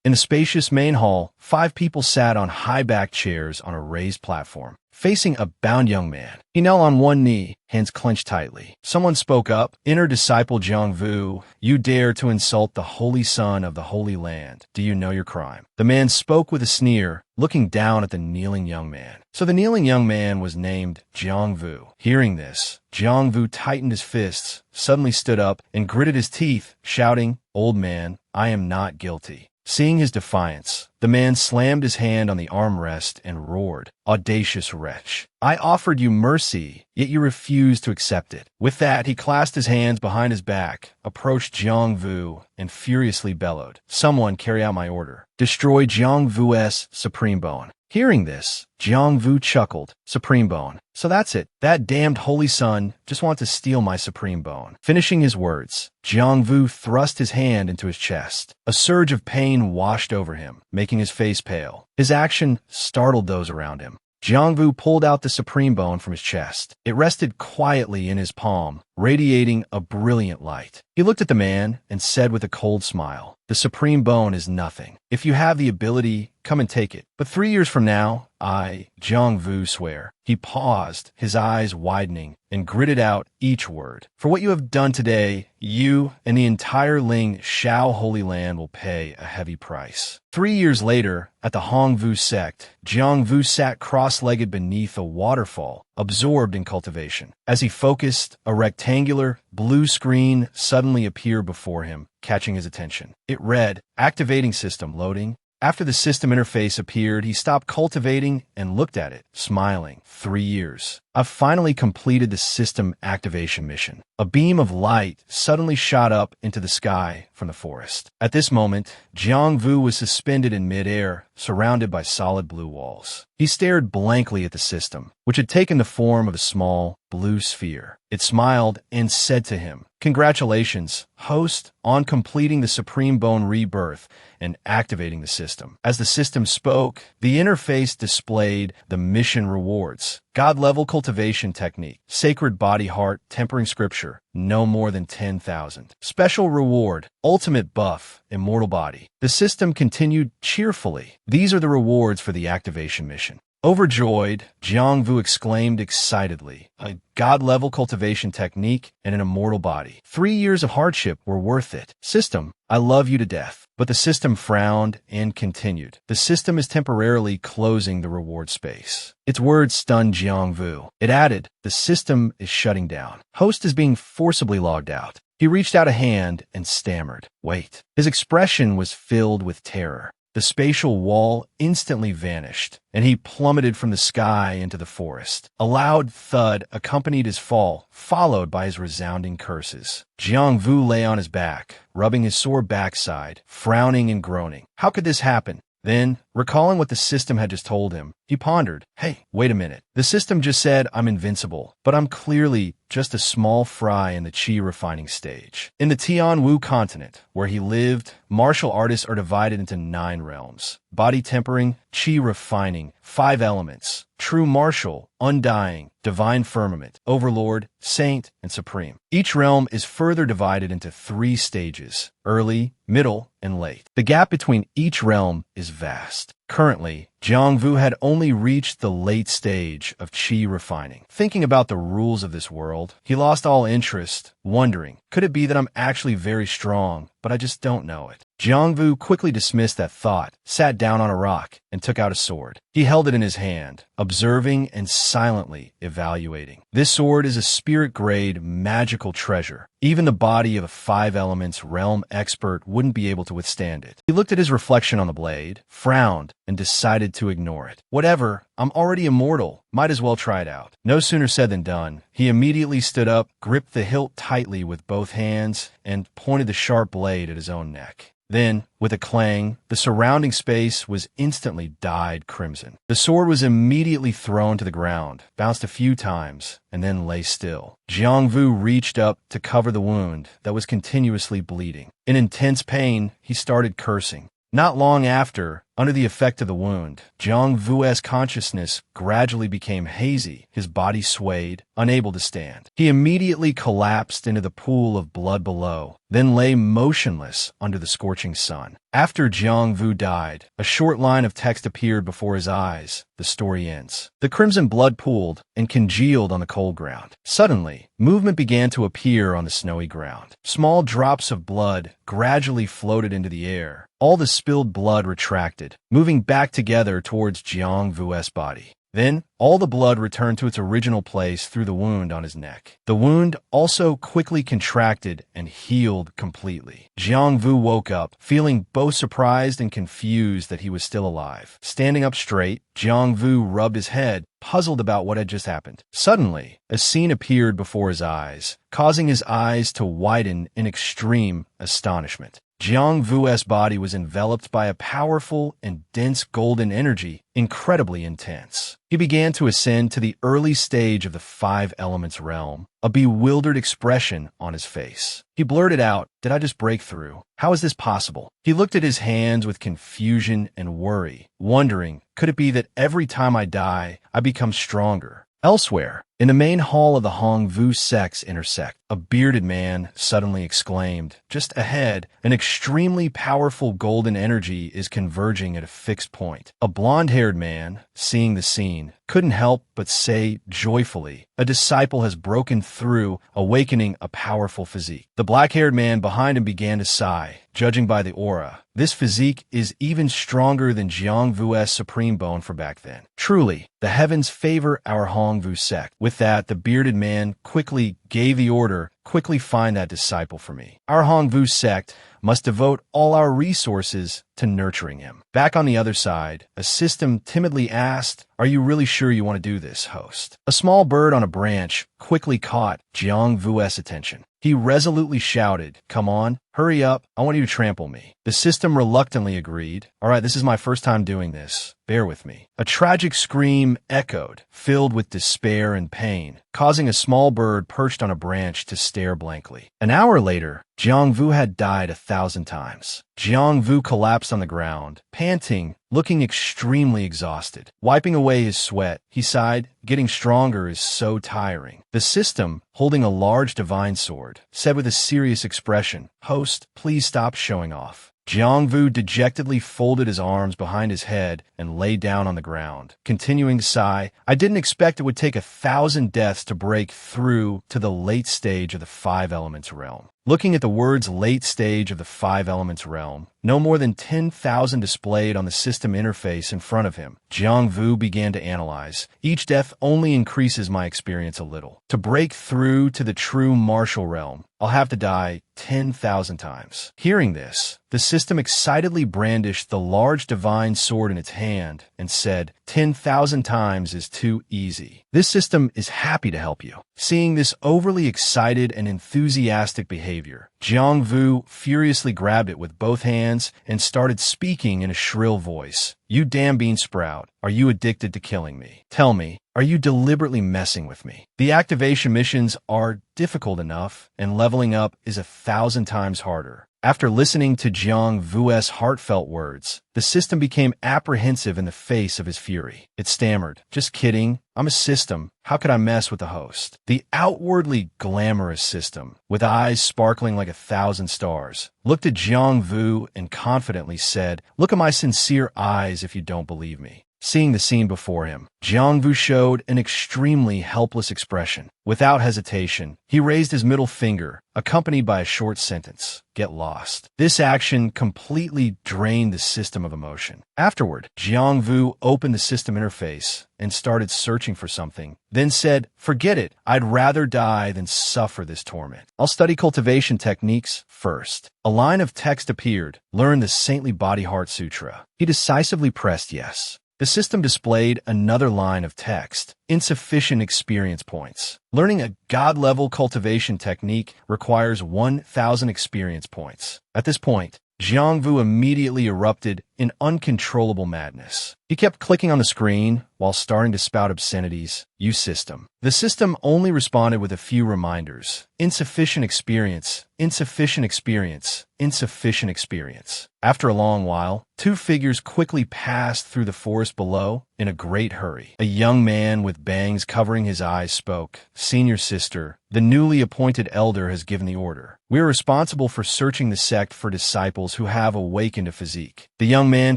In the spacious main hall, 5 people sat on high-backed chairs on a raised platform, facing a bound young man. He knelt on one knee, hands clenched tightly. Someone spoke up. "Inner disciple Jang Vu, you dare to insult the holy son of the Holy Land. Do you know your crime?" The man spoke with a sneer, looking down at the kneeling young man. So the kneeling young man was named Jang Vu. Hearing this, Jang Vu tightened his fists, suddenly stood up, and gritted his teeth, shouting, "Old man, I am not guilty." Seeing his defiance, the man slammed his hand on the armrest and roared, "Audacious wretch! I offered you mercy, yet you refused to accept it." With that, he clasped his hands behind his back, approached Jang Vu, and furiously bellowed, "Someone carry out my order. Destroy Jang Vu's Supreme Bone." Hearing this, Jang Vu chuckled. "Supreme Bone. So that's it. That damned holy son just wants to steal my Supreme Bone." Finishing his words, Jang Vu thrust his hand into his chest. A surge of pain washed over him, making his face pale. His action startled those around him. Jang Vu pulled out the Supreme Bone from his chest. It rested quietly in his palm, radiating a brilliant light. He looked at the man and said with a cold smile, "The Supreme Bone is nothing. If you have the ability, come and take it. But 3 years from now, I, Jang Vu, swear." He paused, his eyes widening, and gritted out each word. "For what you have done today, you and the entire Ling Shao Holy Land will pay a heavy price." 3 years later, at the Hong Vu Sect, Jang Vu sat cross-legged beneath a waterfall, absorbed in cultivation. As he focused, a rectangular, blue screen suddenly appeared before him, catching his attention. It read, "Activating system loading." After the system interface appeared, he stopped cultivating and looked at it, smiling. 3 years. I've finally completed the system activation mission. A beam of light suddenly shot up into the sky from the forest. At this moment, Jang Vu was suspended in midair, surrounded by solid blue walls. He stared blankly at the system, which had taken the form of a small, blue sphere. It smiled and said to him, "Congratulations, host, on completing the Supreme Bone rebirth and activating the system." As the system spoke, the interface displayed the mission rewards. God-level cultivation technique, sacred body heart tempering scripture, no more than 10,000. Special reward, ultimate buff, immortal body. The system continued cheerfully. These are the rewards for the activation mission. Overjoyed, Jang Vu exclaimed excitedly, "A God-level cultivation technique and an immortal body. 3 years of hardship were worth it. System, I love you to death." But the system frowned and continued. "The system is temporarily closing the reward space." Its words stunned Jang Vu. It added, "The system is shutting down. Host is being forcibly logged out." He reached out a hand and stammered, "Wait." His expression was filled with terror. The spatial wall instantly vanished, and he plummeted from the sky into the forest. A loud thud accompanied his fall, followed by his resounding curses. Jang Vu lay on his back, rubbing his sore backside, frowning and groaning. How could this happen? Then, recalling what the system had just told him, he pondered, "Hey, wait a minute. The system just said I'm invincible, but I'm clearly just a small fry in the chi refining stage." In the Tion Wu continent, where he lived, martial artists are divided into 9 realms. Body tempering, chi refining, 5 elements, true martial, undying, divine firmament, overlord, saint, and supreme. Each realm is further divided into 3 stages, early, middle, and late. The gap between each realm is vast. Currently, Jang Vu had only reached the late stage of chi refining. Thinking about the rules of this world, he lost all interest, wondering, could it be that I'm actually very strong, but I just don't know it? Jang Vu quickly dismissed that thought, sat down on a rock, and took out a sword. He held it in his hand, observing and silently evaluating. This sword is a spirit-grade magical treasure. Even the body of a 5 elements realm expert wouldn't be able to withstand it. He looked at his reflection on the blade, frowned, and decided to ignore it. Whatever, I'm already immortal. Might as well try it out. No sooner said than done. He immediately stood up, gripped the hilt tightly with both hands, and pointed the sharp blade at his own neck. Then, with a clang, the surrounding space was instantly dyed crimson. The sword was immediately thrown to the ground, bounced a few times, and then lay still. Jang Vu reached up to cover the wound that was continuously bleeding. In intense pain, he started cursing. Not long after, under the effect of the wound, Jang Vu's consciousness gradually became hazy. His body swayed, unable to stand. He immediately collapsed into the pool of blood below, then lay motionless under the scorching sun. After Jang Vu died, a short line of text appeared before his eyes. The story ends. The crimson blood pooled and congealed on the cold ground. Suddenly, movement began to appear on the snowy ground. Small drops of blood gradually floated into the air. All the spilled blood retracted, moving back together towards Jang Vu's body. Then, all the blood returned to its original place through the wound on his neck. The wound also quickly contracted and healed completely. Jang Vu woke up, feeling both surprised and confused that he was still alive. Standing up straight, Jang Vu rubbed his head, puzzled about what had just happened. Suddenly, a scene appeared before his eyes, causing his eyes to widen in extreme astonishment. Jang Vu's body was enveloped by a powerful and dense golden energy, incredibly intense. He began to ascend to the early stage of the five elements realm, a bewildered expression on his face. He blurted out, "Did I just break through? How is this possible?" He looked at his hands with confusion and worry, wondering, could it be that every time I die, I become stronger? Elsewhere, in the main hall of the Hongvu Sect's inner sect, a bearded man suddenly exclaimed, just ahead, an extremely powerful golden energy is converging at a fixed point. A blonde-haired man, seeing the scene, couldn't help but say joyfully, a disciple has broken through, awakening a powerful physique. The black-haired man behind him began to sigh, judging by the aura. This physique is even stronger than Jang Vu's supreme bone for back then. Truly, the heavens favor our Hongvu sect. With that, the bearded man quickly gave the order, quickly find that disciple for me. Our Hongvu sect must devote all our resources to nurturing him. Back on the other side, a system timidly asked, are you really sure you want to do this, host? A small bird on a branch quickly caught Jang Vu's attention. He resolutely shouted, come on, hurry up, I want you to trample me. The system reluctantly agreed. All right, this is my first time doing this. Bear with me. A tragic scream echoed, filled with despair and pain, causing a small bird perched on a branch to stare blankly. An hour later, Jang Vu had died 1,000 times. Jang Vu collapsed on the ground, panting, looking extremely exhausted. Wiping away his sweat, he sighed, getting stronger is so tiring. The system, holding a large divine sword, said with a serious expression, host, please stop showing off. Jang Vu dejectedly folded his arms behind his head and lay down on the ground, continuing to sigh, I didn't expect it would take 1,000 deaths to break through to the late stage of the five elements realm. Looking at the words late stage of the five elements realm, no more than 10,000 displayed on the system interface in front of him, Jang Vu began to analyze. Each death only increases my experience a little. To break through to the true martial realm, I'll have to die 10,000 times. Hearing this, the system excitedly brandished the large divine sword in its hand and said, 10,000 times is too easy. This system is happy to help you. Seeing this overly excited and enthusiastic behavior, Jang Vu furiously grabbed it with both hands and started speaking in a shrill voice. You damn bean sprout, are you addicted to killing me? Tell me, are you deliberately messing with me? The activation missions are difficult enough, and leveling up is 1,000 times harder. After listening to Jang Vu's heartfelt words, the system became apprehensive in the face of his fury. It stammered, just kidding, I'm a system, how could I mess with the host? The outwardly glamorous system, with eyes sparkling like 1,000 stars, looked at Jang Vu and confidently said, look at my sincere eyes if you don't believe me. Seeing the scene before him, Jang Vu showed an extremely helpless expression. Without hesitation, he raised his middle finger, accompanied by a short sentence, get lost. This action completely drained the system of emotion. Afterward, Jang Vu opened the system interface and started searching for something, then said, forget it, I'd rather die than suffer this torment. I'll study cultivation techniques first. A line of text appeared, learn the Saintly Body Heart Sutra. He decisively pressed yes. The system displayed another line of text, insufficient experience points. Learning a God-level cultivation technique requires 1,000 experience points. At this point, Jang Vu immediately erupted in uncontrollable madness. He kept clicking on the screen while starting to spout obscenities. "You system." The system only responded with a few reminders. Insufficient experience, insufficient experience, insufficient experience. After a long while, two figures quickly passed through the forest below in a great hurry. A young man with bangs covering his eyes spoke. "Senior sister, the newly appointed elder has given the order. We are responsible for searching the sect for disciples who have awakened a physique." The young man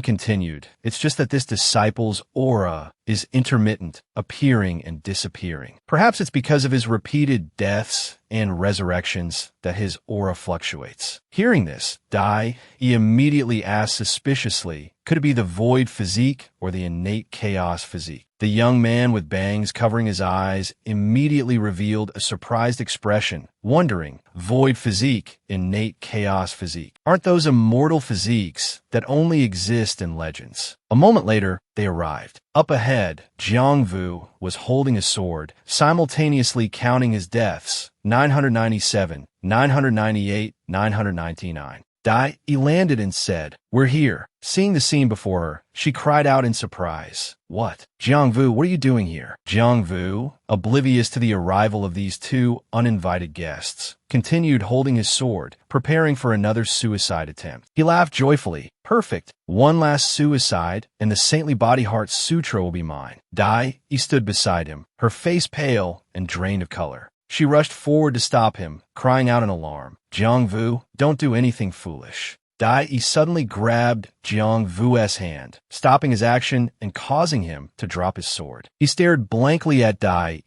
continued, "It's just that this disciple's aura is intermittent, appearing and disappearing. Perhaps it's because of his repeated deaths and resurrections that his aura fluctuates." Hearing this, Dai immediately asked suspiciously, could it be the void physique or the innate chaos physique? The young man with bangs covering his eyes immediately revealed a surprised expression, wondering, void physique, innate chaos physique. Aren't those immortal physiques that only exist in legends? A moment later, they arrived. Up ahead, Jang Vu was holding a sword, simultaneously counting his deaths. 997, 998, 999. Dai landed and said, "We're here." Seeing the scene before her, she cried out in surprise. "What? Jang Vu, what are you doing here?" Jang Vu, oblivious to the arrival of these two uninvited guests, continued holding his sword, preparing for another suicide attempt. He laughed joyfully. "Perfect. One last suicide, and the Saintly Body Heart Sutra will be mine." Dai stood beside him, her face pale and drained of color. She rushed forward to stop him, crying out in alarm. "Jang Vu, don't do anything foolish." Dai suddenly grabbed Jang Vu's hand, stopping his action and causing him to drop his sword. He stared blankly at Dai,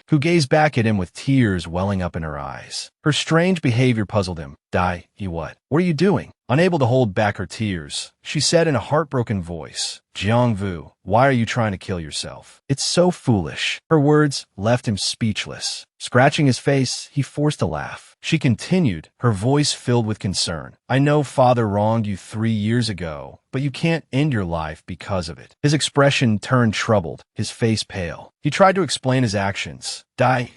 who gazed back at him with tears welling up in her eyes. Her strange behavior puzzled him. "Dai, what? What are you doing?" Unable to hold back her tears, she said in a heartbroken voice, "Jang Vu, why are you trying to kill yourself? It's so foolish." Her words left him speechless. Scratching his face, he forced a laugh. She continued, her voice filled with concern. "I know Father wronged you 3 years ago, but you can't end your life because of it." His expression turned troubled, his face pale. He tried to explain his actions. "Dai,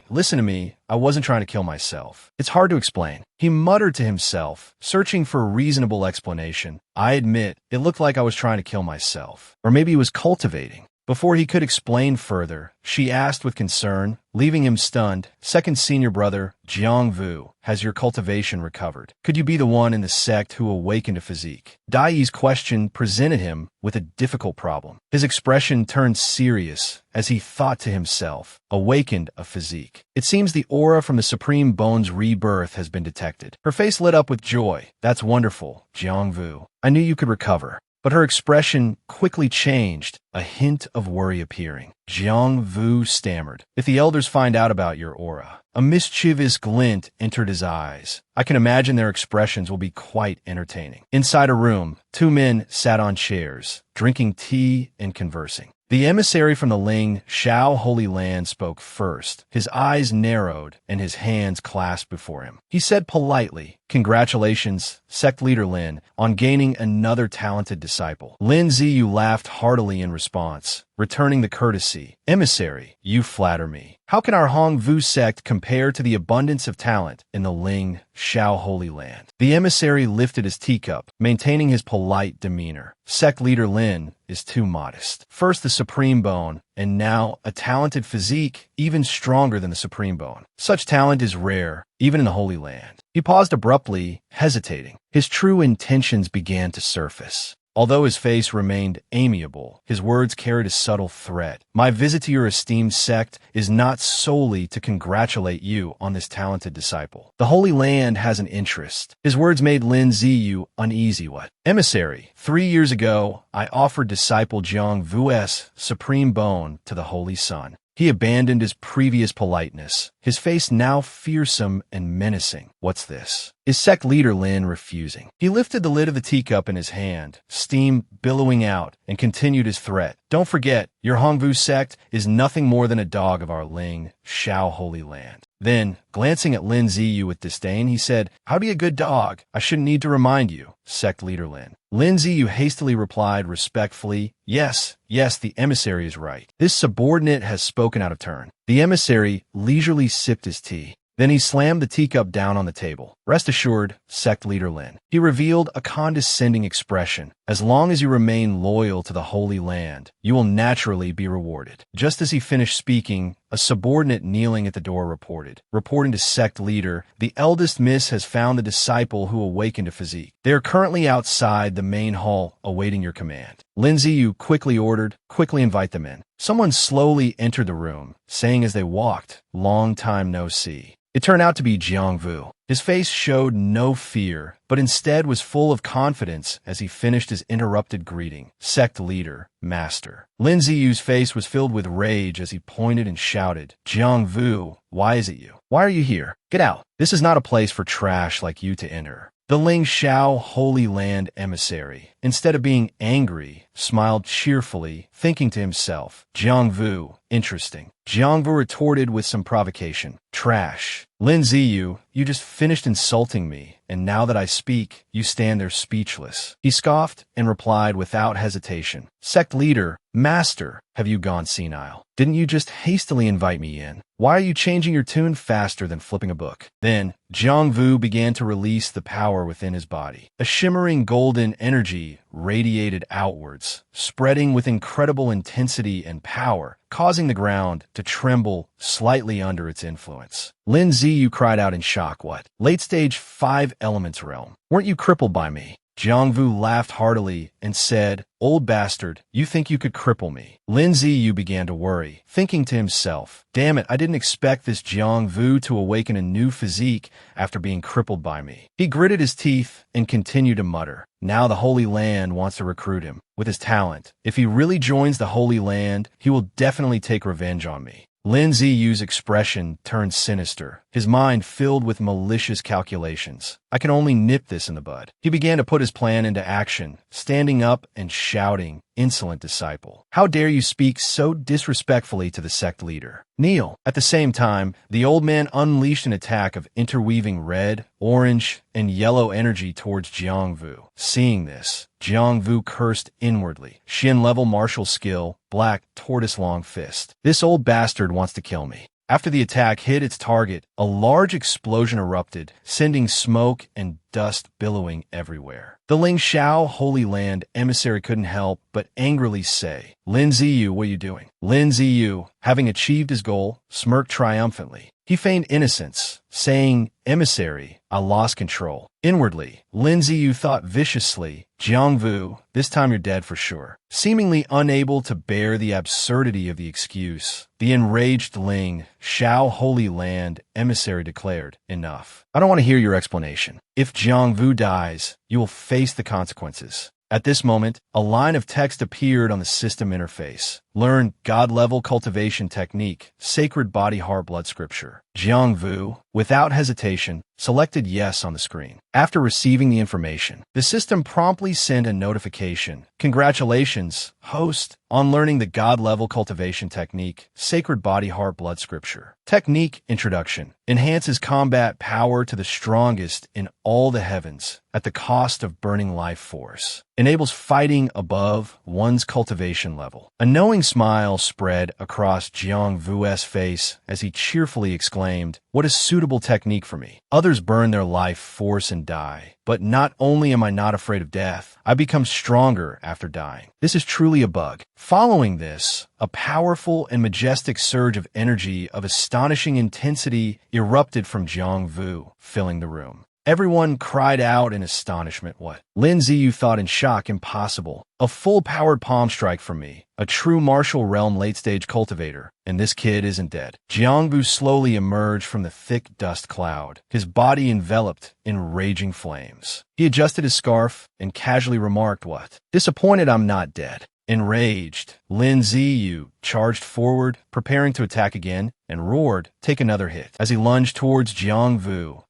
listen to me. I wasn't trying to kill myself. It's hard to explain." He muttered to himself, searching for a reasonable explanation. "I admit, it looked like I was trying to kill myself. Or maybe he was cultivating." Before he could explain further, she asked with concern, leaving him stunned, "Second senior brother, Jang Vu, has your cultivation recovered? Could you be the one in the sect who awakened a physique?" Dai's question presented him with a difficult problem. His expression turned serious as he thought to himself, awakened a physique. "It seems the aura from the Supreme Bone's rebirth has been detected." Her face lit up with joy. "That's wonderful, Jang Vu. I knew you could recover." But her expression quickly changed, a hint of worry appearing. Jang Vu stammered, "If the elders find out about your aura." A mischievous glint entered his eyes. I can imagine their expressions will be quite entertaining. Inside a room, two men sat on chairs, drinking tea and conversing. The emissary from the Ling Shao Holy Land spoke first. His eyes narrowed and his hands clasped before him. He said politely, "Congratulations, Sect Leader Lin, on gaining another talented disciple." Lin Ziyu laughed heartily in response, returning the courtesy. "Emissary, you flatter me. How can our Hong Vu sect compare to the abundance of talent in the Ling Shao Holy Land?" The emissary lifted his teacup, maintaining his polite demeanor. "Sect Leader Lin is too modest. First the Supreme Bone, and now a talented physique even stronger than the Supreme Bone. Such talent is rare, even in the Holy Land." He paused abruptly, hesitating. His true intentions began to surface. Although his face remained amiable, his words carried a subtle threat. "My visit to your esteemed sect is not solely to congratulate you on this talented disciple. The Holy Land has an interest." His words made Lin Ziyu uneasy. "What?" "Emissary, 3 years ago, I offered disciple Jang Vu's Supreme Bone to the Holy Sun. He abandoned his previous politeness, his face now fearsome and menacing. What's this? Is Sect Leader Lin refusing? He lifted the lid of the teacup in his hand, steam billowing out, and continued his threat. Don't forget, your Hongvu sect is nothing more than a dog of our Ling Shao Holy Land. Then, glancing at Lin Ziyu with disdain, he said, How be a good dog? I shouldn't need to remind you, Sect Leader Lin. Lin Ziyu hastily replied respectfully, Yes, the emissary is right. This subordinate has spoken out of turn. The emissary leisurely sipped his tea. Then he slammed the teacup down on the table. Rest assured, Sect Leader Lin. He revealed a condescending expression. As long as you remain loyal to the Holy Land, you will naturally be rewarded. Just as he finished speaking, a subordinate kneeling at the door reporting to Sect leader, the eldest miss has found the disciple who awakened to physique. They are currently outside the main hall awaiting your command. Lindsay, you quickly ordered, quickly invite them in. Someone slowly entered the room, saying as they walked, long time no see. It turned out to be Jang Vu. His face showed no fear, but instead was full of confidence as he finished his interrupted greeting. Sect leader, master. Lin Ziyu's face was filled with rage as he pointed and shouted, Jang Vu, why is it you? Why are you here? Get out. This is not a place for trash like you to enter. The Ling Shao Holy Land emissary, instead of being angry, smiled cheerfully, thinking to himself, Jang Vu, interesting. Jang Vu retorted with some provocation. Trash. Lin Ziyu, you just finished insulting me, and now that I speak, you stand there speechless. He scoffed and replied without hesitation. Sect leader, master, have you gone senile? Didn't you just hastily invite me in? Why are you changing your tune faster than flipping a book? Then, Jang Vu began to release the power within his body. A shimmering golden energy radiated outwards, spreading with incredible intensity and power, causing the ground to tremble slightly under its influence. Lin Ziyu cried out in shock, what? Late stage 5 elements realm. Weren't you crippled by me? Jang Vu laughed heartily and said, Old bastard, you think you could cripple me? Lin Ziyu began to worry, thinking to himself, damn it, I didn't expect this Jang Vu to awaken a new physique after being crippled by me. He gritted his teeth and continued to mutter. Now the Holy Land wants to recruit him. With his talent, if he really joins the Holy Land, he will definitely take revenge on me. Lin Ziyu's expression turned sinister, his mind filled with malicious calculations. I can only nip this in the bud. He began to put his plan into action, standing up and shouting, Insolent disciple, how dare you speak so disrespectfully to the sect leader? Kneel. At the same time, the old man unleashed an attack of interweaving red, orange, and yellow energy towards Jang Vu. Seeing this, Jang Vu cursed inwardly. Shin-level martial skill, black tortoise-long fist. This old bastard wants to kill me. After the attack hit its target, a large explosion erupted, sending smoke and dust billowing everywhere. The Ling Shao Holy Land emissary couldn't help but angrily say, Lin Ziyu, what are you doing? Lin Ziyu, having achieved his goal, smirked triumphantly. He feigned innocence, saying, Emissary, I lost control. Inwardly, Lin Ziyu thought viciously, Jang Vu, this time you're dead for sure. Seemingly unable to bear the absurdity of the excuse, the enraged Ling Shao Holy Land emissary declared, Enough. I don't want to hear your explanation. If Jang Vu dies, you will face the consequences. At this moment, a line of text appeared on the system interface. Learn God-level cultivation technique, sacred body heart blood scripture. Jang Vu, without hesitation, selected yes on the screen. After receiving the information, the system promptly sent a notification. Congratulations, host, on learning the God-level cultivation technique, sacred body heart blood scripture. Technique introduction. Enhances combat power to the strongest in all the heavens at the cost of burning life force. Enables fighting above one's cultivation level. A knowing smile spread across Jang Vu's face as he cheerfully exclaimed, What a suitable technique for me. Others burn their life force and die. But not only am I not afraid of death, I become stronger after dying. This is truly a bug. Following this, a powerful and majestic surge of energy of astonishing intensity erupted from Jang Vu, filling the room. Everyone cried out in astonishment. What? Lin Ziyu thought in shock, impossible. A full-powered palm strike from me, a true martial realm late-stage cultivator, and this kid isn't dead. Jang Vu slowly emerged from the thick dust cloud, his body enveloped in raging flames. He adjusted his scarf and casually remarked, What? Disappointed I'm not dead. Enraged, Lin Ziyu charged forward, preparing to attack again, and roared, Take another hit. As he lunged towards Jang Vu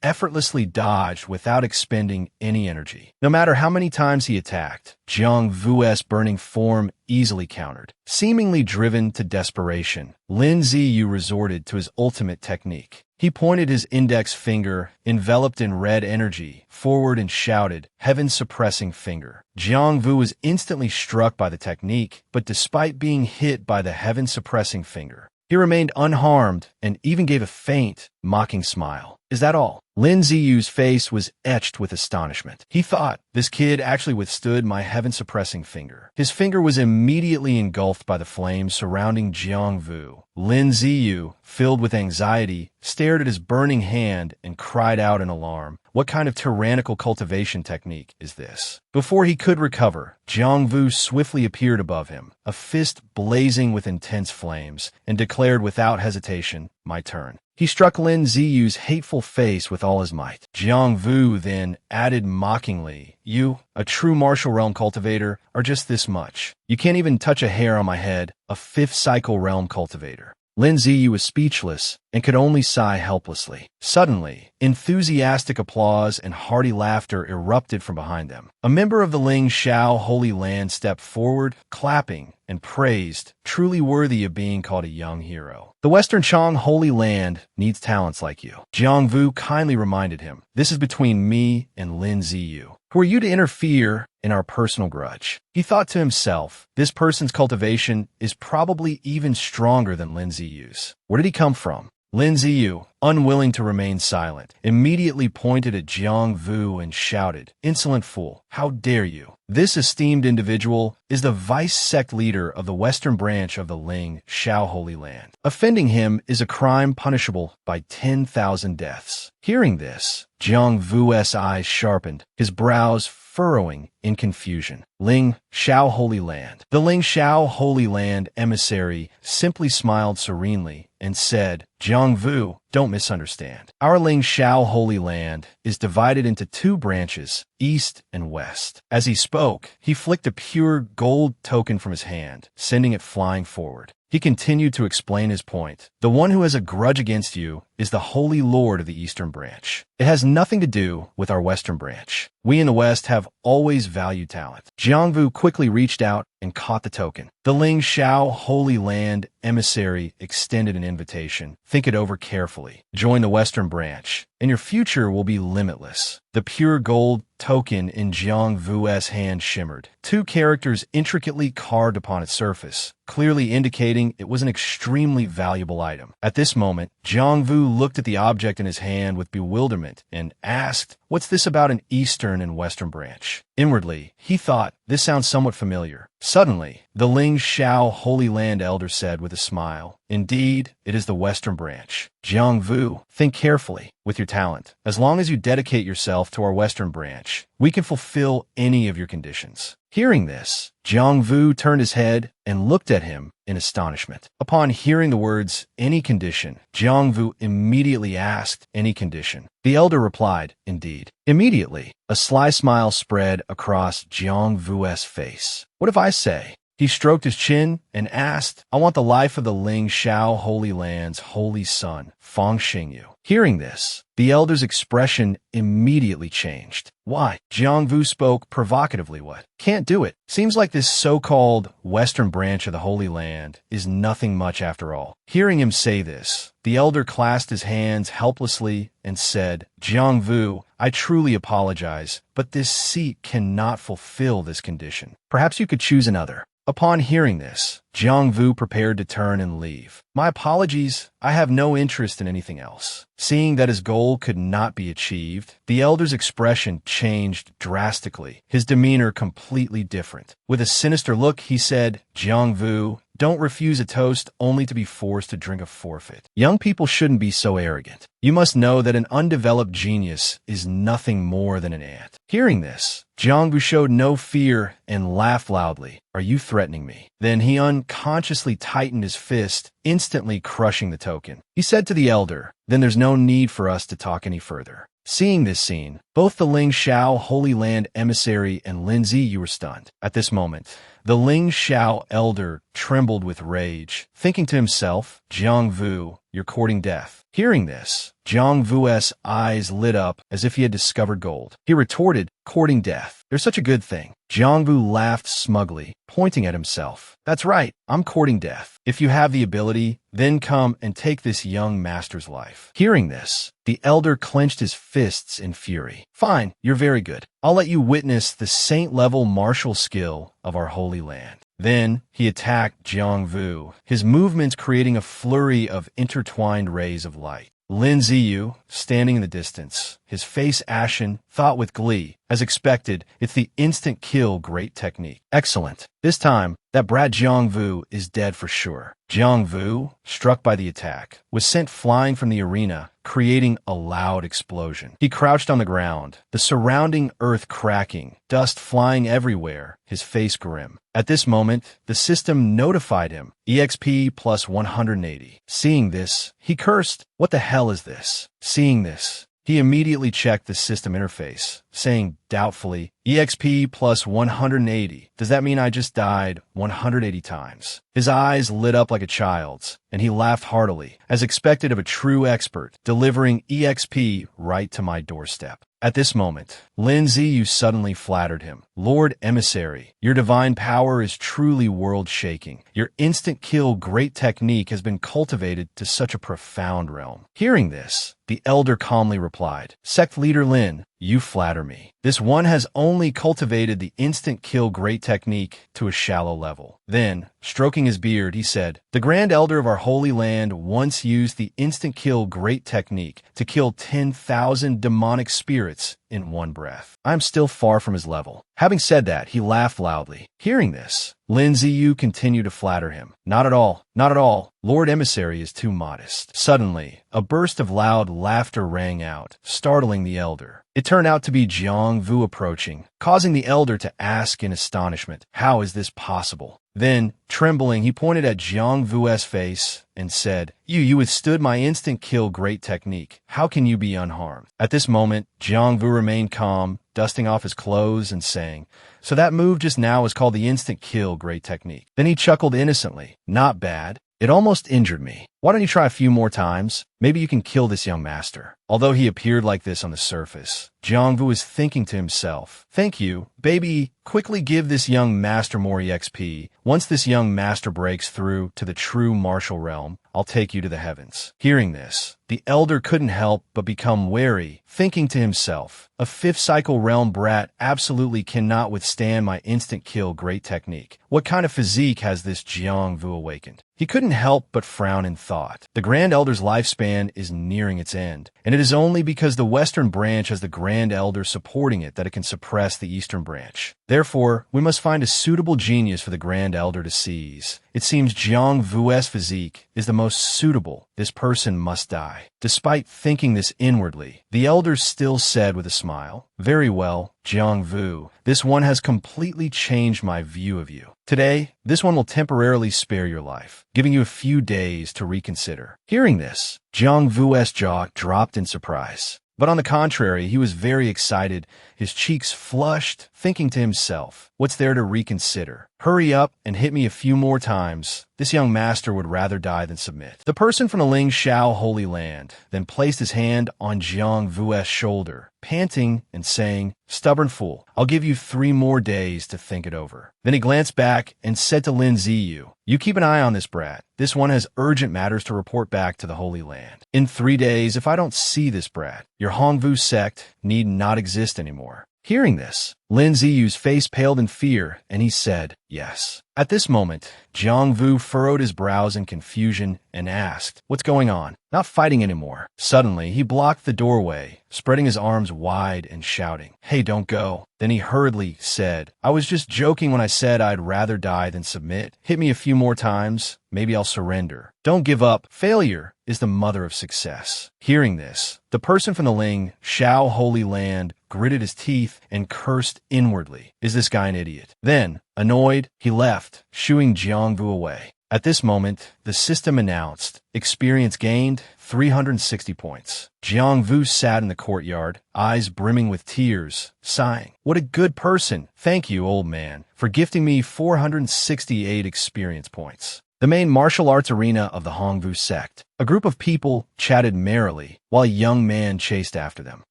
effortlessly dodged without expending any energy. No matter how many times he attacked, Jang Vu's burning form easily countered. Seemingly driven to desperation, Lin Ziyu resorted to his ultimate technique. He pointed his index finger, enveloped in red energy, forward and shouted, Heaven-suppressing finger. Jang Vu was instantly struck by the technique, but despite being hit by the heaven-suppressing finger, He remained unharmed and even gave a faint, mocking smile. "Is that all?" Lin Ziyu's face was etched with astonishment. He thought, this kid actually withstood my heaven-suppressing finger. His finger was immediately engulfed by the flames surrounding Jang Vu. Lin Ziyu, filled with anxiety, stared at his burning hand and cried out in alarm. What kind of tyrannical cultivation technique is this? Before he could recover, Jang Vu swiftly appeared above him, a fist blazing with intense flames, and declared without hesitation, "My turn." He struck Lin Ziyu's hateful face with all his might. Jang Vu then added mockingly, "You, a true martial realm cultivator, are just this much. You can't even touch a hair on my head, a fifth cycle realm cultivator." Lin Ziyu was speechless and could only sigh helplessly. Suddenly, enthusiastic applause and hearty laughter erupted from behind them. A member of the Ling Shao Holy Land stepped forward, clapping and praised, truly worthy of being called a young hero. "The Western Chang Holy Land needs talents like you." Jang Vu kindly reminded him, "This is between me and Lin Ziyu. Who are you to interfere in our personal grudge?" He thought to himself, this person's cultivation is probably even stronger than Lin Ziyu's. Where did he come from? Lin Ziyu, unwilling to remain silent, immediately pointed at Jang Vu and shouted, "Insolent fool, how dare you? This esteemed individual is the vice sect leader of the western branch of the Ling Shao Holy Land. Offending him is a crime punishable by 10,000 deaths." Hearing this, Jang Vu's eyes sharpened, his brows furrowing in confusion. Ling Shao Holy Land. The Ling Shao Holy Land emissary simply smiled serenely and said, "Jang Vu, don't misunderstand. Our Ling Shao Holy Land is divided into two branches, east and west." As he spoke, he flicked a pure gold token from his hand, sending it flying forward. He continued to explain his point. "The one who has a grudge against you is the Holy Lord of the Eastern Branch. It has nothing to do with our Western Branch. We in the West have always valued talent." Jiang Vu quickly reached out and caught the token. The Ling Shao Holy Land emissary extended an invitation. "Think it over carefully. Join the Western Branch, and your future will be limitless." The pure gold token in Jiang Vu's hand shimmered. Two characters intricately carved upon its surface, clearly indicating it was an extremely valuable item. At this moment, Jiang Vu looked at the object in his hand with bewilderment and asked, "What's this about an Eastern and Western branch?" Inwardly, he thought, this sounds somewhat familiar. Suddenly, the Ling Shao Holy Land elder said with a smile, "Indeed, it is the Western Branch. Jiang Vu, think carefully with your talent. As long as you dedicate yourself to our Western Branch, we can fulfill any of your conditions." Hearing this, Jiang Vu turned his head and looked at him in astonishment. Upon hearing the words, "any condition," Jiang Vu immediately asked, "Any condition?" The elder replied, "Indeed." Immediately, a sly smile spread across Jiang Vu's face. "What if I say?" He stroked his chin and asked, "I want the life of the Ling Shao Holy Land's holy son, Feng Xingyu." Hearing this, the elder's expression immediately changed. "Why?" Jiang Vu spoke provocatively. "What? Can't do it. Seems like this so-called Western branch of the Holy Land is nothing much after all." Hearing him say this, the elder clasped his hands helplessly and said, "Jiang Vu, I truly apologize, but this seat cannot fulfill this condition. Perhaps you could choose another." Upon hearing this, Jiang Vu prepared to turn and leave. "My apologies, I have no interest in anything else." Seeing that his goal could not be achieved, the elder's expression changed drastically, his demeanor completely different. With a sinister look, he said, "Jiang Vu, don't refuse a toast only to be forced to drink a forfeit. Young people shouldn't be so arrogant. You must know that an undeveloped genius is nothing more than an ant." Hearing this, Jiang Vu showed no fear and laughed loudly. "Are you threatening me?" Then he unconsciously tightened his fist, instantly crushing the token. He said to the elder, "Then there's no need for us to talk any further." Seeing this scene, both the Ling Shao Holy Land emissary and Lin Ziyu were stunned. At this moment, the Ling Shao elder trembled with rage, thinking to himself, "Jiang Vu, you're courting death." Hearing this, Jiang Vu's eyes lit up as if he had discovered gold. He retorted, "Courting death? There's such a good thing." Jiang Vu laughed smugly, pointing at himself. "That's right, I'm courting death. If you have the ability, then come and take this young master's life." Hearing this, the elder clenched his fists in fury. "Fine, you're very good. I'll let you witness the saint-level martial skill of our holy land." Then he attacked Jang Vu, his movements creating a flurry of intertwined rays of light. Lin Ziyu, standing in the distance, his face ashen, thought with glee. As expected, it's the instant kill great technique. Excellent. This time, that brat Jang Vu is dead for sure. Jang Vu, struck by the attack, was sent flying from the arena, creating a loud explosion. He crouched on the ground, the surrounding earth cracking, dust flying everywhere, his face grim. At this moment, the system notified him, EXP plus 180. Seeing this, he cursed, "What the hell is this?" Seeing this, he immediately checked the system interface, saying doubtfully, EXP plus 180. Does that mean I just died 180 times? His eyes lit up like a child's, and he laughed heartily, as expected of a true expert, delivering EXP right to my doorstep. At this moment, Lin Ziyu suddenly flattered him. Lord Emissary, your divine power is truly world-shaking. Your instant kill great technique has been cultivated to such a profound realm. Hearing this, the elder calmly replied, Sect leader Lin, you flatter me. This one has only cultivated the instant kill great technique to a shallow level. Then, stroking his beard, he said, the Grand Elder of our Holy Land once used the instant kill great technique to kill 10,000 demonic spirits in one breath. I'm still far from his level. Having said that, he laughed loudly. Hearing this, Lin Ziyu continued to flatter him. Not at all, not at all. Lord Emissary is too modest. Suddenly, a burst of loud laughter rang out, startling the elder. It turned out to be Jang Vu approaching, causing the elder to ask in astonishment, how is this possible? Then, trembling, he pointed at Jang Vu's face and said, You withstood my instant kill great technique. How can you be unharmed? At this moment, Jang Vu remained calm, dusting off his clothes and saying, So that move just now is called the instant kill great technique. Then he chuckled innocently. Not bad. It almost injured me. Why don't you try a few more times? Maybe you can kill this young master. Although he appeared like this on the surface, Jang Vu was thinking to himself, Thank you, baby. Quickly give this young master more EXP. Once this young master breaks through to the true martial realm, I'll take you to the heavens. Hearing this, the elder couldn't help but become wary, thinking to himself, a fifth cycle realm brat absolutely cannot withstand my instant kill great technique. What kind of physique has this Jang Vu awakened? He couldn't help but frown in thought. The Grand Elder's lifespan is nearing its end, and it is only because the Western branch has the Grand Elder supporting it that it can suppress the Eastern branch. Therefore, we must find a suitable genius for the Grand Elder to seize. It seems Jang Vu's physique is the most suitable. This person must die. Despite thinking this inwardly, the elder still said with a smile, Very well, Jang Vu. This one has completely changed my view of you. Today, this one will temporarily spare your life, giving you a few days to reconsider. Hearing this, Jang Vu's jaw dropped in surprise. But on the contrary, he was very excited, his cheeks flushed, thinking to himself, what's there to reconsider? Hurry up and hit me a few more times. This young master would rather die than submit. The person from the Ling Shao Holy Land then placed his hand on Jang Vu's shoulder, panting and saying, Stubborn fool, I'll give you 3 more days to think it over. Then he glanced back and said to Lin Ziyu, You keep an eye on this brat. This one has urgent matters to report back to the Holy Land. In 3 days, if I don't see this brat, your Hongvu sect need not exist anymore. Hearing this, Lin Ziyu's face paled in fear, and he said, Yes. At this moment, Jang Vu furrowed his brows in confusion and asked, What's going on? Not fighting anymore. Suddenly, he blocked the doorway, spreading his arms wide and shouting, Hey, don't go. Then he hurriedly said, I was just joking when I said I'd rather die than submit. Hit me a few more times. Maybe I'll surrender. Don't give up. Failure is the mother of success. Hearing this, the person from the Ling Shao Holy Land gritted his teeth and cursed inwardly. Is this guy an idiot? Then, annoyed, he left, shooing Jang Vu away. At this moment, the system announced, experience gained 360 points. Jang Vu sat in the courtyard, eyes brimming with tears, sighing. What a good person. Thank you, old man, for gifting me 468 experience points. The main martial arts arena of the Hongvu sect. A group of people chatted merrily while a young man chased after them.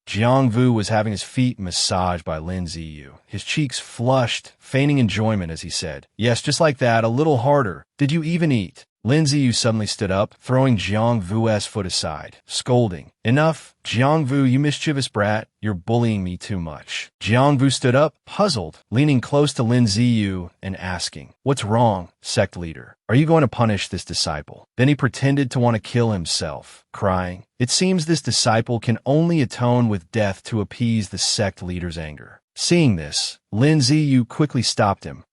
Jang Vu was having his feet massaged by Lin Ziyu. His cheeks flushed, feigning enjoyment as he said, Yes, just like that, a little harder. Did you even eat? Lin Ziyu suddenly stood up, throwing Jang Vu's foot aside, scolding. Enough, Jang Vu, you mischievous brat. You're bullying me too much. Jang Vu stood up, puzzled, leaning close to Lin Ziyu and asking, "What's wrong, sect leader? Are you going to punish this disciple?" Then he pretended to want to kill himself, crying. It seems this disciple can only atone with death to appease the sect leader's anger. Seeing this, Lin Ziyu quickly stopped him,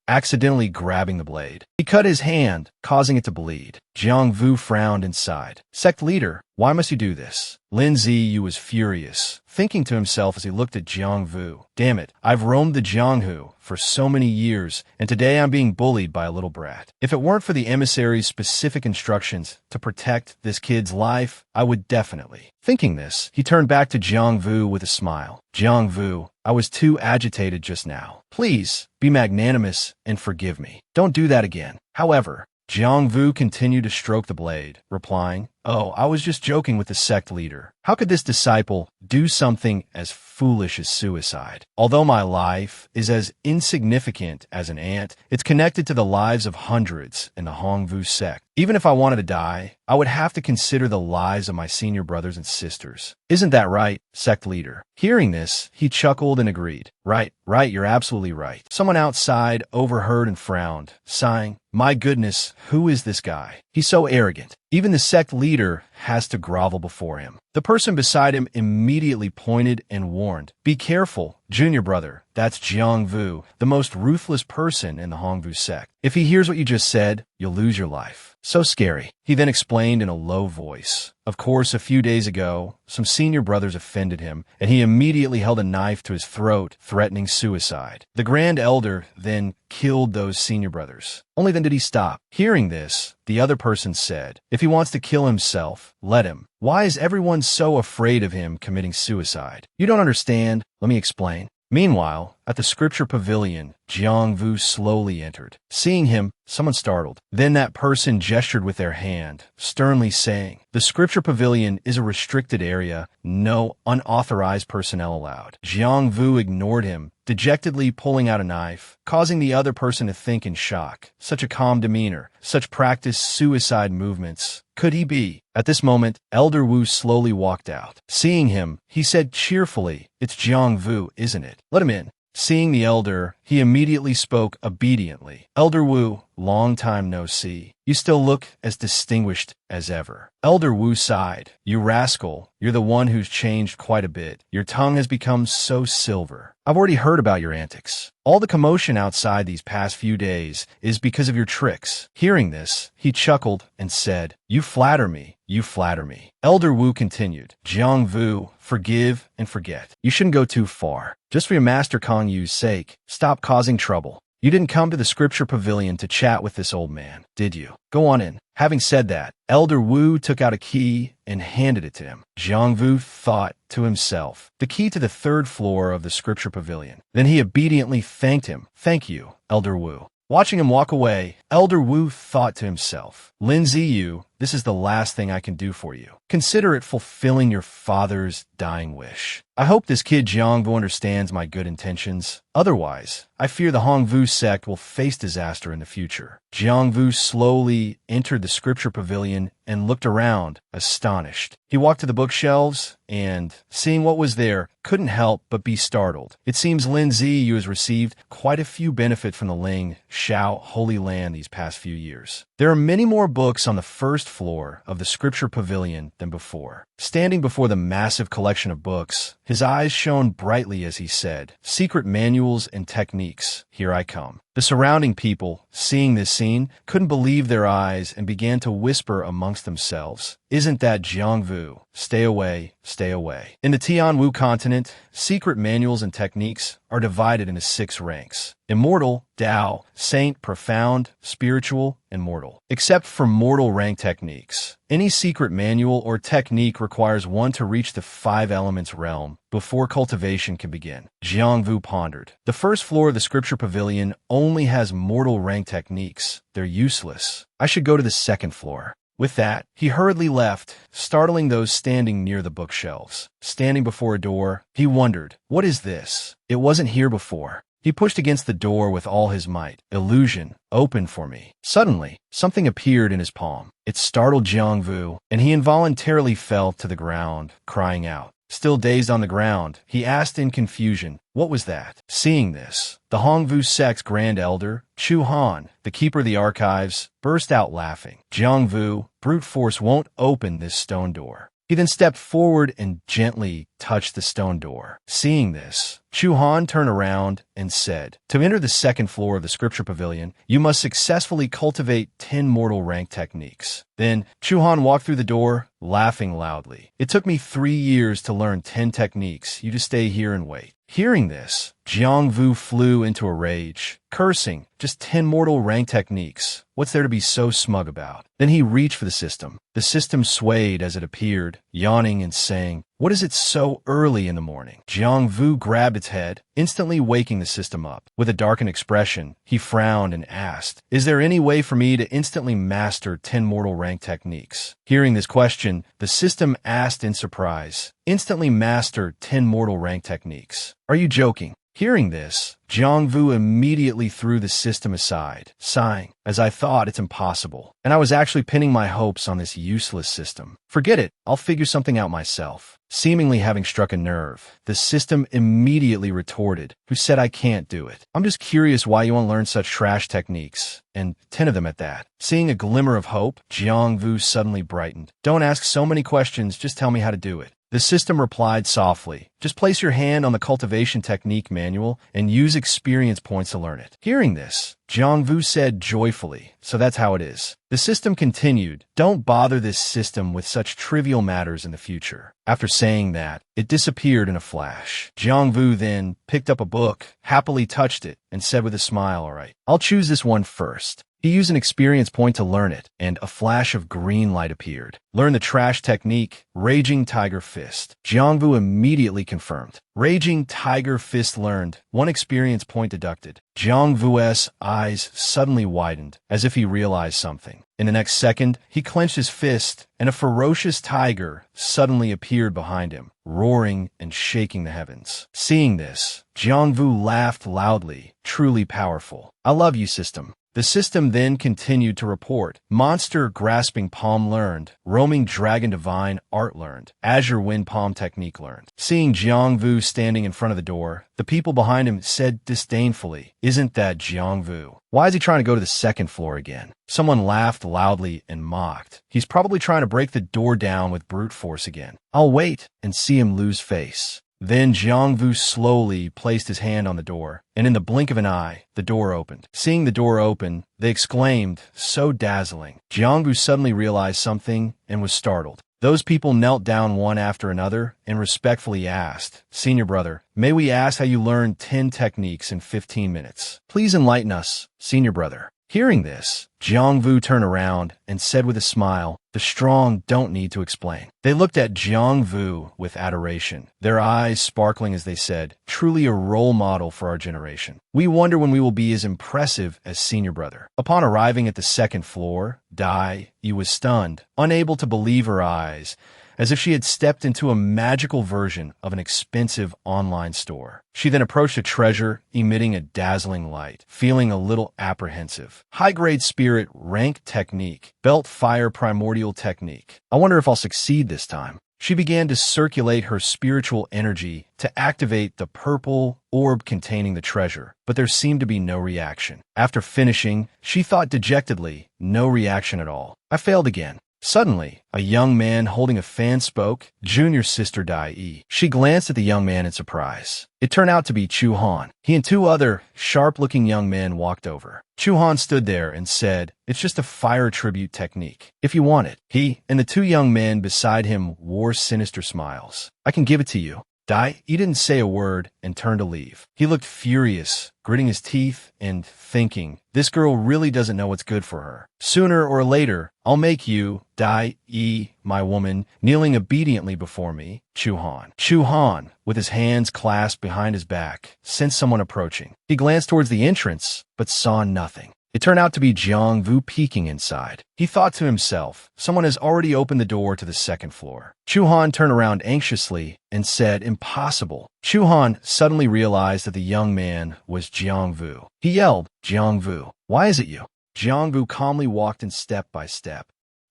accidentally grabbing the blade. He cut his hand, causing it to bleed. Jang Vu frowned inside. "Sect leader, why must you do this?" Lin Ziyu was furious, thinking to himself as he looked at Jang Vu. "Damn it, I've roamed the Jianghu for so many years, and today I'm being bullied by a little brat. If it weren't for the emissary's specific instructions to protect this kid's life, I would definitely." Thinking this, he turned back to Jang Vu with a smile. "Jang Vu, I was too agitated just now. Please, be magnanimous and forgive me. Don't do that again." However, Jang Vu continued to stroke the blade, replying, "Oh, I was just joking with the sect leader. How could this disciple do something as foolish as suicide? Although my life is as insignificant as an ant, it's connected to the lives of hundreds in the Hongvu sect. Even if I wanted to die, I would have to consider the lives of my senior brothers and sisters. Isn't that right, sect leader?" Hearing this, he chuckled and agreed. Right, you're absolutely right." Someone outside overheard and frowned, sighing, "My goodness, who is this guy? He's so arrogant. Even the sect leader has to grovel before him." The person beside him immediately pointed and warned, "Be careful, junior brother. That's Jang Vu, the most ruthless person in the Hongvu sect. If he hears what you just said, you'll lose your life. So scary." He then explained in a low voice. Of course, a few days ago, some senior brothers offended him, and he immediately held a knife to his throat, threatening suicide. The Grand Elder then killed those senior brothers. Only then did he stop. Hearing this, the other person said, "If he wants to kill himself, let him. Why is everyone so afraid of him committing suicide? You don't understand. Let me explain." Meanwhile, at the scripture pavilion, Jang Vu slowly entered. Seeing him, someone startled. Then that person gestured with their hand, sternly saying, "The scripture pavilion is a restricted area. No unauthorized personnel allowed." Jang Vu ignored him, dejectedly pulling out a knife, causing the other person to think in shock. Such a calm demeanor, such practiced suicide movements. Could he be? At this moment, Elder Wu slowly walked out. Seeing him, he said cheerfully, "It's Jang Vu, isn't it? Let him in." Seeing the elder, he immediately spoke obediently. "Elder Wu, long time no see. You still look as distinguished as ever." Elder Wu sighed. "You rascal, you're the one who's changed quite a bit. Your tongue has become so silver. I've already heard about your antics. All the commotion outside these past few days is because of your tricks." Hearing this, he chuckled and said, "You flatter me. You flatter me." Elder Wu continued, "Jang Vu, forgive and forget. You shouldn't go too far. Just for your master Kong Yu's sake, stop causing trouble. You didn't come to the scripture pavilion to chat with this old man, did you? Go on in." Having said that, Elder Wu took out a key and handed it to him. Jang Vu thought to himself, the key to the 3rd floor of the scripture pavilion. Then he obediently thanked him. "Thank you, Elder Wu." Watching him walk away, Elder Wu thought to himself, "Lin Ziyu, this is the last thing I can do for you. Consider it fulfilling your father's dying wish. I hope this kid Jang Vu understands my good intentions. Otherwise, I fear the Hongvu sect will face disaster in the future." Jang Vu slowly entered the scripture pavilion and looked around, astonished. He walked to the bookshelves and, seeing what was there, couldn't help but be startled. It seems Lin Ziyu has received quite a few benefit from the Ling Shao Holy Land these past few years. There are many more books on the 1st floor of the scripture pavilion than before. Standing before the massive collection of books, his eyes shone brightly as he said, "Secret manuals and techniques, here I come." The surrounding people, seeing this scene, couldn't believe their eyes and began to whisper amongst themselves, "Isn't that Jang Vu? Stay away, stay away." In the Tianwu continent, secret manuals and techniques are divided into 6 ranks: Immortal, Tao, Saint, Profound, Spiritual, and Mortal. Except for mortal rank techniques, any secret manual or technique requires one to reach the 5 elements realm before cultivation can begin. Jang Vu pondered. The 1st floor of the scripture pavilion only has mortal rank techniques. They're useless. I should go to the 2nd floor. With that, he hurriedly left, startling those standing near the bookshelves. Standing before a door, he wondered, what is this? It wasn't here before. He pushed against the door with all his might. Illusion, open for me. Suddenly, something appeared in his palm. It startled Jang Vu, and he involuntarily fell to the ground, crying out. Still dazed on the ground, he asked in confusion, "What was that?" Seeing this, the Hongvu Sect's Grand Elder, Chu Han, the Keeper of the Archives, burst out laughing. Jang Vu, brute force won't open this stone door. He then stepped forward and gently touched the stone door. Seeing this, Chu Han turned around and said, "To enter the second floor of the scripture pavilion, you must successfully cultivate 10 mortal rank techniques." Then, Chu Han walked through the door, laughing loudly. "It took me 3 years to learn 10 techniques. You just stay here and wait." Hearing this, Jang Vu flew into a rage, cursing, "Just 10 mortal rank techniques. What's there to be so smug about?" Then he reached for the system. The system swayed as it appeared, yawning and saying, "What is it so early in the morning?" Jang Vu grabbed its head, instantly waking the system up. With a darkened expression, he frowned and asked, "Is there any way for me to instantly master 10 mortal rank techniques?" Hearing this question, the system asked in surprise, "Instantly master 10 mortal rank techniques? Are you joking?" Hearing this, Jang Vu immediately threw the system aside, sighing, "As I thought, it's impossible, and I was actually pinning my hopes on this useless system. Forget it, I'll figure something out myself." Seemingly having struck a nerve, the system immediately retorted, "Who said I can't do it? I'm just curious why you want to learn such trash techniques, and 10 of them at that." Seeing a glimmer of hope, Jang Vu suddenly brightened. "Don't ask so many questions, just tell me how to do it." The system replied softly, "Just place your hand on the cultivation technique manual and use experience points to learn it." Hearing this, Jang Vu said joyfully, "So that's how it is." The system continued, "Don't bother this system with such trivial matters in the future." After saying that, it disappeared in a flash. Jang Vu then picked up a book, happily touched it, and said with a smile, "All right, I'll choose this one first." He used an experience point to learn it, and a flash of green light appeared. Learn the trash technique, Raging Tiger Fist. Jang Vu immediately confirmed. Raging Tiger Fist learned, 1 experience point deducted. Jang Vu's eyes suddenly widened, as if he realized something. In the next second, he clenched his fist, and a ferocious tiger suddenly appeared behind him, roaring and shaking the heavens. Seeing this, Jang Vu laughed loudly, truly powerful. "I love you, system." The system then continued to report, Monster Grasping Palm learned, Roaming Dragon Divine Art learned, Azure Wind Palm Technique learned. Seeing Jang Vu standing in front of the door, the people behind him said disdainfully, "Isn't that Jang Vu? Why is he trying to go to the second floor again?" Someone laughed loudly and mocked. "He's probably trying to break the door down with brute force again. I'll wait and see him lose face." Then Jang Vu slowly placed his hand on the door, and in the blink of an eye, the door opened. Seeing the door open, they exclaimed, "So dazzling." Jang Vu suddenly realized something and was startled. Those people knelt down one after another and respectfully asked, "Senior brother, may we ask how you learned 10 techniques in 15 minutes? Please enlighten us, senior brother." Hearing this, Jang Vu turned around and said with a smile, "The strong don't need to explain." They looked at Jang Vu with adoration, their eyes sparkling as they said, "Truly a role model for our generation. We wonder when we will be as impressive as senior brother." Upon arriving at the second floor, Dai Yi was stunned, unable to believe her eyes, as if she had stepped into a magical version of an expensive online store. She then approached a treasure emitting a dazzling light, feeling a little apprehensive. High-grade spirit rank technique, belt fire primordial technique. I wonder if I'll succeed this time. She began to circulate her spiritual energy to activate the purple orb containing the treasure, but there seemed to be no reaction. After finishing, she thought dejectedly, no reaction at all. I failed again. Suddenly, a young man holding a fan spoke, "Junior sister Dai Yi." She glanced at the young man in surprise. It turned out to be Chu Han. He and 2 other sharp-looking young men walked over. Chu Han stood there and said, "It's just a fire tribute technique, if you want it." He and the 2 young men beside him wore sinister smiles. "I can give it to you." Dai Yi didn't say a word and turned to leave. He looked furious, gritting his teeth and thinking, this girl really doesn't know what's good for her. Sooner or later, I'll make you, Dai Yi, my woman, kneeling obediently before me, Chu Han. Chu Han, with his hands clasped behind his back, sensed someone approaching. He glanced towards the entrance, but saw nothing. It turned out to be Jang Vu peeking inside. He thought to himself, someone has already opened the door to the second floor. Chu Han turned around anxiously and said, impossible. Chu Han suddenly realized that the young man was Jang Vu. He yelled, Jang Vu, why is it you? Jang Vu calmly walked in step by step.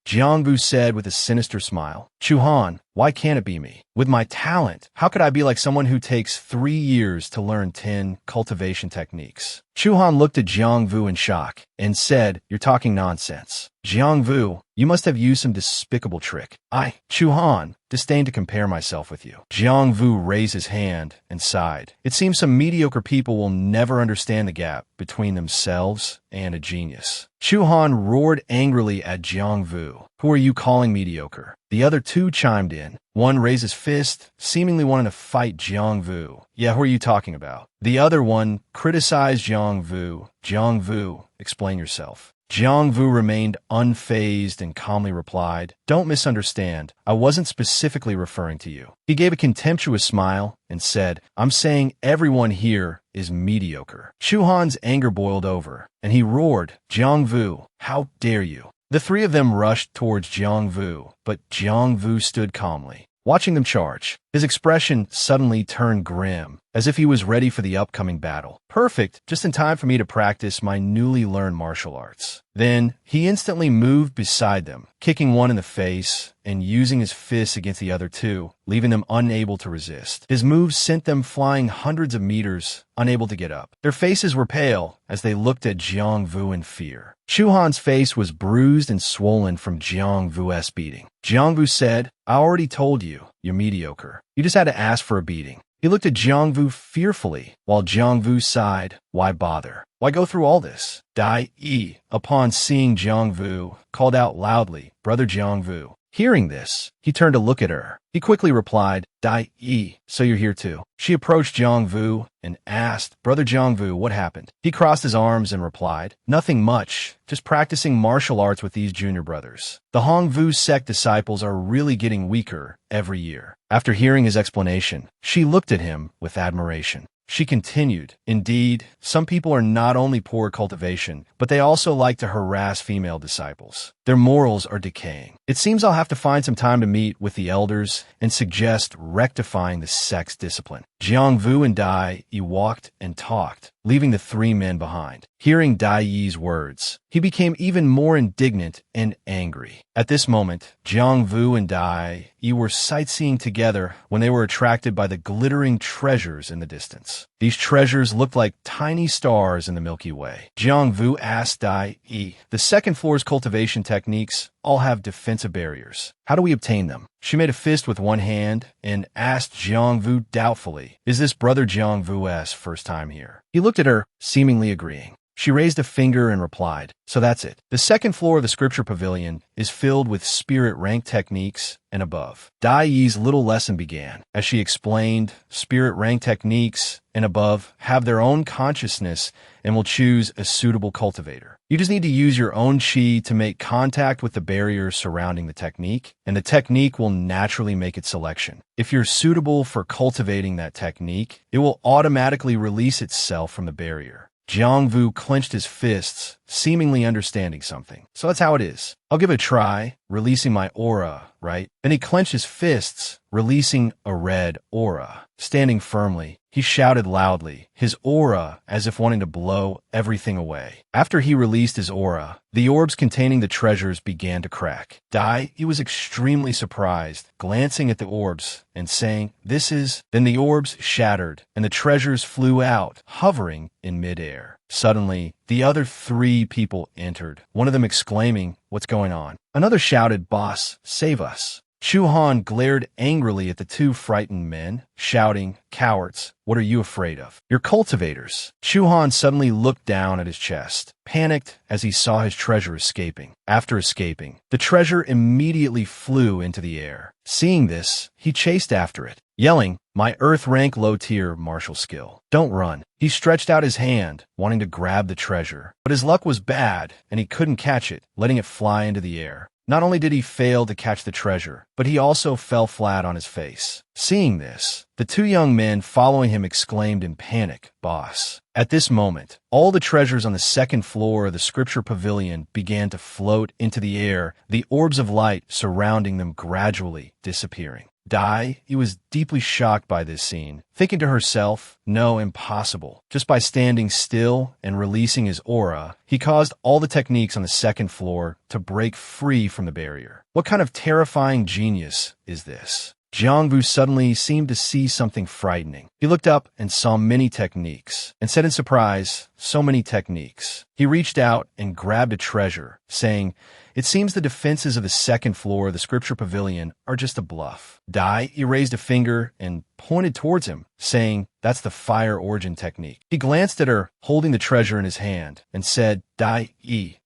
Jang Vu said with a sinister smile, Chu Han, why can't it be me? With my talent, how could I be like someone who takes 3 years to learn 10 cultivation techniques? Chu Han looked at Jang Vu in shock and said, you're talking nonsense. Jang Vu, you must have used some despicable trick. I, Chu Han, disdain to compare myself with you. Jang Vu raised his hand and sighed. It seems some mediocre people will never understand the gap between themselves and a genius. Chu Han roared angrily at Jang Vu. Who are you calling mediocre? The other two chimed in. One raised his fist, seemingly wanting to fight Jang Vu. Yeah, who are you talking about? The other one criticized Jang Vu. Jang Vu, explain yourself. Jang Vu remained unfazed and calmly replied, don't misunderstand. I wasn't specifically referring to you. He gave a contemptuous smile and said, I'm saying everyone here is mediocre. Chu Han's anger boiled over, and he roared, Jang Vu, how dare you? The three of them rushed towards Jang Vu, but Jang Vu stood calmly, watching them charge. His expression suddenly turned grim, as if he was ready for the upcoming battle. Perfect, just in time for me to practice my newly learned martial arts. Then, he instantly moved beside them, kicking one in the face and using his fists against the other two, leaving them unable to resist. His moves sent them flying hundreds of meters, unable to get up. Their faces were pale as they looked at Jang Vu in fear. Chu Han's face was bruised and swollen from Jang Vu's beating. Jang Vu said, I already told you, you're mediocre. You just had to ask for a beating. He looked at Jang Vu fearfully, while Jang Vu sighed, why bother? Why go through all this? Dai Yi, upon seeing Jang Vu, called out loudly, Brother Jang Vu. Hearing this, he turned to look at her. He quickly replied, Dai Yi, so you're here too. She approached Jang Vu and asked, Brother Jang Vu, what happened? He crossed his arms and replied, nothing much, just practicing martial arts with these junior brothers. The Hong Vu sect disciples are really getting weaker every year. After hearing his explanation, she looked at him with admiration. She continued, indeed, some people are not only poor cultivation, but they also like to harass female disciples. Their morals are decaying. It seems I'll have to find some time to meet with the elders and suggest rectifying the sect's discipline. Jang Vu and Dai Yi walked and talked, leaving the three men behind. Hearing Dai Yi's words, he became even more indignant and angry. At this moment, Jang Vu and Dai Yi were sightseeing together when they were attracted by the glittering treasures in the distance. These treasures looked like tiny stars in the Milky Way. Jang Vu asked Dai Yi, the second floor's cultivation techniques all have defensive barriers. How do we obtain them? She made a fist with one hand and asked Jang Vu doubtfully, is this Brother Jang Vu's first time here? He looked at her, seemingly agreeing. She raised a finger and replied, so that's it. The second floor of the scripture pavilion is filled with spirit rank techniques and above. Dai Yi's little lesson began. As she explained, spirit rank techniques and above have their own consciousness and will choose a suitable cultivator. You just need to use your own chi to make contact with the barriers surrounding the technique, and the technique will naturally make its selection. If you're suitable for cultivating that technique, it will automatically release itself from the barrier. Jang Vu clenched his fists, seemingly understanding something. So that's how it is. I'll give it a try, releasing my aura, right? Then he clenched his fists, releasing a red aura. Standing firmly, he shouted loudly, his aura as if wanting to blow everything away. After he released his aura, the orbs containing the treasures began to crack. Dai, he was extremely surprised, glancing at the orbs and saying, this is... Then the orbs shattered, and the treasures flew out, hovering in midair. Suddenly, the other three people entered, one of them exclaiming, what's going on? Another shouted, boss, save us. Chu Han glared angrily at the two frightened men, shouting, cowards, what are you afraid of? You're cultivators. Chu Han suddenly looked down at his chest, panicked as he saw his treasure escaping. After escaping, the treasure immediately flew into the air. Seeing this, he chased after it, yelling, my Earth rank low tier martial skill. Don't run. He stretched out his hand, wanting to grab the treasure, but his luck was bad and he couldn't catch it, letting it fly into the air. Not only did he fail to catch the treasure, but he also fell flat on his face. Seeing this, the two young men following him exclaimed in panic, "Boss." At this moment, all the treasures on the second floor of the scripture pavilion began to float into the air, the orbs of light surrounding them gradually disappearing. Dai, he was deeply shocked by this scene, thinking to herself, no, impossible. Just by standing still and releasing his aura, he caused all the techniques on the second floor to break free from the barrier. What kind of terrifying genius is this? Jang Vu suddenly seemed to see something frightening. He looked up and saw many techniques, and said in surprise, "So many techniques." He reached out and grabbed a treasure, saying, "It seems the defenses of the second floor of the scripture pavilion are just a bluff." Dai, he raised a finger and pointed towards him, saying, "That's the fire origin technique." He glanced at her, holding the treasure in his hand, and said, "Dai,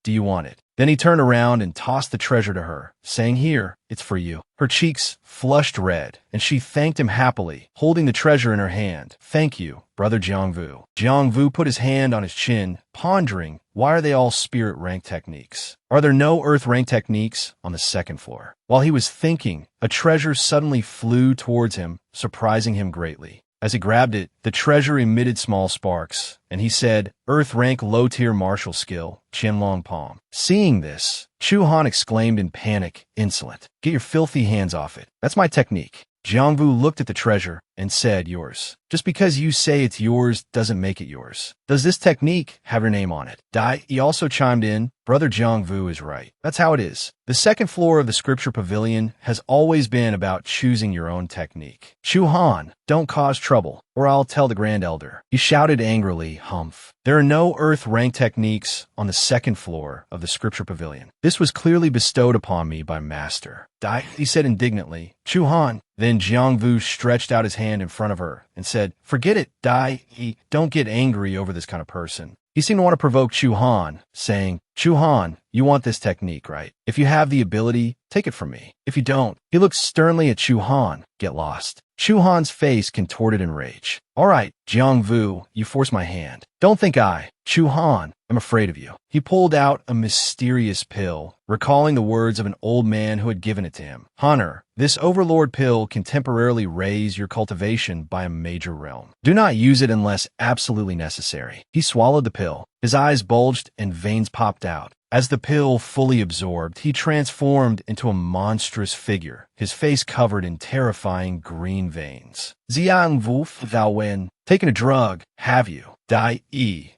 do you want it?" Then he turned around and tossed the treasure to her, saying, "Here, it's for you." Her cheeks flushed red, and she thanked him happily, holding the treasure in her hand. "Thank you, brother Jang Vu." Jang Vu put his hand on his chin, pondering, why are they all spirit rank techniques? Are there no earth rank techniques on the second floor? While he was thinking, a treasure suddenly flew towards him, surprising him greatly. As he grabbed it, the treasure emitted small sparks, and he said, "Earth rank low-tier martial skill, Qianlong Palm." Seeing this, Chu Han exclaimed in panic, "Insolent. Get your filthy hands off it. That's my technique." Jang Vu looked at the treasure and said, "Yours. Just because you say it's yours doesn't make it yours. Does this technique have your name on it?" Dai, he also chimed in, "Brother Jang Vu is right. That's how it is. The second floor of the scripture pavilion has always been about choosing your own technique. Chu Han, don't cause trouble, or I'll tell the Grand Elder." He shouted angrily, "Humph. There are no earth rank techniques on the second floor of the scripture pavilion. This was clearly bestowed upon me by Master." Dai, he said indignantly, "Chu Han." Then Jang Vu stretched out his hand in front of her and said, "Forget it, Dai. Don't get angry over this kind of person." He seemed to want to provoke Chu Han, saying, "Chu Han, you want this technique, right? If you have the ability, take it from me. If you don't," he looked sternly at Chu Han, "get lost." Chu Han's face contorted in rage. "All right, Jang Vu, you force my hand. Don't think Chu Han, am afraid of you." He pulled out a mysterious pill, recalling the words of an old man who had given it to him. "Hunter, this overlord pill can temporarily raise your cultivation by a major realm. Do not use it unless absolutely necessary." He swallowed the pill. His eyes bulged and veins popped out. As the pill fully absorbed, he transformed into a monstrous figure, his face covered in terrifying green veins. "Jiang Vu, thou win. Taken a drug, have you?" Dai,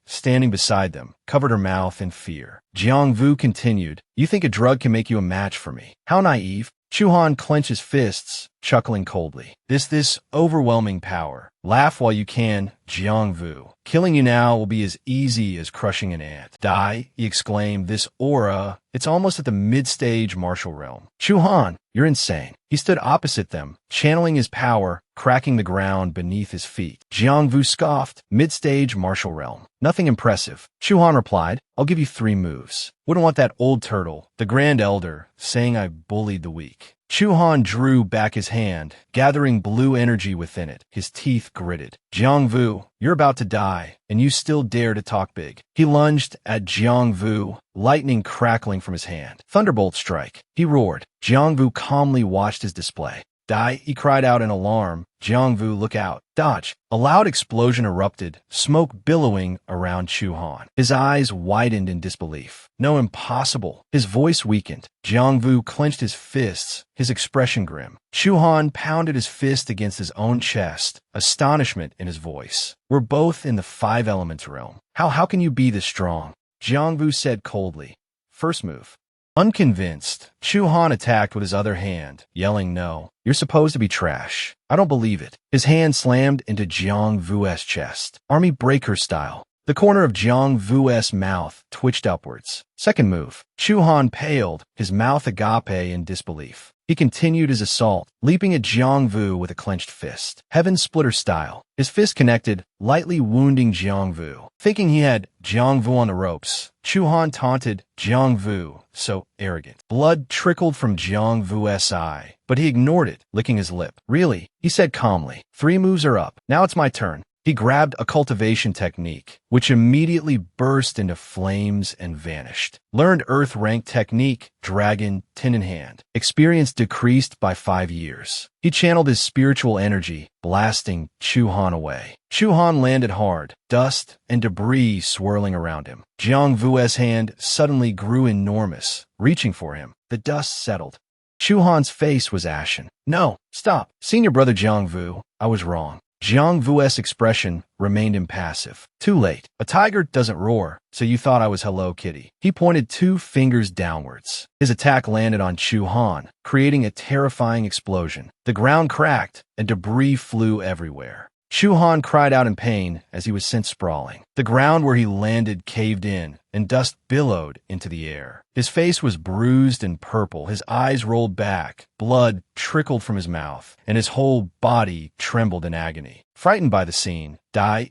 standing beside them, covered her mouth in fear. Jiang Vu continued, "You think a drug can make you a match for me? How naive." Chu Han clenched his fists, chuckling coldly. This overwhelming power. Laugh while you can, Jiang Vu. Killing you now will be as easy as crushing an ant." "Dai," he exclaimed, "this aura, it's almost at the mid-stage martial realm." "Chu Han, you're insane." He stood opposite them, channeling his power, cracking the ground beneath his feet. Jiang Vu scoffed, "Mid-stage martial realm. Nothing impressive." Chu Han replied, "I'll give you 3 moves. Wouldn't want that old turtle, the Grand Elder, saying I bullied the weak." Chu Han drew back his hand, gathering blue energy within it. His teeth gritted. "Jiang Vu, you're about to die, and you still dare to talk big." He lunged at Jiang Vu, lightning crackling from his hand. "Thunderbolt strike," he roared. Jiang Vu calmly watched his display. "Dai," he cried out in alarm. "Jiang Vu, look out. Dodge." A loud explosion erupted, smoke billowing around Chu Han. His eyes widened in disbelief. "No, impossible." His voice weakened. Jiang Vu clenched his fists, his expression grim. Chu Han pounded his fist against his own chest, astonishment in his voice. "We're both in the 5 elements realm. How can you be this strong?" Jiang Vu said coldly. "First move." Unconvinced, Chu Han attacked with his other hand, yelling, "No, you're supposed to be trash. I don't believe it." His hand slammed into Jiang Vu's chest, army breaker style. The corner of Jiang Vu's mouth twitched upwards. Second move. Chu Han paled, his mouth agape in disbelief. He continued his assault, leaping at Jiang Vu with a clenched fist, heaven splitter style. His fist connected, lightly wounding Jiang Vu. Thinking he had Jiang Vu on the ropes, Chu Han taunted, "Jiang Vu, so arrogant." Blood trickled from Jiang Vu's eye, but he ignored it, licking his lip. "Really?" he said calmly. 3 moves are up. Now it's my turn. He grabbed a cultivation technique, which immediately burst into flames and vanished. Learned Earth rank technique, Dragon, Tin in Hand. Experience decreased by 5 years. He channeled his spiritual energy, blasting Chu Han away. Chu Han landed hard, dust and debris swirling around him. Jang Vu's hand suddenly grew enormous, reaching for him. The dust settled. Chu Han's face was ashen. "No, stop. Senior brother Jang Vu, I was wrong." Jang Vu's expression remained impassive. "Too late. A tiger doesn't roar, so you thought I was Hello Kitty." He pointed 2 fingers downwards. His attack landed on Chu Han, creating a terrifying explosion. The ground cracked, and debris flew everywhere. Chu Han cried out in pain as he was sent sprawling. The ground where he landed caved in, and dust billowed into the air. His face was bruised and purple, his eyes rolled back, blood trickled from his mouth, and his whole body trembled in agony. Frightened by the scene,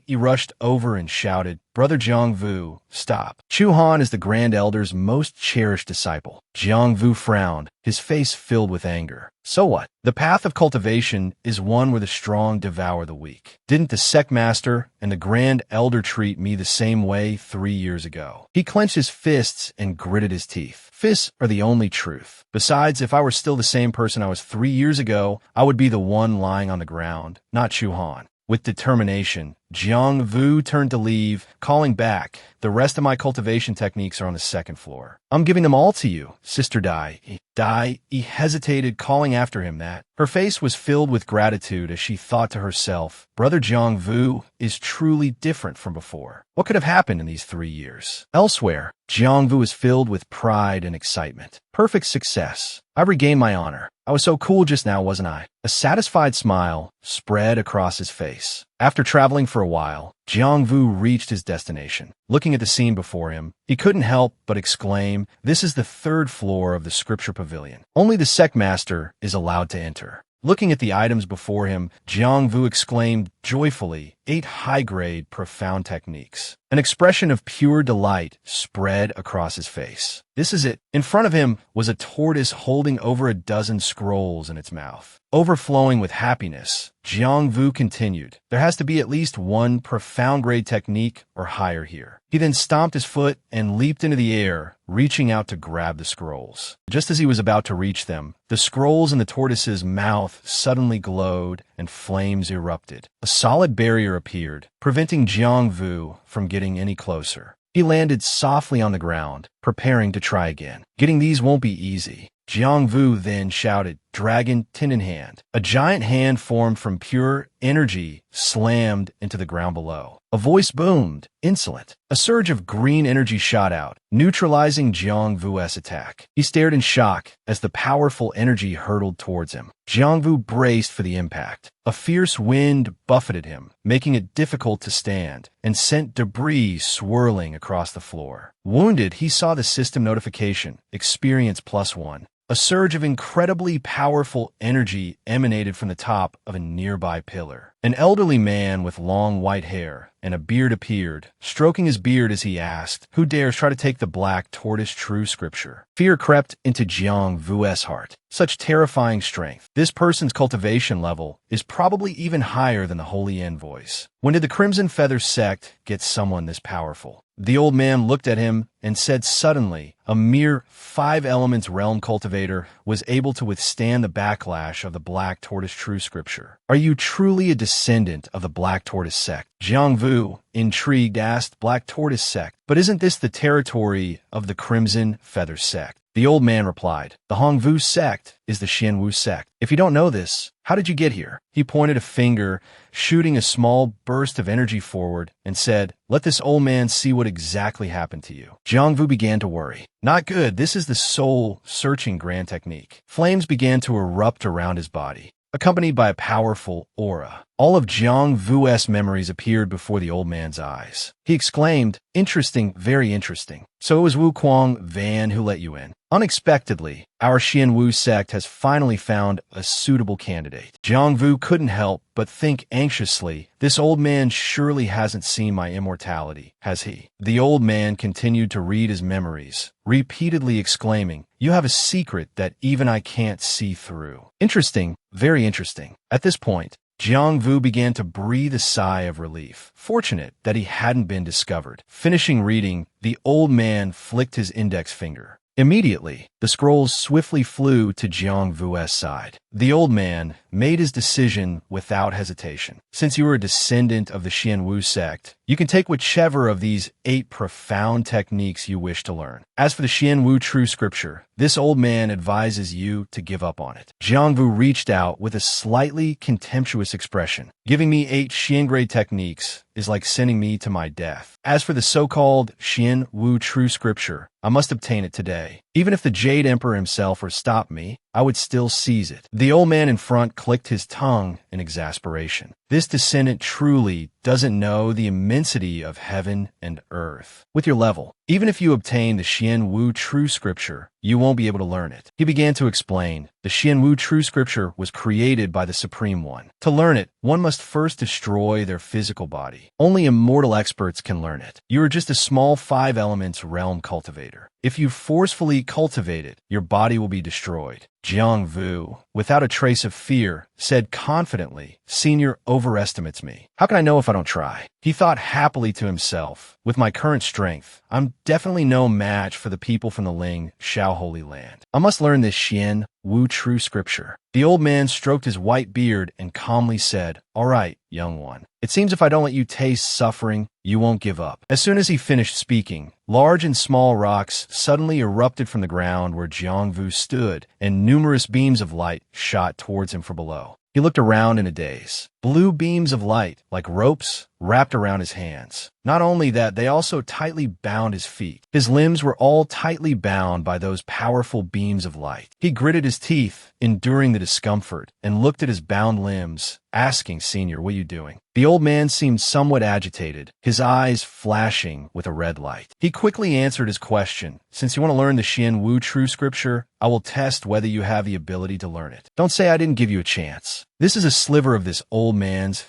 he rushed over and shouted, "Brother Jang Vu, stop." Chu Han is the Grand Elder's most cherished disciple. Jang Vu frowned, his face filled with anger. "So what? The path of cultivation is one where the strong devour the weak. Didn't the Sect Master and the Grand Elder treat me the same way 3 years ago?" He clenched his fists and gritted his teeth. "Fists are the only truth. Besides, if I were still the same person I was 3 years ago, I would be the one lying on the ground, not Chu Han." With determination, Jang Vu turned to leave, calling back, "The rest of my cultivation techniques are on the 2nd floor. I'm giving them all to you, Sister Dai." He hesitated, calling after him that. Her face was filled with gratitude as she thought to herself, "Brother Jang Vu is truly different from before. What could have happened in these 3 years?" Elsewhere, Jang Vu is filled with pride and excitement. "Perfect success. I regained my honor. I was so cool just now, wasn't I?" A satisfied smile spread across his face. After traveling for a while, Jang Vu reached his destination. Looking at the scene before him, he couldn't help but exclaim, "This is the 3rd floor of the Scripture Pavilion. Only the Sect Master is allowed to enter." Looking at the items before him, Jang Vu exclaimed joyfully, 8 high-grade, profound techniques. An expression of pure delight spread across his face. This is it. In front of him was a tortoise holding over a dozen scrolls in its mouth. Overflowing with happiness, Jang Vu continued, "There has to be at least 1 profound-grade technique or higher here." He then stomped his foot and leaped into the air, reaching out to grab the scrolls. Just as he was about to reach them, the scrolls in the tortoise's mouth suddenly glowed and flames erupted. A solid barrier appeared, preventing Jang Vu from getting any closer. He landed softly on the ground, preparing to try again. Getting these won't be easy. Jang Vu then shouted, "Dragon, Tin in Hand." A giant hand formed from pure energy slammed into the ground below. A voice boomed, insolent. A surge of green energy shot out, neutralizing Jang Vu's attack. He stared in shock as the powerful energy hurtled towards him. Jang Vu braced for the impact. A fierce wind buffeted him, making it difficult to stand, and sent debris swirling across the floor. Wounded, he saw the system notification, experience +1. A surge of incredibly powerful energy emanated from the top of a nearby pillar. An elderly man with long white hair and a beard appeared, stroking his beard as he asked, "Who dares try to take the black tortoise true scripture?" Fear crept into Jang Vu's heart. Such terrifying strength. This person's cultivation level is probably even higher than the Holy Envoys. When did the Crimson Feather Sect get someone this powerful? The old man looked at him and said suddenly, a mere 5 elements realm cultivator was able to withstand the backlash of the Black Tortoise True Scripture. Are you truly a descendant of the Black Tortoise Sect? Jang Vu, intrigued, asked. Black Tortoise Sect. But isn't this the territory of the Crimson Feather Sect? The old man replied, "The Hongvu Sect is the Xianwu Sect. If you don't know this, how did you get here?" He pointed a finger, shooting a small burst of energy forward, and said, "Let this old man see what exactly happened to you." Jang Vu began to worry. Not good. This is the soul-searching grand technique. Flames began to erupt around his body, accompanied by a powerful aura. All of Jang Vu's memories appeared before the old man's eyes. He exclaimed, "Interesting, very interesting. So it was Wu Kuang Van who let you in." Unexpectedly, our Xianwu sect has finally found a suitable candidate. Jang Vu couldn't help but think anxiously, this old man surely hasn't seen my immortality, has he? The old man continued to read his memories, repeatedly exclaiming, "You have a secret that even I can't see through." Interesting, very interesting. At this point, Jang Vu began to breathe a sigh of relief, fortunate that he hadn't been discovered. Finishing reading, the old man flicked his index finger. Immediately, the scrolls swiftly flew to Jang Vu's side. The old man made his decision without hesitation. Since you are a descendant of the Wu sect, you can take whichever of these 8 profound techniques you wish to learn. As for the Wu true scripture, this old man advises you to give up on it. Jang Vu reached out with a slightly contemptuous expression. Giving me 8 Xian techniques is like sending me to my death. As for the so-called Wu true scripture, I must obtain it today. Even if the Jade Emperor himself were to stop me, I would still seize it. The old man in front clicked his tongue in exasperation. This descendant truly doesn't know the immensity of heaven and earth. With your level, even if you obtain the Wu true scripture, you won't be able to learn it. He began to explain. The Wu true scripture was created by the Supreme One. To learn it, one must first destroy their physical body. Only immortal experts can learn it. You are just a small 5 elements realm cultivator. If you forcefully cultivate it, your body will be destroyed. Jang Vu, without a trace of fear, said confidently, "Senior overestimates me. How can I know if I don't try?" He thought happily to himself, "With my current strength, I'm definitely no match for the people from the Ling Shao Holy Land. I must learn this Wu true scripture." The old man stroked his white beard and calmly said, "All right, young one. It seems if I don't let you taste suffering, you won't give up." As soon as he finished speaking, large and small rocks suddenly erupted from the ground where Jang Vu stood, and numerous beams of light shot towards him from below. He looked around in a daze. Blue beams of light, like ropes, wrapped around his hands. Not only that, they also tightly bound his feet. His limbs were all tightly bound by those powerful beams of light. He gritted his teeth, enduring the discomfort, and looked at his bound limbs, asking, "Senior, what are you doing?" The old man seemed somewhat agitated, his eyes flashing with a red light. He quickly answered his question. "Since you want to learn the Wu true scripture, I will test whether you have the ability to learn it. Don't say I didn't give you a chance. This is a sliver of this old man's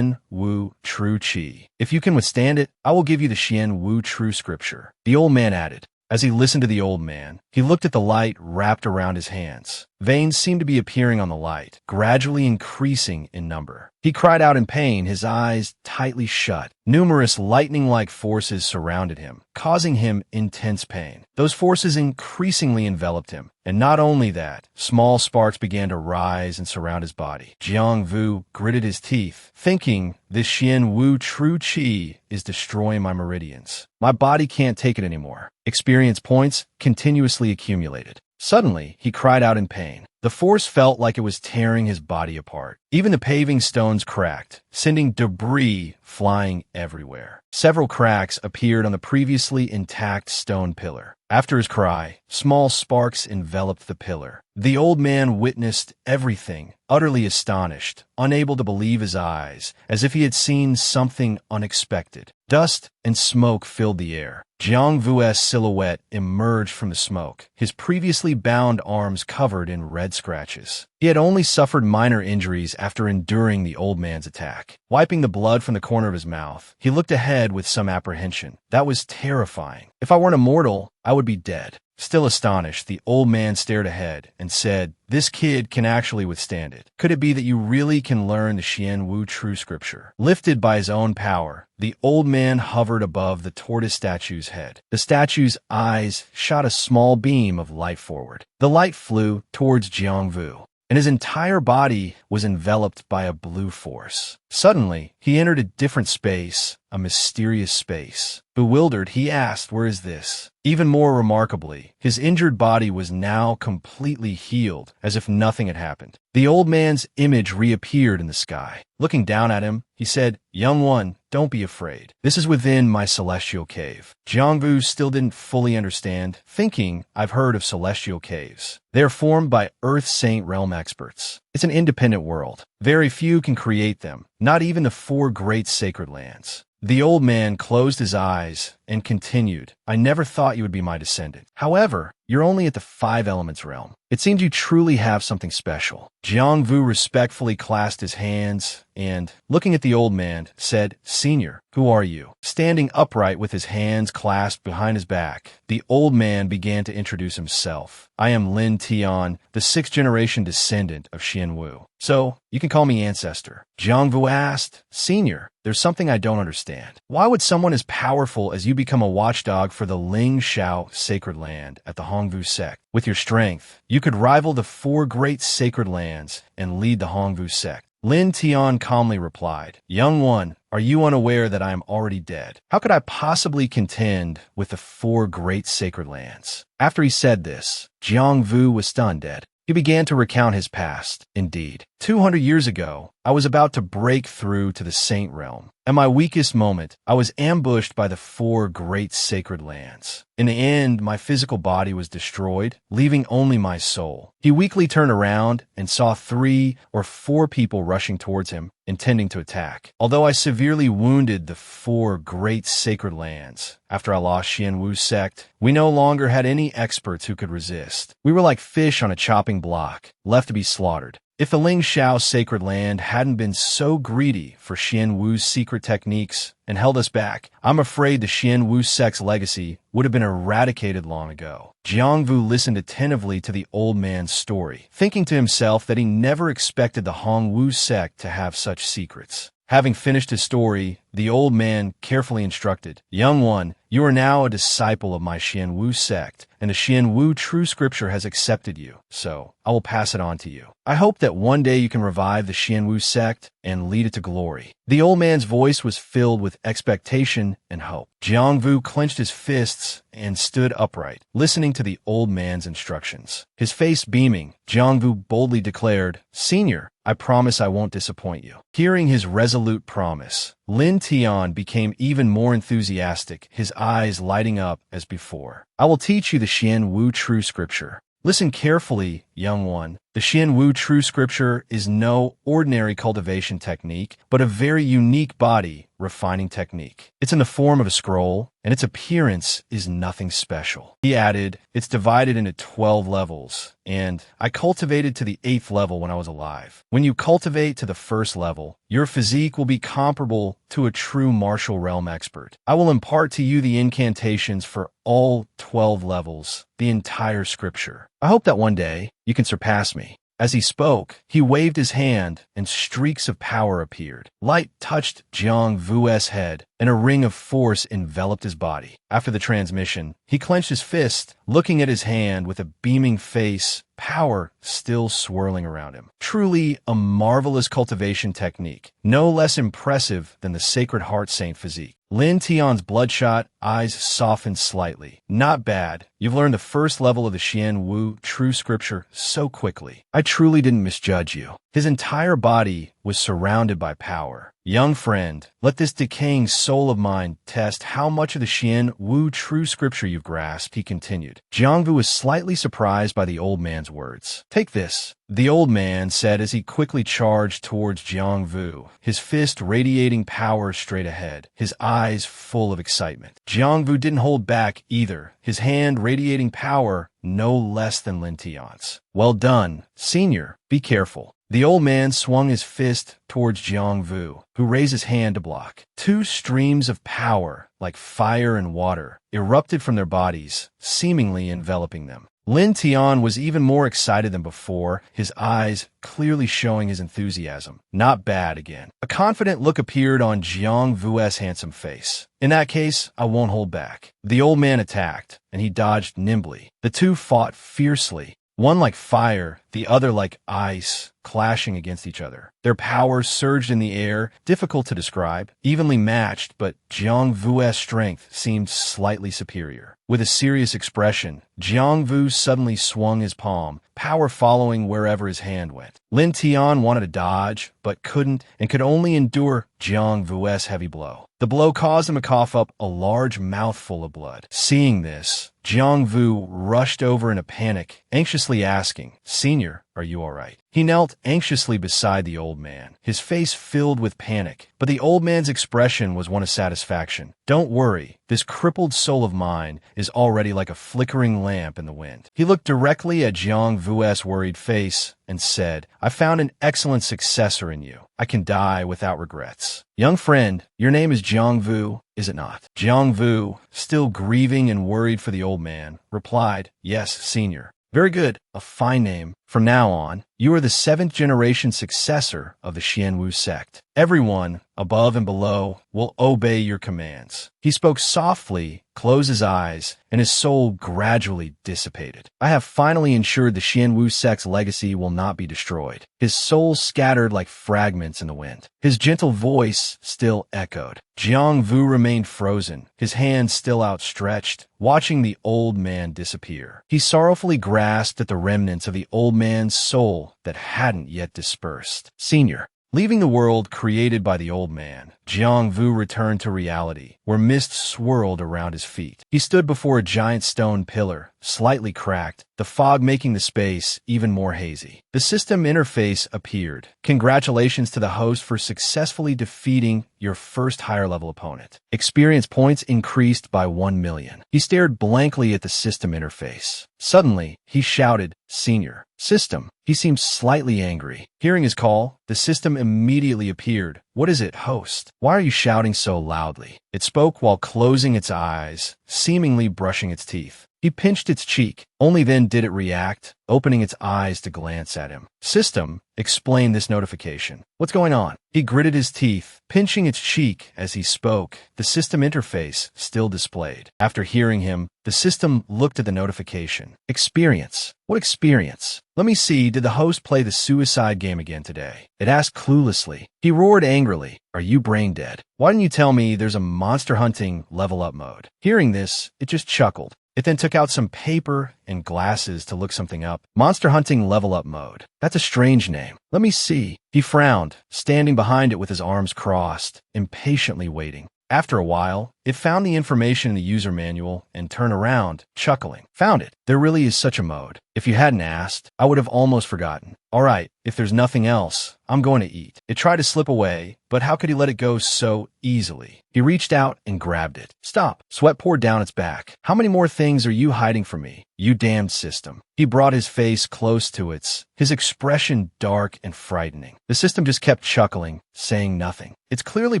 Wu true chi. If you can withstand it, I will give you the Wu true scripture." The old man added. As he listened to the old man, he looked at the light wrapped around his hands. Veins seemed to be appearing on the light, gradually increasing in number. He cried out in pain, his eyes tightly shut. Numerous lightning-like forces surrounded him, causing him intense pain. Those forces increasingly enveloped him, and not only that, small sparks began to rise and surround his body. Jang Vu gritted his teeth, thinking, "This Wu true chi is destroying my meridians. My body can't take it anymore." Experience points continuously accumulated. Suddenly, he cried out in pain. The force felt like it was tearing his body apart. Even the paving stones cracked, sending debris flying everywhere. Several cracks appeared on the previously intact stone pillar. After his cry, small sparks enveloped the pillar. The old man witnessed everything, utterly astonished, unable to believe his eyes, as if he had seen something unexpected. Dust and smoke filled the air. Jang Vu's silhouette emerged from the smoke, his previously bound arms covered in red scratches. He had only suffered minor injuries after enduring the old man's attack. Wiping the blood from the corner of his mouth, he looked ahead with some apprehension. That was terrifying. If I weren't immortal, I would be dead. Still astonished, the old man stared ahead and said, "This kid can actually withstand it. Could it be that you really can learn the Wu true scripture?" Lifted by his own power, the old man hovered above the tortoise statue's head. The statue's eyes shot a small beam of light forward. The light flew towards Jang Vu, and his entire body was enveloped by a blue force. Suddenly, he entered a different space, a mysterious space. Bewildered, he asked, "Where is this?" Even more remarkably, his injured body was now completely healed, as if nothing had happened. The old man's image reappeared in the sky. Looking down at him, he said, "Young one, don't be afraid. This is within my celestial cave." Jang Vu still didn't fully understand, thinking, "I've heard of celestial caves. They are formed by Earth Saint realm experts. It's an independent world. Very few can create them, not even the 4 great sacred lands." The old man closed his eyes and continued, I never thought you would be my descendant. However, you're only at the 5 elements realm. It seems you truly have something special. Jang Vu respectfully clasped his hands and, looking at the old man, said, Senior, who are you? Standing upright with his hands clasped behind his back, the old man began to introduce himself. I am Tion, the 6th-generation descendant of Wu. So, you can call me Ancestor. Jang Vu asked, Senior, there's something I don't understand. Why would someone as powerful as you become a watchdog for the Ling Shao sacred land at the Hongvu Sect? With your strength, you could rival the 4 great sacred lands and lead the Hongvu Sect. Tion calmly replied, Young one, are you unaware that I am already dead? How could I possibly contend with the 4 great sacred lands? After he said this, Jang Vu was stunned dead. He began to recount his past. Indeed, 200 years ago, I was about to break through to the Saint Realm. At my weakest moment, I was ambushed by the 4 great sacred lands. In the end, my physical body was destroyed, leaving only my soul. He weakly turned around and saw 3 or 4 people rushing towards him, intending to attack. Although I severely wounded the 4 great sacred lands, after I lost Wu's sect, we no longer had any experts who could resist. We were like fish on a chopping block, left to be slaughtered. If the Ling Shao sacred land hadn't been so greedy for Wu's secret techniques and held us back, I'm afraid the Wu sect's legacy would have been eradicated long ago. Jang Vu listened attentively to the old man's story, thinking to himself that he never expected the Hongwu sect to have such secrets. Having finished his story, the old man carefully instructed, Young one, you are now a disciple of my Wu sect, and the Wu true scripture has accepted you, so I will pass it on to you. I hope that one day you can revive the Wu sect and lead it to glory. The old man's voice was filled with expectation and hope. Jang Vu clenched his fists and stood upright, listening to the old man's instructions. His face beaming, Jang Vu boldly declared, Senior, I promise I won't disappoint you. Hearing his resolute promise, Tion became even more enthusiastic, his eyes lighting up as before. I will teach you the Wu true scripture. Listen carefully, young one. The Wu true scripture is no ordinary cultivation technique, but a very unique body refining technique. It's in the form of a scroll, and its appearance is nothing special. He added, it's divided into 12 levels, and I cultivated to the 8th level when I was alive. When you cultivate to the 1st level, your physique will be comparable to a true martial realm expert. I will impart to you the incantations for all 12 levels, the entire scripture. I hope that one day you can surpass me. As he spoke, he waved his hand, and streaks of power appeared. Light touched Jang Vu's head, and a ring of force enveloped his body. After the transmission, he clenched his fist, looking at his hand with a beaming face, power still swirling around him. Truly a marvelous cultivation technique, no less impressive than the Sacred Heart Saint physique. Tion's bloodshot eyes softened slightly. Not bad. You've learned the 1st level of the Wu true scripture so quickly. I truly didn't misjudge you. His entire body was surrounded by power. Young friend, let this decaying soul of mine test how much of the Wu true scripture you've grasped, he continued. Jang Vu was slightly surprised by the old man's words. Take this, the old man said as he quickly charged towards Jang Vu, his fist radiating power straight ahead, his eyes full of excitement. Jang Vu didn't hold back either, his hand radiating power no less than Tion's. Well done, senior. Be careful. The old man swung his fist towards Jang Vu, who raised his hand to block. 2 streams of power, like fire and water, erupted from their bodies, seemingly enveloping them. Tion was even more excited than before, his eyes clearly showing his enthusiasm. Not bad again. A confident look appeared on Jang Vu's handsome face. In that case, I won't hold back. The old man attacked, and he dodged nimbly. The 2 fought fiercely, one like fire, the other like ice, clashing against each other. Their powers surged in the air, difficult to describe, evenly matched, but Jang Vu's strength seemed slightly superior. With a serious expression, Jang Vu suddenly swung his palm, power following wherever his hand went. Tion wanted to dodge, but couldn't, and could only endure Jang Vu's heavy blow. The blow caused him to cough up a large mouthful of blood. Seeing this, Jang Vu rushed over in a panic, anxiously asking, Senior, Senior, are you all right? He knelt anxiously beside the old man, his face filled with panic, but the old man's expression was one of satisfaction. Don't worry, this crippled soul of mine is already like a flickering lamp in the wind. He looked directly at Jang Vu's worried face and said, I found an excellent successor in you. I can die without regrets. Young friend, your name is Jang Vu, is it not? Jang Vu, still grieving and worried for the old man, replied, Yes, Senior. Very good, a fine name. From now on, you are the 7th-generation successor of the Xianwu sect. Everyone, above and below, will obey your commands. He spoke softly, closed his eyes, and his soul gradually dissipated. I have finally ensured the Xianwu sect's legacy will not be destroyed. His soul scattered like fragments in the wind. His gentle voice still echoed. Jang Vu remained frozen, his hands still outstretched, watching the old man disappear. He sorrowfully grasped at the remnants of the old man's soul that hadn't yet dispersed. Senior. Leaving the world created by the old man, Jang Vu returned to reality, where mist swirled around his feet. He stood before a giant stone pillar, slightly cracked, the fog making the space even more hazy. The system interface appeared. Congratulations to the host for successfully defeating your first higher-level opponent. Experience points increased by 1 million. He stared blankly at the system interface. Suddenly, he shouted, Senior. System. He seemed slightly angry. Hearing his call, the system immediately appeared. What is it, host? Why are you shouting so loudly? It spoke while closing its eyes, seemingly brushing its teeth. He pinched its cheek. Only then did it react, opening its eyes to glance at him. System, explain this notification. What's going on? He gritted his teeth, pinching its cheek as he spoke. The system interface still displayed. After hearing him, the system looked at the notification. Experience. What experience? Let me see, did the host play the suicide game again today? It asked cluelessly. He roared angrily. Are you brain dead? Why didn't you tell me there's a monster hunting level up mode? Hearing this, it just chuckled. It then took out some paper and glasses to look something up. Monster Hunting Level Up Mode. That's a strange name. Let me see. He frowned, standing behind it with his arms crossed, impatiently waiting. After a while, it found the information in the user manual and turned around, chuckling. Found it. There really is such a mode. If you hadn't asked, I would have almost forgotten. All right, if there's nothing else, I'm going to eat. It tried to slip away, but how could he let it go so easily? He reached out and grabbed it. Stop. Sweat poured down its back. How many more things are you hiding from me? You damned system. He brought his face close to its, his expression dark and frightening. The system just kept chuckling, saying nothing. It's clearly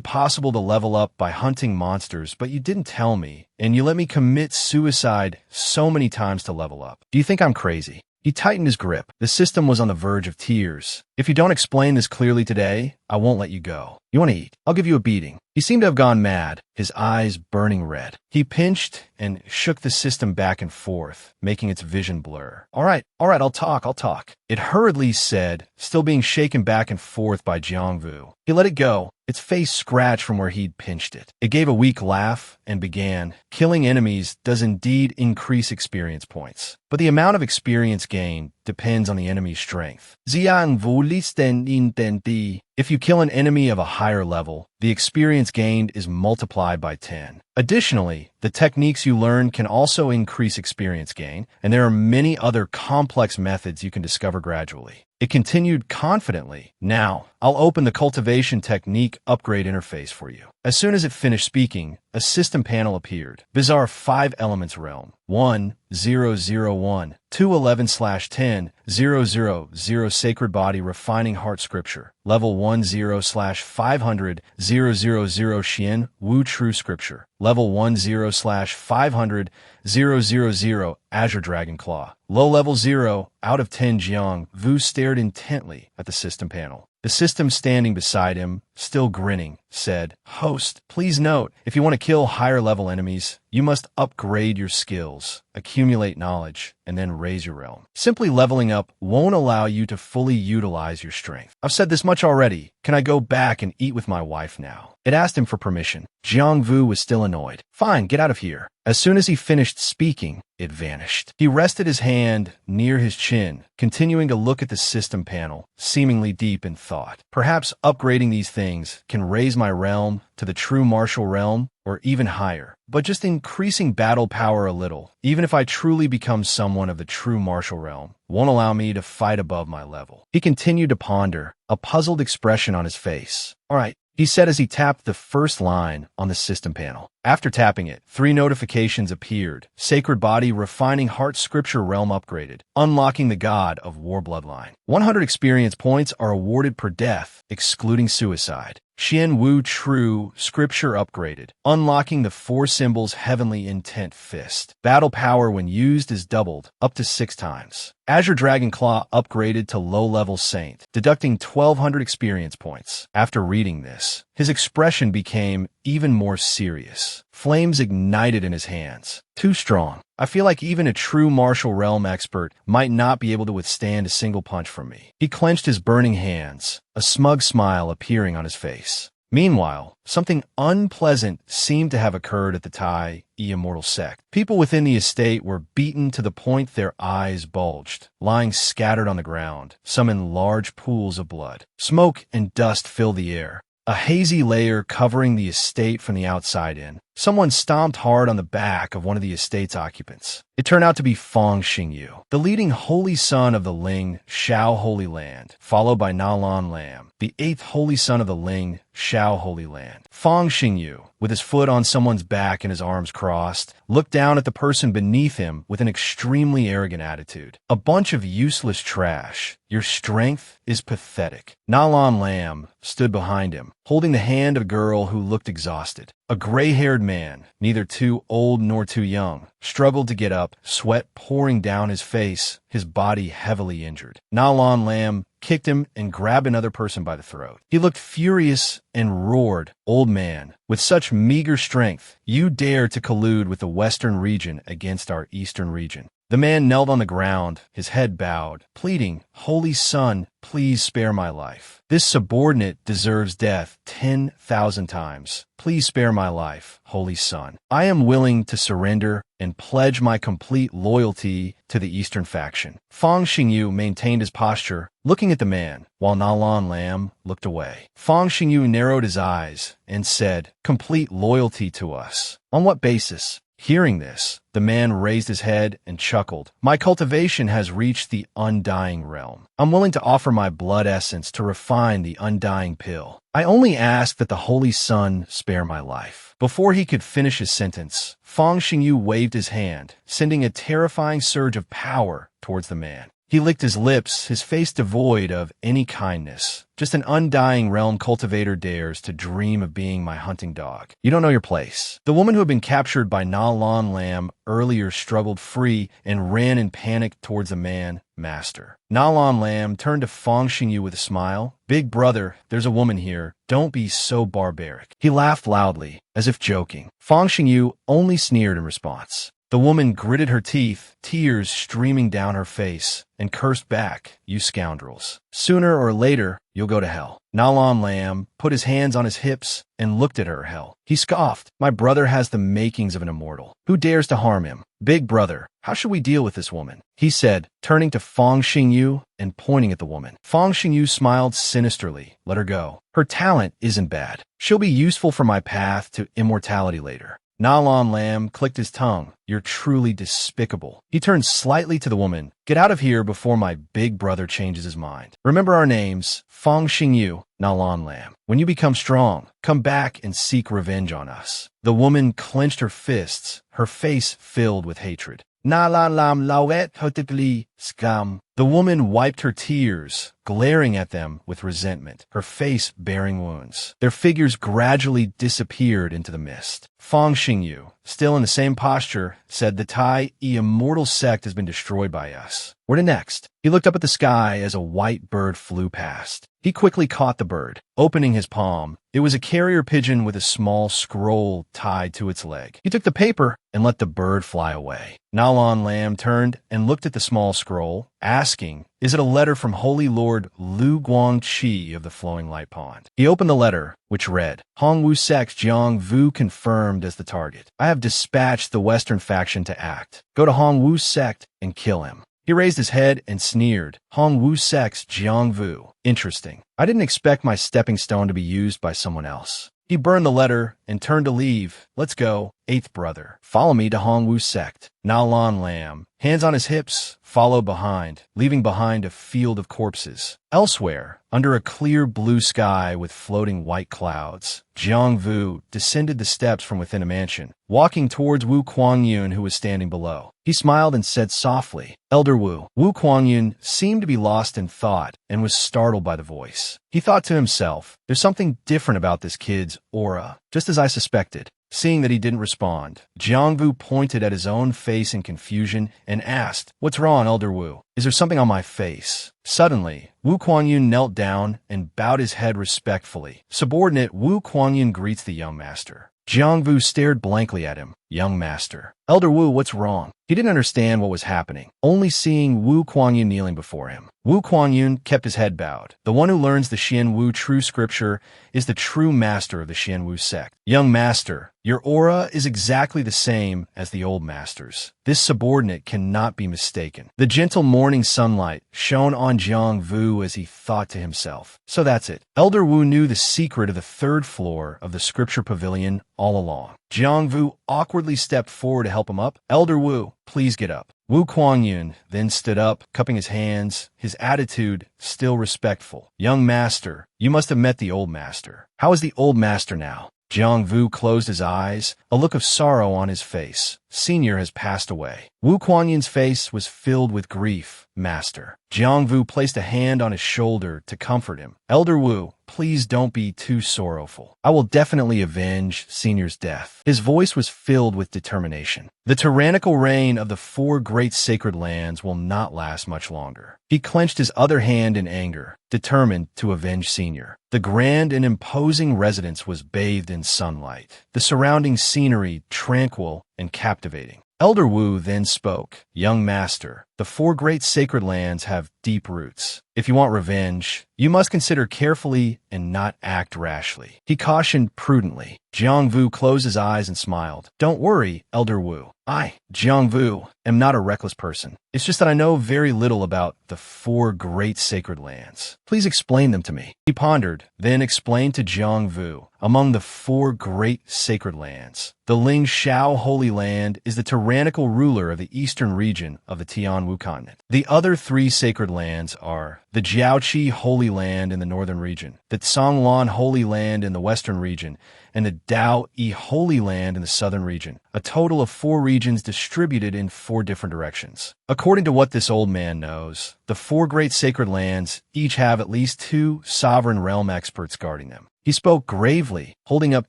possible to level up by hunting monsters, but you didn't tell me, and you let me commit suicide so many times to level up. Do you think I'm crazy? He tightened his grip. The system was on the verge of tears. If you don't explain this clearly today, I won't let you go. You want to eat? I'll give you a beating. He seemed to have gone mad, his eyes burning red. He pinched and shook the system back and forth, making its vision blur. All right, I'll talk. It hurriedly said, still being shaken back and forth by Jang Vu. He let it go. Its face scratched from where he'd pinched it. It gave a weak laugh and began, killing enemies does indeed increase experience points, but the amount of experience gained depends on the enemy's strength. Jang Vu listen intendi. If you kill an enemy of a higher level, the experience gained is multiplied by 10. Additionally, the techniques you learn can also increase experience gain, and there are many other complex methods you can discover gradually. It continued confidently. Now, I'll open the cultivation technique upgrade interface for you. As soon as it finished speaking, a system panel appeared. Bizarre 5 elements realm. 1001. 211/10. 000 Sacred Body Refining Heart Scripture. Level 10/500. 000 Xian Wu True Scripture. Level 10/500. 000 Azure Dragon Claw. Low level 0 out of 10. Jang Vu stared intently at the system panel. The system standing beside him, still grinning, said, Host, please note, if you want to kill higher-level enemies, you must upgrade your skills, accumulate knowledge, and then raise your realm. Simply leveling up won't allow you to fully utilize your strength. I've said this much already. Can I go back and eat with my wife now? It asked him for permission. Jang Vu was still annoyed. Fine, get out of here. As soon as he finished speaking, it vanished. He rested his hand near his chin, continuing to look at the system panel, seemingly deep in thought. Perhaps upgrading these things can raise my realm to the true martial realm. or even higher, but just increasing battle power a little, even if I truly become someone of the true martial realm, won't allow me to fight above my level. He continued to ponder, a puzzled expression on his face. All right, he said as he tapped the first line on the system panel. After tapping it, 3 notifications appeared. Sacred Body Refining Heart Scripture Realm upgraded. Unlocking the God of War Bloodline. 100 experience points are awarded per death, excluding suicide. Xian Wu True Scripture upgraded. Unlocking the 4 symbols Heavenly Intent Fist. Battle power when used is doubled, up to 6 times. Azure Dragon Claw upgraded to low-level Saint, deducting 1,200 experience points. After reading this, his expression became even more serious. Flames ignited in his hands. Too strong. I feel like even a true martial realm expert might not be able to withstand a single punch from me. He clenched his burning hands, a smug smile appearing on his face. Meanwhile, something unpleasant seemed to have occurred at the Thai Immortal Sect. People within the estate were beaten to the point their eyes bulged, lying scattered on the ground, some in large pools of blood. Smoke and dust filled the air, a hazy layer covering the estate from the outside in. Someone stomped hard on the back of one of the estate's occupants. It turned out to be Fong Xingyu, the leading holy son of the Ling Shao Holy Land, followed by Nalan Lam, the 8th holy son of the Ling Shao Holy Land. Fong Xingyu, with his foot on someone's back and his arms crossed, looked down at the person beneath him with an extremely arrogant attitude. A bunch of useless trash. Your strength is pathetic. Nalan Lam stood behind him, holding the hand of a girl who looked exhausted. A gray-haired man, neither too old nor too young, struggled to get up, sweat pouring down his face, his body heavily injured. Nalan Lam kicked him and grabbed another person by the throat. He looked furious and roared, "Old man, with such meager strength, you dare to collude with the Western region against our Eastern region." The man knelt on the ground, his head bowed, pleading, "Holy Son, please spare my life. This subordinate deserves death 10,000 times. Please spare my life, Holy Son. I am willing to surrender and pledge my complete loyalty to the Eastern faction." Fong Xingyu maintained his posture, looking at the man, while Nalan Lam looked away. Fong Xingyu narrowed his eyes and said, "Complete loyalty to us. On what basis?" Hearing this, the man raised his head and chuckled. "My cultivation has reached the undying realm. I'm willing to offer my blood essence to refine the undying pill. I only ask that the Holy Son spare my life." Before he could finish his sentence, Fong Xingyu waved his hand, sending a terrifying surge of power towards the man. He licked his lips, his face devoid of any kindness. "Just an undying realm cultivator dares to dream of being my hunting dog. You don't know your place." The woman who had been captured by Nalan Lam earlier struggled free and ran in panic towards the man, Master. Nalan Lam turned to Fong Xingyu with a smile. "Big brother, there's a woman here. Don't be so barbaric." He laughed loudly, as if joking. Fong Xingyu only sneered in response. The woman gritted her teeth, tears streaming down her face, and cursed back, "You scoundrels. Sooner or later, you'll go to hell." Nalan Lam put his hands on his hips and looked at her hell. He scoffed, "My brother has the makings of an immortal. Who dares to harm him? Big brother, how should we deal with this woman?" he said, turning to Fong Xingyu and pointing at the woman. Fong Xingyu smiled sinisterly. "Let her go. Her talent isn't bad. She'll be useful for my path to immortality later." Nalan Lam clicked his tongue. "You're truly despicable." He turned slightly to the woman. "Get out of here before my big brother changes his mind. Remember our names, Fong Xingyu, Nalan Lam. When you become strong, come back and seek revenge on us." The woman clenched her fists, her face filled with hatred. "Nalan Lam Lawet Hotikli Scum." The woman wiped her tears, glaring at them with resentment, her face bearing wounds. Their figures gradually disappeared into the mist. Fong Xingyu, still in the same posture, said, "The Thai Immortal Sect has been destroyed by us. Where to next?" He looked up at the sky as a white bird flew past. He quickly caught the bird, opening his palm. It was a carrier pigeon with a small scroll tied to its leg. He took the paper and let the bird fly away. Nalan Lam turned and looked at the small scroll, asking, "Is it a letter from Holy Lord Lu Guangqi of the Flowing Light Pond?" He opened the letter, which read, "Hongwu Sect's Jang Vu confirmed as the target. I have dispatched the Western faction to act. Go to Hongwu Sect and kill him." He raised his head and sneered. "Hongwu Sect's Jang Vu. Interesting. I didn't expect my stepping stone to be used by someone else." He burned the letter and turned to leave. Let's go. Eighth brother. Follow me to Hongwu Sect. Na Lan Lam, hands on his hips, followed behind, leaving behind a field of corpses. Elsewhere, under a clear blue sky with floating white clouds, Jang Vu descended the steps from within a mansion, walking towards Wu Kuangyun, who was standing below. He smiled and said softly, "Elder Wu." Wu Kuangyun seemed to be lost in thought and was startled by the voice. He thought to himself, there's something different about this kid's aura, just as I suspected. Seeing that he didn't respond, Jang Vu pointed at his own face in confusion and asked, "What's wrong, Elder Wu? Is there something on my face?" Suddenly, Wu Kuangyun knelt down and bowed his head respectfully. Subordinate Wu Kuangyun greets the young master. Jang Vu stared blankly at him. Young master. Elder Wu, what's wrong? He didn't understand what was happening, only seeing Wu Kuangyun kneeling before him. Wu Kuangyun kept his head bowed. The one who learns the Xian Wu true scripture is the true master of the Xian Wu sect. Young master, your aura is exactly the same as the old master's. This subordinate cannot be mistaken. The gentle morning sunlight shone on Jang Vu as he thought to himself. So that's it. Elder Wu knew the secret of the third floor of the scripture pavilion all along. Jang Vu awkwardly stepped forward to help him up. Elder Wu, please get up. Wu Kuangyun then stood up, cupping his hands, his attitude still respectful. Young master, you must have met the old master. How is the old master now? Jang Vu closed his eyes, a look of sorrow on his face. Senior has passed away. Wu Kuangyun's face was filled with grief. Master. Jang Vu placed a hand on his shoulder to comfort him. Elder Wu, please don't be too sorrowful. I will definitely avenge Senior's death. His voice was filled with determination. The tyrannical reign of the four great sacred lands will not last much longer. He clenched his other hand in anger, determined to avenge Senior. The grand and imposing residence was bathed in sunlight, the surrounding scenery tranquil and captivating. Elder Wu then spoke. Young master, the four great sacred lands have deep roots. If you want revenge, you must consider carefully and not act rashly. He cautioned prudently. Jang Vu closed his eyes and smiled. Don't worry, Elder Wu. I, Jang Vu, am not a reckless person. It's just that I know very little about the four great sacred lands. Please explain them to me. He pondered, then explained to Jang Vu. Among the four great sacred lands, the Ling Shao Holy Land is the tyrannical ruler of the eastern region of the Tion Wu continent. The other three sacred lands are the Jiaoqi Holy Land in the northern region, the Tsanglan Holy Land in the western region, and the Dao Yi Holy Land in the southern region, a total of 4 regions distributed in 4 different directions. According to what this old man knows, the 4 great sacred lands each have at least 2 sovereign realm experts guarding them. He spoke gravely, holding up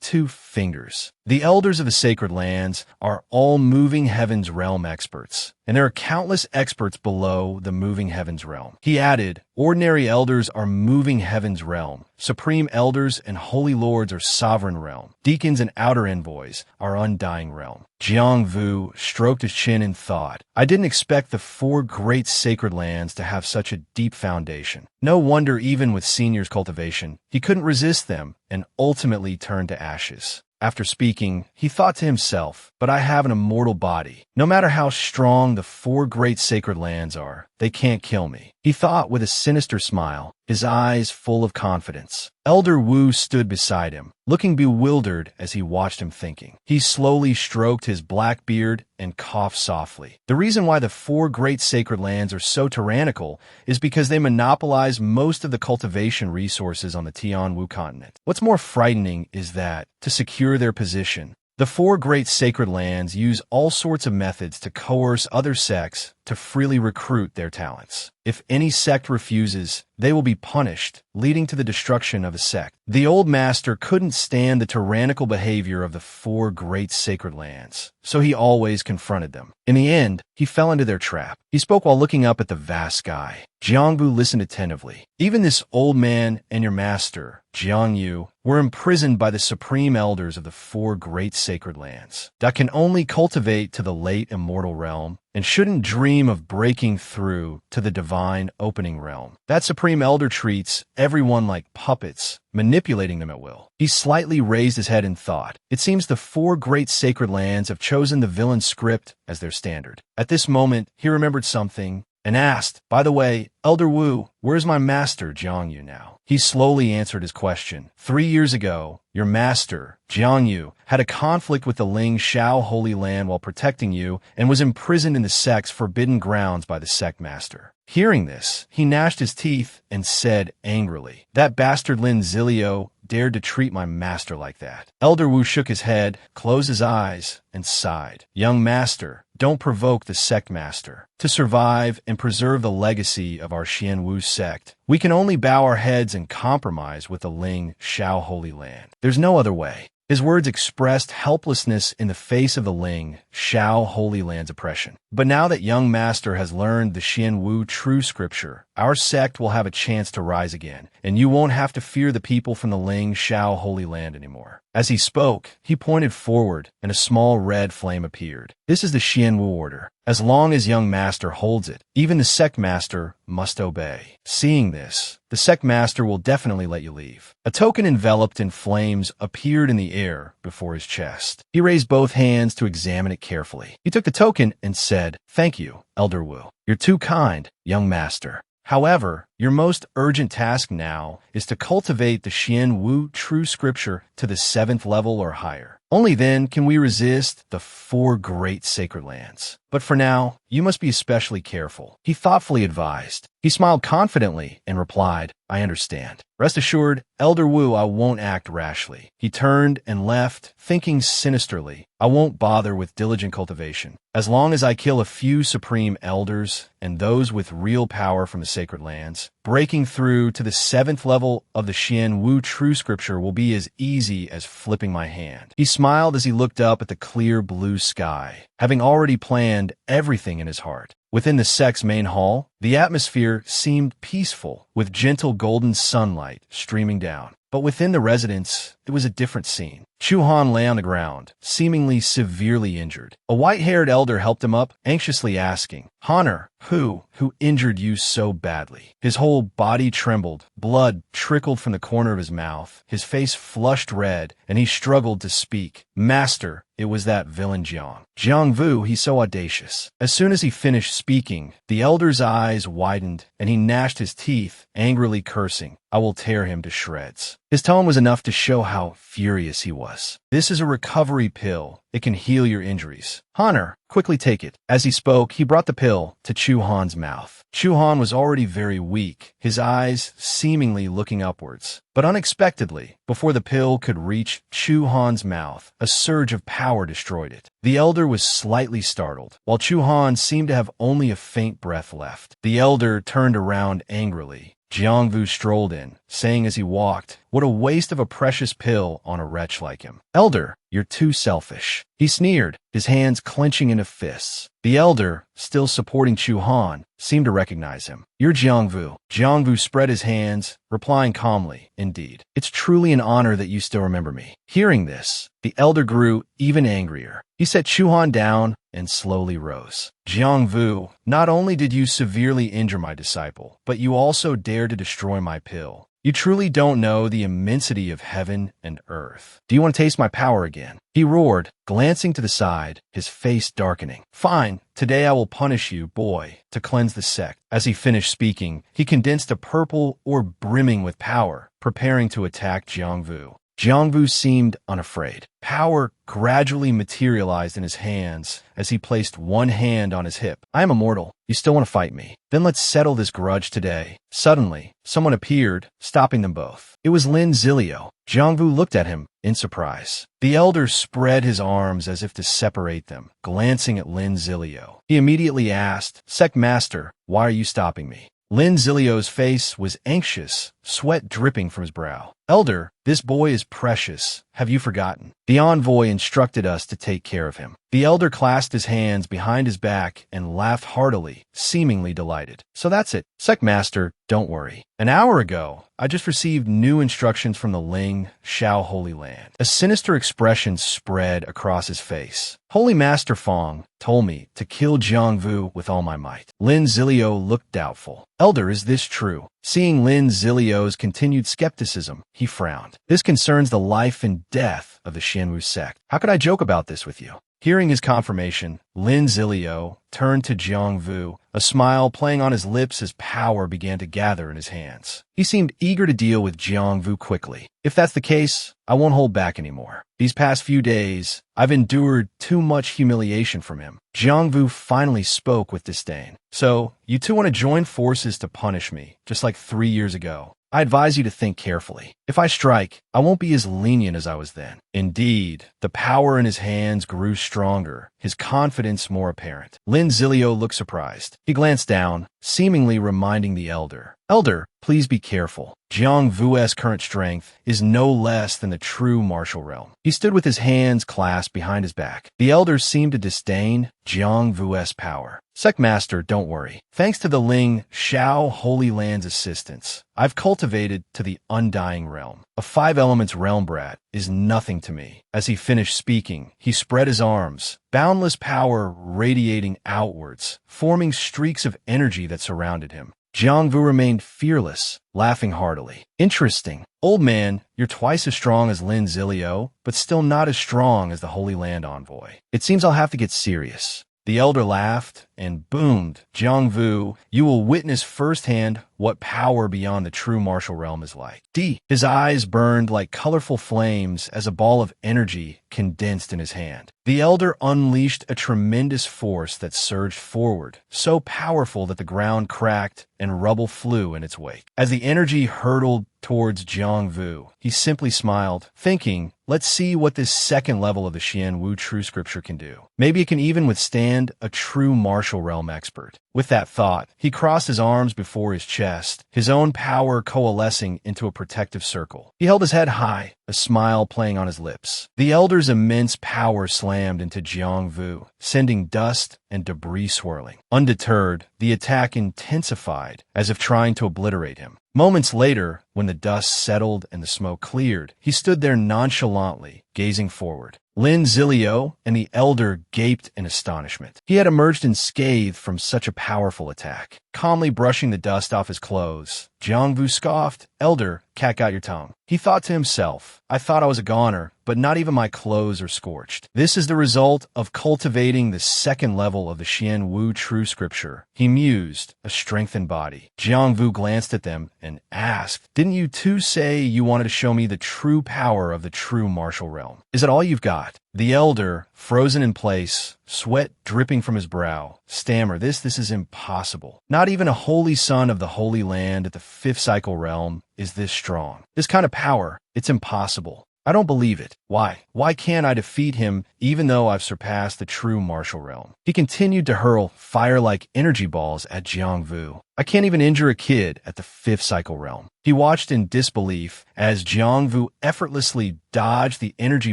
2 fingers. The elders of the sacred lands are all moving heavens realm experts, and there are countless experts below the moving heavens realm. He added, ordinary elders are moving heavens realm. Supreme elders and holy lords are sovereign realm. Deacons and outer envoys are undying realm. Jang Vu stroked his chin in thought. I didn't expect the 4 great sacred lands to have such a deep foundation. No wonder even with Senior's cultivation, he couldn't resist them and ultimately turned to ashes. After speaking, he thought to himself, but I have an immortal body. No matter how strong the 4 great sacred lands are, they can't kill me. He thought with a sinister smile, his eyes full of confidence. Elder Wu stood beside him, looking bewildered as he watched him thinking. He slowly stroked his black beard and coughed softly. The reason why the 4 great sacred lands are so tyrannical is because they monopolize most of the cultivation resources on the Tion Wu continent. What's more frightening is that, to secure their position, the 4 great sacred lands use all sorts of methods to coerce other sects to freely recruit their talents. If any sect refuses, they will be punished, leading to the destruction of a sect. The old master couldn't stand the tyrannical behavior of the 4 great sacred lands, so he always confronted them. In the end, he fell into their trap. He spoke while looking up at the vast sky. Jang Vu listened attentively. Even this old man and your master, Jiang Yu, were imprisoned by the supreme elders of the 4 great sacred lands that can only cultivate to the late immortal realm and shouldn't dream of breaking through to the divine opening realm. That supreme elder treats everyone like puppets, manipulating them at will. He slightly raised his head in thought. It seems the 4 great sacred lands have chosen the villain script as their standard. At this moment, he remembered something and asked, "By the way, Elder Wu, where's my master, Jang Yu now?" He slowly answered his question. 3 years ago, your master, Jang Yu, had a conflict with the Ling Shao Holy Land while protecting you and was imprisoned in the Sect's forbidden grounds by the Sect master. Hearing this, he gnashed his teeth and said angrily, "That bastard Lin Zilio dared to treat my master like that." Elder Wu shook his head, closed his eyes, and sighed. "Young master, don't provoke the Sect master. To survive and preserve the legacy of our Xianwu sect, we can only bow our heads and compromise with the Ling Shao Holy Land. There's no other way." His words expressed helplessness in the face of the Ling Shao Holy Land's oppression. "But now that young master has learned the Xianwu true scripture, our sect will have a chance to rise again, and you won't have to fear the people from the Ling Shao Holy Land anymore." As he spoke, he pointed forward, and a small red flame appeared. "This is the Xianwu order. As long as young master holds it, even the sect master must obey. Seeing this, the sect master will definitely let you leave." A token enveloped in flames appeared in the air before his chest. He raised both hands to examine it carefully. He took the token and said, "Thank you, Elder Wu. You're too kind, young master. However, your most urgent task now is to cultivate the Xianwu true scripture to the 7th level or higher. Only then can we resist the 4 great sacred lands. But for now, you must be especially careful," he thoughtfully advised. He smiled confidently and replied, "I understand. Rest assured, Elder Wu, I won't act rashly." He turned and left, thinking sinisterly, "I won't bother with diligent cultivation. As long as I kill a few supreme elders and those with real power from the sacred lands, breaking through to the 7th level of the Xianwu true scripture will be as easy as flipping my hand." He smiled as he looked up at the clear blue sky, having already planned everything in his heart. Within the sect's main hall, the atmosphere seemed peaceful, with gentle golden sunlight streaming down. But within the residence, it was a different scene. Chu Han lay on the ground, seemingly severely injured. A white-haired elder helped him up, anxiously asking, "Honor, who injured you so badly?" His whole body trembled, blood trickled from the corner of his mouth, his face flushed red, and he struggled to speak. "Master, it was that villain Jang Vu, he's so audacious." As soon as he finished speaking, the elder's eyes widened, and he gnashed his teeth, angrily cursing, "I will tear him to shreds." His tone was enough to show how furious he was. "This is a recovery pill. It can heal your injuries. Honor, quickly take it." As he spoke, he brought the pill to Chu Han's mouth. Chu Han was already very weak, his eyes seemingly looking upwards. But unexpectedly, before the pill could reach Chu Han's mouth, a surge of power destroyed it. The elder was slightly startled, while Chu Han seemed to have only a faint breath left. The elder turned around angrily. Jang Vu strolled in, saying as he walked, "What a waste of a precious pill on a wretch like him. Elder, you're too selfish." He sneered, his hands clenching into fists. The elder, still supporting Chu Han, seemed to recognize him. "You're Jang Vu." Jang Vu spread his hands, replying calmly, "Indeed. It's truly an honor that you still remember me." Hearing this, the elder grew even angrier. He set Chu Han down and slowly rose. "Jang Vu, not only did you severely injure my disciple, but you also dared to destroy my pill. You truly don't know the immensity of heaven and earth. Do you want to taste my power again?" He roared, glancing to the side, his face darkening. "Fine, today I will punish you, boy, to cleanse the sect." As he finished speaking, he condensed a purple orb brimming with power, preparing to attack Jang Vu. Jang Vu seemed unafraid. Power gradually materialized in his hands as he placed one hand on his hip. "I am immortal. You still want to fight me? Then let's settle this grudge today." Suddenly, someone appeared, stopping them both. It was Lin Zilio. Jang Vu looked at him in surprise. The elder spread his arms as if to separate them, glancing at Lin Zilio. He immediately asked, "Sect Master, why are you stopping me?" Lin Zilio's face was anxious, sweat dripping from his brow. "Elder, this boy is precious. Have you forgotten? The envoy instructed us to take care of him." The elder clasped his hands behind his back and laughed heartily, seemingly delighted. "So that's it. Sect Master, don't worry. An hour ago, I just received new instructions from the Ling Shao Holy Land." A sinister expression spread across his face. "Holy Master Fong told me to kill Jang Vu with all my might." Lin Zilio looked doubtful. "Elder, is this true?" Seeing Lin Zilio's continued skepticism, he frowned. "This concerns the life and death of the Xianwu sect. How could I joke about this with you?" Hearing his confirmation, Lin Zilio turned to Jang Vu, a smile playing on his lips as power began to gather in his hands. He seemed eager to deal with Jang Vu quickly. If that's the case, I won't hold back anymore. These past few days, I've endured too much humiliation from him. Jang Vu finally spoke with disdain. So, you two want to join forces to punish me, just like 3 years ago. I advise you to think carefully. If I strike, I won't be as lenient as I was then. Indeed, the power in his hands grew stronger, his confidence more apparent. Lin Zilio looked surprised. He glanced down, seemingly reminding the elder. Elder, please be careful. Jang Vu's current strength is no less than the true martial realm. He stood with his hands clasped behind his back. The elder seemed to disdain Jang Vu's power. Sect Master, don't worry. Thanks to the Ling Shao Holy Land's assistance, I've cultivated to the undying realm. A 5 elements realm brat is nothing to me. As he finished speaking, he spread his arms, boundless power radiating outwards, forming streaks of energy that surrounded him. Jang Vu remained fearless, laughing heartily. Interesting. Old man, you're twice as strong as Lin Zilio, but still not as strong as the Holy Land envoy. It seems I'll have to get serious. The elder laughed and boomed. Jang Vu, you will witness firsthand what power beyond the true martial realm is like. His eyes burned like colorful flames as a ball of energy condensed in his hand. The elder unleashed a tremendous force that surged forward, so powerful that the ground cracked and rubble flew in its wake. As the energy hurtled towards Jang Vu, he simply smiled, thinking, let's see what this second level of the Xian Wu true scripture can do. Maybe it can even withstand a true martial realm expert. With that thought, he crossed his arms before his chest, his own power coalescing into a protective circle. He held his head high, a smile playing on his lips. The elder's immense power slammed into Jang Vu, sending dust and debris swirling. Undeterred, the attack intensified, as if trying to obliterate him. Moments later, when the dust settled and the smoke cleared, he stood there nonchalantly, gazing forward. Lin Zilio and the elder gaped in astonishment. He had emerged unscathed from such a powerful attack. Calmly brushing the dust off his clothes, Jang Vu scoffed, Elder, cat got your tongue. He thought to himself, I thought I was a goner, but not even my clothes are scorched. This is the result of cultivating the second level of the Xian Wu true scripture. He mused, a strengthened body. Jang Vu glanced at them and asked, didn't you two say you wanted to show me the true power of the true martial realm? Is it all you've got? The elder, frozen in place, sweat dripping from his brow, stammered, This is impossible. Not even a holy son of the Holy Land at the 5th cycle realm is this strong. This kind of power, it's impossible. I don't believe it. Why? Why can't I defeat him even though I've surpassed the true martial realm? He continued to hurl fire-like energy balls at Jang Vu. I can't even injure a kid at the 5th cycle realm. He watched in disbelief as Jang Vu effortlessly dodged the energy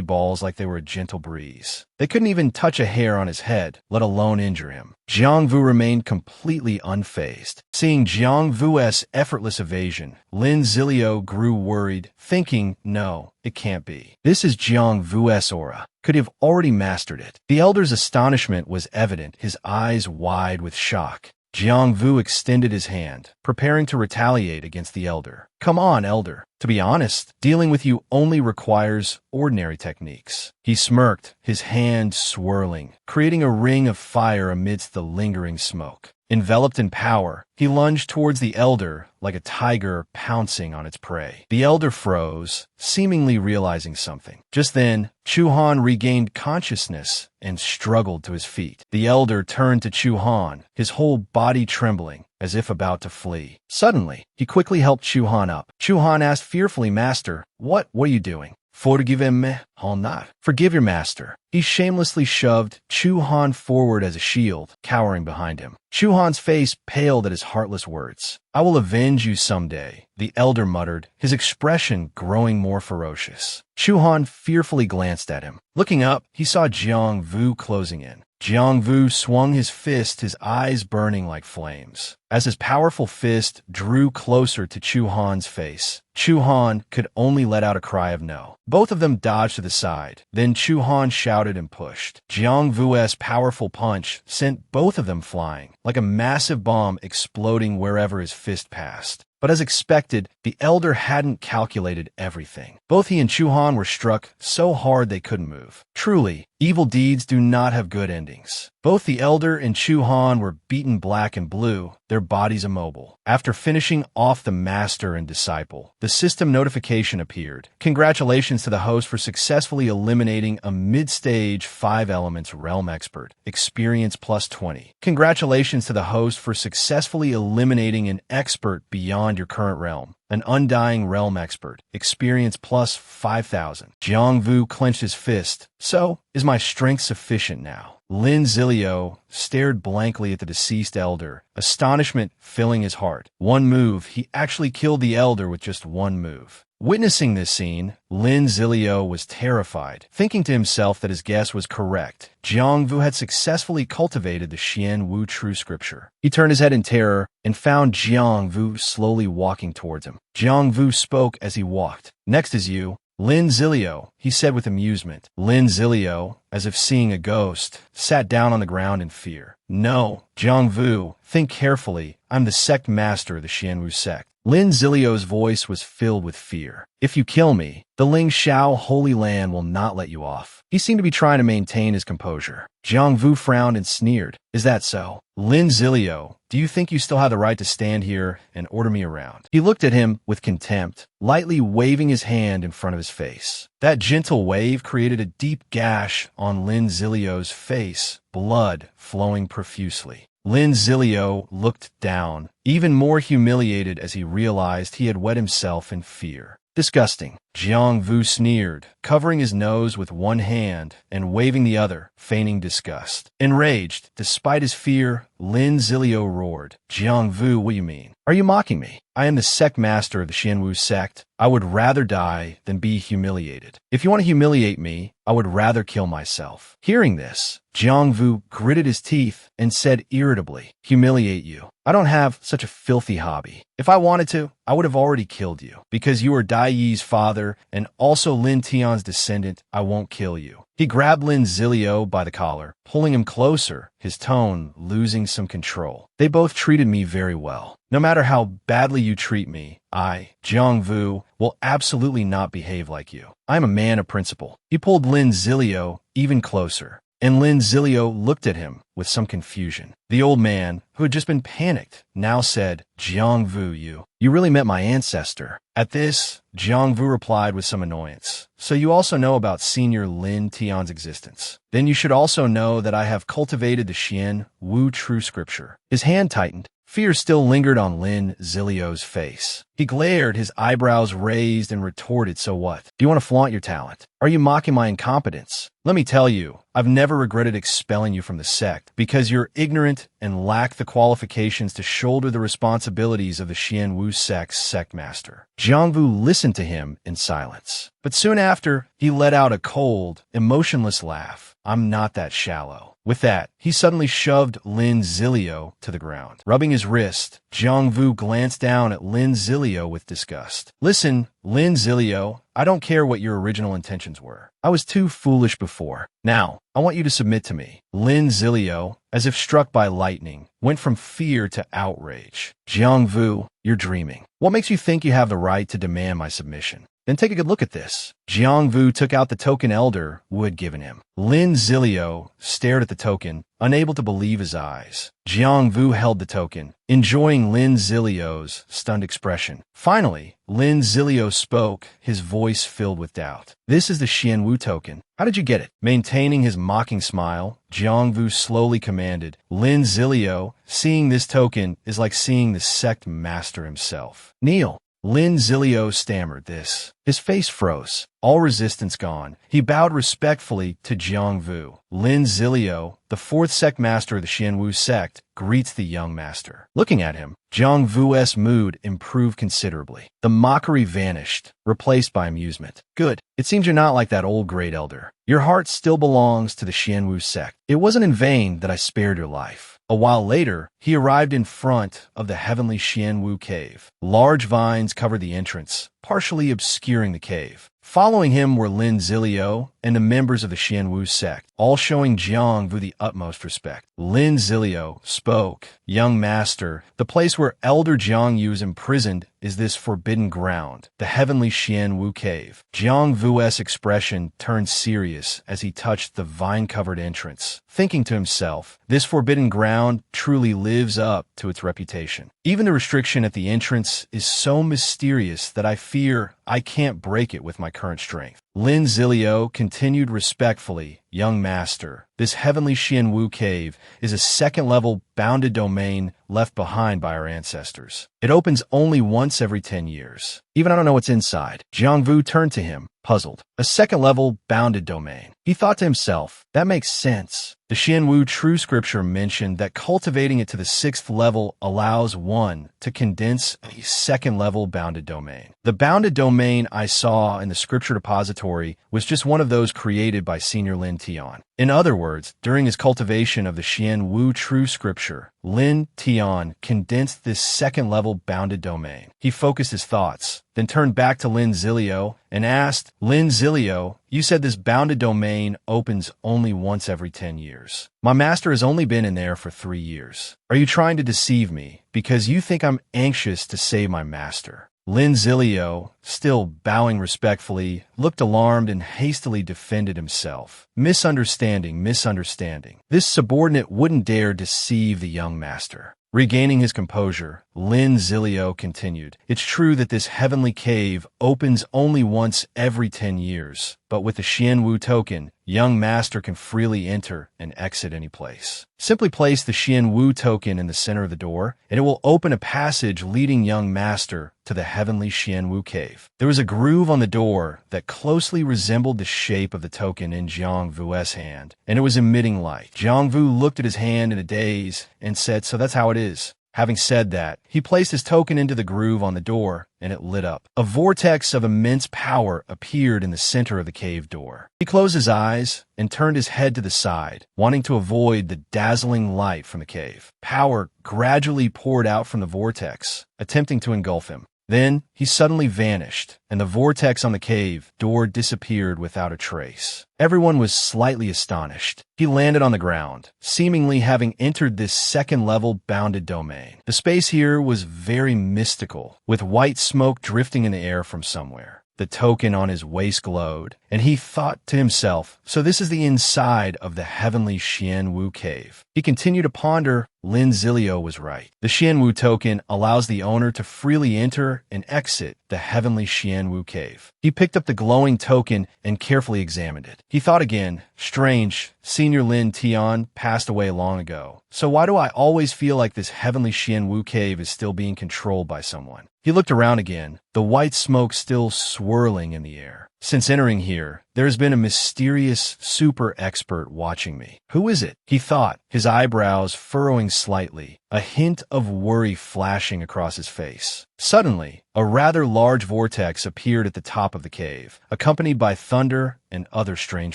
balls like they were a gentle breeze. They couldn't even touch a hair on his head, let alone injure him. Jang Vu remained completely unfazed. Seeing Jang Vu's effortless evasion, Lin Zilio grew worried, thinking, no, it can't be. This is Jang Vu's aura. Could he have already mastered it? The elder's astonishment was evident, his eyes wide with shock. Jang Vu extended his hand, preparing to retaliate against the elder. Come on, elder. To be honest, dealing with you only requires ordinary techniques. He smirked, his hand swirling, creating a ring of fire amidst the lingering smoke. Enveloped in power, he lunged towards the elder like a tiger pouncing on its prey. The elder froze, seemingly realizing something. Just then, Chu Han regained consciousness and struggled to his feet. The elder turned to Chu Han, his whole body trembling, as if about to flee. Suddenly, he quickly helped Chu Han up. Chu Han asked fearfully, Master, what are you doing? Forgive me, not. Forgive your master. He shamelessly shoved Chu Han forward as a shield, cowering behind him. Chu Han's face paled at his heartless words. I will avenge you someday, the elder muttered, his expression growing more ferocious. Chu Han fearfully glanced at him. Looking up, he saw Jang Vu closing in. Jang Vu swung his fist, his eyes burning like flames. As his powerful fist drew closer to Chu Han's face, Chu Han could only let out a cry of no. Both of them dodged to the side. Then Chu Han shouted and pushed. Jang Vu's powerful punch sent both of them flying, like a massive bomb exploding wherever his fist passed. But as expected, the elder hadn't calculated everything. Both he and Chu Han were struck so hard they couldn't move. Truly, evil deeds do not have good endings. Both the elder and Chu Han were beaten black and blue, their bodies immobile. After finishing off the master and disciple, the system notification appeared. Congratulations to the host for successfully eliminating a mid-stage 5 elements realm expert. Experience plus 20. Congratulations to the host for successfully eliminating an expert beyond your current realm. An undying realm expert. Experience plus 5,000. Jang Vu clenched his fist. So, is my strength sufficient now? Lin Zilio stared blankly at the deceased elder, astonishment filling his heart. One move, he actually killed the elder with just one move. Witnessing this scene, Lin Zilio was terrified, thinking to himself that his guess was correct. Jang Vu had successfully cultivated the Xian Wu true scripture. He turned his head in terror and found Jang Vu slowly walking towards him. Jang Vu spoke as he walked. Next is you, Lin Zilio, he said with amusement. Lin Zilio, as if seeing a ghost, sat down on the ground in fear. No, Jang Vu, think carefully. I'm the sect master of the Xianwu sect. Lin Zilio's voice was filled with fear. If you kill me, the Ling Shao Holy Land will not let you off. He seemed to be trying to maintain his composure. Jang Vu frowned and sneered. Is that so? Lin Zilio, do you think you still have the right to stand here and order me around? He looked at him with contempt, lightly waving his hand in front of his face. That gentle wave created a deep gash on Lin Zilio's face, blood flowing profusely. Lin Zilio looked down, even more humiliated as he realized he had wet himself in fear. Disgusting. Jang Vu sneered, covering his nose with one hand and waving the other, feigning disgust. Enraged, despite his fear, Lin Zilio roared. Jang Vu, what do you mean? Are you mocking me? I am the sect master of the Xianwu sect. I would rather die than be humiliated. If you want to humiliate me, I would rather kill myself. Hearing this, Jang Vu gritted his teeth and said irritably, humiliate you? I don't have such a filthy hobby. If I wanted to, I would have already killed you. Because you are Dai Yi's father and also Lin Tion's descendant, I won't kill you. He grabbed Lin Zilio by the collar, pulling him closer, his tone losing some control. They both treated me very well. No matter how badly you treat me, I, Jang Vu, will absolutely not behave like you. I am a man of principle. He pulled Lin Zilio even closer, and Lin Zilio looked at him with some confusion. The old man, who had just been panicked, now said, Jang Vu, you really met my ancestor. At this, Jang Vu replied with some annoyance. So you also know about Senior Lin Tion's existence. Then you should also know that I have cultivated the Xian Wu true scripture. His hand tightened. Fear still lingered on Lin Zilio's face. He glared, his eyebrows raised, and retorted, so what? Do you want to flaunt your talent? Are you mocking my incompetence? Let me tell you, I've never regretted expelling you from the sect, because you're ignorant and lack the qualifications to shoulder the responsibilities of the Xian Wu sect's sect master. Jang Vu listened to him in silence. But soon after, he let out a cold, emotionless laugh. I'm not that shallow. With that, he suddenly shoved Lin Zilio to the ground. Rubbing his wrist, Jang Vu glanced down at Lin Zilio with disgust. Listen, Lin Zilio, I don't care what your original intentions were. I was too foolish before. Now, I want you to submit to me. Lin Zilio, as if struck by lightning, went from fear to outrage. Jang Vu, you're dreaming. What makes you think you have the right to demand my submission? Then take a good look at this. Jang Vu took out the token elder Wu had given him. Lin Zilio stared at the token, unable to believe his eyes. Jang Vu held the token, enjoying Lin Zilio's stunned expression. Finally, Lin Zilio spoke, his voice filled with doubt. This is the Xian Wu token. How did you get it? Maintaining his mocking smile, Jang Vu slowly commanded. Lin Zilio, seeing this token is like seeing the sect master himself. Kneel. Lin Zilio stammered this. His face froze, all resistance gone. He bowed respectfully to Jang Vu. Lin Zilio, the fourth sect master of the Xian Wu sect, greets the young master. Looking at him, Jang Vu's mood improved considerably. The mockery vanished, replaced by amusement. Good. It seems you're not like that old great elder. Your heart still belongs to the Xian Wu sect. It wasn't in vain that I spared your life. A while later, he arrived in front of the heavenly Xian Wu cave. Large vines covered the entrance, partially obscuring the cave. Following him were Lin Zilio and the members of the Xianwu sect, all showing Jang Vu the utmost respect. Lin Zilio spoke. Young master, the place where Elder Jang Yu is imprisoned is this forbidden ground, the heavenly Xianwu cave. Jang Vu's expression turned serious as he touched the vine-covered entrance, thinking to himself, this forbidden ground truly lives up to its reputation. Even the restriction at the entrance is so mysterious that I fear I can't break it with my current strength. Lin Zilio continued respectfully, young master, this heavenly Xianwu cave is a second-level bounded domain left behind by our ancestors. It opens only once every 10 years. Even I don't know what's inside. Jang Vu turned to him, puzzled. A second-level bounded domain. He thought to himself, that makes sense. The Xianwu True Scripture mentioned that cultivating it to the 6th level allows one to condense a second-level bounded domain. The bounded domain I saw in the scripture depository was just one of those created by Senior Lin Tion. In other words, during his cultivation of the Xianwu True Scripture, Lin Tion condensed this second-level bounded domain. He focused his thoughts, then turned back to Lin Zilio and asked, Lin Zilio, you said this bounded domain opens only once every 10 years. My master has only been in there for 3 years. Are you trying to deceive me because you think I'm anxious to save my master? Lin Zilio, still bowing respectfully, looked alarmed and hastily defended himself. Misunderstanding. This subordinate wouldn't dare deceive the young master. Regaining his composure, Lin Zilio continued, it's true that this heavenly cave opens only once every 10 years, but with the Xianwu token, young master can freely enter and exit any place. Simply place the Xianwu token in the center of the door, and it will open a passage leading young master to the heavenly Xianwu cave. There was a groove on the door that closely resembled the shape of the token in Jang Vu's hand, and it was emitting light. Jang Vu looked at his hand in a daze and said, so that's how it is. Having said that, he placed his token into the groove on the door, and it lit up. A vortex of immense power appeared in the center of the cave door. He closed his eyes and turned his head to the side, wanting to avoid the dazzling light from the cave. Power gradually poured out from the vortex, attempting to engulf him. Then he suddenly vanished, and the vortex on the cave door disappeared without a trace. Everyone was slightly astonished. He landed on the ground, seemingly having entered this second-level bounded domain. The space here was very mystical, with white smoke drifting in the air from somewhere. The token on his waist glowed, and he thought to himself, so this is the inside of the heavenly Xianwu cave. He continued to ponder. Lin Zilio was right. The Xianwu token allows the owner to freely enter and exit the heavenly Xianwu cave. He picked up the glowing token and carefully examined it. He thought again, strange, Senior Lin Tion passed away long ago. So why do I always feel like this heavenly Xianwu cave is still being controlled by someone? He looked around again, the white smoke still swirling in the air. Since entering here, there has been a mysterious super expert watching me. Who is it? He thought, his eyebrows furrowing slightly, a hint of worry flashing across his face. Suddenly, a rather large vortex appeared at the top of the cave, accompanied by thunder and other strange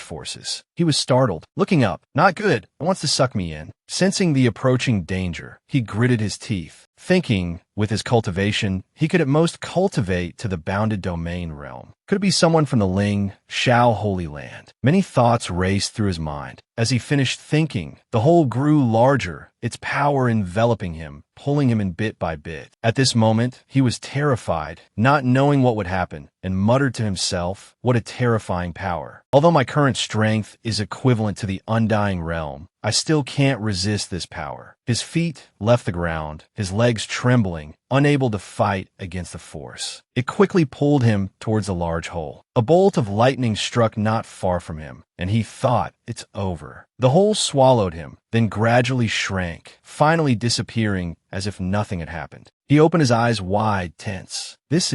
forces. He was startled. Looking up, not good, it wants to suck me in. Sensing the approaching danger, he gritted his teeth, thinking, with his cultivation, he could at most cultivate to the bounded domain realm. Could it be someone from the Ling, Shao Holy Land? Many thoughts raced through his mind. As he finished thinking, the hole grew larger, its power enveloping him, pulling him in bit by bit. At this moment, he was terrified, not knowing what would happen, and muttered to himself, what a terrifying power. Although my current strength is equivalent to the undying realm, I still can't resist this power. His feet left the ground, his legs trembling, unable to fight against the force. It quickly pulled him towards the large hole. A bolt of lightning struck not far from him, and he thought, it's over. The hole swallowed him, then gradually shrank, finally disappearing as if nothing had happened. He opened his eyes wide, tense. This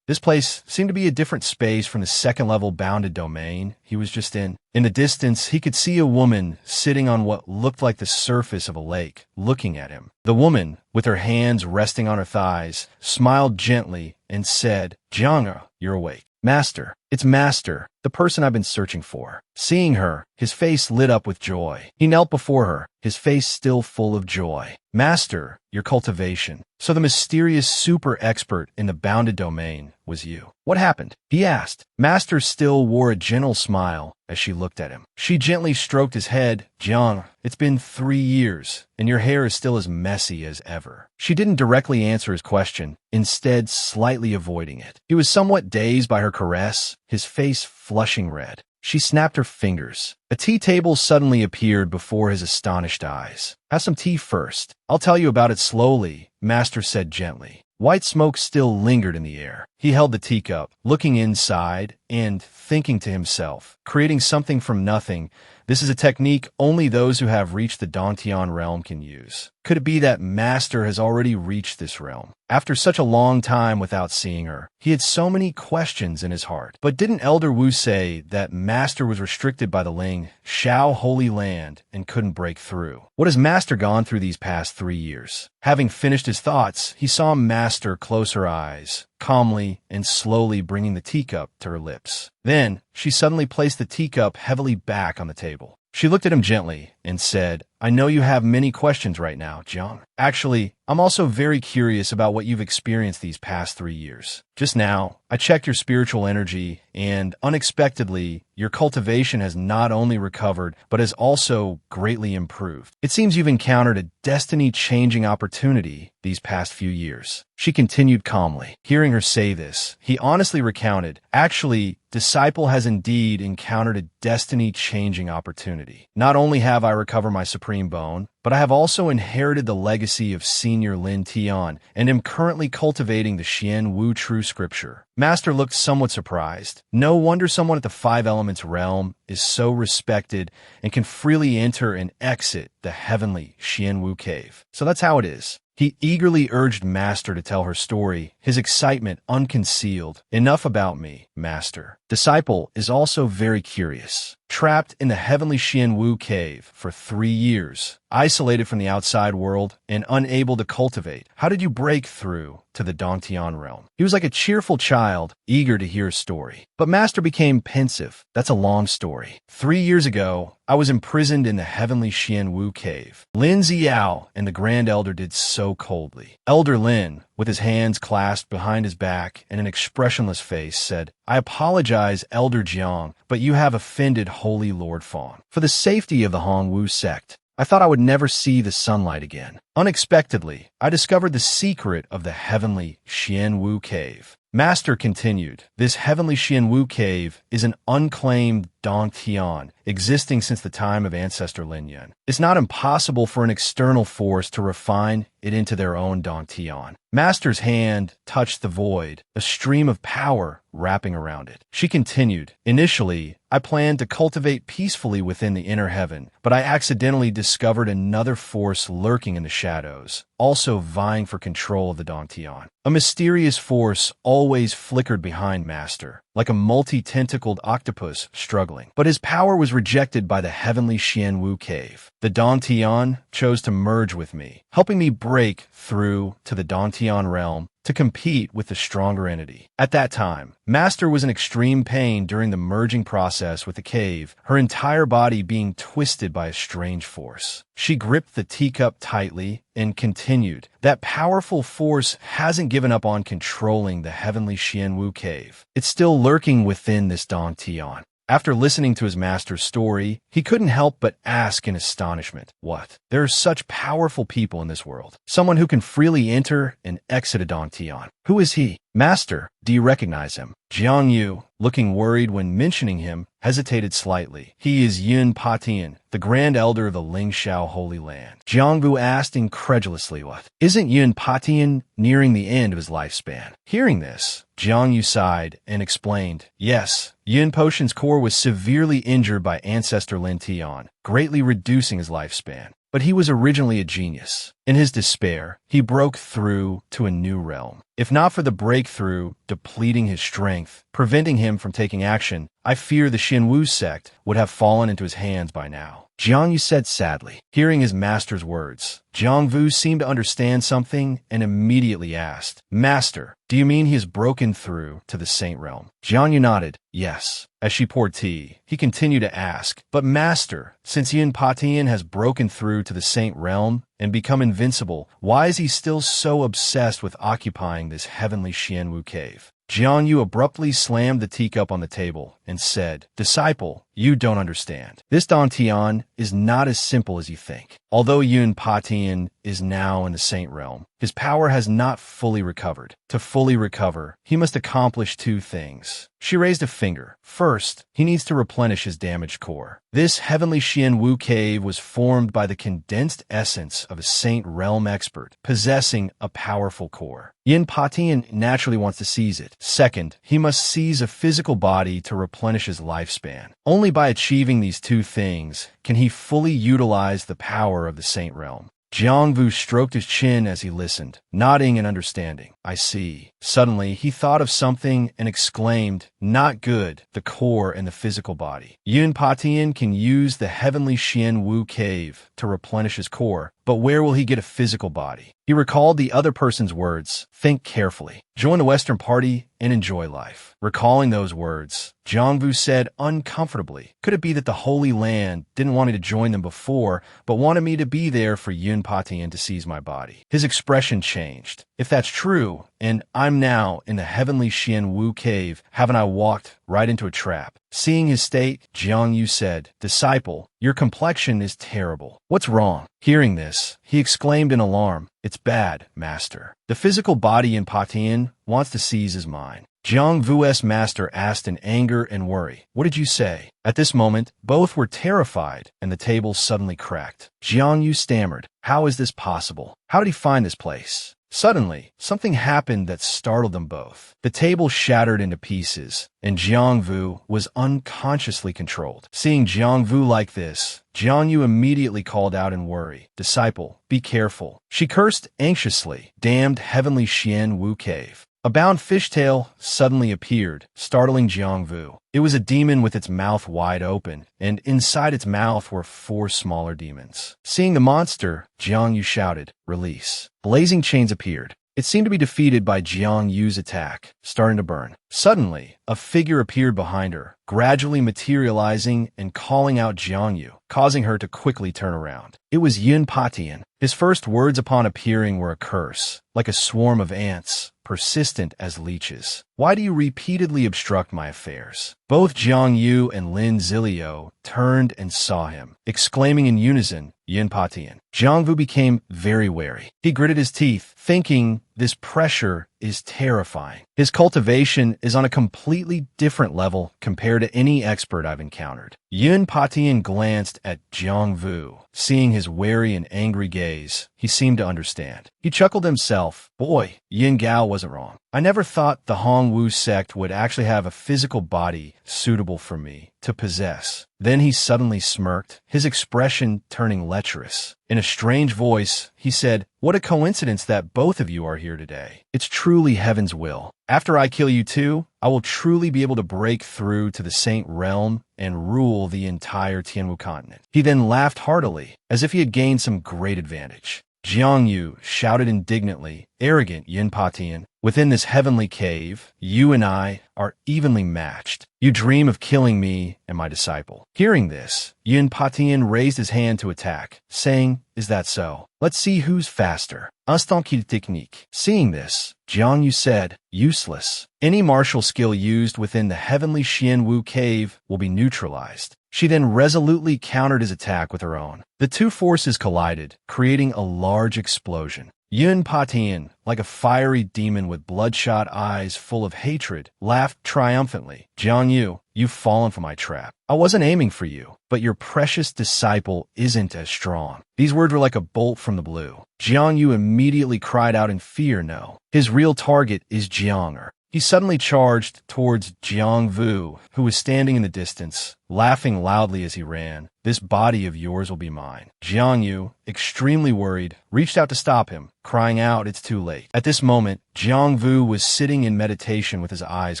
place seemed to be a different space from the second-level bounded domain he was just in. In the distance, he could see a woman sitting on what looked like the surface of a lake, looking at him. The woman, with her hands resting on her thighs, smiled gently and said, Jiang, you're awake. Master. It's Master, the person I've been searching for. Seeing her, his face lit up with joy. He knelt before her, his face still full of joy. Master, your cultivation. So the mysterious super expert in the bounded domain was you. What happened? He asked. Master still wore a gentle smile as she looked at him. She gently stroked his head. Jiang, it's been 3 years, and your hair is still as messy as ever. She didn't directly answer his question, instead slightly avoiding it. He was somewhat dazed by her caress, his face flushing red. She snapped her fingers. A tea table suddenly appeared before his astonished eyes. Have some tea first. I'll tell you about it slowly, Master said gently. White smoke still lingered in the air. He held the teacup, looking inside and thinking to himself, creating something from nothing. This is a technique only those who have reached the Tion realm can use. Could it be that Master has already reached this realm? After such a long time without seeing her, he had so many questions in his heart. But didn't Elder Wu say that Master was restricted by the Ling, Shao Holy Land and couldn't break through? What has Master gone through these past 3 years? Having finished his thoughts, he saw Master close her eyes, calmly and slowly bringing the teacup to her lips. Then, she suddenly placed the teacup heavily back on the table. She looked at him gently and said, I know you have many questions right now, Jiang. Actually, I'm also very curious about what you've experienced these past 3 years. Just now, I checked your spiritual energy, and unexpectedly, your cultivation has not only recovered, but has also greatly improved. It seems you've encountered a destiny-changing opportunity these past few years. She continued calmly. Hearing her say this, he honestly recounted, actually, Disciple has indeed encountered a destiny-changing opportunity. Not only have I recovered my supreme bone, but I have also inherited the legacy of Senior Lin Tion and am currently cultivating the Xian Wu True Scripture. Master looked somewhat surprised. No wonder someone at the Five Elements realm is so respected and can freely enter and exit the heavenly Xian Wu cave. So that's how it is. He eagerly urged Master to tell her story, his excitement unconcealed. Enough about me, Master. Disciple is also very curious. Trapped in the heavenly Xian Wu cave for 3 years, isolated from the outside world and unable to cultivate, how did you break through to the Dongtian realm? He was like a cheerful child, eager to hear a story. But Master became pensive. That's a long story. 3 years ago, I was imprisoned in the heavenly Xian Wu cave. Lin Ziao and the Grand Elder did so coldly. Elder Lin, with his hands clasped behind his back and an expressionless face, said, I apologize, Elder Jiang, but you have offended Holy Lord Fawn. For the safety of the Hongwu sect, I thought I would never see the sunlight again. Unexpectedly, I discovered the secret of the heavenly Xian Wu cave. Master continued, this heavenly Xian Wu cave is an unclaimed Dongtian, existing since the time of Ancestor Lin Yun. It's not impossible for an external force to refine it into their own Dongtian. Master's hand touched the void, a stream of power wrapping around it. She continued, initially, I planned to cultivate peacefully within the inner heaven, but I accidentally discovered another force lurking in the shadows, also vying for control of the Dongtian. A mysterious force always flickered behind Master, like a multi-tentacled octopus struggling. But his power was rejected by the heavenly Xian Wu cave. The Dongtian chose to merge with me, helping me break through to the Dongtian realm to compete with the stronger entity. At that time, Master was in extreme pain during the merging process with the cave, her entire body being twisted by a strange force. She gripped the teacup tightly and continued, that powerful force hasn't given up on controlling the heavenly Xian Wu cave. It's still lurking within this Dongtian. After listening to his master's story, he couldn't help but ask in astonishment, what? There are such powerful people in this world. Someone who can freely enter and exit a Dongtian. Who is he? Master, do you recognize him? Jiang Yu, looking worried when mentioning him, hesitated slightly. He is Yin Patian, the Grand Elder of the Lingshao Holy Land. Jang Vu asked incredulously, what? Isn't Yin Patian nearing the end of his lifespan? Hearing this, Jiang Yu sighed and explained, yes, Yin Patian's core was severely injured by Ancestor Lin Tion, greatly reducing his lifespan. But he was originally a genius. In his despair, he broke through to a new realm. If not for the breakthrough depleting his strength, preventing him from taking action, I fear the Xian Wu sect would have fallen into his hands by now. Jiang Yu said sadly. Hearing his master's words, Jang Vu seemed to understand something and immediately asked, "Master, do you mean he has broken through to the Saint Realm?" Jiang Yu nodded, yes. As she poured tea, he continued to ask, "But Master, since Yin Patian has broken through to the Saint Realm and become invincible, why is he still so obsessed with occupying this heavenly Xianwu cave?" Jiang Yu abruptly slammed the teacup on the table and said, "Disciple, you don't understand. This Don Tion is not as simple as you think. Although Yin Patian is now in the Saint Realm, his power has not fully recovered. To fully recover, he must accomplish two things." She raised a finger. First, he needs to replenish his damaged core. This heavenly Xianwu cave was formed by the condensed essence of a Saint Realm expert, possessing a powerful core. Yin Patian naturally wants to seize it. Second, he must seize a physical body to replenish his lifespan. Only by achieving these two things can he fully utilize the power of the Saint Realm. Jang Vu stroked his chin as he listened, nodding and understanding. "I see." Suddenly, he thought of something and exclaimed, "Not good, the core and the physical body. Yin Patian can use the heavenly Xianwu cave to replenish his core, but where will he get a physical body?" He recalled the other person's words, "Think carefully. Join the Western Party and enjoy life." Recalling those words, Jang Vu said uncomfortably, "Could it be that the Holy Land didn't want me to join them before, but wanted me to be there for Yin Patian to seize my body?" His expression changed. "If that's true, and I'm now in the heavenly Xianwu cave, haven't I walked right into a trap?" Seeing his state, Jiang Yu said, "Disciple, your complexion is terrible. What's wrong?" Hearing this, he exclaimed in alarm, "It's bad, Master. The physical body in Patian wants to seize his mind." Jiang Vu's master asked in anger and worry, "What did you say?" At this moment, both were terrified, and the table suddenly cracked. Jiang Yu stammered, "How is this possible? How did he find this place?" Suddenly, something happened that startled them both. The table shattered into pieces, and Jiang Vu was unconsciously controlled. Seeing Jiang Vu like this, Jiang Yu immediately called out in worry, "Disciple, be careful." She cursed anxiously, "Damned heavenly Xianwu cave." A bound fishtail suddenly appeared, startling Jiang Vu. It was a demon with its mouth wide open, and inside its mouth were 4 smaller demons. Seeing the monster, Jiang Yu shouted, "Release." Blazing chains appeared. It seemed to be defeated by Jiang Yu's attack, starting to burn. Suddenly, a figure appeared behind her, gradually materializing and calling out Jiang Yu, causing her to quickly turn around. It was Yin Patian. His first words upon appearing were a curse, like a swarm of ants, persistent as leeches. "Why do you repeatedly obstruct my affairs?" Both Jiang Yu and Lin Zilio turned and saw him, exclaiming in unison, "Yin Patian." Jiang Vu became very wary. He gritted his teeth, thinking, this pressure is terrifying. His cultivation is on a completely different level compared to any expert I've encountered. Yin Patian glanced at Jang Vu. Seeing his wary and angry gaze, he seemed to understand. He chuckled himself. Boy, Yin Gao wasn't wrong. I never thought the Hongwu sect would actually have a physical body suitable for me to possess. Then he suddenly smirked, his expression turning lecherous. In a strange voice, he said, "What a coincidence that both of you are here today. It's truly heaven's will. After I kill you too, I will truly be able to break through to the Saint Realm and rule the entire Tianwu continent." He then laughed heartily, as if he had gained some great advantage. Jiang Yu shouted indignantly, "Arrogant Yin Patian, within this heavenly cave, you and I are evenly matched. You dream of killing me and my disciple." Hearing this, Yin Patian raised his hand to attack, saying, "Is that so? Let's see who's faster. Instant kill technique." Seeing this, Jiang Yu said, "Useless. Any martial skill used within the heavenly Xianwu cave will be neutralized." She then resolutely countered his attack with her own. The two forces collided, creating a large explosion. Yin Patian, like a fiery demon with bloodshot eyes full of hatred, laughed triumphantly. "Jiang Yu, you've fallen for my trap. I wasn't aiming for you, but your precious disciple isn't as strong." These words were like a bolt from the blue. Jiang Yu immediately cried out in fear, no. His real target is Jiang Er. He suddenly charged towards Jiang Vu, who was standing in the distance, laughing loudly as he ran. "This body of yours will be mine." Jiang Yu, extremely worried, reached out to stop him, crying out, "It's too late." At this moment, Jang Vu was sitting in meditation with his eyes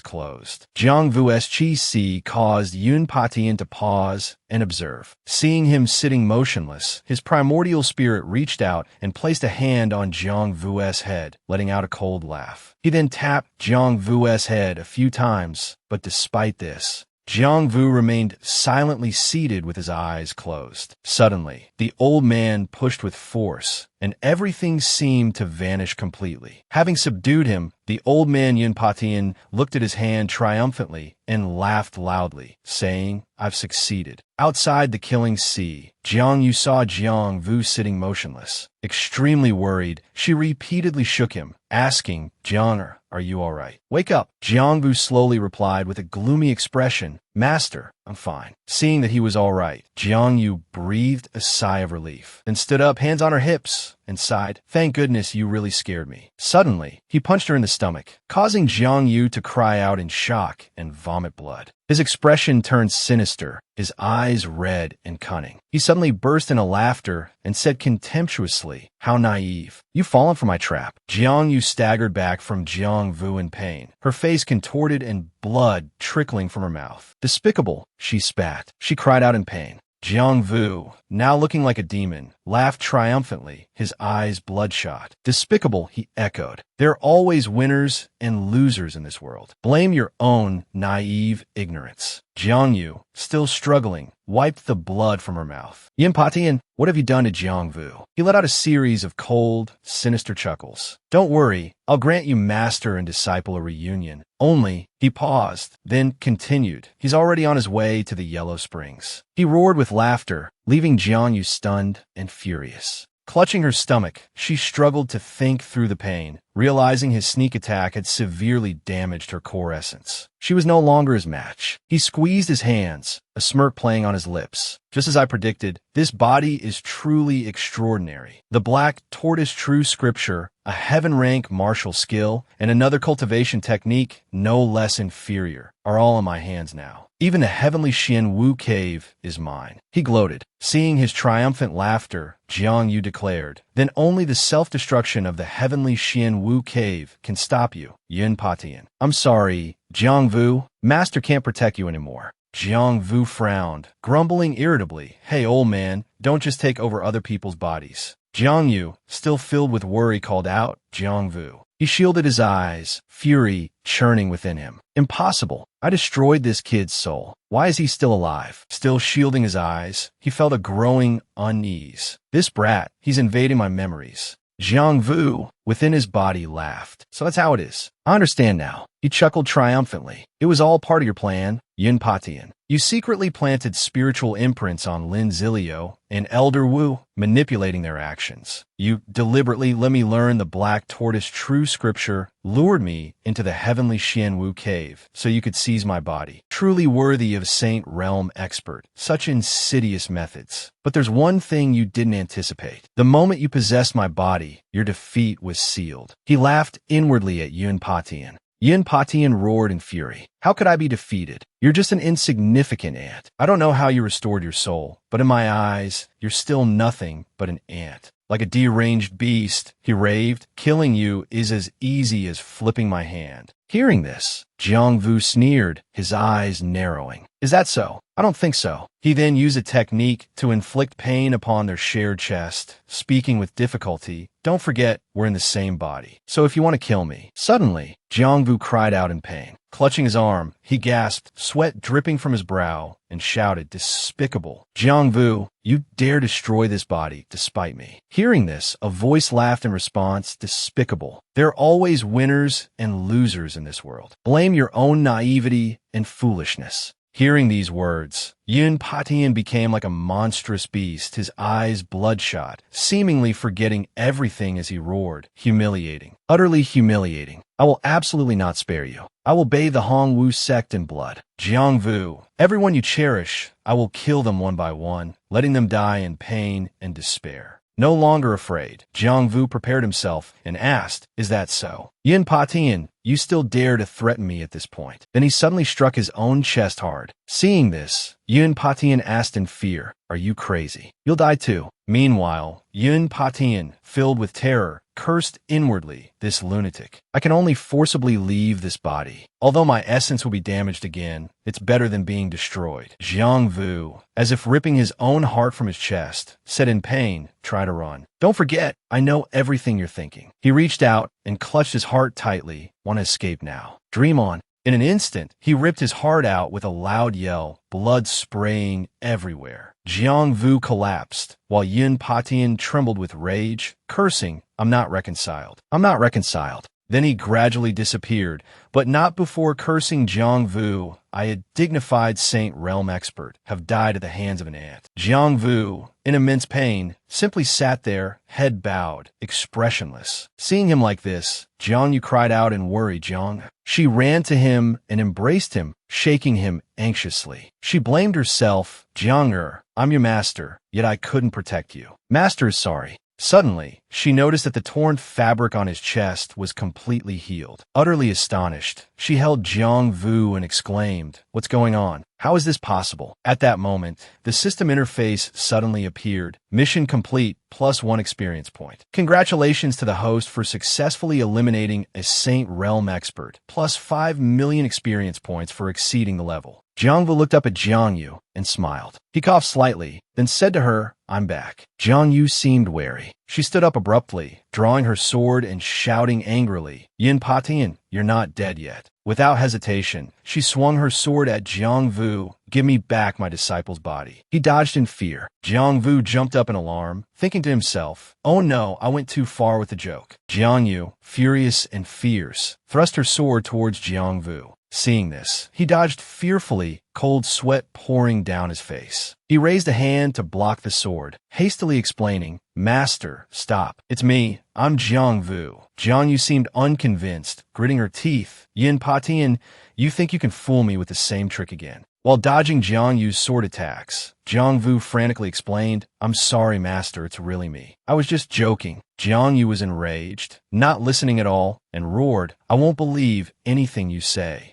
closed. Jang Vu's chi caused Yin Patian to pause and observe. Seeing him sitting motionless, his primordial spirit reached out and placed a hand on Jang Vu's head, letting out a cold laugh. He then tapped Jang Vu's head a few times, but despite this, Jang Vu remained silently seated with his eyes closed. Suddenly, the old man pushed with force, and everything seemed to vanish completely. Having subdued him, the old man Yin Patian looked at his hand triumphantly and laughed loudly, saying, "I've succeeded." Outside the killing sea, Jiang Yu saw Jang Vu sitting motionless. Extremely worried, she repeatedly shook him, asking, "Jiang, are you all right? Wake up." Jiang Vu slowly replied with a gloomy expression, "Master, I'm fine." Seeing that he was all right, Jiang Yu breathed a sigh of relief, then stood up, hands on her hips, and sighed, "Thank goodness you really scared me." Suddenly, he punched her in the stomach, causing Jiang Yu to cry out in shock and vomit blood. His expression turned sinister, his eyes red and cunning. He suddenly burst into laughter and said contemptuously, "How naive. You've fallen for my trap." Jiang Yu staggered back from Jiang Vu in pain, her face contorted and blood trickling from her mouth. "Despicable," she spat. She cried out in pain. Jiang Vu, now looking like a demon, laughed triumphantly, his eyes bloodshot. "Despicable," he echoed. "There are always winners and losers in this world. Blame your own naive ignorance." Jiang Yu, still struggling, wiped the blood from her mouth. "Yin Patian, what have you done to Jiang Vu?" He let out a series of cold, sinister chuckles. "Don't worry, I'll grant you master and disciple a reunion. Only," he paused, then continued, "he's already on his way to the Yellow Springs." He roared with laughter, leaving Jiang Yu stunned and furious. Clutching her stomach, she struggled to think through the pain, realizing his sneak attack had severely damaged her core essence. She was no longer his match. He squeezed his hands, a smirk playing on his lips. "Just as I predicted, this body is truly extraordinary. The Black Tortoise True Scripture, a heaven-rank martial skill, and another cultivation technique no less inferior, are all in my hands now. Even the heavenly Xian Wu cave is mine." He gloated. Seeing his triumphant laughter, Jiang Yu declared, "Then only the self-destruction of the heavenly Xian Wu cave can stop you, Yin Patian." "I'm sorry, Jiang Vu. Master can't protect you anymore." Jiang Vu frowned, grumbling irritably, "Hey, old man, don't just take over other people's bodies." Jiang Yu, still filled with worry, called out, "Jiang Vu." He shielded his eyes, fury churning within him. "Impossible. I destroyed this kid's soul. Why is he still alive?" Still shielding his eyes, he felt a growing unease. "This brat, he's invading my memories." Jiang Vu, within his body, laughed. "So that's how it is. I understand now." He chuckled triumphantly. "It was all part of your plan, Yin Patian. You secretly planted spiritual imprints on Lin Zilio and Elder Wu, manipulating their actions. You deliberately let me learn the Black Tortoise True Scripture, lured me into the heavenly Xian Wu cave so you could seize my body. Truly worthy of a Saint Realm expert. Such insidious methods. But there's one thing you didn't anticipate. The moment you possessed my body, your defeat was sealed." He laughed inwardly at Yin Patian. Yin Patian roared in fury. "How could I be defeated? You're just an insignificant ant. I don't know how you restored your soul, but in my eyes, you're still nothing but an ant. Like a deranged beast," he raved, "killing you is as easy as flipping my hand." Hearing this, Jiang Vu sneered, his eyes narrowing. "Is that so? I don't think so." He then used a technique to inflict pain upon their shared chest, speaking with difficulty, "Don't forget, we're in the same body. So if you want to kill me." Suddenly, Jiang Vu cried out in pain. Clutching his arm, he gasped, sweat dripping from his brow, and shouted, "Despicable. Jiang Vu, you dare destroy this body despite me." Hearing this, a voice laughed in response, "Despicable. There are always winners and losers in this world. Blame your own naivety and foolishness." Hearing these words, Yin Patian became like a monstrous beast, his eyes bloodshot, seemingly forgetting everything as he roared. "Humiliating. Utterly humiliating. I will absolutely not spare you. I will bathe the Hongwu sect in blood. Jiang Vu, everyone you cherish, I will kill them one by one, letting them die in pain and despair." No longer afraid, Jang Vu prepared himself and asked, "Is that so? Yin Patian, you still dare to threaten me at this point?" Then he suddenly struck his own chest hard. Seeing this, Yin Patian asked in fear, "Are you crazy? You'll die too." Meanwhile, Yin Patian, filled with terror, cursed inwardly, "This lunatic. I can only forcibly leave this body. Although my essence will be damaged again, it's better than being destroyed." Jang Vu, as if ripping his own heart from his chest, said in pain, "Try to run. Don't forget, I know everything you're thinking." He reached out and clutched his heart tightly. "Want to escape now. Dream on." In an instant, he ripped his heart out with a loud yell, blood spraying everywhere. Jang Vu collapsed, while Yin Patian trembled with rage, cursing, "I'm not reconciled. I'm not reconciled." Then he gradually disappeared, but not before cursing Jang Vu. "I, a dignified Saint Realm expert, have died at the hands of an ant." Jang Vu, in immense pain, simply sat there, head bowed, expressionless. Seeing him like this, Jiang Yu cried out in worry. "Jiang." She ran to him and embraced him, shaking him anxiously. She blamed herself. "Jiang, I'm your master, yet I couldn't protect you. Master is sorry." Suddenly, she noticed that the torn fabric on his chest was completely healed. Utterly astonished, she held Jang Vu and exclaimed, "What's going on? How is this possible?" At that moment, the system interface suddenly appeared. "Mission complete, +1 experience point. Congratulations to the host for successfully eliminating a Saint Realm expert, +5 million experience points for exceeding the level." Jiang Vu looked up at Jiang Yu and smiled. He coughed slightly, then said to her, "I'm back." Jiang Yu seemed wary. She stood up abruptly, drawing her sword and shouting angrily, "Yin Patian, you're not dead yet." Without hesitation, she swung her sword at Jang Vu. "Give me back my disciple's body." He dodged in fear. Jang Vu jumped up in alarm, thinking to himself, "Oh no, I went too far with the joke." Jiang Yu, furious and fierce, thrust her sword towards Jang Vu. Seeing this, he dodged fearfully, cold sweat pouring down his face. He raised a hand to block the sword, hastily explaining, "Master, stop. It's me. I'm Jang Vu." Jiang Yu seemed unconvinced, gritting her teeth. "Yin Patian, you think you can fool me with the same trick again?" While dodging Jiang Yu's sword attacks, Jang Vu frantically explained, "I'm sorry, Master, it's really me. I was just joking." Jiang Yu was enraged, not listening at all, and roared, "I won't believe anything you say."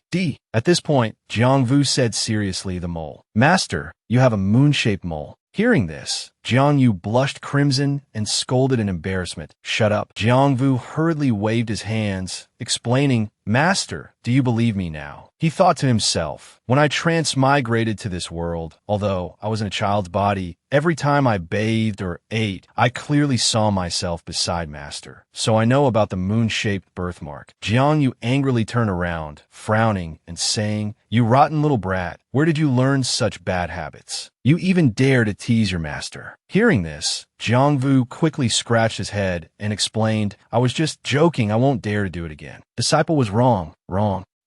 At this point, Jang Vu said seriously, "The mole. Master, you have a moon-shaped mole." Hearing this, Jiang Yu blushed crimson and scolded in embarrassment. "Shut up." Jiang Vu hurriedly waved his hands, explaining, "Master, do you believe me now?" He thought to himself, "When I transmigrated to this world, although I was in a child's body, every time I bathed or ate, I clearly saw myself beside Master. So I know about the moon-shaped birthmark." Jiang Yu angrily turned around, frowning and saying, "You rotten little brat, where did you learn such bad habits? You even dare to tease your master." Hearing this, Jang Vu quickly scratched his head and explained, "I was just joking, I won't dare to do it again." Disciple was wrong.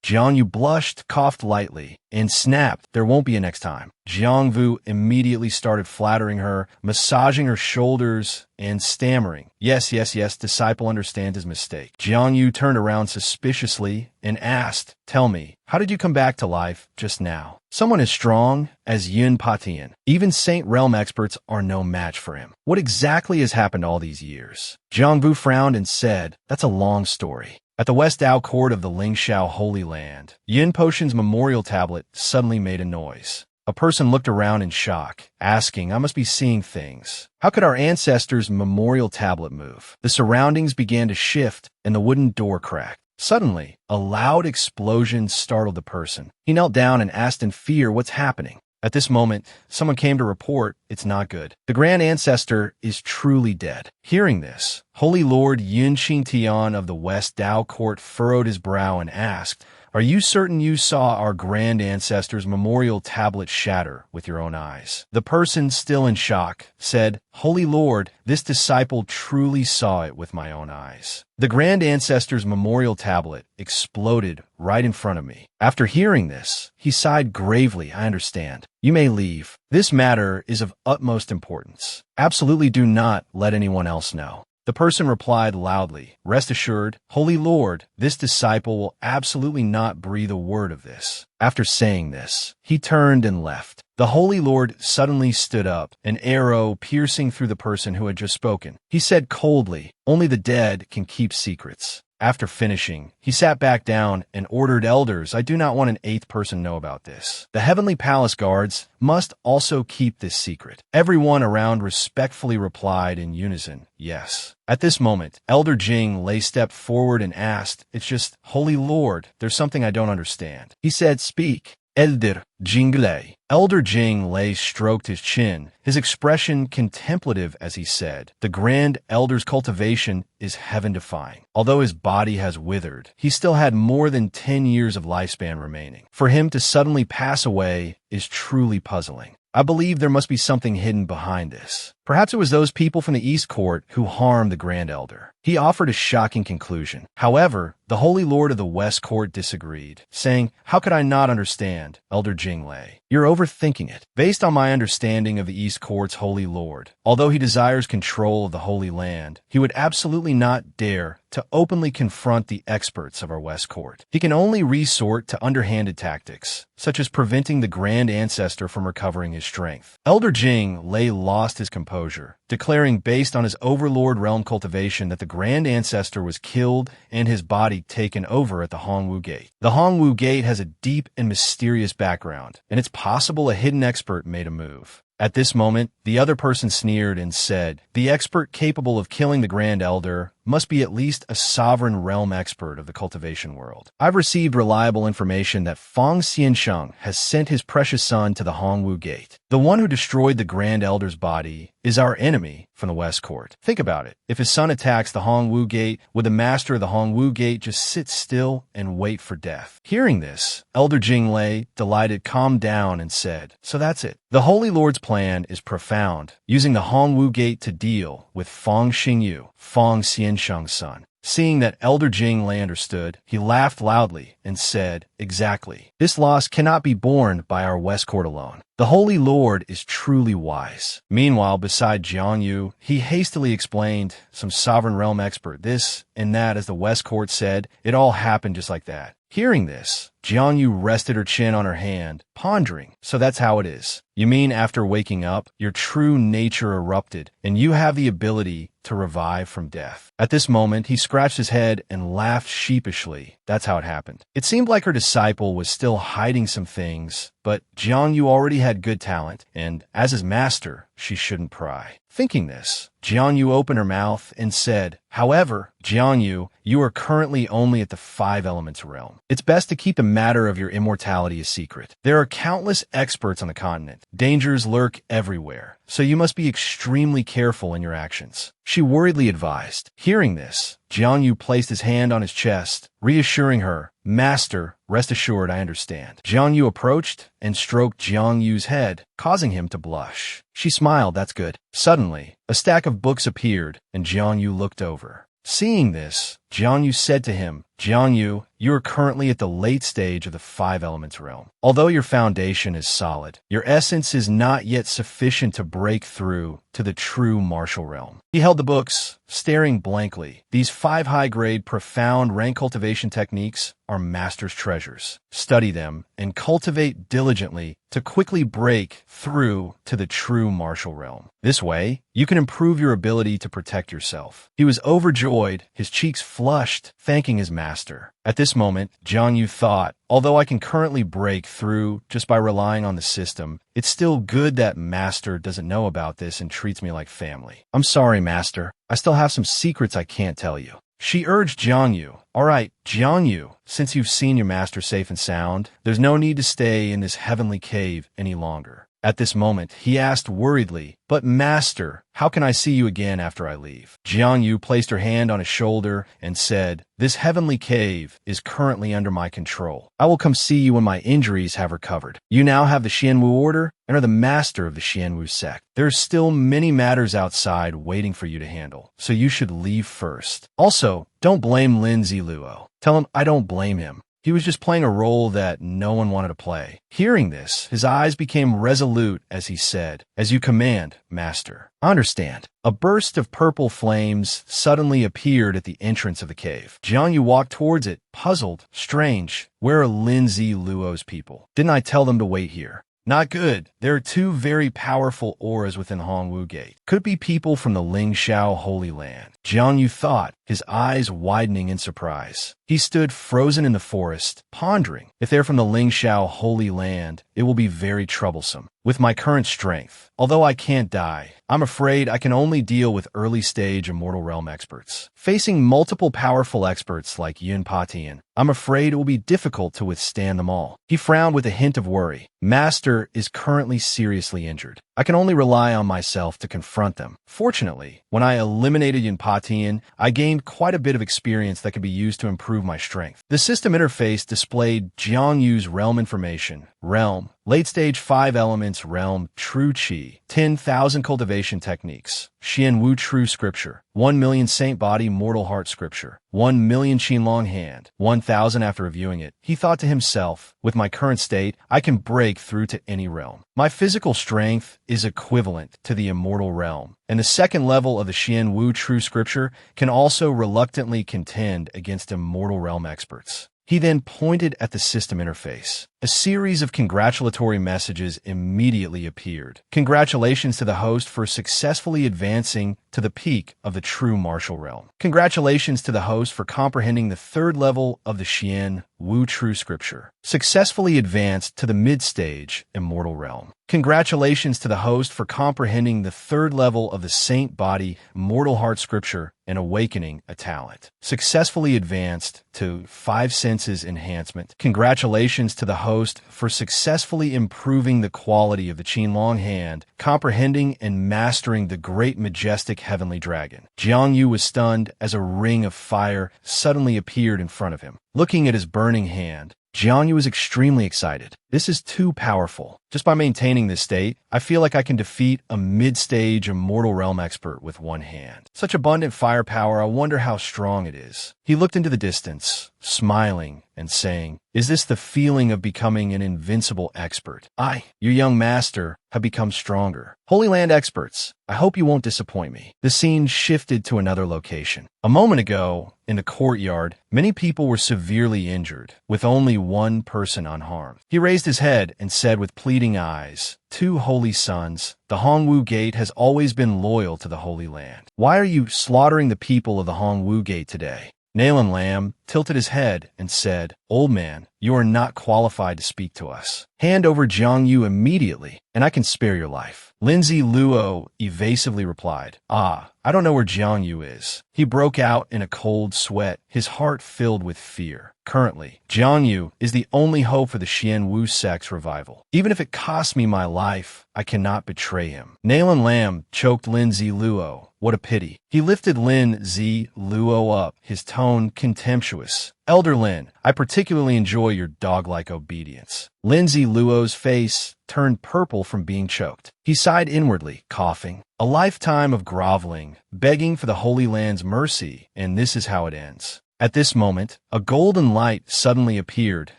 Jiang Yu blushed, coughed lightly, and snapped, "There won't be a next time." Jang Vu immediately started flattering her, massaging her shoulders, and stammering, yes, disciple understands his mistake." Jiang Yu turned around suspiciously and asked, "Tell me, how did you come back to life just now?" Someone as strong as Yin Patian, even Saint Realm experts are no match for him. What exactly has happened all these years? Jang Vu frowned and said, "That's a long story." At the West Dao Court of the Lingxiao Holy Land, Yin Potion's memorial tablet suddenly made a noise. A person looked around in shock, asking, "I must be seeing things. How could our ancestors' memorial tablet move?" The surroundings began to shift, and the wooden door cracked. Suddenly, a loud explosion startled the person. He knelt down and asked in fear, "What's happening?" At this moment, someone came to report, "It's not good. The Grand Ancestor is truly dead." Hearing this, Holy Lord Yin Tion of the West Dao Court furrowed his brow and asked, "Are you certain you saw our Grand Ancestor's memorial tablet shatter with your own eyes?" The person, still in shock, said, "Holy Lord, this disciple truly saw it with my own eyes. The Grand Ancestor's memorial tablet exploded right in front of me." After hearing this, he sighed gravely, "I understand. You may leave. This matter is of utmost importance. Absolutely do not let anyone else know." The person replied loudly, "Rest assured, Holy Lord, this disciple will absolutely not breathe a word of this." After saying this, he turned and left. The Holy Lord suddenly stood up, an arrow piercing through the person who had just spoken. He said coldly, "Only the dead can keep secrets." After finishing, he sat back down and ordered, "Elders, I do not want an eighth person know about this. The Heavenly Palace guards must also keep this secret." Everyone around respectfully replied in unison, "Yes." At this moment, Elder Jing Lei stepped forward and asked, "It's just, Holy Lord, there's something I don't understand." He said, "Speak." Elder Jing Lei. Elder Jing Lei stroked his chin, his expression contemplative as he said, "The Grand Elder's cultivation is heaven-defying. Although his body has withered, he still had more than 10 years of lifespan remaining. For him to suddenly pass away is truly puzzling. I believe there must be something hidden behind this. Perhaps it was those people from the East Court who harmed the Grand Elder." He offered a shocking conclusion. However, the Holy Lord of the West Court disagreed, saying, "How could I not understand, Elder Jing Lei? You're overthinking it. Based on my understanding of the East Court's Holy Lord, although he desires control of the Holy Land, he would absolutely not dare to openly confront the experts of our West Court. He can only resort to underhanded tactics, such as preventing the Grand Ancestor from recovering his strength." Elder Jing Lei lost his composure, declaring based on his Overlord realm cultivation that the Grand Ancestor was killed and his body taken over at the Hongwu Gate. The Hongwu Gate has a deep and mysterious background, and it's possible a hidden expert made a move. At this moment, the other person sneered and said, "The expert capable of killing the Grand Elder must be at least a sovereign realm expert of the cultivation world. I've received reliable information that Fang Xiansheng has sent his precious son to the Hongwu Gate. The one who destroyed the Grand Elder's body is our enemy from the West Court. Think about it. If his son attacks the Hongwu Gate, would the master of the Hongwu Gate just sit still and wait for death?" Hearing this, Elder Jing Lei, delighted, calmed down and said, "So that's it. The Holy Lord's plan is profound, using the Hongwu Gate to deal with Fang Xingyu, Fang Xiansheng's son." Seeing that Elder Jing Lei understood, he laughed loudly and said, "Exactly. This loss cannot be borne by our West Court alone. The Holy Lord is truly wise." Meanwhile, beside Jiang Yu, he hastily explained, "Some sovereign realm expert, this and that," as the West Court said. It all happened just like that. Hearing this, Jiang Yu rested her chin on her hand, pondering. "So that's how it is. You mean after waking up, your true nature erupted, and you have the ability to revive from death?" At this moment, he scratched his head and laughed sheepishly. That's how it happened. It seemed like her disciple was still hiding some things, but Jiang Yu already had good talent, and as his master, she shouldn't pry. Thinking this, Jiang Yu opened her mouth and said, "However, Jiang Yu, you are currently only at the 5 Elements realm. It's best to keep the matter of your immortality a secret. There are countless experts on the continent. Dangers lurk everywhere, so you must be extremely careful in your actions," she worriedly advised. Hearing this, Jiang Yu placed his hand on his chest, reassuring her, "Master, rest assured I understand." Jiang Yu approached and stroked Jiang Yu's head, causing him to blush. She smiled, "That's good." Suddenly, a stack of books appeared, and Jiang Yu looked over. Seeing this, Jiang Yu said to him, "Jiang Yu, you are currently at the late stage of the 5 Elements realm. Although your foundation is solid, your essence is not yet sufficient to break through to the true martial realm." He held the books, staring blankly. "These 5 high-grade, profound rank cultivation techniques are master's treasures. Study them and cultivate diligently to quickly break through to the true martial realm. This way, you can improve your ability to protect yourself." He was overjoyed, his cheeks flushed, thanking his master. At this moment, Jiang Yu thought, although I can currently break through just by relying on the system, it's still good that Master doesn't know about this and treats me like family. "I'm sorry, Master. I still have some secrets I can't tell you." She urged Jiang Yu. "All right, Jiang Yu, since you've seen your master safe and sound, there's no need to stay in this heavenly cave any longer." At this moment, he asked worriedly, "But Master, how can I see you again after I leave?" Jiang Yu placed her hand on his shoulder and said, "This heavenly cave is currently under my control. I will come see you when my injuries have recovered. You now have the Xianwu order and are the master of the Xianwu sect. There are still many matters outside waiting for you to handle, so you should leave first. Also, don't blame Lin Ziluo. Tell him I don't blame him. He was just playing a role that no one wanted to play." Hearing this, his eyes became resolute as he said, "As you command, Master." "I understand." A burst of purple flames suddenly appeared at the entrance of the cave. Jiang Yu walked towards it, puzzled. "Strange. Where are Lin Ziluo's people? Didn't I tell them to wait here?" Not good. There are two very powerful auras within Hongwu Gate. Could be people from the Lingxiao Holy Land. Jiang Yu thought, his eyes widening in surprise. He stood frozen in the forest, pondering. If they're from the Lingxiao Holy Land, it will be very troublesome. With my current strength, although I can't die, I'm afraid I can only deal with early-stage Immortal Realm experts. Facing multiple powerful experts like Yin Patian, I'm afraid it will be difficult to withstand them all. He frowned with a hint of worry. Master is currently seriously injured. I can only rely on myself to confront them. Fortunately, when I eliminated Yin Patian, I gained quite a bit of experience that could be used to improve my strength. The system interface displayed Jiang Yu's realm information. Realm, late stage 5 elements realm, true chi, 10,000 cultivation techniques, Xian Wu true scripture, 1 million saint body mortal heart scripture, 1 million Qinlong hand, 1,000 after reviewing it. He thought to himself, with my current state, I can break through to any realm. My physical strength is equivalent to the immortal realm, and the second level of the Xian Wu true scripture can also reluctantly contend against immortal realm experts. He then pointed at the system interface. A series of congratulatory messages immediately appeared. Congratulations to the host for successfully advancing to the peak of the true martial realm. Congratulations to the host for comprehending the third level of the Xian Wu true scripture. Successfully advanced to the mid-stage immortal realm. Congratulations to the host for comprehending the third level of the saint body mortal heart scripture and awakening a talent. Successfully advanced to 5 senses enhancement. Congratulations to the host for successfully improving the quality of the Qinlong hand, comprehending and mastering the great majestic heavenly dragon. Jiang Yu was stunned as a ring of fire suddenly appeared in front of him. Looking at his burning hand, Jiang Yu was extremely excited. This is too powerful. Just by maintaining this state, I feel like I can defeat a mid-stage immortal realm expert with one hand. Such abundant firepower, I wonder how strong it is. He looked into the distance, smiling and saying, "Is this the feeling of becoming an invincible expert? I, your young master, have become stronger. Holy Land experts, I hope you won't disappoint me." The scene shifted to another location. A moment ago, in the courtyard, many people were severely injured, with only one person unharmed. He raised his head and said with pleading eyes, "Two holy sons, the Hongwu Gate has always been loyal to the Holy Land. Why are you slaughtering the people of the Hongwu Gate today?" Nalan Lam tilted his head and said, "Old man, you are not qualified to speak to us. Hand over Jiang Yu immediately, and I can spare your life." Lindsay Luo evasively replied, I don't know where Jiang Yu is." He broke out in a cold sweat, his heart filled with fear. Currently, Jiang Yu is the only hope for the Xian Wu sect's revival. Even if it costs me my life, I cannot betray him. Nalan Lam choked Lin Zi Luo. What a pity. He lifted Lin Zi Luo up, his tone contemptuous. "Elder Lin, I particularly enjoy your dog-like obedience." Lin Zi Luo's face turned purple from being choked. He sighed inwardly, coughing. A lifetime of groveling, begging for the Holy Land's mercy, and this is how it ends. At this moment, a golden light suddenly appeared,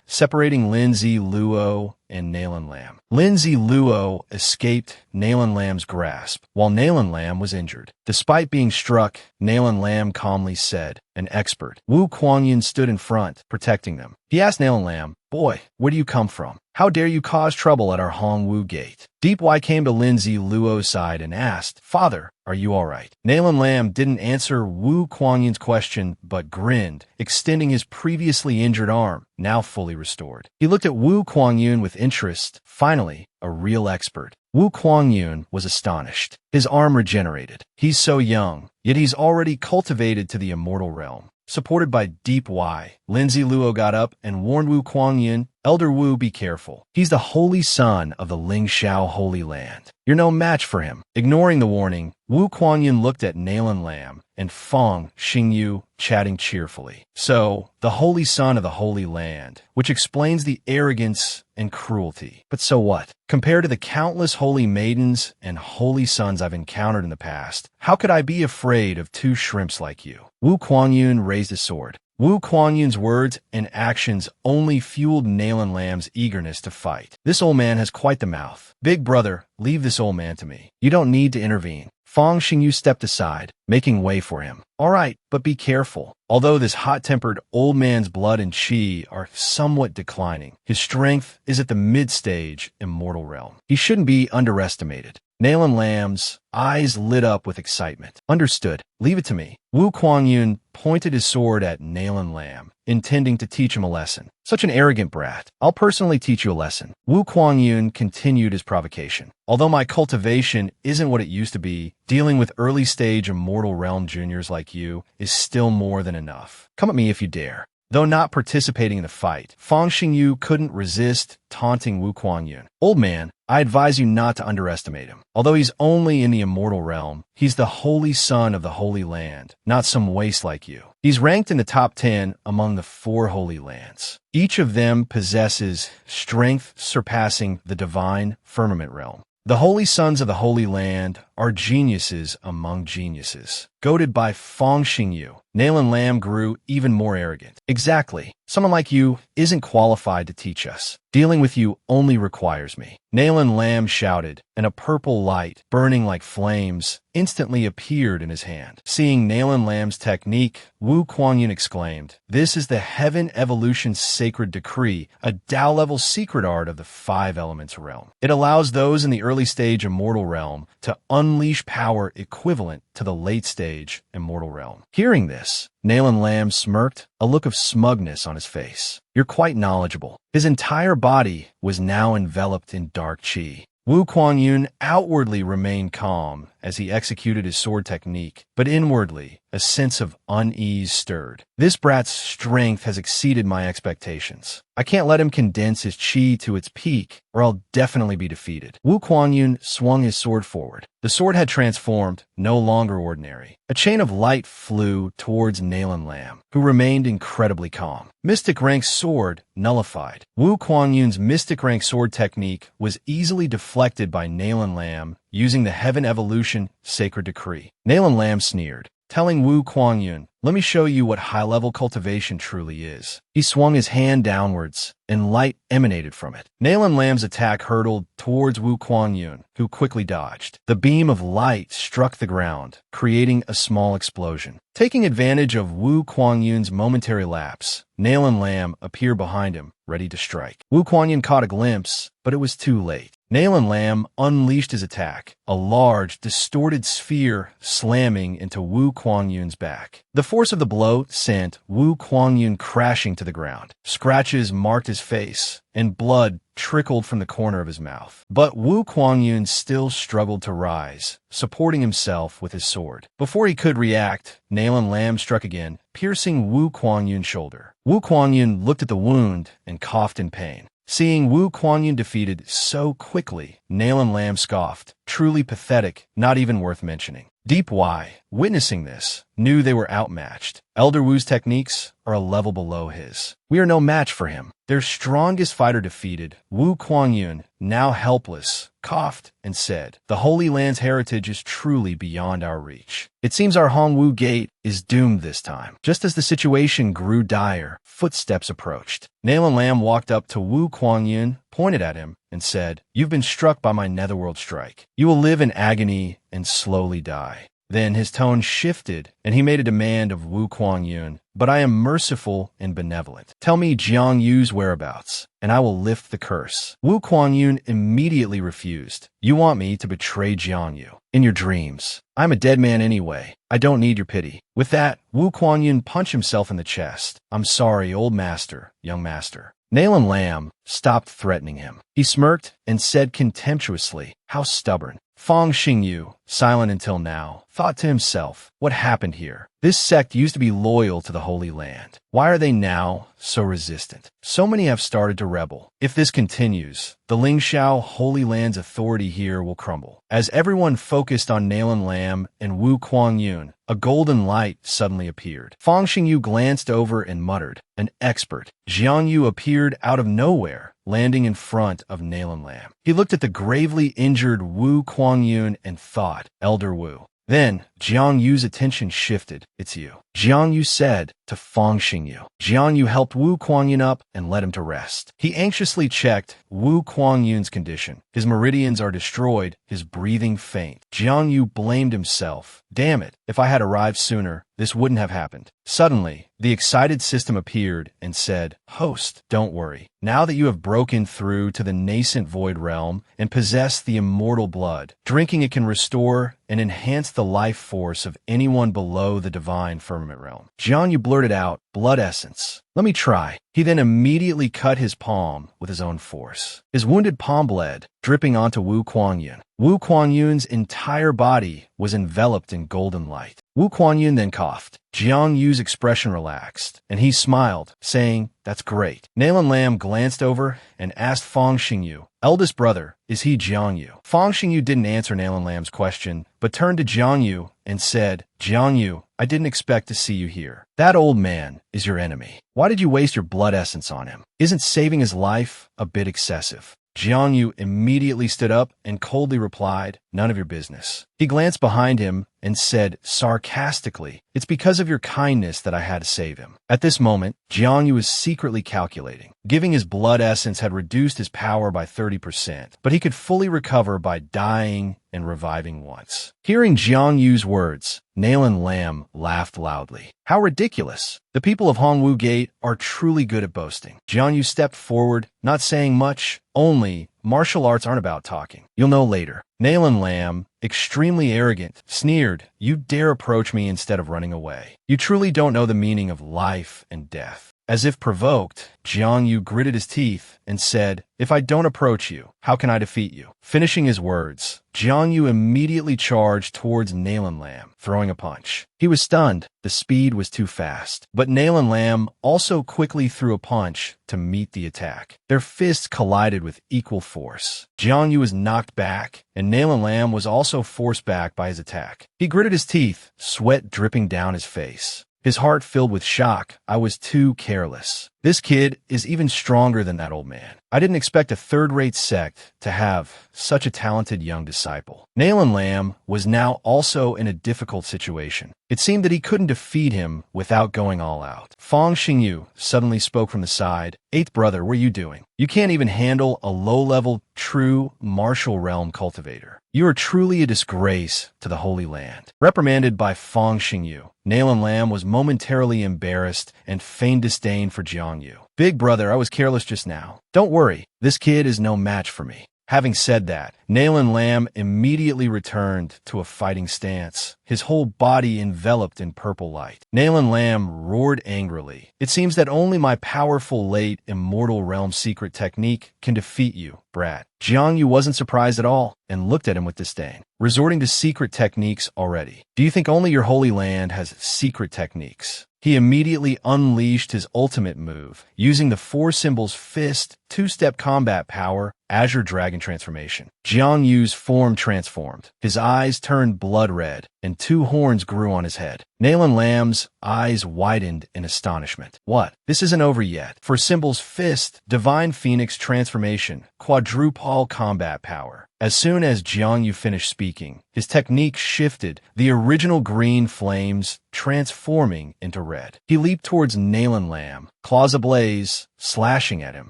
separating Lin Zi Luo and Nalan Lam. Lin Zi Luo escaped Nalan Lam's grasp, while Nalan Lam was injured. Despite being struck, Nalan Lam calmly said, "An expert." Wu Kuangyin stood in front, protecting them. He asked Nalan Lam, "Boy, where do you come from? How dare you cause trouble at our Hongwu Gate?" Deep Wai came to Lin Zi Luo's side and asked, "Father, are you all right?" Nalan Lam didn't answer Wu Kuangyin's question, but grinned, extending his previously injured arm, now fully restored. He looked at Wu Kuangyin with interest. Finally, a real expert. Wu Kuangyin was astonished. His arm regenerated. He's so young, yet he's already cultivated to the immortal realm. Supported by Deep Wai, Lin Zi Luo got up and warned Wu Kuangyin, "Elder Wu, be careful. He's the holy son of the Lingxiao Holy Land. You're no match for him." Ignoring the warning, Wu Kuangyin looked at Nalan Lam and Feng Xingyu chatting cheerfully. So, the holy son of the Holy Land, which explains the arrogance and cruelty. But so what? Compared to the countless holy maidens and holy sons I've encountered in the past, how could I be afraid of two shrimps like you? Wu Kuangyin raised his sword. Wu Kuangyin's words and actions only fueled Nalan Lam's eagerness to fight. "This old man has quite the mouth. Big brother, leave this old man to me. You don't need to intervene." Fang Xingyu stepped aside, making way for him. All right, but be careful. Although this hot-tempered old man's blood and qi are somewhat declining, his strength is at the mid-stage Immortal realm. He shouldn't be underestimated. Nalan Lam's eyes lit up with excitement. Understood. Leave it to me. Wu Kuangyun pointed his sword at Nalan Lam, intending to teach him a lesson. Such an arrogant brat. I'll personally teach you a lesson. Wu Kuangyun continued his provocation. Although my cultivation isn't what it used to be, dealing with early-stage Immortal realm juniors like you is still more than enough. Come at me if you dare. Though not participating in the fight, Fang Xingyu couldn't resist taunting Wu Kuangyun. Old man, I advise you not to underestimate him. Although he's only in the Immortal realm, he's the holy son of the Holy Land, not some waste like you. He's ranked in the top 10 among the 4 Holy Lands. Each of them possesses strength surpassing the divine firmament realm. The Holy Sons of the Holy Land are geniuses among geniuses. Goaded by Fang Xingyu, Nalan Lam grew even more arrogant. Exactly. Someone like you isn't qualified to teach us. Dealing with you only requires me. Nalan Lam shouted, and a purple light, burning like flames, instantly appeared in his hand. Seeing Nalan Lam's technique, Wu Kuangyun exclaimed, "This is the Heaven Evolution's sacred decree, a Tao-level secret art of the 5 elements realm. It allows those in the early stage Immortal realm to unleash power equivalent to the late stage Immortal realm." Hearing this, Nalan Lam smirked, a look of smugness on his face. You're quite knowledgeable. His entire body was now enveloped in dark qi. Wu Kuangyun outwardly remained calm as he executed his sword technique, but inwardly, a sense of unease stirred. This brat's strength has exceeded my expectations. I can't let him condense his qi to its peak, or I'll definitely be defeated. Wu Kuangyun swung his sword forward. The sword had transformed, no longer ordinary. A chain of light flew towards Nalan Lam, who remained incredibly calm. Mystic Rank Sword nullified. Wu Kuangyun's Mystic Rank Sword technique was easily deflected by Nalan Lam using the Heaven Evolution Sacred Decree. Nalan Lam sneered, telling Wu Kuangyun, "Let me show you what high-level cultivation truly is." He swung his hand downwards, and light emanated from it. Nalan Lam's attack hurtled towards Wu Kuangyun, who quickly dodged. The beam of light struck the ground, creating a small explosion. Taking advantage of Wu Kuangyun's momentary lapse, Nalan Lam appeared behind him, ready to strike. Wu Kuangyun caught a glimpse, but it was too late. Nalan Lam unleashed his attack, a large, distorted sphere slamming into Wu Kuangyun's back. The force of the blow sent Wu Kuangyun crashing to the ground. Scratches marked his face, and blood trickled from the corner of his mouth. But Wu Kuangyun still struggled to rise, supporting himself with his sword. Before he could react, Nalan Lam struck again, piercing Wu Kuangyun's shoulder. Wu Kuangyun looked at the wound and coughed in pain. Seeing Wu Kuangyun defeated so quickly, Nalan Lam scoffed. Truly pathetic, not even worth mentioning. Deep Y, witnessing this, knew they were outmatched. Elder Wu's techniques are a level below his. We are no match for him. Their strongest fighter defeated, Wu Kuangyun, now helpless, coughed and said, "The Holy Land's heritage is truly beyond our reach. It seems our Hongwu Gate is doomed this time." Just as the situation grew dire, footsteps approached. Nalan Lam walked up to Wu Kuangyun, pointed at him, and said, "You've been struck by my netherworld strike. You will live in agony and slowly die." Then his tone shifted, and he made a demand of Wu Kuangyun, "But I am merciful and benevolent. Tell me Jiang Yu's whereabouts, and I will lift the curse." Wu Kuangyun immediately refused. "You want me to betray Jiang Yu? In your dreams. I'm a dead man anyway. I don't need your pity." With that, Wu Kuangyun punched himself in the chest. "I'm sorry, old master, young master." Nalan Lam stopped threatening him. He smirked and said contemptuously, "How stubborn." Fang Xingyu, silent until now, thought to himself, what happened here? This sect used to be loyal to the Holy Land. Why are they now so resistant? So many have started to rebel. If this continues, the Lingxiao Holy Land's authority here will crumble. As everyone focused on Nalan Lam and Wu Kuangyun, a golden light suddenly appeared. Fang Xingyu glanced over and muttered, "An expert." Jiang Yu appeared out of nowhere, landing in front of Nalan Lam. He looked at the gravely injured Wu Kuangyun and thought, "Elder Wu." Then, Jiang Yu's attention shifted. It's you. Jiang Yu said to Fang Xingyu. Jiang Yu helped Wu Kuangyun up and led him to rest. He anxiously checked Wu Kuangyun's condition. His meridians are destroyed, his breathing faint. Jiang Yu blamed himself. Damn it, if I had arrived sooner, this wouldn't have happened. Suddenly, the excited system appeared and said, Host, don't worry. Now that you have broken through to the nascent void realm and possess the immortal blood, drinking it can restore and enhance the life force of anyone below the divine firmament realm. Jiang Yu blurted out, blood essence. Let me try. He then immediately cut his palm with his own force. His wounded palm bled, dripping onto Wu Kuangyun. Wu Kuangyun's entire body was enveloped in golden light. Wu Kuangyun then coughed. Jiang Yu's expression relaxed, and he smiled, saying, That's great. Nalan Lam glanced over and asked Fang Xingyu, Eldest brother, is he Jiang Yu? Fang Xingyu didn't answer Nalan Lam's question, but turned to Jiang Yu and said, Jiang Yu, I didn't expect to see you here. That old man is your enemy. Why did you waste your blood essence on him? Isn't saving his life a bit excessive? Jiang Yu immediately stood up and coldly replied, None of your business. He glanced behind him and said sarcastically, It's because of your kindness that I had to save him. At this moment, Jiang Yu was secretly calculating. Giving his blood essence had reduced his power by 30%, but he could fully recover by dying and reviving once. Hearing Jiang Yu's words, Nalan Lam laughed loudly. How ridiculous! The people of Hongwu Gate are truly good at boasting. Jiang Yu stepped forward, not saying much, only, martial arts aren't about talking. You'll know later. Nalan Lam, extremely arrogant, sneered, You dare approach me instead of running away. You truly don't know the meaning of life and death. As if provoked, Jiang Yu gritted his teeth and said, If I don't approach you, how can I defeat you? Finishing his words, Jiang Yu immediately charged towards Nalan Lam, throwing a punch. He was stunned. The speed was too fast. But Nalan Lam also quickly threw a punch to meet the attack. Their fists collided with equal force. Jiang Yu was knocked back, and Nalan Lam was also forced back by his attack. He gritted his teeth, sweat dripping down his face. His heart filled with shock. I was too careless. This kid is even stronger than that old man. I didn't expect a third-rate sect to have such a talented young disciple. Nalan Lam was now also in a difficult situation. It seemed that he couldn't defeat him without going all out. Fang Xingyu suddenly spoke from the side. Eighth brother, what are you doing? You can't even handle a low-level, true martial realm cultivator. You are truly a disgrace to the Holy Land. Reprimanded by Fang Xingyu, Nalan Lam was momentarily embarrassed and feigned disdain for Jiang Yu. Big brother, I was careless just now. Don't worry, this kid is no match for me. Having said that, Nalan Lam immediately returned to a fighting stance, his whole body enveloped in purple light. Nalan Lam roared angrily. It seems that only my powerful late immortal realm secret technique can defeat you, brat. Jiang Yu wasn't surprised at all and looked at him with disdain. Resorting to secret techniques already. Do you think only your holy land has secret techniques? He immediately unleashed his ultimate move, using the four symbols fist, two-step combat power, Azure Dragon transformation. Jiang Yu's form transformed. His eyes turned blood red, and two horns grew on his head. Nalan Lam's eyes widened in astonishment. What? This isn't over yet. For symbols fist, Divine Phoenix transformation, quadrupole combat power. As soon as Jiang Yu finished speaking, his technique shifted, the original green flames transforming into red. He leaped towards Nalan Lam, claws ablaze, slashing at him.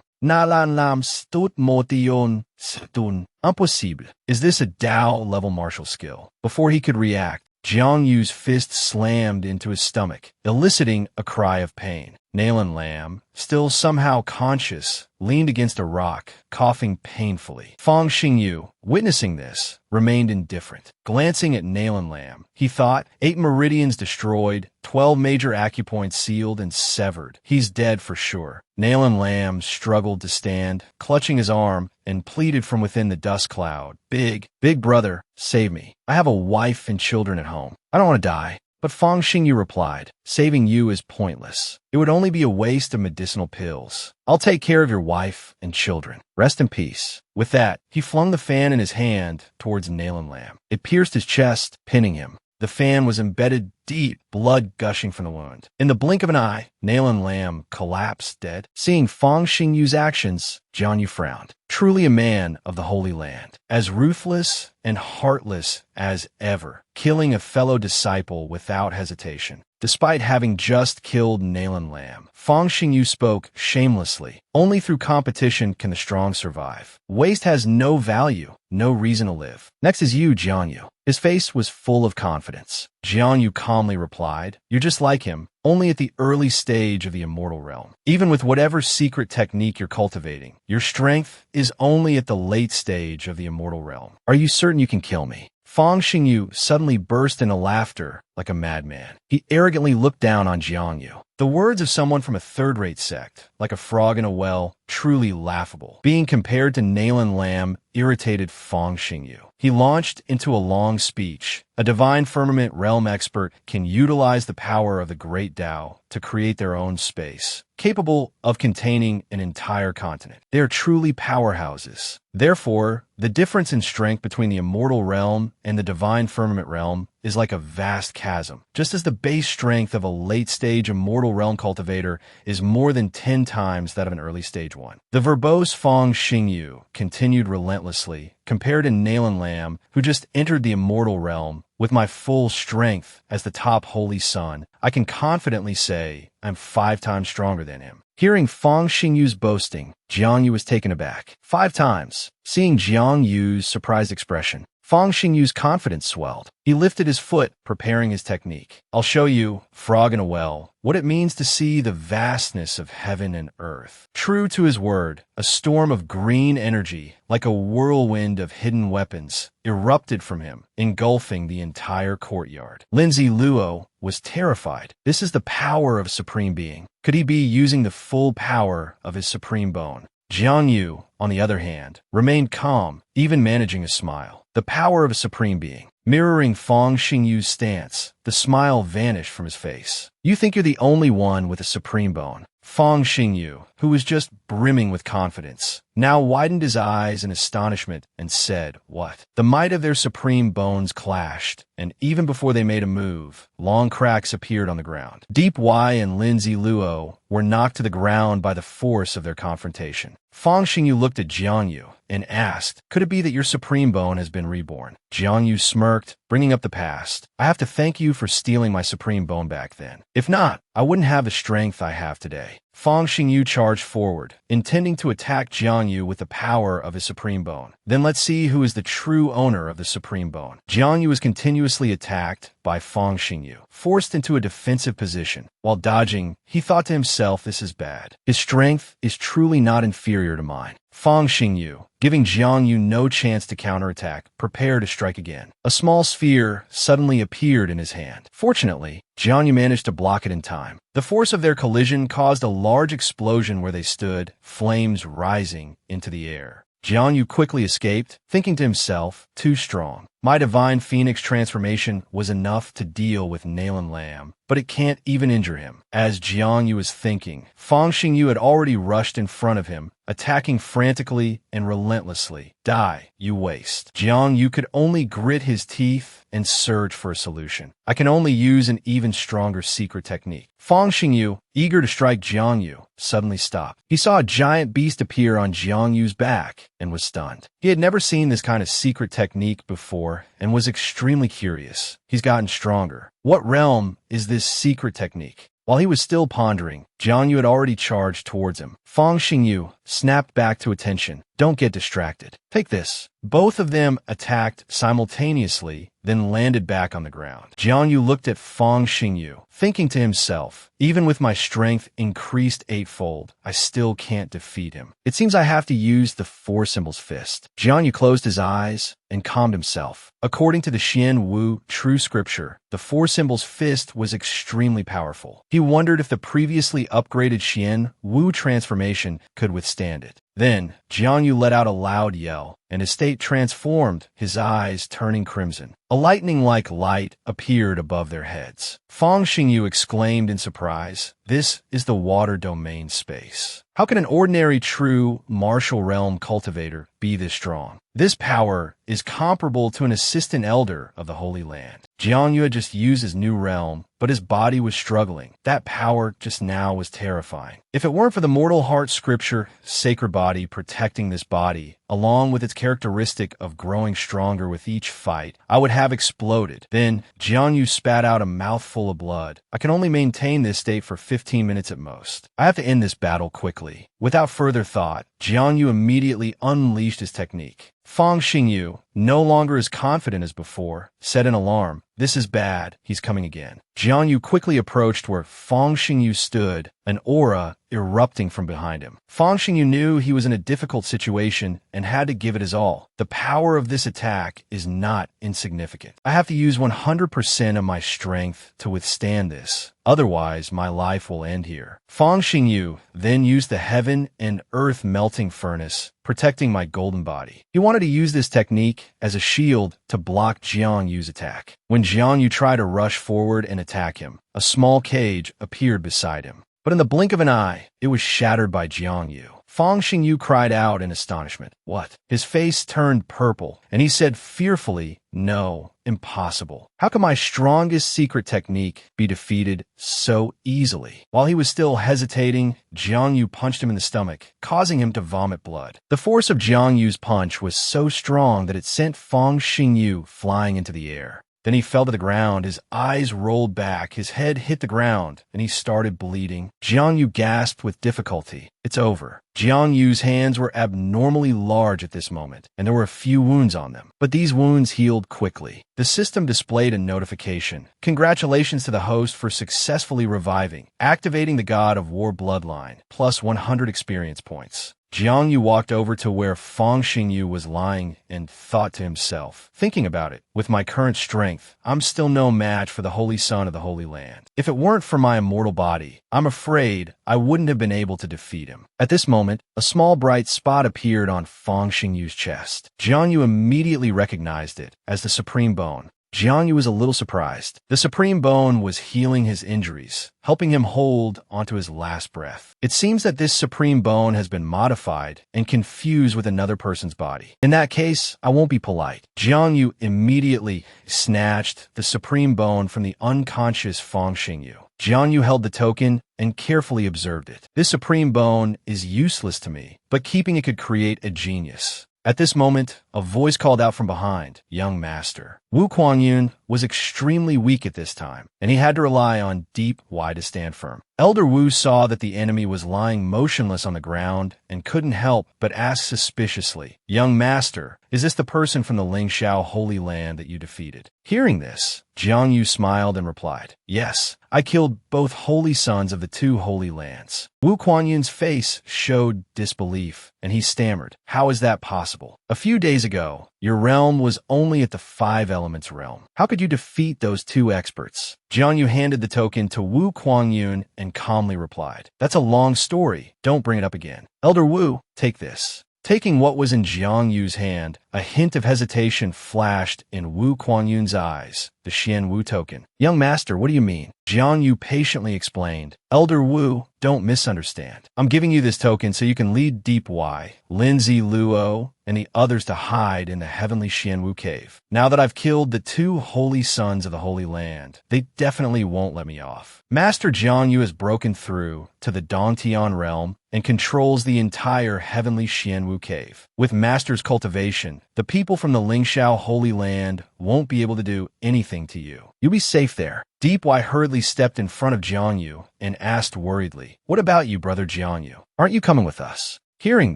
Nalan Lam stut motion stun. Impossible. Is this a Dao-level martial skill? Before he could react, Jiang Yu's fist slammed into his stomach, eliciting a cry of pain. Nalan Lam, still somehow conscious, leaned against a rock, coughing painfully. Fang Xingyu, witnessing this, remained indifferent. Glancing at Nalan Lam, he thought, 8 meridians destroyed, 12 major acupoints sealed and severed. He's dead for sure. Nalan Lam struggled to stand, clutching his arm, and pleaded from within the dust cloud. Big brother, save me. I have a wife and children at home. I don't want to die. But Fang Xingyu replied, saving you is pointless. It would only be a waste of medicinal pills. I'll take care of your wife and children. Rest in peace. With that, he flung the fan in his hand towards Nalan Lam. It pierced his chest, pinning him. The fan was embedded deep, blood gushing from the wound. In the blink of an eye, Nail and Lamb collapsed dead. Seeing Fang Xingyu's actions, Jiang Yu frowned. Truly a man of the Holy Land, as ruthless and heartless as ever, killing a fellow disciple without hesitation. Despite having just killed Nail and Lamb, Fang Xingyu spoke shamelessly. Only through competition can the strong survive. Waste has no value, no reason to live. Next is you, Jiang Yu. His face was full of confidence. Jiang Yu calmly replied, "You're just like him, only at the early stage of the immortal realm. Even with whatever secret technique you're cultivating, your strength is only at the late stage of the immortal realm. Are you certain you can kill me?" Fang Xingyu suddenly burst into laughter like a madman. He arrogantly looked down on Jiang Yu. The words of someone from a third-rate sect, like a frog in a well, truly laughable. Being compared to Nail and Lamb irritated Fang Xingyu. He launched into a long speech. A divine firmament realm expert can utilize the power of the great Tao to create their own space, capable of containing an entire continent. They are truly powerhouses. Therefore, the difference in strength between the immortal realm and the divine firmament realm is like a vast chasm. Just as the base strength of a late-stage immortal realm cultivator is more than 10 times that of an early-stage one. The verbose Fang Xingyu continued relentlessly, compared to Nail and Lamb, who just entered the immortal realm. With my full strength as the top holy son, I can confidently say I'm 5 times stronger than him. Hearing Fang Xingyu's boasting, Jiang Yu was taken aback. 5 times. Seeing Jiang Yu's surprised expression, Fang Xingyu's confidence swelled. He lifted his foot, preparing his technique. "I'll show you, frog in a well, what it means to see the vastness of heaven and earth." True to his word, a storm of green energy, like a whirlwind of hidden weapons, erupted from him, engulfing the entire courtyard. Lindsay Luo was terrified. This is the power of a supreme being. Could he be using the full power of his supreme bone? Jiang Yu, on the other hand, remained calm, even managing a smile. The power of a supreme being. Mirroring Fang Xingyu's stance, the smile vanished from his face. "You think you're the only one with a supreme bone." Fang Xingyu, who was just brimming with confidence, now widened his eyes in astonishment and said, "What?" The might of their supreme bones clashed, and even before they made a move, long cracks appeared on the ground. Deep Y and Lindsay Luo were knocked to the ground by the force of their confrontation. Fang Xingyu looked at Jiang Yu and asked, "Could it be that your supreme bone has been reborn?" Jiang Yu smirked, bringing up the past. "I have to thank you for stealing my supreme bone back then. If not, I wouldn't have the strength I have today." Fang Xingyu charged forward, intending to attack Jiang Yu with the power of his supreme bone. Then let's see who is the true owner of the supreme bone. Jiang Yu was continuously attacked by Fang Xingyu, forced into a defensive position. While dodging, he thought to himself, "This is bad. His strength is truly not inferior to mine." Fang Xingyu, giving Jiang Yu no chance to counterattack, prepared to strike again. A small sphere suddenly appeared in his hand. Fortunately, Jiang Yu managed to block it in time. The force of their collision caused a large explosion where they stood, flames rising into the air. Jiang Yu quickly escaped, thinking to himself, "Too strong. My divine phoenix transformation was enough to deal with Nail and Lamb, but it can't even injure him." As Jiang Yu was thinking, Fang Xingyu had already rushed in front of him, attacking frantically and relentlessly. "Die, you waste." Jiang Yu could only grit his teeth and search for a solution. "I can only use an even stronger secret technique." Fang Xingyu, eager to strike Jiang Yu, suddenly stopped. He saw a giant beast appear on Jiang Yu's back and was stunned. He had never seen this kind of secret technique before and was extremely curious. He's gotten stronger. What realm is this secret technique? While he was still pondering, Jiang Yu had already charged towards him. Fang Xingyu snapped back to attention. "Don't get distracted. Take this." Both of them attacked simultaneously, then landed back on the ground. Jiang Yu looked at Fang Xingyu, thinking to himself, "Even with my strength increased 8-fold, I still can't defeat him. It seems I have to use the 4 symbols fist." Jiang Yu closed his eyes and calmed himself. According to the Xian Wu true scripture, the 4 symbols fist was extremely powerful. He wondered if the previously upgraded Xian Wu transformation could withstand it. Then, Jiangyu let out a loud yell, and his state transformed, his eyes turning crimson. A lightning-like light appeared above their heads. Fang Xingyu exclaimed in surprise, "This is the water domain space. How can an ordinary true martial realm cultivator be this strong? This power is comparable to an assistant elder of the Holy Land." Jiangyu had just used his new realm, but his body was struggling. That power just now was terrifying. If it weren't for the mortal heart scripture, sacred body protecting this body, along with its characteristic of growing stronger with each fight, I would have exploded. Then, Jiangyu spat out a mouthful of blood. I can only maintain this state for 15 minutes at most. I have to end this battle quickly. Without further thought, Jiangyu immediately unleashed his technique. Fang Xingyu, no longer as confident as before, set an alarm. "This is bad. He's coming again." Jiangyu quickly approached where Fang Xingyu stood, an aura erupting from behind him. Fang Xingyu knew he was in a difficult situation and had to give it his all. The power of this attack is not insignificant. I have to use 100% of my strength to withstand this. Otherwise, my life will end here. Fang Xingyu then used the heaven and earth melting furnace, protecting my golden body. He wanted to use this technique as a shield to block Jiangyu's attack. When Jiangyu tried to rush forward and attack him, a small cage appeared beside him. But in the blink of an eye, it was shattered by Jiangyu. Fang Xingyu cried out in astonishment. "What?" His face turned purple, and he said fearfully, "No, impossible. How can my strongest secret technique be defeated so easily?" While he was still hesitating, Jiangyu punched him in the stomach, causing him to vomit blood. The force of Jiangyu's punch was so strong that it sent Fang Xingyu flying into the air. Then he fell to the ground, his eyes rolled back, his head hit the ground, and he started bleeding. Jiangyu gasped with difficulty. "It's over." Jiangyu's hands were abnormally large at this moment, and there were a few wounds on them. But these wounds healed quickly. The system displayed a notification. "Congratulations to the host for successfully reviving, activating the God of War bloodline, plus 100 experience points." Jiangyu walked over to where Fang Xingyu was lying and thought to himself, "Thinking about it, with my current strength, I'm still no match for the Holy Son of the Holy Land. If it weren't for my immortal body, I'm afraid I wouldn't have been able to defeat him." At this moment, a small bright spot appeared on Fang Xingyu's chest. Jiangyu immediately recognized it as the Supreme Bone. Jiangyu was a little surprised. The Supreme Bone was healing his injuries, helping him hold onto his last breath. It seems that this Supreme Bone has been modified and confused with another person's body. In that case, I won't be polite. Jiangyu immediately snatched the Supreme Bone from the unconscious Fang Xingyu. Jiangyu held the token and carefully observed it. "This Supreme Bone is useless to me, but keeping it could create a genius." At this moment, a voice called out from behind, "Young Master." Wu Kuan-Yun was extremely weak at this time, and he had to rely on Deep Y to stand firm. Elder Wu saw that the enemy was lying motionless on the ground and couldn't help but ask suspiciously, "Young Master, is this the person from the Lingxiao Holy Land that you defeated?" Hearing this, Jiangyu smiled and replied, "Yes, I killed both holy sons of the two holy lands." Wu Kuan-Yun's face showed disbelief, and he stammered, "How is that possible? A few days ago, your realm was only at the 5 elements realm. How could you defeat those two experts?" Jiangyu handed the token to Wu Kuan-Yun and calmly replied, "That's a long story. Don't bring it up again. Elder Wu, take this." Taking what was in Jiangyu's hand, a hint of hesitation flashed in Wu Kuan-Yun's eyes. "The Xian Wu token." "Young Master, what do you mean?" Jiangyu patiently explained. "Elder Wu, don't misunderstand. I'm giving you this token so you can lead Deep Y, Lindsay Luo, and the others to hide in the heavenly Xianwu cave. Now that I've killed the two holy sons of the Holy Land, they definitely won't let me off. Master Jiangyu has broken through to the Dongtian realm and controls the entire heavenly Xianwu cave. With Master's cultivation, the people from the Lingxiao Holy Land won't be able to do anything to you. You'll be safe there." Deep Y hurriedly stepped in front of Jiangyu and asked worriedly, "What about you, brother Jiangyu? Aren't you coming with us?" Hearing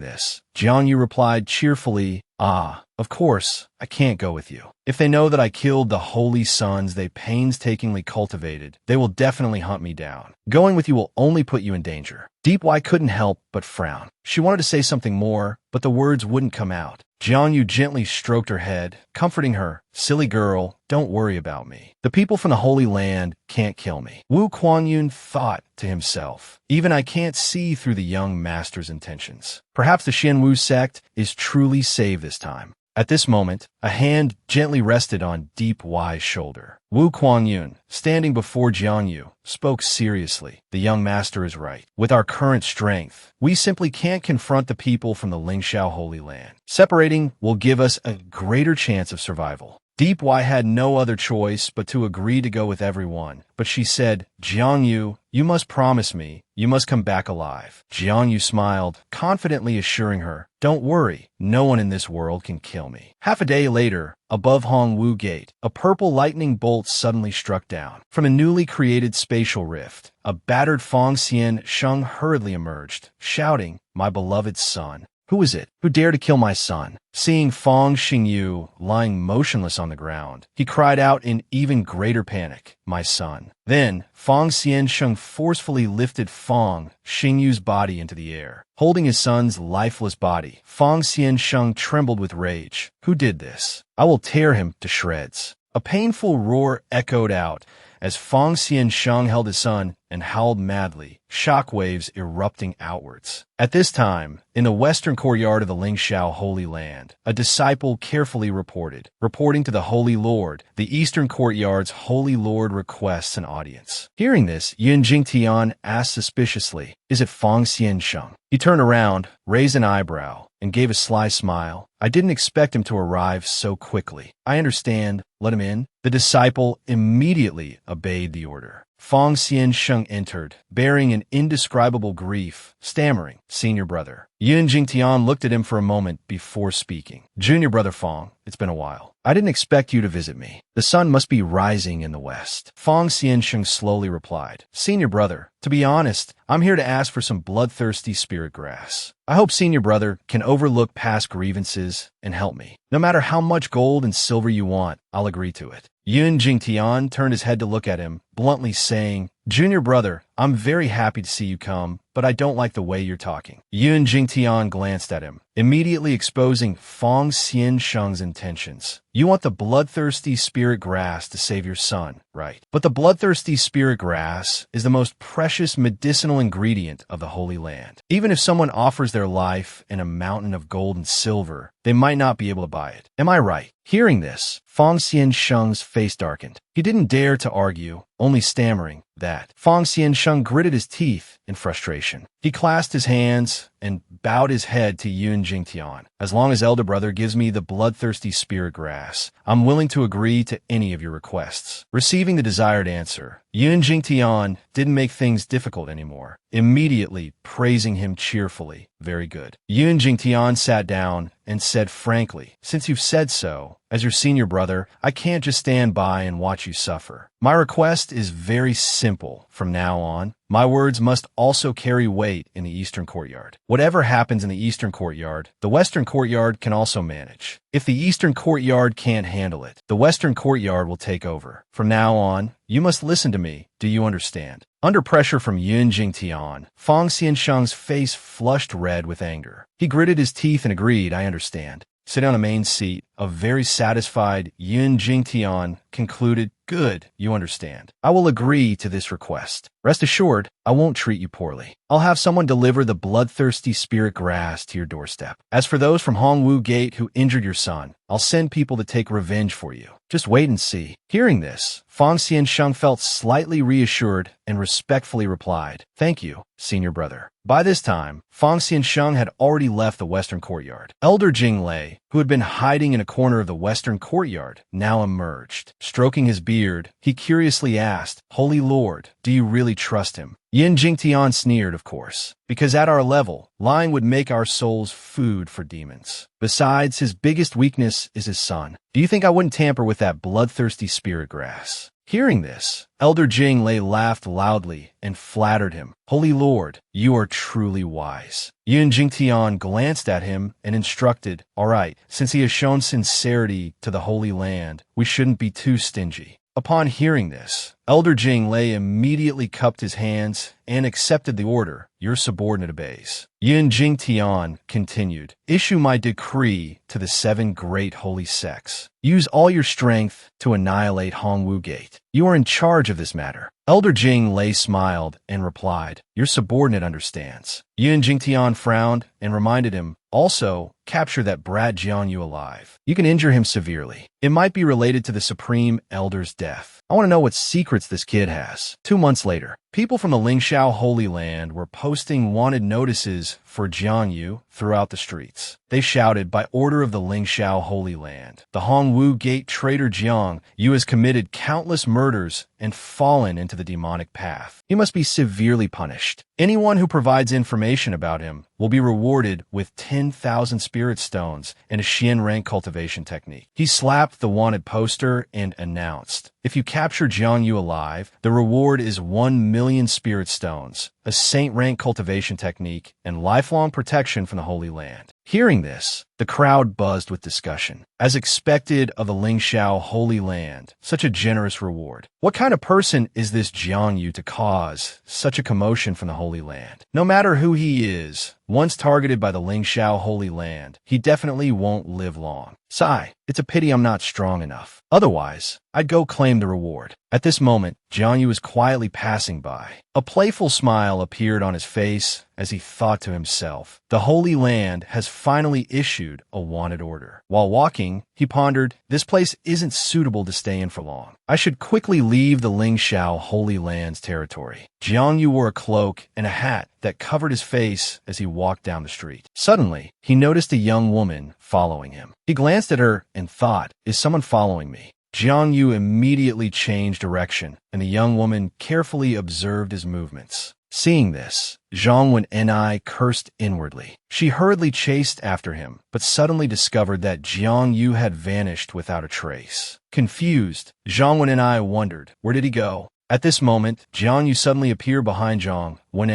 this, Jiangyu replied cheerfully, "Of course, I can't go with you. If they know that I killed the holy sons they painstakingly cultivated, they will definitely hunt me down. Going with you will only put you in danger." Deep Y couldn't help but frown. She wanted to say something more, but the words wouldn't come out. Jiang Yu gently stroked her head, comforting her. Silly girl, don't worry about me. The people from the Holy Land can't kill me. Wu Kuan-yun thought to himself. Even I can't see through the young master's intentions. Perhaps the Xianwu sect is truly saved this time. At this moment, a hand gently rested on Deep Y's shoulder. Wu Kuan-yun, standing before Jiang Yu, spoke seriously. The young master is right. With our current strength, we simply can't confront the people from the Lingxiao Holy Land. Separating will give us a greater chance of survival. Deep Y had no other choice but to agree to go with everyone, but she said, Jiang Yu, you must promise me, you must come back alive. Jiang Yu smiled, confidently assuring her, don't worry, no one in this world can kill me. Half a day later, above Hongwu Gate, a purple lightning bolt suddenly struck down. From a newly created spatial rift, a battered Fong Xian Sheng hurriedly emerged, shouting, my beloved son. Who is it who dared to kill my son? Seeing Fong Xingyu lying motionless on the ground, he cried out in even greater panic, my son. Then, Fong Xiansheng forcefully lifted Fong Xingyu's body into the air. Holding his son's lifeless body, Fong Xiansheng trembled with rage. Who did this? I will tear him to shreds. A painful roar echoed out as Fong Xiansheng held his son and howled madly, shockwaves erupting outwards. At this time, in the western courtyard of the Lingxiao Holy Land, a disciple carefully reporting to the Holy Lord, the eastern courtyard's Holy Lord requests an audience. Hearing this, Tion asked suspiciously, is it Fong Xiansheng? He turned around, raised an eyebrow, and gave a sly smile. I didn't expect him to arrive so quickly. I understand. Let him in. The disciple immediately obeyed the order. Fong Xiansheng entered, bearing an indescribable grief, stammering, Senior brother. Tion looked at him for a moment before speaking. Junior brother Fong, it's been a while. I didn't expect you to visit me. The sun must be rising in the west. Fong Xiansheng slowly replied. Senior brother, to be honest, I'm here to ask for some bloodthirsty spirit grass. I hope Senior brother can overlook past grievances and help me. No matter how much gold and silver you want, I'll agree to it. Tion turned his head to look at him, bluntly saying, Junior brother, I'm very happy to see you come, but I don't like the way you're talking. Tion glanced at him, immediately exposing Fong Xiansheng's intentions. You want the bloodthirsty spirit grass to save your son, right? But the bloodthirsty spirit grass is the most precious medicinal ingredient of the Holy Land. Even if someone offers their life in a mountain of gold and silver, they might not be able to buy it. Am I right? Hearing this, Fong Xiansheng's face darkened. He didn't dare to argue, only stammering that. Fong Xiansheng gritted his teeth in frustration. He clasped his hands and bowed his head to Tion. As long as elder brother gives me the bloodthirsty spirit grass, I'm willing to agree to any of your requests. Receiving the desired answer, Tion didn't make things difficult anymore, immediately praising him cheerfully. Very good. Tion sat down and said frankly, since you've said so, as your senior brother, I can't just stand by and watch you suffer. My request is very simple from now on. My words must also carry weight in the eastern courtyard. Whatever happens in the eastern courtyard, the western courtyard can also manage. If the eastern courtyard can't handle it, the western courtyard will take over. From now on, you must listen to me. Do you understand? Under pressure from Tion, Fong Xiansheng's face flushed red with anger. He gritted his teeth and agreed, I understand. Sitting on a main seat, a very satisfied Tion concluded, good, you understand. I will agree to this request. Rest assured, I won't treat you poorly. I'll have someone deliver the bloodthirsty spirit grass to your doorstep. As for those from Hongwu Gate who injured your son, I'll send people to take revenge for you. Just wait and see. Hearing this, Fong Xiansheng felt slightly reassured and respectfully replied, thank you, senior brother. By this time, Fong Xiansheng had already left the western courtyard. Elder Jinglei, who had been hiding in a corner of the western courtyard, now emerged. Stroking his beard, he curiously asked, Holy Lord, do you really trust him? Tion sneered, of course, because at our level, lying would make our souls food for demons. Besides, his biggest weakness is his son. Do you think I wouldn't tamper with that bloodthirsty spirit grass? Hearing this, Elder Jinglei laughed loudly and flattered him. Holy Lord, you are truly wise. Tion glanced at him and instructed, all right, since he has shown sincerity to the Holy Land, we shouldn't be too stingy. Upon hearing this, Elder Jing Lei immediately cupped his hands and accepted the order. Your subordinate obeys. Yin Jing Tion continued, issue my decree to the 7 great holy sects. Use all your strength to annihilate Hongwu Gate. You are in charge of this matter. Elder Jing Lei smiled and replied, your subordinate understands. Yin Jing Tion frowned and reminded him, also, capture that brat Yuanlu alive. You can injure him severely. It might be related to the Supreme Elder's death. I want to know what secrets this kid has. 2 months later, people from the Lingxiao Holy Land were posting wanted notices for Yuanlu throughout the streets. They shouted, by order of the Lingxiao Holy Land, the Hongwu Gate traitor Jiang Yu has committed countless murders and fallen into the demonic path. He must be severely punished. Anyone who provides information about him will be rewarded with 10,000 spirit stones and a Xian rank cultivation technique. He slapped the wanted poster and announced, if you capture Jiang Yu alive, the reward is 1,000,000 spirit stones, a saint rank cultivation technique, and lifelong protection from the Holy Land. Hearing this, the crowd buzzed with discussion. As expected of the Lingxiao Holy Land, such a generous reward. What kind of person is this Jiang Yu to cause such a commotion from the Holy Land? No matter who he is, once targeted by the Lingxiao Holy Land, he definitely won't live long. Sigh, it's a pity I'm not strong enough. Otherwise, I'd go claim the reward. At this moment, Jiang Yu was quietly passing by. A playful smile appeared on his face as he thought to himself, the Holy Land has finally issued a wanted order. While walking, he pondered, this place isn't suitable to stay in for long. I should quickly leave the Lingxiao Holy Land's territory. Jiang Yu wore a cloak and a hat that covered his face as he walked down the street. Suddenly, he noticed a young woman following him. He glanced at her and thought, is someone following me? Jiang Yu immediately changed direction, and the young woman carefully observed his movements. Seeing this, Zhang Wen cursed inwardly. She hurriedly chased after him, but suddenly discovered that Jiang Yu had vanished without a trace. Confused, Zhang Wen wondered, where did he go? At this moment, Jiang Yu suddenly appeared behind Zhang Wen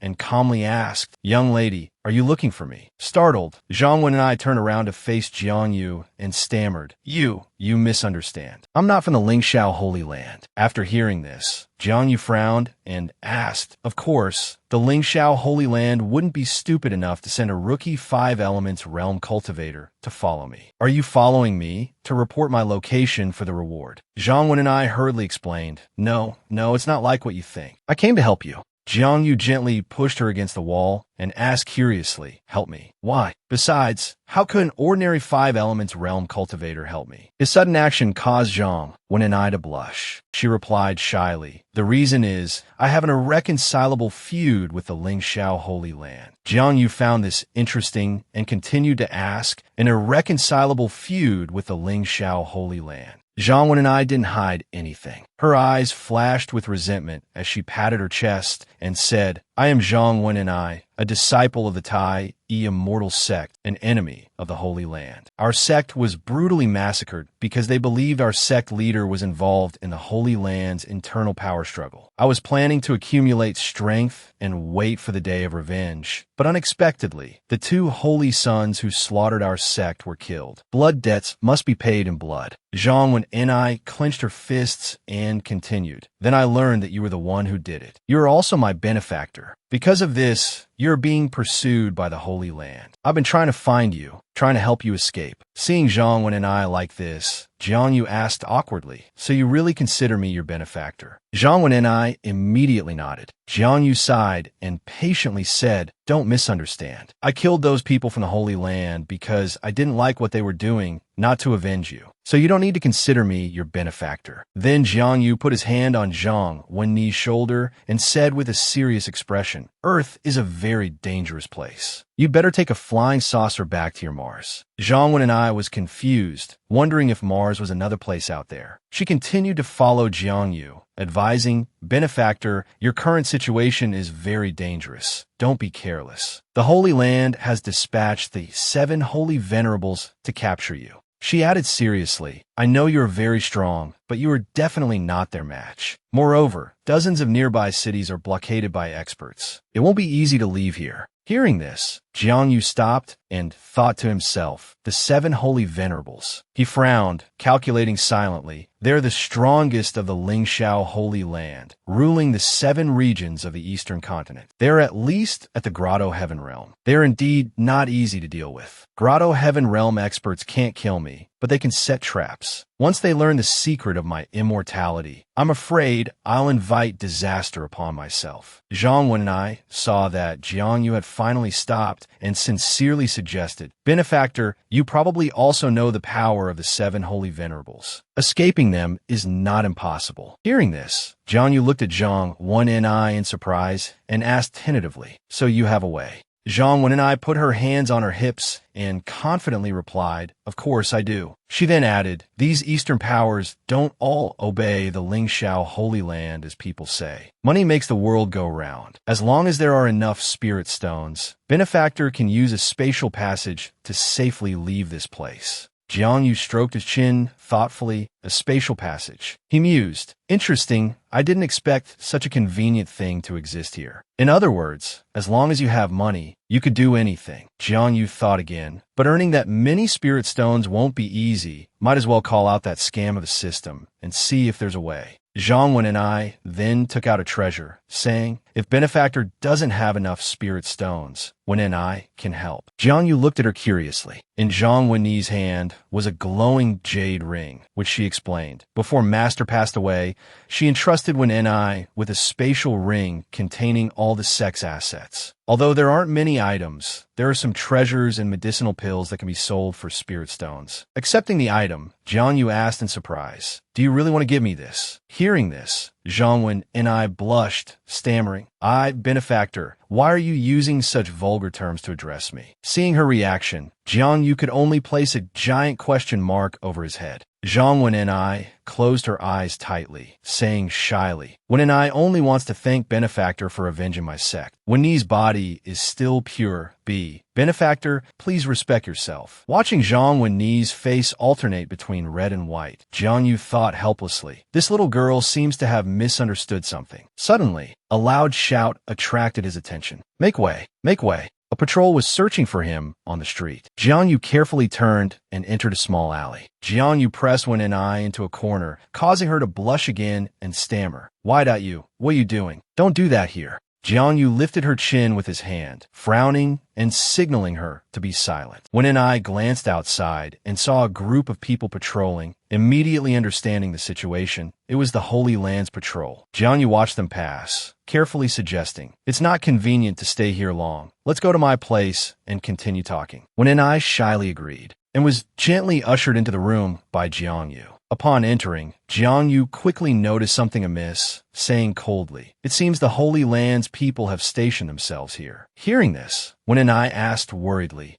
and calmly asked, young lady, are you looking for me? Startled, Zhang Wen turned around to face Jiang Yu and stammered, you misunderstand. I'm not from the Lingxiao Holy Land. After hearing this, Jiang Yu frowned and asked, of course, the Lingxiao Holy Land wouldn't be stupid enough to send a rookie 5 elements realm cultivator to follow me. Are you following me to report my location for the reward? Zhang Wen hurriedly explained, no, it's not like what you think. I came to help you. Jiang Yu gently pushed her against the wall and asked curiously, help me? Why? Besides, how could an ordinary 5 elements realm cultivator help me? His sudden action caused Zhang Wen to blush. She replied shyly, the reason is, I have an irreconcilable feud with the Lingxiao Holy Land. Jiang Yu found this interesting and continued to ask, an irreconcilable feud with the Lingxiao Holy Land. Zhang Wen didn't hide anything. Her eyes flashed with resentment as she patted her chest and said, I am Zhang Wen a disciple of the Tai Immortal Sect, an enemy of the Holy Land. Our sect was brutally massacred because they believed our sect leader was involved in the Holy Land's internal power struggle. I was planning to accumulate strength and wait for the day of revenge, but unexpectedly, the 2 holy sons who slaughtered our sect were killed. Blood debts must be paid in blood. Zhang Wen clenched her fists and continued, then I learned that you were the one who did it. You are also my benefactor. Because of this, you're being pursued by the Holy Land. I've been trying to find you, trying to help you escape. Seeing Zhang Wen like this, Jiang Yu asked awkwardly, so you really consider me your benefactor? Zhang Wen immediately nodded. Jiang Yu sighed and patiently said, don't misunderstand. I killed those people from the Holy Land because I didn't like what they were doing, not to avenge you. So you don't need to consider me your benefactor. Then Jiang Yu put his hand on Zhang Wen's shoulder and said with a serious expression, Earth is a very dangerous place. You better take a flying saucer back to your Mars. Zhang Wen was confused, wondering if Mars was another place out there. She continued to follow Jiang Yu, advising, benefactor, your current situation is very dangerous. Don't be careless. The Holy Land has dispatched the 7 holy venerables to capture you. She added seriously, I know you're very strong, but you are definitely not their match. Moreover, dozens of nearby cities are blockaded by experts. It won't be easy to leave here. Hearing this, Jiang Yu stopped and thought to himself, the 7 holy venerables. He frowned, calculating silently. They're the strongest of the Lingxiao Holy Land, ruling the 7 regions of the eastern continent. They're at least at the Grotto Heaven Realm. They're indeed not easy to deal with. Grotto Heaven Realm experts can't kill me, but they can set traps. Once they learn the secret of my immortality, I'm afraid I'll invite disaster upon myself. Zhang Wen and I saw that Jiang Yu had finally stopped and sincerely suggested, Benefactor, you probably also know the power of the 7 holy venerables. Escaping them is not impossible. Hearing this, Jiang Yu looked at Zhang Wen and I in surprise and asked tentatively, so you have a way? Zhang Wen and I put her hands on her hips and confidently replied, of course I do. She then added, these Eastern powers don't all obey the Lingxiao Holy Land as people say. Money makes the world go round. As long as there are enough spirit stones, Benefactor can use a spatial passage to safely leave this place. Jiang Yu stroked his chin thoughtfully, a spatial passage. He mused, interesting, I didn't expect such a convenient thing to exist here. In other words, as long as you have money, you could do anything. Jiang Yu thought again, but earning that many spirit stones won't be easy. Might as well call out that scam of the system and see if there's a way. Zhang Wen and I then took out a treasure, saying, if Benefactor doesn't have enough spirit stones, Wen and I can help. Jiang Yu looked at her curiously. In Zhang Wen's hand was a glowing jade ring, which she explained. Before Master passed away, she entrusted Wen and I with a spatial ring containing all the Sect's assets. Although there aren't many items, there are some treasures and medicinal pills that can be sold for spirit stones. Accepting the item, Jiang Yu asked in surprise, do you really want to give me this? Hearing this, Zhang Wen and I blushed, stammering, Benefactor, why are you using such vulgar terms to address me? Seeing her reaction, Jiang Yu could only place a giant question mark over his head. Zhang Wen and I closed her eyes tightly, saying shyly, Wen and I only wants to thank Benefactor for avenging my sect. Wen's body is still pure. Benefactor, please respect yourself. Watching Zhang Wen's face alternate between red and white, Jiang Yu thought helplessly, this little girl seems to have misunderstood something. Suddenly, a loud shout attracted his attention. Make way! Make way! A patrol was searching for him on the street. Jiang Yu carefully turned and entered a small alley. Jiang Yu pressed Wen and I into a corner, causing her to blush again and stammer. Why.you? What are you doing? Don't do that here. Jiang Yu lifted her chin with his hand, frowning and signaling her to be silent. Wen and I glanced outside and saw a group of people patrolling. Immediately understanding the situation, it was the Holy Lands Patrol. Jiang Yu watched them pass, carefully suggesting, it's not convenient to stay here long. Let's go to my place and continue talking. Wen and I shyly agreed, and was gently ushered into the room by Jiang Yu. Upon entering, Jiang Yu quickly noticed something amiss, saying coldly, it seems the Holy Land's people have stationed themselves here. Hearing this, Wen and I asked worriedly,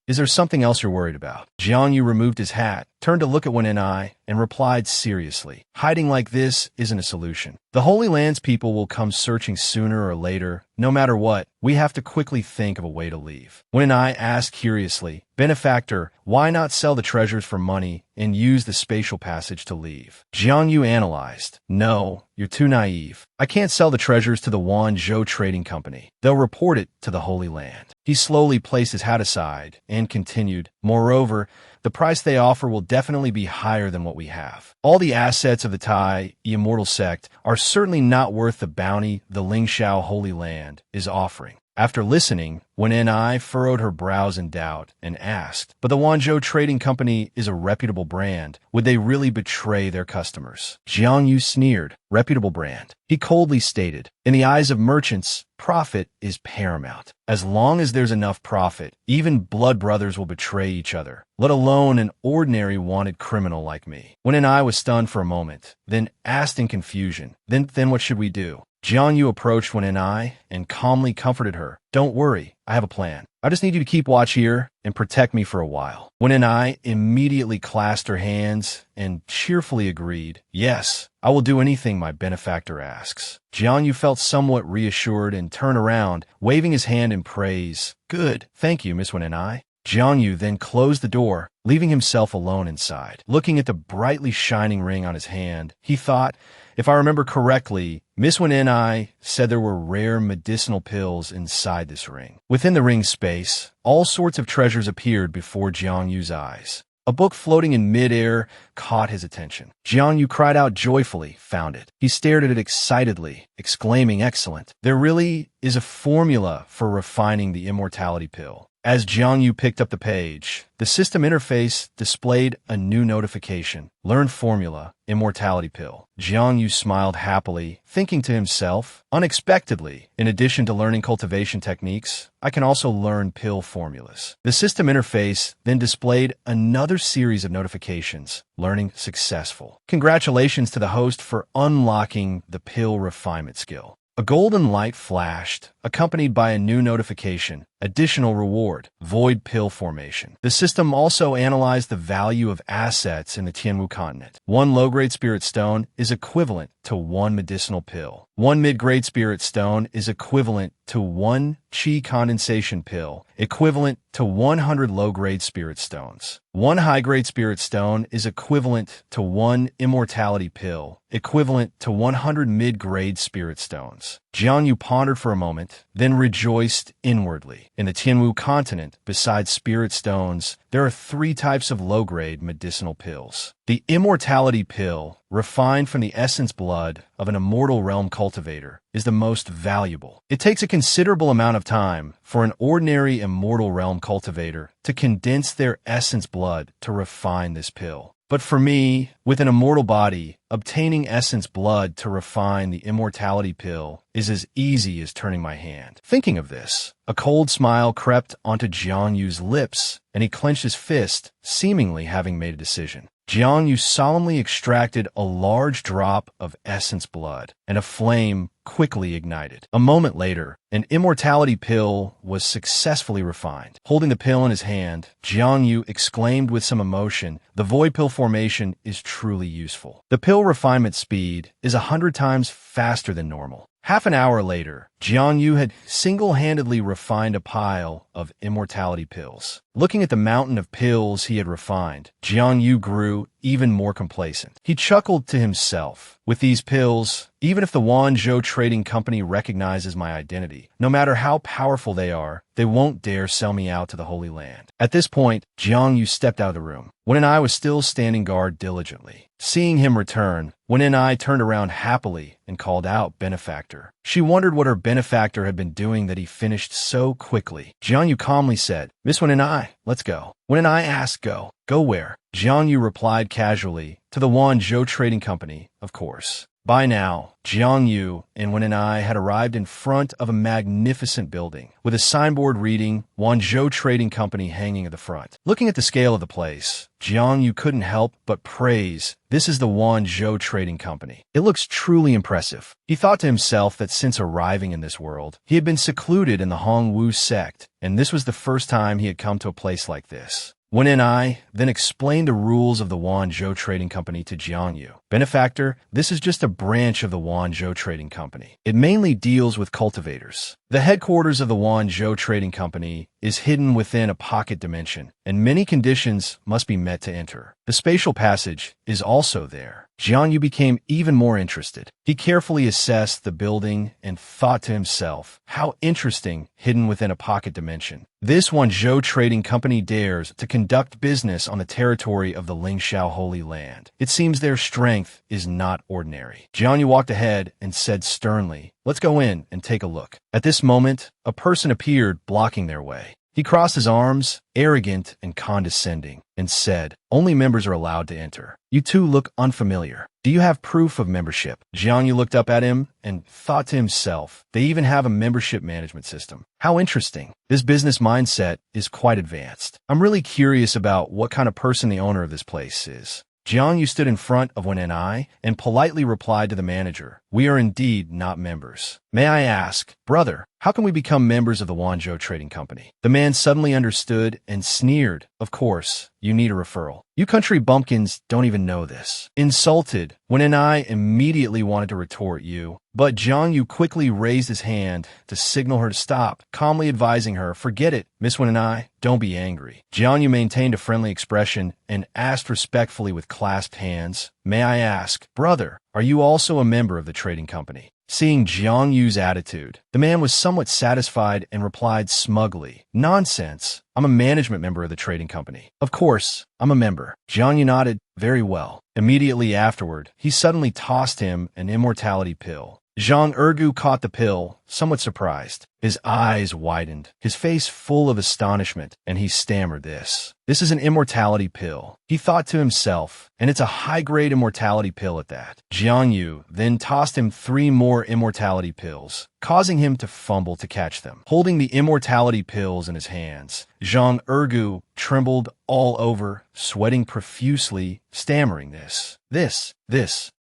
is there something else you're worried about? Jiang Yu removed his hat, turned to look at Wen and I, and replied seriously, hiding like this isn't a solution. The Holy Land's people will come searching sooner or later. No matter what, we have to quickly think of a way to leave. Wen and I asked curiously, Benefactor, why not sell the treasures for money and use the spatial passage to leave? Jiang Yu analyzed, no, you're too naive. I can't sell the treasures to the Wanzhou Trading Company. They'll report it to the Holy Land. He slowly placed his hat aside and continued, moreover, the price they offer will definitely be higher than what we have. All the assets of the Tai, Immortal Sect, are certainly not worth the bounty the Lingxiao Holy Land is offering. After listening, Wen and I furrowed her brows in doubt and asked, but the Wanzhou Trading Company is a reputable brand. Would they really betray their customers? Jiang Yu sneered, reputable brand. He coldly stated, in the eyes of merchants, profit is paramount. As long as there's enough profit, even blood brothers will betray each other, let alone an ordinary wanted criminal like me. Wen and I was stunned for a moment, then asked in confusion, then what should we do? Jiang Yu approached Wen and I and calmly comforted her. Don't worry, I have a plan. I just need you to keep watch here and protect me for a while. Wen and I immediately clasped her hands and cheerfully agreed, yes, I will do anything my benefactor asks. Jiang Yu felt somewhat reassured and turned around, waving his hand in praise. Good, thank you, Miss Wen and I. Jang Vu then closed the door, leaving himself alone inside. Looking at the brightly shining ring on his hand, he thought, if I remember correctly, Miss Wen and I said there were rare medicinal pills inside this ring. Within the ring's space, all sorts of treasures appeared before Jang Vu's eyes. A book floating in midair caught his attention. Jang Vu cried out joyfully, found it. He stared at it excitedly, exclaiming, excellent. There really is a formula for refining the immortality pill. As Jang Vu picked up the page, the system interface displayed a new notification. Learn formula, immortality pill. Jang Vu smiled happily, thinking to himself, unexpectedly, in addition to learning cultivation techniques, I can also learn pill formulas. The system interface then displayed another series of notifications. Learning successful. Congratulations to the host for unlocking the pill refinement skill. A golden light flashed, accompanied by a new notification. Additional reward, void pill formation. The system also analyzed the value of assets in the Tianwu continent. 1 low-grade spirit stone is equivalent to 1 medicinal pill. 1 mid-grade spirit stone is equivalent to 1 qi condensation pill, equivalent to 100 low-grade spirit stones. 1 high-grade spirit stone is equivalent to 1 immortality pill, equivalent to 100 mid-grade spirit stones. Jang Vu pondered for a moment, then rejoiced inwardly. In the Tianwu continent, besides spirit stones, there are 3 types of low-grade medicinal pills. The immortality pill, refined from the essence blood of an immortal realm cultivator, is the most valuable. It takes a considerable amount of time for an ordinary immortal realm cultivator to condense their essence blood to refine this pill. But for me, with an immortal body, obtaining essence blood to refine the immortality pill is as easy as turning my hand. Thinking of this, a cold smile crept onto Jang Vu's lips, and he clenched his fist, seemingly having made a decision. Jang Vu solemnly extracted a large drop of essence blood, and a flame quickly ignited. A moment later, an immortality pill was successfully refined. Holding the pill in his hand, Jang Vu exclaimed with some emotion, the void pill formation is truly useful. The pill refinement speed is 100 times faster than normal. Half an hour later, Jang Vu had single-handedly refined a pile of immortality pills. Looking at the mountain of pills he had refined, Jang Vu grew even more complacent. He chuckled to himself. With these pills, even if the Wanzhou Trading Company recognizes my identity, no matter how powerful they are, they won't dare sell me out to the Holy Land. At this point, Jang Vu stepped out of the room. Wen and I was still standing guard diligently. Seeing him return, Wen and I turned around happily and called out, Benefactor. She wondered what her benefactor had been doing that he finished so quickly. Jang Vu calmly said, Miss Wen and I, let's go. Wen and I asked, go. Go where? Jang Vu replied casually, to the Wanzhou Trading Company, of course. By now, Jang Vu and Wen and I had arrived in front of a magnificent building, with a signboard reading Wanzhou Trading Company hanging at the front. Looking at the scale of the place, Jang Vu couldn't help but praise, this is the Wanzhou Trading Company. It looks truly impressive. He thought to himself that since arriving in this world, he had been secluded in the Hongwu Sect, and this was the first time he had come to a place like this. Wen and I then explained the rules of the Wanzhou Trading Company to Jang Vu. Benefactor, this is just a branch of the Wanzhou Trading Company. It mainly deals with cultivators. The headquarters of the Wanzhou Trading Company is hidden within a pocket dimension, and many conditions must be met to enter. The spatial passage is also there. Jang Vu became even more interested. He carefully assessed the building and thought to himself, how interesting, hidden within a pocket dimension. This Wanzhou Trading Company dares to conduct business on the territory of the Lingxiao Holy Land. It seems their strength is not ordinary. Jang Vu walked ahead and said sternly, let's go in and take a look. At this moment, a person appeared blocking their way. He crossed his arms, arrogant and condescending, and said, only members are allowed to enter. You two look unfamiliar. Do you have proof of membership? Jang Vu looked up at him and thought to himself, they even have a membership management system. How interesting. This business mindset is quite advanced. I'm really curious about what kind of person the owner of this place is. Jang Vu stood in front of Wen and I and politely replied to the manager, we are indeed not members. May I ask, brother, how can we become members of the Wanzhou Trading Company? The man suddenly understood and sneered. Of course, you need a referral. You country bumpkins don't even know this. Insulted, Wen and I immediately wanted to retort you, but Jang Yu quickly raised his hand to signal her to stop, calmly advising her, forget it, Miss Wen and I, don't be angry. Jang Yu maintained a friendly expression and asked respectfully with clasped hands, may I ask, brother, are you also a member of the trading company? Seeing Jiang Yu's attitude, the man was somewhat satisfied and replied smugly, nonsense. I'm a management member of the trading company. Of course, I'm a member. Jiang Yu nodded, very well. Immediately afterward, he suddenly tossed him an immortality pill. Zhang Ergu caught the pill, somewhat surprised. His eyes widened, his face full of astonishment, and he stammered this. This is an immortality pill, he thought to himself, and it's a high-grade immortality pill at that. Jiang Yu then tossed him 3 more immortality pills, causing him to fumble to catch them. Holding the immortality pills in his hands, Zhang Ergu trembled all over, sweating profusely, stammering this.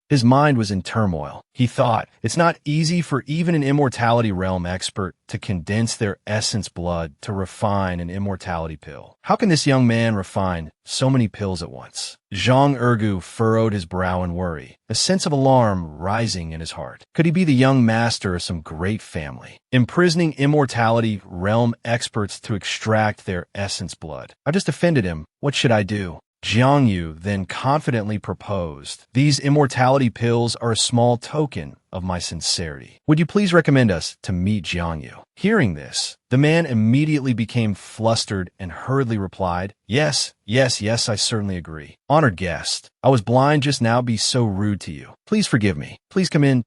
His mind was in turmoil. He thought, it's not easy for even an immortality realm expert to condense their essence blood to refine an immortality pill. How can this young man refine so many pills at once? Zhang Ergu furrowed his brow in worry, a sense of alarm rising in his heart. Could he be the young master of some great family, imprisoning immortality realm experts to extract their essence blood? I just offended him. What should I do? Jiang Yu then confidently proposed, these immortality pills are a small token of my sincerity. Would you please recommend us to meet Jiang Yu? Hearing this, the man immediately became flustered and hurriedly replied, yes, I certainly agree. Honored guest, I was blind just now be so rude to you. Please forgive me. Please come in.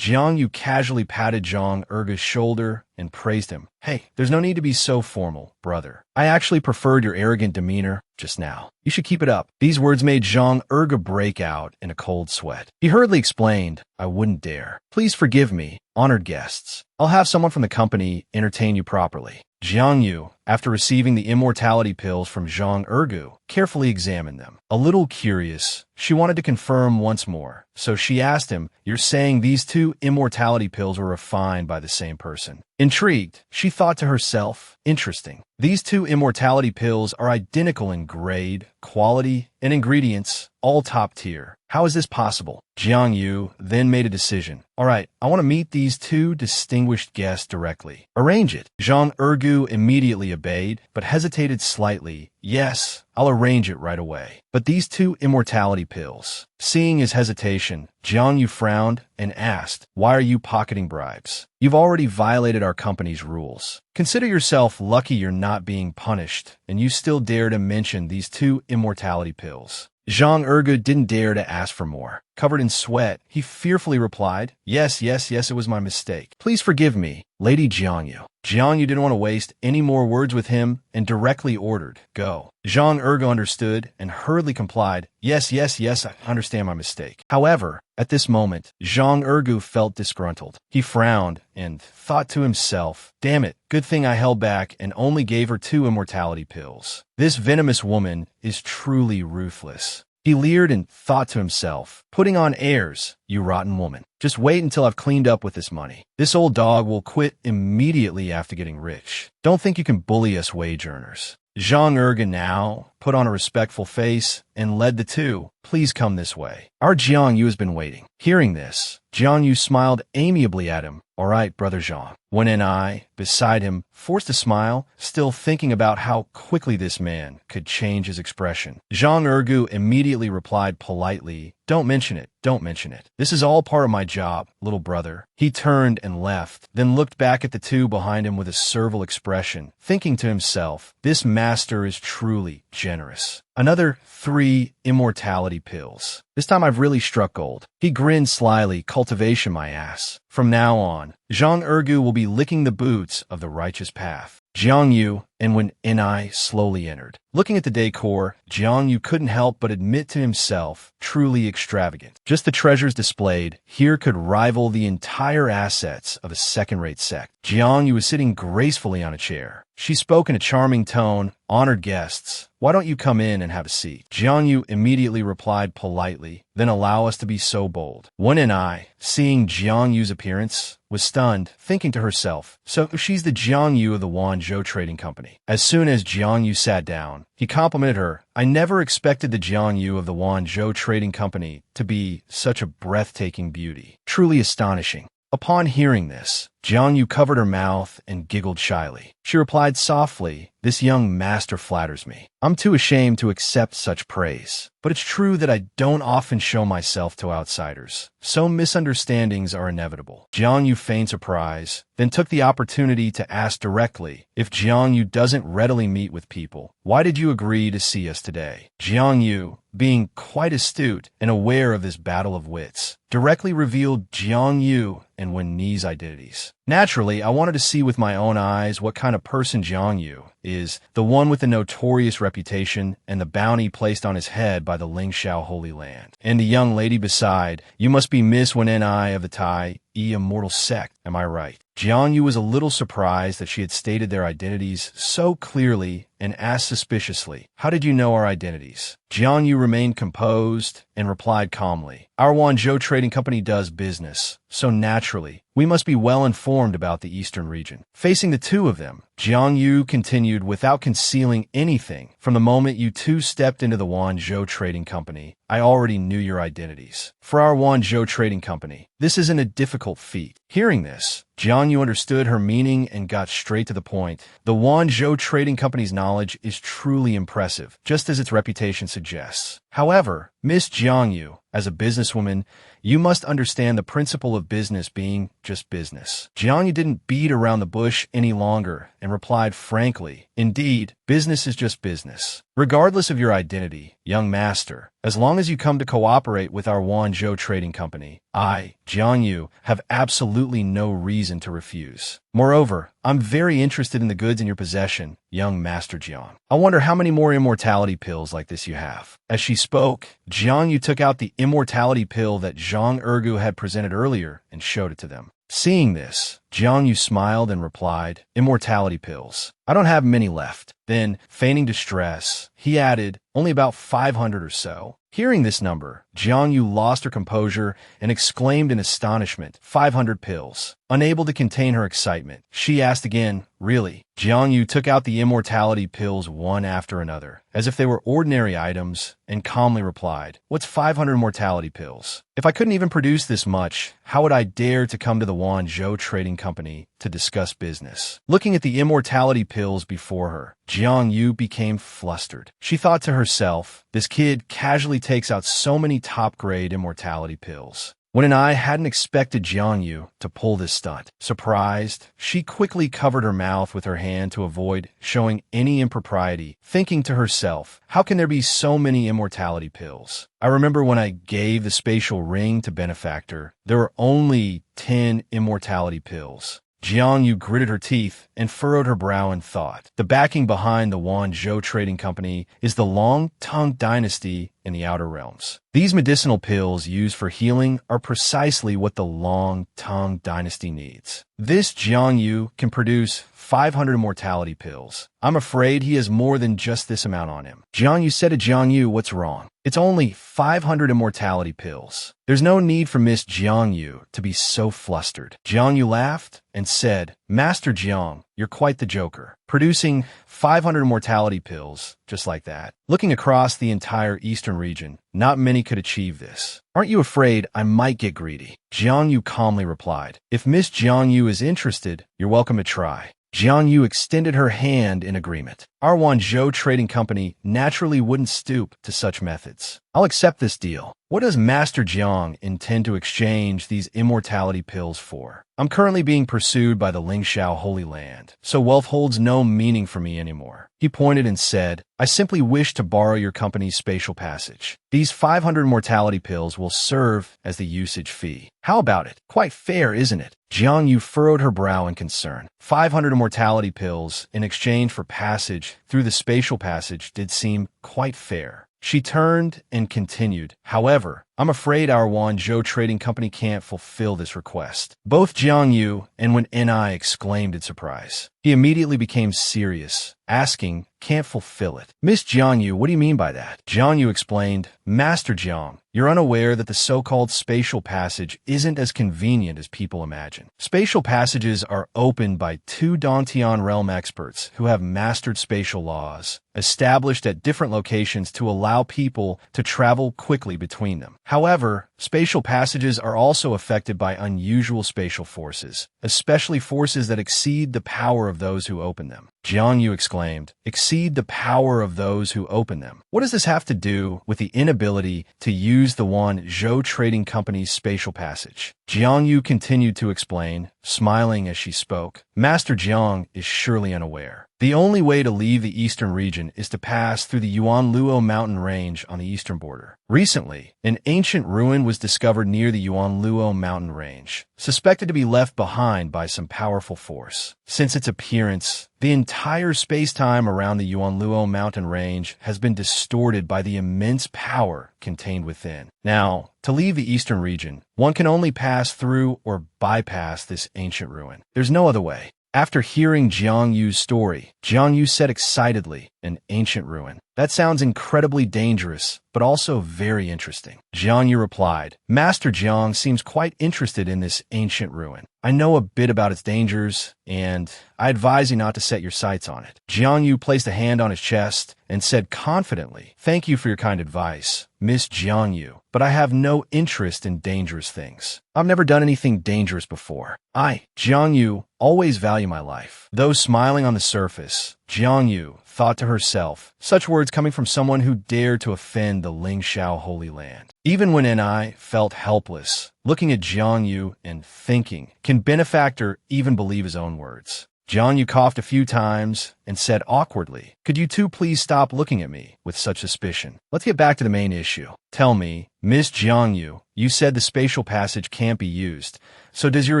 Jiang Yu casually patted Zhang Ergu's shoulder and praised him. Hey, there's no need to be so formal, brother. I actually preferred your arrogant demeanor just now. You should keep it up. These words made Zhang Ergu break out in a cold sweat. He hurriedly explained, I wouldn't dare. Please forgive me, honored guests. I'll have someone from the company entertain you properly. Jiang Yu, after receiving the immortality pills from Zhang Ergu, carefully examined them. A little curious, she wanted to confirm once more, so she asked him, you're saying these 2 immortality pills were refined by the same person? Intrigued, she thought to herself, interesting. These 2 immortality pills are identical in grade, quality, and ingredients, all top tier. How is this possible? Jiang Yu then made a decision. All right, I want to meet these 2 distinguished guests directly. Arrange it. Zhang Ergu immediately obeyed, but hesitated slightly. Yes, I'll arrange it right away. But these 2 immortality pills. Seeing his hesitation, Jiang Yu frowned and asked, why are you pocketing bribes? You've already violated our company's rules. Consider yourself lucky you're not being punished, and you still dare to mention these 2 immortality pills. Zhang Ergu didn't dare to ask for more. Covered in sweat, he fearfully replied, yes, it was my mistake. Please forgive me, Lady Jiang Yu. Jiang Yu didn't want to waste any more words with him and directly ordered, go. Zhang Ergu understood and hurriedly complied, yes, I understand my mistake. However, at this moment, Zhang Ergu felt disgruntled. He frowned and thought to himself, damn it, good thing I held back and only gave her 2 immortality pills. This venomous woman is truly ruthless. He leered and thought to himself, putting on airs, you rotten woman. Just wait until I've cleaned up with this money. This old dog will quit immediately after getting rich. Don't think you can bully us wage earners. Zhang Ergu now put on a respectful face and led the 2. Please come this way. Our Jiang Yu has been waiting. Hearing this, Jiang Yu smiled amiably at him. All right, brother Zhang. Wen and I, beside him, forced a smile, still thinking about how quickly this man could change his expression. Zhang Ergu immediately replied politely, don't mention it. This is all part of my job, little brother. He turned and left, then looked back at the 2 behind him with a servile expression, thinking to himself, this master is truly generous. Another 3 immortality pills. This time I've really struck gold. He grinned slyly, cultivation my ass. From now on, Zhang Ergu will be licking the boots of the righteous path. Jiang Yu, and when Ni slowly entered. Looking at the decor, Jang Vu couldn't help but admit to himself, truly extravagant. Just the treasures displayed here could rival the entire assets of a second-rate sect. Jang Vu was sitting gracefully on a chair. She spoke in a charming tone, "Honored guests, why don't you come in and have a seat?" Jang Vu immediately replied politely, "Then allow us to be so bold." Wen I, seeing Jang Vu's appearance, was stunned, thinking to herself, so she's the Jang Vu of the Wanzhou Trading Company. As soon as Jang Vu sat down, he complimented her. "I never expected the Jang Vu of the Wanzhou Trading Company to be such a breathtaking beauty. Truly astonishing." Upon hearing this, Jang Vu covered her mouth and giggled shyly. She replied softly, "This young master flatters me. I'm too ashamed to accept such praise. But it's true that I don't often show myself to outsiders, so misunderstandings are inevitable." Jang Vu feigned surprise, then took the opportunity to ask directly, "If Jang Vu doesn't readily meet with people, why did you agree to see us today?" Jang Vu, being quite astute and aware of this battle of wits, directly revealed Jang Vu and Wen Ni's identities. "Naturally, I wanted to see with my own eyes what kind of person Jang Vu is, the one with the notorious reputation and the bounty placed on his head by the Lingxiao Holy Land. And the young lady beside, you must be Miss Wen Ni of the Tai Immortal Sect, am I right?" Jang Vu was a little surprised that she had stated their identities so clearly and asked suspiciously, "How did you know our identities?" Jang Vu remained composed and replied calmly, "Our Wanzhou Trading Company does business, so naturally, we must be well informed about the eastern region." Facing the two of them, Jang Vu continued without concealing anything. "From the moment you two stepped into the Wanzhou Trading Company, I already knew your identities. For our Wanzhou Trading Company, this isn't a difficult feat." Hearing this, Jang Vu understood her meaning and got straight to the point. The Wanzhou Trading Company's knowledge is truly impressive, just as its reputation suggests. However, Miss Jang Vu, as a businesswoman, you must understand the principle of business being just business. Jang Vu didn't beat around the bush any longer and replied frankly, "Indeed, business is just business. Regardless of your identity, young master, as long as you come to cooperate with our Wanzhou Trading Company, I, Jang Vu, have absolutely no reason to refuse. Moreover, I'm very interested in the goods in your possession, young Master Jiang. I wonder how many more immortality pills like this you have." As she spoke, Jang Vu took out the immortality pill that Zhang Ergu had presented earlier and showed it to them. Seeing this, Jang Vu smiled and replied, "Immortality pills. I don't have many left." Then, feigning distress, he added, "Only about 500 or so." Hearing this number, Jang Vu lost her composure and exclaimed in astonishment, 500 pills. Unable to contain her excitement, she asked again, "Really?" Jang Vu took out the immortality pills one after another, as if they were ordinary items, and calmly replied, "What's 500 immortality pills? If I couldn't even produce this much, how would I dare to come to the Wanzhou Trading Company to discuss business?" Looking at the immortality pills before her, Jang Vu became flustered. She thought to herself, "This kid casually takes out so many top-grade immortality pills." Wen I hadn't expected Jang Vu to pull this stunt. Surprised, she quickly covered her mouth with her hand to avoid showing any impropriety, thinking to herself, "How can there be so many immortality pills? I remember when I gave the spatial ring to Benefactor, there were only 10 immortality pills." Jang Vu gritted her teeth and furrowed her brow in thought. The backing behind the Wanzhou Trading Company is the Long-Tongue Dynasty in the Outer Realms. These medicinal pills used for healing are precisely what the Long-Tongue Dynasty needs. This Jang Vu can produce 500 immortality pills. I'm afraid he has more than just this amount on him. Jang Vu said to Jang Vu, "What's wrong? It's only 500 immortality pills. There's no need for Miss Jang Vu to be so flustered." Jang Vu laughed and said, "Master Jiang, you're quite the joker. Producing 500 immortality pills, just like that. Looking across the entire eastern region, not many could achieve this. Aren't you afraid I might get greedy?" Jang Vu calmly replied, "If Miss Jang Vu is interested, you're welcome to try." Jiang Yu extended her hand in agreement. Our Wanzhou Trading Company naturally wouldn't stoop to such methods. I'll accept this deal. What does Master Jiang intend to exchange these immortality pills for? I'm currently being pursued by the Lingxiao Holy Land, so wealth holds no meaning for me anymore. He pointed and said, I simply wish to borrow your company's spatial passage. These 500 mortality pills will serve as the usage fee. How about it? Quite fair, isn't it? Jiang Yu furrowed her brow in concern. 500 immortality pills in exchange for passage through the spatial passage did seem quite fair. She turned and continued, however, I'm afraid our Wanzhou Trading Company can't fulfill this request. Both Jiang Yu and Wen Ni exclaimed in surprise. He immediately became serious, asking, can't fulfill it. Miss Jiang Yu, what do you mean by that? Jiang Yu explained, Master Jiang, you're unaware that the so-called spatial passage isn't as convenient as people imagine. Spatial passages are opened by two Dantian realm experts who have mastered spatial laws, established at different locations to allow people to travel quickly between them. However, spatial passages are also affected by unusual spatial forces, especially forces that exceed the power of those who open them. Jiang Yu exclaimed, exceed the power of those who open them. What does this have to do with the inability to use the Wanzhou Trading Company's spatial passage? Jiang Yu continued to explain, smiling as she spoke. Master Jiang is surely unaware. The only way to leave the eastern region is to pass through the Yuanlu mountain range on the eastern border. Recently, an ancient ruin was discovered near the Yuanlu mountain range, suspected to be left behind by some powerful force. Since its appearance, the entire space-time around the Yuanlu mountain range has been distorted by the immense power contained within. Now, to leave the eastern region, one can only pass through or bypass this ancient ruin. There's no other way. After hearing Jiang Yu's story, Jiang Yu said excitedly, an ancient ruin. That sounds incredibly dangerous, but also very interesting. Jiang Yu replied, Master Jiang seems quite interested in this ancient ruin. I know a bit about its dangers, and I advise you not to set your sights on it. Jiang Yu placed a hand on his chest and said confidently, thank you for your kind advice, Miss Jiang Yu, but I have no interest in dangerous things. I've never done anything dangerous before. I, Jiang Yu, always value my life. Though smiling on the surface, Jiang Yu thought to herself, such words coming from someone who dared to offend the Lingxiao Holy Land. Even when Ni felt helpless, looking at Jiang Yu and thinking, can benefactor even believe his own words? Jiang Yu coughed a few times and said awkwardly, could you two please stop looking at me with such suspicion? Let's get back to the main issue. Tell me, Miss Jiang Yu, you said the spatial passage can't be used, so does your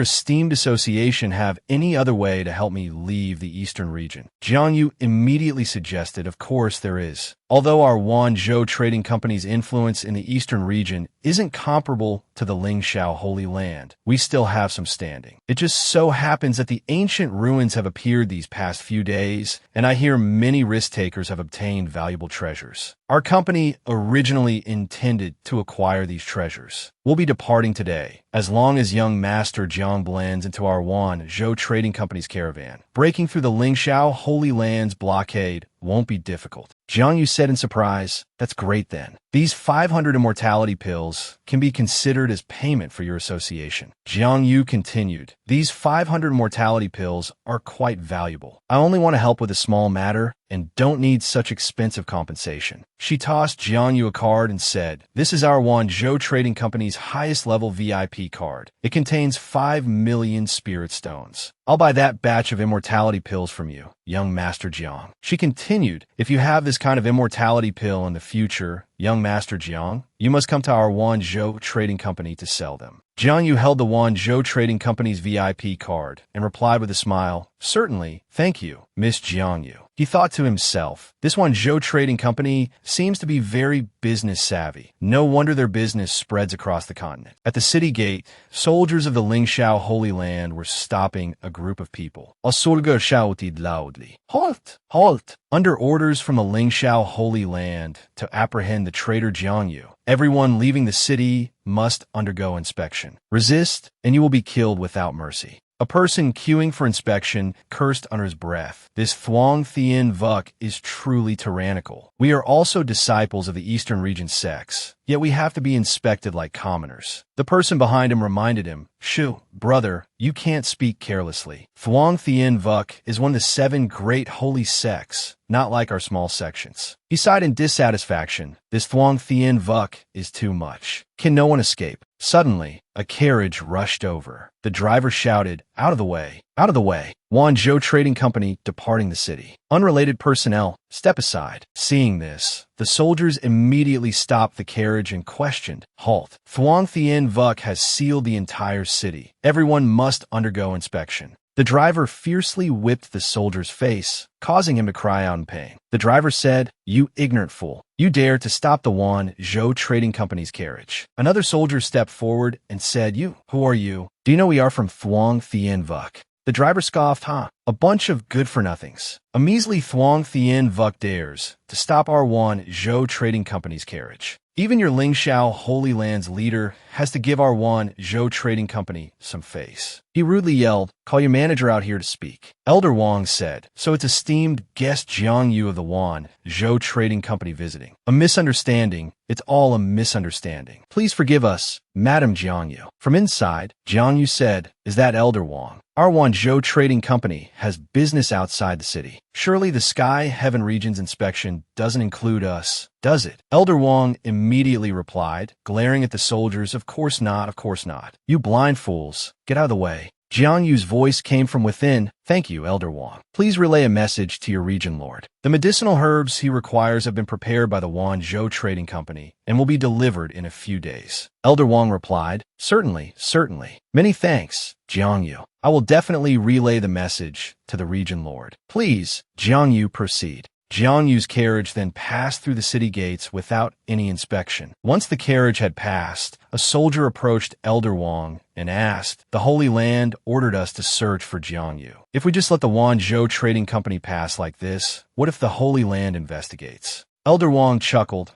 esteemed association have any other way to help me leave the eastern region? Jiang Yu immediately suggested, of course there is. Although our Wanzhou Trading Company's influence in the eastern region isn't comparable to the Lingxiao Holy Land, we still have some standing. It just so happens that the ancient ruins have appeared these past few days, and I hear many risk-takers have obtained valuable treasures. Our company originally intended to acquire these treasures. We'll be departing today, as long as young Master Jiang blends into our Wanzhou Trading Company's caravan. Breaking through the Lingxiao Holy Land's blockade won't be difficult. Jiang Yu said in surprise, that's great then. These 500 immortality pills can be considered as payment for your association. Jiang Yu continued, these 500 immortality pills are quite valuable. I only want to help with a small matter and don't need such expensive compensation. She tossed Jiang Yu a card and said, this is our Wanzhou Trading Company's highest level VIP card. It contains 5 million spirit stones. I'll buy that batch of immortality pills from you, young Master Jiang. She continued, if you have this kind of immortality pill in the future, young Master Jiang, you must come to our Wanzhou Trading Company to sell them. Jiang Yu held the Wanzhou Trading Company's VIP card and replied with a smile, certainly, thank you, Miss Jiang Yu. He thought to himself, this Wanzhou Trading Company seems to be very business savvy. No wonder their business spreads across the continent. At the city gate, soldiers of the Lingxiao Holy Land were stopping a group of people. A soldier shouted loudly, halt! Halt! Under orders from the Lingxiao Holy Land to apprehend the traitor Jiang Yu, everyone leaving the city must undergo inspection. Resist, and you will be killed without mercy. A person queuing for inspection cursed under his breath. This Thuong Thien Vuk is truly tyrannical. We are also disciples of the Eastern region sects, yet we have to be inspected like commoners. The person behind him reminded him, Shu, brother, you can't speak carelessly. Thuong Thien Vuk is one of the 7 great holy sects, not like our small sections. He sighed in dissatisfaction. This Thuong Thien Vuk is too much. Can no one escape? Suddenly, a carriage rushed over. The driver shouted, out of the way, out of the way. Yuanlu Trading Company departing the city. Unrelated personnel, step aside. Seeing this, the soldiers immediately stopped the carriage and questioned, halt. Thuong Thien Vuk has sealed the entire city. Everyone must undergo inspection. The driver fiercely whipped the soldier's face, causing him to cry out in pain. The driver said, you ignorant fool. You dare to stop the Yuanlu Trading Company's carriage. Another soldier stepped forward and said, who are you? Do you know we are from Thuong Thien Vuk? The driver scoffed, huh? A bunch of good-for-nothings. A measly Thuong Thien Vuk dares to stop our Yuanlu Trading Company's carriage. Even your Lingxiao Holy Land's leader has to give our Yuanlu Trading Company some face. He rudely yelled, call your manager out here to speak. Elder Wang said, so it's esteemed guest Jiang Yu of the Yuanlu Trading Company visiting. A misunderstanding. It's all a misunderstanding. Please forgive us, Madam Jiang Yu. From inside, Jiang Yu said, is that Elder Wang? Our Yuanlu Trading Company has business outside the city. Surely the Sky Heaven Region's inspection doesn't include us, does it? Elder Wang immediately replied, glaring at the soldiers, of course not, of course not. You blind fools, get out of the way. Jiang Yu's voice came from within. Thank you, Elder Wang. Please relay a message to your region lord. The medicinal herbs he requires have been prepared by the Yuanlu Trading Company and will be delivered in a few days. Elder Wang replied, certainly, certainly. Many thanks, Jiang Yu. I will definitely relay the message to the region lord. Please, Jiang Yu, proceed. Jiang Yu's carriage then passed through the city gates without any inspection. Once the carriage had passed, a soldier approached Elder Wang and asked, the Holy Land ordered us to search for Jiang Yu. If we just let the Yuanlu Trading Company pass like this, what if the Holy Land investigates? Elder Wang chuckled,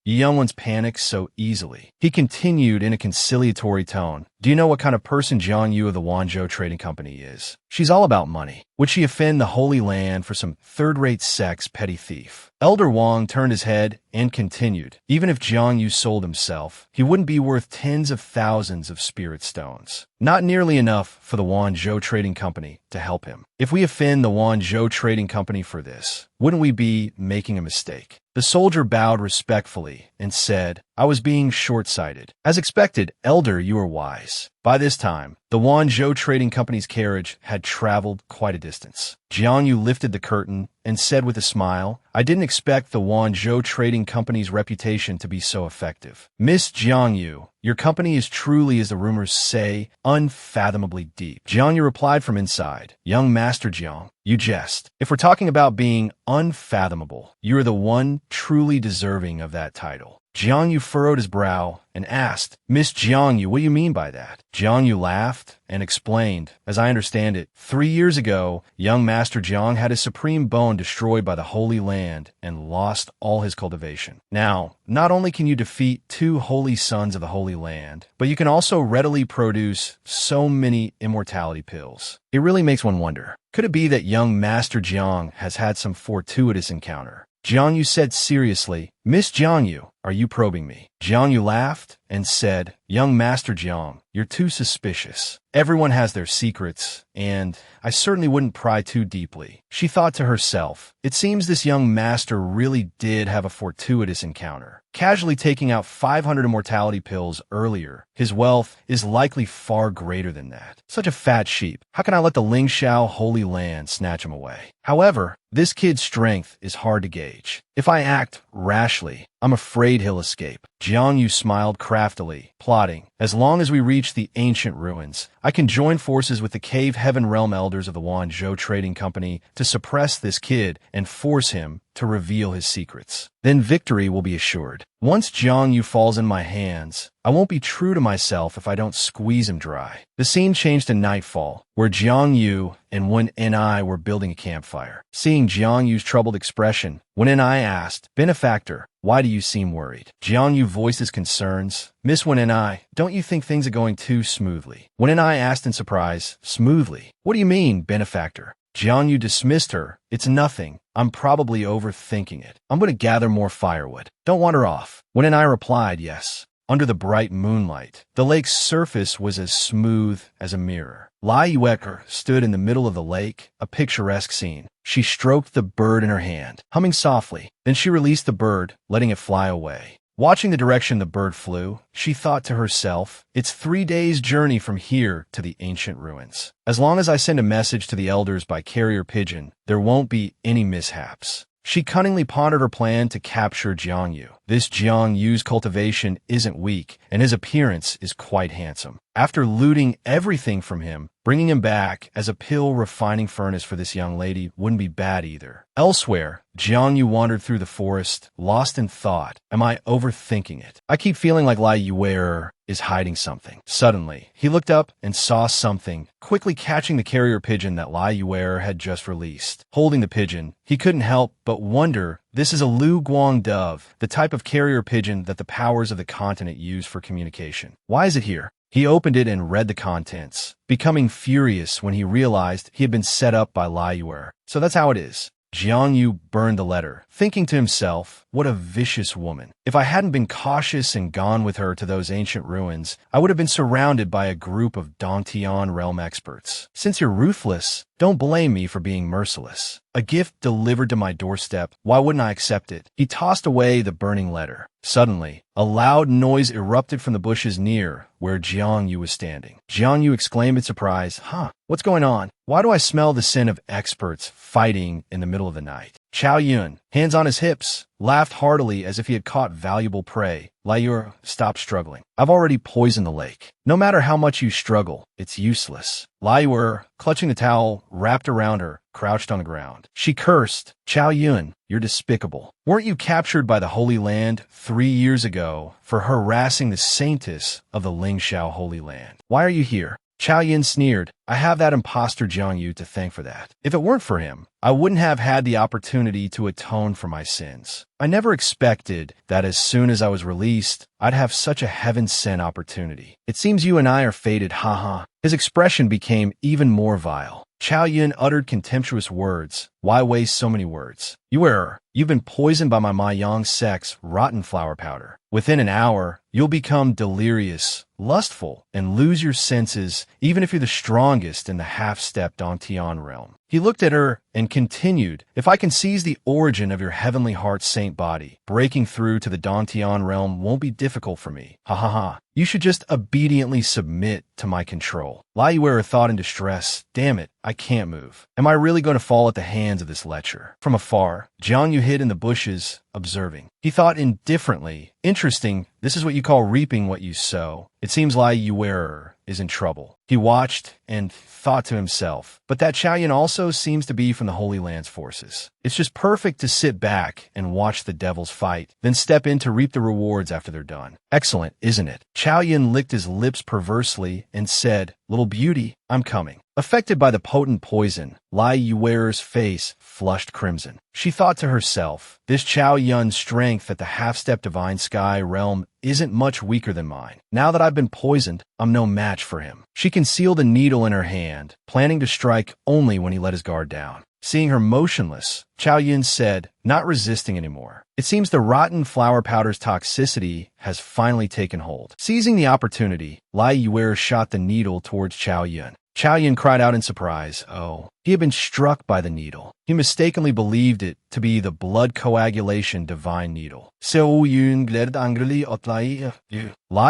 you young ones panic so easily. He continued in a conciliatory tone, do you know what kind of person Jiang Yu of the Yuanlu Trading Company is? She's all about money. Would she offend the Holy Land for some third-rate sex petty thief? Elder Wang turned his head and continued, even if Jiang Yu sold himself, he wouldn't be worth tens of thousands of spirit stones. Not nearly enough for the Yuanlu Trading Company to help him. If we offend the Yuanlu Trading Company for this, wouldn't we be making a mistake? The soldier bowed respectfully and said, I was being short-sighted. As expected, Elder, you are wise. By this time, the Yuanlu Trading Company's carriage had traveled quite a distance. Jiang Yu lifted the curtain and said with a smile, I didn't expect the Yuanlu Trading Company's reputation to be so effective. Miss Jiang Yu, your company is truly, as the rumors say, unfathomably deep. Jiang Yu replied from inside, young Master Jiang, you jest. If we're talking about being unfathomable, you are the one truly deserving of that title. Jiang Yu furrowed his brow and asked, Miss Jiang Yu, what do you mean by that? Jiang Yu laughed and explained, as I understand it, 3 years ago, young Master Jiang had his supreme bone destroyed by the Holy Land and lost all his cultivation. Now, not only can you defeat 2 holy sons of the Holy Land, but you can also readily produce so many immortality pills. It really makes one wonder, could it be that young Master Jiang has had some fortuitous encounter? Jiang Yu said seriously, Miss Jiang Yu, are you probing me? Jiang Yu laughed and said, young Master Jiang, you're too suspicious. Everyone has their secrets, and I certainly wouldn't pry too deeply. She thought to herself, it seems this young master really did have a fortuitous encounter. Casually taking out 500 immortality pills earlier, his wealth is likely far greater than that. Such a fat sheep. How can I let the Lingxiao Holy Land snatch him away? However, this kid's strength is hard to gauge. If I act rashly, I'm afraid he'll escape. Jiang Yu smiled craftily, plotting, as long as we reach the ancient ruins, I can join forces with the Cave Heaven Realm Elders of the Yuanlu Trading Company to suppress this kid and force him to reveal his secrets. Then victory will be assured. Once Jang Yu falls in my hands, I won't be true to myself if I don't squeeze him dry. The scene changed to nightfall, where Jang Yu and Wen and I were building a campfire. Seeing Jang Yu's troubled expression, Wen and I asked, "Benefactor, why do you seem worried?" Jang Yu voiced his concerns. "Miss Wen and I, don't you think things are going too smoothly?" Wen and I asked in surprise, "Smoothly? What do you mean, Benefactor?" Jang Yu dismissed her. "It's nothing. I'm probably overthinking it. I'm going to gather more firewood. Don't wander off." Wen and I replied, "Yes." Under the bright moonlight, the lake's surface was as smooth as a mirror. Lai Yueker stood in the middle of the lake, a picturesque scene. She stroked the bird in her hand, humming softly. Then she released the bird, letting it fly away. Watching the direction the bird flew, she thought to herself, "It's 3 days' journey from here to the ancient ruins. As long as I send a message to the elders by carrier pigeon, there won't be any mishaps." She cunningly pondered her plan to capture Jang Yu. This Jang Yu's cultivation isn't weak, and his appearance is quite handsome. After looting everything from him, bringing him back as a pill refining furnace for this young lady wouldn't be bad either. Elsewhere, Jang Yu wandered through the forest, lost in thought. Am I overthinking it? I keep feeling like Lai Yuer is hiding something. Suddenly, he looked up and saw something, quickly catching the carrier pigeon that Lai Yuer had just released. Holding the pigeon, he couldn't help but wonder, this is a Lu Guang dove, the type of carrier pigeon that the powers of the continent use for communication. Why is it here? He opened it and read the contents, becoming furious when he realized he had been set up by Lai Yuer. So that's how it is. Jang Yu burned the letter, thinking to himself, what a vicious woman. If I hadn't been cautious and gone with her to those ancient ruins, I would have been surrounded by a group of Tion realm experts. Since you're ruthless, don't blame me for being merciless. A gift delivered to my doorstep, why wouldn't I accept it? He tossed away the burning letter. Suddenly, a loud noise erupted from the bushes near where Jang Yu was standing. Jang Yu exclaimed in surprise, what's going on? Why do I smell the scent of experts fighting in the middle of the night? Chao Yun, hands on his hips, laughed heartily as if he had caught valuable prey. Lai Yuer, stop struggling. I've already poisoned the lake. No matter how much you struggle, it's useless. Lai Yuer, clutching the towel wrapped around her, crouched on the ground. She cursed, Chao Yun, you're despicable. Weren't you captured by the Holy Land 3 years ago for harassing the saintess of the Lingxiao Holy Land? Why are you here? Chao Yun sneered, I have that imposter Jang Yu to thank for that. If it weren't for him, I wouldn't have had the opportunity to atone for my sins. I never expected that as soon as I was released, I'd have such a heaven-sent opportunity. It seems you and I are fated, haha. His expression became even more vile. Chao Yun uttered contemptuous words. Why waste so many words? You err. You've been poisoned by my Yang Sect's rotten flower powder. Within an hour, you'll become delirious, lustful, and lose your senses, even if you're the strongest in the half-stepped Tion realm. He looked at her and continued, if I can seize the origin of your heavenly heart saint body, breaking through to the Tion realm won't be difficult for me. Ha ha ha. You should just obediently submit to my control. Lai Yuer thought in distress, damn it, I can't move. Am I really going to fall at the hands of this lecher? From afar, Jang Yu hid in the bushes, observing. He thought indifferently, interesting, this is what you call reaping what you sow. It seems Lai Yuer is in trouble. He watched and thought to himself, but that Chao Yun also seems to be from the Holy Land's forces. It's just perfect to sit back and watch the devils fight, then step in to reap the rewards after they're done. Excellent, isn't it? Chao Yun licked his lips perversely and said, little beauty, I'm coming. Affected by the potent poison, Lai Yuer's face flushed crimson. She thought to herself, this Chao Yun's strength at the half-step divine sky realm isn't much weaker than mine. Now that I've been poisoned, I'm no match for him. She concealed a needle in her hand, planning to strike only when he let his guard down. Seeing her motionless, Chao Yun said, not resisting anymore. It seems the rotten flower powder's toxicity has finally taken hold. Seizing the opportunity, Lai Yuer shot the needle towards Chao Yun. Chao Yun cried out in surprise. Oh, he had been struck by the needle. He mistakenly believed it to be the blood coagulation divine needle. Lai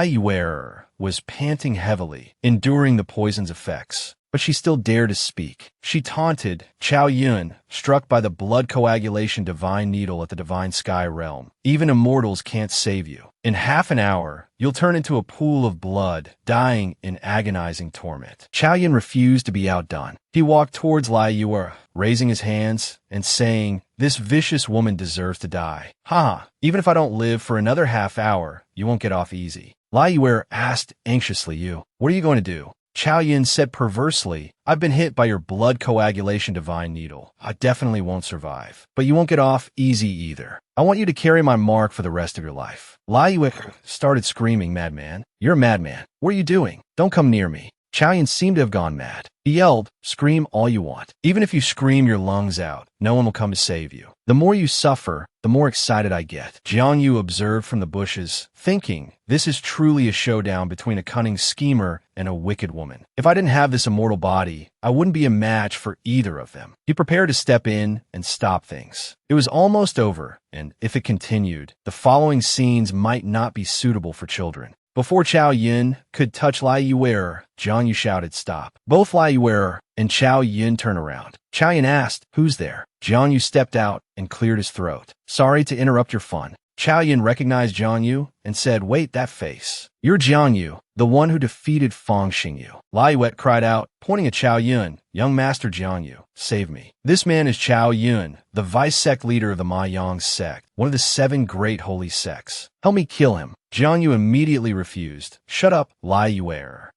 Yuer was panting heavily, enduring the poison's effects. but she still dared to speak. She taunted Chao Yun, struck by the blood coagulation divine needle at the divine sky realm. Even immortals can't save you. In half an hour, you'll turn into a pool of blood, dying in agonizing torment. Chao Yun refused to be outdone. He walked towards Lai Yue, raising his hands and saying, "This vicious woman deserves to die. Ha! Even if I don't live for another half hour, you won't get off easy." Lai Yue asked anxiously, "What are you going to do?" Chao Yun said perversely, "I've been hit by your blood coagulation divine needle. I definitely won't survive. But you won't get off easy either. I want you to carry my mark for the rest of your life." Lai Yue started screaming, "Madman! You're a madman. What are you doing? Don't come near me." Chao Yun seemed to have gone mad. He yelled, "Scream all you want. Even if you scream your lungs out, no one will come to save you. The more you suffer, the more excited I get." Jiang Yu observed from the bushes, thinking, this is truly a showdown between a cunning schemer and a wicked woman. If I didn't have this immortal body, I wouldn't be a match for either of them. He prepared to step in and stop things. It was almost over, and if it continued, the following scenes might not be suitable for children. Before Chao Yun could touch Lai Yue, Jiang Yu shouted, "Stop." Both Lai Yue and Chao Yun turned around. Chao Yun asked, "Who's there?" Jiang Yu stepped out and cleared his throat. "Sorry to interrupt your fun." Chao Yun recognized Jiang Yu and said, "Wait, that face. You're Jiang Yu, the one who defeated Fang Xingyu." Lai Yue cried out, pointing at Chao Yun, "Young Master Jiang Yu, save me. This man is Chao Yun, the vice-sect leader of the Ma Yang sect, one of the 7 great holy sects. Help me kill him." Jiang Yu immediately refused. "Shut up, Lai Yue.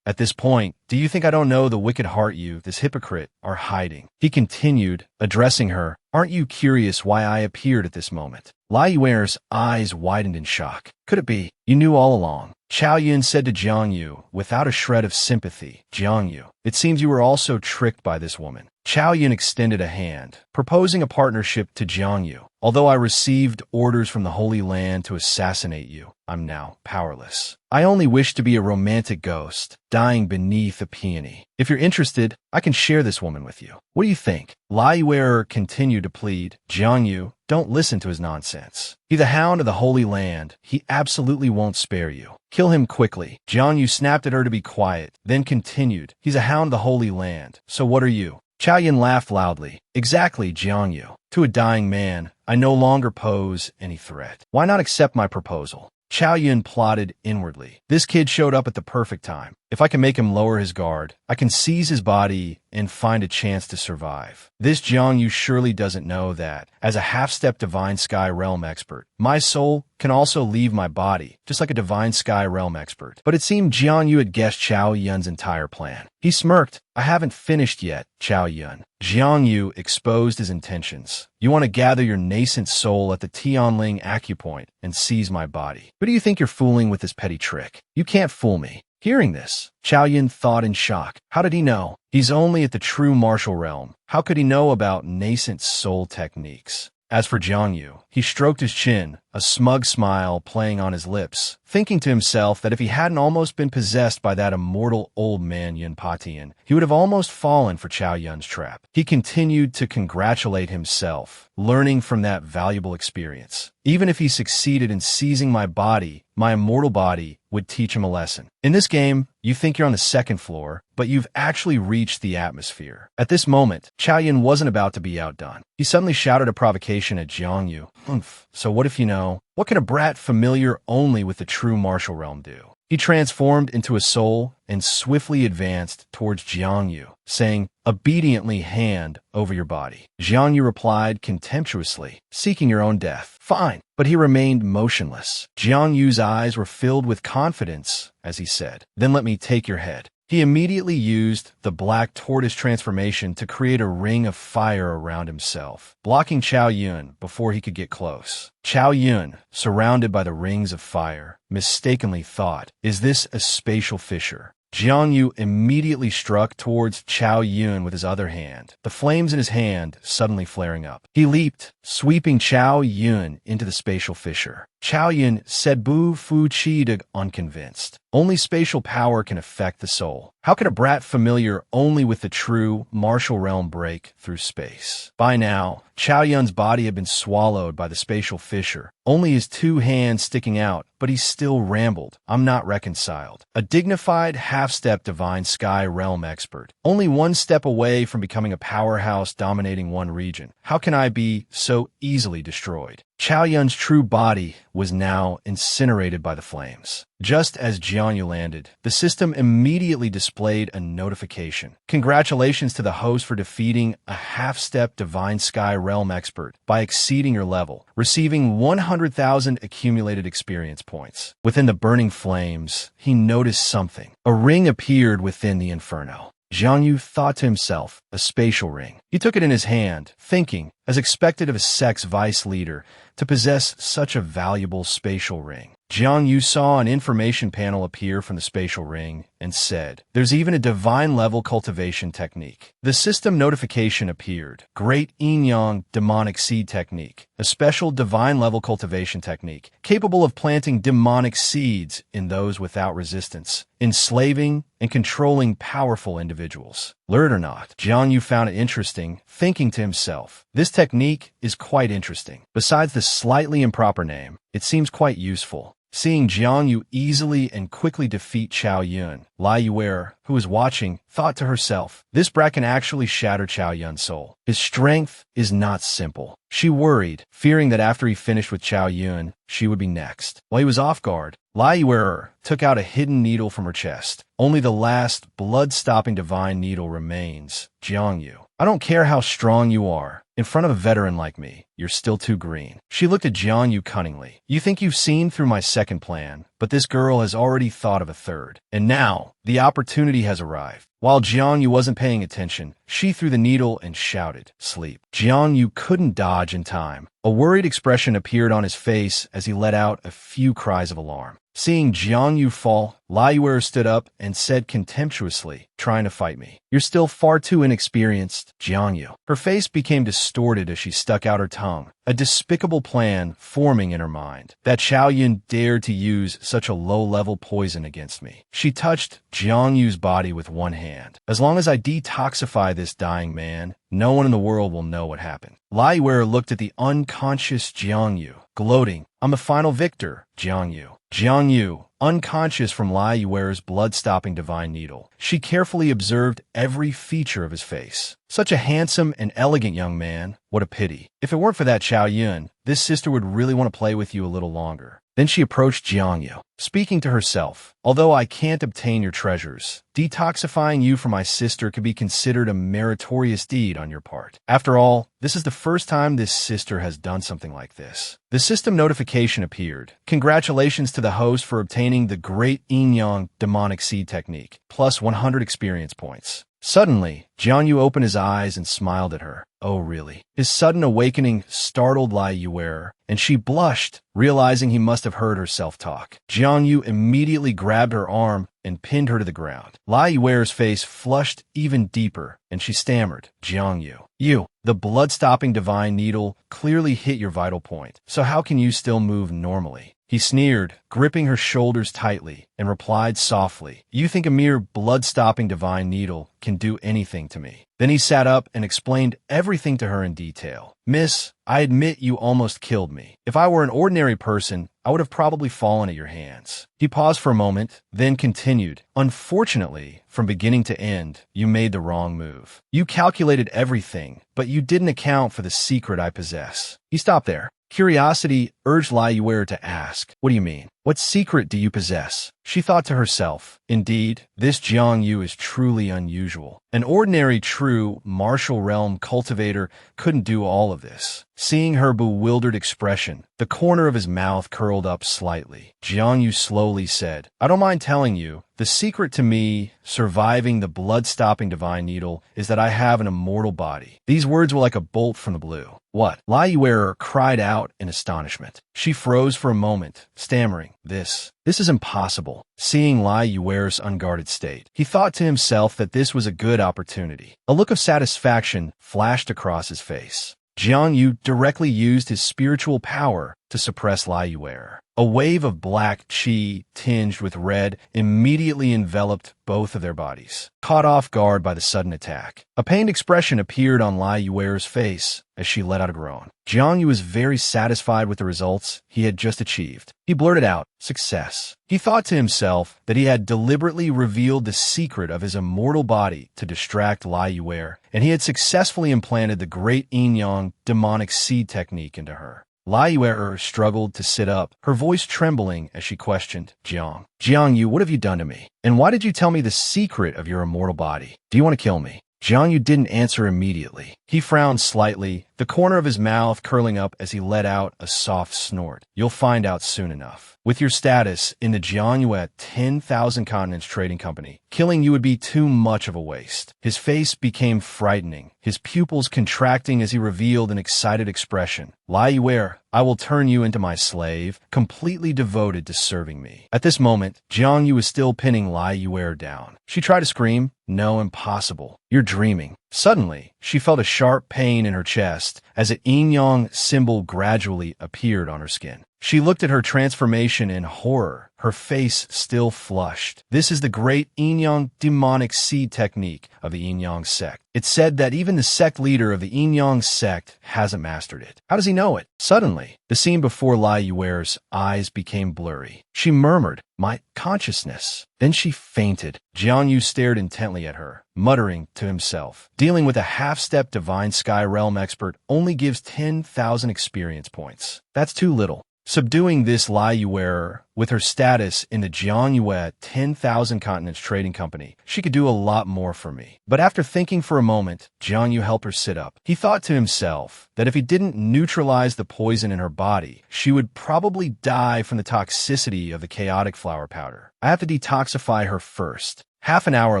At this point, do you think I don't know the wicked heart you, this hypocrite, are hiding?" He continued, addressing her, "Aren't you curious why I appeared at this moment?" Lai Yue's eyes widened in shock. "Could it be? You knew all along?" Chao Yun said to Jiang Yu, without a shred of sympathy, "Jiang Yu, it seems you were also tricked by this woman." Chao Yun extended a hand, proposing a partnership to Jiang Yu. "Although I received orders from the Holy Land to assassinate you, I'm now powerless. I only wish to be a romantic ghost, dying beneath a peony. If you're interested, I can share this woman with you. What do you think?" Lai Yue continued to plead, "Jiang Yu, don't listen to his nonsense. He's the hound of the Holy Land. He absolutely won't spare you. Kill him quickly." Jiang Yu snapped at her to be quiet, then continued, "He's a hound of the Holy Land. So what are you?" Chao Yun laughed loudly. "Exactly, Jiang Yu. To a dying man, I no longer pose any threat. Why not accept my proposal?" Chao Yun plotted inwardly. This kid showed up at the perfect time. If I can make him lower his guard, I can seize his body and find a chance to survive. This Jiang Yu surely doesn't know that, as a half-step Divine Sky Realm expert, my soul can also leave my body, just like a Divine Sky Realm expert. But it seemed Jiang Yu had guessed Chao Yun's entire plan. He smirked. "I haven't finished yet, Chao Yun." Jiang Yu exposed his intentions. "You want to gather your nascent soul at the Tianling acupoint and seize my body. Who do you think you're fooling with this petty trick? You can't fool me." Hearing this, Chao Yun thought in shock. How did he know? He's only at the true martial realm. How could he know about nascent soul techniques? As for Jiang Yu, he stroked his chin, a smug smile playing on his lips, thinking to himself that if he hadn't almost been possessed by that immortal old man Yin Patian, he would have almost fallen for Chao Yun's trap. He continued to congratulate himself, learning from that valuable experience. Even if he succeeded in seizing my body, my immortal body would teach him a lesson. In this game, you think you're on the 2nd floor, but you've actually reached the atmosphere. At this moment, Chao Yun wasn't about to be outdone. He suddenly shouted a provocation at Jiang Yu. "Humph, so what if you know? What can a brat familiar only with the true martial realm do?" He transformed into a soul and swiftly advanced towards Jiang Yu, saying, "Obediently hand over your body." Jiang Yu replied contemptuously, "Seeking your own death." "Fine." But he remained motionless. Jiang Yu's eyes were filled with confidence as he said, "Then let me take your head." He immediately used the black tortoise transformation to create a ring of fire around himself, blocking Chao Yun before he could get close. Chao Yun, surrounded by the rings of fire, mistakenly thought, "Is this a spatial fissure?" Jiang Yu immediately struck towards Chao Yun with his other hand, the flames in his hand suddenly flaring up. He leaped, sweeping Chao Yun into the spatial fissure. Chao Yun said Bu Fu Chi unconvinced. Only spatial power can affect the soul. How can a brat familiar only with the true martial realm break through space? By now, Chow Yun's body had been swallowed by the spatial fissure, only his two hands sticking out, but he still rambled. I'm not reconciled. A dignified, half-step divine sky realm expert, only one step away from becoming a powerhouse dominating one region. How can I be so easily destroyed? Chow Yun's true body was now incinerated by the flames. Just as Jianyu landed, the system immediately displayed a notification. Congratulations to the host for defeating a half-step divine sky realm expert by exceeding your level, receiving 100,000 accumulated experience points. Within the burning flames, he noticed something. A ring appeared within the inferno. Jianyu thought to himself, a spatial ring. He took it in his hand, thinking, as expected of a Sect's vice leader, to possess such a valuable spatial ring. Jianyu saw an information panel appear from the spatial ring and said, "There's even a divine-level cultivation technique." The system notification appeared. Great Yin-Yang demonic seed technique, a special divine-level cultivation technique, capable of planting demonic seeds in those without resistance, enslaving and controlling powerful individuals. Lured or not, Jianyu found it interesting, thinking to himself, this technique is quite interesting. Besides the slightly improper name, it seems quite useful. Seeing Jianyu easily and quickly defeat Chow Yun, Lai Yuer, who was watching, thought to herself, this brat can actually shatter Chow Yun's soul. His strength is not simple. She worried, fearing that after he finished with Chow Yun, she would be next. While he was off guard, Lai Yuer took out a hidden needle from her chest. Only the last blood-stopping divine needle remains. Jiangyu, I don't care how strong you are. In front of a veteran like me, you're still too green. She looked at Jianyu cunningly. You think you've seen through my second plan, but this girl has already thought of a third. And now, the opportunity has arrived. While Jianyu wasn't paying attention, she threw the needle and shouted, "Sleep." Jianyu couldn't dodge in time. A worried expression appeared on his face as he let out a few cries of alarm. Seeing Jianyu fall, Lai Yuer stood up and said contemptuously, "Trying to fight me. You're still far too inexperienced, Jianyu." Her face became distorted as she stuck out her tongue, a despicable plan forming in her mind. That Chow Yun dared to use such a low-level poison against me. She touched Jianyu's body with one hand. As long as I detoxify this dying man, no one in the world will know what happened. Lai Yuer looked at the unconscious Jianyu, gloating, "I'm the final victor, Jianyu." Jianyu, unconscious from Lai Yuer's blood-stopping divine needle, she carefully observed every feature of his face. Such a handsome and elegant young man. What a pity. If it weren't for that Chow Yun, this sister would really want to play with you a little longer. Then she approached Jianyu, speaking to herself, "Although I can't obtain your treasures, detoxifying you from my sister could be considered a meritorious deed on your part. After all, this is the first time this sister has done something like this." The system notification appeared. Congratulations to the host for obtaining the Great Yin-Yang demonic seed technique, plus 100 experience points. Suddenly, Jianyu opened his eyes and smiled at her. Oh, really? His sudden awakening startled Lai Yuer, and she blushed, realizing he must have heard her self-talk. Jianyu immediately grabbed her arm and pinned her to the ground. Lai Yuer's face flushed even deeper, and she stammered, "Jianyu, the blood-stopping divine needle clearly hit your vital point, so how can you still move normally?" He sneered, gripping her shoulders tightly, and replied softly, "You think a mere blood-stopping divine needle can do anything to me?" Then he sat up and explained everything to her in detail. "Miss, I admit you almost killed me. If I were an ordinary person, I would have probably fallen at your hands." He paused for a moment, then continued, "Unfortunately, from beginning to end, you made the wrong move. You calculated everything, but you didn't account for the secret I possess." He stopped there. Curiosity urged Lai Yuer to ask, "What do you mean? What secret do you possess?" She thought to herself, indeed, this Jiangyu is truly unusual. An ordinary true martial realm cultivator couldn't do all of this. Seeing her bewildered expression, the corner of his mouth curled up slightly. Jiangyu slowly said, "I don't mind telling you, the secret to me surviving the blood-stopping divine needle is that I have an immortal body." These words were like a bolt from the blue. "What?" Lai Yuer cried out in astonishment. She froze for a moment, stammering, This is impossible." Seeing Lai Yuer's unguarded state, he thought to himself that this was a good opportunity. A look of satisfaction flashed across his face. Jianyu directly used his spiritual power to suppress Lai Yuer. A wave of black qi, tinged with red, immediately enveloped both of their bodies. Caught off guard by the sudden attack, a pained expression appeared on Lai Yuer's face as she let out a groan. Jang Yu was very satisfied with the results he had just achieved. He blurted out, "Success." He thought to himself that he had deliberately revealed the secret of his immortal body to distract Lai Yuer, and he had successfully implanted the great yin-yang demonic seed technique into her. Lai Yuer struggled to sit up, her voice trembling as she questioned, Jiang Yu, what have you done to me? And why did you tell me the secret of your immortal body? Do you want to kill me? Jiang Yu didn't answer immediately. He frowned slightly, the corner of his mouth curling up as he let out a soft snort. You'll find out soon enough. With your status in the Jiang Yu 10,000 Continents Trading Company, killing you would be too much of a waste. His face became frightening, his pupils contracting as he revealed an excited expression. Lai Yuer, I will turn you into my slave, completely devoted to serving me. At this moment, Jiang Yu was still pinning Lai Yuer down. She tried to scream. No, impossible. You're dreaming. Suddenly, she felt a sharp pain in her chest as a yin-yang symbol gradually appeared on her skin. She looked at her transformation in horror, her face still flushed. This is the great yin-yang demonic seed technique of the yin-yang sect. It's said that even the sect leader of the yin-yang sect hasn't mastered it. How does he know it? Suddenly, the scene before Lai Yuer's eyes became blurry. She murmured, my consciousness. Then she fainted. Jiang Yu stared intently at her, muttering to himself. Dealing with a half-step divine sky realm expert only gives 10,000 experience points. That's too little. Subduing this Lai Yuer, with her status in the Jiang Yu 10,000 Continents Trading Company, she could do a lot more for me. But after thinking for a moment, Jiang Yu helped her sit up. He thought to himself that if he didn't neutralize the poison in her body, she would probably die from the toxicity of the chaotic flower powder. I have to detoxify her first. Half an hour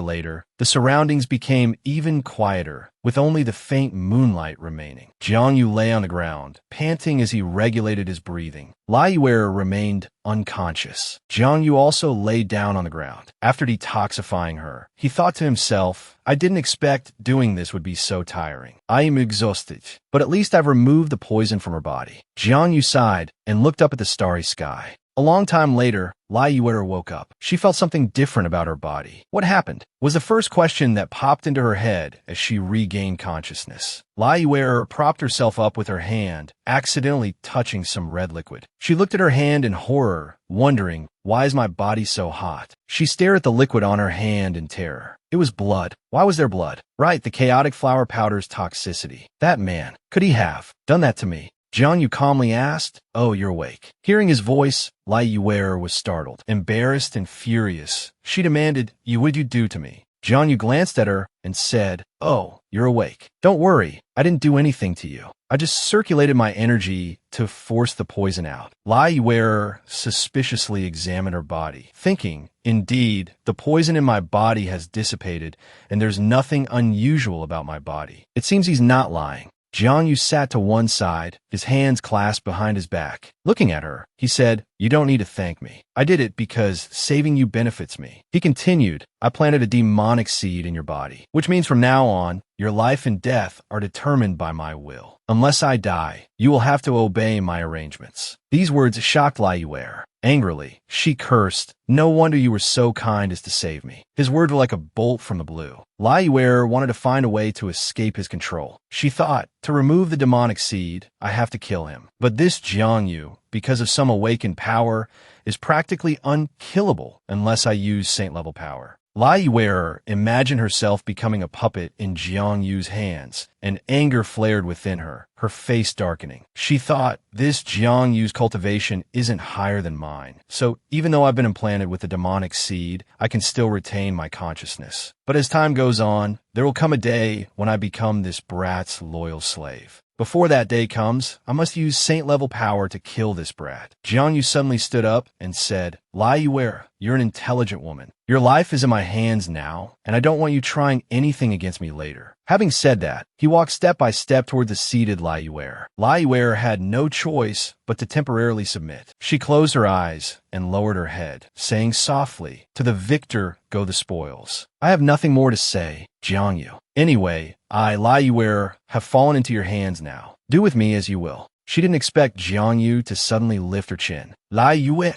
later, the surroundings became even quieter, with only the faint moonlight remaining. Jiang Yu lay on the ground, panting as he regulated his breathing. Lai Yuer remained unconscious. Jiang Yu also lay down on the ground. After detoxifying her, he thought to himself, I didn't expect doing this would be so tiring. I am exhausted, but at least I've removed the poison from her body. Jiang Yu sighed and looked up at the starry sky. A long time later, Lai Yuer woke up. She felt something different about her body. What happened? Was the first question that popped into her head as she regained consciousness. Lai Yuer propped herself up with her hand, accidentally touching some red liquid. She looked at her hand in horror, wondering, why is my body so hot? She stared at the liquid on her hand in terror. It was blood. Why was there blood? Right, the chaotic flower powder's toxicity. That man, could he have done that to me? Jiang Yu calmly asked, Oh, you're awake. Hearing his voice, Lai Yuer was startled, embarrassed and furious. She demanded, what would you do to me? Jiang Yu glanced at her and said, Oh, you're awake. Don't worry, I didn't do anything to you. I just circulated my energy to force the poison out. Lai Yuer suspiciously examined her body, thinking, indeed, the poison in my body has dissipated, and there's nothing unusual about my body. It seems he's not lying. Jiang Yu sat to one side, his hands clasped behind his back. Looking at her, he said, You don't need to thank me. I did it because saving you benefits me. He continued, I planted a demonic seed in your body, which means from now on, your life and death are determined by my will. Unless I die, you will have to obey my arrangements. These words shocked Lai Yuer. Angrily, she cursed, No wonder you were so kind as to save me. His words were like a bolt from the blue. Lai Yuer wanted to find a way to escape his control. She thought, to remove the demonic seed, I have to kill him. But this Jiang Yu, because of some awakened power, is practically unkillable unless I use saint-level power. Lai Yuer imagined herself becoming a puppet in Jiang Yu's hands, and anger flared within her, her face darkening. She thought, this Jiang Yu's cultivation isn't higher than mine, so even though I've been implanted with the demonic seed, I can still retain my consciousness. But as time goes on, there will come a day when I become this brat's loyal slave. Before that day comes, I must use saint-level power to kill this brat. Jiang Yu suddenly stood up and said, Lai Yuer, you're an intelligent woman. Your life is in my hands now, and I don't want you trying anything against me later. Having said that, he walked step by step toward the seated Lai Yuer. Lai Yuer had no choice but to temporarily submit. She closed her eyes and lowered her head, saying softly, To the victor go the spoils. I have nothing more to say, Jiang Yu. Anyway, I, Lai Yuer, have fallen into your hands now. Do with me as you will. She didn't expect Jiang Yu to suddenly lift her chin. Lai Yue,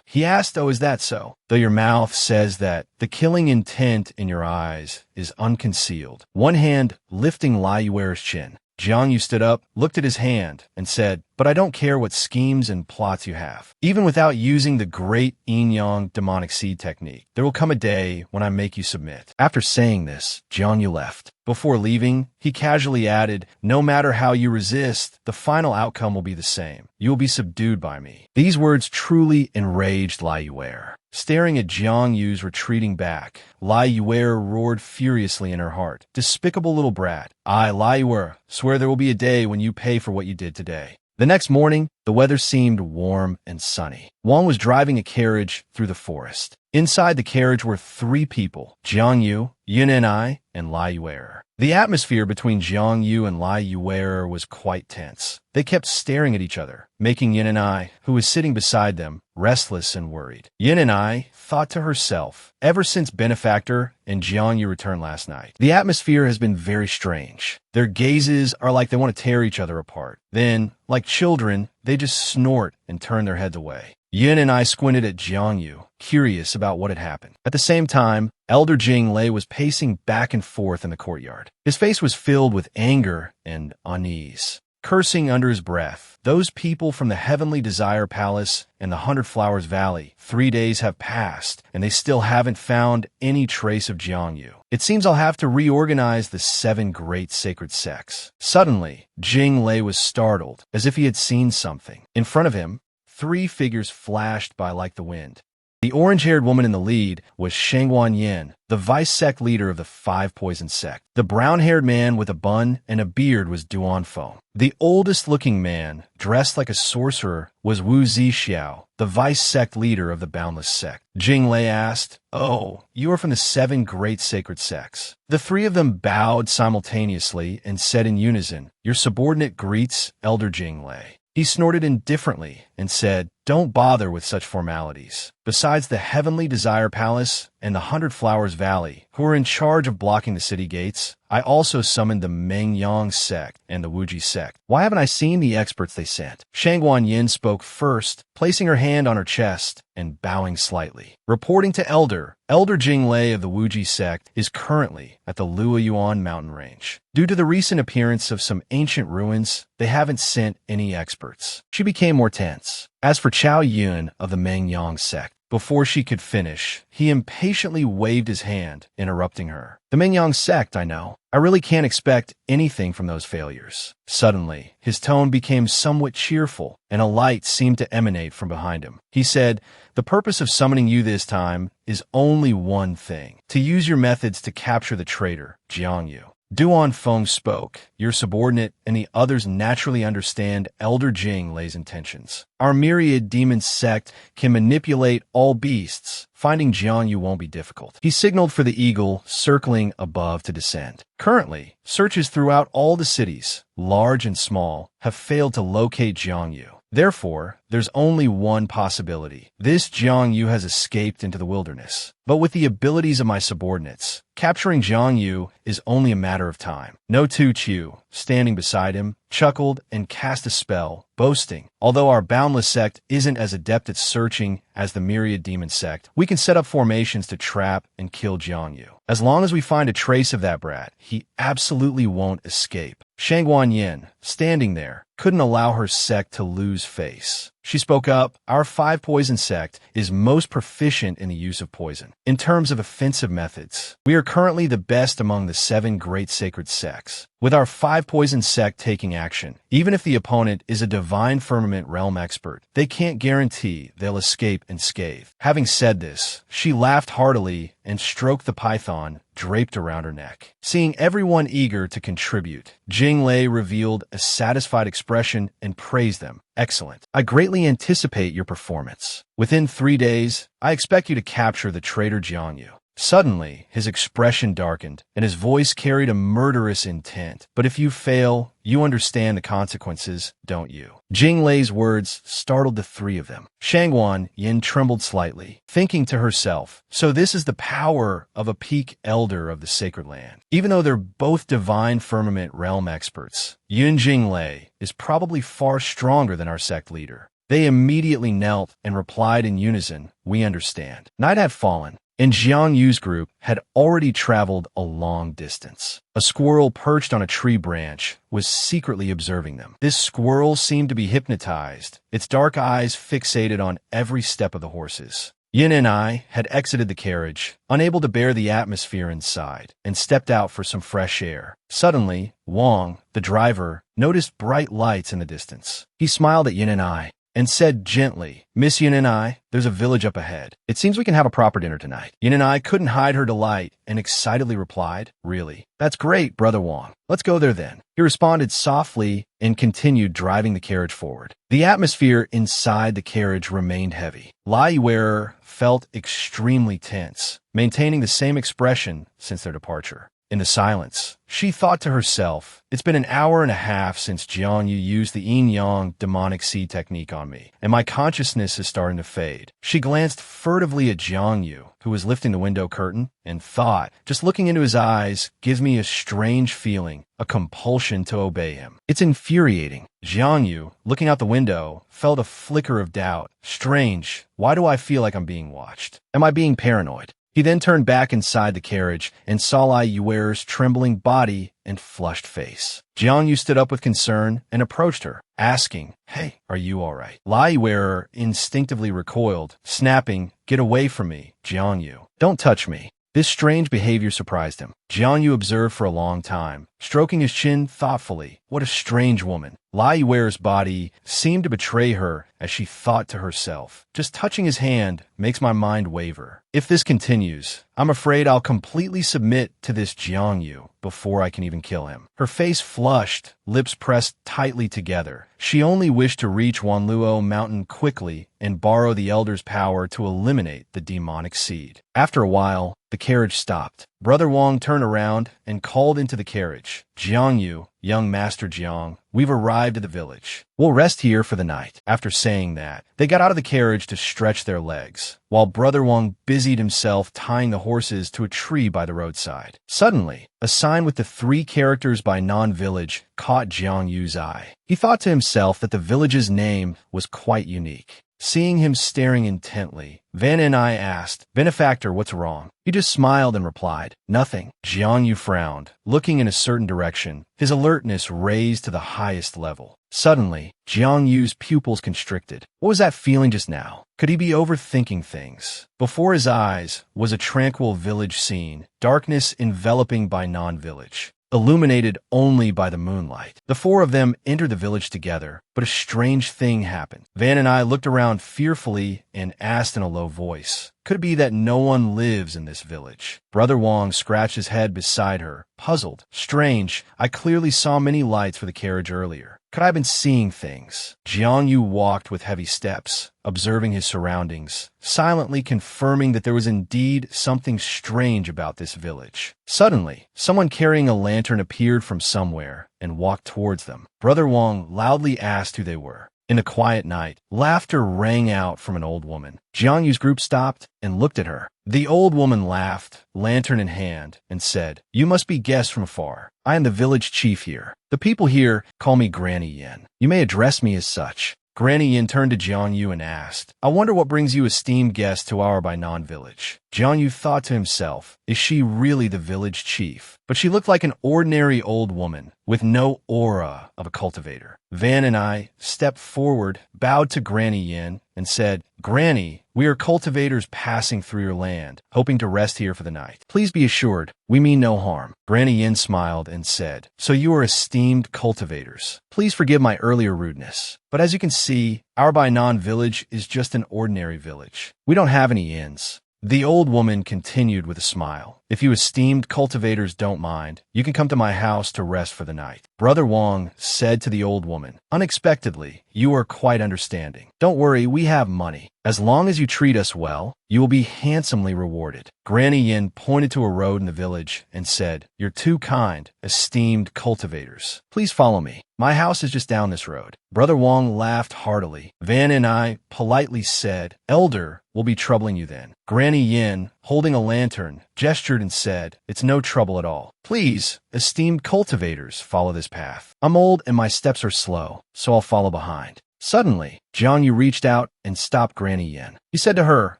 he asked, "Oh, is that so? Though your mouth says that the killing intent in your eyes is unconcealed." One hand lifting Lai Yue's chin. Jiang Yu stood up, looked at his hand, and said, "But I don't care what schemes and plots you have. Even without using the great yin-yang demonic seed technique, there will come a day when I make you submit." After saying this, Jiang Yu left. Before leaving, he casually added, "No matter how you resist, the final outcome will be the same. You will be subdued by me." These words truly enraged Lai Yue. Staring at Jiang Yu's retreating back, Lai Yue roared furiously in her heart. "Despicable little brat. I, Lai Yue, swear there will be a day when you pay for what you did today." The next morning, the weather seemed warm and sunny. Wang was driving a carriage through the forest. Inside the carriage were 3 people, Jiang Yu, Yin and Lai Yue. The atmosphere between Jiang Yu and Lai Yue was quite tense. They kept staring at each other, making Yin who was sitting beside them, restless and worried. Yin thought to herself, ever since Benefactor and Jiang Yu returned last night, the atmosphere has been very strange. Their gazes are like they want to tear each other apart. Then, like children, they just snort and turn their heads away. Yin squinted at Jiang Yu, curious about what had happened. At the same time, Elder Jing Lei was pacing back and forth in the courtyard. His face was filled with anger and unease. Cursing under his breath, "Those people from the Heavenly Desire Palace and the 100 Flowers Valley, 3 days have passed, and they still haven't found any trace of Jiang Yu. It seems I'll have to reorganize the 7 great sacred sects." Suddenly, Jing Lei was startled, as if he had seen something. In front of him, 3 figures flashed by like the wind. The orange-haired woman in the lead was Shangguan Yin, the vice-sect leader of the 5 Poison Sect. The brown-haired man with a bun and a beard was Duan Feng. The oldest-looking man, dressed like a sorcerer, was Wu Zixiao, the vice-sect leader of the Boundless Sect. Jing Lei asked, "Oh, you are from the 7 great sacred sects." The 3 of them bowed simultaneously and said in unison, "Your subordinate greets Elder Jing Lei." He snorted indifferently and said, "Don't bother with such formalities. Besides the Heavenly Desire Palace and the 100 Flowers Valley, who are in charge of blocking the city gates, I also summoned the Mengyang Sect and the Wuji Sect. Why haven't I seen the experts they sent?" Shangguan Yin spoke first, placing her hand on her chest and bowing slightly. "Reporting to Elder Jing Lei of the Wuji Sect is currently at the Luoyuan mountain range. Due to the recent appearance of some ancient ruins, they haven't sent any experts." She became more tense. As for Chao Yun of the Mengyang Sect, before she could finish, he impatiently waved his hand, interrupting her. "The Mengyang Sect, I know. I really can't expect anything from those failures." Suddenly, his tone became somewhat cheerful, and a light seemed to emanate from behind him. He said, "The purpose of summoning you this time is only one thing: to use your methods to capture the traitor, Jiang Yu." Duan Feng spoke. "Your subordinate and the others naturally understand Elder Jing Lei's intentions. Our myriad demon sect can manipulate all beasts. Finding Jiang Yu won't be difficult." He signaled for the eagle circling above to descend. Currently, searches throughout all the cities, large and small, have failed to locate Jiang Yu. Therefore, there's only one possibility. This Jiang Yu has escaped into the wilderness. But with the abilities of my subordinates, capturing Jiang Yu is only a matter of time. No Tu Chu, standing beside him, chuckled and cast a spell, boasting, "Although our Boundless Sect isn't as adept at searching as the Myriad Demon Sect, we can set up formations to trap and kill Jiang Yu. As long as we find a trace of that brat, he absolutely won't escape." Shangguan Yin, standing there, couldn't allow her sect to lose face. She spoke up, "Our 5 Poison Sect is most proficient in the use of poison. In terms of offensive methods, we are currently the best among the 7 great sacred sects. With our 5 Poison Sect taking action, even if the opponent is a Divine Firmament Realm expert, they can't guarantee they'll escape unscathed." Having said this, she laughed heartily and stroked the python draped around her neck. Seeing everyone eager to contribute, Jing Lei revealed a satisfied expression and praised them. "Excellent. I greatly anticipate your performance. Within 3 days, I expect you to capture the traitor Jiang Yu. Suddenly, his expression darkened, and his voice carried a murderous intent. But if you fail, you understand the consequences, don't you? Jing Lei's words startled the three of them. Shangwan Yin trembled slightly, thinking to herself, so this is the power of a peak elder of the sacred land. Even though they're both divine firmament realm experts, Yun Jing Lei is probably far stronger than our sect leader. They immediately knelt and replied in unison, we understand. Night had fallen, and Jiang Yu's group had already traveled a long distance. A squirrel perched on a tree branch was secretly observing them. This squirrel seemed to be hypnotized, its dark eyes fixated on every step of the horses. Yin and I had exited the carriage, unable to bear the atmosphere inside, and stepped out for some fresh air. Suddenly, Wang, the driver, noticed bright lights in the distance. He smiled at Yin and I, and said gently, Miss Yin and I, there's a village up ahead. It seems we can have a proper dinner tonight. Yin and I couldn't hide her delight and excitedly replied, really? That's great, Brother Wang. Let's go there then. He responded softly and continued driving the carriage forward. The atmosphere inside the carriage remained heavy. Lai Wearer felt extremely tense, maintaining the same expression since their departure. In the silence, she thought to herself, it's been an hour and a half since Jiang Yu used the yin-yang demonic seed technique on me, and my consciousness is starting to fade. She glanced furtively at Jiang Yu, who was lifting the window curtain, and thought, just looking into his eyes gives me a strange feeling, a compulsion to obey him. It's infuriating. Jiang Yu, looking out the window, felt a flicker of doubt. Strange, why do I feel like I'm being watched? Am I being paranoid? He then turned back inside the carriage and saw Lai Yuer's trembling body and flushed face. Jiang Yu stood up with concern and approached her, asking, hey, are you all right? Lai Yuer instinctively recoiled, snapping, get away from me, Jiang Yu. Don't touch me. This strange behavior surprised him. Jiang Yu observed for a long time, stroking his chin thoughtfully. What a strange woman. Lai Yuer's body seemed to betray her as she thought to herself, just touching his hand makes my mind waver. If this continues, I'm afraid I'll completely submit to this Jiang Yu before I can even kill him. Her face flushed, lips pressed tightly together. She only wished to reach Yuanlu mountain quickly and borrow the elder's power to eliminate the demonic seed. After a while, the carriage stopped. Brother Wang turned around and called into the carriage, Jiang Yu, young Master Jiang, we've arrived at the village. We'll rest here for the night. After saying that, they got out of the carriage to stretch their legs, while Brother Wang busied himself tying the horses to a tree by the roadside. Suddenly, a sign with the 3 characters by non-village caught Jiang Yu's eye. He thought to himself that the village's name was quite unique. Seeing him staring intently, Van and I asked, Benefactor, what's wrong? He just smiled and replied, nothing. Jiang Yu frowned, looking in a certain direction, his alertness raised to the highest level. Suddenly, Jiang Yu's pupils constricted. What was that feeling just now? Could he be overthinking things? Before his eyes was a tranquil village scene, darkness enveloping by non-village, illuminated only by the moonlight. The 4 of them entered the village together, but a strange thing happened. Van and I looked around fearfully and asked in a low voice, could it be that no one lives in this village? Brother Wang scratched his head beside her, puzzled. Strange, I clearly saw many lights for the carriage earlier. Could I have been seeing things? Jiang Yu walked with heavy steps, observing his surroundings, silently confirming that there was indeed something strange about this village. Suddenly, someone carrying a lantern appeared from somewhere and walked towards them. Brother Wang loudly asked who they were. In the quiet night, laughter rang out from an old woman. Jiang Yu's group stopped and looked at her. The old woman laughed, lantern in hand, and said, you must be guests from afar. I am the village chief here. The people here call me Granny Yin. You may address me as such. Granny Yin turned to Jiang Yu and asked, I wonder what brings you esteemed guests to our by non-village. Jiang Yu thought to himself, is she really the village chief? But she looked like an ordinary old woman, with no aura of a cultivator. Van and I stepped forward, bowed to Granny Yin, and said, Granny, we are cultivators passing through your land, hoping to rest here for the night. Please be assured, we mean no harm. Granny Yin smiled and said, so you are esteemed cultivators. Please forgive my earlier rudeness. But as you can see, our by non-village is just an ordinary village. We don't have any inns. The old woman continued with a smile. If you esteemed cultivators don't mind, you can come to my house to rest for the night. Brother Wang said to the old woman, unexpectedly, you are quite understanding. Don't worry, we have money. As long as you treat us well, you will be handsomely rewarded. Granny Yin pointed to a road in the village and said, you're too kind, esteemed cultivators. Please follow me. My house is just down this road. Brother Wang laughed heartily. Van and I politely said, Elder, we'll be troubling you then. Granny Yin, holding a lantern, gestured and said, it's no trouble at all. Please, esteemed cultivators, follow this path. I'm old and my steps are slow, so I'll follow behind. Suddenly, Jang Vu reached out and stopped Granny Yin. He said to her,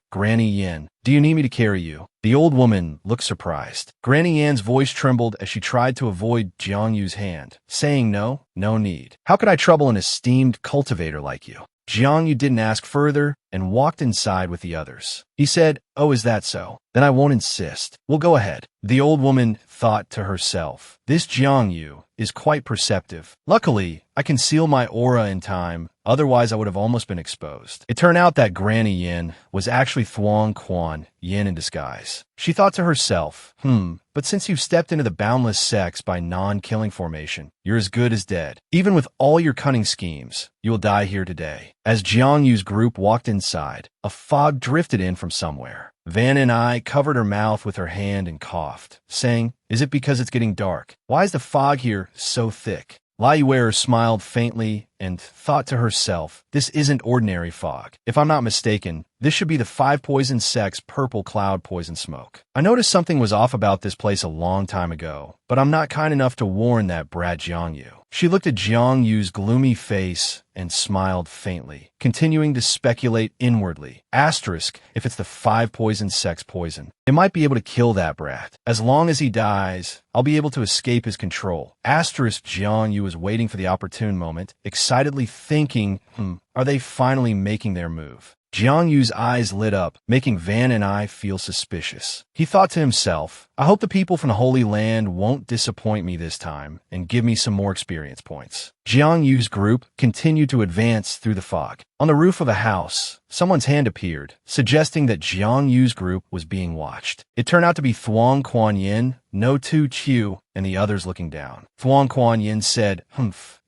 Granny Yin, do you need me to carry you? The old woman looked surprised. Granny Yin's voice trembled as she tried to avoid Jang Vu's hand, saying no need. How could I trouble an esteemed cultivator like you? Jang Vu didn't ask further and walked inside with the others. He said, oh, is that so? Then I won't insist. We'll go ahead. The old woman thought to herself, this Jang Vu is quite perceptive. Luckily, I conceal my aura in time, otherwise I would have almost been exposed. It turned out that Granny Yin was actually Thuong Quan Yin in disguise. She thought to herself, but since you've stepped into the boundless sects by non-killing formation, you're as good as dead. Even with all your cunning schemes, you will die here today. As Jiang Yu's group walked inside, a fog drifted in from somewhere. Van and I covered her mouth with her hand and coughed, saying, is it because it's getting dark? Why is the fog here so thick? Lai Yuer smiled faintly and thought to herself, this isn't ordinary fog. If I'm not mistaken, this should be the 5 poison sects purple cloud poison smoke. I noticed something was off about this place a long time ago, but I'm not kind enough to warn that brat Jiang Yu. She looked at Jiang Yu's gloomy face and smiled faintly, continuing to speculate inwardly. Asterisk, if it's the 5 poison sects poison. It might be able to kill that brat. As long as he dies, I'll be able to escape his control. Asterisk, Jiang Yu was waiting for the opportune moment, excitedly thinking, are they finally making their move? Jiang Yu's eyes lit up, making Van and I feel suspicious. He thought to himself, I hope the people from the Holy Land won't disappoint me this time and give me some more experience points. Jiang Yu's group continued to advance through the fog. On the roof of a house, someone's hand appeared, suggesting that Jiang Yu's group was being watched. It turned out to be Thuong Quan Yin, No Tu Chiu, and the others looking down. Thuong Quan Yin said,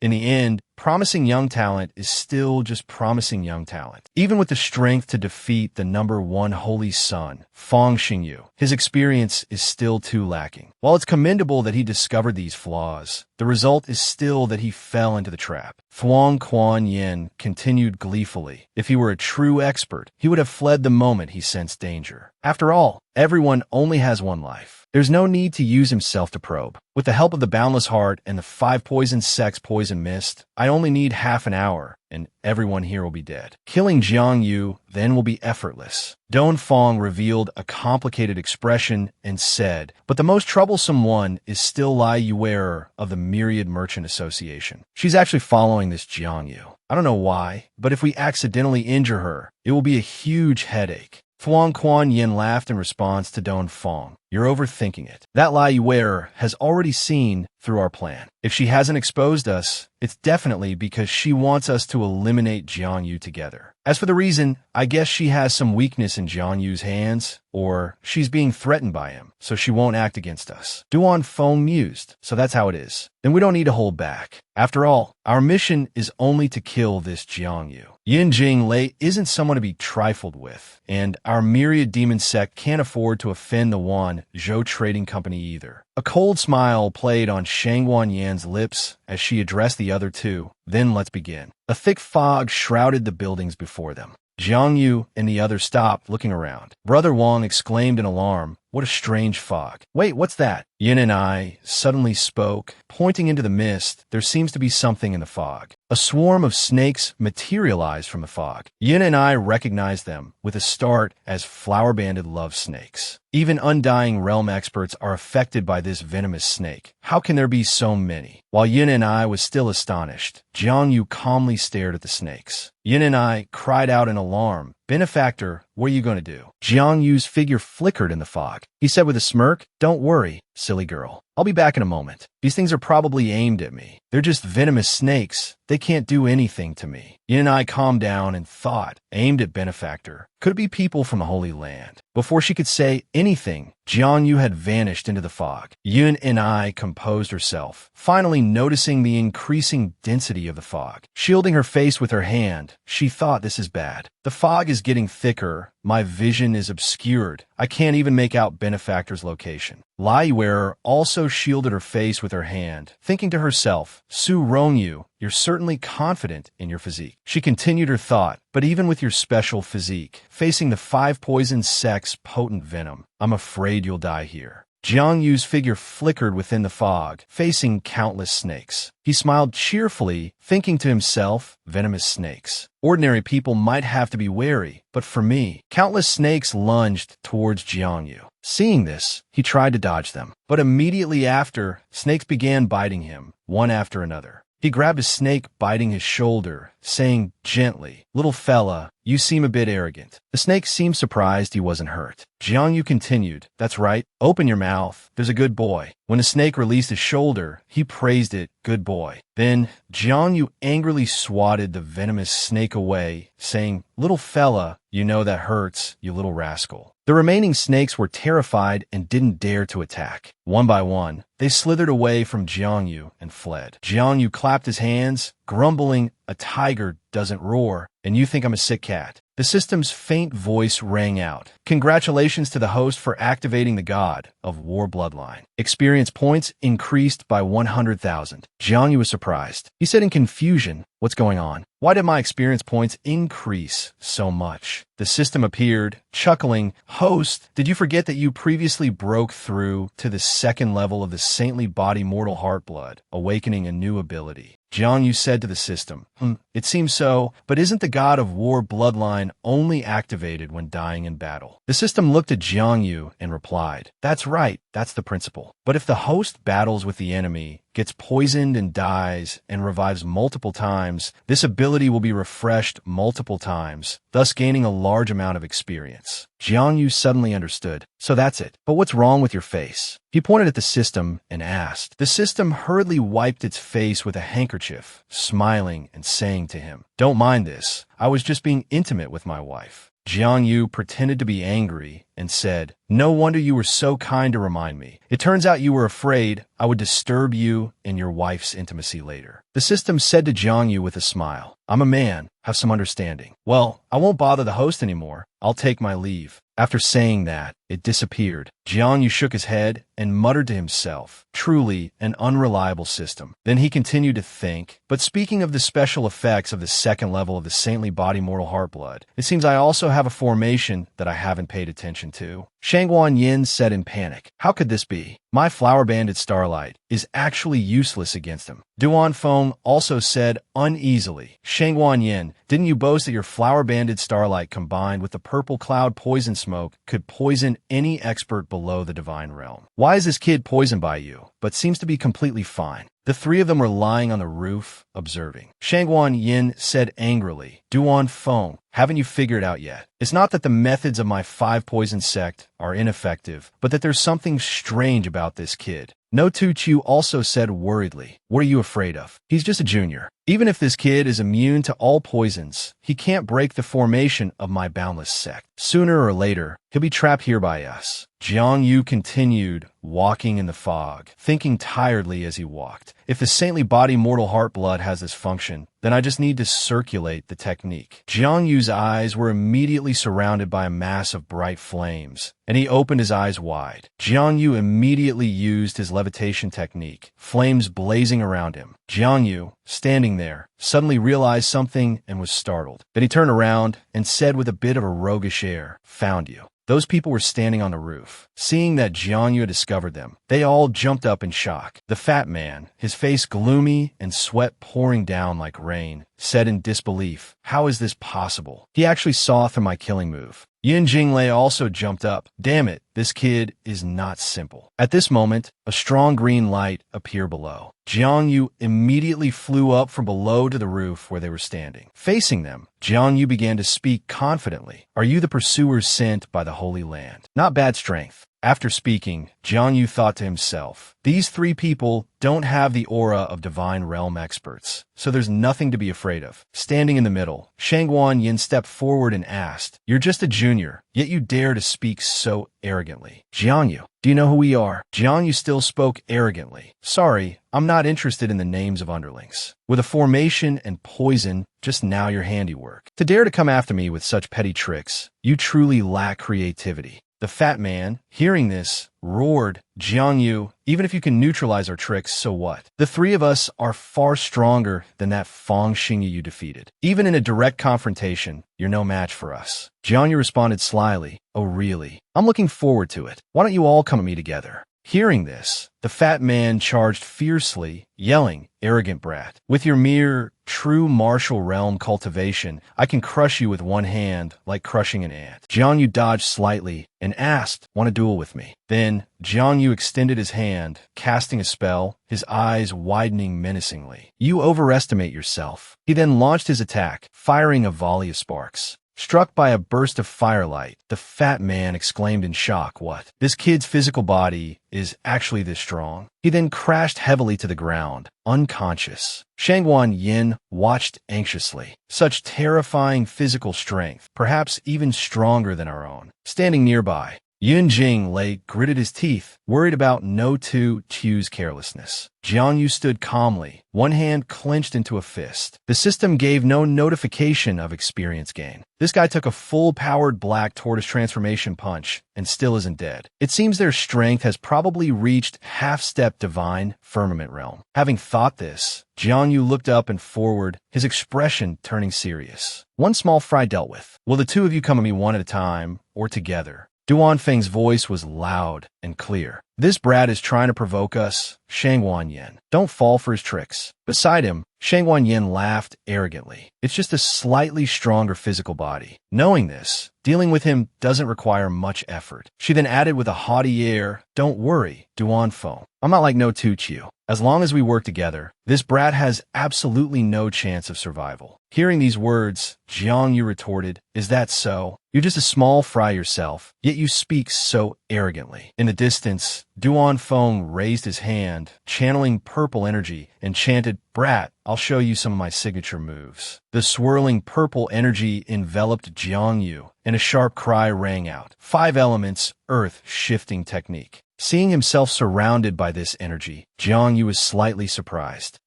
in the end, promising young talent is still just promising young talent. Even with the strength to defeat the #1 holy son, Fong Xingyu, his experience is still too lacking. While it's commendable that he discovered these flaws, the result is still that he fell into the trap. Thuong Quan Yin continued gleefully. If he were a true expert, he would have fled the moment he sensed danger. After all, everyone only has one life. There's no need to use himself to probe. With the help of the Boundless Heart and the 5 poison sects poison mist, I only need half an hour, and everyone here will be dead. Killing Jiang Yu then will be effortless. Don Fong revealed a complicated expression and said, but the most troublesome one is still Lai Yuer of the Myriad Merchant Association. She's actually following this Jiang Yu. I don't know why, but if we accidentally injure her, it will be a huge headache. Thuong Quan Yin laughed in response to Don Fong. You're overthinking it. That Lai Yuer has already seen through our plan. If she hasn't exposed us, it's definitely because she wants us to eliminate Jiang Yu together. As for the reason, I guess she has some weakness in Jiang Yu's hands, or she's being threatened by him, so she won't act against us. Duan Feng mused, so that's how it is. Then we don't need to hold back. After all, our mission is only to kill this Jiang Yu. Yin Jing Lei isn't someone to be trifled with, and our Myriad Demon Sect can't afford to offend the Wan Zhou Trading Company either. A cold smile played on Shang Wanyan's lips as she addressed the other two. Then let's begin. A thick fog shrouded the buildings before them. Jiang Yu and the others stopped, looking around. Brother Wang exclaimed in alarm, what a strange fog. Wait, what's that? Yin and I suddenly spoke, pointing into the mist. There seems to be something in the fog. A swarm of snakes materialized from the fog. Yin and I recognized them with a start as flower-banded love snakes. Even Undying Realm experts are affected by this venomous snake. How can there be so many? While Yin and I was still astonished, Jiang Yu calmly stared at the snakes. Yin and I cried out in alarm. Benefactor, what are you going to do? Jiang Yu's figure flickered in the fog. He said with a smirk, don't worry, silly girl. I'll be back in a moment. These things are probably aimed at me. They're just venomous snakes. They can't do anything to me. Yin and I calmed down and thought, aimed at benefactor. Could it be people from the Holy Land? Before she could say anything, Yuanlu had vanished into the fog. Yin and I composed herself, finally noticing the increasing density of the fog. Shielding her face with her hand, she thought, this is bad. The fog is getting thicker. My vision is obscured. I can't even make out benefactor's location. Lai Wearer also shielded her face with her hand, thinking to herself, Su Rongyu, you're certainly confident in your physique. She continued her thought, but even with your special physique, facing the 5 poison sect's potent venom, I'm afraid you'll die here. Jiang Yu's figure flickered within the fog, facing countless snakes. He smiled cheerfully, thinking to himself, venomous snakes. Ordinary people might have to be wary, but for me, countless snakes lunged towards Jiang Yu. Seeing this, he tried to dodge them, but immediately after, snakes began biting him, one after another. He grabbed a snake biting his shoulder, saying gently, little fella, you seem a bit arrogant. The snake seemed surprised he wasn't hurt. Jiang Yu continued, that's right, open your mouth, there's a good boy. When the snake released his shoulder, he praised it, good boy. Then, Jiang Yu angrily swatted the venomous snake away, saying, little fella, you know that hurts, you little rascal. The remaining snakes were terrified and didn't dare to attack. One by one, they slithered away from Jiang Yu and fled. Jiang Yu clapped his hands, grumbling, a tiger doesn't roar, and you think I'm a sick cat. The system's faint voice rang out. Congratulations to the host for activating the God of War bloodline. Experience points increased by 100,000. Jiang Yu was surprised. He said in confusion, what's going on? Why did my experience points increase so much? The system appeared, chuckling, host, did you forget that you previously broke through to the 2nd level of the saintly body mortal heart blood, awakening a new ability? Jiang Yu said to the system, it seems so, but isn't the God of War bloodline only activated when dying in battle? The system looked at Jiang Yu and replied, that's right, that's the principle. But if the host battles with the enemy, gets poisoned and dies, and revives multiple times, this ability will be refreshed multiple times, thus gaining a large amount of experience. Jiang Yu suddenly understood. So that's it. But what's wrong with your face? He pointed at the system and asked. The system hurriedly wiped its face with a handkerchief, smiling and saying to him, don't mind this. I was just being intimate with my wife. Jiang Yu pretended to be angry and said, no wonder you were so kind to remind me. It turns out you were afraid I would disturb you in your wife's intimacy later. The system said to Jiang Yu with a smile, I'm a man, have some understanding. Well, I won't bother the host anymore. I'll take my leave. After saying that, it disappeared. Jiang Yu shook his head and muttered to himself, truly an unreliable system. Then he continued to think, but speaking of the special effects of the 2nd level of the saintly body mortal heart blood, it seems I also have a formation that I haven't paid attention to. Shangguan Yin said in panic, how could this be? My flower-banded starlight is actually useless against him. Duan Feng also said uneasily, Shangguan Yin, didn't you boast that your flower-banded starlight combined with the purple cloud poison smoke could poison any expert below the divine realm? Why is this kid poisoned by you, but seems to be completely fine? The 3 of them were lying on the roof, observing. Shangguan Yin said angrily, Duan Feng, haven't you figured out yet? It's not that the methods of my 5 poison sect are ineffective, but that there's something strange about this kid. No Tu Chu also said worriedly, what are you afraid of? He's just a junior. Even if this kid is immune to all poisons, he can't break the formation of my boundless sect. Sooner or later, he'll be trapped here by us. Jiang Yu continued, walking in the fog, thinking tiredly as he walked. If the saintly body mortal heart blood has this function, then I just need to circulate the technique. Jiang Yu's eyes were immediately surrounded by a mass of bright flames, and he opened his eyes wide. Jiang Yu immediately used his levitation technique, flames blazing around him. Jiang Yu, standing there, suddenly realized something and was startled. Then he turned around and said with a bit of a roguish air, found you. Those people were standing on the roof. Seeing that Jiang Yu had discovered them, they all jumped up in shock. The fat man, his face gloomy and sweat pouring down like rain, said in disbelief, how is this possible? He actually saw through my killing move. Yin Jinglei also jumped up. Damn it, this kid is not simple. At this moment, a strong green light appeared below. Jiang Yu immediately flew up from below to the roof where they were standing. Facing them, Jiang Yu began to speak confidently. Are you the pursuers sent by the Holy Land? Not bad strength. After speaking, Jiang Yu thought to himself, these three people don't have the aura of divine realm experts, so there's nothing to be afraid of. Standing in the middle, Shangguan Yin stepped forward and asked, "You're just a junior, yet you dare to speak so arrogantly. Jiang Yu, do you know who we are?" Jiang Yu still spoke arrogantly. "Sorry, I'm not interested in the names of underlings. With a formation and poison, just now your handiwork. To dare to come after me with such petty tricks, you truly lack creativity." The fat man, hearing this, roared, "Jiang Yu, even if you can neutralize our tricks, so what? The three of us are far stronger than that Fong Xingyi you defeated. Even in a direct confrontation, you're no match for us." Jiang Yu responded slyly, "Oh really? I'm looking forward to it. Why don't you all come at me together?" Hearing this, the fat man charged fiercely, yelling, "Arrogant brat. With your mere, true martial realm cultivation, I can crush you with one hand like crushing an ant." Jiang Yu dodged slightly and asked, "Want to duel with me?" Then, Jiang Yu extended his hand, casting a spell, his eyes widening menacingly. "You overestimate yourself." He then launched his attack, firing a volley of sparks. Struck by a burst of firelight, the fat man exclaimed in shock, "What? This kid's physical body is actually this strong?" He then crashed heavily to the ground, unconscious. Shangguan Yin watched anxiously. Such terrifying physical strength, perhaps even stronger than our own. Standing nearby, Yun Jing gritted his teeth, worried about No Tu Chu's carelessness. Jiang Yu stood calmly, one hand clenched into a fist. The system gave no notification of experience gain. This guy took a full-powered black tortoise transformation punch and still isn't dead. It seems their strength has probably reached half-step divine firmament realm. Having thought this, Jiang Yu looked up and forward, his expression turning serious. "One small fry dealt with. Will the two of you come at me one at a time, or together?" Duan Feng's voice was loud and clear. "This brat is trying to provoke us, Shangguan Yin. Don't fall for his tricks." Beside him, Shangguan Yin laughed arrogantly. "It's just a slightly stronger physical body." Knowing this, dealing with him doesn't require much effort. She then added with a haughty air, "Don't worry, Duan Feng. I'm not like No Tu Chiu. As long as we work together, this brat has absolutely no chance of survival." Hearing these words, Jiang Yu retorted, "Is that so? You're just a small fry yourself, yet you speak so arrogantly." In the distance, Duan Feng raised his hand, channeling purple energy, and chanted, "Brat, I'll show you some of my signature moves." The swirling purple energy enveloped Jiang Yu, and a sharp cry rang out. 5 elements, earth shifting technique. Seeing himself surrounded by this energy, Jiang Yu was slightly surprised.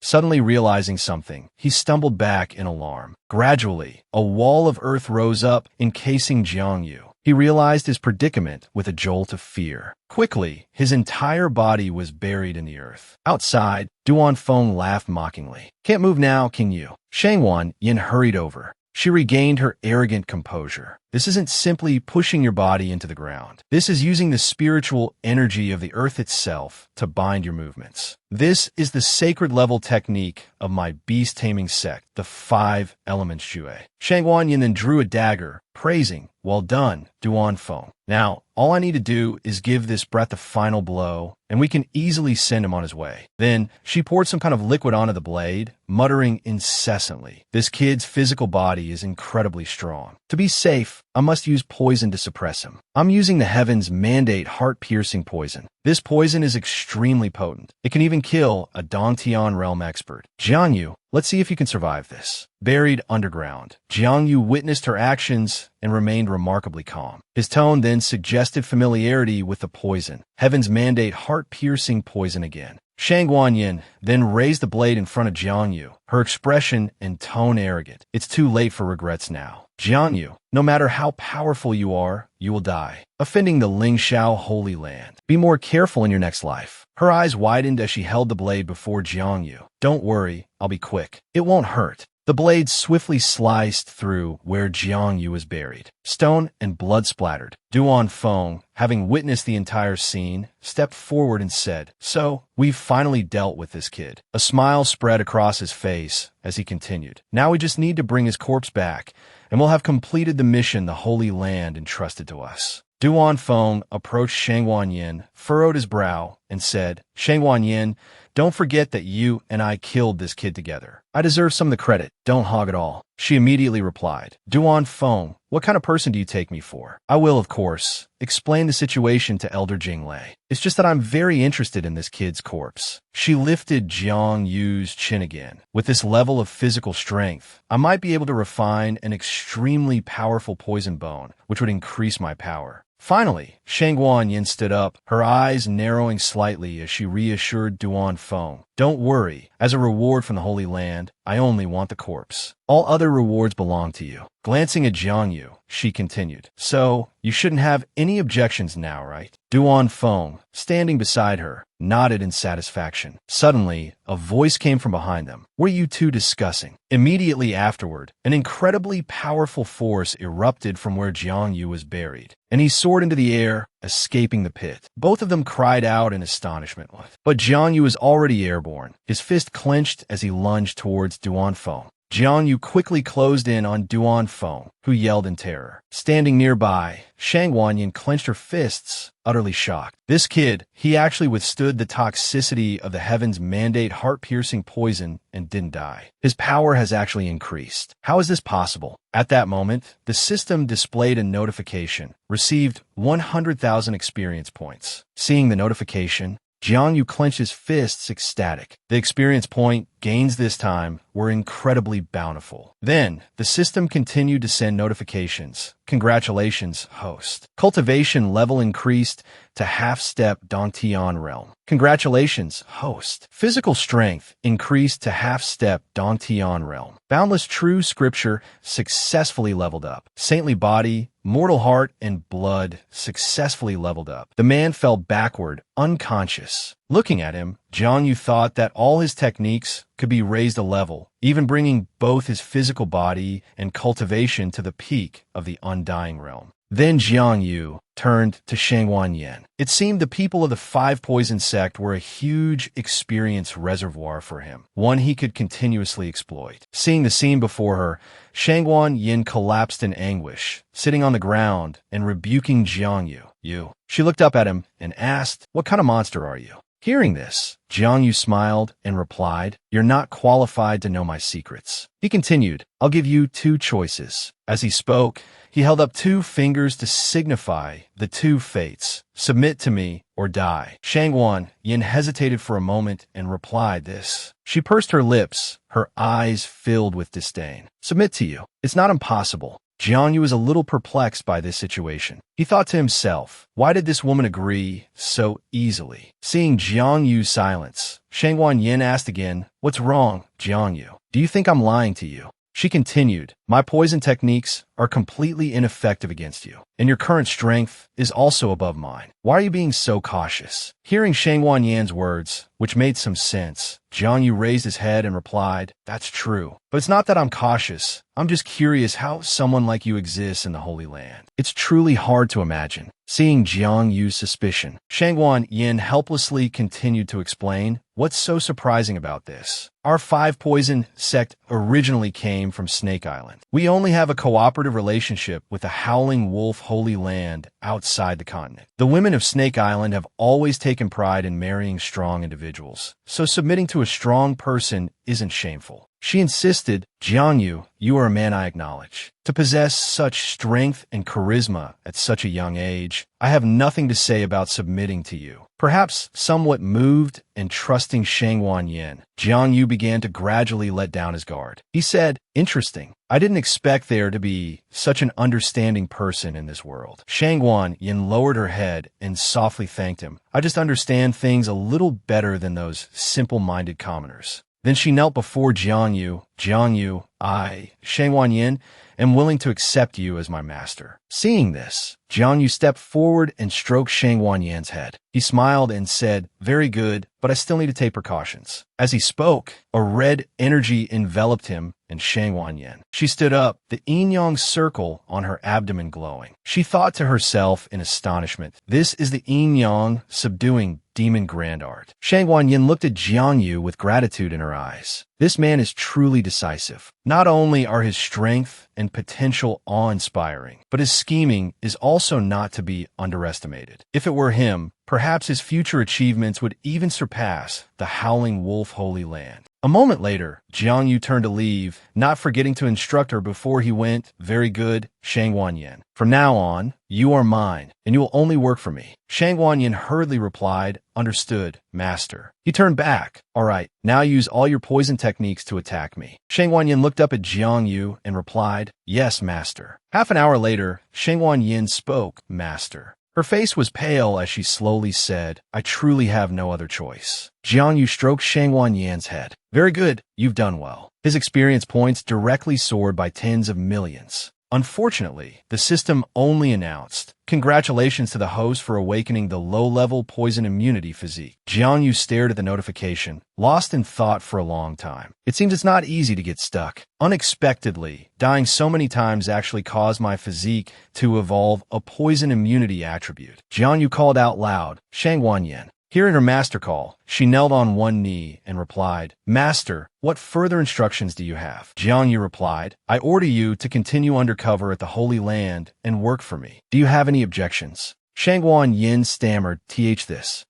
Suddenly realizing something, he stumbled back in alarm. Gradually, a wall of earth rose up, encasing Jiang Yu. He realized his predicament with a jolt of fear. Quickly, his entire body was buried in the earth. Outside, Duan Feng laughed mockingly. "Can't move now, can you?" Shangguan Yin hurried over. She regained her arrogant composure. "This isn't simply pushing your body into the ground. This is using the spiritual energy of the earth itself to bind your movements. This is the sacred level technique of my beast-taming sect, the 5 elements Jue." Shangguan Yin then drew a dagger, praising, "Well done, Duan Feng. Now, all I need to do is give this brat the final blow, and we can easily send him on his way." Then, she poured some kind of liquid onto the blade, muttering incessantly, "This kid's physical body is incredibly strong. To be safe, I must use poison to suppress him. I'm using the heavens' mandate heart-piercing poison. This poison is extremely potent. It can even kill a Dongtian realm expert. Jiang Yu, let's see if you can survive this." Buried underground, Jiang Yu witnessed her actions and remained remarkably calm. His tone then suggested familiarity with the poison. Heaven's mandate heart-piercing poison again. Shangguan Yin then raised the blade in front of Jiang Yu, her expression and tone arrogant. "It's too late for regrets now. Jiang Yu, no matter how powerful you are, you will die, offending the Lingshao Holy Land. Be more careful in your next life." Her eyes widened as she held the blade before Jiang Yu. "Don't worry, I'll be quick. It won't hurt." The blade swiftly sliced through where Jiang Yu was buried. Stone and blood splattered. Duan Feng, having witnessed the entire scene, stepped forward and said, "So, we've finally dealt with this kid." A smile spread across his face as he continued, "Now we just need to bring his corpse back, and we'll have completed the mission the Holy Land entrusted to us." Duan Feng approached Shangguan Yin, furrowed his brow, and said, "Shangguan Yin, Don't forget that you and I killed this kid together. I deserve some of the credit. Don't hog it all. She immediately replied, Duan Feng, what kind of person do you take me for? I will, of course, explain the situation to Elder Jinglei. It's just that I'm very interested in this kid's corpse. She lifted Jiang Yu's chin again. With this level of physical strength, I might be able to refine an extremely powerful poison bone, which would increase my power. Finally, Shangguan Yin stood up, her eyes narrowing slightly as she reassured Duan Feng. Don't worry, as a reward from the Holy Land, I only want the corpse. All other rewards belong to you. Glancing at Jiang Yu, she continued, So, you shouldn't have any objections now, right? Duan Feng, standing beside her, nodded in satisfaction. Suddenly, a voice came from behind them. What are you two discussing? Immediately afterward, an incredibly powerful force erupted from where Jiang Yu was buried, and he soared into the air, escaping the pit. Both of them cried out in astonishment. But Jiang Yu was already airborne, his fist clenched as he lunged towards Duan Feng. Jiang Yu quickly closed in on Duan Feng, who yelled in terror. Standing nearby, Shangguan Yin clenched her fists, utterly shocked. This kid, he actually withstood the toxicity of the heavens' mandate heart-piercing poison and didn't die. His power has actually increased. How is this possible? At that moment, the system displayed a notification, received 100,000 experience points. Seeing the notification, Jiang Yu clenched his fists, ecstatic. The experience point gains this time were incredibly bountiful. Then, the system continued to send notifications. Congratulations, host. Cultivation level increased to half-step Dongtian realm. Congratulations, host. Physical strength increased to half-step Dongtian realm. Boundless true scripture successfully leveled up. Saintly body, mortal heart, and blood successfully leveled up. The man fell backward, unconscious. Looking at him, Jiang Yu thought that all his techniques could be raised a level, even bringing both his physical body and cultivation to the peak of the undying realm. Then Jiang Yu turned to Shangguan Yin. It seemed the people of the Five Poison Sect were a huge experience reservoir for him, one he could continuously exploit. Seeing the scene before her, Shangguan Yin collapsed in anguish, sitting on the ground and rebuking Jiang Yu. She looked up at him and asked, What kind of monster are you? Hearing this, Jiang Yu smiled and replied, You're not qualified to know my secrets. He continued, I'll give you two choices. As he spoke, he held up two fingers to signify the two fates, submit to me or die. Shangguan Yin hesitated for a moment and replied this. She pursed her lips, her eyes filled with disdain. Submit to you. It's not impossible. Jiang Yu was a little perplexed by this situation. He thought to himself, why did this woman agree so easily? Seeing Jiang Yu's silence, Shangguan Yin asked again, What's wrong, Jiang Yu? Do you think I'm lying to you? She continued, My poison techniques are completely ineffective against you, and your current strength is also above mine. Why are you being so cautious? Hearing Shangguan Yan's words, which made some sense, Jiang Yu raised his head and replied, That's true. But it's not that I'm cautious. I'm just curious how someone like you exists in the Holy Land. It's truly hard to imagine. Seeing Jiang Yu's suspicion, Shangguan Yin helplessly continued to explain, What's so surprising about this? Our Five Poison Sect originally came from Snake Island. We only have a cooperative relationship with the Howling Wolf Holy Land outside the continent. The women of Snake Island have always taken pride in marrying strong individuals, so submitting to a strong person isn't shameful. She insisted, Jiang Yu, you are a man I acknowledge. To possess such strength and charisma at such a young age, I have nothing to say about submitting to you. Perhaps somewhat moved and trusting Shangguan Yin, Jiang Yu began to gradually let down his guard. He said, Interesting. I didn't expect there to be such an understanding person in this world. Shangguan Yin lowered her head and softly thanked him. I just understand things a little better than those simple-minded commoners. Then she knelt before Jiang Yu. Jiang Yu, I, Shangguan Yin, am willing to accept you as my master. Seeing this, Jiang Yu stepped forward and stroked Shangguan Yan's head. He smiled and said, Very good, but I still need to take precautions. As he spoke, a red energy enveloped him and Shangguan Yin. She stood up, the yin-yang circle on her abdomen glowing. She thought to herself in astonishment, This is the yin-yang subduing demon grand art. Shangguan Yin looked at Jiang Yu with gratitude in her eyes. This man is truly decisive. Not only are his strength and potential awe-inspiring, but his scheming is also not to be underestimated. If it were him, perhaps his future achievements would even surpass the Howling Wolf Holy Land. A moment later, Jang Vu turned to leave, not forgetting to instruct her before he went, "Very good, Shang Wanyan. From now on, you are mine, and you will only work for me." Shang Wanyan hurriedly replied, "Understood, master." He turned back. "All right, now use all your poison techniques to attack me." Shang Wanyan looked up at Jang Vu and replied, "Yes, master." Half an hour later, Shang Wanyan spoke, "Master." Her face was pale as she slowly said, "I truly have no other choice." Jiang Yu stroked Shang Wanyan's head. "Very good, you've done well." His experience points directly soared by tens of millions. Unfortunately, the system only announced, "Congratulations to the host for awakening the low-level poison immunity physique." Jiang Yu stared at the notification, lost in thought for a long time. It seems it's not easy to get stuck. Unexpectedly, dying so many times actually caused my physique to evolve a poison immunity attribute. Jiang Yu called out loud, "Shang Wanyan." Hearing her master call, she knelt on one knee and replied, "Master, what further instructions do you have?" Jiang Yu replied, "I order you to continue undercover at the Holy Land and work for me. Do you have any objections?" Shang Wanyan stammered,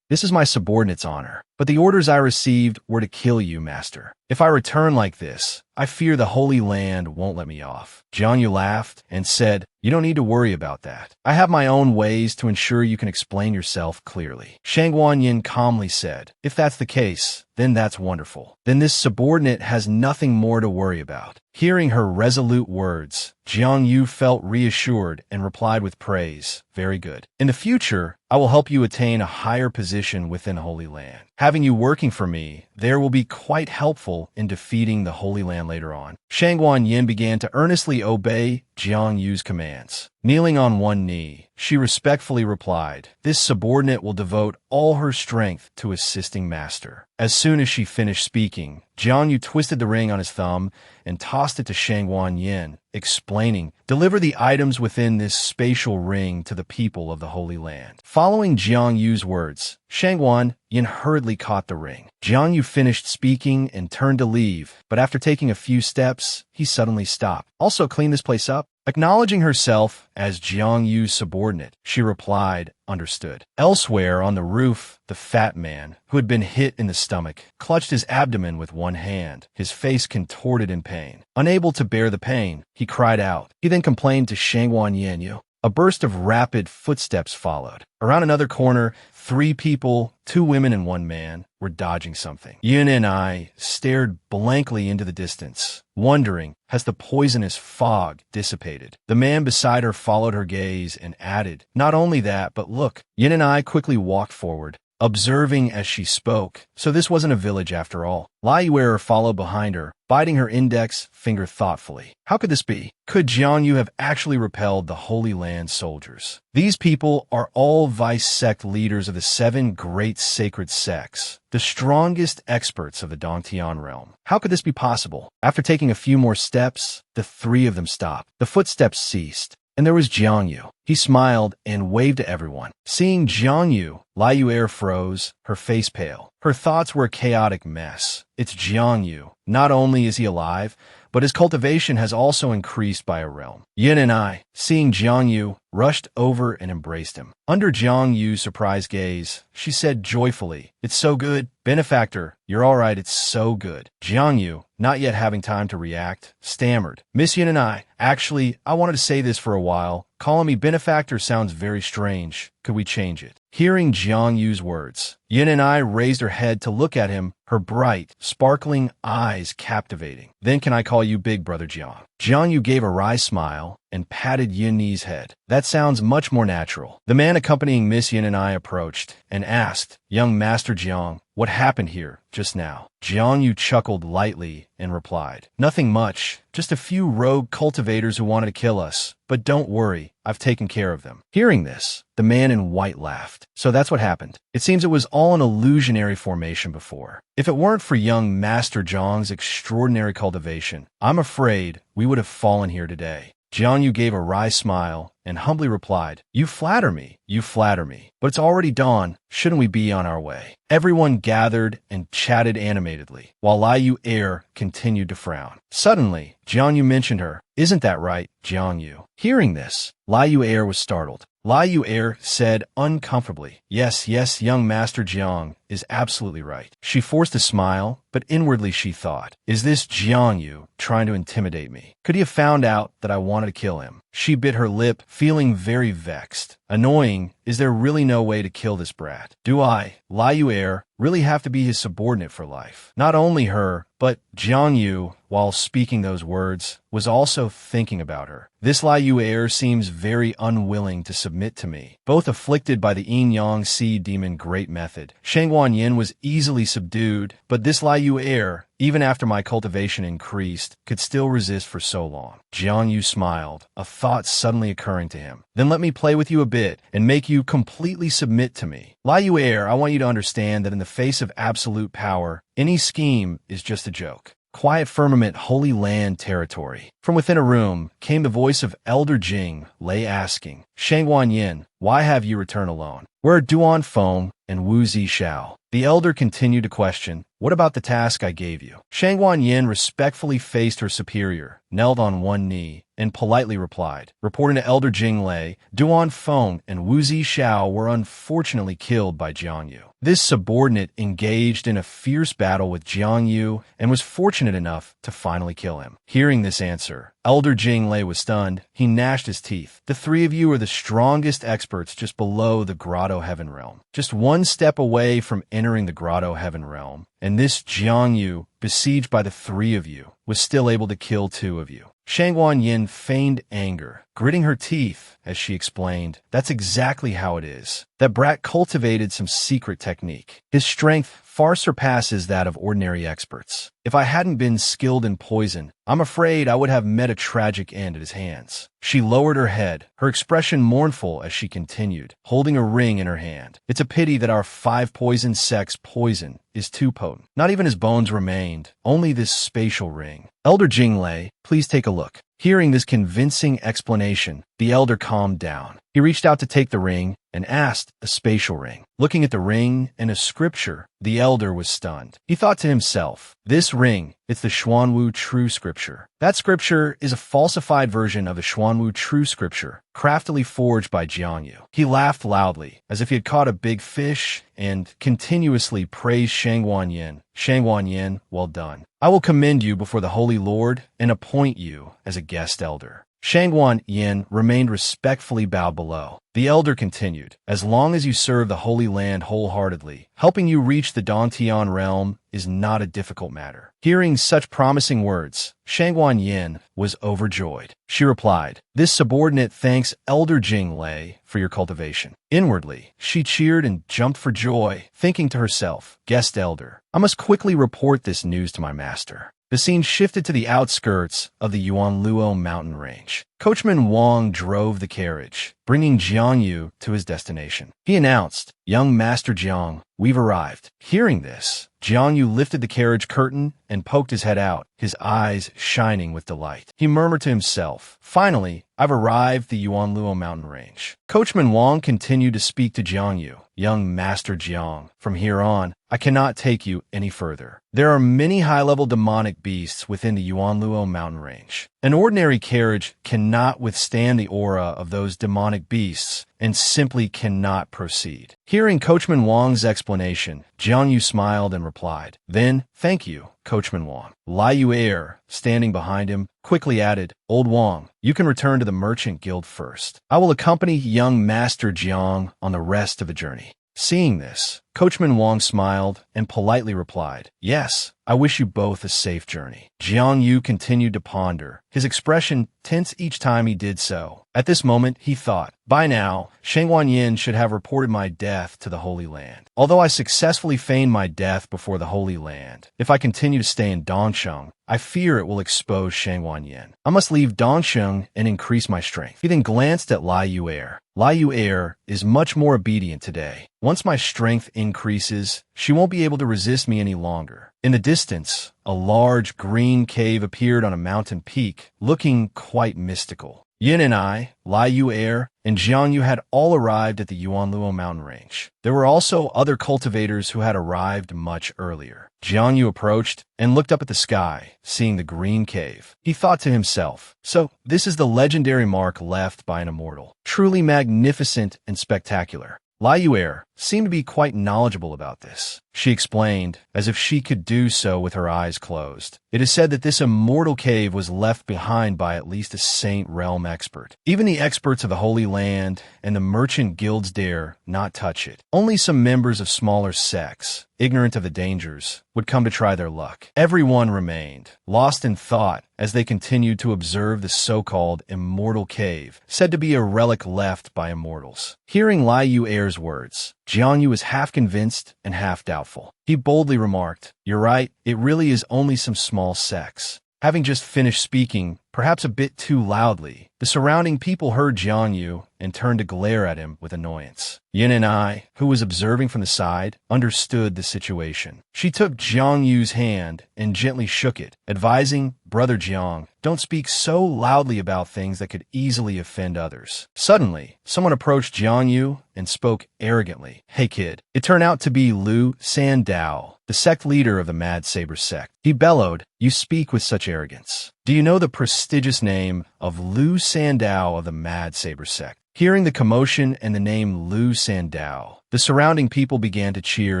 This is my subordinate's honor. But the orders I received were to kill you, master. If I return like this, I fear the Holy Land won't let me off." Jiang Yu laughed and said, "You don't need to worry about that. I have my own ways to ensure you can explain yourself clearly." Shang Wanyan calmly said, "If that's the case, then that's wonderful. Then this subordinate has nothing more to worry about." Hearing her resolute words, Jiang Yu felt reassured and replied with praise, "Very good. In the future, I will help you attain a higher position within Holy Land. Having you working for me, there will be quite helpful in defeating the Holy Land later on." Shang Wanyan began to earnestly obey Jiang Yu's commands. Kneeling on one knee, she respectfully replied, "This subordinate will devote all her strength to assisting master." As soon as she finished speaking, Jiang Yu twisted the ring on his thumb and tossed it to Shang Wanyan, explaining, "Deliver the items within this spatial ring to the people of the Holy Land." Following Jiang Yu's words, Shang Wanyan hurriedly caught the ring. Jiang Yu finished speaking and turned to leave, but after taking a few steps, he suddenly stopped. "Also clean this place up?" Acknowledging herself as Jiang Yu's subordinate, she replied, "Understood." Elsewhere on the roof, the fat man, who had been hit in the stomach, clutched his abdomen with one hand, his face contorted in pain. Unable to bear the pain, he cried out. He then complained to Shang Wanyan. A burst of rapid footsteps followed. Around another corner, 3 people, 2 women and 1 man, were dodging something. Yin and I stared blankly into the distance, wondering, has the poisonous fog dissipated? The man beside her followed her gaze and added, "Not only that, but look." Yin and I quickly walked forward, observing as she spoke. So this wasn't a village after all. Liyuer followed behind her, biting her index finger thoughtfully. How could this be? Could Jiang Yu have actually repelled the Holy Land soldiers? These people are all vice sect leaders of the 7 great sacred sects, the strongest experts of the Dongtian realm. How could this be possible? After taking a few more steps, the 3 of them stopped. The footsteps ceased, and there was Jiang Yu. He smiled and waved to everyone. Seeing Jiang Yu, Liyuer froze, her face pale. Her thoughts were a chaotic mess. It's Jiang Yu. Not only is he alive, but his cultivation has also increased by a realm. Yin and I, seeing Jiang Yu, rushed over and embraced him. Under Jiang Yu's surprised gaze, she said joyfully, "It's so good. Benefactor, you're all right, it's so good." Jiang Yu, not yet having time to react, stammered, "Miss Yin and I wanted to say this for a while. Calling me benefactor sounds very strange. Could we change it?" Hearing Jiang Yu's words, Yin and I raised her head to look at him, her bright, sparkling eyes captivating. "Then can I call you Big Brother Jiang?" Jiang Yu gave a wry smile and patted Yin Ni's head. "That sounds much more natural." The man accompanying Miss Yin and I approached and asked, "Young Master Jiang, what happened here just now?" Jiang Yu chuckled lightly and replied, "Nothing much, just a few rogue cultivators who wanted to kill us. But don't worry, I've taken care of them." Hearing this, the man in white laughed. "So that's what happened. It seems it was all an illusionary formation before. If it weren't for young Master Jiang's extraordinary cultivation, I'm afraid we would have fallen here today." Jiang Yu gave a wry smile and humbly replied, "You flatter me, you flatter me. But it's already dawn. Shouldn't we be on our way?" Everyone gathered and chatted animatedly, while Liu Er continued to frown. Suddenly, Jiang Yu mentioned her. "Isn't that right, Jiang Yu?" Hearing this, Liu Er was startled. Liu Er said uncomfortably, "Yes, yes, young Master Jiang is absolutely right." She forced a smile, but inwardly she thought, "Is this Jiang Yu trying to intimidate me? Could he have found out that I wanted to kill him?" She bit her lip, feeling very vexed. Annoying, is there really no way to kill this brat? Do I, Liu Er, really have to be his subordinate for life? Not only her, but Jiang Yu, while speaking those words, was also thinking about her. This Liu Er seems very unwilling to submit to me. Both afflicted by the Yin-Yang Sea Demon Great Method, Shangguan Yin was easily subdued, but this Liu Er, even after my cultivation increased, could still resist for so long. Jiang Yu smiled, a thought suddenly occurring to him. "Then let me play with you a bit and make you completely submit to me. Liu Er, I want you to understand that in the face of absolute power, any scheme is just a joke." Quiet Firmament Holy Land Territory. From within a room came the voice of Elder Jing Lei asking, "Shangguan Yin, why have you returned alone? Where are Duan Feng and Wu Zishao?" The elder continued to question, "What about the task I gave you?" Shangguan Yin respectfully faced her superior, knelt on one knee, and politely replied, reporting to Elder Jing Lei, "Duan Feng and Wu Zishao were unfortunately killed by Jiang Yu." This subordinate engaged in a fierce battle with Jiang Yu and was fortunate enough to finally kill him. Hearing this answer, Elder Jing Lei was stunned. He gnashed his teeth. "The three of you are the strongest experts just below the Grotto Heaven Realm. Just one step away from entering the Grotto Heaven Realm, and this Jiang Yu, besieged by the three of you, was still able to kill two of you." Shangguan Yin feigned anger, gritting her teeth as she explained, "That's exactly how it is. That brat cultivated some secret technique. His strength far surpasses that of ordinary experts. If I hadn't been skilled in poison, I'm afraid I would have met a tragic end at his hands." She lowered her head, her expression mournful as she continued, holding a ring in her hand. "It's a pity that our 5-poison sect's poison is too potent. Not even his bones remained, only this spatial ring." Elder Jing Lei, please take a look. Hearing this convincing explanation, the elder calmed down. He reached out to take the ring and asked, "A spatial ring?" Looking at the ring and a scripture, the elder was stunned. He thought to himself, "This ring, it's the Yuanlu true scripture. That scripture is a falsified version of the Yuanlu true scripture, craftily forged by Jiang Yu." He laughed loudly, as if he had caught a big fish, and continuously praised Shangguan Yin. "Shangguan Yin, well done. I will commend you before the Holy Lord and appoint you as a guest elder." Shangguan Yin remained respectfully bowed below. The elder continued, "As long as you serve the Holy Land wholeheartedly, helping you reach the Tion realm is not a difficult matter." Hearing such promising words, Shangguan Yin was overjoyed. She replied, "This subordinate thanks Elder Jing Lei for your cultivation." Inwardly, she cheered and jumped for joy, thinking to herself, "Guest elder, I must quickly report this news to my master." The scene shifted to the outskirts of the Yuanlu mountain range. Coachman Wang drove the carriage, bringing Jiang Yu to his destination. He announced, "Young Master Jiang, we've arrived." Hearing this, Jiang Yu lifted the carriage curtain and poked his head out, his eyes shining with delight. He murmured to himself, "Finally, I've arrived at the Yuanlu mountain range." Coachman Wang continued to speak to Jiang Yu, "Young Master Jiang, from here on, I cannot take you any further. There are many high-level demonic beasts within the Yuanlu mountain range. An ordinary carriage cannot withstand the aura of those demonic beasts and simply cannot proceed." Hearing Coachman Wang's explanation, Jiang Yu smiled and replied, "Then, thank you, Coachman Wang." Liu Er, standing behind him, quickly added, "Old Wang, you can return to the Merchant Guild first. I will accompany young Master Jiang on the rest of the journey." Seeing this, Coachman Wang smiled and politely replied, "Yes, I wish you both a safe journey." Jiang Yu continued to ponder, his expression tense each time he did so. At this moment, he thought, by now, Shangguan Yin should have reported my death to the Holy Land. Although I successfully feigned my death before the Holy Land, if I continue to stay in Dongsheng, I fear it will expose Shangguan Yin. I must leave Dongsheng and increase my strength. He then glanced at Liu Er. Liu Er is much more obedient today. Once my strength increases, she won't be able to resist me any longer. In the distance, a large green cave appeared on a mountain peak, looking quite mystical. Yin and I, Liu Air, and Jiang Yu had all arrived at the Yuanlu mountain range. There were also other cultivators who had arrived much earlier. Jiang Yu approached and looked up at the sky, seeing the green cave. He thought to himself, so this is the legendary mark left by an immortal. Truly magnificent and spectacular. Liu Air seemed to be quite knowledgeable about this. She explained, as if she could do so with her eyes closed. It is said that this immortal cave was left behind by at least a Saint Realm expert. Even the experts of the Holy Land and the merchant guilds dare not touch it. Only some members of smaller sects, ignorant of the dangers, would come to try their luck. Everyone remained, lost in thought, as they continued to observe the so-called immortal cave, said to be a relic left by immortals. Hearing Liu Air's words, Jiang Yu was half convinced and half doubtful. He boldly remarked, "You're right, it really is only some small sects." Having just finished speaking, perhaps a bit too loudly, the surrounding people heard Jiang Yu and turned to glare at him with annoyance. Yin and I, who was observing from the side, understood the situation. She took Jiang Yu's hand and gently shook it, advising, "Brother Jiang, don't speak so loudly about things that could easily offend others." Suddenly, someone approached Jiang Yu and spoke arrogantly. "Hey kid." It turned out to be Lu Sandao, the sect leader of the Madsaber sect. He bellowed, "You speak with such arrogance. Do you know the prestigious name of Lu Sandao of the Madsaber sect?" Hearing the commotion and the name Lu Sandao, the surrounding people began to cheer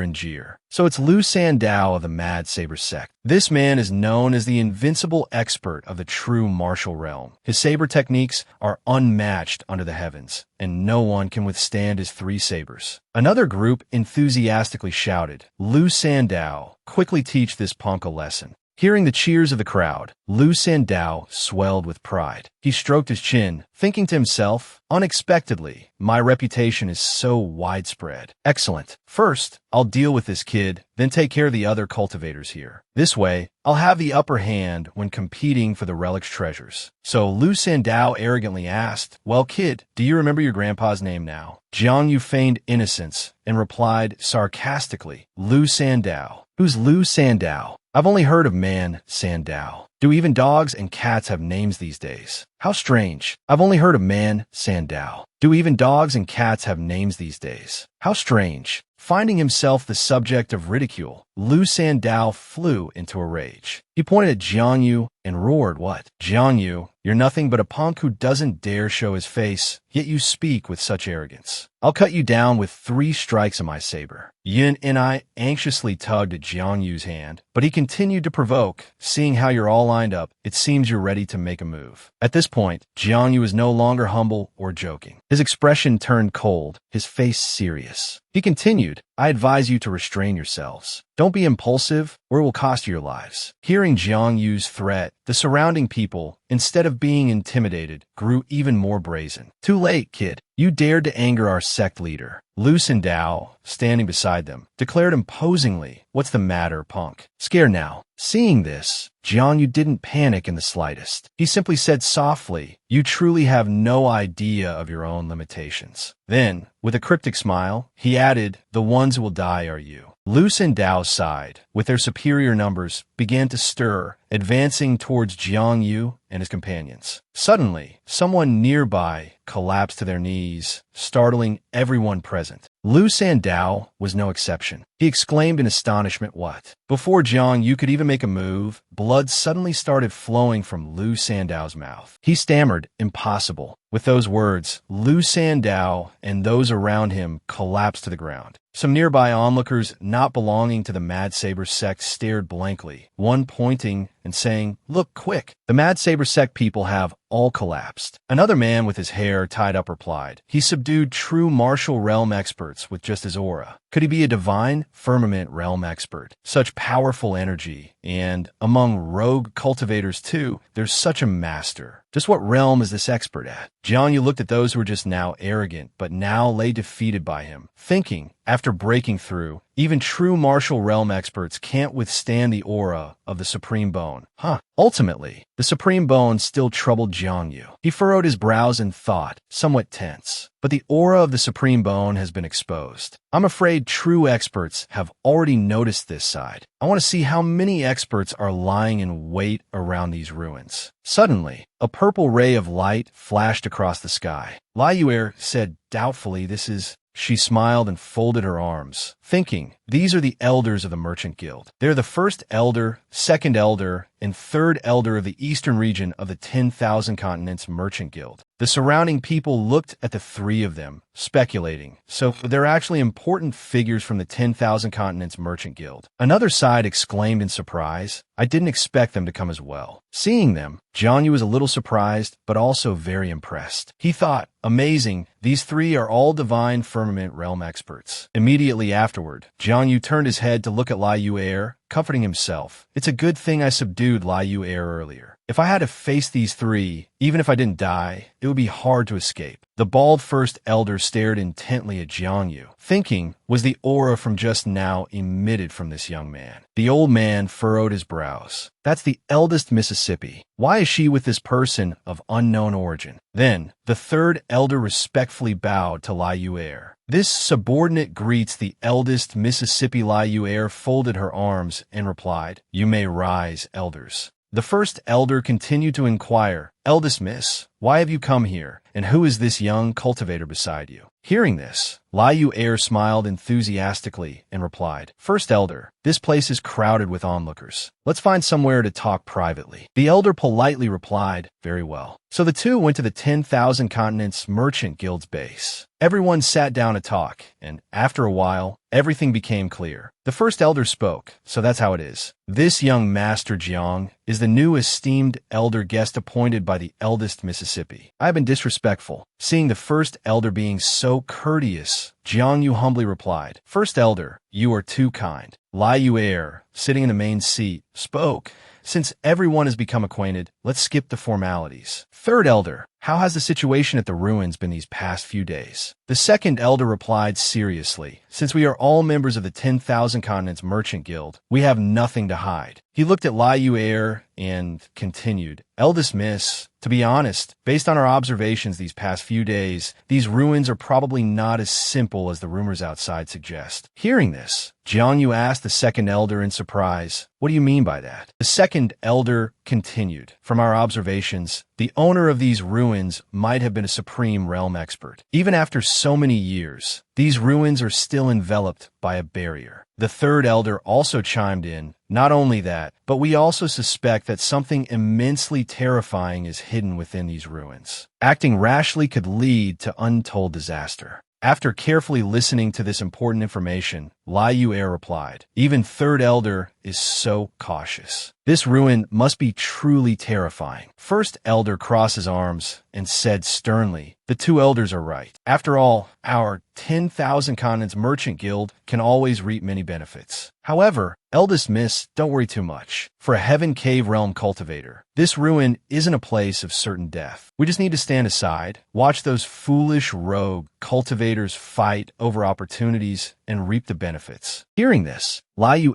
and jeer. So it's Lu Sandao of the Madsaber sect. This man is known as the invincible expert of the true martial realm. His saber techniques are unmatched under the heavens, and no one can withstand his 3 sabers. Another group enthusiastically shouted, "Lu Sandao, quickly teach this punk a lesson." Hearing the cheers of the crowd, Lu Sandao swelled with pride. He stroked his chin, thinking to himself, "Unexpectedly, my reputation is so widespread. Excellent. First, I'll deal with this kid, then take care of the other cultivators here. This way, I'll have the upper hand when competing for the relic's treasures." So Lu Sandao arrogantly asked, "Well, kid, do you remember your grandpa's name now?" Jiang Yu feigned innocence and replied sarcastically, "Lu Sandao." "Who's Lu Sandao? I've only heard of Man Sandao. Do even dogs and cats have names these days? How strange. I've only heard of Man Sandao. Do even dogs and cats have names these days? How strange." Finding himself the subject of ridicule, Lu Sandao flew into a rage. He pointed at Jiang Yu and roared, "What? Jiang Yu, you're nothing but a punk who doesn't dare show his face, yet you speak with such arrogance. I'll cut you down with 3 strikes of my saber." Yin and I anxiously tugged at Jiang Yu's hand, but he continued to provoke. "Seeing how you're all lined up, it seems you're ready to make a move." At this point, Jiang Yu was no longer humble or joking. His expression turned cold, his face serious. He continued, "I advise you to restrain yourselves. Don't be impulsive, or it will cost you your lives." Hearing Jiang Yu's threat, the surrounding people, instead of being intimidated, grew even more brazen. "Too late, kid. You dared to anger our sect leader." Lu Sandao, standing beside them, declared imposingly, "What's the matter, punk? Scared now?" Seeing this, Jiang Yu didn't panic in the slightest. He simply said softly, "You truly have no idea of your own limitations." Then, with a cryptic smile, he added, "The ones who will die are you." Lu Sandao's side, with their superior numbers, began to stir, advancing towards Jiang Yu and his companions. Suddenly, someone nearby collapsed to their knees, startling everyone present. Lu Sandao was no exception. He exclaimed in astonishment, "What?" Before Jiang Yu could even make a move, blood suddenly started flowing from Lu Sandao's mouth. He stammered, "Impossible." With those words, Lu Sandao and those around him collapsed to the ground. Some nearby onlookers not belonging to the Madsaber sect stared blankly, one pointing and saying, "Look, quick, the Madsaber sect people have all collapsed." Another man with his hair tied up replied, "He subdued true martial realm experts with just his aura. Could he be a divine firmament realm expert? Such powerful energy, and among rogue cultivators too, there's such a master. Just what realm is this expert at?" Jiang Yu looked at those who were just now arrogant, but now lay defeated by him, thinking, after breaking through, Even true martial realm experts can't withstand the aura of the Supreme Bone. Huh. Ultimately, the Supreme Bone still troubled Jang Vu. He furrowed his brows in thought, somewhat tense. But the aura of the Supreme Bone has been exposed. I'm afraid true experts have already noticed this side. I want to see how many experts are lying in wait around these ruins. Suddenly, a purple ray of light flashed across the sky. Liu said doubtfully, "This is..." She smiled and folded her arms, thinking, these are the elders of the Merchant Guild. They're the first elder, second elder, and third elder of the eastern region of the 10,000 Continents Merchant Guild. The surrounding people looked at the three of them, speculating. So they're actually important figures from the 10,000 Continents Merchant Guild. Another side exclaimed in surprise. I didn't expect them to come as well. Seeing them, Jang Vu was a little surprised, but also very impressed. He thought, amazing, these three are all divine firmament realm experts. Immediately afterward, Jang Vu turned his head to look at Liu, comforting himself. It's a good thing I subdued Liu earlier. If I had to face these three, even if I didn't die, it would be hard to escape. The bald first elder stared intently at Jang Vu, thinking, was the aura from just now emitted from this young man? The old man furrowed his brows. That's the eldest Mississippi. Why is she with this person of unknown origin? Then, the third elder respectfully bowed to Liu. This subordinate greets the eldest Mississippi. Liu folded her arms and replied, "You may rise, elders." The first elder continued to inquire, "Eldest miss, why have you come here, and who is this young cultivator beside you?" Hearing this, Liu smiled enthusiastically and replied, "First elder, this place is crowded with onlookers. Let's find somewhere to talk privately." The elder politely replied, "Very well." So the two went to the 10,000 Continents Merchant Guild's base. Everyone sat down to talk, and after a while, everything became clear. The first elder spoke, "So that's how it is. This young Master Jiang is the new esteemed elder guest appointed by the eldest Mississippi. I have been disrespectful." Seeing the first elder being so courteous, Jang Vu humbly replied, "First elder, you are too kind." Liu, sitting in the main seat, spoke, "Since everyone has become acquainted, let's skip the formalities." Third elder, "How has the situation at the ruins been these past few days?" The second elder replied seriously, "Since we are all members of the 10,000 Continents Merchant Guild, we have nothing to hide." He looked at Liu and continued, "Eldest miss, to be honest, based on our observations these past few days, these ruins are probably not as simple as the rumors outside suggest." Hearing this, Jang Vu asked the second elder in surprise, "What do you mean by that?" The second elder continued, "From our observations, the owner of these ruins might have been a supreme realm expert. Even after so many years, these ruins are still enveloped by a barrier." The third elder also chimed in, "Not only that, but we also suspect that something immensely terrifying is hidden within these ruins. Acting rashly could lead to untold disaster." After carefully listening to this important information, Liu replied, "Even third elder is so cautious. This ruin must be truly terrifying." First elder crossed his arms and said sternly, "The two elders are right. After all, our 10,000 Continents Merchant Guild can always reap many benefits. However, eldest miss, don't worry too much. For a Heaven Cave Realm cultivator, this ruin isn't a place of certain death. We just need to stand aside, watch those foolish rogue cultivators fight over opportunities, and reap the benefits." Hearing this, Liu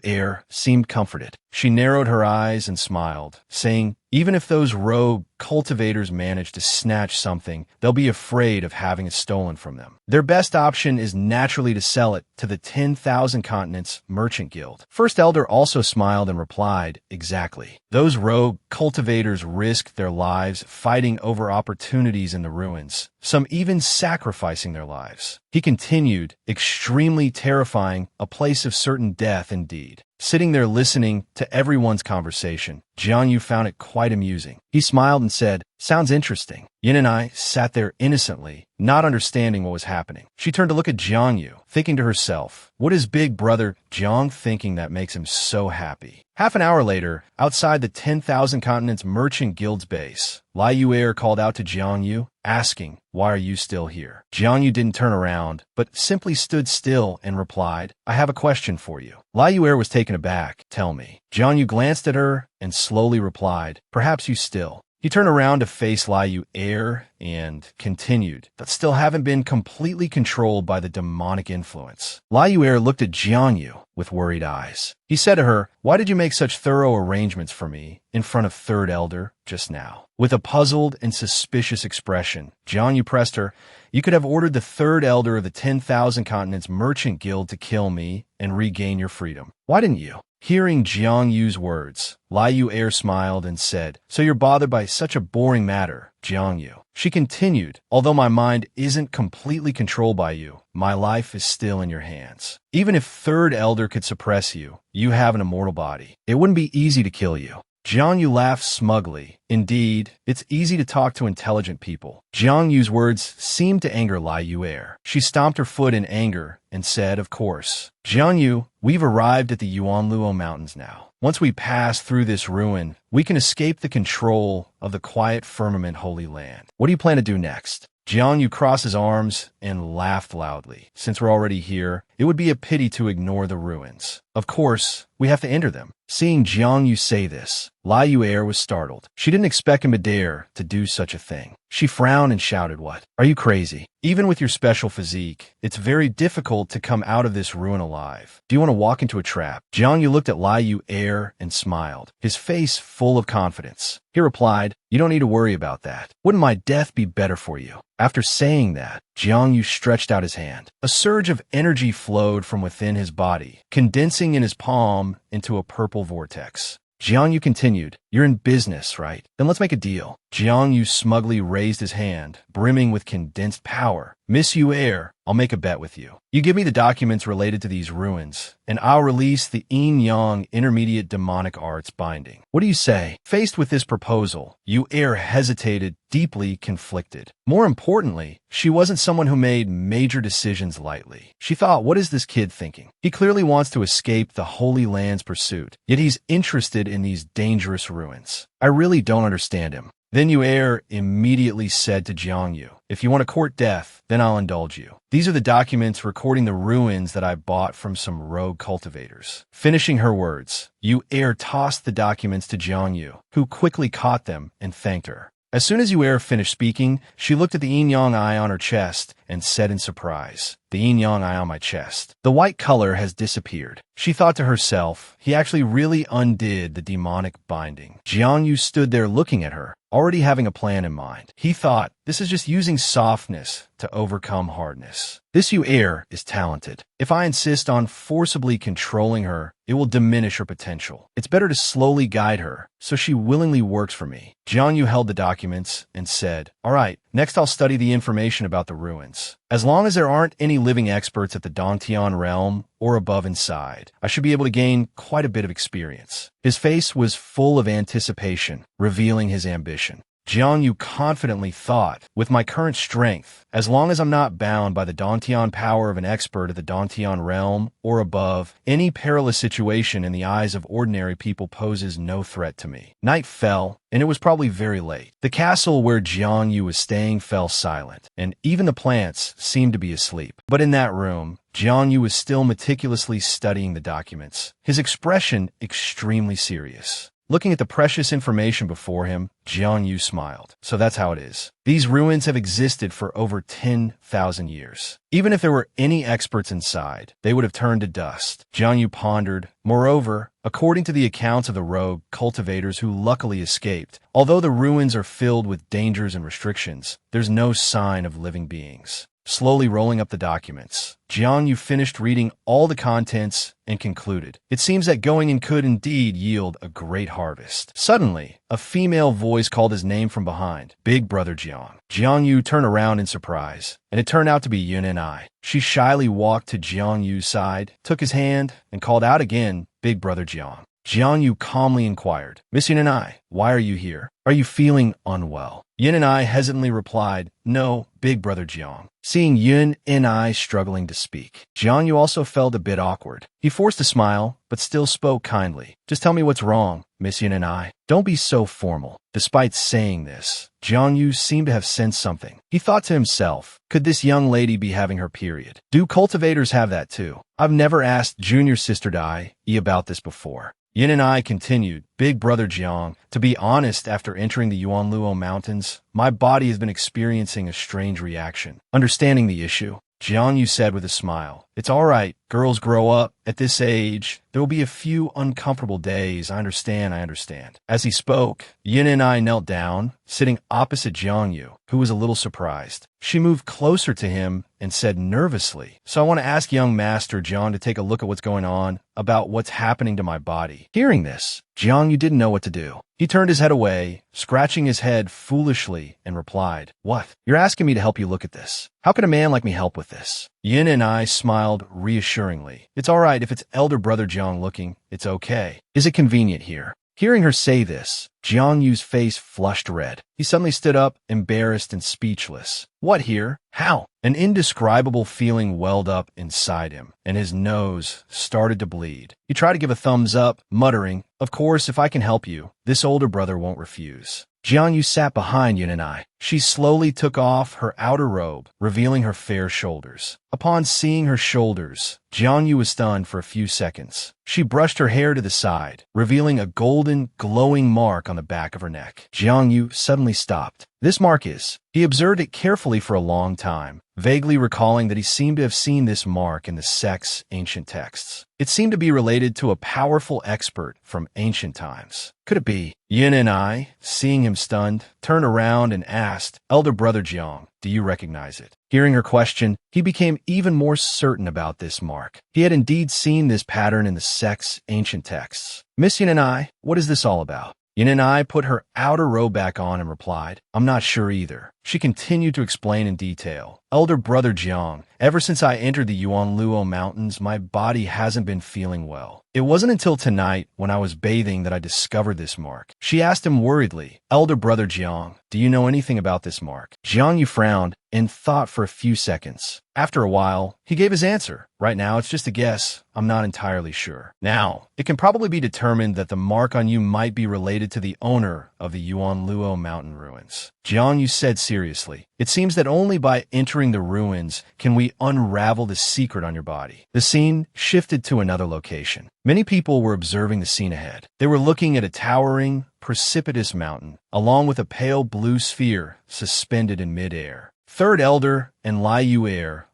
seemed comforted. She narrowed her eyes and smiled, saying, "Even if those rogue cultivators manage to snatch something, they'll be afraid of having it stolen from them. Their best option is naturally to sell it to the 10,000 Continents Merchant Guild." First elder also smiled and replied, "Exactly. Those rogue cultivators risk their lives fighting over opportunities in the ruins, some even sacrificing their lives." He continued, "Extremely terrifying, a place of certain death indeed." Sitting there listening to everyone's conversation, Jang Vu found it quite amusing. He smiled and said, "Sounds interesting." Yin and I sat there innocently, not understanding what was happening. She turned to look at Jang Vu, thinking to herself, what is big brother Jang thinking that makes him so happy? Half an hour later, outside the 10,000 Continents Merchant Guild's base, Liu called out to Jang Vu, asking, "Why are you still here?" Jang Vu didn't turn around, but simply stood still and replied, "I have a question for you." Liu was taken aback. "Tell me." Jang Vu glanced at her and slowly replied, "Perhaps you still He turned around to face Liu Er and continued, but still haven't been completely controlled by the demonic influence. Liu Er looked at Jiangyu with worried eyes. He said to her, "Why did you make such thorough arrangements for me in front of Third Elder just now?" With a puzzled and suspicious expression, Jiangyu pressed her, "You could have ordered the Third Elder of the 10,000 Continents Merchant Guild to kill me and regain your freedom. Why didn't you?" Hearing Jiang Yu's words, Liu Er smiled and said, "So you're bothered by such a boring matter, Jiang Yu." She continued, "Although my mind isn't completely controlled by you, my life is still in your hands. Even if Third Elder could suppress you, you have an immortal body. It wouldn't be easy to kill you." Jiang Yu laughed smugly. "Indeed, it's easy to talk to intelligent people." Jiang Yu's words seemed to anger Liu Er. She stomped her foot in anger and said, "Of course. Jiang Yu, we've arrived at the Yuanlu Mountains now. Once we pass through this ruin, we can escape the control of the quiet firmament Holy Land. What do you plan to do next?" Jiang Yu crossed his arms and laughed loudly. "Since we're already here, it would be a pity to ignore the ruins. Of course, we have to enter them." Seeing Jiang Yu say this, Liu Er was startled. She didn't expect him to dare to do such a thing. She frowned and shouted, "What? Are you crazy? Even with your special physique, it's very difficult to come out of this ruin alive. Do you want to walk into a trap?" Jiang Yu looked at Liu Er and smiled, his face full of confidence. He replied, "You don't need to worry about that. Wouldn't my death be better for you?" After saying that, Jiang Yu stretched out his hand. A surge of energy flowed from within his body, condensing in his palm into a purple vortex. Jiang Yu continued, "You're in business, right? Then let's make a deal." Jiang Yu smugly raised his hand, brimming with condensed power. "Miss Yu Er, I'll make a bet with you. You give me the documents related to these ruins, and I'll release the Yin-Yang Intermediate Demonic Arts binding. What do you say?" Faced with this proposal, Yu Er hesitated, deeply conflicted. More importantly, she wasn't someone who made major decisions lightly. She thought, what is this kid thinking? He clearly wants to escape the Holy Land's pursuit, yet he's interested in these dangerous ruins. I really don't understand him. Then Yu Er immediately said to Jiang Yu, "If you want to court death, then I'll indulge you. These are the documents recording the ruins that I bought from some rogue cultivators." Finishing her words, Yu Er tossed the documents to Jiang Yu, who quickly caught them and thanked her. As soon as Yu Er finished speaking, she looked at the yin-yang eye on her chest and said in surprise, "The yin-yang eye on my chest. The white color has disappeared." She thought to herself, he actually really undid the demonic binding. Jiang Yu stood there looking at her, already having a plan in mind. He thought, this is just using softness to overcome hardness. This Yu Er is talented. If I insist on forcibly controlling her, it will diminish her potential. It's better to slowly guide her, so she willingly works for me. Jiang Yu held the documents and said, "All right, next I'll study the information about the ruins. As long as there aren't any living experts at the Tion realm or above inside, I should be able to gain quite a bit of experience." His face was full of anticipation, revealing his ambition. Jiang Yu confidently thought, with my current strength, as long as I'm not bound by the Dantian power of an expert at the Dantian realm or above, any perilous situation in the eyes of ordinary people poses no threat to me. Night fell, and it was probably very late. The castle where Jiang Yu was staying fell silent, and even the plants seemed to be asleep. But in that room, Jiang Yu was still meticulously studying the documents, his expression extremely serious. Looking at the precious information before him, Jiang Yu smiled. So that's how it is. These ruins have existed for over 10,000 years. Even if there were any experts inside, they would have turned to dust. Jiang Yu pondered. Moreover, according to the accounts of the rogue cultivators who luckily escaped, although the ruins are filled with dangers and restrictions, there's no sign of living beings. Slowly rolling up the documents, Jiang Yu finished reading all the contents and concluded, "It seems that going in could indeed yield a great harvest." Suddenly, a female voice called his name from behind, "Big Brother Jiang." Jiang Yu turned around in surprise, and it turned out to be Yun and I. She shyly walked to Jiang Yu's side, took his hand, and called out again, "Big Brother Jiang." Jiang Yu calmly inquired, "Miss Yin and I, why are you here? Are you feeling unwell?" Yin and I hesitantly replied, "No, Big Brother Jiang." Seeing Yun and I struggling to speak, Jiang Yu also felt a bit awkward. He forced a smile, but still spoke kindly. "Just tell me what's wrong, Miss Yun and I. Don't be so formal." Despite saying this, Jiang Yu seemed to have sensed something. He thought to himself, could this young lady be having her period? Do cultivators have that too? I've never asked Junior Sister Dai about this before. Yin and I continued, Big Brother Jiang, to be honest, after entering the Yuanlu Mountains, my body has been experiencing a strange reaction. Understanding the issue, Jiang Yu said with a smile, It's all right. Girls grow up. At this age, there will be a few uncomfortable days. I understand. As he spoke, Yin and I knelt down, sitting opposite Jiang Yu, who was a little surprised. She moved closer to him and said nervously, So I want to ask young Master Jiang to take a look at what's going on, about what's happening to my body. Hearing this, Jiang Yu didn't know what to do. He turned his head away, scratching his head foolishly, and replied, What? You're asking me to help you look at this? How can a man like me help with this? Yin and I smiled reassuringly. It's all right if it's elder brother Jiang looking. It's okay. Is it convenient here? Hearing her say this, Jiang Yu's face flushed red. He suddenly stood up, embarrassed and speechless. What here? How? An indescribable feeling welled up inside him, and his nose started to bleed. He tried to give a thumbs up, muttering, Of course, if I can help you, this older brother won't refuse. Jiang Yu sat behind Yin and I. She slowly took off her outer robe, revealing her fair shoulders. Upon seeing her shoulders, Jiang Yu was stunned for a few seconds. She brushed her hair to the side, revealing a golden, glowing mark on the back of her neck. Jiang Yu suddenly stopped. This mark is. He observed it carefully for a long time, vaguely recalling that he seemed to have seen this mark in the Sect's ancient texts. It seemed to be related to a powerful expert from ancient times. Could it be? Yin and I, seeing him stunned, turned around and asked, Elder Brother Jiang, do you recognize it? Hearing her question, he became even more certain about this mark. He had indeed seen this pattern in the Sect's ancient texts. Miss Yin and I, what is this all about? Yin and I put her outer robe back on and replied, I'm not sure either. She continued to explain in detail. Elder Brother Jiang, ever since I entered the Yuanlu Mountains, my body hasn't been feeling well. It wasn't until tonight, when I was bathing, that I discovered this mark. She asked him worriedly, Elder Brother Jiang, do you know anything about this mark? Jiang Yu frowned and thought for a few seconds. After a while, he gave his answer. Right now, it's just a guess. I'm not entirely sure. Now, it can probably be determined that the mark on you might be related to the owner of the Yuanlu mountain ruins. Jiang Yu said seriously, It seems that only by entering the ruins can we unravel the secret on your body. The scene shifted to another location. Many people were observing the scene ahead. They were looking at a towering, precipitous mountain, along with a pale blue sphere suspended in midair. Third Elder and Lai Yu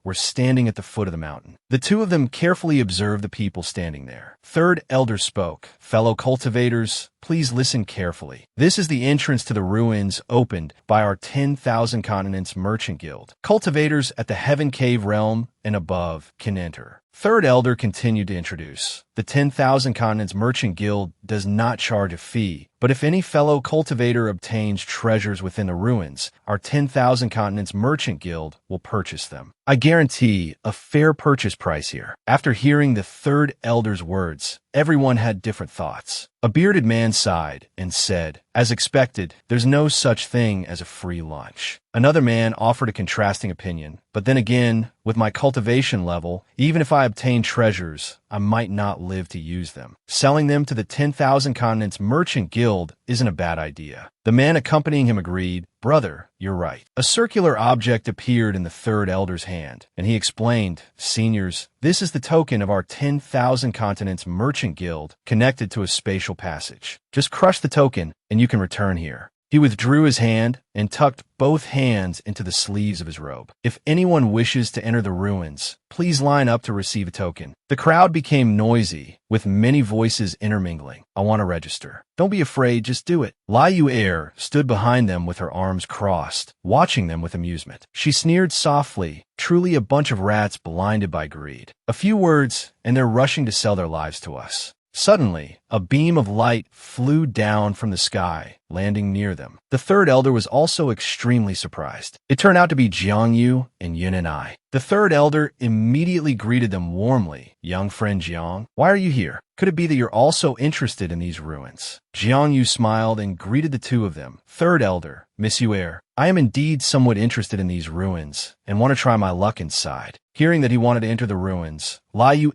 were standing at the foot of the mountain. The two of them carefully observed the people standing there. Third Elder spoke, Fellow cultivators, please listen carefully. This is the entrance to the ruins opened by our 10,000 Continents Merchant Guild. Cultivators at the Heaven Cave realm and above can enter. Third Elder continued to introduce. The 10,000 Continents Merchant Guild does not charge a fee, but if any fellow cultivator obtains treasures within the ruins, our 10,000 Continents Merchant Guild will purchase them. I guarantee a fair purchase price here. After hearing the Third Elder's words, everyone had different thoughts. A bearded man sighed and said, As expected, there's no such thing as a free lunch. Another man offered a contrasting opinion, but then again, with my cultivation level, even if I obtain treasures, I might not live to use them. Selling them to the 10,000 Continents Merchant Guild isn't a bad idea. The man accompanying him agreed, Brother, you're right. A circular object appeared in the Third Elder's hand, and he explained, Seniors, this is the token of our 10,000 Continents Merchant Guild connected to a spatial passage. Just crush the token, and you can return here. He withdrew his hand and tucked both hands into the sleeves of his robe. If anyone wishes to enter the ruins, please line up to receive a token. The crowd became noisy, with many voices intermingling. I want to register. Don't be afraid, just do it. Lai Yu stood behind them with her arms crossed, watching them with amusement. She sneered softly, truly a bunch of rats blinded by greed. A few words, and they're rushing to sell their lives to us. Suddenly, a beam of light flew down from the sky, landing near them. The Third Elder was also extremely surprised. It turned out to be Jiang Yu and Yin and I. The Third Elder immediately greeted them warmly. Young friend Jiang, why are you here? Could it be that you're also interested in these ruins? Jiang Yu smiled and greeted the two of them. Third Elder, Miss Yu, I am indeed somewhat interested in these ruins and want to try my luck inside. Hearing that he wanted to enter the ruins, Lai Yu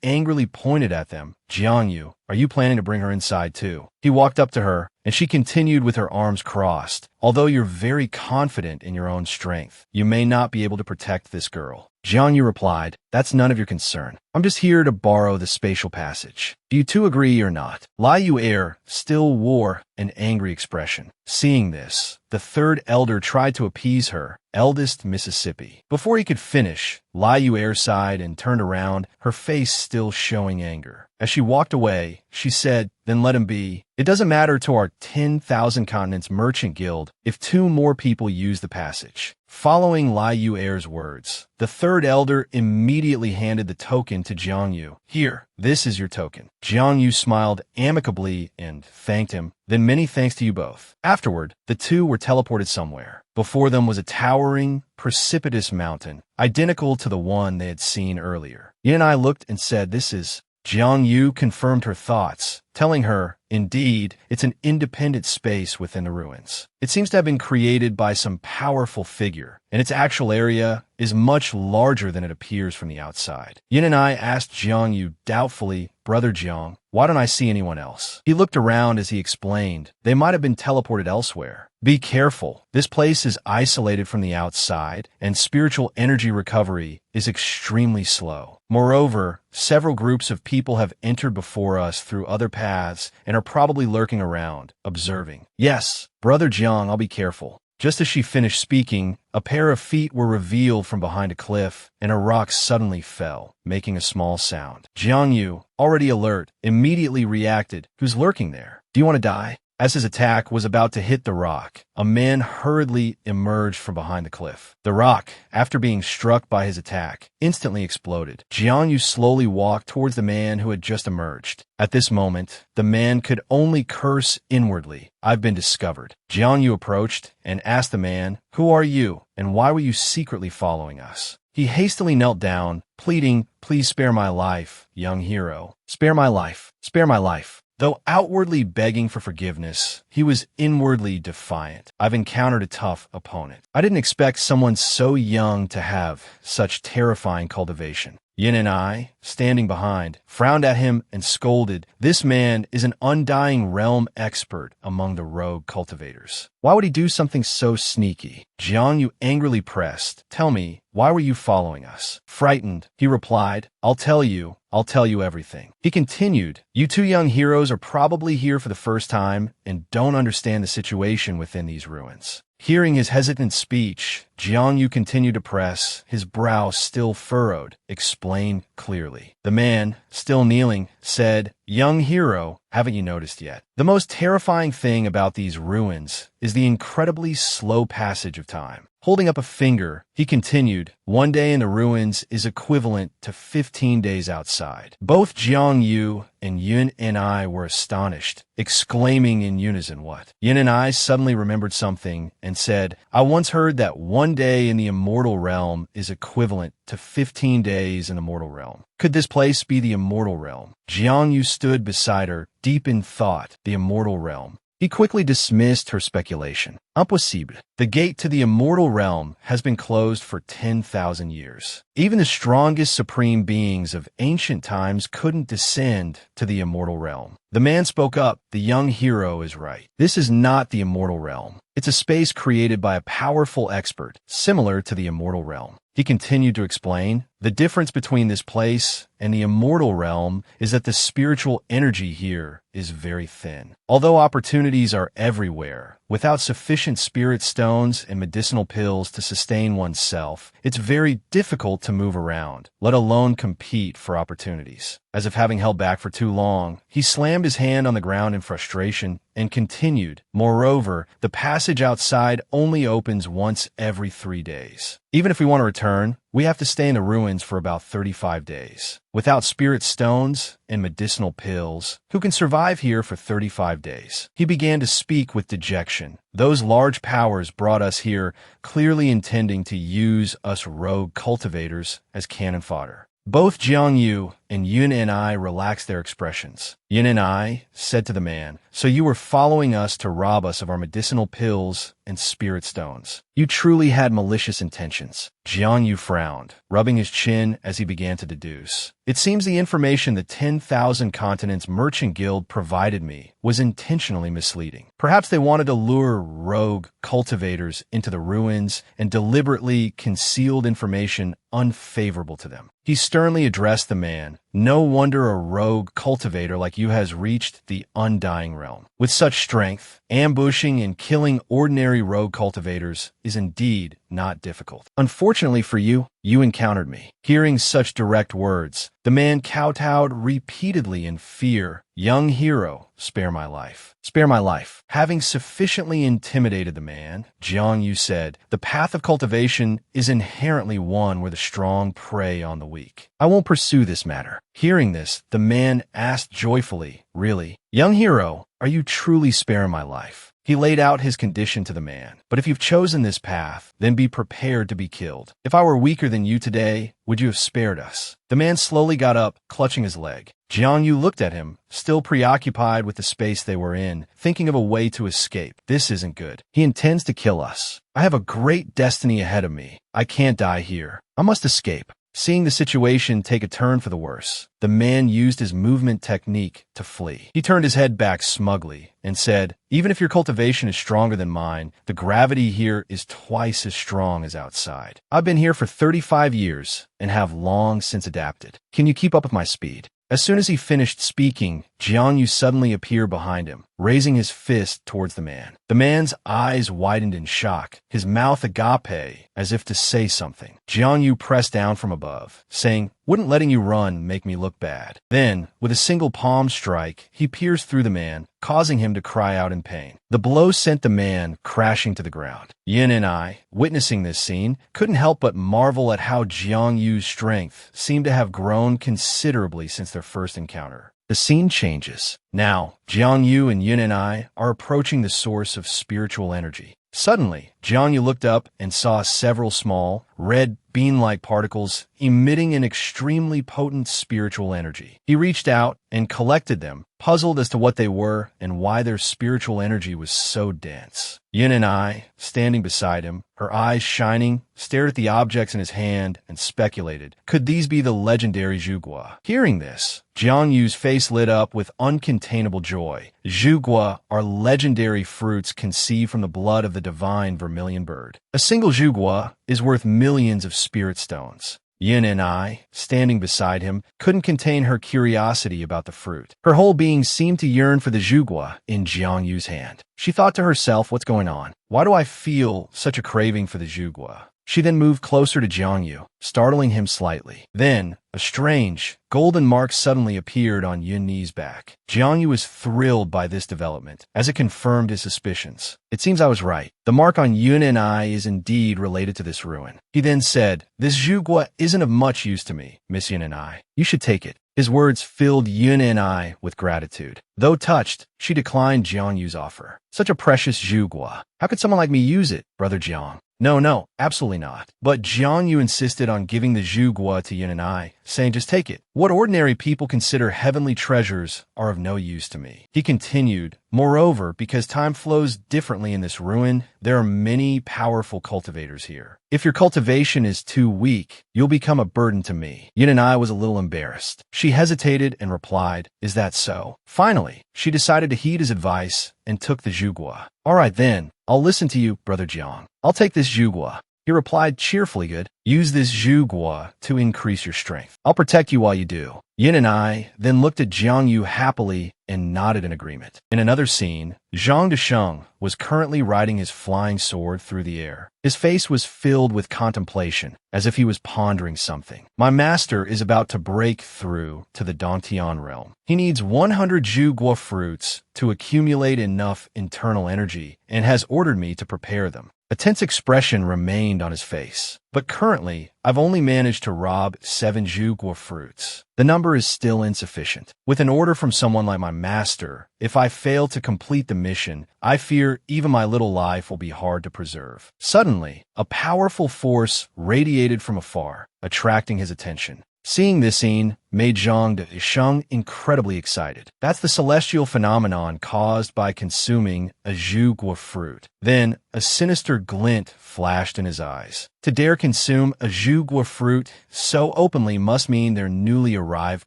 angrily pointed at them. Jiang Yu, are you planning to bring her inside too? He walked up to her, and she continued with her arms crossed. Although you're very confident in your own strength, you may not be able to protect this girl. Jiang Yu replied, that's none of your concern. I'm just here to borrow the spatial passage. Do you two agree or not? Lai Yu still wore an angry expression. Seeing this, the third elder tried to appease her, eldest Mississippi. Before he could finish, Lai Yu sighed and turned around, her face still showing anger. As she walked away, she said, then let him be. It doesn't matter to our 10,000 Continents Merchant Guild if 2 more people use the passage. Following Lai Yu's words, the third elder immediately handed the token to Jiang Yu. Here, this is your token. Jiang Yu smiled amicably and thanked him. Then many thanks to you both. Afterward, the two were teleported somewhere. Before them was a towering, precipitous mountain, identical to the one they had seen earlier. Yin and I looked and said, this is... Jiang Yu confirmed her thoughts, telling her, indeed, it's an independent space within the ruins. It seems to have been created by some powerful figure, and its actual area is much larger than it appears from the outside. Yin and I asked Jiang Yu doubtfully, Brother Jiang, why don't I see anyone else? He looked around as he explained, they might have been teleported elsewhere. Be careful. This place is isolated from the outside, and spiritual energy recovery is extremely slow. Moreover, several groups of people have entered before us through other paths and are probably lurking around, observing. Yes, Brother Jiang, I'll be careful. Just as she finished speaking, a pair of feet were revealed from behind a cliff, and a rock suddenly fell, making a small sound. Jiang Yu, already alert, immediately reacted. Who's lurking there? Do you want to die? As his attack was about to hit the rock, a man hurriedly emerged from behind the cliff. The rock, after being struck by his attack, instantly exploded. Jiang Yu slowly walked towards the man who had just emerged. At this moment, the man could only curse inwardly. I've been discovered. Jiang Yu approached and asked the man, who are you, and why were you secretly following us? He hastily knelt down, pleading, please spare my life, young hero. Spare my life. Spare my life. Though outwardly begging for forgiveness, he was inwardly defiant. I've encountered a tough opponent. I didn't expect someone so young to have such terrifying cultivation. Yin and I, standing behind, frowned at him and scolded. This man is an undying realm expert among the rogue cultivators. Why would he do something so sneaky? Jiang Yu angrily pressed. Tell me, why were you following us? Frightened, he replied, I'll tell you everything. He continued, you two young heroes are probably here for the first time and don't understand the situation within these ruins. Hearing his hesitant speech, Jiang Yu continued to press, his brow still furrowed, explain clearly. The man, still kneeling, said, young hero, haven't you noticed yet? The most terrifying thing about these ruins is the incredibly slow passage of time. Holding up a finger, he continued, one day in the ruins is equivalent to 15 days outside. Both Jiang Yu and Yin and I were astonished, exclaiming in unison, what? Yin and I suddenly remembered something and said, I once heard that one day in the immortal realm is equivalent to 15 days in the mortal realm. Could this place be the immortal realm? Jiang Yu stood beside her, deep in thought, the immortal realm. He quickly dismissed her speculation. Impossible. The gate to the immortal realm has been closed for 10,000 years. Even the strongest supreme beings of ancient times couldn't descend to the immortal realm. The man spoke up. The young hero is right. This is not the immortal realm. It's a space created by a powerful expert, similar to the immortal realm. He continued to explain, the difference between this place and the immortal realm is that the spiritual energy here is very thin. Although opportunities are everywhere, without sufficient spirit stones and medicinal pills to sustain oneself, it's very difficult to move around, let alone compete for opportunities. As if having held back for too long, he slammed his hand on the ground in frustration and continued, moreover, the passage outside only opens once every 3 days. Even if we want to return, we have to stay in the ruins for about 35 days. Without spirit stones and medicinal pills, who can survive here for 35 days? He began to speak with dejection. Those large powers brought us here, clearly intending to use us rogue cultivators as cannon fodder. Both Jiang Yu and Yun and I relaxed their expressions. Yin and I said to the man, "So you were following us to rob us of our medicinal pills and spirit stones. You truly had malicious intentions." Jiang Yu frowned, rubbing his chin as he began to deduce. "It seems the information the 10,000 Continents Merchant Guild provided me was intentionally misleading. Perhaps they wanted to lure rogue cultivators into the ruins and deliberately concealed information unfavorable to them." He sternly addressed the man. "No wonder a rogue cultivator like you has reached the undying realm. With such strength, ambushing and killing ordinary rogue cultivators is indeed not difficult. Unfortunately for you, you encountered me." Hearing such direct words, the man kowtowed repeatedly in fear. "Young hero, spare my life. Spare my life." Having sufficiently intimidated the man, Jiang Yu said, "The path of cultivation is inherently one where the strong prey on the weak. I won't pursue this matter." Hearing this, the man asked joyfully, "Really? Young hero, are you truly sparing my life?" He laid out his condition to the man. "But if you've chosen this path, then be prepared to be killed. If I were weaker than you today, would you have spared us?" The man slowly got up, clutching his leg. Jiang Yu looked at him, still preoccupied with the space they were in, thinking of a way to escape. "This isn't good. He intends to kill us. I have a great destiny ahead of me. I can't die here. I must escape." Seeing the situation take a turn for the worse, the man used his movement technique to flee. He turned his head back smugly and said, "Even if your cultivation is stronger than mine, the gravity here is twice as strong as outside. I've been here for 35 years and have long since adapted. Can you keep up with my speed?" As soon as he finished speaking, Jiang Yu suddenly appeared behind him, raising his fist towards the man. The man's eyes widened in shock, his mouth agape, as if to say something. Jiang Yu pressed down from above, saying, "Wouldn't letting you run make me look bad?" Then, with a single palm strike, he pierced through the man, causing him to cry out in pain. The blow sent the man crashing to the ground. Yin and I, witnessing this scene, couldn't help but marvel at how Jiang Yu's strength seemed to have grown considerably since their first encounter. The scene changes. Now, Jiang Yu and Yin and I are approaching the source of spiritual energy. Suddenly, Jiang Yu looked up and saw several small, red, bean-like particles emitting an extremely potent spiritual energy. He reached out and collected them, puzzled as to what they were and why their spiritual energy was so dense. Yin and I, standing beside him, her eyes shining, stared at the objects in his hand and speculated, could these be the legendary Zhugua? Hearing this, Jiang Yu's face lit up with uncontainable joy. Zhugua are legendary fruits conceived from the blood of the divine vermilion bird. A single Zhugua is worth millions of spirit stones. Yin and I, standing beside him, couldn't contain her curiosity about the fruit. Her whole being seemed to yearn for the Zhugua in Jiang Yu's hand. She thought to herself, "What's going on? Why do I feel such a craving for the Zhugua?" She then moved closer to Jiang Yu, startling him slightly. Then, a strange, golden mark suddenly appeared on Yin Ni's back. Jiang Yu was thrilled by this development, as it confirmed his suspicions. "It seems I was right. The mark on Yun and I is indeed related to this ruin." He then said, "This Zhugua isn't of much use to me, Miss Yin and I. You should take it." His words filled Yun and I with gratitude. Though touched, she declined Jiang Yu's offer. "Such a precious Zhugua. How could someone like me use it, Brother Jiang?" No, absolutely not." But Jiang Yu insisted on giving the Zhugua to Yin and I, saying, "Just take it. What ordinary people consider heavenly treasures are of no use to me." He continued, "Moreover, because time flows differently in this ruin, there are many powerful cultivators here. If your cultivation is too weak, you'll become a burden to me." Yin and I was a little embarrassed. She hesitated and replied, "Is that so?" Finally, she decided to heed his advice and took the Zhugua. "All right then, I'll listen to you, Brother Jiang. I'll take this Zhugua." He replied cheerfully, "Good. Use this Zhugua to increase your strength. I'll protect you while you do." Yin and I then looked at Jiang Yu happily and nodded in agreement. In another scene, Zhang Desheng was currently riding his flying sword through the air. His face was filled with contemplation, as if he was pondering something. "My master is about to break through to the Dantian realm. He needs 100 Zhugua fruits to accumulate enough internal energy and has ordered me to prepare them." A tense expression remained on his face. "But currently, I've only managed to rob 7 Zhugua fruits. The number is still insufficient. With an order from someone like my master, if I fail to complete the mission, I fear even my little life will be hard to preserve." Suddenly, a powerful force radiated from afar, attracting his attention. Seeing this scene, made Zhang Sheng incredibly excited. That's the celestial phenomenon caused by consuming a zhugua fruit. Then, a sinister glint flashed in his eyes. To dare consume a zhugua fruit so openly must mean they're newly arrived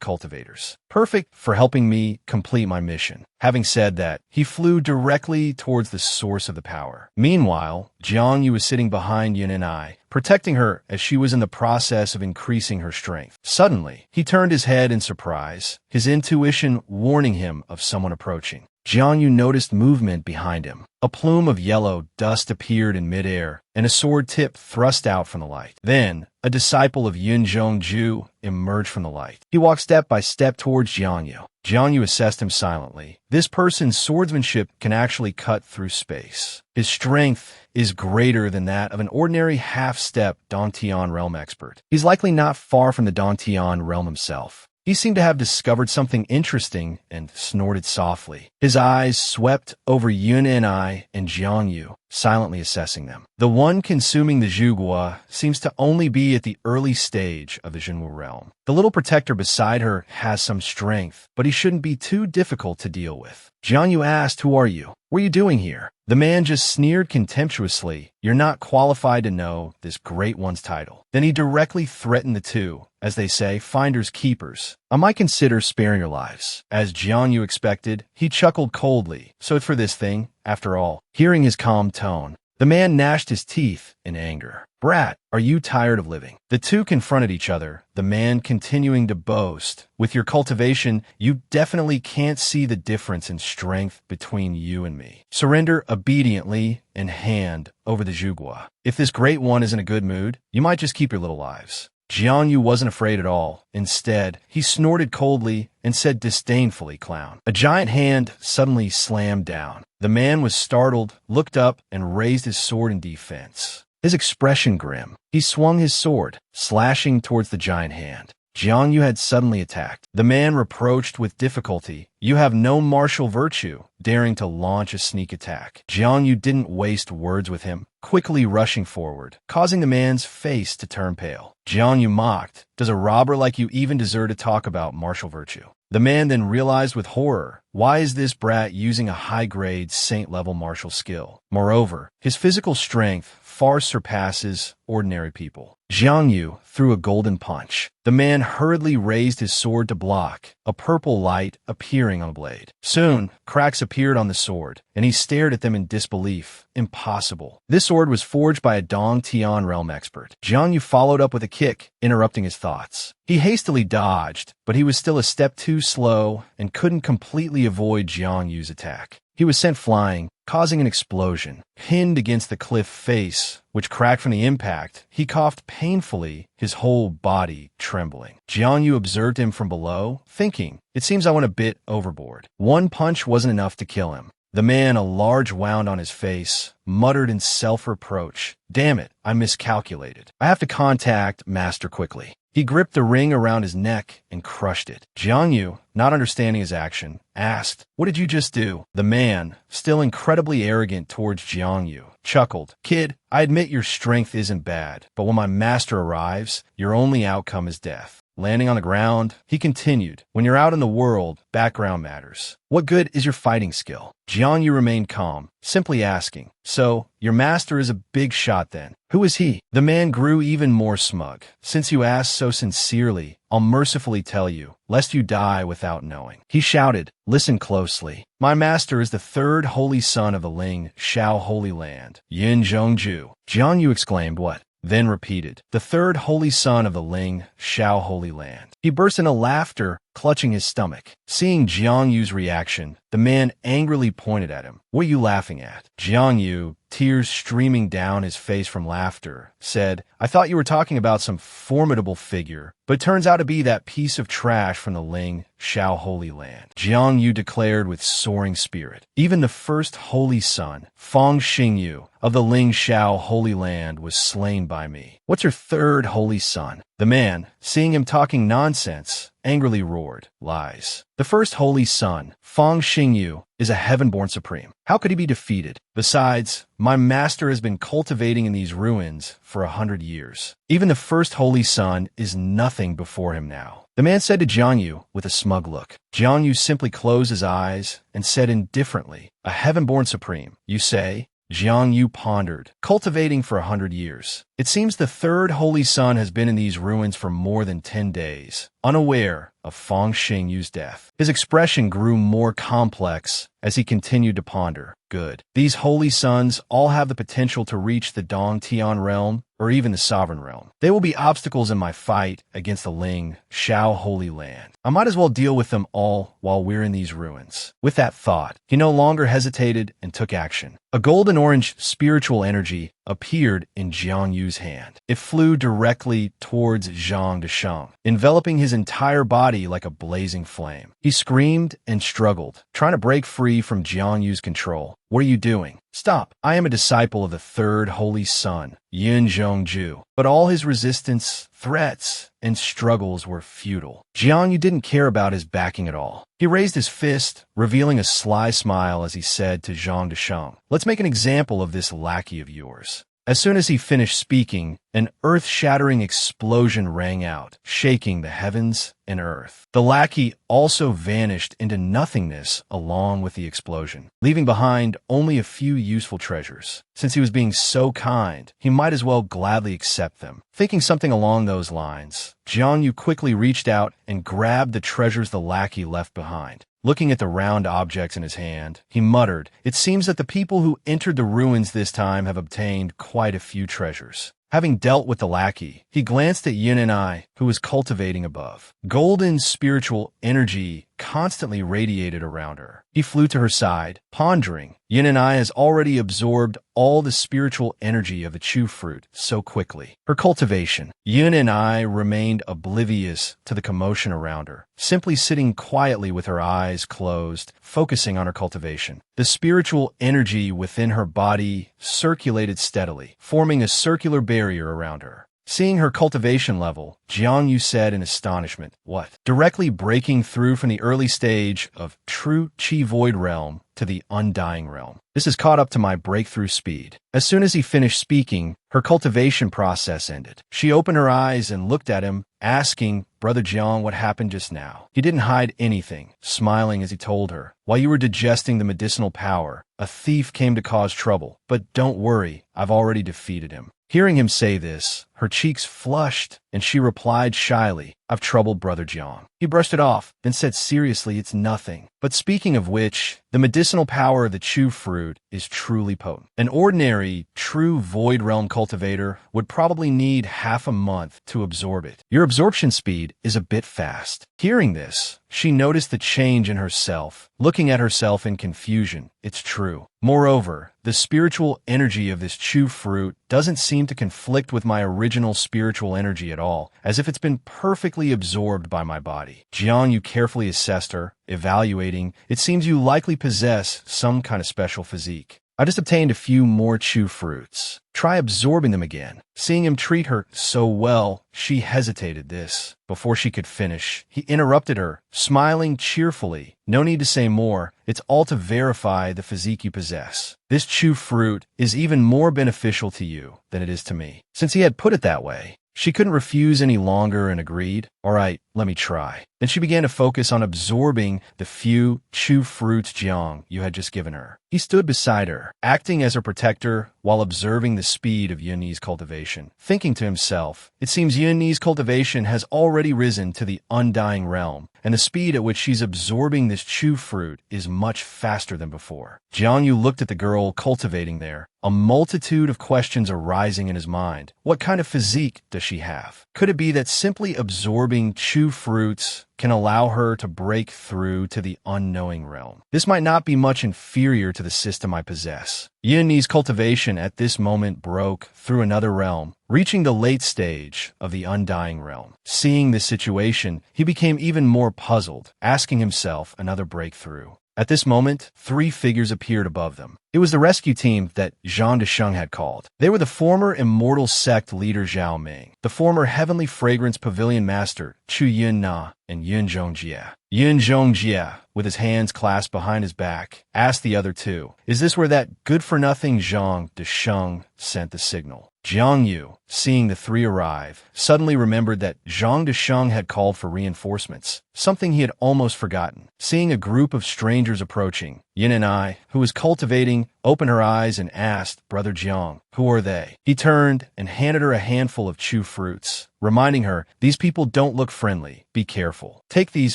cultivators. Perfect for helping me complete my mission. Having said that, he flew directly towards the source of the power. Meanwhile, Jiang Yu was sitting behind Yin and I, protecting her as she was in the process of increasing her strength. Suddenly, he turned his head in surprise, his intuition warning him of someone approaching. Jiang Yu noticed movement behind him. A plume of yellow dust appeared in midair, and a sword tip thrust out from the light. Then, a disciple of Yin Zhongju emerged from the light. He walked step by step towards Jiang Yu. Jiang Yu assessed him silently. This person's swordsmanship can actually cut through space. His strength is greater than that of an ordinary half-step Dantian realm expert. He's likely not far from the Dantian realm himself. He seemed to have discovered something interesting and snorted softly. His eyes swept over Yun and I and Jiang Yu, silently assessing them. The one consuming the zhugua seems to only be at the early stage of the Jinwu realm. The little protector beside her has some strength, but he shouldn't be too difficult to deal with. Jiang Yu asked, "Who are you? What are you doing here?" The man just sneered contemptuously. "You're not qualified to know this great one's title." Then he directly threatened the two, as they say, finders keepers. "I might consider sparing your lives." As Jiang Yu expected, he chuckled coldly. So for this thing, after all. Hearing his calm tone, the man gnashed his teeth in anger. "Brat, are you tired of living?" The two confronted each other, the man continuing to boast. "With your cultivation, you definitely can't see the difference in strength between you and me. Surrender obediently and hand over the zhugua. If this great one is in a good mood, you might just keep your little lives." Jiang Yu wasn't afraid at all. Instead, he snorted coldly and said disdainfully, "Clown." A giant hand suddenly slammed down. The man was startled, looked up, and raised his sword in defense. His expression grim. He swung his sword, slashing towards the giant hand. Jiang Yu had suddenly attacked. The man reproached with difficulty, "You have no martial virtue," daring to launch a sneak attack. Jiang Yu didn't waste words with him, quickly rushing forward, causing the man's face to turn pale. Jiang Yu mocked, "Does a robber like you even deserve to talk about martial virtue?" The man then realized with horror, why is this brat using a high-grade saint-level martial skill? Moreover, his physical strength far surpasses ordinary people. Jiang Yu threw a golden punch. The man hurriedly raised his sword to block, a purple light appearing on the blade. Soon, cracks appeared on the sword, and he stared at them in disbelief. Impossible. This sword was forged by a Dong Tian realm expert. Jiang Yu followed up with a kick, interrupting his thoughts. He hastily dodged, but he was still a step too slow and couldn't completely avoid Jiang Yu's attack. He was sent flying, causing an explosion. Pinned against the cliff face, which cracked from the impact, he coughed painfully, his whole body trembling. Jiang Yu observed him from below, thinking, "It seems I went a bit overboard." One punch wasn't enough to kill him. The man, a large wound on his face, muttered in self-reproach, "Damn it, I miscalculated. I have to contact Master quickly." He gripped the ring around his neck and crushed it. Jiang Yu, not understanding his action, asked, "What did you just do?" The man, still incredibly arrogant towards Jiang Yu, chuckled, "Kid, I admit your strength isn't bad, but when my master arrives, your only outcome is death." Landing on the ground, he continued, "When you're out in the world, background matters. What good is your fighting skill?" Jiang Yu remained calm, simply asking, "So, your master is a big shot then? Who is he?" The man grew even more smug. "Since you ask so sincerely, I'll mercifully tell you, lest you die without knowing." He shouted, "Listen closely. My master is the third holy son of the Ling Shao Holy Land, Yin Zhongju." Jiang Yu exclaimed, "What?" Then repeated, "The third holy son of the Ling Shao Holy Land." He burst into laughter, clutching his stomach. Seeing Jiang Yu's reaction, the man angrily pointed at him. "What are you laughing at?" Jiang Yu, tears streaming down his face from laughter, said, "I thought you were talking about some formidable figure, but it turns out to be that piece of trash from the Ling Shao Holy Land." Jiang Yu declared with soaring spirit, "Even the first holy son, Fang Xingyu, of the Ling Shao Holy Land was slain by me. What's your third holy son?" The man, seeing him talking nonsense, angrily roared, "Lies. The first holy son, Feng Xingyu, is a heaven-born supreme. How could he be defeated? Besides, my master has been cultivating in these ruins for 100 years. Even the first holy son is nothing before him now." The man said to Jang Yu with a smug look. Jang Yu simply closed his eyes and said indifferently, "A heaven-born supreme, you say?" Jiang Yu pondered, "Cultivating for 100 years. It seems the third holy son has been in these ruins for more than 10 days, unaware of Feng Xingyu's death." His expression grew more complex as he continued to ponder. "Good. These holy sons all have the potential to reach the Dong Tion realm, or even the sovereign realm. They will be obstacles in my fight against the Ling Shao Holy Land. I might as well deal with them all while we're in these ruins." With that thought, he no longer hesitated and took action. A golden-orange spiritual energy appeared in Jiang Yu's hand. It flew directly towards Zhang Desheng, enveloping his entire body like a blazing flame. He screamed and struggled, trying to break free from Jiang Yu's control. "What are you doing? Stop. I am a disciple of the third holy son, Yin Zhongju." But all his resistance, threats, and struggles were futile. Jiang Yu didn't care about his backing at all. He raised his fist, revealing a sly smile as he said to Zhang Desheng, "Let's make an example of this lackey of yours." As soon as he finished speaking, an earth-shattering explosion rang out, shaking the heavens and earth. The lackey also vanished into nothingness along with the explosion, leaving behind only a few useful treasures. Since he was being so kind, he might as well gladly accept them. Thinking something along those lines, Jiang Yu quickly reached out and grabbed the treasures the lackey left behind. Looking at the round objects in his hand, he muttered, "It seems that the people who entered the ruins this time have obtained quite a few treasures." Having dealt with the lackey, he glanced at Yin and I, who was cultivating above. Golden spiritual energy constantly radiated around her. He flew to her side, pondering. Yin and I has already absorbed all the spiritual energy of the Chu fruit so quickly. Her cultivation. Yin and I remained oblivious to the commotion around her, simply sitting quietly with her eyes closed, focusing on her cultivation. The spiritual energy within her body circulated steadily, forming a circular barrier around her. Seeing her cultivation level, Jiang Yu said in astonishment, "What?" Directly breaking through from the early stage of true Qi Void realm to the undying realm. This has caught up to my breakthrough speed. As soon as he finished speaking, her cultivation process ended. She opened her eyes and looked at him, asking, "Brother Jiang, what happened just now?" He didn't hide anything, smiling as he told her, "While you were digesting the medicinal power, a thief came to cause trouble. But don't worry, I've already defeated him." Hearing him say this, her cheeks flushed, and she replied shyly, "I've troubled Brother Jiang." He brushed it off, then said seriously, "It's nothing." But speaking of which, the medicinal power of the Chu fruit is truly potent. An ordinary, true Void Realm cultivator would probably need half a month to absorb it. Your absorption speed is a bit fast. Hearing this, she noticed the change in herself, looking at herself in confusion. It's true. Moreover, the spiritual energy of this Chu fruit doesn't seem to conflict with my original spiritual energy at all, as if it's been perfectly absorbed by my body. Jiang Yu carefully assessed her, evaluating, "It seems you likely possess some kind of special physique. I just obtained a few more Chu fruits. Try absorbing them again." Seeing him treat her so well, she hesitated this. Before she could finish, he interrupted her, smiling cheerfully. "No need to say more. It's all to verify the physique you possess. This Chu fruit is even more beneficial to you than it is to me." Since he had put it that way, she couldn't refuse any longer and agreed, "All right, let me try." Then she began to focus on absorbing the few Chu fruits Jiang Yu had just given her. He stood beside her, acting as her protector while observing the speed of Yunni's cultivation. Thinking to himself, "It seems Yunni's cultivation has already risen to the undying realm, and the speed at which she's absorbing this Chu fruit is much faster than before." Jiang Yu looked at the girl cultivating there, a multitude of questions arising in his mind. What kind of physique does she have? Could it be that simply absorbing Chu fruits can allow her to break through to the unknowing realm? This might not be much inferior to the system I possess. Yunni's cultivation at this moment broke through another realm, reaching the late stage of the undying realm. Seeing this situation, he became even more puzzled, asking himself another breakthrough. At this moment, 3 figures appeared above them. It was the rescue team that Zhang Desheng had called. They were the former Immortal Sect leader Zhao Ming, the former Heavenly Fragrance Pavilion Master Chu Yun-na, and Yun Zhongjie. Yun Zhongjie, with his hands clasped behind his back, asked the other two, "Is this where that good-for-nothing Zhang Desheng sent the signal?" Jiang Yu, seeing the 3 arrive, suddenly remembered that Zhang Desheng had called for reinforcements, something he had almost forgotten. Seeing a group of strangers approaching, Yin and I, who was cultivating, opened her eyes and asked, "Brother Jiang, who are they?" He turned and handed her a handful of chu fruits, reminding her, "These people don't look friendly. Be careful. Take these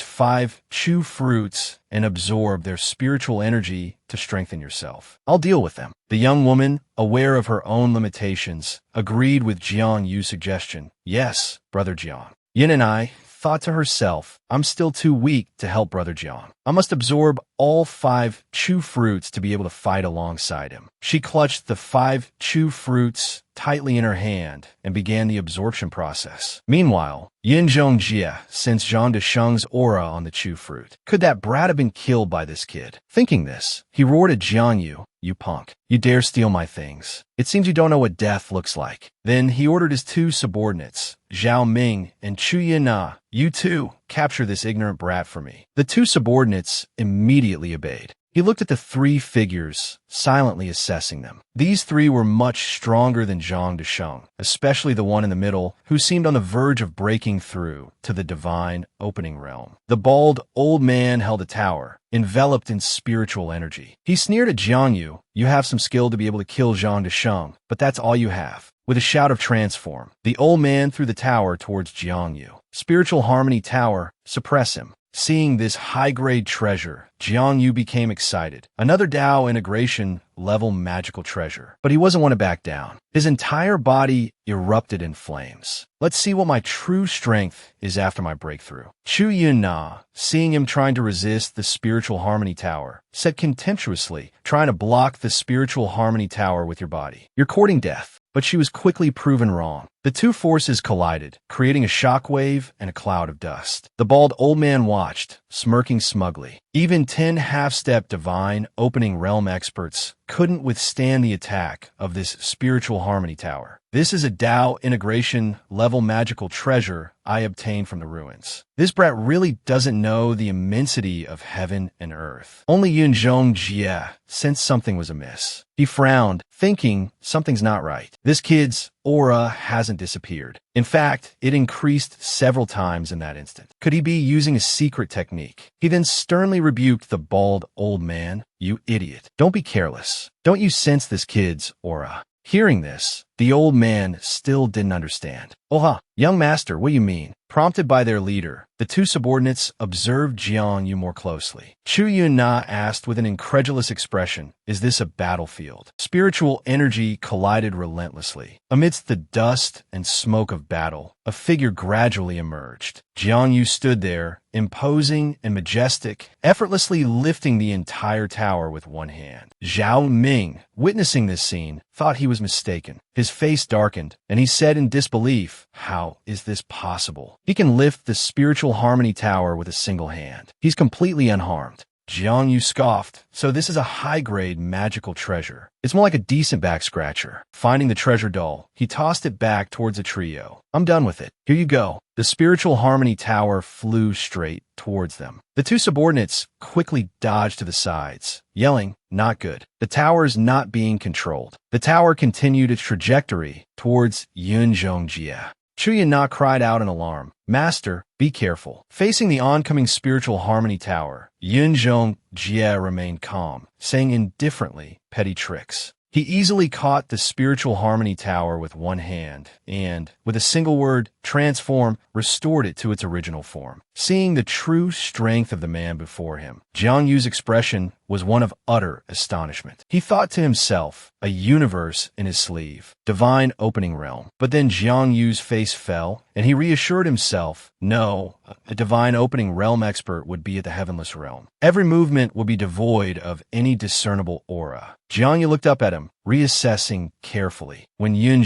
5 chu fruits and absorb their spiritual energy to strengthen yourself. I'll deal with them." The young woman, aware of her own limitations, agreed with Jiang Yu's suggestion. "Yes, Brother Jiang." Yin and I thought to herself, "I'm still too weak to help Brother Jiang. I must absorb all 5 chu fruits to be able to fight alongside him." She clutched the 5 chu fruits tightly in her hand and began the absorption process. Meanwhile, Yin Zhongjie sensed Zhang Desheng's aura on the chu fruit. Could that brat have been killed by this kid? Thinking this, he roared at Jiang Yu, "You punk. You dare steal my things. It seems you don't know what death looks like." Then he ordered his 2 subordinates, Zhao Ming and Chu Yina, "You two, capture this ignorant brat for me." The 2 subordinates immediately obeyed. He looked at the 3 figures, silently assessing them. These 3 were much stronger than Zhang Desheng, especially the one in the middle, who seemed on the verge of breaking through to the divine opening realm. The bald old man held a tower, enveloped in spiritual energy. He sneered at Jiang Yu, "You have some skill to be able to kill Zhang Desheng, but that's all you have." With a shout of transform, the old man threw the tower towards Jiang Yu. "Spiritual Harmony Tower, suppress him." Seeing this high-grade treasure, Jiang Yu became excited. Another Dao integration level magical treasure. But he wasn't one to back down. His entire body erupted in flames. "Let's see what my true strength is after my breakthrough." Chu Yun-na, seeing him trying to resist the Spiritual Harmony Tower, said contemptuously, "Trying to block the Spiritual Harmony Tower with your body. You're courting death." But she was quickly proven wrong. The 2 forces collided, creating a shockwave and a cloud of dust. The bald old man watched, smirking smugly. Even 10 half-step divine opening realm experts couldn't withstand the attack of this Spiritual Harmony Tower. "This is a Dao integration level magical treasure I obtained from the ruins. This brat really doesn't know the immensity of heaven and earth." Only Yun Zhongjie sensed something was amiss. He frowned, thinking something's not right. This kid's aura hasn't disappeared. In fact, it increased several times in that instant. Could he be using a secret technique? He then sternly rebuked the bald old man. "You idiot. Don't be careless. Don't you sense this kid's aura?" Hearing this, the old man still didn't understand. "Oh, young master, what do you mean?" Prompted by their leader, the 2 subordinates observed Jiang Yu more closely. Chu Yun-na asked with an incredulous expression, "Is this a battlefield?" Spiritual energy collided relentlessly. Amidst the dust and smoke of battle, a figure gradually emerged. Jiang Yu stood there, imposing and majestic, effortlessly lifting the entire tower with one hand. Zhao Ming, witnessing this scene, thought he was mistaken. His face darkened, and he said in disbelief, "How is this possible? He can lift the Spiritual Harmony Tower with a single hand. He's completely unharmed." Jiang Yu scoffed, "So this is a high-grade magical treasure. It's more like a decent back-scratcher." Finding the treasure dull, he tossed it back towards the trio. "I'm done with it. Here you go." The Spiritual Harmony Tower flew straight towards them. The 2 subordinates quickly dodged to the sides, yelling, "Not good. The tower is not being controlled." The tower continued its trajectory towards Yun Zhongjie. Chu Yina cried out in alarm, "Master, be careful." Facing the oncoming Spiritual Harmony Tower, Yun Zhongjie remained calm, saying indifferently, "Petty tricks." He easily caught the Spiritual Harmony Tower with one hand and, with a single word, transform, restored it to its original form. Seeing the true strength of the man before him, Jiang Yu's expression was one of utter astonishment. He thought to himself, a universe in his sleeve, divine opening realm. But then Jiang Yu's face fell, and he reassured himself, no, a divine opening realm expert would be at the heavenless realm. Every movement would be devoid of any discernible aura. Jiang Yu looked up at him, reassessing carefully. When Yun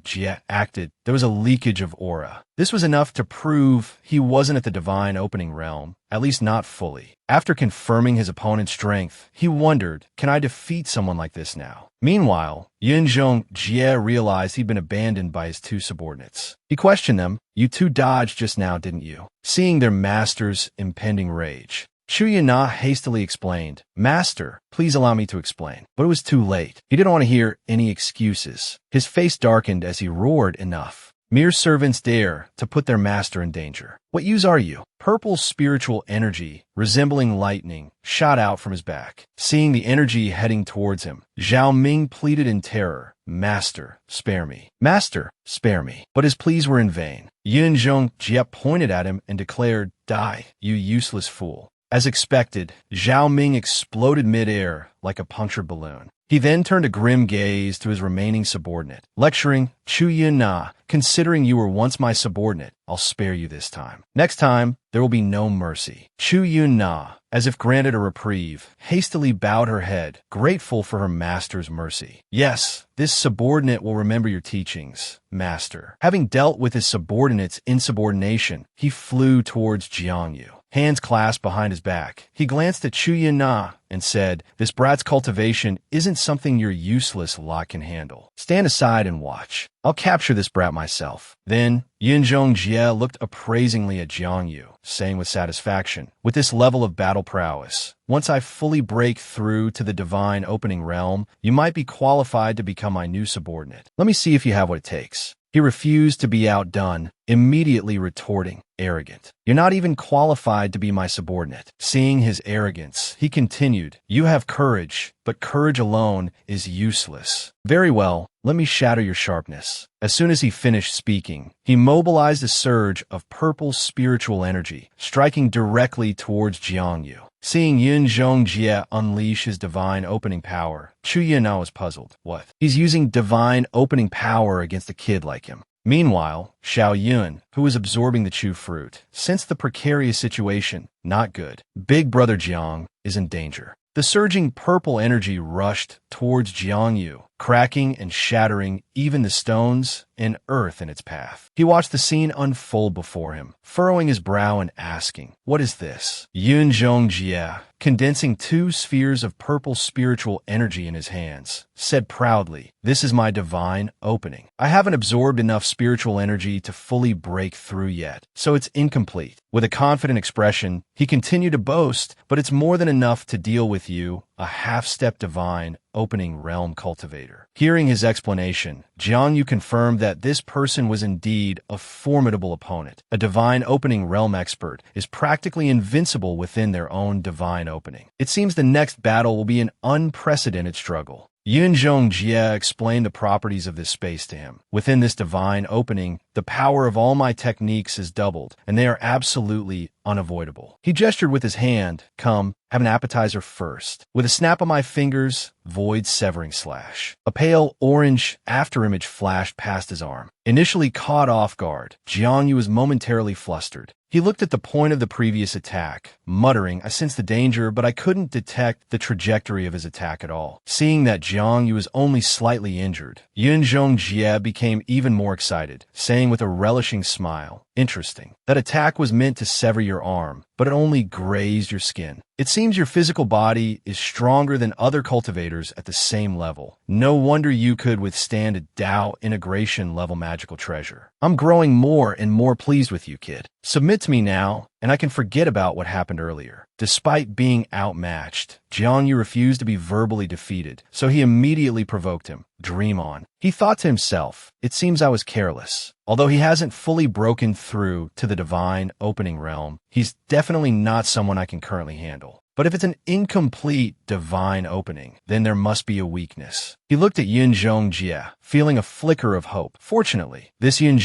Jie acted, there was a leakage of aura. This was enough to prove he wasn't at the divine opening realm, at least not fully. After confirming his opponent's strength, he wondered, can I defeat someone like this now? Meanwhile, Yin Jie realized he'd been abandoned by his two subordinates. He questioned them, you two dodged just now, didn't you? Seeing their master's impending rage, Chu Han hastily explained, Master, please allow me to explain. But it was too late. He didn't want to hear any excuses. His face darkened as he roared, enough. Mere servants dare to put their master in danger. What use are you? Purple spiritual energy, resembling lightning, shot out from his back. Seeing the energy heading towards him, Zhao Ming pleaded in terror, Master, spare me. Master, spare me. But his pleas were in vain. Yin Jie pointed at him and declared, Die, you useless fool. As expected, Zhao Ming exploded mid-air like a punctured balloon. He then turned a grim gaze to his remaining subordinate, lecturing, Chu Han, considering you were once my subordinate, I'll spare you this time. Next time, there will be no mercy. Chu Han, as if granted a reprieve, hastily bowed her head, grateful for her master's mercy. Yes, this subordinate will remember your teachings, master. Having dealt with his subordinate's insubordination, he flew towards Jiangyu. Hands clasped behind his back, he glanced at Chu Han and said, This brat's cultivation isn't something your useless lot can handle. Stand aside and watch. I'll capture this brat myself. Then, Yin Jie looked appraisingly at Jiangyu, saying with satisfaction, With this level of battle prowess, once I fully break through to the divine opening realm, you might be qualified to become my new subordinate. Let me see if you have what it takes. He refused to be outdone, immediately retorting, arrogant. You're not even qualified to be my subordinate. Seeing his arrogance, he continued, You have courage, but courage alone is useless. Very well, let me shatter your sharpness. As soon as he finished speaking, he mobilized a surge of purple spiritual energy, striking directly towards Jiangyu. Seeing Yin Jie unleash his divine opening power, Chu Han was puzzled. What? He's using divine opening power against a kid like him. Meanwhile, Xiao Yun, who was absorbing the Chu fruit, sensed the precarious situation. Not good. Big brother Jiang is in danger. The surging purple energy rushed towards Jiangyu, cracking and shattering even the stones and earth in its path. He watched the scene unfold before him, furrowing his brow and asking, What is this? Yin Jie, condensing two spheres of purple spiritual energy in his hands, said proudly, This is my divine opening. I haven't absorbed enough spiritual energy to fully break through yet, so it's incomplete. With a confident expression, he continued to boast, but it's more than enough to deal with you, a half-step divine opening realm cultivator. Hearing his explanation, Jiangyu confirmed that this person was indeed a formidable opponent. A divine opening realm expert is practically invincible within their own divine opening. It seems the next battle will be an unprecedented struggle. Yin Jie explained the properties of this space to him. Within this divine opening, the power of all my techniques is doubled, and they are absolutely unavoidable. He gestured with his hand, Come, have an appetizer first. With a snap of my fingers, void severing slash. A pale orange afterimage flashed past his arm. Initially caught off guard, Jiangyu was momentarily flustered. He looked at the point of the previous attack, muttering, I sensed the danger, but I couldn't detect the trajectory of his attack at all. Seeing that Jiangyu was only slightly injured, Yin Jie became even more excited, saying with a relishing smile, Interesting. That attack was meant to sever your arm, but it only grazed your skin. It seems your physical body is stronger than other cultivators at the same level. No wonder you could withstand a Dao integration level magical treasure. I'm growing more and more pleased with you, kid. Submit to me now, and I can forget about what happened earlier. Despite being outmatched, Jiangyu refused to be verbally defeated, so he immediately provoked him. Dream on. He thought to himself, It seems I was careless. Although he hasn't fully broken through to the divine opening realm, he's definitely not someone I can currently handle. But if it's an incomplete divine opening, then there must be a weakness. He looked at Yin Jie, feeling a flicker of hope. Fortunately, this Yin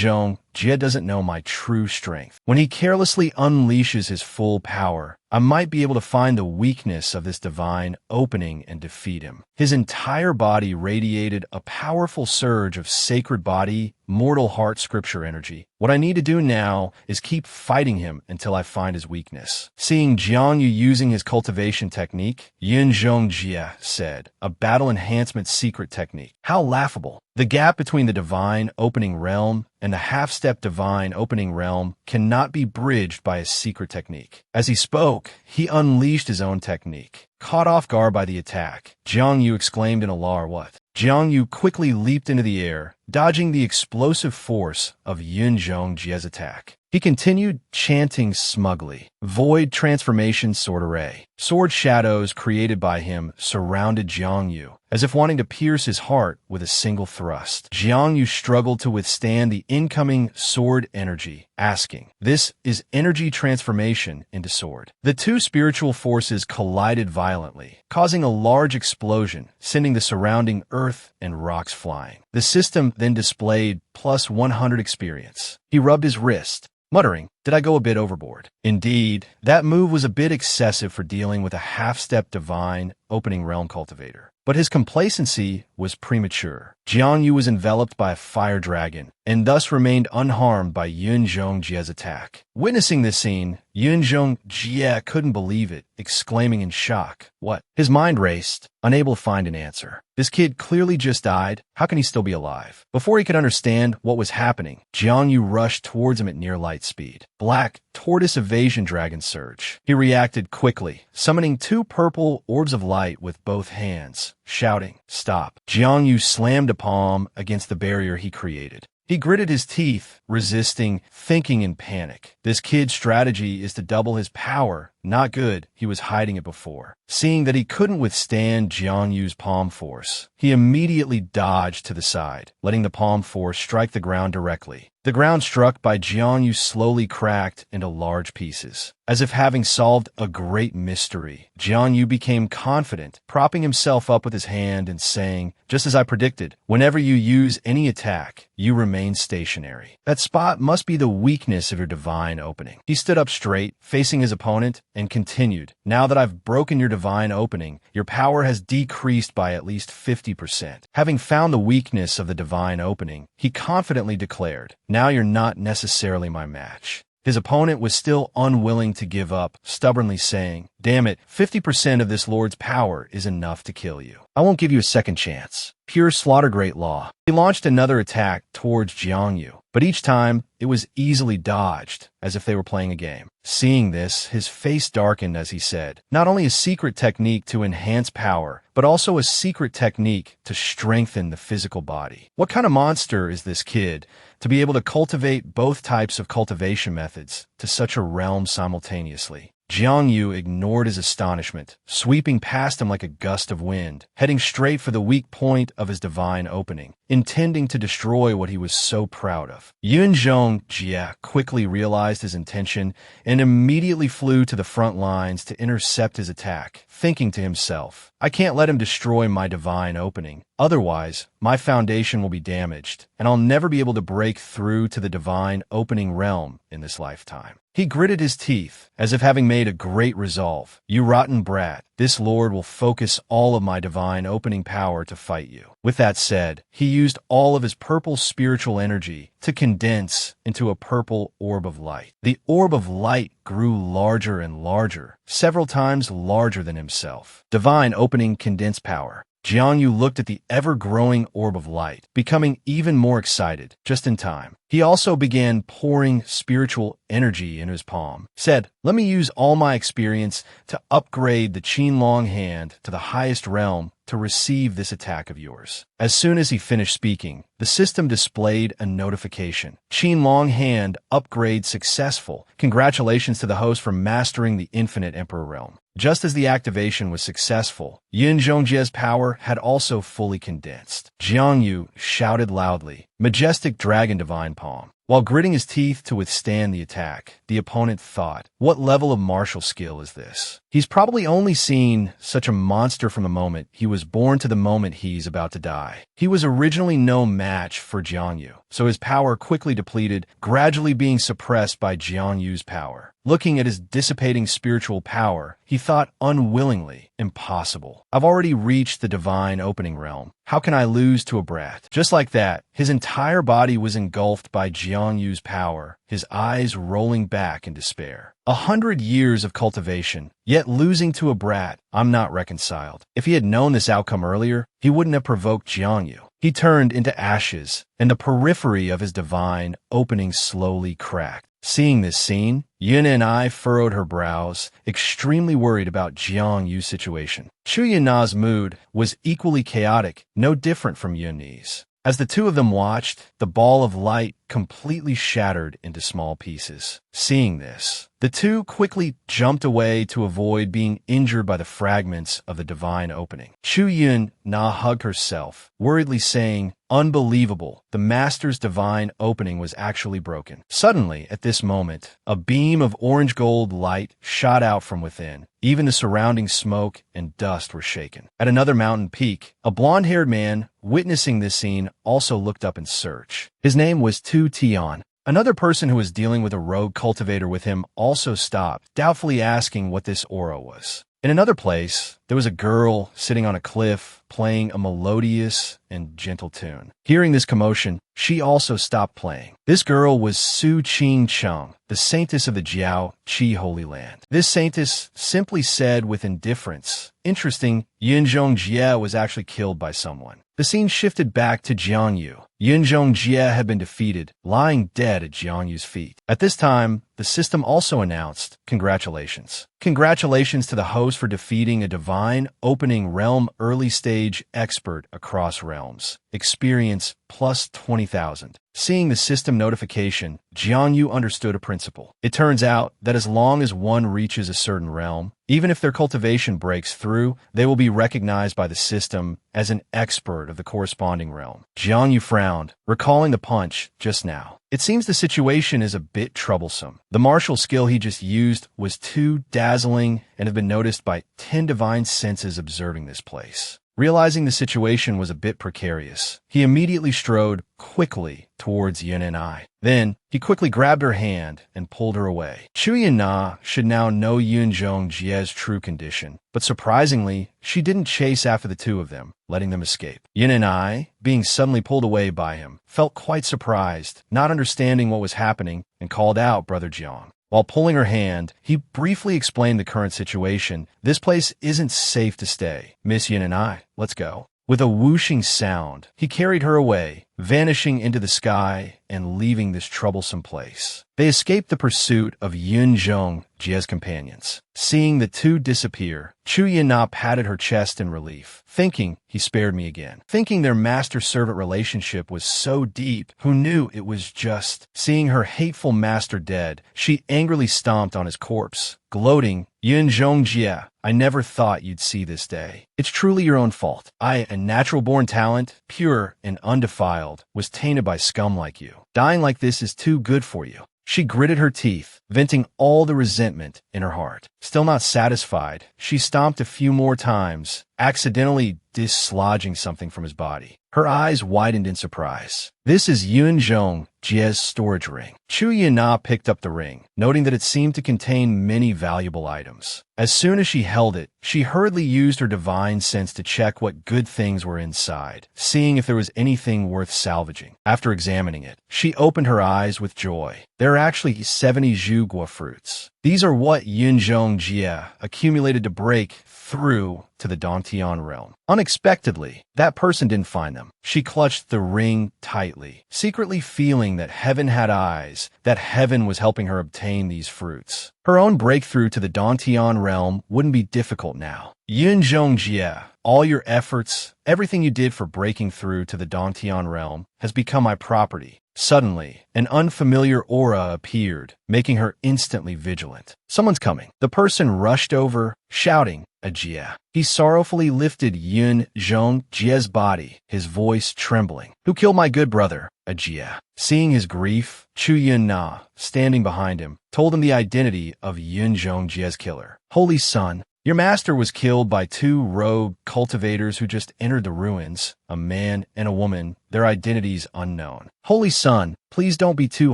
Jie doesn't know my true strength. When he carelessly unleashes his full power, I might be able to find the weakness of this divine opening and defeat him. His entire body radiated a powerful surge of sacred body, mortal heart scripture energy. What I need to do now is keep fighting him until I find his weakness. Seeing Jiang Yu using his cultivation technique, Yin Jie said, a battle enhancement secret technique. How laughable. The gap between the divine opening realm and the half-step divine opening realm cannot be bridged by a secret technique. As he spoke, he unleashed his own technique. Caught off guard by the attack, Jiang Yu exclaimed in alarm, "What?" Jiang Yu quickly leaped into the air, dodging the explosive force of Yin Jie's attack. He continued chanting smugly, "Void transformation sword array." Sword shadows created by him surrounded Jiang Yu, as if wanting to pierce his heart with a single thrust. Jiang Yu struggled to withstand the incoming sword energy, asking, "This is energy transformation into sword." The two spiritual forces collided violently, causing a large explosion, sending the surrounding earth and rocks flying. The system then displayed plus 100 experience. He rubbed his wrist, muttering, "Did I go a bit overboard?" Indeed, that move was a bit excessive for dealing with a half-step divine opening realm cultivator. But his complacency was premature. Jiang Yu was enveloped by a fire dragon, and thus remained unharmed by Yin Jie's attack. Witnessing this scene, Yin Jie couldn't believe it, exclaiming in shock, "What?" His mind raced, unable to find an answer. This kid clearly just died. How can he still be alive? Before he could understand what was happening, Jiang Yu rushed towards him at near light speed. Black tortoise evasion dragon surge. He reacted quickly, summoning two purple orbs of light with both hands, shouting, "Stop." Jiang Yu slammed a palm against the barrier he created. He gritted his teeth, resisting, thinking in panic. This kid's strategy is to double his power. Not good, he was hiding it before. Seeing that he couldn't withstand Jiang Yu's palm force, he immediately dodged to the side, letting the palm force strike the ground directly. The ground struck by Jiang Yu slowly cracked into large pieces. As if having solved a great mystery, Jiang Yu became confident, propping himself up with his hand and saying, "Just as I predicted, whenever you use any attack, you remain stationary. That spot must be the weakness of your divine opening." He stood up straight, facing his opponent, and continued, "Now that I've broken your divine opening, your power has decreased by at least 50%. Having found the weakness of the divine opening, he confidently declared, "Now you're not necessarily my match." His opponent was still unwilling to give up, stubbornly saying, "Damn it, 50% of this lord's power is enough to kill you. I won't give you a second chance. Pure slaughter, great law." He launched another attack towards Jiang Yu, but each time it was easily dodged, as if they were playing a game. Seeing this, his face darkened as he said, "Not only a secret technique to enhance power, but also a secret technique to strengthen the physical body. What kind of monster is this kid to be able to cultivate both types of cultivation methods to such a realm simultaneously?" Jiang Yu ignored his astonishment, sweeping past him like a gust of wind, heading straight for the weak point of his divine opening, intending to destroy what he was so proud of. Yin Jie quickly realized his intention and immediately flew to the front lines to intercept his attack, thinking to himself, "I can't let him destroy my divine opening. Otherwise, my foundation will be damaged, and I'll never be able to break through to the divine opening realm in this lifetime." He gritted his teeth, as if having made a great resolve. "You rotten brat, this lord will focus all of my divine opening power to fight you." With that said, he used all of his purple spiritual energy to condense into a purple orb of light. The orb of light grew larger and larger, several times larger than himself. Divine opening condensed power. Jiang Yu looked at the ever-growing orb of light, becoming even more excited, just in time. He also began pouring spiritual energy into his palm, said, "Let me use all my experience to upgrade the Qin Long Hand to the highest realm to receive this attack of yours." As soon as he finished speaking, the system displayed a notification. "Qin Long Hand upgrade successful. Congratulations to the host for mastering the Infinite Emperor realm." Just as the activation was successful, Yin Jie's power had also fully condensed. Jiang Yu shouted loudly, majestic dragon divine palm. While gritting his teeth to withstand the attack, the opponent thought, what level of martial skill is this? He's probably only seen such a monster from the moment he was born to the moment he's about to die. He was originally no match for Jiangyu, so his power quickly depleted, gradually being suppressed by Jiangyu's power. Looking at his dissipating spiritual power, he thought unwillingly, impossible. I've already reached the divine opening realm. How can I lose to a brat? Just like that, his entire body was engulfed by Jiangyu's power, his eyes rolling back in despair. 100 years of cultivation, yet losing to a brat. I'm not reconciled. If he had known this outcome earlier, he wouldn't have provoked Jiangyu. He turned into ashes, and the periphery of his divine opening slowly cracked. Seeing this scene, Yin and I furrowed her brows, extremely worried about Jiangyu's situation. Chu Yunna's mood was equally chaotic, no different from Yunni's. As the two of them watched, the ball of light completely shattered into small pieces. Seeing this, the two quickly jumped away to avoid being injured by the fragments of the divine opening. Chu Yun-na hugged herself, worriedly saying, "Unbelievable, the master's divine opening was actually broken." Suddenly, at this moment, a beam of orange-gold light shot out from within. Even the surrounding smoke and dust were shaken. At another mountain peak, a blonde-haired man, witnessing this scene, also looked up in search. His name was Tion. Another person who was dealing with a rogue cultivator with him also stopped, doubtfully asking what this aura was. In another place, there was a girl sitting on a cliff playing a melodious and gentle tune. Hearing this commotion, she also stopped playing. This girl was Su Qing Cheng, the saintess of the Jiao Qi Holy Land. This saintess simply said with indifference, "Interesting, Yinzhong Jie was actually killed by someone." The scene shifted back to Jiangyu. Yinzhong Jie had been defeated, lying dead at Jiangyu's feet. At this time, the system also announced, "Congratulations. Congratulations to the host for defeating a divine opening realm early stage expert across realms. Experience plus 20,000. Seeing the system notification, Jiangyu understood a principle. It turns out that as long as one reaches a certain realm, even if their cultivation breaks through, they will be recognized by the system as an expert of the corresponding realm. Jiangyu frowned, recalling the punch just now. It seems the situation is a bit troublesome. The martial skill he just used was too dazzling and had been noticed by 10 divine senses observing this place. Realizing the situation was a bit precarious, he immediately strode quickly towards Yin and I. Then, he quickly grabbed her hand and pulled her away. Chu Yunna should now know Yunzhong Jie's true condition, but surprisingly, she didn't chase after the two of them, letting them escape. Yin and I, being suddenly pulled away by him, felt quite surprised, not understanding what was happening, and called out Brother Jiang. While pulling her hand, he briefly explained the current situation. "This place isn't safe to stay. Miss Yin and I, let's go." With a whooshing sound, he carried her away, vanishing into the sky and leaving this troublesome place. They escaped the pursuit of Yunzhong Jie's companions. Seeing the two disappear, Chu Yunna patted her chest in relief, thinking, "He spared me again." Thinking their master-servant relationship was so deep, who knew it was just? Seeing her hateful master dead, she angrily stomped on his corpse, gloating, "Yunzhong Jie, I never thought you'd see this day. It's truly your own fault. I, a natural-born talent, pure and undefiled, was tainted by scum like you. Dying like this is too good for you." She gritted her teeth, venting all the resentment in her heart. Still not satisfied, she stomped a few more times, accidentally dislodging something from his body. Her eyes widened in surprise. "This is Yunzhong Jie's storage ring." Chu Yunna picked up the ring, noting that it seemed to contain many valuable items. As soon as she held it, she hurriedly used her divine sense to check what good things were inside, seeing if there was anything worth salvaging. After examining it, she opened her eyes with joy. There are actually 70 Zhugua fruits. These are what Yunzhong Jie accumulated to break through to the Dantian realm. Unexpectedly, that person didn't find them. She clutched the ring tightly, secretly feeling that heaven had eyes, that heaven was helping her obtain these fruits. Her own breakthrough to the Dantian realm wouldn't be difficult now. Yunzhong Jie, all your efforts, everything you did for breaking through to the Dantian realm has become my property. Suddenly, an unfamiliar aura appeared, making her instantly vigilant. Someone's coming. The person rushed over, shouting, "A Jie." He sorrowfully lifted Yin Jie's body, his voice trembling. "Who killed my good brother, a Jie?" Seeing his grief, Chu Han, standing behind him, told him the identity of Yin Jie's killer. "Holy Son, your master was killed by two rogue cultivators who just entered the ruins, a man and a woman, their identities unknown. Holy Son, please don't be too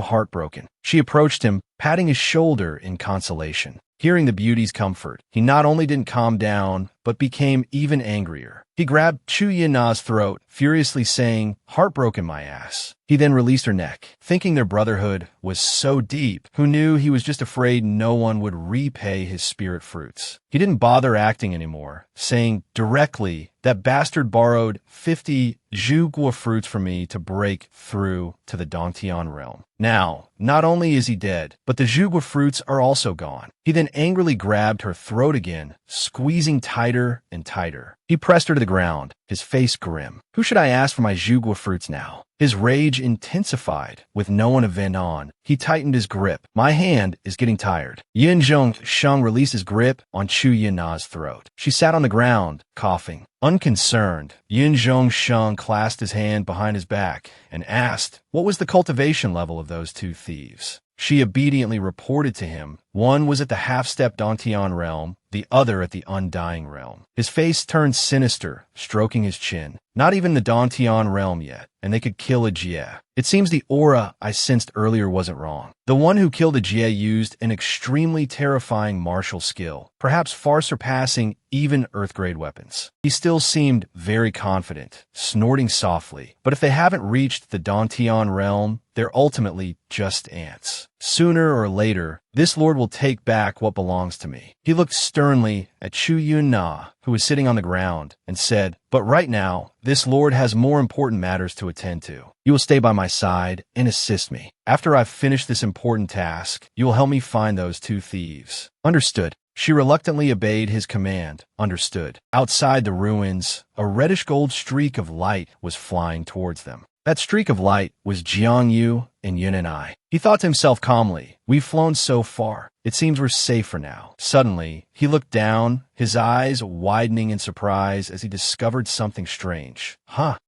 heartbroken." She approached him, patting his shoulder in consolation. Hearing the beauty's comfort, he not only didn't calm down, but became even angrier. He grabbed Chu Yan's throat, furiously saying, "Heartbroken my ass." He then released her neck. Thinking their brotherhood was so deep, who knew he was just afraid no one would repay his spirit fruits. He didn't bother acting anymore, saying directly, "That bastard borrowed 50 Zhugua fruits from me to break through to the Tion realm. Now, not only is he dead, but the Zhugua fruits are also gone." He then angrily grabbed her throat again, squeezing tighter and tighter. He pressed her to the ground, his face grim. "Who should I ask for my Zhugua fruits now?" His rage intensified. With no one to vent on, he tightened his grip. "My hand is getting tired." Yin Sheng released his grip on Chu Yan's throat. She sat on the ground, coughing. Unconcerned, Yin Sheng clasped his hand behind his back and asked, what was the cultivation level of those two thieves? She obediently reported to him. One was at the half-step Tion realm, the other at the undying realm. His face turned sinister, stroking his chin. Not even the Tion realm yet, and they could kill a Jie. It seems the aura I sensed earlier wasn't wrong. The one who killed the Jie used an extremely terrifying martial skill, perhaps far surpassing even Earth-grade weapons. He still seemed very confident, snorting softly. But if they haven't reached the Tion realm, they're ultimately just ants. Sooner or later, this lord will take back what belongs to me. He looked sternly at Chu Yun-na, who was sitting on the ground, and said, "But right now, this lord has more important matters to attend to. You will stay by my side and assist me. After I've finished this important task, you will help me find those two thieves." "Understood." She reluctantly obeyed his command. "Understood." Outside the ruins, a reddish-gold streak of light was flying towards them. That streak of light was Jiangyu and Yin and I. He thought to himself calmly, "We've flown so far. It seems we're safe for now." Suddenly, he looked down, his eyes widening in surprise as he discovered something strange.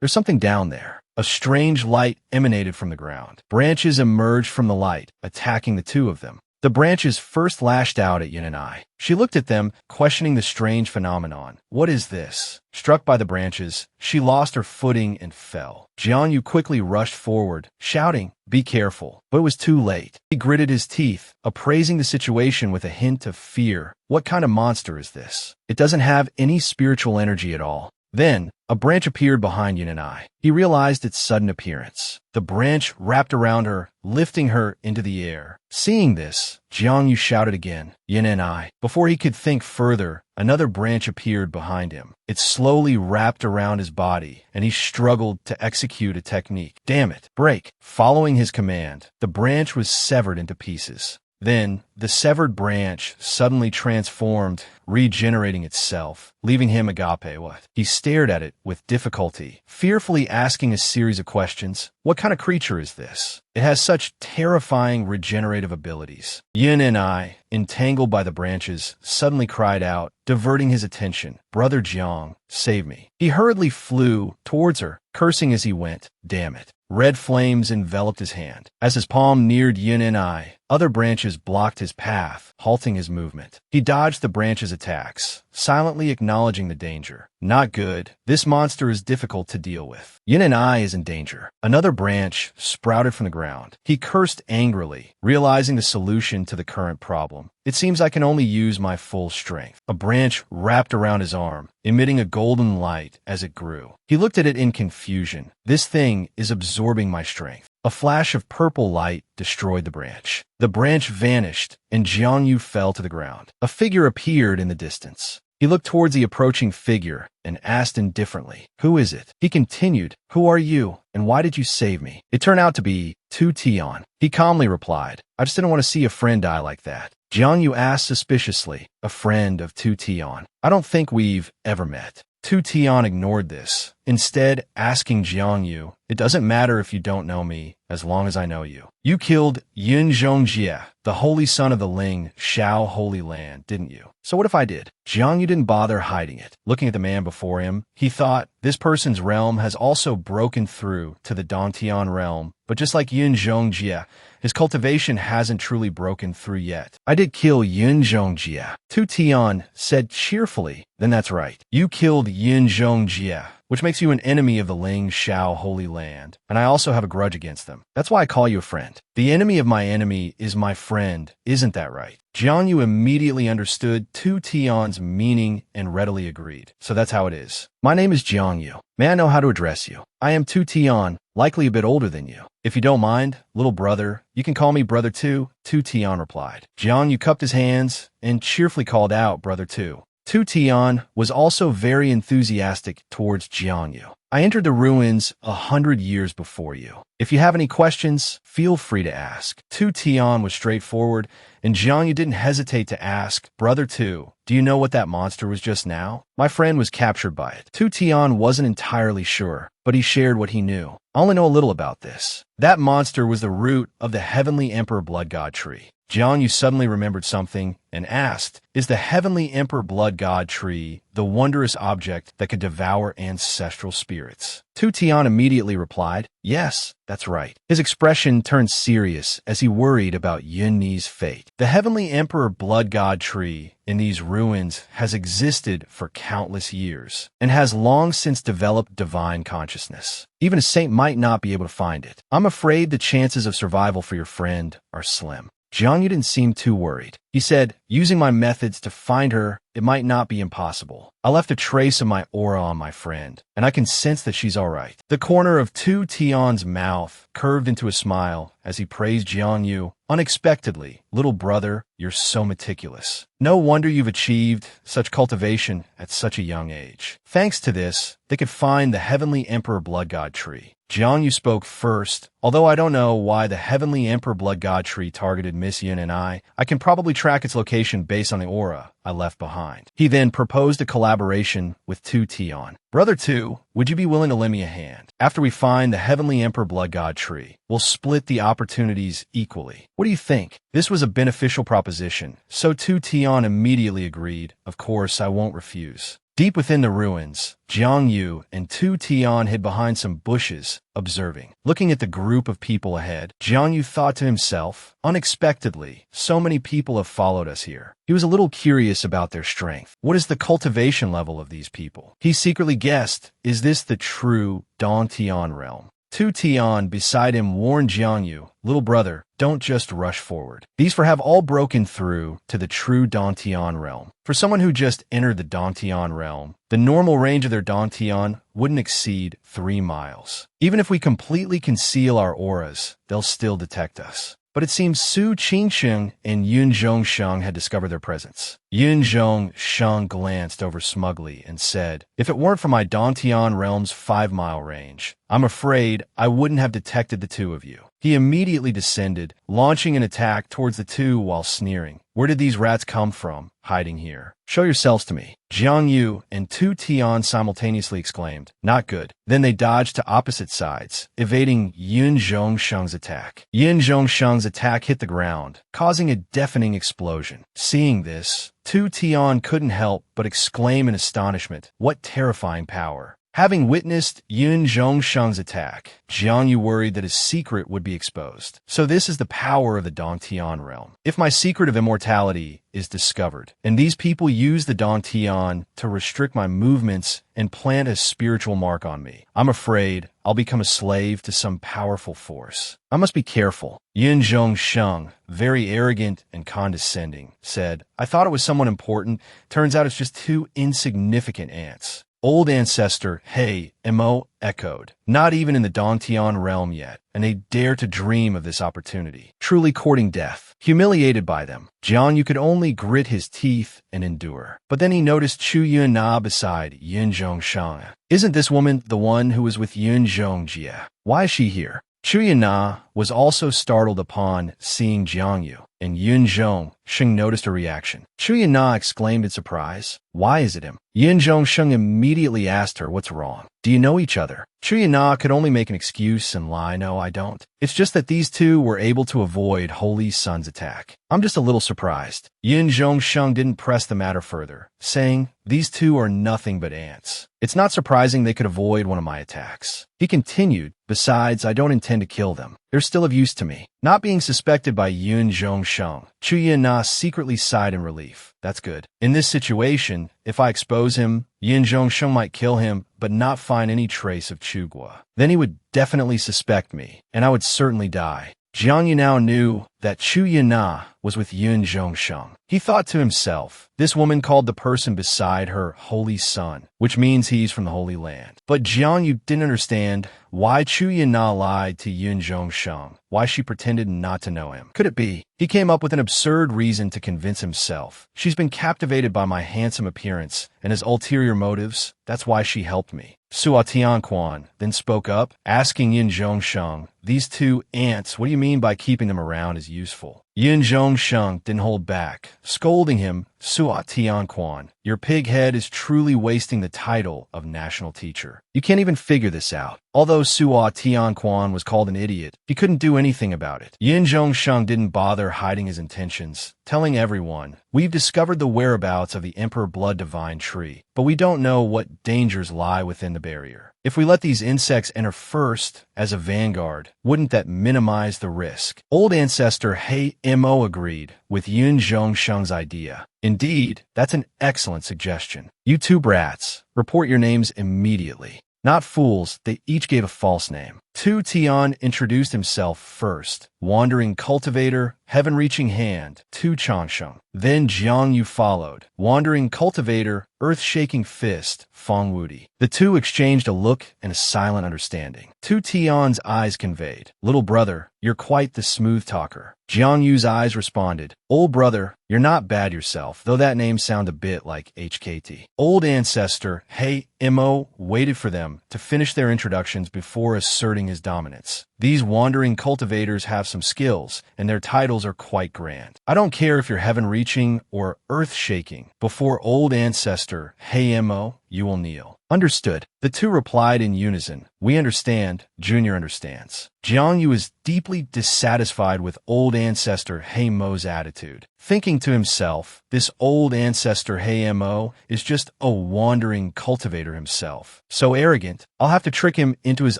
There's something down there. A strange light emanated from the ground. Branches emerged from the light, attacking the two of them. The branches first lashed out at Yin and I. She looked at them, questioning the strange phenomenon. "What is this?" Struck by the branches, she lost her footing and fell. Jiangyu quickly rushed forward, shouting, "Be careful." But it was too late. He gritted his teeth, appraising the situation with a hint of fear. What kind of monster is this? It doesn't have any spiritual energy at all. Then, a branch appeared behind Yin and I. He realized its sudden appearance. The branch wrapped around her, lifting her into the air. Seeing this, Jiangyu shouted again, "Yin and I." Before he could think further, another branch appeared behind him. It slowly wrapped around his body, and he struggled to execute a technique. "Damn it, break." Following his command, the branch was severed into pieces. Then, the severed branch suddenly transformed, regenerating itself, leaving him agape what? He stared at it with difficulty, fearfully asking a series of questions. What kind of creature is this? It has such terrifying regenerative abilities. Yin and I, entangled by the branches, suddenly cried out, diverting his attention. "Brother Jiang, save me." He hurriedly flew towards her, cursing as he went. Damn it. Red flames enveloped his hand. As his palm neared Yin and I, other branches blocked his path, halting his movement. He dodged the branches' attacks, silently acknowledging the danger. Not good. This monster is difficult to deal with. Yin and I is in danger. Another branch sprouted from the ground. He cursed angrily, realizing the solution to the current problem. "It seems I can only use my full strength." A branch wrapped around his arm, emitting a golden light as it grew. He looked at it in confusion. "This thing is absorbing my strength." A flash of purple light destroyed the branch. The branch vanished, and Jiangyu fell to the ground. A figure appeared in the distance. He looked towards the approaching figure and asked indifferently, "Who is it?" He continued, "Who are you, and why did you save me?" It turned out to be Tion. He calmly replied, "I just didn't want to see a friend die like that." Jiangyu asked suspiciously, "A friend of Tion? I don't think we've ever met." Tion ignored this, instead asking Jiangyu, "It doesn't matter if you don't know me. as long as I know you. You killed Yin Zhongjie, the holy son of the Ling Shao Holy Land, didn't you? So what if I did? Jiang Yu didn't bother hiding it. Looking at the man before him, he thought, this person's realm has also broken through to the Dantian realm, but just like Yin Zhongjie, his cultivation hasn't truly broken through yet. I did kill Yin Zhongjie. Tion said cheerfully, then that's right. You killed Yin Zhongjie, which makes you an enemy of the Ling Shao Holy Land, and I also have a grudge against them. That's why I call you a friend. The enemy of my enemy is my friend, isn't that right? Jiang Yu immediately understood Tion's meaning and readily agreed. So that's how it is. My name is Jiang Yu. May I know how to address you? I am Tion, likely a bit older than you. If you don't mind, little brother, you can call me Brother 2, Tion replied. Jiang Yu cupped his hands and cheerfully called out Brother 2. Tion was also very enthusiastic towards Jiang Yu. I entered the ruins 100 years before you. If you have any questions, feel free to ask. Tion was straightforward, and Jiang Yu didn't hesitate to ask, Brother 2, do you know what that monster was just now? My friend was captured by it. Tion wasn't entirely sure, but he shared what he knew. I only know a little about this. That monster was the root of the Heavenly Emperor Blood God tree. Jiang Yu suddenly remembered something and asked, is the Heavenly Emperor Blood God tree the wondrous object that could devour ancestral spirits? Tion immediately replied, yes, that's right. His expression turned serious as he worried about Yun Ni's fate. The Heavenly Emperor Blood God tree in these ruins has existed for countless years and has long since developed divine consciousness. Even a saint might not be able to find it. I'm afraid the chances of survival for your friend are slim. Jiang Yu didn't seem too worried. He said, using my methods to find her, it might not be impossible. I left a trace of my aura on my friend, and I can sense that she's all right. The corner of Tion's mouth curved into a smile as he praised Jiang Yu. Unexpectedly, little brother, you're so meticulous. No wonder you've achieved such cultivation at such a young age. Thanks to this, they could find the Heavenly Emperor Blood God tree. Jiang Yu spoke first. Although I don't know why the Heavenly Emperor Blood God tree targeted Miss Yin and I can probably track its location based on the aura I left behind. He then proposed a collaboration with Tion. Brother 2, would you be willing to lend me a hand? After we find the Heavenly Emperor Blood God tree, we'll split the opportunities equally. What do you think? This was a beneficial proposition, so Tion immediately agreed. Of course, I won't refuse. Deep within the ruins, Jiang Yu and Tion hid behind some bushes, observing. Looking at the group of people ahead, Jiang Yu thought to himself, unexpectedly, so many people have followed us here. He was a little curious about their strength. What is the cultivation level of these people? He secretly guessed, is this the true Dantian realm? Tion beside him warned Jiang Yu, little brother, don't just rush forward. These four have all broken through to the true Dantian realm. For someone who just entered the Dantian realm, the normal range of their Dantian wouldn't exceed 3 miles. Even if we completely conceal our auras, they'll still detect us. But it seems Su Qingsheng and Yun Zhongsheng had discovered their presence. Yun Zhongsheng glanced over smugly and said, if it weren't for my Dantian realm's 5-mile range, I'm afraid I wouldn't have detected the two of you. He immediately descended, launching an attack towards the two while sneering. Where did these rats come from, hiding here? Show yourselves to me. Jiang Yu and Tion simultaneously exclaimed, not good. Then they dodged to opposite sides, evading Yun Zhongsheng's attack. Yun Zhongsheng's attack hit the ground, causing a deafening explosion. Seeing this, Tion couldn't help but exclaim in astonishment, what terrifying power. Having witnessed Yun Zhongsheng's attack, Jiang Yu worried that his secret would be exposed. So this is the power of the Dantian realm. If my secret of immortality is discovered, and these people use the Dantian to restrict my movements and plant a spiritual mark on me, I'm afraid I'll become a slave to some powerful force. I must be careful. Yun Zhongsheng, very arrogant and condescending, said, I thought it was someone important. Turns out it's just 2 insignificant ants. Old Ancestor, hey, Mo, echoed. Not even in the Dantian realm yet, and they dare to dream of this opportunity. Truly courting death. Humiliated by them, Jiang Yu could only grit his teeth and endure. But then he noticed Chu Yunna beside Yun Zhongsheng. Isn't this woman the one who was with Yun Zhongjie? Why is she here? Chu Yunna was also startled upon seeing Jiang Yu, and Yun Zhongsheng noticed her reaction. Chu Yana exclaimed in surprise, "Why is it him?" Yin Zhongsheng immediately asked her, "What's wrong? Do you know each other?" Chu Yana could only make an excuse and lie, "No, I don't. It's just that these two were able to avoid Holy Sun's attack. I'm just a little surprised." Yin Zhongsheng didn't press the matter further, saying, "These two are nothing but ants. It's not surprising they could avoid one of my attacks." He continued, "Besides, I don't intend to kill them. They're still of use to me." Not being suspected by Yun Zhongsheng, Chu Yana secretly sighed in relief. That's good. In this situation, if I expose him, Yin Zhongsheng might kill him, but not find any trace of Chugua. Then he would definitely suspect me, and I would certainly die. Jiang Yu now knew that Chu Yana was with Yun Zhongsheng. He thought to himself, this woman called the person beside her Holy Sun, which means he's from the Holy Land. But Jiang Yu didn't understand why Chu Yana lied to Yun Zhongsheng, why she pretended not to know him. Could it be? He came up with an absurd reason to convince himself. She's been captivated by my handsome appearance and his ulterior motives. That's why she helped me. Sua Tianquan then spoke up, asking Yin Zhongsheng, "These two ants, what do you mean by keeping them around is useful?" Yin Zhongsheng didn't hold back, scolding him, "Sua Tianquan, your pig head is truly wasting the title of national teacher. You can't even figure this out." Although Sua Tianquan was called an idiot, he couldn't do anything about it. Yin Zhongsheng didn't bother hiding his intentions, telling everyone, "We've discovered the whereabouts of the Emperor Blood Divine tree, but we don't know what dangers lie within the barrier. If we let these insects enter first as a vanguard, wouldn't that minimize the risk?" Old Ancestor He Mo agreed with Yun Zhongsheng's idea. "Indeed, that's an excellent suggestion. You two brats, report your names immediately." Not fools, they each gave a false name. Tion introduced himself first, Wandering Cultivator, Heaven-Reaching Hand, Tu Changsheng. Then Jiang Yu followed, Wandering Cultivator, Earth-Shaking Fist, Feng Wudi. The two exchanged a look and a silent understanding. Tion's eyes conveyed, "Little brother, you're quite the smooth talker." Jiang Yu's eyes responded, "Old brother, you're not bad yourself, though that name sounds a bit like HKT." Old Ancestor He Mo waited for them to finish their introductions before asserting his dominance. "These wandering cultivators have some skills, and their titles are quite grand. I don't care if you're heaven-reaching or earth-shaking. Before Old Ancestor He Mo, you will kneel." "Understood." The two replied in unison, "We understand, Junior understands." Jiang Yu is deeply dissatisfied with Old Ancestor He Mo's attitude, thinking to himself, this Old Ancestor He Mo is just a wandering cultivator himself. So arrogant, I'll have to trick him into his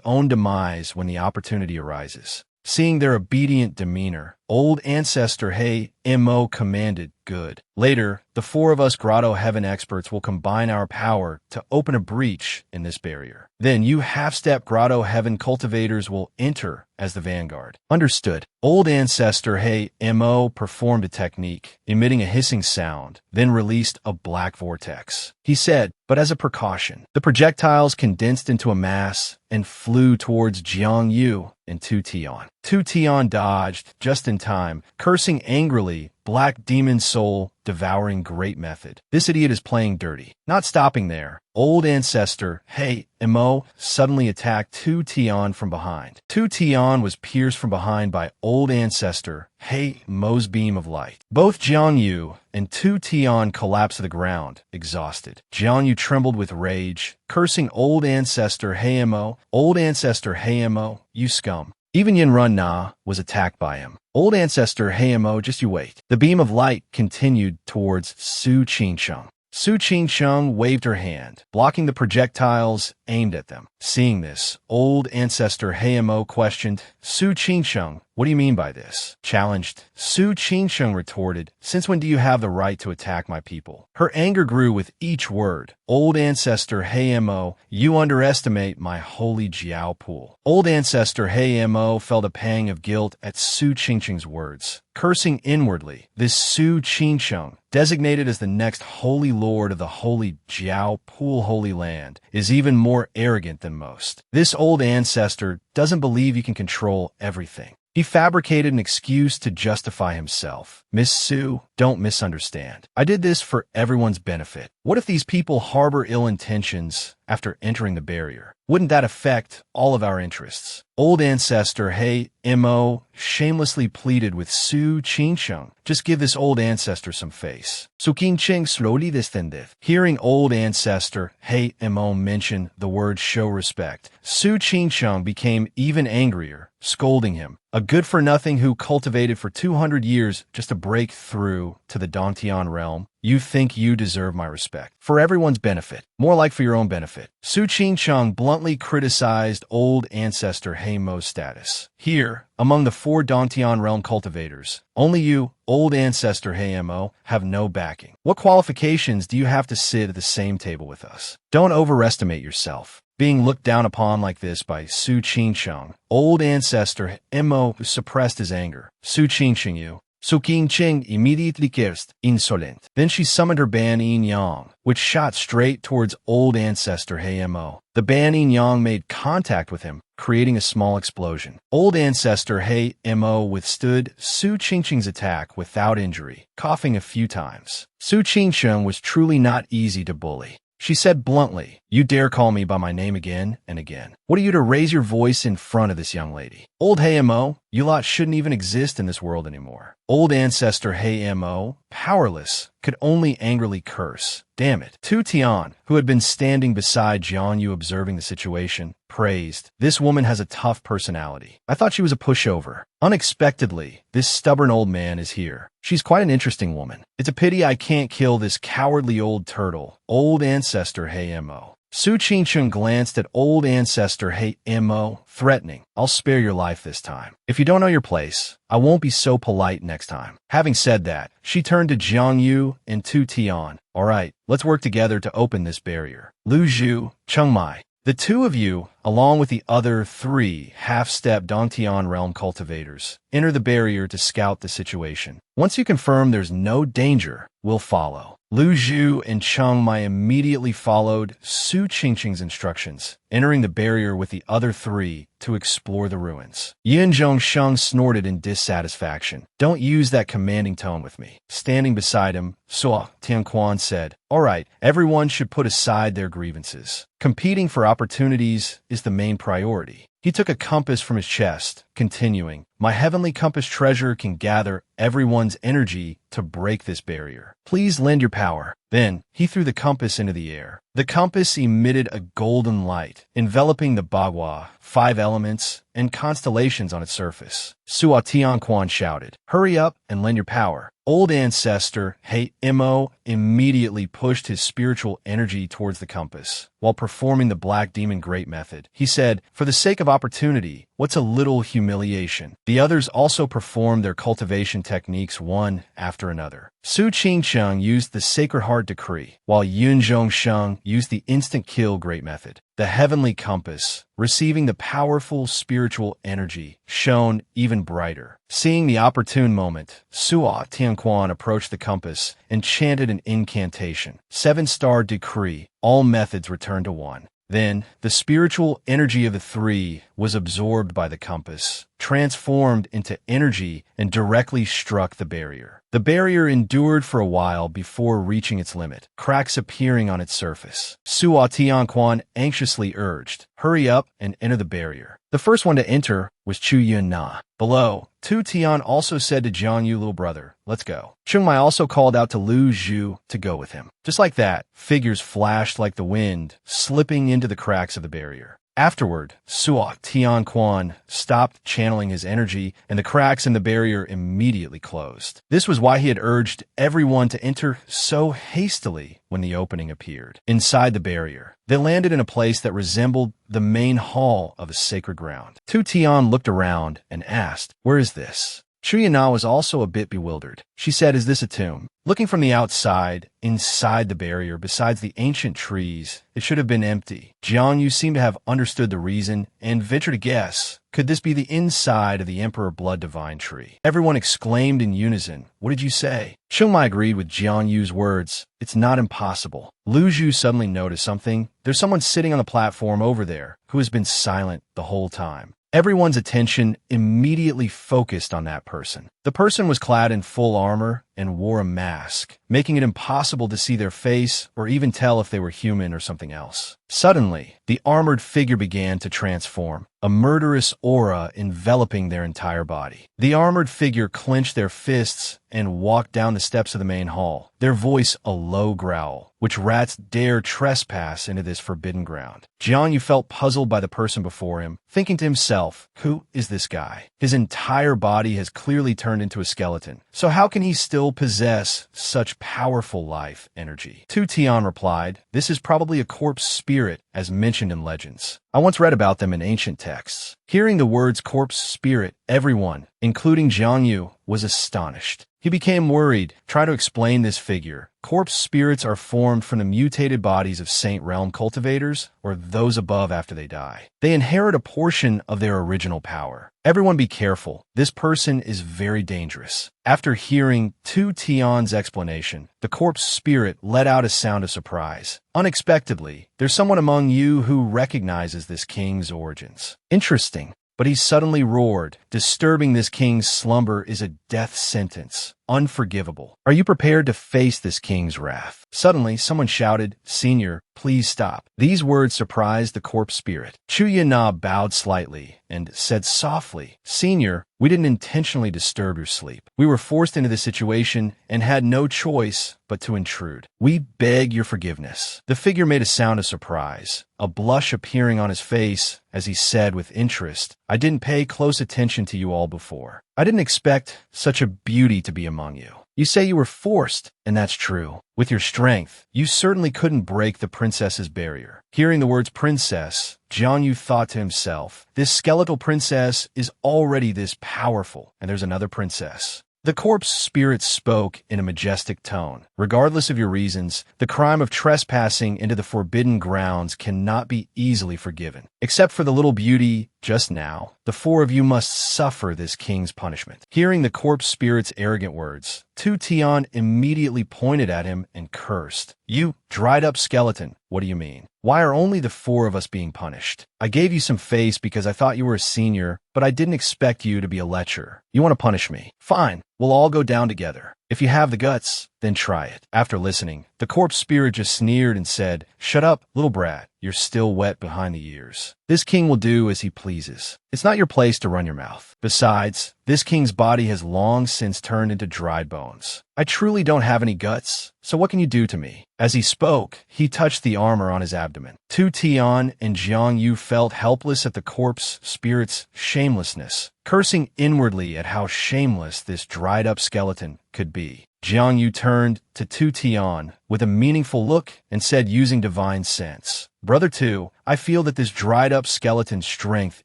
own demise when the opportunity arises. Seeing their obedient demeanor, Old Ancestor He Mo commanded, "Good. Later, the four of us Grotto Heaven experts will combine our power to open a breach in this barrier. Then you half-step Grotto Heaven cultivators will enter as the vanguard." "Understood." Old Ancestor He Mo performed a technique, emitting a hissing sound, then released a black vortex. He said, "But as a precaution." The projectiles condensed into a mass and flew towards Jiang Yu and Tion. Tion dodged just in time, cursing angrily, "Black demon soul, devouring great method. This idiot is playing dirty." Not stopping there, Old Ancestor He Mo suddenly attacked Tion from behind. Tion was pierced from behind by Old Ancestor He Mo's beam of light. Both Jiang Yu and Tion collapsed to the ground, exhausted. Jiang Yu trembled with rage, cursing Old Ancestor He Mo. "Old Ancestor He Mo, you scum." Even Yin Run Na was attacked by him. "Old Ancestor He Mo, just you wait." The beam of light continued towards Su Qingsheng. Su Qingsheng waved her hand, blocking the projectiles aimed at them. Seeing this, Old Ancestor He Mo questioned, "Su Qingsheng, what do you mean by this?" Challenged, Su Qingsheng retorted, "Since when do you have the right to attack my people?" Her anger grew with each word. "Old Ancestor He Mo, you underestimate my holy Jiao pool." Old Ancestor He Mo felt a pang of guilt at Su Qingsheng's words. Cursing inwardly, this Su Qingsheng, designated as the next holy lord of the holy Jiao pool Holy Land, is even more arrogant than most. This old ancestor doesn't believe he can control everything. He fabricated an excuse to justify himself. "Miss Su, don't misunderstand. I did this for everyone's benefit. What if these people harbor ill intentions after entering the barrier. Wouldn't that affect all of our interests? Old Ancestor Hey Mo shamelessly pleaded with Su Qingsheng. Just give this old ancestor some face. Su Qingsheng slowly descended. Hearing old ancestor Hey Mo mention the word show respect, Su Qingsheng became even angrier, scolding him. A good-for-nothing who cultivated for 200 years just to break through to the Dantian realm. You think you deserve my respect. For everyone's benefit. More like for your own benefit. Su Qingsheng bluntly criticized old ancestor He Mo's status. Here, among the 4 Dantian realm cultivators, only you, old ancestor He Mo, have no backing. What qualifications do you have to sit at the same table with us? Don't overestimate yourself. Being looked down upon like this by Su Qingsheng, old ancestor Mo suppressed his anger. Su Qingsheng, you. Su Qingsheng immediately cursed, insolent. Then she summoned her ban Yin Yang, which shot straight towards old ancestor He Mo. The ban Yin Yang made contact with him, creating a small explosion. Old ancestor He Mo withstood Su Qingsheng's attack without injury, coughing a few times. Su Qingsheng was truly not easy to bully. She said bluntly, "You dare call me by my name again and again. What are you to raise your voice in front of this young lady? Old He Mo, you lot shouldn't even exist in this world anymore." Old ancestor He Mo, powerless, could only angrily curse. Damn it. Tion, who had been standing beside Yuanlu observing the situation, praised, "This woman has a tough personality. I thought she was a pushover. Unexpectedly, this stubborn old man is here. She's quite an interesting woman. It's a pity I can't kill this cowardly old turtle." Old ancestor He Mo. Su Qingsheng glanced at old ancestor He Mo, threatening, "I'll spare your life this time. If you don't know your place, I won't be so polite next time." Having said that, she turned to Jiangyu and to Tion. "All right, let's work together to open this barrier. Lu Zhu, Chengmai. The 2 of you, along with the other 3 half-step Dantian realm cultivators, enter the barrier to scout the situation. Once you confirm there's no danger, we'll follow." Lu Zhu and Chengmai immediately followed Su Qingsheng's instructions, entering the barrier with the other 3 to explore the ruins. Yin Zhongsheng snorted in dissatisfaction. "Don't use that commanding tone with me." Standing beside him, Suo Tianquan said, "All right, everyone should put aside their grievances. Competing for opportunities is the main priority." He took a compass from his chest, continuing, "My heavenly compass treasure can gather everyone's energy to break this barrier. Please lend your power." Then, he threw the compass into the air. The compass emitted a golden light, enveloping the Bagua, 5 elements, and constellations on its surface. Suo Tianquan shouted, "Hurry up and lend your power." Old ancestor He Mo immediately pushed his spiritual energy towards the compass. While performing the Black Demon Great Method, he said, "For the sake of opportunity, what's a little humiliation?" The others also performed their cultivation techniques one after another. Su Qingsheng used the Sacred Heart Decree, while Yin Zhongsheng used the Instant Kill Great Method. The heavenly compass, receiving the powerful spiritual energy, shone even brighter. Seeing the opportune moment, Suo Tianquan approached the compass and chanted an incantation. 7-star decree, all methods return to 1. Then, the spiritual energy of the 3 was absorbed by the compass, transformed into energy, and directly struck the barrier. The barrier endured for a while before reaching its limit, cracks appearing on its surface. Suo Tianquan anxiously urged, "Hurry up and enter the barrier." The first one to enter was Chu Yuanlu. Below, Tion also said to Jiangyu, "Little brother, let's go." Chengmai also called out to Lu Zhu to go with him. Just like that, figures flashed like the wind, slipping into the cracks of the barrier. Afterward, Suo Tianquan stopped channeling his energy, and the cracks in the barrier immediately closed. This was why he had urged everyone to enter so hastily when the opening appeared. Inside the barrier, they landed in a place that resembled the main hall of a sacred ground. Tion looked around and asked, "Where is this?" Chu Yuanlu was also a bit bewildered. She said, "Is this a tomb?" Looking from the outside, inside the barrier, besides the ancient trees, it should have been empty. Jiangyu seemed to have understood the reason and ventured to guess, could this be the inside of the Emperor Blood Divine tree? Everyone exclaimed in unison, "What did you say?" Chengmai agreed with Jiangyu's words. "It's not impossible." Lu Zhu suddenly noticed something. There's someone sitting on the platform over there who has been silent the whole time. Everyone's attention immediately focused on that person. The person was clad in full armor and wore a mask, making it impossible to see their face or even tell if they were human or something else. Suddenly, the armored figure began to transform, a murderous aura enveloping their entire body. The armored figure clenched their fists and walked down the steps of the main hall, their voice a low growl. Which rats dare trespass into this forbidden ground? Jiang felt puzzled by the person before him, thinking to himself, who is this guy? His entire body has clearly turned into a skeleton, so how can he still possess such powerful life energy? Tion replied, this is probably a corpse spirit, as mentioned in legends. I once read about them in ancient texts. Hearing the words corpse spirit, everyone, including Jiang Yu, was astonished. He became worried, trying to explain this figure. Corpse spirits are formed from the mutated bodies of Saint Realm cultivators, or those above after they die. They inherit a portion of their original power. Everyone be careful. This person is very dangerous. After hearing Tion's explanation, the corpse spirit let out a sound of surprise. Unexpectedly, there's someone among you who recognizes this king's origins. Interesting. But he suddenly roared, disturbing this king's slumber is a death sentence. Unforgivable. Are you prepared to face this king's wrath? Suddenly, someone shouted, Senior, please stop. These words surprised the corpse spirit. Chu Han bowed slightly and said softly, Senior, we didn't intentionally disturb your sleep. We were forced into this situation and had no choice but to intrude. We beg your forgiveness. The figure made a sound of surprise, a blush appearing on his face as he said with interest, I didn't pay close attention to you all before. I didn't expect such a beauty to be among you. You say you were forced, and that's true. With your strength, you certainly couldn't break the princess's barrier. Hearing the words princess, Jiang Yu thought to himself, this skeletal princess is already this powerful, and there's another princess. The corpse spirit spoke in a majestic tone. Regardless of your reasons, the crime of trespassing into the forbidden grounds cannot be easily forgiven. Except for the little beauty just now, the four of you must suffer this king's punishment. Hearing the corpse spirit's arrogant words, Tion immediately pointed at him and cursed. You, dried-up skeleton, what do you mean? Why are only the four of us being punished? I gave you some face because I thought you were a senior, but I didn't expect you to be a lecher. You want to punish me? Fine, we'll all go down together. If you have the guts, then try it. After listening, the corpse spirit just sneered and said, Shut up, little brat. You're still wet behind the ears. This king will do as he pleases. It's not your place to run your mouth. Besides, this king's body has long since turned into dried bones. I truly don't have any guts, so what can you do to me? As he spoke, he touched the armor on his abdomen. Tion and Jiang Yu felt helpless at the corpse spirit's shamelessness, cursing inwardly at how shameless this dried-up skeleton could be. Jiang Yu turned to Tion with a meaningful look and said using divine sense, Brother Tu, I feel that this dried-up skeleton's strength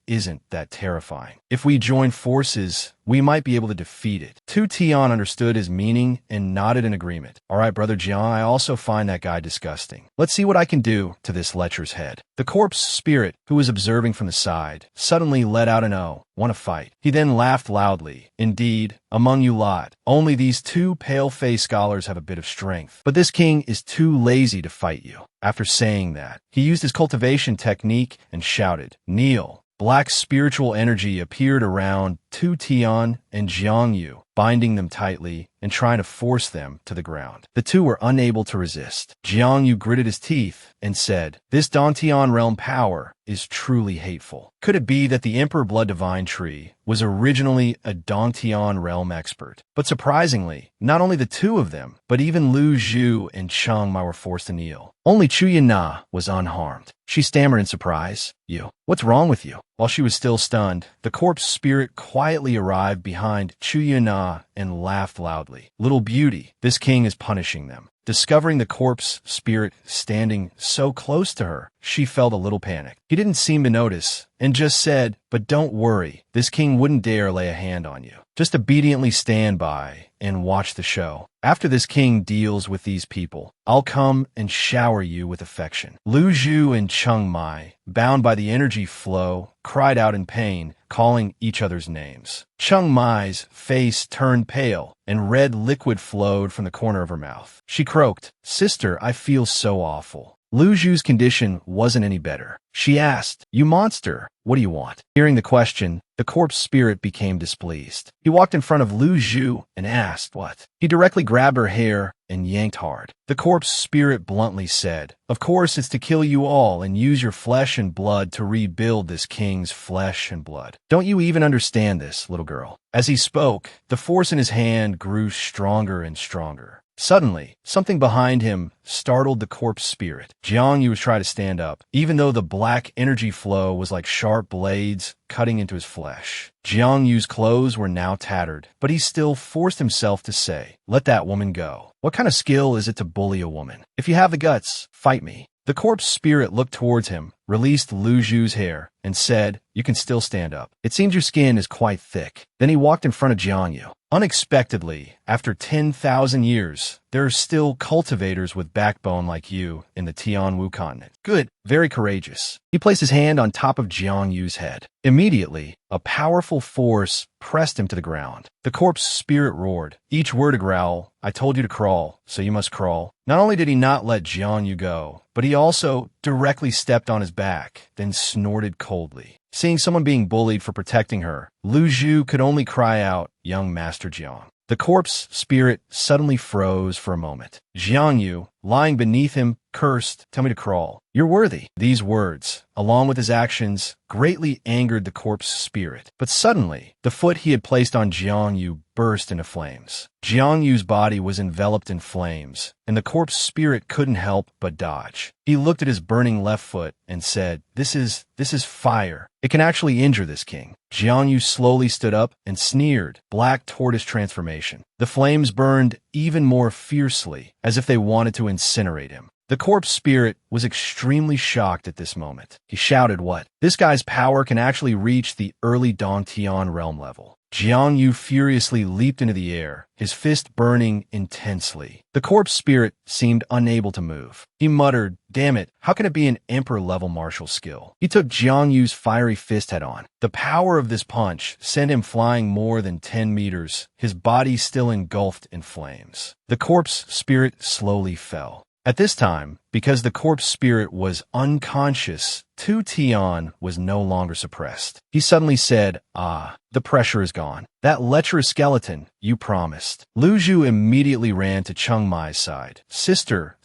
isn't that terrifying. If we join forces, we might be able to defeat it. Tion understood his meaning and nodded in agreement. All right, Brother Jiang, I also find that guy disgusting. Let's see what I can do to this lecher's head. The corpse spirit, who was observing from the side, suddenly let out an "Oh, want to fight?" He then laughed loudly. Indeed, among you lot, only these two pale-faced scholars have a bit of strength. But this king is too lazy to fight you. After saying that, he used his cultivation technique and shouted, Kneel. Black spiritual energy appeared around Tion and Jiang Yu, binding them tightly and trying to force them to the ground. The two were unable to resist. Jiang Yu gritted his teeth and said, This Dantian realm power is truly hateful. Could it be that the Emperor Blood Divine Tree was originally a Dantian realm expert? But surprisingly, not only the two of them, but even Lu Zhu and Cheng Mai were forced to kneel. Only Chu Han was unharmed. She stammered in surprise, You, what's wrong with you? While she was still stunned, the corpse spirit quietly arrived behind Chu Han and laughed loudly. Little beauty, this king is punishing them. Discovering the corpse spirit standing so close to her, she felt a little panicked. He didn't seem to notice and just said, But don't worry, this king wouldn't dare lay a hand on you. Just obediently stand by and watch the show. After this king deals with these people, I'll come and shower you with affection. Lu Zhu and Cheng Mai, bound by the energy flow, cried out in pain, calling each other's names. Cheng Mai's face turned pale, and red liquid flowed from the corner of her mouth. She croaked, Sister, I feel so awful. Lu Zhu's condition wasn't any better. She asked, You monster, what do you want? Hearing the question, the corpse spirit became displeased. He walked in front of Lu Zhu and asked, What? He directly grabbed her hair and yanked hard. The corpse spirit bluntly said, "Of course it's to kill you all and use your flesh and blood to rebuild this king's flesh and blood. Don't you even understand this, little girl?" As he spoke, the force in his hand grew stronger and stronger. Suddenly, something behind him startled the corpse spirit. Jiang Yu was trying to stand up, even though the black energy flow was like sharp blades cutting into his flesh. Jiang Yu's clothes were now tattered, but he still forced himself to say, "Let that woman go. What kind of skill is it to bully a woman? If you have the guts, fight me." The corpse spirit looked towards him, released Lu Zhu's hair, and said, "You can still stand up. It seems your skin is quite thick." Then he walked in front of Jiang Yu. Unexpectedly, after 10,000 years, there are still cultivators with backbone like you in the Tianwu continent. Good, very courageous. He placed his hand on top of Jiang Yu's head. Immediately, a powerful force pressed him to the ground. The corpse spirit roared, each word a growl. "I told you to crawl, so you must crawl." Not only did he not let Jiang Yu go, but he also directly stepped on his back, then snorted coldly. Seeing someone being bullied for protecting her, Lu Zhu could only cry out, "Young Master Jiang." The corpse spirit suddenly froze for a moment. Jiang Yu, lying beneath him, cursed, "Tell me to crawl. You're worthy." These words, along with his actions, greatly angered the corpse spirit. But suddenly, the foot he had placed on Jiang Yu burst into flames. Jiang Yu's body was enveloped in flames, and the corpse spirit couldn't help but dodge. He looked at his burning left foot and said, This is fire. It can actually injure this king." Jiang Yu slowly stood up and sneered, black tortoise transformation. The flames burned even more fiercely, as if they wanted to incinerate him. The corpse spirit was extremely shocked at this moment. He shouted, "What? This guy's power can actually reach the early Dongtian realm level." Jiang Yu furiously leaped into the air, his fist burning intensely. The corpse spirit seemed unable to move. He muttered, "Damn it, how can it be an emperor-level martial skill?" He took Jiang Yu's fiery fist head-on. The power of this punch sent him flying more than 10 meters, his body still engulfed in flames. The corpse spirit slowly fell. At this time, because the corpse spirit was unconscious, Tion was no longer suppressed. He suddenly said, "Ah, the pressure is gone. That lecherous skeleton, you promised." Lu Zhu immediately ran to Cheng Mai's side. Sister,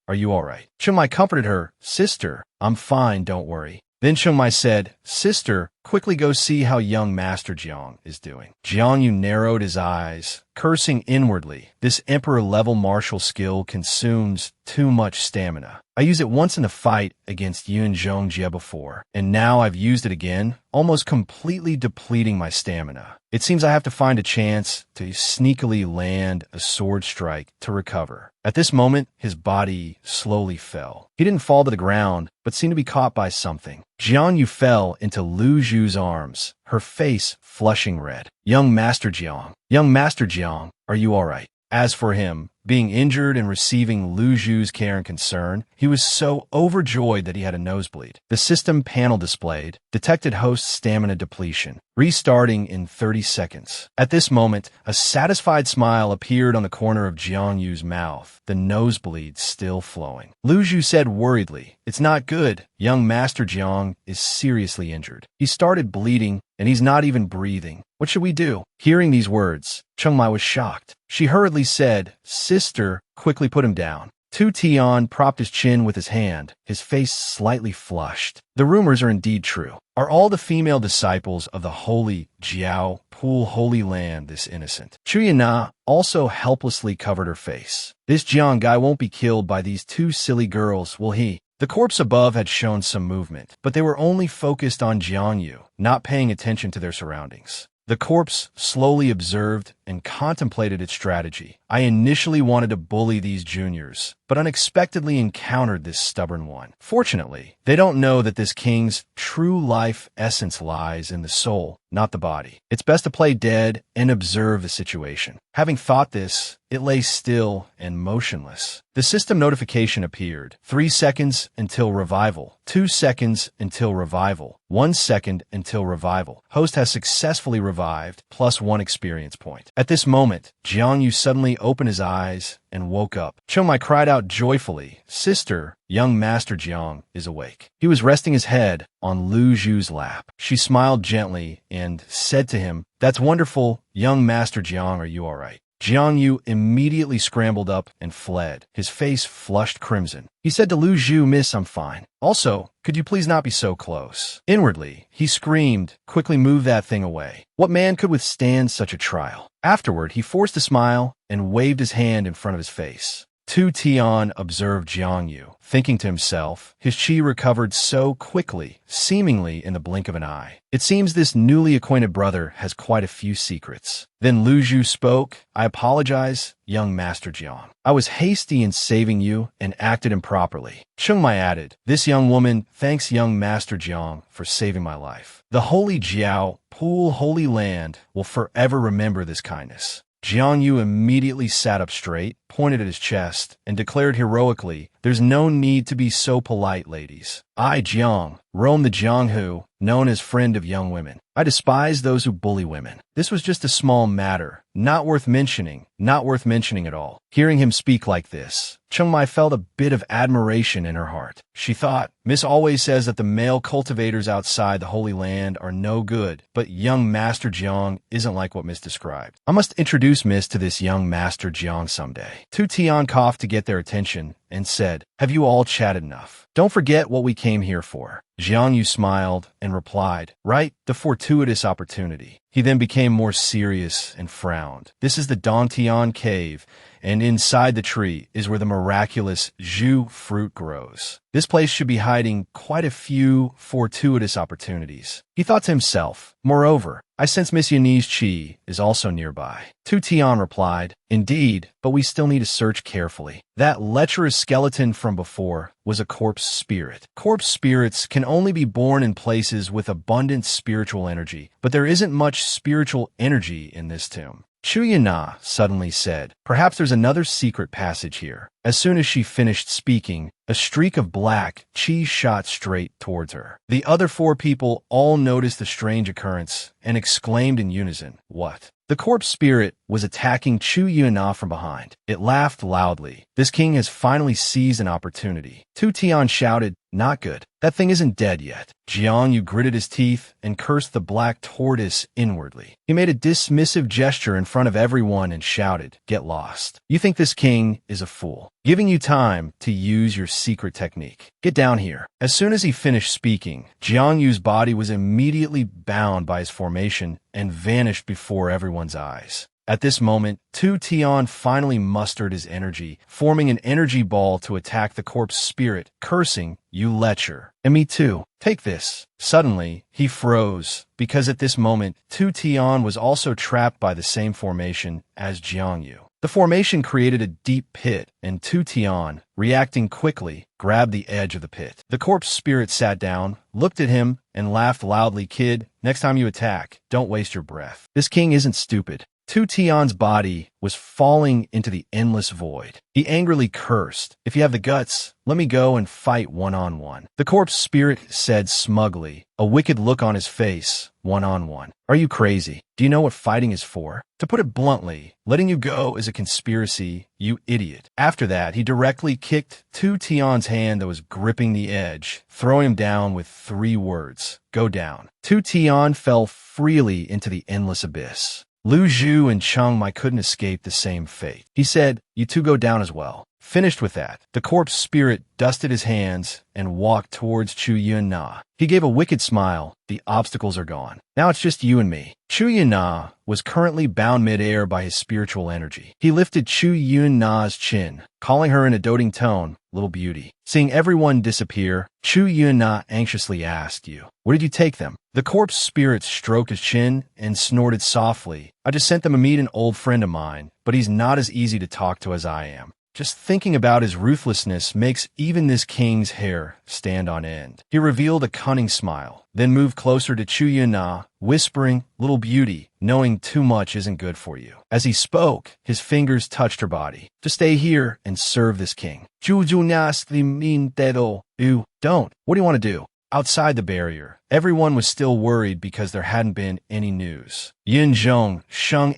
are you all right?" Cheng Mai comforted her, "Sister, I'm fine, don't worry." Then Cheng Mai said, "Sister, quickly go see how young Master Jiang is doing." Jiang Yu narrowed his eyes, cursing inwardly. This emperor-level martial skill consumes too much stamina. I used it once in a fight against Yun Zhongjie before, and now I've used it again, almost completely depleting my stamina. It seems I have to find a chance to sneakily land a sword strike to recover. At this moment, his body slowly fell. He didn't fall to the ground, but seemed to be caught by something. Jiang Yu fell into Lu Zhu's arms, her face flushing red. Young Master Jiang, are you all right?" As for him, being injured and receiving Lu Zhu's care and concern, he was so overjoyed that he had a nosebleed. The system panel displayed, detected host stamina depletion, restarting in 30 seconds. At this moment, a satisfied smile appeared on the corner of Jiang Yu's mouth, the nosebleed still flowing. Lu Zhu said worriedly, "It's not good. Young Master Jiang is seriously injured. He started bleeding, and he's not even breathing. What should we do?" Hearing these words, Cheng Mai was shocked. She hurriedly said, "Sister, quickly put him down." Tion propped his chin with his hand, his face slightly flushed. The rumors are indeed true. Are all the female disciples of the holy Jiao Pool Holy Land this innocent? Chu Yana also helplessly covered her face. "This Jiang guy won't be killed by these two silly girls, will he?" The corpse above had shown some movement, but they were only focused on Jiang Yu, not paying attention to their surroundings. The corpse slowly observed and contemplated its strategy. "I initially wanted to bully these juniors, but unexpectedly encountered this stubborn one. Fortunately, they don't know that this king's true life essence lies in the soul, not the body. It's best to play dead and observe the situation." Having thought this, it lay still and motionless. The system notification appeared. 3 seconds until revival. 2 seconds until revival. 1 second until revival. Host has successfully revived, +1 experience point. At this moment, Jiang Yu suddenly opened his eyes and woke up. Cheng Mai cried out joyfully, "Sister, young Master Jiang is awake." He was resting his head on Lu Zhu's lap. She smiled gently and said to him, "That's wonderful. Young Master Jiang, are you all right?" Jiang Yu immediately scrambled up and fled, his face flushed crimson. He said to Lu Zhu, "Miss, I'm fine. Also, could you please not be so close?" Inwardly, he screamed, "Quickly move that thing away." What man could withstand such a trial? Afterward, he forced a smile and waved his hand in front of his face. Tion observed Jiang Yu, thinking to himself, his chi recovered so quickly, seemingly in the blink of an eye. It seems this newly acquainted brother has quite a few secrets. Then Lu Zhu spoke, "I apologize, young Master Jiang. I was hasty in saving you and acted improperly." Cheng Mai added, "This young woman thanks young Master Jiang for saving my life. The holy Jiao, Pool Holy Land, will forever remember this kindness." Jiang Yu immediately sat up straight, pointed at his chest, and declared heroically, "There's no need to be so polite, ladies. I, Jiang, roam the Jianghu, known as friend of young women. I despise those who bully women. This was just a small matter, not worth mentioning at all." Hearing him speak like this, Cheng Mai felt a bit of admiration in her heart. She thought, Miss always says that the male cultivators outside the Holy Land are no good, but young Master Jiang isn't like what Miss described. I must introduce Miss to this young Master Jiang someday. Tion coughed to get their attention and said, "Have you all chatted enough? Don't forget what we came here for." Jiang Yu smiled and replied, "Right, the fortuitous opportunity." He then became more serious and frowned. "This is the Dongtian cave, and inside the tree is where the miraculous Zhu fruit grows. This place should be hiding quite a few fortuitous opportunities." He thought to himself, "Moreover, I sense Miss Yanni's chi is also nearby." Tion replied, "Indeed, but we still need to search carefully. That lecherous skeleton from before was a corpse spirit. Corpse spirits can only be born in places with abundant spiritual energy, but there isn't much spiritual energy in this tomb." Chu Yana suddenly said, "Perhaps there's another secret passage here." As soon as she finished speaking, a streak of black chi shot straight towards her. The other four people all noticed the strange occurrence and exclaimed in unison, "What?" The corpse spirit was attacking Chu Yana from behind. It laughed loudly. "This king has finally seized an opportunity." Tion shouted, "Not good. That thing isn't dead yet." Jiang Yu gritted his teeth and cursed the black tortoise inwardly. He made a dismissive gesture in front of everyone and shouted, "Get lost. You think this king is a fool. Giving you time to use your secret technique. Get down here." As soon as he finished speaking, Jiang Yu's body was immediately bound by his formation and vanished before everyone's eyes. At this moment, Tion finally mustered his energy, forming an energy ball to attack the corpse spirit, cursing, "You lecher. And me too. Take this." Suddenly, he froze, because at this moment, Tion was also trapped by the same formation as Jiang Yu. The formation created a deep pit, and Tion, reacting quickly, grabbed the edge of the pit. The corpse spirit sat down, looked at him, and laughed loudly, "Kid, next time you attack, don't waste your breath. This king isn't stupid." Tion's body was falling into the endless void. He angrily cursed, "If you have the guts, let me go and fight one-on-one." The corpse spirit said smugly, a wicked look on his face, "One-on-one. Are you crazy? Do you know what fighting is for? To put it bluntly, letting you go is a conspiracy, you idiot." After that, he directly kicked Tion's hand that was gripping the edge, throwing him down with 3 words, "Go down." Tion fell freely into the endless abyss. Lu Zhu and Cheng Mai couldn't escape the same fate. He said, "You two go down as well." Finished with that, the corpse spirit dusted his hands and walked towards Chu Yana. He gave a wicked smile. "The obstacles are gone. Now it's just you and me." Chu Yana was currently bound mid-air by his spiritual energy. He lifted Chu Yana's chin, calling her in a doting tone, "Little beauty." Seeing everyone disappear, Chu Yana anxiously asked, Where did you take them?" The corpse spirit stroked his chin and snorted softly, "I just sent them to meet an old friend of mine, but he's not as easy to talk to as I am. Just thinking about his ruthlessness makes even this king's hair stand on end." He revealed a cunning smile, then moved closer to Chu Yana, whispering, "Little beauty, knowing too much isn't good for you." As he spoke, his fingers touched her body. "To stay here and serve this king." "Don't. What do you want to do?" Outside the barrier, everyone was still worried because there hadn't been any news. Yin Shung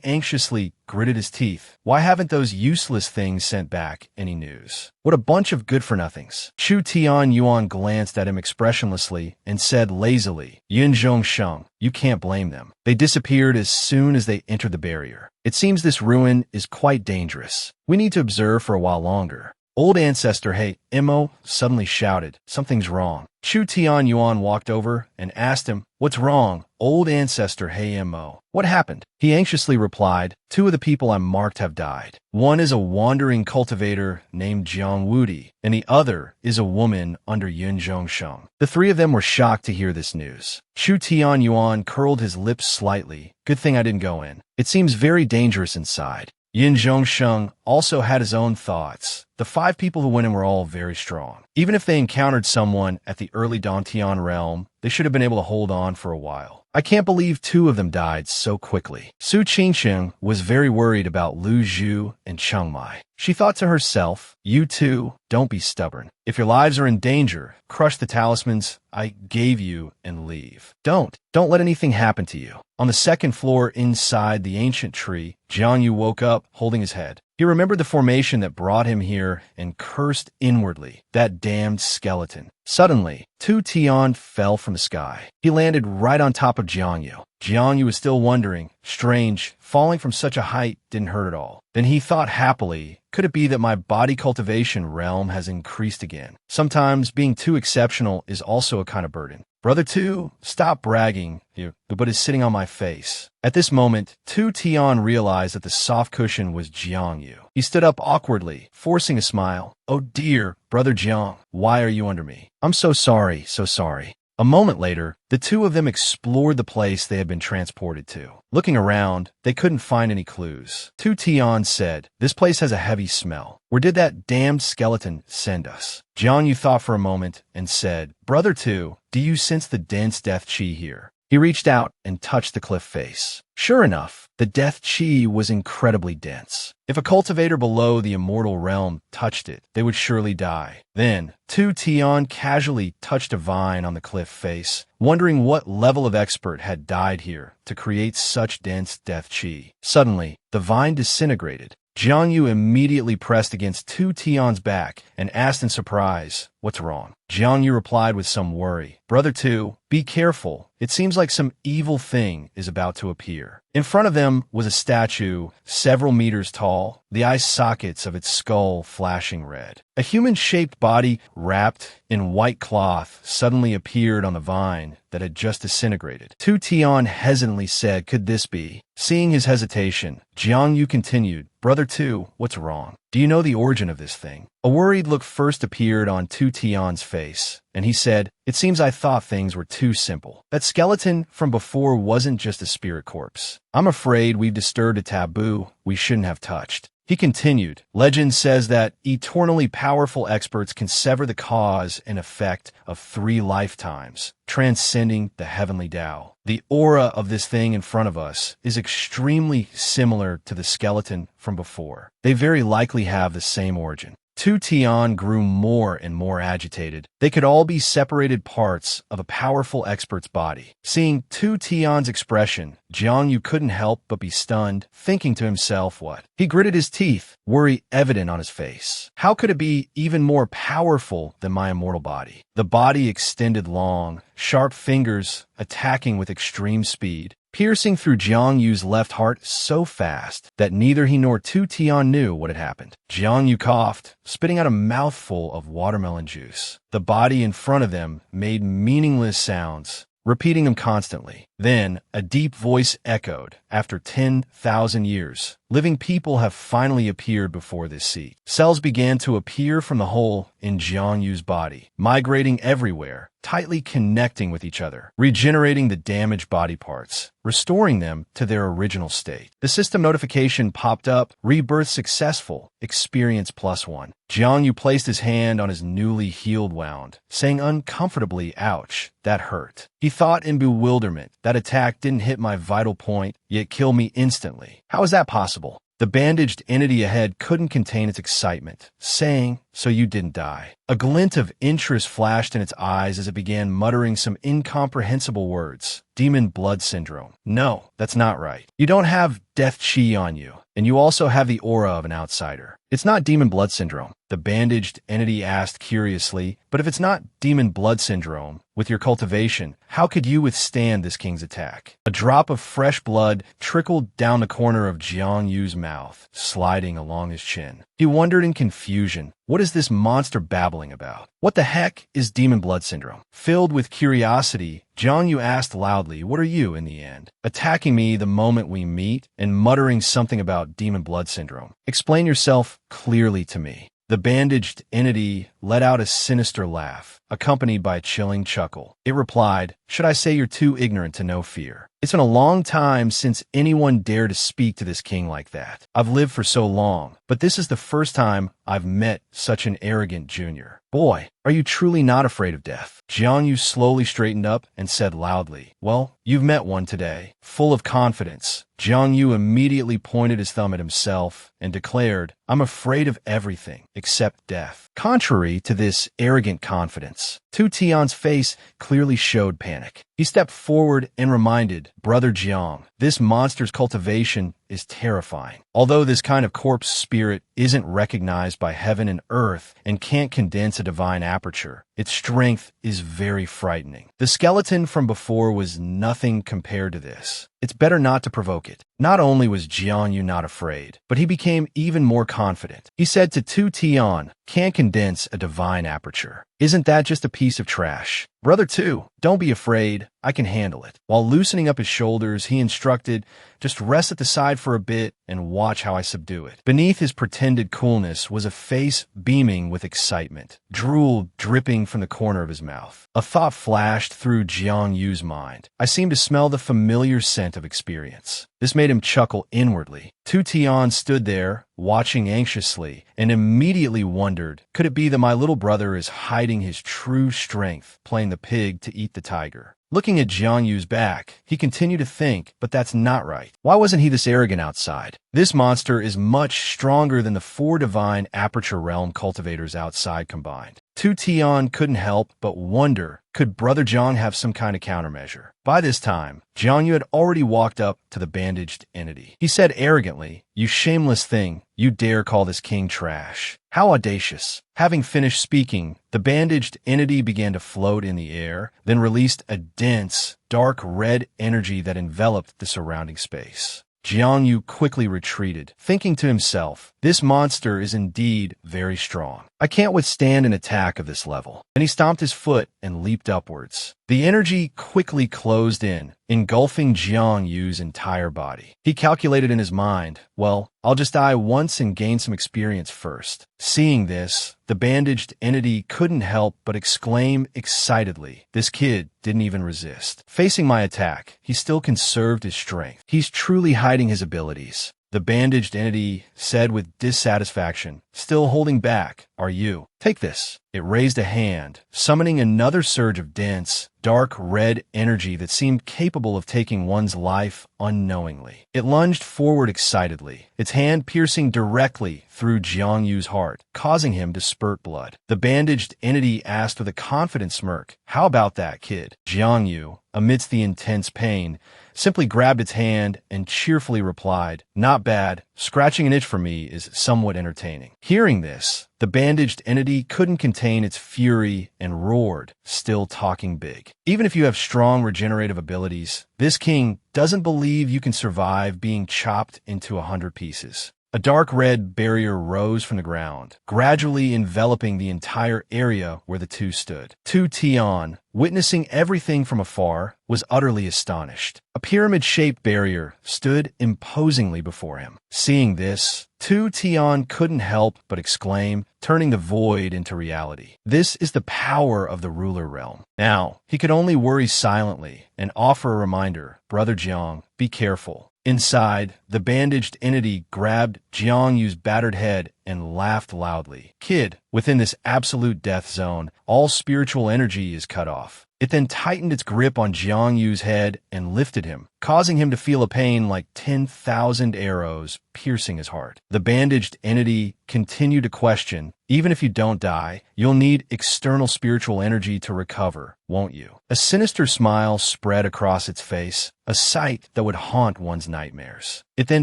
anxiously gritted his teeth. Why haven't those useless things sent back any news? What a bunch of good-for-nothings. Tion Yuan glanced at him expressionlessly and said lazily, Yin Shung, you can't blame them. They disappeared as soon as they entered the barrier. It seems this ruin is quite dangerous. We need to observe for a while longer. Old Ancestor Hey Immo suddenly shouted, something's wrong. Tion Yuan walked over and asked him, what's wrong? Old Ancestor Hey Immo. What happened? He anxiously replied, 2 of the people I marked have died. One is a wandering cultivator named Jang Vu, and the other is a woman under Yin Shung. The 3 of them were shocked to hear this news. Tion Yuan curled his lips slightly. Good thing I didn't go in. It seems very dangerous inside. Yin Shung also had his own thoughts. The 5 people who went in were all very strong. Even if they encountered someone at the early Tion realm, they should have been able to hold on for a while. I can't believe 2 of them died so quickly. Su Qingqing was very worried about Lu Zhu and Cheng Mai. She thought to herself, you two, don't be stubborn. If your lives are in danger, crush the talismans I gave you and leave. Don't let anything happen to you. On the 2nd floor inside the ancient tree, Jiangyu woke up holding his head. He remembered the formation that brought him here and cursed inwardly. That damned skeleton. Suddenly, 2 Tion fell from the sky. He landed right on top of Jiangyu. Jiangyu was still wondering. Strange, falling from such a height didn't hurt at all. Then he thought happily, could it be that my body cultivation realm has increased again? Sometimes being too exceptional is also a kind of burden. Brother 2, stop bragging, but is sitting on my face. At this moment, 2 Tion realized that the soft cushion was Jiangyu. He stood up awkwardly, forcing a smile. Oh dear, Brother Jiang, why are you under me? I'm so sorry, so sorry. A moment later, the 2 of them explored the place they had been transported to. Looking around, they couldn't find any clues. 2 Tion said, this place has a heavy smell. Where did that damned skeleton send us? Jiangyu thought for a moment and said, Brother 2, do you sense the dense death chi here? He reached out and touched the cliff face. Sure enough, the death chi was incredibly dense. If a cultivator below the immortal realm touched it, they would surely die. Then, 2 Tion casually touched a vine on the cliff face, wondering what level of expert had died here to create such dense death chi. Suddenly, the vine disintegrated. Jiangyu immediately pressed against 2 Tion's back and asked in surprise, what's wrong? Jiangyu replied with some worry, Brother 2, be careful. It seems like some evil thing is about to appear. In front of them was a statue, several meters tall, the eye sockets of its skull flashing red. A human-shaped body wrapped in white cloth suddenly appeared on the vine that had just disintegrated. 2 Tion hesitantly said, could this be? Seeing his hesitation, Jiangyu continued, Brother 2, what's wrong? Do you know the origin of this thing? A worried look first appeared on 2 Tion's face, and he said, it seems I thought things were too simple. That skeleton from before wasn't just a spirit corpse. I'm afraid we've disturbed a taboo we shouldn't have touched. He continued, legend says that eternally powerful experts can sever the cause and effect of 3 lifetimes, transcending the heavenly Tao. The aura of this thing in front of us is extremely similar to the skeleton from before. They very likely have the same origin. 2 Tion grew more and more agitated. They could all be separated parts of a powerful expert's body. Seeing 2 Tion's expression, Jiangyu couldn't help but be stunned, thinking to himself what? He gritted his teeth, worry evident on his face. How could it be even more powerful than my immortal body? The body extended long, sharp fingers attacking with extreme speed, piercing through Jiangyu's left heart so fast that neither he nor 2 Tion knew what had happened. Jiangyu coughed, spitting out a mouthful of watermelon juice. The body in front of them made meaningless sounds, repeating them constantly. Then, a deep voice echoed, after 10,000 years, living people have finally appeared before this seat. Cells began to appear from the hole in Jiangyu's body, migrating everywhere, tightly connecting with each other, regenerating the damaged body parts, restoring them to their original state. The system notification popped up, rebirth successful, experience +1. Jiangyu placed his hand on his newly healed wound, saying uncomfortably, ouch, that hurt. He thought in bewilderment, that attack didn't hit my vital point, yet kill me instantly. How is that possible? The bandaged entity ahead couldn't contain its excitement, saying, "So you didn't die." A glint of interest flashed in its eyes as it began muttering some incomprehensible words. Demon blood syndrome. No, that's not right. You don't have death chi on you, and you also have the aura of an outsider. It's not demon blood syndrome, the bandaged entity asked curiously, but if it's not demon blood syndrome, with your cultivation, how could you withstand this king's attack? A drop of fresh blood trickled down the corner of Jiang Yu's mouth, sliding along his chin. He wondered in confusion, what is this monster babbling about? What the heck is demon blood syndrome? Filled with curiosity, Jiang Yu asked loudly, what are you in the end? Attacking me the moment we meet and muttering something about demon blood syndrome. Explain yourself clearly to me. The bandaged entity let out a sinister laugh, accompanied by a chilling chuckle. It replied, should I say you're too ignorant to know fear? It's been a long time since anyone dared to speak to this king like that. I've lived for so long, but this is the first time I've met such an arrogant junior. Boy, are you truly not afraid of death? Jiang Yu slowly straightened up and said loudly, well, you've met one today. Full of confidence, Jiang Yu immediately pointed his thumb at himself and declared, I'm afraid of everything except death. Contrary to this arrogant confidence, Tion's face clearly showed panic. He stepped forward and reminded Brother Jiang, this monster's cultivation is terrifying. Although this kind of corpse spirit isn't recognized by heaven and earth and can't condense a divine aperture, its strength is very frightening. The skeleton from before was nothing compared to this. It's better not to provoke it. Not only was Jiang Yu not afraid, but he became even more confident. He said to Tion, can't condense a divine aperture. Isn't that just a piece of trash? Brother Tu, don't be afraid. I can handle it. While loosening up his shoulders, he instructed, just rest at the side for a bit and watch how I subdue it. Beneath his pretended coolness was a face beaming with excitement, drool dripping from the corner of his mouth. A thought flashed through Jiang Yu's mind. I seem to smell the familiar scent of experience. This made him chuckle inwardly. Tion stood there, watching anxiously, and immediately wondered, could it be that my little brother is hiding his true strength, playing the pig to eat the tiger? Looking at Jiang Yu's back, he continued to think, but that's not right. Why wasn't he this arrogant outside? This monster is much stronger than the 4 divine aperture realm cultivators outside combined. Tion couldn't help but wonder, could Brother Jiang have some kind of countermeasure? By this time, Jiang Yu had already walked up to the bandaged entity. He said arrogantly, you shameless thing, you dare call this king trash. How audacious. Having finished speaking, the bandaged entity began to float in the air, then released a dense, dark red energy that enveloped the surrounding space. Jiang Yu quickly retreated, thinking to himself, this monster is indeed very strong. I can't withstand an attack of this level. Then he stomped his foot and leaped upwards. The energy quickly closed in, engulfing Jiang Yu's entire body. He calculated in his mind, well, I'll just die once and gain some experience first. Seeing this, the bandaged entity couldn't help but exclaim excitedly, this kid didn't even resist. Facing my attack, he still conserved his strength. He's truly hiding his abilities. The bandaged entity said with dissatisfaction, still holding back, are you? Take this. It raised a hand, summoning another surge of dense, dark red energy that seemed capable of taking one's life unknowingly. It lunged forward excitedly, its hand piercing directly through Jiang Yu's heart, causing him to spurt blood. The bandaged entity asked with a confident smirk, how about that, kid? Jiang Yu, amidst the intense pain, simply grabbed its hand and cheerfully replied, not bad. Scratching an itch for me is somewhat entertaining. Hearing this, the bandaged entity couldn't contain its fury and roared, still talking big. Even if you have strong regenerative abilities, this king doesn't believe you can survive being chopped into 100 pieces. A dark red barrier rose from the ground, gradually enveloping the entire area where the two stood. Tion, witnessing everything from afar, was utterly astonished. A pyramid-shaped barrier stood imposingly before him. Seeing this, Tion couldn't help but exclaim, turning the void into reality. This is the power of the ruler realm. Now, he could only worry silently and offer a reminder, Brother Jiang, be careful. Inside, the bandaged entity grabbed Jiang Yu's battered head and laughed loudly. Kid, within this absolute death zone, all spiritual energy is cut off. It then tightened its grip on Jiang Yu's head and lifted him, causing him to feel a pain like 10,000 arrows piercing his heart. The bandaged entity continued to question, even if you don't die, you'll need external spiritual energy to recover, won't you? A sinister smile spread across its face, a sight that would haunt one's nightmares. It then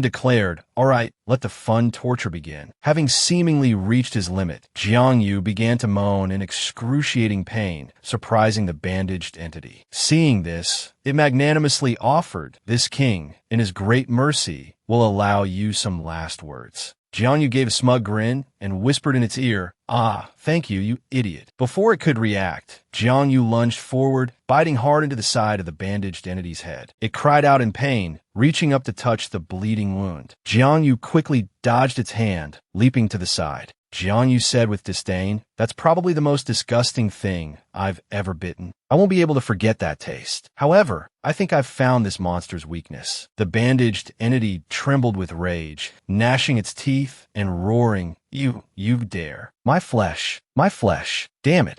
declared, "All right, let the fun torture begin." Having seemingly reached his limit, Jiang Yu began to moan in excruciating pain, surprising the bandaged entity. Seeing this, it magnanimously offered, "This king, in his great mercy, will allow you some last words." Jiang Yu gave a smug grin and whispered in its ear, "Ah, thank you, you idiot." Before it could react, Jiang Yu lunged forward, biting hard into the side of the bandaged entity's head. It cried out in pain, reaching up to touch the bleeding wound. Jiang Yu quickly dodged its hand, leaping to the side. Jiang Yu said with disdain, "That's probably the most disgusting thing I've ever bitten. I won't be able to forget that taste. However, I think I've found this monster's weakness." The bandaged entity trembled with rage, gnashing its teeth and roaring, You dare. My flesh. Damn it.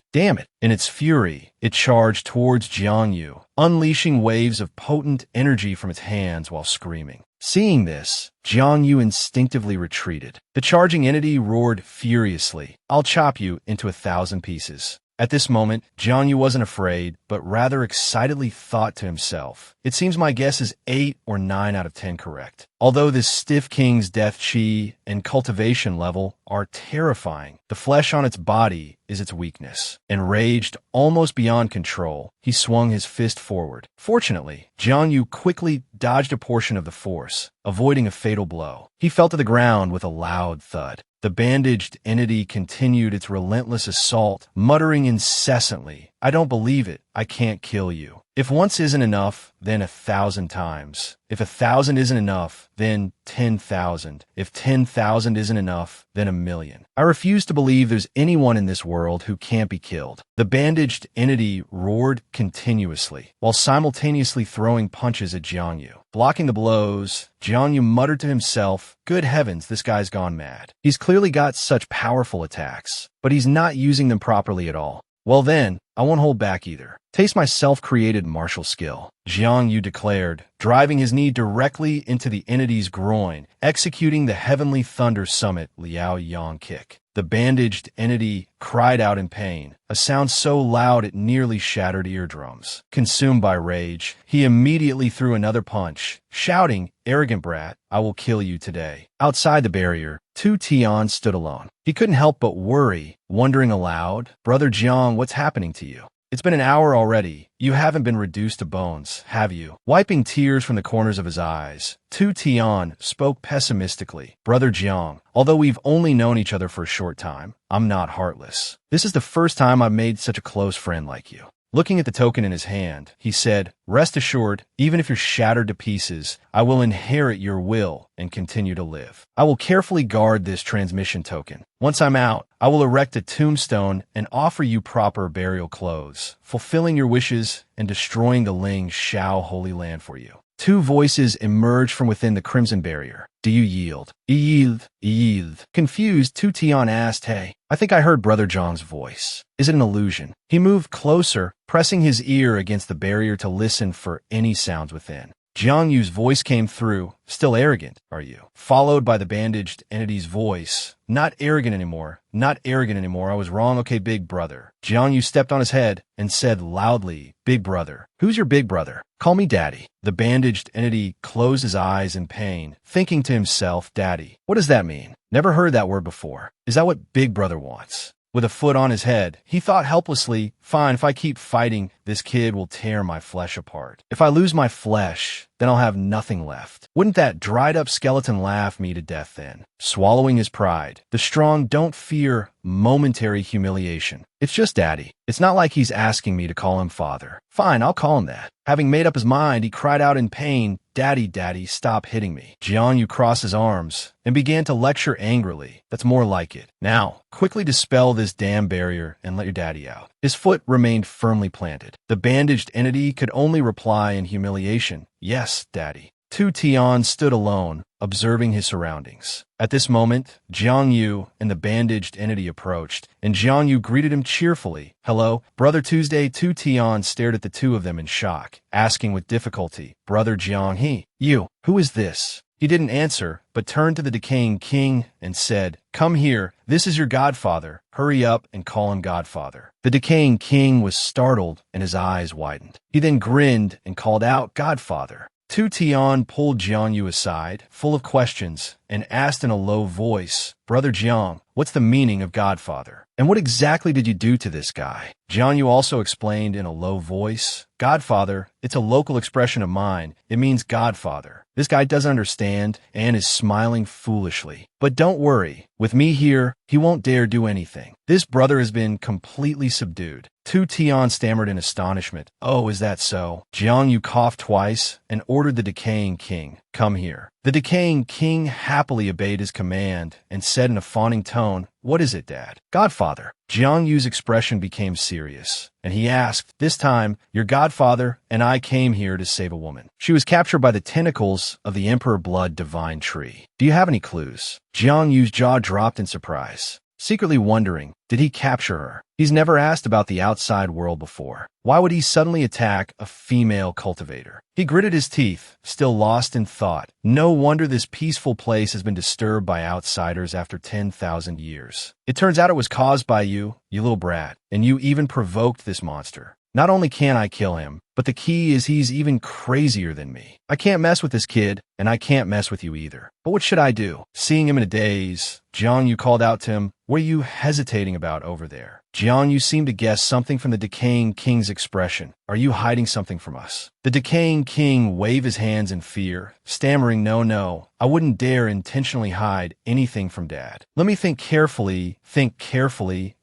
In its fury, it charged towards Jiang Yu, unleashing waves of potent energy from its hands while screaming. Seeing this, Jiang Yu instinctively retreated. The charging entity roared furiously, "I'll chop you into 1,000 pieces." At this moment, Jiang Yu wasn't afraid, but rather excitedly thought to himself, "It seems my guess is 8 or 9 out of 10 correct. Although this stiff king's death chi and cultivation level are terrifying, the flesh on its body is its weakness." Enraged almost beyond control, he swung his fist forward. Fortunately, Jiang Yu quickly dodged a portion of the force, avoiding a fatal blow. He fell to the ground with a loud thud. The bandaged entity continued its relentless assault, muttering incessantly, "I don't believe it. I can't kill you. If once isn't enough, then 1,000 times. If 1,000 isn't enough, then 10,000. If 10,000 isn't enough, then 1,000,000. I refuse to believe there's anyone in this world who can't be killed." The bandaged entity roared continuously, while simultaneously throwing punches at Jiang Yu. Blocking the blows, Jiang Yu muttered to himself, "Good heavens, this guy's gone mad. He's clearly got such powerful attacks, but he's not using them properly at all. Well then, I won't hold back either. Taste my self-created martial skill," Jiang Yu declared, driving his knee directly into the entity's groin, executing the Heavenly Thunder Summit Liao Yang kick. The bandaged entity cried out in pain, a sound so loud it nearly shattered eardrums. Consumed by rage, he immediately threw another punch, shouting, "Arrogant brat, I will kill you today." Outside the barrier, Tion stood alone. He couldn't help but worry, wondering aloud, "Brother Jiang, what's happening to you? It's been an hour already. You haven't been reduced to bones, have you?" Wiping tears from the corners of his eyes, Tion spoke pessimistically, "Brother Jiang, although we've only known each other for a short time, I'm not heartless. This is the first time I've made such a close friend like you." Looking at the token in his hand, he said, "Rest assured, even if you're shattered to pieces, I will inherit your will and continue to live. I will carefully guard this transmission token. Once I'm out, I will erect a tombstone and offer you proper burial clothes, fulfilling your wishes and destroying the Ling Shao Holy Land for you." Two voices emerged from within the crimson barrier. "Do you yield?" Yield. Confused, Tion asked, "Hey, I think I heard Brother Zhang's voice. Is it an illusion?" He moved closer, pressing his ear against the barrier to listen for any sounds within. Jiang Yu's voice came through, "Still arrogant, are you?" Followed by the bandaged entity's voice, Not arrogant anymore. I was wrong. Okay, big brother." Jiang Yu stepped on his head and said loudly, "Big brother. Who's your big brother? Call me daddy." The bandaged entity closed his eyes in pain, thinking to himself, "Daddy, what does that mean? Never heard that word before. Is that what big brother wants?" With a foot on his head, he thought helplessly, "Fine, if I keep fighting, this kid will tear my flesh apart. If I lose my flesh, then I'll have nothing left. Wouldn't that dried-up skeleton laugh me to death then?" Swallowing his pride, the strong don't fear momentary humiliation. "It's just daddy. It's not like he's asking me to call him father. Fine, I'll call him that." Having made up his mind, he cried out in pain, Daddy, stop hitting me." Jiang Yu crossed his arms and began to lecture angrily. "That's more like it. Now, quickly dispel this damn barrier and let your daddy out." His foot remained firmly planted. The bandaged entity could only reply in humiliation, "Yes, daddy." Tu Tion stood alone, observing his surroundings. At this moment, Jang Yu and the bandaged entity approached, and Jang Yu greeted him cheerfully. "Hello, Brother Tuesday." Tu Tion stared at the two of them in shock, asking with difficulty, "Brother Jiang He, you, who is this?" He didn't answer, but turned to the decaying king and said, "Come here, this is your godfather. Hurry up and call him godfather." The decaying king was startled and his eyes widened. He then grinned and called out, "Godfather." Tu Tion pulled Jiang Yu aside, full of questions, and asked in a low voice, "Brother Jiang, what's the meaning of Godfather? And what exactly did you do to this guy?" Jiang Yu also explained in a low voice, "Godfather, it's a local expression of mine. It means Godfather. This guy doesn't understand and is smiling foolishly. But don't worry, with me here, he won't dare do anything." This brother has been completely subdued. Tu Tion stammered in astonishment, "Oh, is that so?" Jiang Yu coughed twice and ordered the decaying king, "Come here." The decaying king happily obeyed his command and said in a fawning tone, "What is it, Dad?" "Godfather." Jiang Yu's expression became serious, and he asked, "This time, your godfather and I came here to save a woman. She was captured by the tentacles of the Emperor Blood Divine Tree. Do you have any clues?" Jiang Yu's jaw dropped in surprise, secretly wondering, did he capture her? He's never asked about the outside world before. Why would he suddenly attack a female cultivator? He gritted his teeth, still lost in thought. No wonder this peaceful place has been disturbed by outsiders after 10,000 years. It turns out it was caused by you, you little brat, and you even provoked this monster. Not only can I kill him, but the key is he's even crazier than me. I can't mess with this kid, and I can't mess with you either. But what should I do? Seeing him in a daze, Jiang Yu called out to him, "What are you hesitating about over there?" Jiang Yu seemed to guess something from the decaying king's expression. "Are you hiding something from us?" The decaying king waved his hands in fear, stammering, No, I wouldn't dare intentionally hide anything from Dad. Let me think carefully,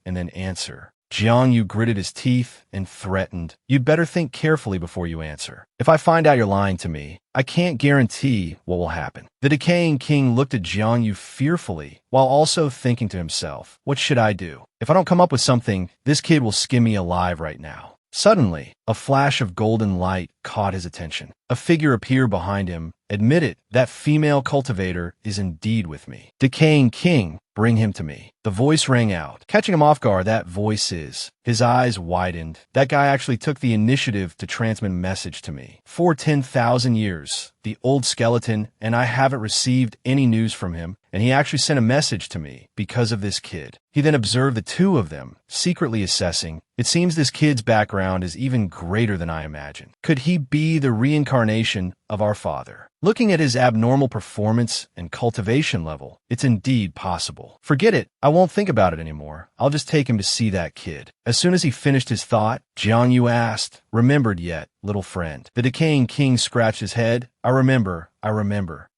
and then answer." Jiang Yu gritted his teeth and threatened, "You'd better think carefully before you answer. If I find out you're lying to me, I can't guarantee what will happen." The decaying king looked at Jiang Yu fearfully, while also thinking to himself, "What should I do? If I don't come up with something, this kid will skin me alive right now." Suddenly, a flash of golden light caught his attention. A figure appeared behind him. "Admit it, that female cultivator is indeed with me. Decaying king, bring him to me." The voice rang out. Catching him off guard, that voice is. His eyes widened. That guy actually took the initiative to transmit a message to me. For 10,000 years, the old skeleton, and I haven't received any news from him, and he actually sent a message to me because of this kid. He then observed the two of them, secretly assessing. It seems this kid's background is even greater than I imagined. Could he be the reincarnation of our father? Looking at his abnormal performance and cultivation level, it's indeed possible. Forget it. I won't think about it anymore. I'll just take him to see that kid. As soon as he finished his thought, Jiang Yu asked, "Remembered yet, little friend?" The decaying king scratched his head. I remember.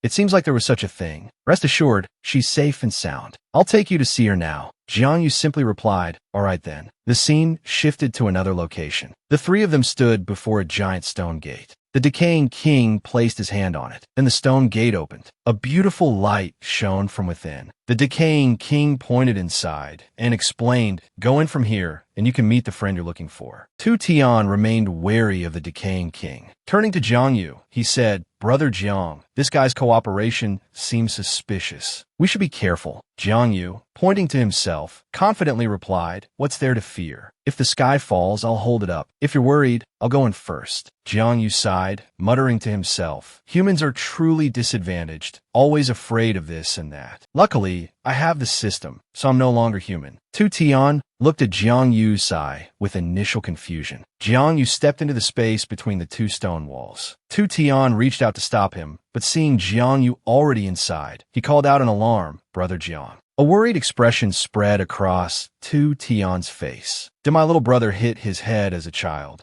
It seems like there was such a thing. Rest assured, she's safe and sound. I'll take you to see her now." Jiang Yu simply replied, "All right then." The scene shifted to another location. The three of them stood before a giant stone gate. The decaying king placed his hand on it. Then the stone gate opened. A beautiful light shone from within. The decaying king pointed inside and explained, "Go in from here, and you can meet the friend you're looking for." Tu Tion remained wary of the decaying king. Turning to Jiang Yu, he said, "Brother Jiang, this guy's cooperation seems suspicious. We should be careful." Jiang Yu, pointing to himself, confidently replied, "What's there to fear? If the sky falls, I'll hold it up. If you're worried, I'll go in first." Jiang Yu sighed, muttering to himself, "Humans are truly disadvantaged, always afraid of this and that. Luckily, I have the system, so I'm no longer human." Tu Tion looked at Jiang Yu's eye with initial confusion. Jiang Yu stepped into the space between the two stone walls. Tu Tion reached out to stop him, but seeing Jiang Yu already inside, he called out in alarm, "Brother Jiang." A worried expression spread across Tu Tion's face. Did my little brother hit his head as a child?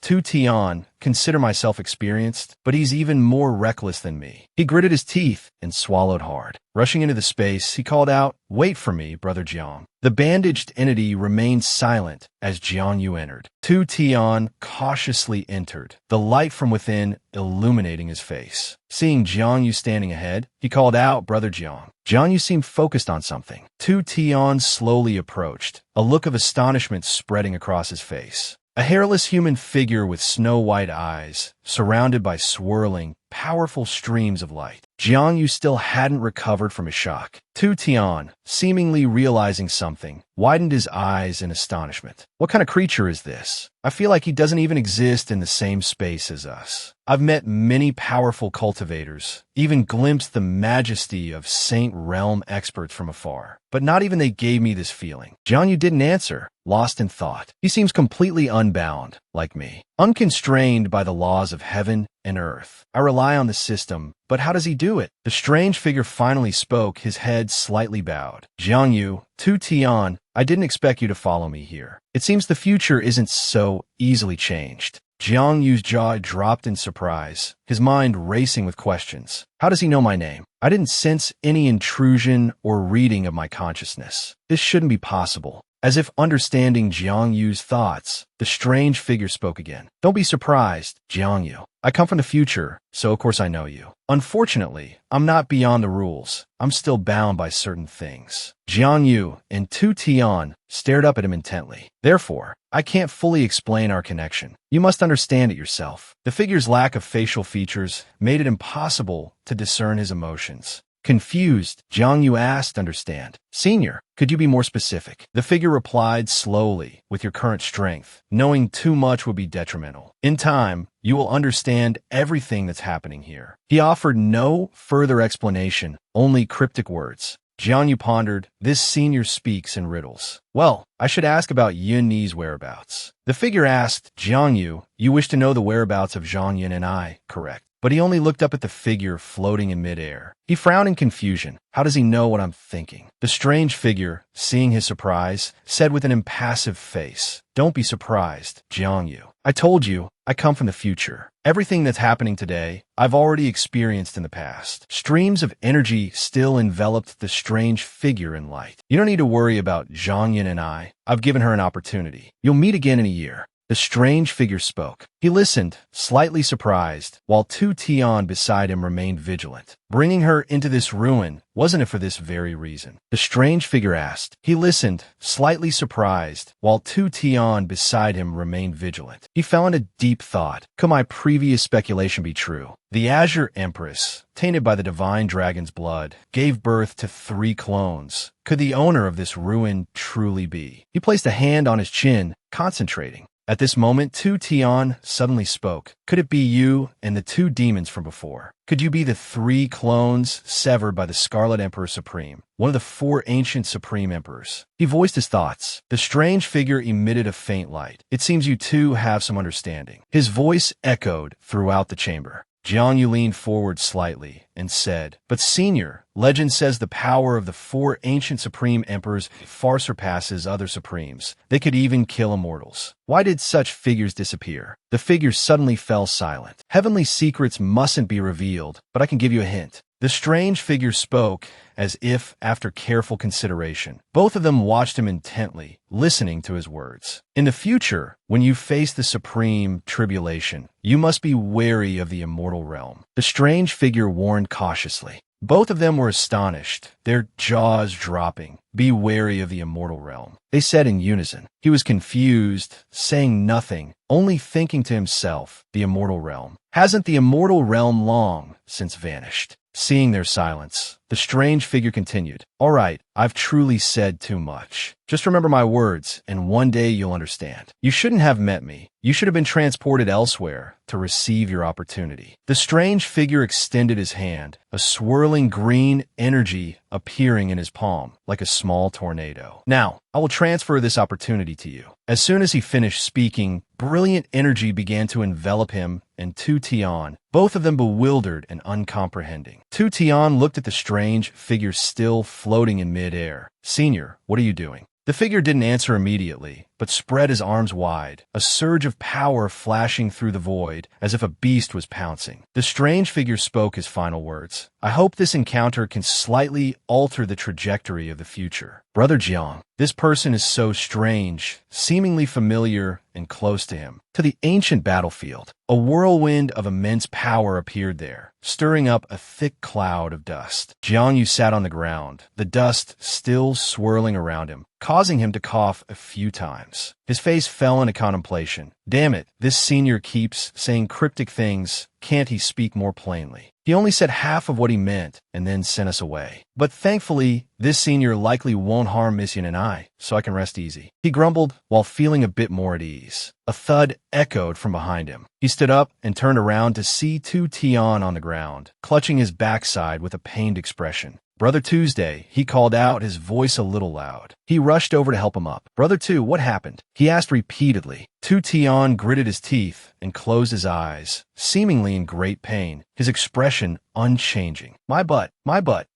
Tu Tion, consider myself experienced, but he's even more reckless than me. He gritted his teeth and swallowed hard. Rushing into the space, he called out, "Wait for me, Brother Jiang." The bandaged entity remained silent as Jiang Yu entered. Tu Tion cautiously entered, the light from within illuminating his face. Seeing Jiang Yu standing ahead, he called out, "Brother Jiang." Jiang Yu seemed focused on something. Tu Tion slowly approached, a look of astonishment spreading across his face. A hairless human figure with snow-white eyes, surrounded by swirling, powerful streams of light. Jiang Yu still hadn't recovered from his shock. Tion, seemingly realizing something, widened his eyes in astonishment. What kind of creature is this? I feel like he doesn't even exist in the same space as us. I've met many powerful cultivators, even glimpsed the majesty of Saint Realm experts from afar. But not even they gave me this feeling. Jiang Yu didn't answer, lost in thought. He seems completely unbound, like me, unconstrained by the laws of heaven and earth. I rely on the system, but how does he do it? The strange figure finally spoke, his head slightly bowed. Jiang Yu, Tion, I didn't expect you to follow me here. It seems the future isn't so easily changed. Jiang Yu's jaw dropped in surprise, his mind racing with questions. How does he know my name? I didn't sense any intrusion or reading of my consciousness. This shouldn't be possible. As if understanding Jiang Yu's thoughts, the strange figure spoke again. Don't be surprised, Jiang Yu. I come from the future, so of course I know you. Unfortunately, I'm not beyond the rules. I'm still bound by certain things. Jiang Yu and Tion stared up at him intently. Therefore, I can't fully explain our connection. You must understand it yourself. The figure's lack of facial features made it impossible to discern his emotions. Confused, Jiang Yu asked, understand. Senior, could you be more specific? The figure replied slowly, with your current strength, knowing too much would be detrimental. In time, you will understand everything that's happening here. He offered no further explanation, only cryptic words. Jiang Yu pondered, this senior speaks in riddles. Well, I should ask about Yin Ni's whereabouts. The figure asked, Jiang Yu, you wish to know the whereabouts of Zhang Yin and I, correct? But he only looked up at the figure floating in midair. He frowned in confusion. How does he know what I'm thinking? The strange figure, seeing his surprise, said with an impassive face, don't be surprised, Jiang Yu. I told you, I come from the future. Everything that's happening today, I've already experienced in the past. Streams of energy still enveloped the strange figure in light. You don't need to worry about Zhang Yin and I. I've given her an opportunity. You'll meet again in a year. The strange figure spoke. He listened, slightly surprised, while Tion beside him remained vigilant. Bringing her into this ruin, wasn't it for this very reason? The strange figure asked. He listened, slightly surprised, while Tion beside him remained vigilant. He fell into deep thought. Could my previous speculation be true? The Azure Empress, tainted by the divine dragon's blood, gave birth to 3 clones. Could the owner of this ruin truly be? He placed a hand on his chin, concentrating. At this moment, Tion suddenly spoke. Could it be you and the 2 demons from before? Could you be the 3 clones severed by the Scarlet Emperor Supreme, one of the 4 ancient Supreme Emperors? He voiced his thoughts. The strange figure emitted a faint light. It seems you 2 have some understanding. His voice echoed throughout the chamber. Jiang Yu leaned forward slightly and said, but senior, legend says the power of the 4 ancient supreme emperors far surpasses other supremes. They could even kill immortals. Why did such figures disappear? The figure suddenly fell silent. Heavenly secrets mustn't be revealed, but I can give you a hint. The strange figure spoke as if after careful consideration. Both of them watched him intently, listening to his words. In the future, when you face the supreme tribulation, you must be wary of the immortal realm. The strange figure warned cautiously. Both of them were astonished, their jaws dropping. Be wary of the immortal realm, they said in unison. He was confused, saying nothing, only thinking to himself, the immortal realm. Hasn't the immortal realm long since vanished? Seeing their silence, the strange figure continued. All right, I've truly said too much. Just remember my words, and one day you'll understand. You shouldn't have met me. You should have been transported elsewhere to receive your opportunity. The strange figure extended his hand, a swirling green energy appearing in his palm, like a small tornado. Now, I will transfer this opportunity to you. As soon as he finished speaking, brilliant energy began to envelop him and Tion, both of them bewildered and uncomprehending. Tion looked at the strange figure still floating in midair. Senior, what are you doing? The figure didn't answer immediately, but spread his arms wide, a surge of power flashing through the void, as if a beast was pouncing. The strange figure spoke his final words. I hope this encounter can slightly alter the trajectory of the future. Brother Jiang, this person is so strange, seemingly familiar and close to him. To the ancient battlefield, a whirlwind of immense power appeared there, stirring up a thick cloud of dust. Jiang Yu sat on the ground, the dust still swirling around him, causing him to cough a few times. His face fell into contemplation. Damn it, this senior keeps saying cryptic things. Can't he speak more plainly? He only said half of what he meant and then sent us away. But thankfully, this senior likely won't harm Mission and I, so I can rest easy. He grumbled while feeling a bit more at ease. A thud echoed from behind him. He stood up and turned around to see Tion on the ground, clutching his backside with a pained expression. Brother Tuesday, he called out, his voice a little loud. He rushed over to help him up. Brother Tu, what happened? He asked repeatedly. Tion gritted his teeth and closed his eyes, seemingly in great pain, his expression unchanging. My butt,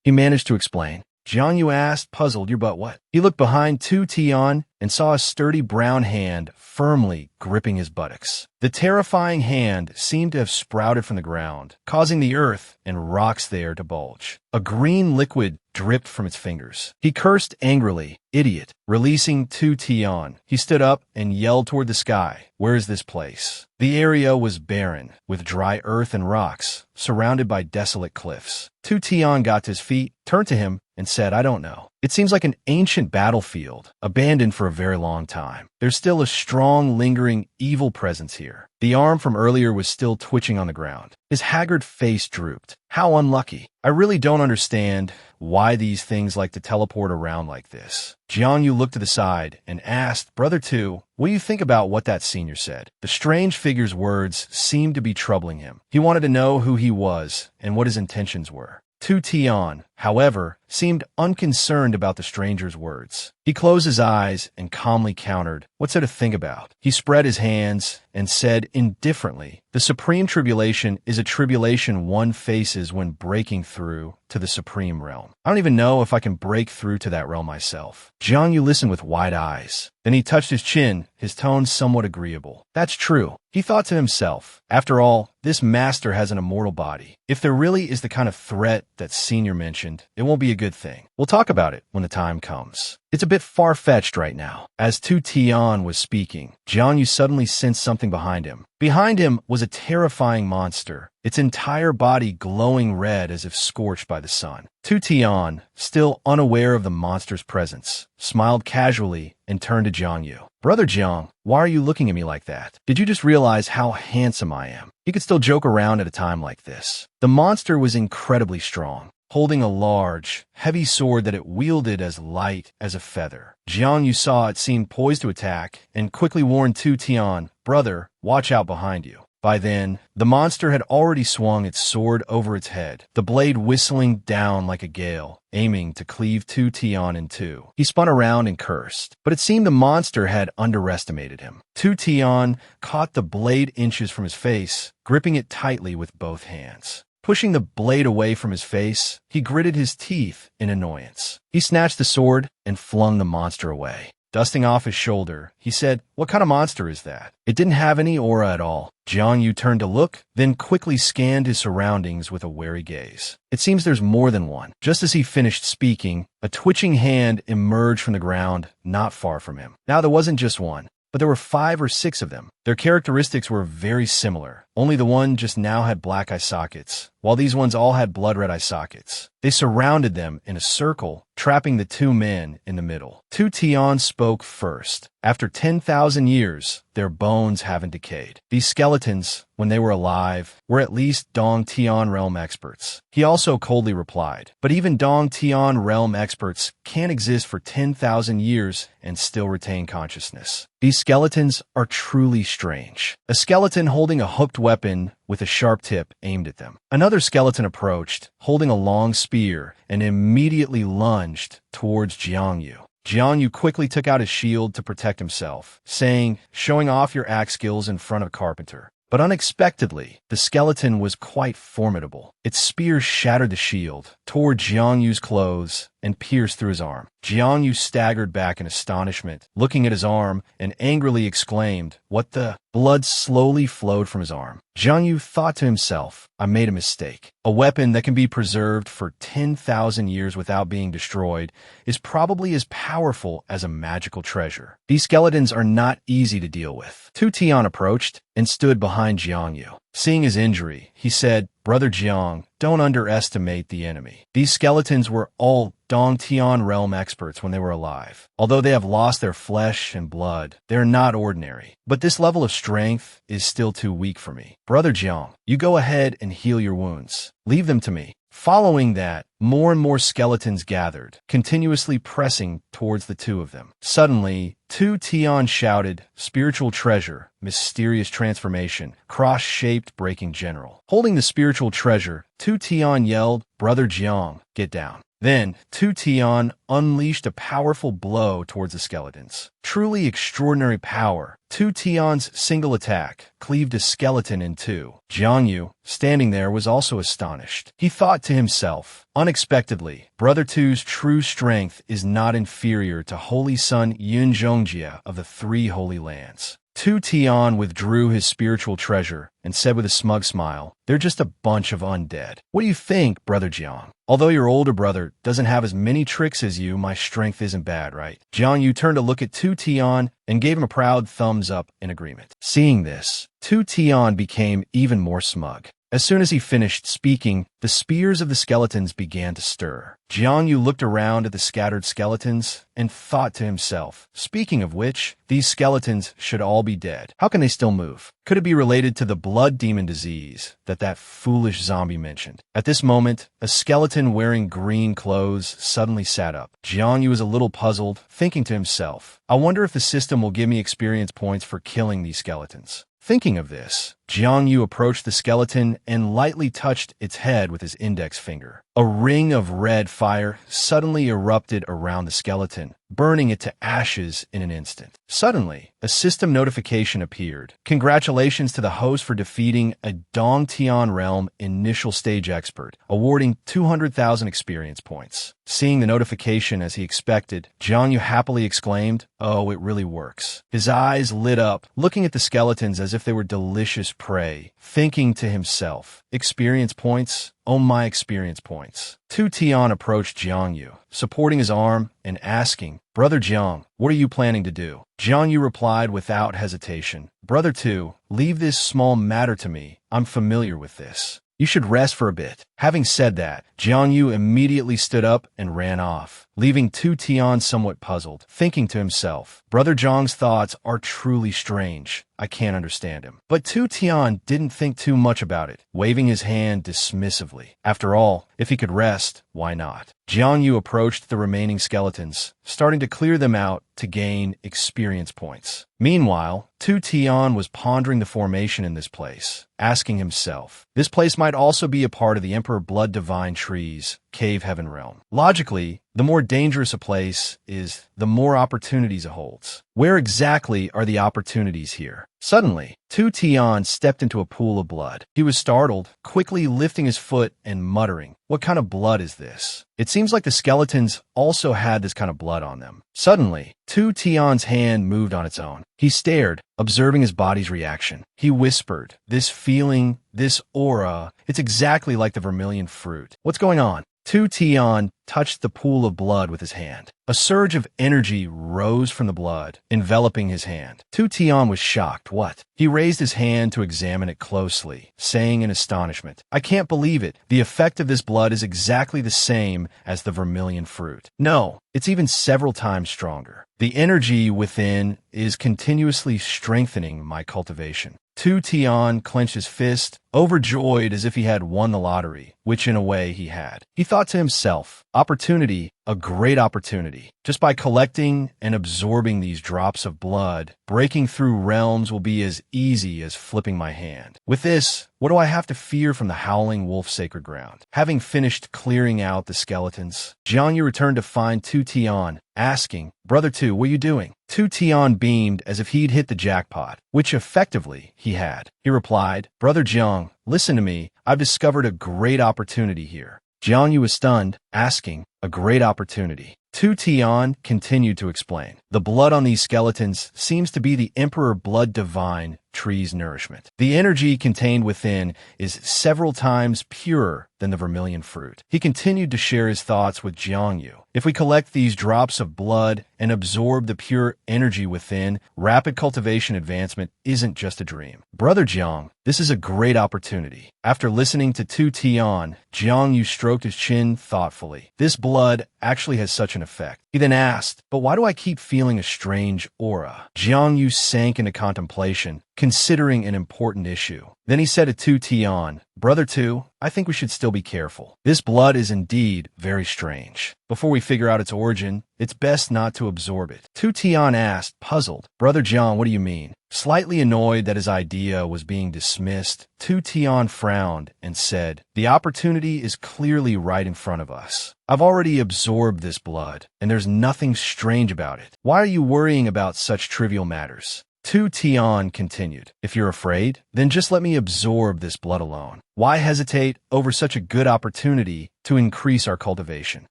he managed to explain. Jang Vu asked, puzzled, your butt what? He looked behind Tion and saw a sturdy brown hand firmly gripping his buttocks. The terrifying hand seemed to have sprouted from the ground, causing the earth and rocks there to bulge. A green liquid dripped from its fingers. He cursed angrily, idiot, releasing Tion. He stood up and yelled toward the sky. Where is this place? The area was barren, with dry earth and rocks, surrounded by desolate cliffs. Tion got to his feet, turned to him, and said, I don't know. It seems like an ancient battlefield, abandoned for a very long time. There's still a strong, lingering, evil presence here. The arm from earlier was still twitching on the ground. His haggard face drooped. How unlucky. I really don't understand why these things like to teleport around like this. Jang Vu looked to the side and asked, Brother Tu, what do you think about what that senior said? The strange figure's words seemed to be troubling him. He wanted to know who he was and what his intentions were. Tion, however, seemed unconcerned about the stranger's words. He closed his eyes and calmly countered, what's there to think about? He spread his hands and said indifferently, the supreme tribulation is a tribulation one faces when breaking through to the supreme realm. I don't even know if I can break through to that realm myself. Jang Vu listened with wide eyes. Then he touched his chin, his tone somewhat agreeable. That's true. He thought to himself, after all, this master has an immortal body. If there really is the kind of threat that Senior mentioned, it won't be a good thing. We'll talk about it when the time comes. It's a bit far-fetched right now. As Tion was speaking, Jang Vu suddenly sensed something behind him. Behind him was a terrifying monster, its entire body glowing red as if scorched by the sun. Tion, still unaware of the monster's presence, smiled casually and turned to Jang Vu. Brother Jiang, why are you looking at me like that? Did you just realize how handsome I am? You could still joke around at a time like this. The monster was incredibly strong, holding a large, heavy sword that it wielded as light as a feather. Jang Vu saw it seemed poised to attack and quickly warned Tion, brother, watch out behind you. By then, the monster had already swung its sword over its head, the blade whistling down like a gale, aiming to cleave Tion in two. He spun around and cursed, but it seemed the monster had underestimated him. Tion caught the blade inches from his face, gripping it tightly with both hands. Pushing the blade away from his face, he gritted his teeth in annoyance. He snatched the sword and flung the monster away. Dusting off his shoulder, he said, what kind of monster is that? It didn't have any aura at all. Jang Vu turned to look, then quickly scanned his surroundings with a wary gaze. It seems there's more than one. Just as he finished speaking, a twitching hand emerged from the ground not far from him. Now there wasn't just one, but there were 5 or 6 of them. Their characteristics were very similar. Only the one just now had black eye sockets, while these ones all had blood red eye sockets. They surrounded them in a circle, trapping the 2 men in the middle. Tion spoke first. After 10,000 years, their bones haven't decayed. These skeletons, when they were alive, were at least Dong Tion realm experts. He also coldly replied, but even Dong Tion realm experts can't exist for 10,000 years and still retain consciousness. These skeletons are truly strange. A skeleton holding a hooked weapon with a sharp tip aimed at them. Another skeleton approached, holding a long spear, and immediately lunged towards Jang Vu. Jang Vu quickly took out his shield to protect himself, saying, showing off your axe skills in front of a carpenter. But unexpectedly, the skeleton was quite formidable. Its spear shattered the shield, tore Jang Vu's clothes, and pierced through his arm. Jang Vu staggered back in astonishment, looking at his arm, and angrily exclaimed, what the? Blood slowly flowed from his arm. Jang Vu thought to himself, I made a mistake. A weapon that can be preserved for 10,000 years without being destroyed is probably as powerful as a magical treasure. These skeletons are not easy to deal with. Tion approached and stood behind Jang Vu. Seeing his injury, he said, Brother Jiang, don't underestimate the enemy. These skeletons were all Dong Tion realm experts when they were alive. Although they have lost their flesh and blood, they're not ordinary. But this level of strength is still too weak for me. Brother Jiang, you go ahead and heal your wounds. Leave them to me. Following that, more and more skeletons gathered, continuously pressing towards the two of them. Suddenly, Tion shouted, "Spiritual treasure, mysterious transformation, cross-shaped breaking general." Holding the spiritual treasure, Tion yelled, "Brother Jiang, get down." Then, Tion unleashed a powerful blow towards the skeletons. Truly extraordinary power. Tion's single attack cleaved a skeleton in two. Zhang Yu, standing there, was also astonished. He thought to himself, unexpectedly, Brother Tu's true strength is not inferior to Holy Son Yin Zhongjia of the Three Holy Lands. Tion withdrew his spiritual treasure and said with a smug smile, "They're just a bunch of undead." "What do you think, Brother Jiang? Although your older brother doesn't have as many tricks as you, my strength isn't bad, right?" Zhang Yu turned to look at Tion and gave him a proud thumbs up in agreement. Seeing this, Tion became even more smug. As soon as he finished speaking, the spears of the skeletons began to stir. Zhang Yu looked around at the scattered skeletons and thought to himself, speaking of which, these skeletons should all be dead. How can they still move? Could it be related to the blood demon disease that foolish zombie mentioned? At this moment, a skeleton wearing green clothes suddenly sat up. Zhang Yu was a little puzzled, thinking to himself, I wonder if the system will give me experience points for killing these skeletons. Thinking of this, Zhang Yu approached the skeleton and lightly touched its head with his index finger. A ring of red fire suddenly erupted around the skeleton, burning it to ashes in an instant. Suddenly, a system notification appeared. Congratulations to the host for defeating a Dong Tion realm initial stage expert, awarding 200,000 experience points. Seeing the notification as he expected, Zhang Yu happily exclaimed, "Oh, it really works." His eyes lit up, looking at the skeletons as if they were delicious prey, thinking to himself, experience points? Oh, my experience points. Tion approached Zhang Yu, supporting his arm and asking, "Brother Jiang, what are you planning to do?" Zhang Yu replied without hesitation, "Brother Tu, leave this small matter to me. I'm familiar with this. You should rest for a bit." Having said that, Zhang Yu immediately stood up and ran off, leaving Tion somewhat puzzled, thinking to himself, Brother Zhang's thoughts are truly strange. I can't understand him. But Tion didn't think too much about it, waving his hand dismissively. After all, if he could rest, why not? Zhang Yu approached the remaining skeletons, starting to clear them out to gain experience points. Meanwhile, Tion was pondering the formation in this place, asking himself, this place might also be a part of the Emperor Blood Divine Tree's Cave Heaven realm. Logically, the more dangerous a place is, the more opportunities it holds. Where exactly are the opportunities here? Suddenly, Tion stepped into a pool of blood. He was startled, quickly lifting his foot and muttering, "What kind of blood is this?" It seems like the skeletons also had this kind of blood on them. Suddenly, Tion's hand moved on its own. He stared, observing his body's reaction. He whispered, "This feeling, this aura, it's exactly like the vermilion fruit. What's going on?" Tion touched the pool of blood with his hand. A surge of energy rose from the blood, enveloping his hand. Tion was shocked. What? He raised his hand to examine it closely, saying in astonishment, "I can't believe it. The effect of this blood is exactly the same as the vermilion fruit. No, it's even several times stronger. The energy within is continuously strengthening my cultivation." Tion clenched his fist, overjoyed as if he had won the lottery, which in a way he had. He thought to himself, opportunity, a great opportunity. Just by collecting and absorbing these drops of blood, breaking through realms will be as easy as flipping my hand. With this, what do I have to fear from the Howling Wolf Sacred Ground? Having finished clearing out the skeletons, Zhang Yu returned to find Tion, asking, "Brother Tu, what are you doing?" Tion beamed as if he'd hit the jackpot, which effectively he had. He replied, "Brother Jiang, listen to me. I've discovered a great opportunity here." Zhang Yu was stunned, asking, "A great opportunity?" Tion continued to explain. "The blood on these skeletons seems to be the Emperor Blood Divine Tree's nourishment. The energy contained within is several times purer than the vermilion fruit. He continued to share his thoughts with Jang Vu. If we collect these drops of blood and absorb the pure energy within, rapid cultivation advancement isn't just a dream. Brother Jiang, this is a great opportunity. After listening to Tion, Jiang Yu stroked his chin thoughtfully. This blood actually has such an effect. He then asked, but why do I keep feeling a strange aura? Jiang Yu sank into contemplation, considering an important issue. Then he said to Tion, Brother Tu, I think we should still be careful. This blood is indeed very strange. Before we figure out its origin, it's best not to absorb it. Tion asked, puzzled, Brother Jiang, what do you mean? Slightly annoyed that his idea was being dismissed, Tion frowned and said, the opportunity is clearly right in front of us. I've already absorbed this blood, and there's nothing strange about it. Why are you worrying about such trivial matters? Tion continued, if you're afraid, then just let me absorb this blood alone. Why hesitate over such a good opportunity to increase our cultivation?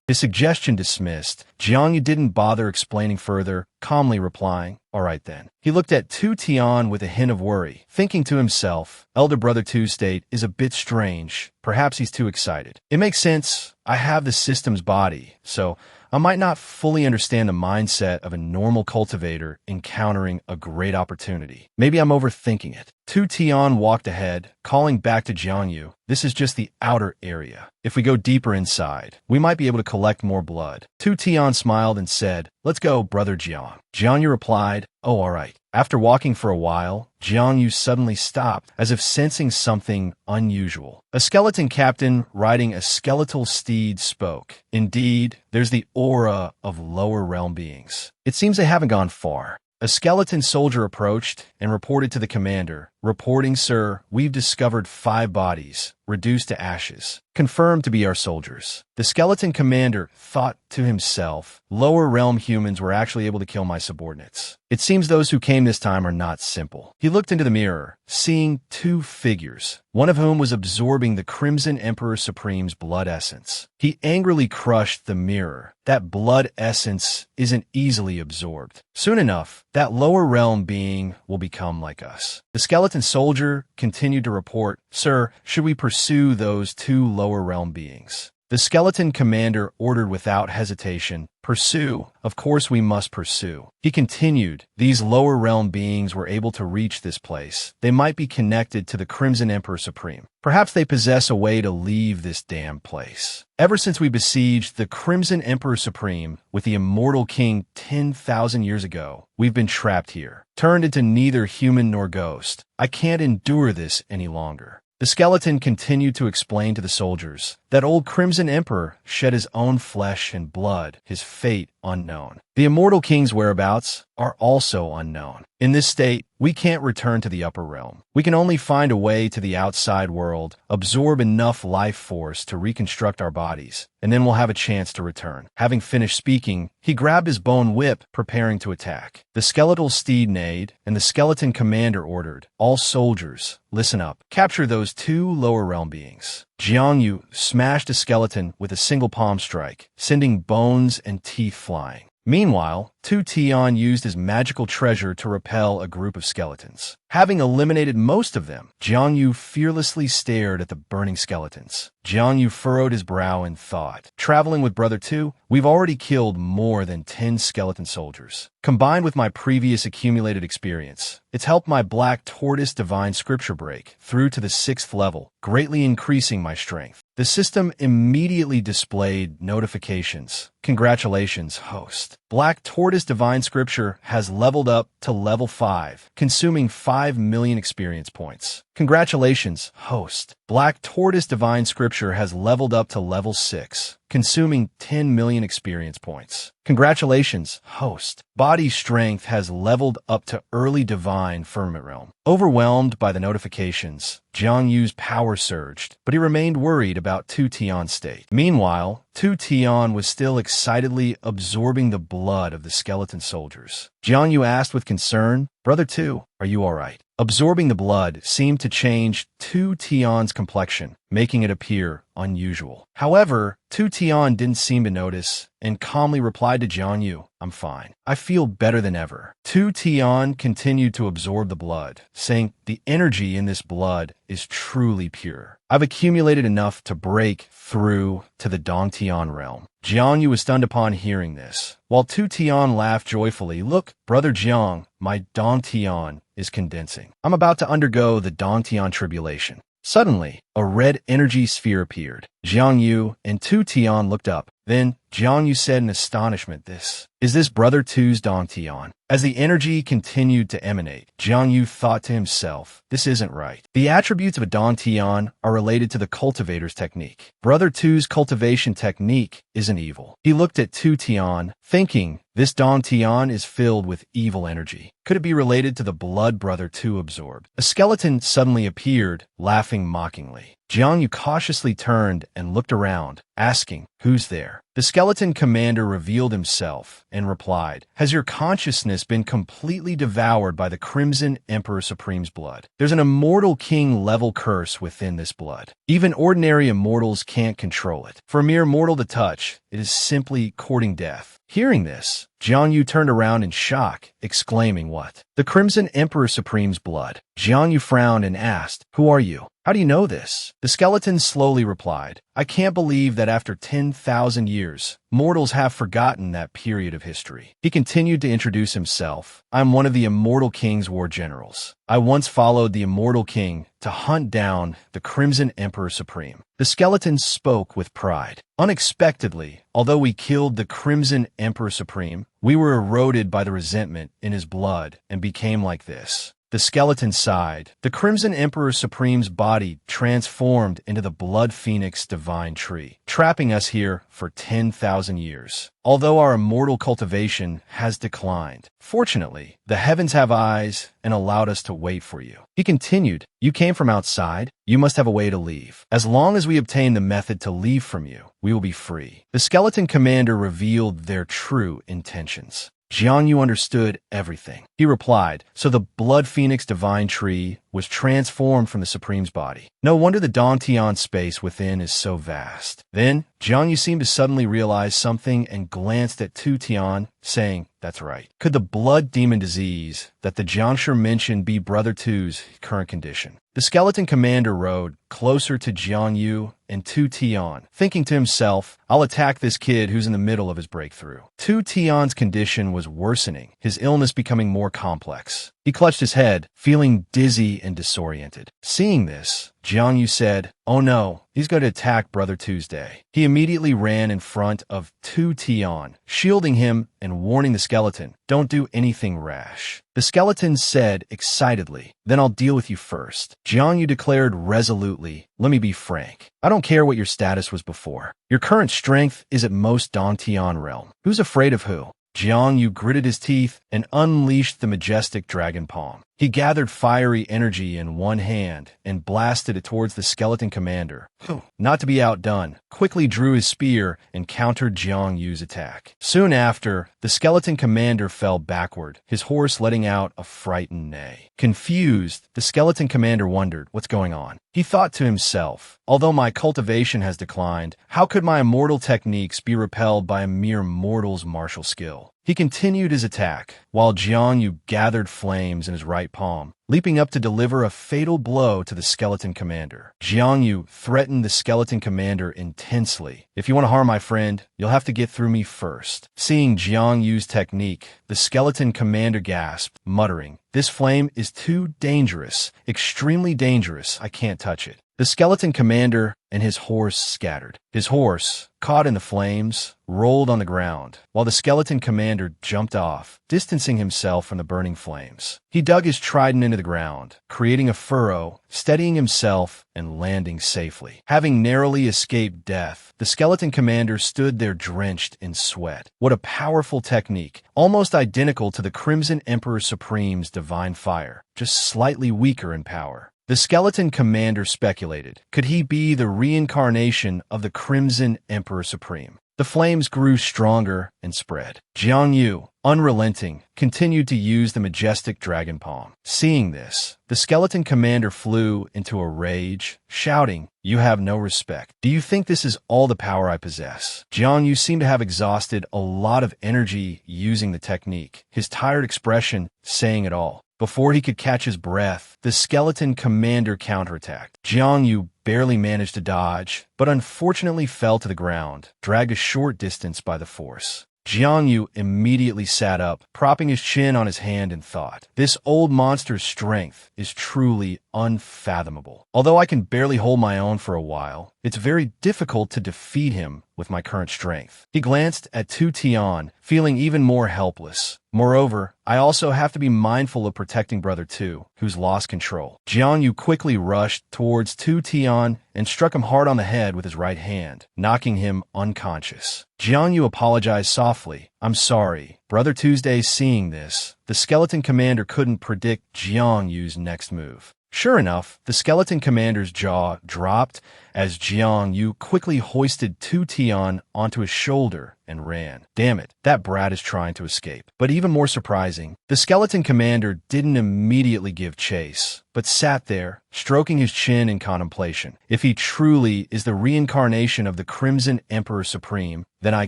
His suggestion dismissed, Jiang Yu didn't bother explaining further, calmly replying, all right then. He looked at Tion with a hint of worry, thinking to himself, Elder Brother Tu's state is a bit strange. Perhaps he's too excited. It makes sense. I have the system's body, so I might not fully understand the mindset of a normal cultivator encountering a great opportunity. Maybe I'm overthinking it. Tion walked ahead, calling back to Jiang Yu, this is just the outer area. If we go deeper inside, we might be able to collect more blood. Tion smiled and said, let's go, Brother Jiang. Jiang Yu replied, oh, all right. After walking for a while, Jiang Yu suddenly stopped, as if sensing something unusual. A skeleton captain riding a skeletal steed spoke. Indeed, there's the aura of lower realm beings. It seems they haven't gone far. A skeleton soldier approached and reported to the commander, reporting, sir, we've discovered 5 bodies, reduced to ashes, confirmed to be our soldiers. The skeleton commander thought to himself, lower realm humans were actually able to kill my subordinates. It seems those who came this time are not simple. He looked into the mirror, seeing 2 figures, one of whom was absorbing the Crimson Emperor Supreme's blood essence. He angrily crushed the mirror. That blood essence isn't easily absorbed. Soon enough, that lower realm being will become like us. The skeleton soldier continued to report, sir, should we pursue those 2 lower realm beings? The skeleton commander ordered without hesitation, pursue. Of course we must pursue. He continued, these lower realm beings were able to reach this place. They might be connected to the Crimson Emperor Supreme. Perhaps they possess a way to leave this damned place. Ever since we besieged the Crimson Emperor Supreme with the Immortal King 10,000 years ago, we've been trapped here, turned into neither human nor ghost. I can't endure this any longer. The skeleton continued to explain to the soldiers that old Crimson Emperor shed his own flesh and blood, his fate unknown. The Immortal King's whereabouts are also unknown. In this state, we can't return to the upper realm. We can only find a way to the outside world, absorb enough life force to reconstruct our bodies, and then we'll have a chance to return. Having finished speaking, he grabbed his bone whip, preparing to attack. The skeletal steed neighed, and the skeleton commander ordered, all soldiers, listen up. Capture those 2 lower realm beings. Jiang Yu smashed a skeleton with a single palm strike, sending bones and teeth flying. Meanwhile, Tion used his magical treasure to repel a group of skeletons. Having eliminated most of them, Jiang Yu fearlessly stared at the burning skeletons. Jiang Yu furrowed his brow in thought. Traveling with Brother Tu, we've already killed more than 10 skeleton soldiers. Combined with my previous accumulated experience, it's helped my Black Tortoise Divine Scripture break through to the 6th level, greatly increasing my strength. The system immediately displayed notifications. Congratulations, host. Black Tortoise Divine Scripture has leveled up to level 5, consuming 5 million experience points. Congratulations, host. Black Tortoise Divine Scripture has leveled up to level 6, consuming 10 million experience points. Congratulations, host. Body Strength has leveled up to Early Divine Firmament Realm. Overwhelmed by the notifications, Jiang Yu's power surged, but he remained worried about Tion's state. Meanwhile, Tion was still excitedly absorbing the blood of the skeleton soldiers. Jiang Yu asked with concern, Brother Tu, are you all right? Absorbing the blood seemed to change Tion's complexion, making it appear unusual. However, Tion didn't seem to notice and calmly replied to Jiang Yu, I'm fine. I feel better than ever. Tion continued to absorb the blood, saying, the energy in this blood is truly pure. I've accumulated enough to break through to the Tion realm. Jiang Yu was stunned upon hearing this, while Tion laughed joyfully. Look, brother Jiang, my Tion is condensing. I'm about to undergo the Tion tribulation. Suddenly, a red energy sphere appeared. Jiang Yu and Tion looked up. Then, Jiang Yu said in astonishment, This is brother Tu's Tion. As the energy continued to emanate, Jiang Yu thought to himself, this isn't right. The attributes of a Tion are related to the cultivator's technique. Brother Tu's cultivation technique isn't evil. He looked at Tion, thinking, this Tion is filled with evil energy. Could it be related to the blood brother Tu absorbed? A skeleton suddenly appeared, laughing mockingly. Jiang Yu cautiously turned and looked around, asking, who's there? The skeleton commander revealed himself and replied, has your consciousness been completely devoured by the Crimson Emperor Supreme's blood? There's an immortal king level curse within this blood. Even ordinary immortals can't control it. For a mere mortal to touch, it is simply courting death. Hearing this, Jiang Yu turned around in shock, exclaiming, what? The Crimson Emperor Supreme's blood. Jiang Yu frowned and asked, who are you? How do you know this? The skeleton slowly replied, I can't believe that after 10,000 years, mortals have forgotten that period of history. He continued to introduce himself. I'm one of the Immortal King's war generals. I once followed the Immortal King to hunt down the Crimson Emperor Supreme. The skeleton spoke with pride. Unexpectedly, although we killed the Crimson Emperor Supreme, we were eroded by the resentment in his blood and became like this. The skeleton sighed. The Crimson Emperor Supreme's body transformed into the Blood Phoenix Divine Tree, trapping us here for 10,000 years. Although our immortal cultivation has declined, fortunately, the heavens have eyes and allowed us to wait for you. He continued, you came from outside, you must have a way to leave. As long as we obtain the method to leave from you, we will be free. The skeleton commander revealed their true intentions. Jiang Yu understood everything. He replied, so the Blood Phoenix Divine Tree was transformed from the Supreme's body. No wonder the Tion space within is so vast. Then, Jiang Yu seemed to suddenly realize something and glanced at Tion, saying, that's right. Could the blood demon disease that the Jiangshi mentioned be Brother Tu's current condition? The skeleton commander rode closer to Jiang Yu and Tion, thinking to himself, I'll attack this kid who's in the middle of his breakthrough. Tion's condition was worsening, his illness becoming more complex. He clutched his head, feeling dizzy and disoriented. Seeing this, Jiang Yu said, oh no, he's going to attack Brother Tuesday. He immediately ran in front of Tion, shielding him and warning the skeleton, don't do anything rash. The skeleton said excitedly, then I'll deal with you first. Jiang Yu declared resolutely, let me be frank. I don't care what your status was before. Your current strength is at most Tion realm. Who's afraid of who? Jiang Yu gritted his teeth and unleashed the majestic dragon palm. He gathered fiery energy in one hand and blasted it towards the skeleton commander, who, not to be outdone, quickly drew his spear and countered Jiang Yu's attack. Soon after, the skeleton commander fell backward, his horse letting out a frightened neigh. Confused, the skeleton commander wondered, what's going on? He thought to himself, although my cultivation has declined, how could my immortal techniques be repelled by a mere mortal's martial skill? He continued his attack, while Jiang Yu gathered flames in his right palm, leaping up to deliver a fatal blow to the skeleton commander. Jiang Yu threatened the skeleton commander intensely. If you want to harm my friend, you'll have to get through me first. Seeing Jiang Yu's technique, the skeleton commander gasped, muttering, this flame is too dangerous, extremely dangerous, I can't touch it. The skeleton commander and his horse scattered. His horse, caught in the flames, rolled on the ground, while the skeleton commander jumped off, distancing himself from the burning flames. He dug his trident into the ground, creating a furrow, steadying himself, and landing safely. Having narrowly escaped death, the skeleton commander stood there drenched in sweat. What a powerful technique, almost identical to the Crimson Emperor Supreme's divine fire, just slightly weaker in power. The skeleton commander speculated, could he be the reincarnation of the Crimson Emperor Supreme? The flames grew stronger and spread. Jiang Yu, unrelenting, continued to use the majestic dragon palm. Seeing this, the skeleton commander flew into a rage, shouting, you have no respect. Do you think this is all the power I possess? Jiang Yu seemed to have exhausted a lot of energy using the technique, his tired expression saying it all. Before he could catch his breath, the skeleton commander counterattacked. Jiang Yu barely managed to dodge, but unfortunately fell to the ground, dragged a short distance by the force. Jiang Yu immediately sat up, propping his chin on his hand and thought, "This old monster's strength is truly unfathomable. Although I can barely hold my own for a while, it's very difficult to defeat him with my current strength." He glanced at Tion, feeling even more helpless. "Moreover, I also have to be mindful of protecting Brother Tu, who's lost control." Jiang Yu quickly rushed towards Tion and struck him hard on the head with his right hand, knocking him unconscious. Jiang Yu apologized softly. "I'm sorry." Brother Tuesday seeing this, the skeleton commander couldn't predict Jiang Yu's next move. Sure enough, the skeleton commander's jaw dropped as Jiang Yu quickly hoisted Tion onto his shoulder and ran. Damn it, that brat is trying to escape. But even more surprising, the skeleton commander didn't immediately give chase, but sat there, stroking his chin in contemplation. If he truly is the reincarnation of the Crimson Emperor Supreme, then I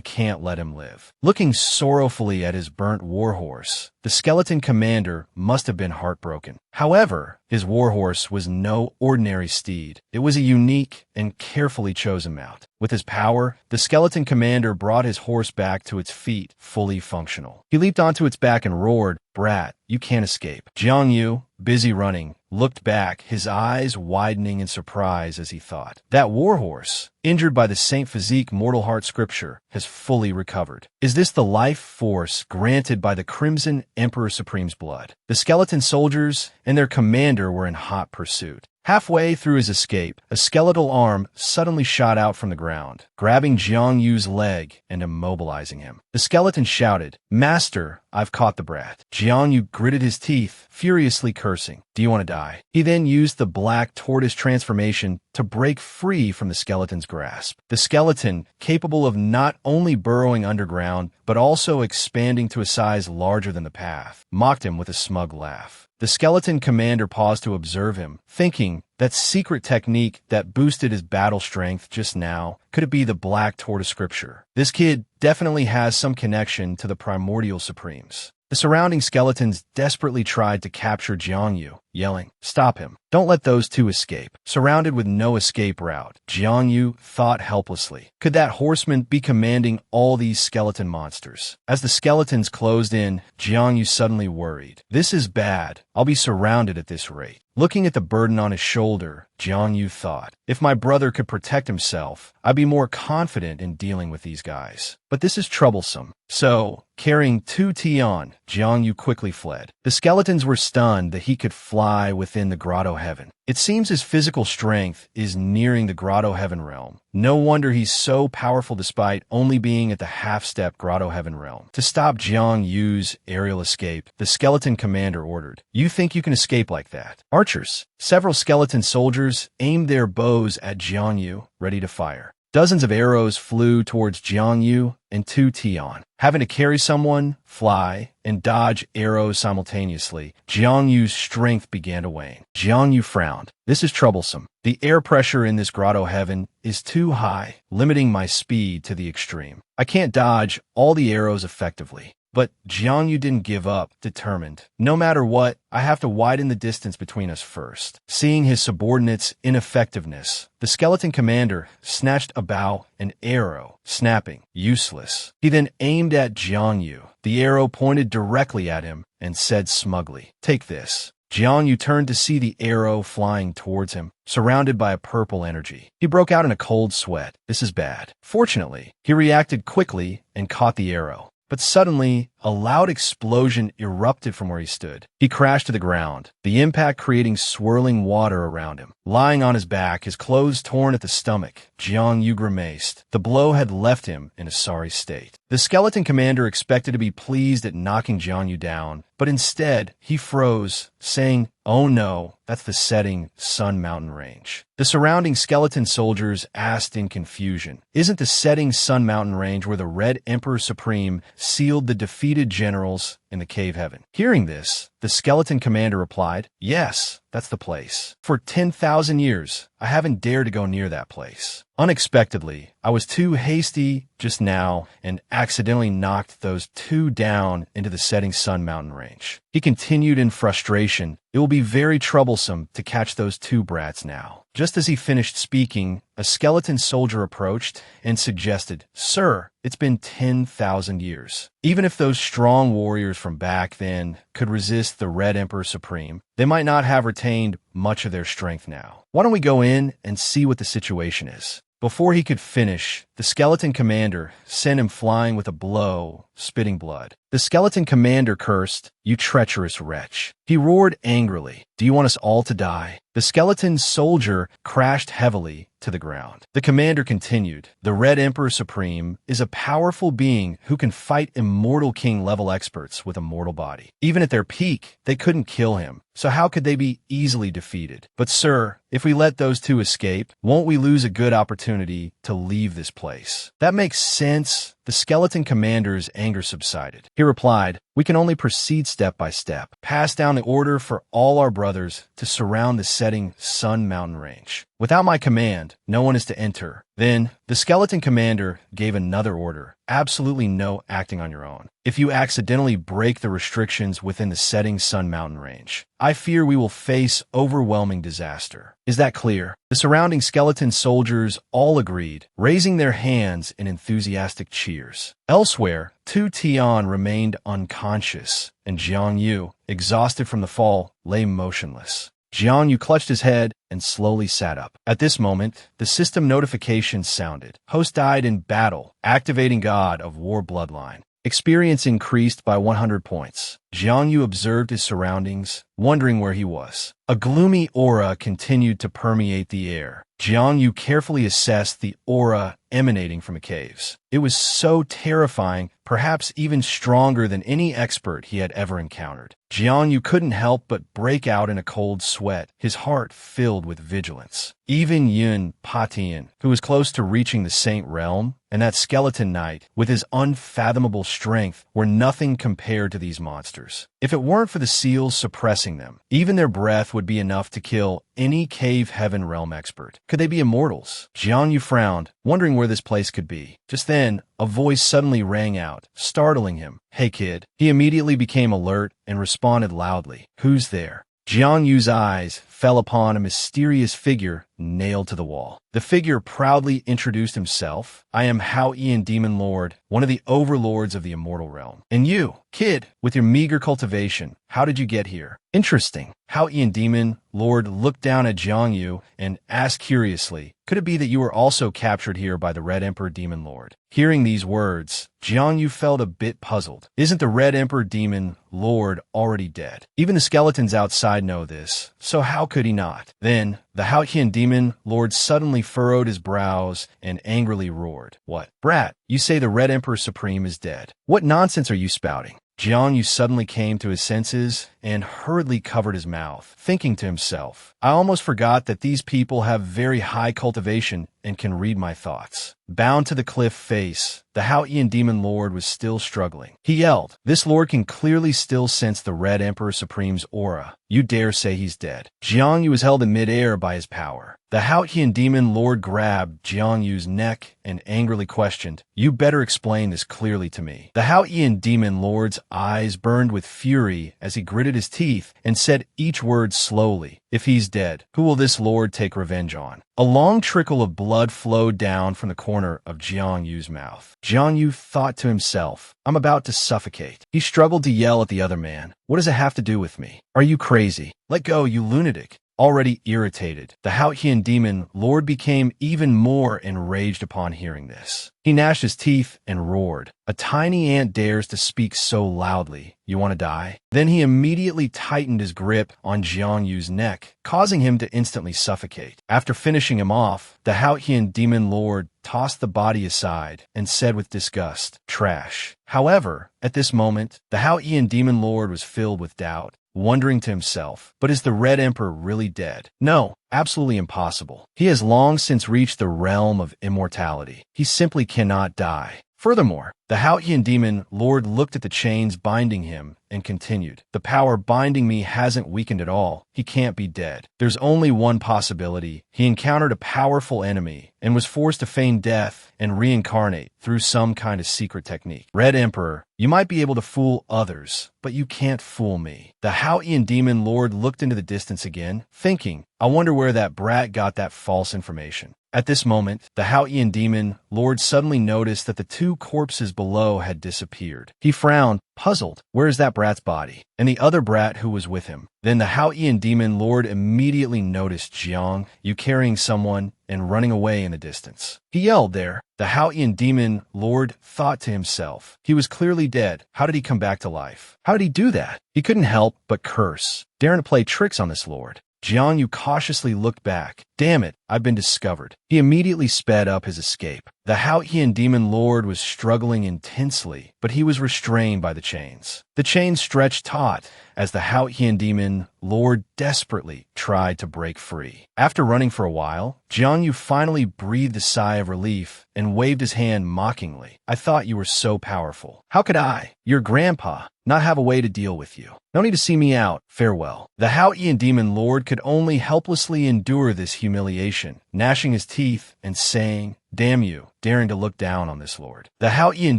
can't let him live. Looking sorrowfully at his burnt warhorse, the skeleton commander must have been heartbroken. However, his warhorse was no ordinary steed. It was a unique and carefully chosen mount. With his power, the skeleton commander brought his horse back to its feet, fully functional. He leaped onto its back and roared, "Brat, you can't escape." Jiang Yu, busy running, looked back, his eyes widening in surprise as he thought, "That warhorse, injured by the Saint Physique Mortal Heart scripture, has fully recovered. Is this the life force granted by the Crimson Emperor Supreme's blood?" The skeleton soldiers and their commander were in hot pursuit. Halfway through his escape, a skeletal arm suddenly shot out from the ground, grabbing Jiang Yu's leg and immobilizing him. The skeleton shouted, "Master, I've caught the brat." Jiang Yu gritted his teeth, furiously cursing, "Do you want to die?" He then used the black tortoise transformation to break free from the skeleton's grasp. The skeleton, capable of not only burrowing underground, but also expanding to a size larger than the path, mocked him with a smug laugh. The skeleton commander paused to observe him, thinking, that secret technique that boosted his battle strength just now, could it be the Black Tortoise scripture? This kid definitely has some connection to the primordial supremes. The surrounding skeletons desperately tried to capture Jiang Yu, yelling, "Stop him. Don't let those two escape." Surrounded with no escape route, Jiang Yu thought helplessly. Could that horseman be commanding all these skeleton monsters? As the skeletons closed in, Jiang Yu suddenly worried. "This is bad. I'll be surrounded at this rate." Looking at the burden on his shoulder, Jiang Yu thought, "If my brother could protect himself, I'd be more confident in dealing with these guys. But this is troublesome." So, carrying Tion, Jiang Yu quickly fled. The skeletons were stunned that he could fly within the grotto heaven. It seems his physical strength is nearing the grotto heaven realm. No wonder he's so powerful despite only being at the half-step grotto heaven realm. To stop Jiang Yu's aerial escape, the skeleton commander ordered, "You think you can escape like that?" Archers, several skeleton soldiers, aimed their bows at Jiang Yu, ready to fire. Dozens of arrows flew towards Jiang Yu and Tion. Having to carry someone, fly, and dodge arrows simultaneously, Jiang Yu's strength began to wane. Jiang Yu frowned. "This is troublesome. The air pressure in this grotto heaven is too high, limiting my speed to the extreme. I can't dodge all the arrows effectively." But Jiang Yu didn't give up, determined. "No matter what, I have to widen the distance between us first." Seeing his subordinates' ineffectiveness, the skeleton commander snatched a bow and arrow, snapping, useless. He then aimed at Jiang Yu. The arrow pointed directly at him and said smugly, "Take this." Jiang Yu turned to see the arrow flying towards him, surrounded by a purple energy. He broke out in a cold sweat. This is bad. Fortunately, he reacted quickly and caught the arrow. But suddenly, a loud explosion erupted from where he stood. He crashed to the ground, the impact creating swirling water around him. Lying on his back, his clothes torn at the stomach, Jiang Yu grimaced. The blow had left him in a sorry state. The skeleton commander expected to be pleased at knocking Jiang Yu down, but instead, he froze, saying, "Oh no, that's the setting Sun Mountain Range." The surrounding skeleton soldiers asked in confusion, "Isn't the setting Sun Mountain Range where the Red Emperor Supreme sealed the defeated generals in the cave heaven?" Hearing this, the skeleton commander replied, "Yes, that's the place. For 10,000 years, I haven't dared to go near that place. Unexpectedly, I was too hasty just now and accidentally knocked those two down into the setting sun mountain range. He continued in frustration. It will be very troublesome to catch those two brats now. Just as he finished speaking, a skeleton soldier approached and suggested, "Sir, it's been 10,000 years. Even if those strong warriors from back then could resist the Red Emperor Supreme, they might not have retained much of their strength now. Why don't we go in and see what the situation is?" Before he could finish, the skeleton commander sent him flying with a blow, spitting blood. The skeleton commander cursed, "You treacherous wretch." He roared angrily, "Do you want us all to die?" The skeleton soldier crashed heavily to the ground. The commander continued, "The Red Emperor Supreme is a powerful being who can fight Immortal King-level experts with a mortal body. Even at their peak, they couldn't kill him, so how could they be easily defeated? But sir, if we let those two escape, won't we lose a good opportunity to leave this place?" "That makes sense." The skeleton commander's anger subsided. He replied, "We can only proceed step by step. Pass down the order for all our brothers to surround the setting sun mountain range. Without my command, no one is to enter." Then, the skeleton commander gave another order, "Absolutely no acting on your own. If you accidentally break the restrictions within the setting sun mountain range, I fear we will face overwhelming disaster. Is that clear?" The surrounding skeleton soldiers all agreed, raising their hands in enthusiastic cheers. Elsewhere, Tion remained unconscious, and Jang Vu, exhausted from the fall, lay motionless. Jang Vu clutched his head and slowly sat up. At this moment, the system notification sounded. "Host died in battle, activating God of War bloodline. Experience increased by 100 points." Jang Vu observed his surroundings, wondering where he was. A gloomy aura continued to permeate the air. Jang Vu carefully assessed the aura emanating from the caves. It was so terrifying, perhaps even stronger than any expert he had ever encountered. Jang Vu couldn't help but break out in a cold sweat, his heart filled with vigilance. Even Yin Patian, who was close to reaching the Saint Realm, and that skeleton knight, with his unfathomable strength, were nothing compared to these monsters. If it weren't for the seals suppressing them, even their breath would be enough to kill any cave heaven realm expert. Could they be immortals? Jang Vu frowned, wondering where this place could be. Just then, a voice suddenly rang out, startling him. "Hey kid." He immediately became alert and responded loudly, "Who's there?" Jang Vu's eyes fell upon a mysterious figure nailed to the wall. The figure proudly introduced himself. "I am Yin Demon Lord, one of the overlords of the immortal realm. And you, kid, with your meager cultivation, how did you get here?" "Interesting." Yin Demon Lord looked down at Jang Vu and asked curiously, "Could it be that you were also captured here by the Red Emperor Demon Lord?" Hearing these words, Jang Vu felt a bit puzzled. Isn't the Red Emperor Demon Lord already dead? Even the skeletons outside know this, so how could he not? Then, the Yin Demon Lord suddenly furrowed his brows and angrily roared, "What? Brat, you say the Red Emperor Supreme is dead. What nonsense are you spouting?" Jang Vu suddenly came to his senses and hurriedly covered his mouth, thinking to himself, "I almost forgot that these people have very high cultivation and can read my thoughts." Bound to the cliff face, the Yin Demon Lord was still struggling. He yelled, "This lord can clearly still sense the Red Emperor Supreme's aura. You dare say he's dead?" Jang Vu was held in midair by his power. The Yin Demon Lord grabbed Jang Vu's neck and angrily questioned, "You better explain this clearly to me." The Yin Demon Lord's eyes burned with fury as he gritted his teeth and said each word slowly, "If he's dead, who will this lord take revenge on?" A long trickle of blood flowed down from the corner of Jang Vu's mouth. Jang Vu thought to himself, "I'm about to suffocate." He struggled to yell at the other man, "What does it have to do with me? Are you crazy? Let go, you lunatic." Already irritated, the Yin Demon Lord became even more enraged upon hearing this. He gnashed his teeth and roared, "A tiny ant dares to speak so loudly. You want to die?" Then he immediately tightened his grip on Jang Vu's neck, causing him to instantly suffocate. After finishing him off, the Yin Demon Lord tossed the body aside and said with disgust, "Trash." However, at this moment, the Yin Demon Lord was filled with doubt, wondering to himself, "But is the Red Emperor really dead?" No, absolutely impossible. He has long since reached the realm of immortality. He simply cannot die. Furthermore, The Haotian demon lord looked at the chains binding him and continued. The power binding me hasn't weakened at all. He can't be dead. There's only one possibility. He encountered a powerful enemy and was forced to feign death and reincarnate through some kind of secret technique. Red Emperor, you might be able to fool others, but you can't fool me. The Haotian demon lord looked into the distance again, thinking, I wonder where that brat got that false information. At this moment, the Haotian demon lord suddenly noticed that the two corpses below had disappeared. He frowned, puzzled. Where is that brat's body? And the other brat who was with him? Then the Haotian demon lord immediately noticed Jiang, you carrying someone and running away in the distance. He yelled there. The Haotian demon lord thought to himself. He was clearly dead. How did he come back to life? How did he do that? He couldn't help but curse, daring to play tricks on this lord. Jiang Yu cautiously looked back. Damn it, I've been discovered. He immediately sped up his escape. The Haotian demon lord was struggling intensely, but he was restrained by the chains. The chains stretched taut as the Haotian demon lord desperately tried to break free. After running for a while, Jiang Yu finally breathed a sigh of relief and waved his hand mockingly. I thought you were so powerful. How could I, your grandpa, not have a way to deal with you? No need to see me out. Farewell. The Haotian demon lord could only helplessly endure this humiliation, gnashing his teeth and saying, Damn you, daring to look down on this lord. The Haotian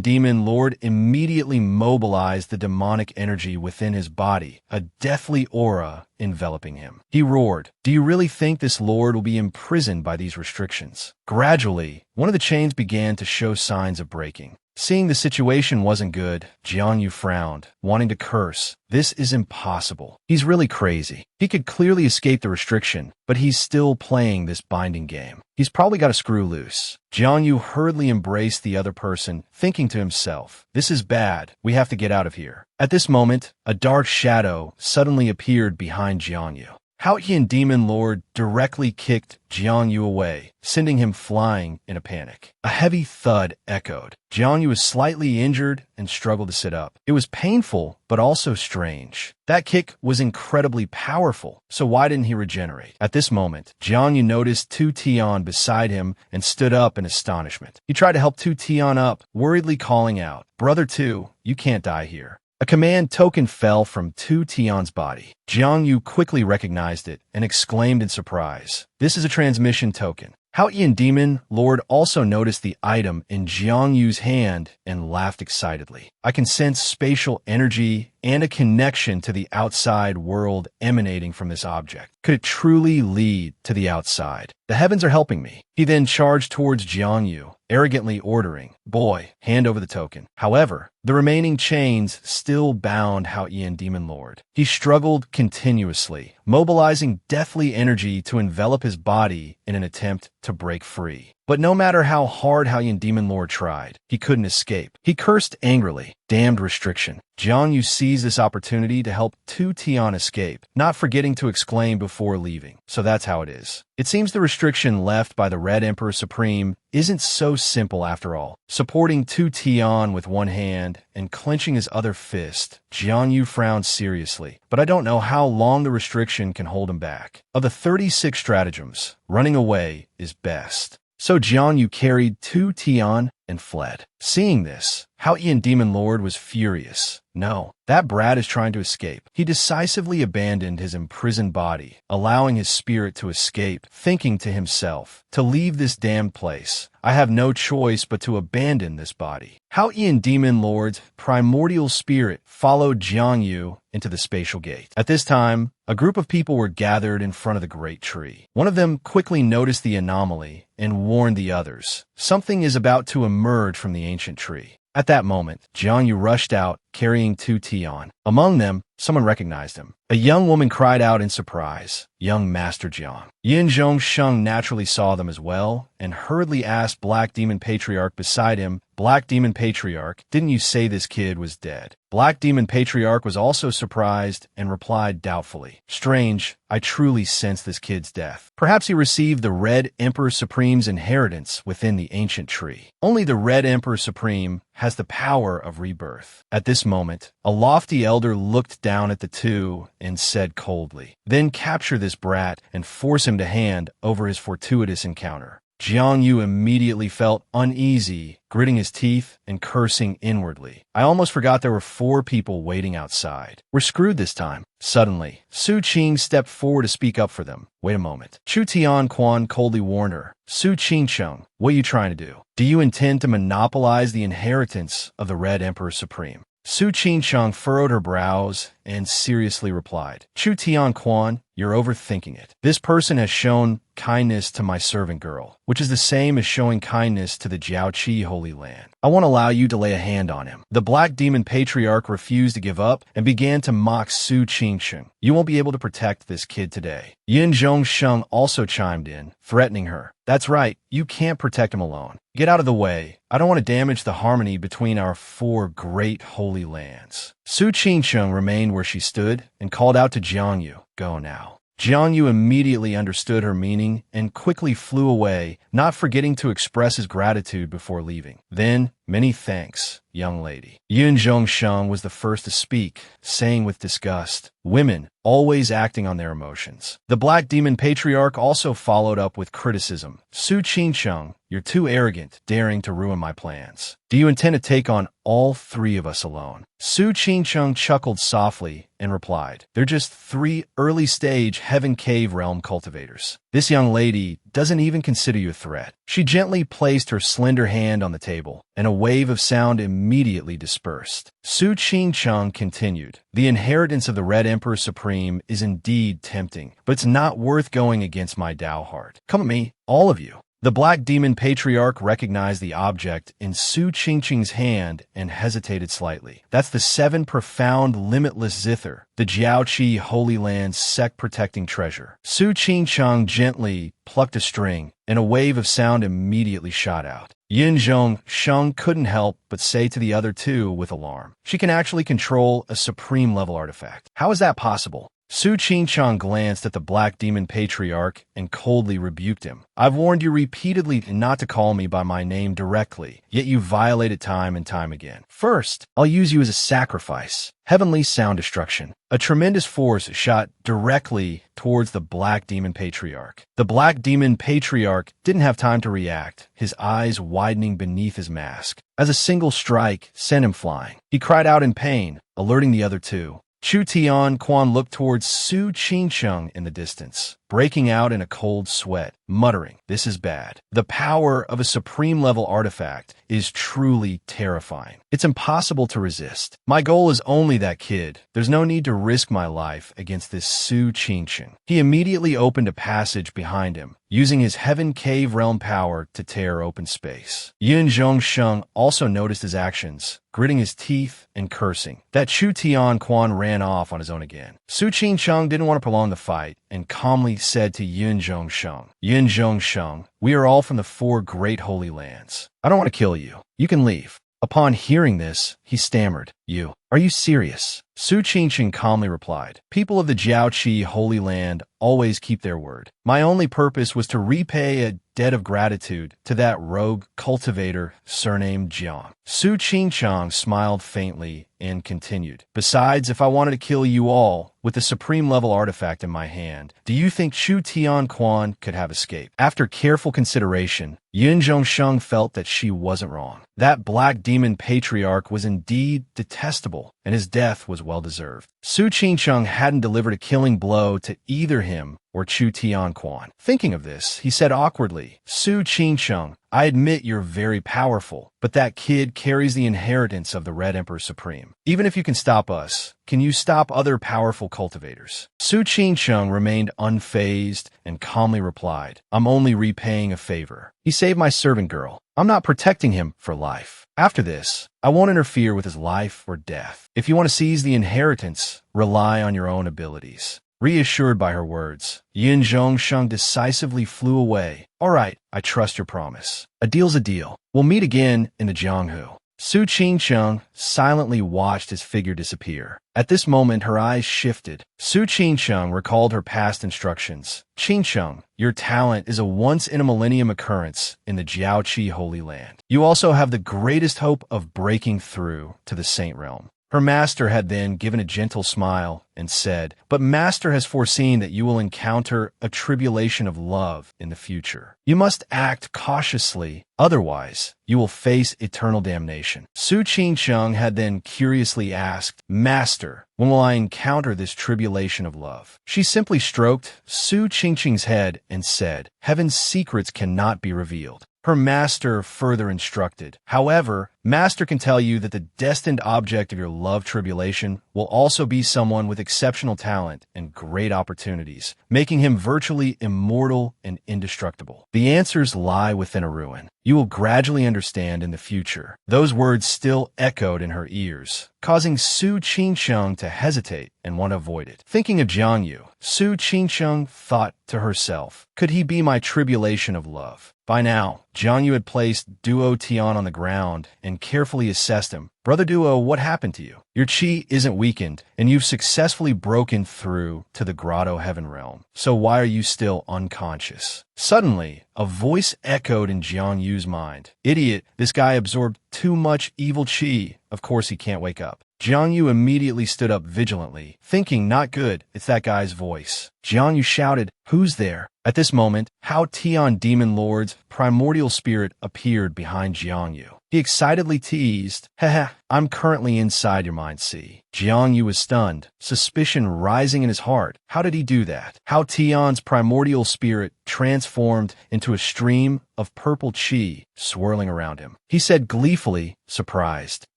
demon lord immediately mobilized the demonic energy within his body, a deathly aura enveloping him. He roared, Do you really think this lord will be imprisoned by these restrictions? Gradually, one of the chains began to show signs of breaking. Seeing the situation wasn't good, Jiang Yu frowned, wanting to curse. This is impossible. He's really crazy. He could clearly escape the restriction, but he's still playing this binding game. He's probably got a screw loose. Jiang Yu hurriedly embraced the other person, thinking to himself, This is bad. We have to get out of here. At this moment, a dark shadow suddenly appeared behind Jiang Yu. Haotian demon lord directly kicked Jiang Yu away, sending him flying in a panic. A heavy thud echoed. Jiang Yu was slightly injured and struggled to sit up. It was painful, but also strange. That kick was incredibly powerful, so why didn't he regenerate? At this moment, Jiang Yu noticed Tion beside him and stood up in astonishment. He tried to help Tion up, worriedly calling out, Brother Tu, you can't die here. A command token fell from Tion's body. Jiang Yu quickly recognized it and exclaimed in surprise, This is a transmission token. Haotian demon lord also noticed the item in Jiang Yu's hand and laughed excitedly. I can sense spatial energy and a connection to the outside world emanating from this object. Could it truly lead to the outside? The heavens are helping me. He then charged towards Jiang Yu, arrogantly ordering, Boy, hand over the token. However, the remaining chains still bound Haotian demon lord. He struggled continuously, mobilizing deathly energy to envelop his body in an attempt to break free. But no matter how hard Haotian demon lord tried, he couldn't escape. He cursed angrily. Damned restriction. Jiang Yu seized this opportunity to help Tion escape, not forgetting to exclaim before leaving. So that's how it is. It seems the restriction left by the Red Emperor Supreme isn't so simple after all. Supporting Tion with one hand and clenching his other fist, Jiang Yu frowned seriously. But I don't know how long the restriction can hold him back. Of the 36 stratagems, running away is best. So Jiang Yu carried Tion and fled. Seeing this, Haotian demon lord was furious. No, that brat is trying to escape. He decisively abandoned his imprisoned body, allowing his spirit to escape, thinking to himself, to leave this damned place. I have no choice but to abandon this body. Haotian demon lord's primordial spirit followed Jiang Yu into the spatial gate. At this time, a group of people were gathered in front of the great tree. One of them quickly noticed the anomaly and warned the others. Something is about to emerge from the ancient tree. At that moment, Jiang Yu rushed out, carrying Tion. Among them, someone recognized him. A young woman cried out in surprise, Young Master Jiang. Yin Zhongsheng naturally saw them as well, and hurriedly asked Black Demon Patriarch beside him, Black Demon Patriarch, didn't you say this kid was dead? Black Demon Patriarch was also surprised and replied doubtfully, Strange, I truly sense this kid's death. Perhaps he received the Red Emperor Supreme's inheritance within the ancient tree. Only the Red Emperor Supreme has the power of rebirth. At this moment, a lofty elder looked down at the two and said coldly, Then capture this brat and force him to hand over his fortuitous encounter. Jiang Yu immediately felt uneasy, gritting his teeth and cursing inwardly. I almost forgot there were 4 people waiting outside. We're screwed this time. Suddenly, Su Qing stepped forward to speak up for them. Wait a moment. Chu Tion Quan coldly warned her. Su Qingcheng, what are you trying to do? Do you intend to monopolize the inheritance of the Red Emperor Supreme? Su Qingcheng furrowed her brows and seriously replied, Chu Tion Quan, you're overthinking it. This person has shown kindness to my servant girl, which is the same as showing kindness to the Jiaoqi Holy Land. I won't allow you to lay a hand on him. The Black Demon Patriarch refused to give up and began to mock Su Qingcheng. You won't be able to protect this kid today. Yin Zhongsheng also chimed in, threatening her. That's right, you can't protect him alone. Get out of the way. I don't want to damage the harmony between our 4 great holy lands. Su Qingcheng remained where she stood and called out to Jiang Yu, go now. Jiang Yu immediately understood her meaning and quickly flew away, not forgetting to express his gratitude before leaving. Then, many thanks, young lady. Yin Zhongsheng was the first to speak, saying with disgust, women, always acting on their emotions. The Black Demon Patriarch also followed up with criticism. Su Qingcheng, you're too arrogant, daring to ruin my plans. Do you intend to take on all 3 of us alone? Su Qingcheng chuckled softly and replied, they're just 3 early-stage Heaven Cave realm cultivators. This young lady doesn't even consider you a threat. She gently placed her slender hand on the table, and a wave of sound immediately dispersed. Su Qingcheng continued, the inheritance of the Red Emperor Supreme is indeed tempting, but it's not worth going against my Dao heart. Come with me, all of you. The Black Demon Patriarch recognized the object in Su Qingcheng's hand and hesitated slightly. That's the 7 profound limitless zither, the Jiaoqi Holy Land's Sect-protecting treasure. Su Qingcheng gently plucked a string, and a wave of sound immediately shot out. Yin Zhongsheng couldn't help but say to the other 2 with alarm, she can actually control a supreme-level artifact. How is that possible? Su Qingcheng glanced at the Black Demon Patriarch and coldly rebuked him. I've warned you repeatedly not to call me by my name directly, yet you violate it time and time again. First, I'll use you as a sacrifice. Heavenly sound destruction. A tremendous force shot directly towards the Black Demon Patriarch. The Black Demon Patriarch didn't have time to react, his eyes widening beneath his mask. As a single strike sent him flying, he cried out in pain, alerting the other 2. Chu Tion Quan looked towards Su Qingcheng in the distance, breaking out in a cold sweat, muttering, this is bad. The power of a supreme-level artifact is truly terrifying. It's impossible to resist. My goal is only that kid. There's no need to risk my life against this Su Qingcheng. He immediately opened a passage behind him, using his Heaven Cave realm power to tear open space. Yin Zhongsheng also noticed his actions, gritting his teeth and cursing. That Chu Tion Quan ran off on his own again. Su Qingcheng didn't want to prolong the fight and calmly said to Yin Zhongsheng, Yin Zhongsheng, we are all from the 4 great holy lands. I don't want to kill you. You can leave. Upon hearing this, he stammered, you, are you serious? Su Qingcheng calmly replied, people of the Jiaoqi Holy Land always keep their word. My only purpose was to repay a debt of gratitude to that rogue cultivator surnamed Jiang. Su Qingcheng smiled faintly and continued, besides, if I wanted to kill you all with the supreme-level artifact in my hand, do you think Chu Tion Quan could have escaped? After careful consideration, Yin Zhongsheng felt that she wasn't wrong. That Black Demon Patriarch was indeed detestable, and his death was well-deserved. Su Qingcheng hadn't delivered a killing blow to either him or Chu Tion Quan. Thinking of this, he said awkwardly, Su Qingcheng, I admit you're very powerful, but that kid carries the inheritance of the Red Emperor Supreme. Even if you can stop us, can you stop other powerful cultivators? Su Qingcheng remained unfazed and calmly replied, I'm only repaying a favor. He saved my servant girl. I'm not protecting him for life. After this, I won't interfere with his life or death. If you want to seize the inheritance, rely on your own abilities. Reassured by her words, Yin Zhongsheng decisively flew away. All right, I trust your promise. A deal's a deal. We'll meet again in the Jianghu. Su Qingcheng silently watched his figure disappear. At this moment, her eyes shifted. Su Qingcheng recalled her past instructions. Qingcheng, your talent is a once-in-a-millennium occurrence in the Jiaoqi Holy Land. You also have the greatest hope of breaking through to the Saint Realm. Her master had then given a gentle smile and said, "But Master has foreseen that you will encounter a tribulation of love in the future. You must act cautiously, otherwise you will face eternal damnation." Su Qingsheng had then curiously asked, "Master, when will I encounter this tribulation of love?" She simply stroked Su Qingsheng's head and said, "Heaven's secrets cannot be revealed." Her master further instructed, "However, Master can tell you that the destined object of your love tribulation will also be someone with exceptional talent and great opportunities, making him virtually immortal and indestructible. The answers lie within a ruin. You will gradually understand in the future." Those words still echoed in her ears, causing Su Qingsheng to hesitate and want to avoid it. Thinking of Jang Vu, Su Qingsheng thought to herself, "Could he be my tribulation of love?" By now, Jang Vu had placed Duo Tion on the ground and carefully assessed him. "Brother Duo, what happened to you? Your chi isn't weakened, and you've successfully broken through to the Grotto Heaven realm. So why are you still unconscious?" Suddenly, a voice echoed in Jiang Yu's mind. "Idiot, this guy absorbed too much evil chi. Of course he can't wake up." Jiang Yu immediately stood up vigilantly, thinking, "Not good, it's that guy's voice." Jiang Yu shouted, "Who's there?" At this moment, Hao Tion Demon Lord's primordial spirit appeared behind Jiang Yu. He excitedly teased, "Haha, I'm currently inside your mind, see." Jiang Yu was stunned, suspicion rising in his heart. How did he do that? Hao Tion's primordial spirit transformed into a stream of purple chi swirling around him. He said gleefully, surprised,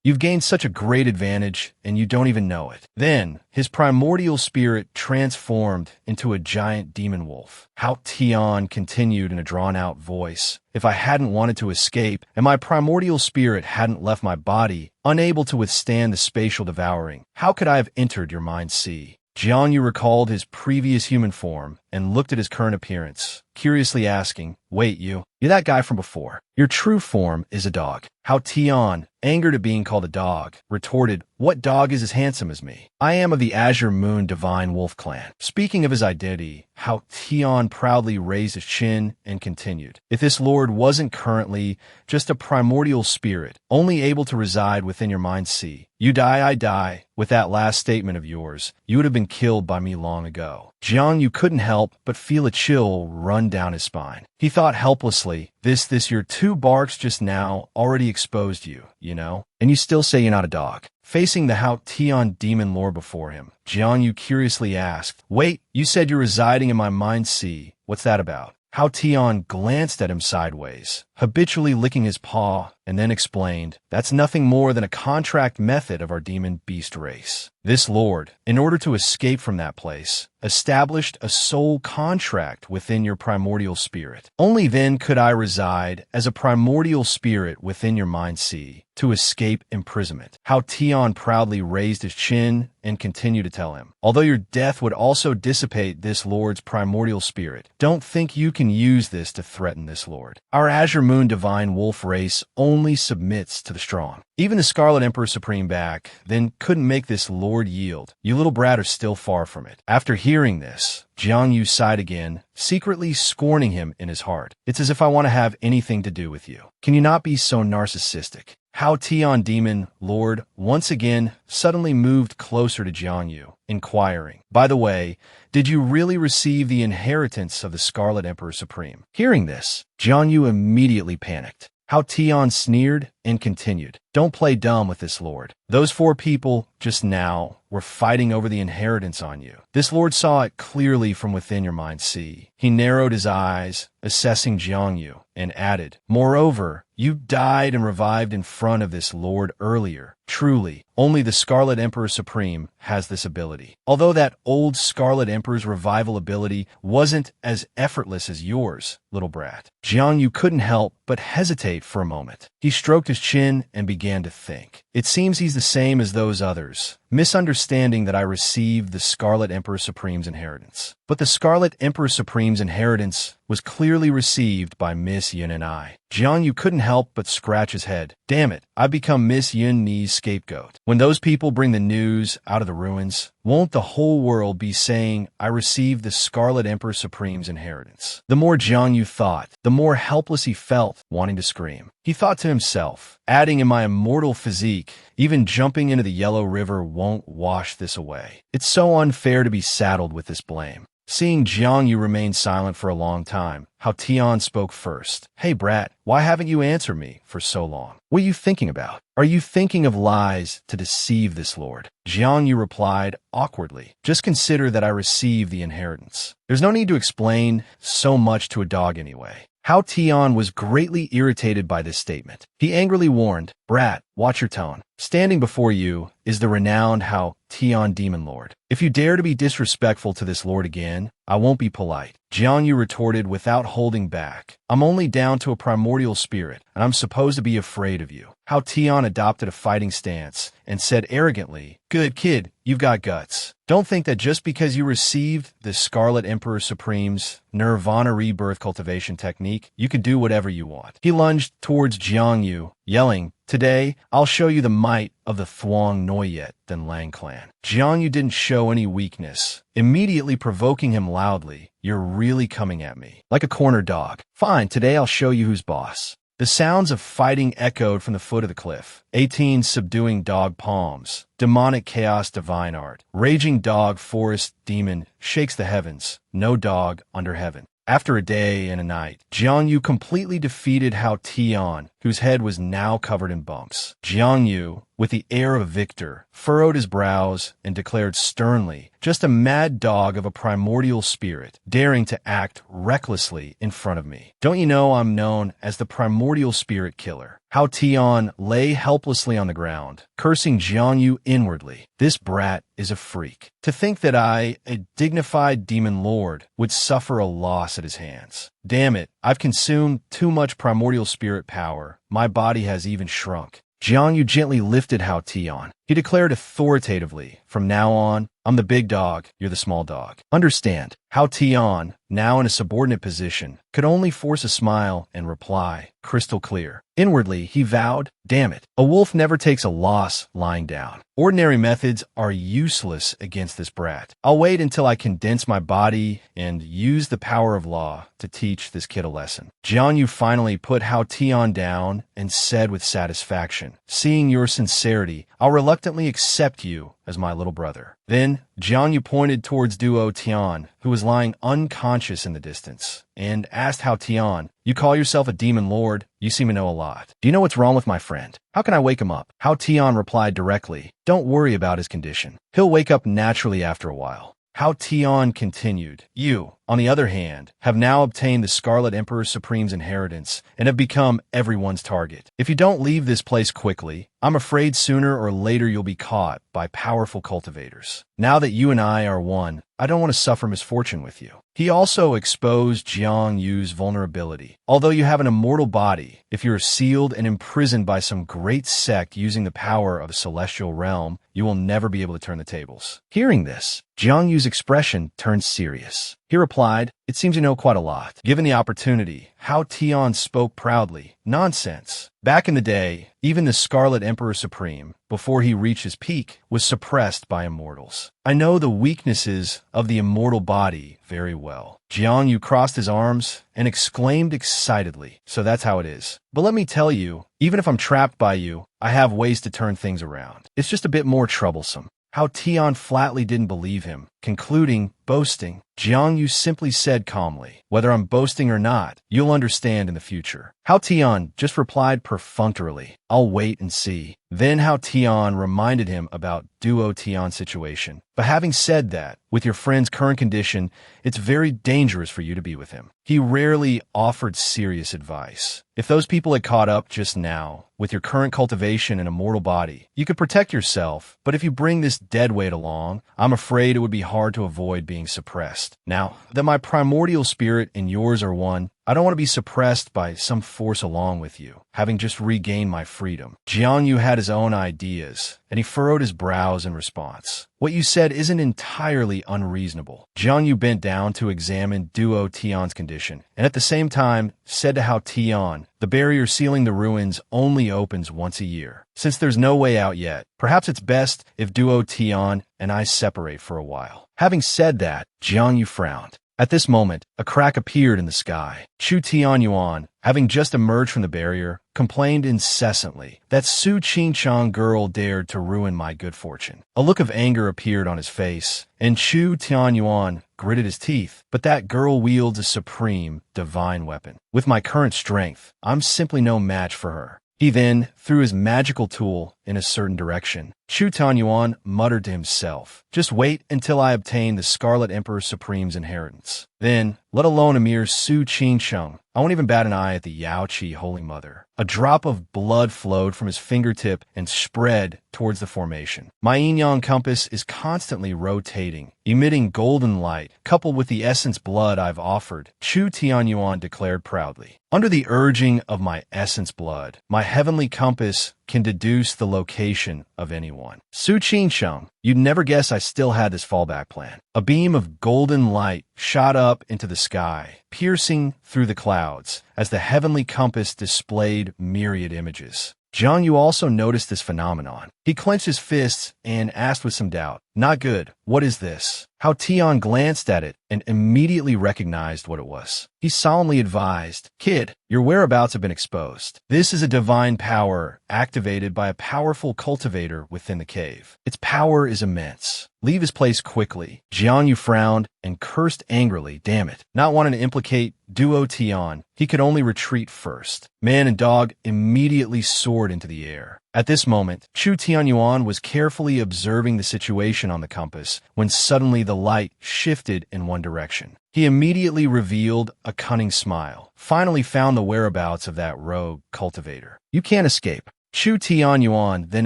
"You've gained such a great advantage, and you don't even know it." Then, his primordial spirit transformed into a giant demon wolf. Hao Tion continued in a drawn-out voice, "If I hadn't wanted to escape, and my primordial spirit hadn't left my body, unable to withstand the spatial devouring, how could I have entered your mind sea?" Jiang Yu recalled his previous human form and looked at his current appearance, curiously asking, "Wait, you're that guy from before. Your true form is a dog." Hao Tion, angered at being called a dog, retorted, "What dog is as handsome as me? I am of the Azure Moon Divine Wolf clan." Speaking of his identity, Hao Tion proudly raised his chin and continued, "If this lord wasn't currently just a primordial spirit, only able to reside within your mind sea, you die, I die, with that last statement of yours, you would have been killed by me long ago." Jiang Yu couldn't help but feel a chill run down his spine. He thought helplessly, this your two barks just now already exposed you, you know? And you still say you're not a dog." Facing the Hao Tion demon lord before him, Jiang Yu curiously asked, "Wait, you said you're residing in my mind sea. What's that about?" Hao Tion glanced at him sideways, habitually licking his paw, and then explained, "That's nothing more than a contract method of our demon beast race. This lord, in order to escape from that place, established a soul contract within your primordial spirit. Only then could I reside as a primordial spirit within your mind sea to escape imprisonment." Hao Tion proudly raised his chin and continued to tell him, "Although your death would also dissipate this lord's primordial spirit, don't think you can use this to threaten this lord. Our Azure Moon Divine Wolf race only submits to the strong. Even the Scarlet Emperor Supreme back then couldn't make this lord yield. You little brat are still far from it." After hearing this, Jiang Yu sighed again, secretly scorning him in his heart. "It's as if I want to have anything to do with you. Can you not be so narcissistic?" Hao Tion Demon Lord once again suddenly moved closer to Jiang Yu, inquiring, "By the way, did you really receive the inheritance of the Scarlet Emperor Supreme?" Hearing this, Jiang Yu immediately panicked. Hao Tion sneered and continued, "Don't play dumb with this lord. Those four people, just now, were fighting over the inheritance on you. This lord saw it clearly from within your mind sea." He narrowed his eyes, assessing Jiang Yu, and added, "Moreover, you died and revived in front of this lord earlier. Truly, only the Scarlet Emperor Supreme has this ability. Although that old Scarlet Emperor's revival ability wasn't as effortless as yours, little brat." Jiang Yu couldn't help but hesitate for a moment. He stroked his chin and began to think. "It seems he's the same as those others, misunderstanding that I received the Scarlet Emperor Supreme's inheritance. But the Scarlet Emperor Supreme's inheritance was clearly received by Miss Yin and I. Jiang Yu couldn't help but scratch his head. Damn it, I've become Miss Yin Ni's scapegoat. When those people bring the news out of the ruins, won't the whole world be saying, I received the Scarlet Emperor Supreme's inheritance? The more Jiang Yu thought, the more helpless he felt, wanting to scream. He thought to himself, adding in my immortal physique, even jumping into the Yellow River won't wash this away. It's so unfair to be saddled with this blame. Seeing Jiang Yu remain silent for a long time, Tion spoke first. Hey brat, why haven't you answered me for so long? What are you thinking about? Are you thinking of lies to deceive this lord? Jiang Yu replied awkwardly. Just consider that I received the inheritance. There's no need to explain so much to a dog anyway. Tion was greatly irritated by this statement. He angrily warned, Brat, watch your tone. Standing before you is the renowned Tion Demon Lord. If you dare to be disrespectful to this lord again, I won't be polite. Jiang Yu retorted without holding back. I'm only down to a primordial spirit, and I'm supposed to be afraid of you. Tion adopted a fighting stance and said arrogantly, Good kid, you've got guts. Don't think that just because you received the Scarlet Emperor Supreme's Nirvana Rebirth cultivation technique, you can do whatever you want. He lunged towards Jiang Yu, yelling, Today, I'll show you the might of the Thuong Noyet Than Lang clan. Jiang Yu didn't show any weakness, immediately provoking him loudly. You're really coming at me. Like a corner dog. Fine, today I'll show you who's boss. The sounds of fighting echoed from the foot of the cliff. 18 subduing dog palms. Demonic chaos divine art. Raging dog forest demon shakes the heavens. No dog under heaven. After a day and a night, Jiang Yu completely defeated Tion, whose head was now covered in bumps. Jiang Yu, with the air of a victor, furrowed his brows and declared sternly, just a mad dog of a primordial spirit, daring to act recklessly in front of me. Don't you know I'm known as the primordial spirit killer? Tion lay helplessly on the ground, cursing Jiang Yu inwardly. This brat is a freak. To think that I, a dignified demon lord, would suffer a loss at his hands. Damn it, I've consumed too much primordial spirit power. My body has even shrunk. Jiang Yu gently lifted Tion. He declared authoritatively, From now on, I'm the big dog, you're the small dog. Understand, Tion, now in a subordinate position, could only force a smile and reply, crystal clear. Inwardly, he vowed, Damn it, a wolf never takes a loss lying down. Ordinary methods are useless against this brat. I'll wait until I condense my body and use the power of law to teach this kid a lesson. Jiang Yu finally put Tion down and said with satisfaction, Seeing your sincerity, I'll reluctantly accept you as my little brother. Then, Jiang Yu pointed towards Duo Tion, who was lying unconscious in the distance, and asked Tion, You call yourself a demon lord? You seem to know a lot. Do you know what's wrong with my friend? How can I wake him up? Tion replied directly, Don't worry about his condition. He'll wake up naturally after a while. Tion continued, You, on the other hand, have now obtained the Scarlet Emperor Supreme's inheritance and have become everyone's target. If you don't leave this place quickly, I'm afraid sooner or later you'll be caught by powerful cultivators. Now that you and I are one, I don't want to suffer misfortune with you. He also exposed Jiang Yu's vulnerability. Although you have an immortal body, if you're sealed and imprisoned by some great sect using the power of the celestial realm, you will never be able to turn the tables. Hearing this, Jiang Yu's expression turned serious. He replied, It seems you know quite a lot. Given the opportunity, Tion spoke proudly. Nonsense. Back in the day, even the Scarlet Emperor Supreme, before he reached his peak, was suppressed by immortals. I know the weaknesses of the immortal body very well. Jiang Yu crossed his arms and exclaimed excitedly, So that's how it is. But let me tell you, even if I'm trapped by you, I have ways to turn things around. It's just a bit more troublesome. Tion flatly didn't believe him, concluding, boasting. Jiang Yu simply said calmly, Whether I'm boasting or not, you'll understand in the future. Tion just replied perfunctorily, I'll wait and see. Then Tion reminded him about Duo Tion's situation. But having said that, with your friend's current condition, it's very dangerous for you to be with him. He rarely offered serious advice. If those people had caught up just now, with your current cultivation and immortal body, you could protect yourself, but if you bring this dead weight along, I'm afraid it would be hard to avoid being suppressed. Now that my primordial spirit and yours are one, I don't want to be suppressed by some force along with you, having just regained my freedom. Jiang Yu had his own ideas, and he furrowed his brows in response. What you said isn't entirely unreasonable. Jiang Yu bent down to examine Duo Tion's condition, and at the same time said to how Tion, the barrier sealing the ruins only opens once a year. Since there's no way out yet, perhaps it's best if Duo Tion and I separate for a while. Having said that, Jiang Yu frowned. At this moment, a crack appeared in the sky. Chu Tianyuan, having just emerged from the barrier, complained incessantly that Su Qingchang girl dared to ruin my good fortune. A look of anger appeared on his face, and Chu Tianyuan gritted his teeth. But that girl wields a supreme, divine weapon. With my current strength, I'm simply no match for her. He then threw his magical tool in a certain direction. Chu Tanyuan muttered to himself, "Just wait until I obtain the Scarlet Emperor Supreme's inheritance. Then, let alone a mere Su Qingsheng, I won't even bat an eye at the Yao Qi Holy Mother." A drop of blood flowed from his fingertip and spread towards the formation. My yin-yang compass is constantly rotating, emitting golden light, coupled with the essence blood I've offered, Chu Tianyuan declared proudly. Under the urging of my essence blood, my heavenly compass can deduce the location of anyone. Su Qingsheng, you'd never guess I still had this fallback plan. A beam of golden light shot up into the sky, piercing through the clouds, as the heavenly compass displayed myriad images. Zhang Yu also noticed this phenomenon. He clenched his fists and asked with some doubt, "Not good. What is this?" How Tion glanced at it and immediately recognized what it was. He solemnly advised, "Kid, your whereabouts have been exposed. This is a divine power activated by a powerful cultivator within the cave. Its power is immense. Leave his place quickly." Jiang Yu frowned and cursed angrily. Damn it. Not wanting to implicate Duo Tion, he could only retreat first. Man and dog immediately soared into the air. At this moment, Chu Tianyuan was carefully observing the situation on the compass when suddenly the light shifted in one direction. He immediately revealed a cunning smile, finally found the whereabouts of that rogue cultivator. "You can't escape." Chu Tianyuan then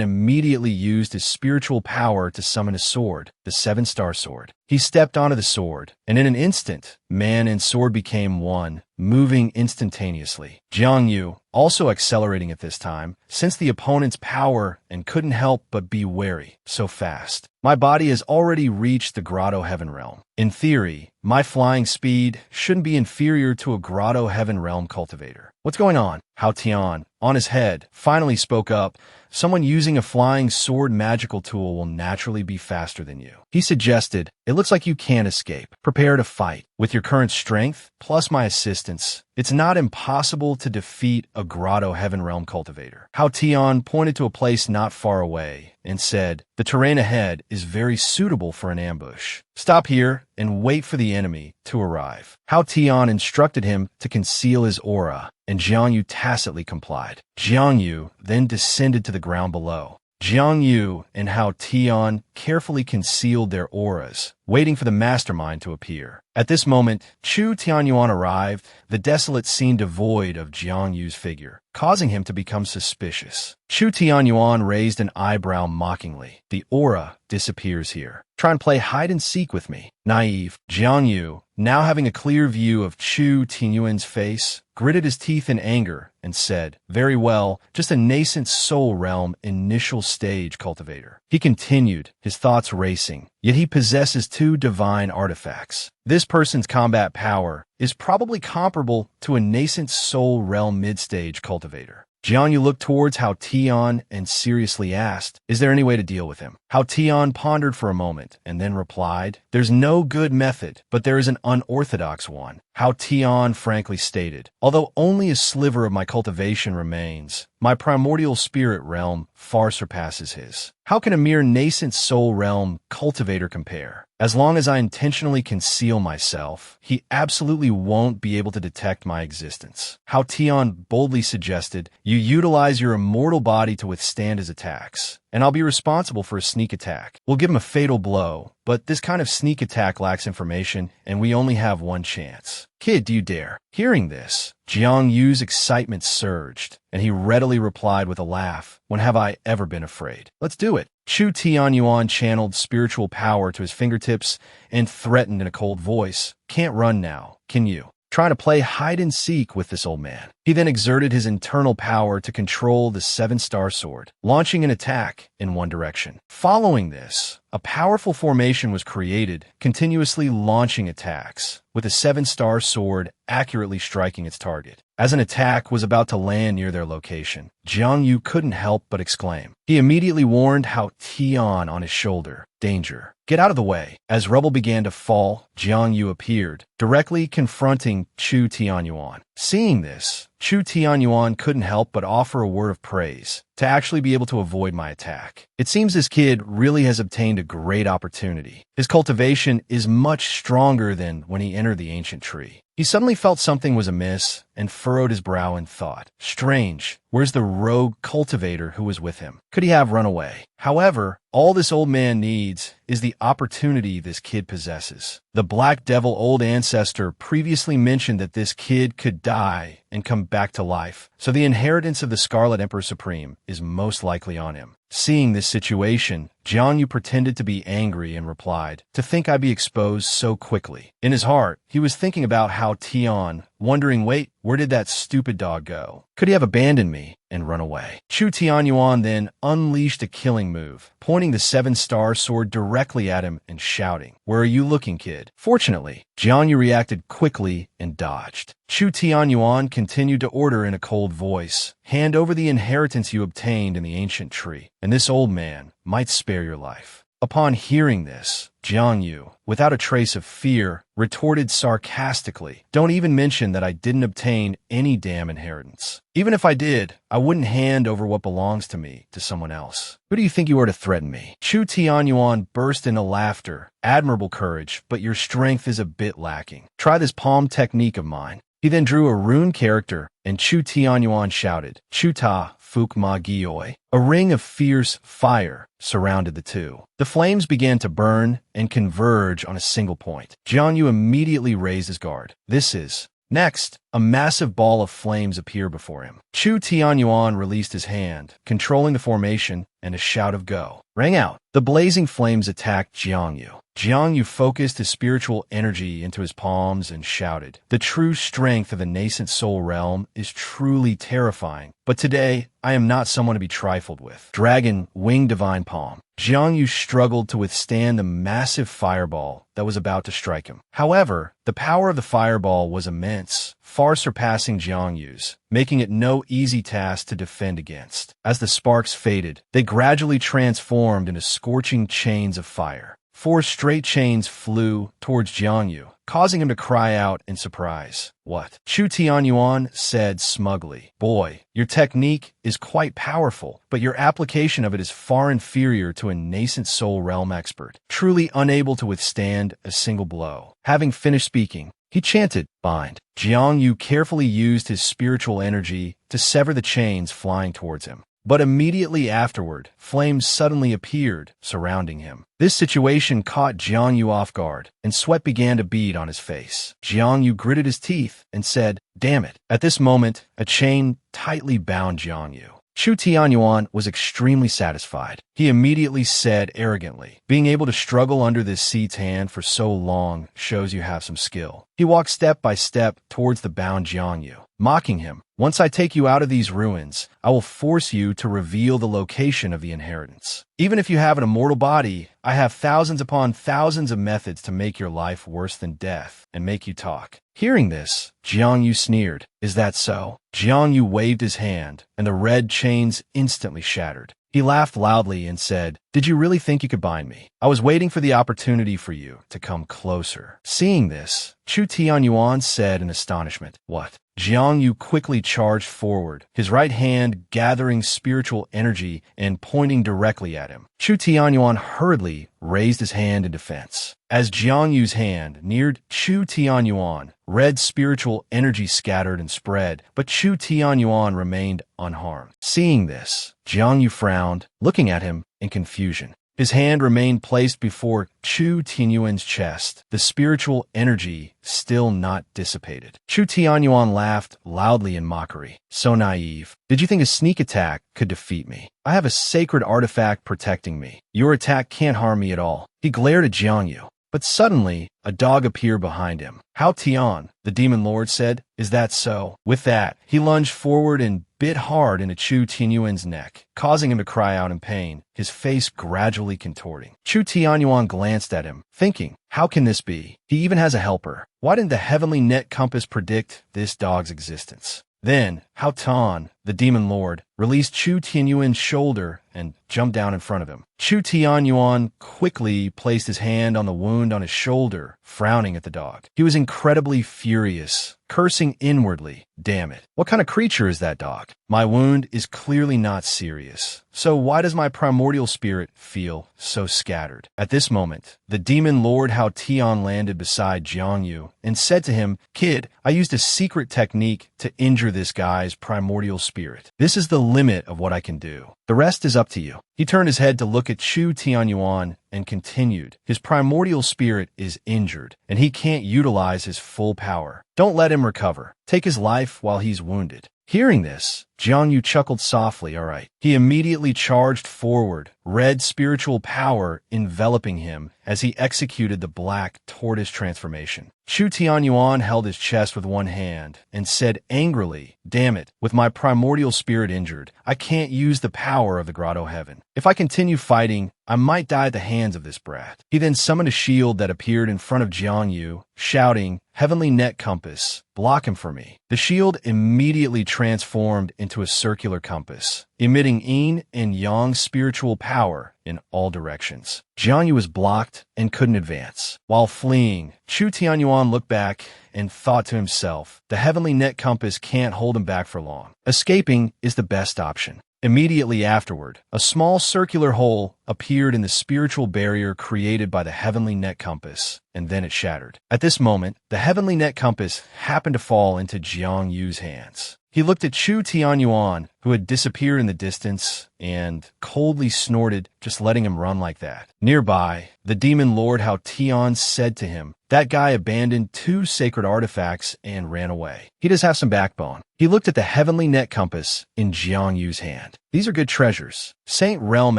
immediately used his spiritual power to summon a sword, the seven-star sword. He stepped onto the sword, and in an instant, man and sword became one, moving instantaneously. Jiang Yu, also accelerating at this time, sensed the opponent's power and couldn't help but be wary. So fast. My body has already reached the Grotto Heaven Realm. In theory, my flying speed shouldn't be inferior to a Grotto Heaven Realm cultivator. What's going on? Hao Tian, on his head, finally spoke up. Someone using a flying sword magical tool will naturally be faster than you. He suggested, "It looks like you can't escape. Prepare to fight. With your current strength, plus my assistance, it's not impossible to defeat a Grotto Heaven Realm cultivator." Hao Tian pointed to a place not far away and said, "The terrain ahead is very suitable for an ambush. Stop here and wait for the enemy to arrive." Hao Tian instructed him to conceal his aura, and Jiang Yu tacitly complied. Jiang Yu then descended to the ground below. Jiang Yu and Hao Tian carefully concealed their auras, waiting for the mastermind to appear. At this moment, Chu Tianyuan arrived, the desolate scene devoid of Jiang Yu's figure, causing him to become suspicious. Chu Tianyuan raised an eyebrow mockingly. "The aura disappears here. Try and play hide-and-seek with me." Naive. Jiang Yu, now having a clear view of Chu Tianyuan's face, gritted his teeth in anger and said, "Very well, just a nascent soul realm initial stage cultivator." He continued, his thoughts racing, yet he possesses two divine artifacts. This person's combat power is probably comparable to a nascent soul realm mid-stage cultivator. Jiang Yu looked towards Hao Tian and seriously asked, "Is there any way to deal with him?" Hao Tian pondered for a moment and then replied, "There's no good method, but there is an unorthodox one." Hao Tian frankly stated, "Although only a sliver of my cultivation remains, my primordial spirit realm far surpasses his. How can a mere nascent soul realm cultivator compare? As long as I intentionally conceal myself, he absolutely won't be able to detect my existence." Hao Tian boldly suggested, "You utilize your immortal body to withstand his attacks, and I'll be responsible for a sneak attack. We'll give him a fatal blow, but this kind of sneak attack lacks information, and we only have one chance. Kid, do you dare?" Hearing this, Jiang Yu's excitement surged, and he readily replied with a laugh, "When have I ever been afraid? Let's do it." Chu Tianyuan channeled spiritual power to his fingertips and threatened in a cold voice, "Can't run now, can you? trying to play hide-and-seek with this old man. He then exerted his internal power to control the seven-star sword, launching an attack in one direction. Following this, a powerful formation was created, continuously launching attacks, with a seven-star sword accurately striking its target. As an attack was about to land near their location, Jang Vu couldn't help but exclaim. He immediately warned Tion on his shoulder, "Danger. Get out of the way." As rubble began to fall, Jang Vu appeared, directly confronting Chu Tianyuan. Seeing this, Chu Tianyuan couldn't help but offer a word of praise, to actually be able to avoid my attack. It seems this kid really has obtained a great opportunity. His cultivation is much stronger than when he entered the ancient tree. He suddenly felt something was amiss and furrowed his brow in thought. Strange, where's the rogue cultivator who was with him? Could he have run away? However, all this old man needs is the opportunity this kid possesses. The Black Devil Old Ancestor previously mentioned that this kid could die and come back to life, so the inheritance of the Scarlet Emperor Supreme is most likely on him. Seeing this situation, Jang Vu pretended to be angry and replied, "To think I'd be exposed so quickly." In his heart, he was thinking about how Tion, wondering, wait, where did that stupid dog go? Could he have abandoned me and run away? Chu Tianyuan then unleashed a killing move, pointing the seven-star sword directly at him and shouting, "Where are you looking, kid?" Fortunately, Jang Vu reacted quickly and dodged. Chu Tianyuan continued to order in a cold voice, "Hand over the inheritance you obtained in the ancient tree, and this old man might spare your life." Upon hearing this, Jang Vu, without a trace of fear, retorted sarcastically, "Don't even mention that I didn't obtain any damn inheritance. Even if I did, I wouldn't hand over what belongs to me to someone else. Who do you think you are to threaten me?" Chu Tianyuan burst into laughter. "Admirable courage, but your strength is a bit lacking. Try this palm technique of mine." He then drew a rune character, and Chu Tianyuan shouted, "Chuta Fuk Ma Gioi." A ring of fierce fire surrounded the two. The flames began to burn and converge on a single point. Jang Vu immediately raised his guard. This is... Next, a massive ball of flames appeared before him. Chu Tianyuan released his hand, controlling the formation, and a shout of "Go" rang out. The blazing flames attacked Jang Vu. Jang Vu focused his spiritual energy into his palms and shouted, "The true strength of the nascent soul realm is truly terrifying, but today I am not someone to be trifled with." Dragon Wing Divine Palm. Jang Vu struggled to withstand the massive fireball that was about to strike him. However, the power of the fireball was immense, far surpassing Jang Vu's, making it no easy task to defend against. As the sparks faded, they gradually transformed into scorching chains of fire. 4 straight chains flew towards Jang Vu, causing him to cry out in surprise. "What?" Chu Tianyuan said smugly. "Boy, your technique is quite powerful, but your application of it is far inferior to a nascent soul realm expert, truly unable to withstand a single blow." Having finished speaking, he chanted, "Bind." Jang Vu carefully used his spiritual energy to sever the chains flying towards him. But immediately afterward, flames suddenly appeared, surrounding him. This situation caught Jang Vu off guard, and sweat began to bead on his face. Jang Vu gritted his teeth and said, "Damn it." At this moment, a chain tightly bound Jang Vu. Chu Tianyuan was extremely satisfied. He immediately said arrogantly, "Being able to struggle under this seat's hand for so long shows you have some skill." He walked step by step towards the bound Jang Vu, mocking him. "Once I take you out of these ruins, I will force you to reveal the location of the inheritance. Even if you have an immortal body, I have thousands upon thousands of methods to make your life worse than death and make you talk." Hearing this, Jang Vu sneered. "Is that so?" Jang Vu waved his hand, and the red chains instantly shattered. He laughed loudly and said, "Did you really think you could bind me? I was waiting for the opportunity for you to come closer." Seeing this, Chu Tianyuan said in astonishment, "What?" Jang Vu quickly charged forward, his right hand gathering spiritual energy and pointing directly at him. Chu Tianyuan hurriedly raised his hand in defense. As Jang Vu's hand neared Chu Tianyuan, red spiritual energy scattered and spread, but Chu Tianyuan remained unharmed. Seeing this, Jang Vu frowned, looking at him in confusion. His hand remained placed before Chu Tianyuan's chest, the spiritual energy still not dissipated. Chu Tianyuan laughed loudly in mockery. "So naive. Did you think a sneak attack could defeat me? I have a sacred artifact protecting me. Your attack can't harm me at all." He glared at Jang Vu. But suddenly, a dog appeared behind him. "How Tion," the demon lord said. "Is that so?" With that, he lunged forward and bit hard into Chu Tianyuan's neck, causing him to cry out in pain, his face gradually contorting. Chu Tianyuan glanced at him, thinking, how can this be? He even has a helper. Why didn't the heavenly net compass predict this dog's existence? Then, Hao Tan, the demon lord, released Chu Tianyuan's shoulder and jumped down in front of him. Chu Tianyuan quickly placed his hand on the wound on his shoulder, frowning at the dog. He was incredibly furious, cursing inwardly. Damn it. What kind of creature is that dog? My wound is clearly not serious. So why does my primordial spirit feel so scattered? At this moment, the demon lord Hao Tian landed beside Jang Vu and said to him, "Kid, I used a secret technique to injure this guy's primordial spirit. This is the limit of what I can do. The rest is up to you." He turned his head to look at Chu Tianyuan and continued, "His primordial spirit is injured, and he can't utilize his full power. Don't let him recover. Take his life while he's wounded." Hearing this, Jang Vu chuckled softly. All right. He immediately charged forward, red spiritual power enveloping him as he executed the black tortoise transformation. Chu Tianyuan held his chest with one hand and said angrily, "Damn it, with my primordial spirit injured, I can't use the power of the Grotto Heaven. If I continue fighting, I might die at the hands of this brat." He then summoned a shield that appeared in front of Jang Vu, shouting, "Heavenly net compass, block him for me." The shield immediately transformed into a circular compass, emitting yin and yang spiritual power in all directions. Jang Vu was blocked and couldn't advance. While fleeing, Chu Tianyuan looked back and thought to himself, the heavenly net compass can't hold him back for long. Escaping is the best option. Immediately afterward, a small circular hole appeared in the spiritual barrier created by the heavenly net compass, and then it shattered. At this moment, the heavenly net compass happened to fall into Jang Vu's hands. He looked at Chu Tianyuan, who had disappeared in the distance, and coldly snorted, just letting him run like that. Nearby, the demon lord Hao Tion said to him, "That guy abandoned 2 sacred artifacts and ran away. He does have some backbone." He looked at the heavenly net compass in Jang Vu's hand. "These are good treasures. Saint realm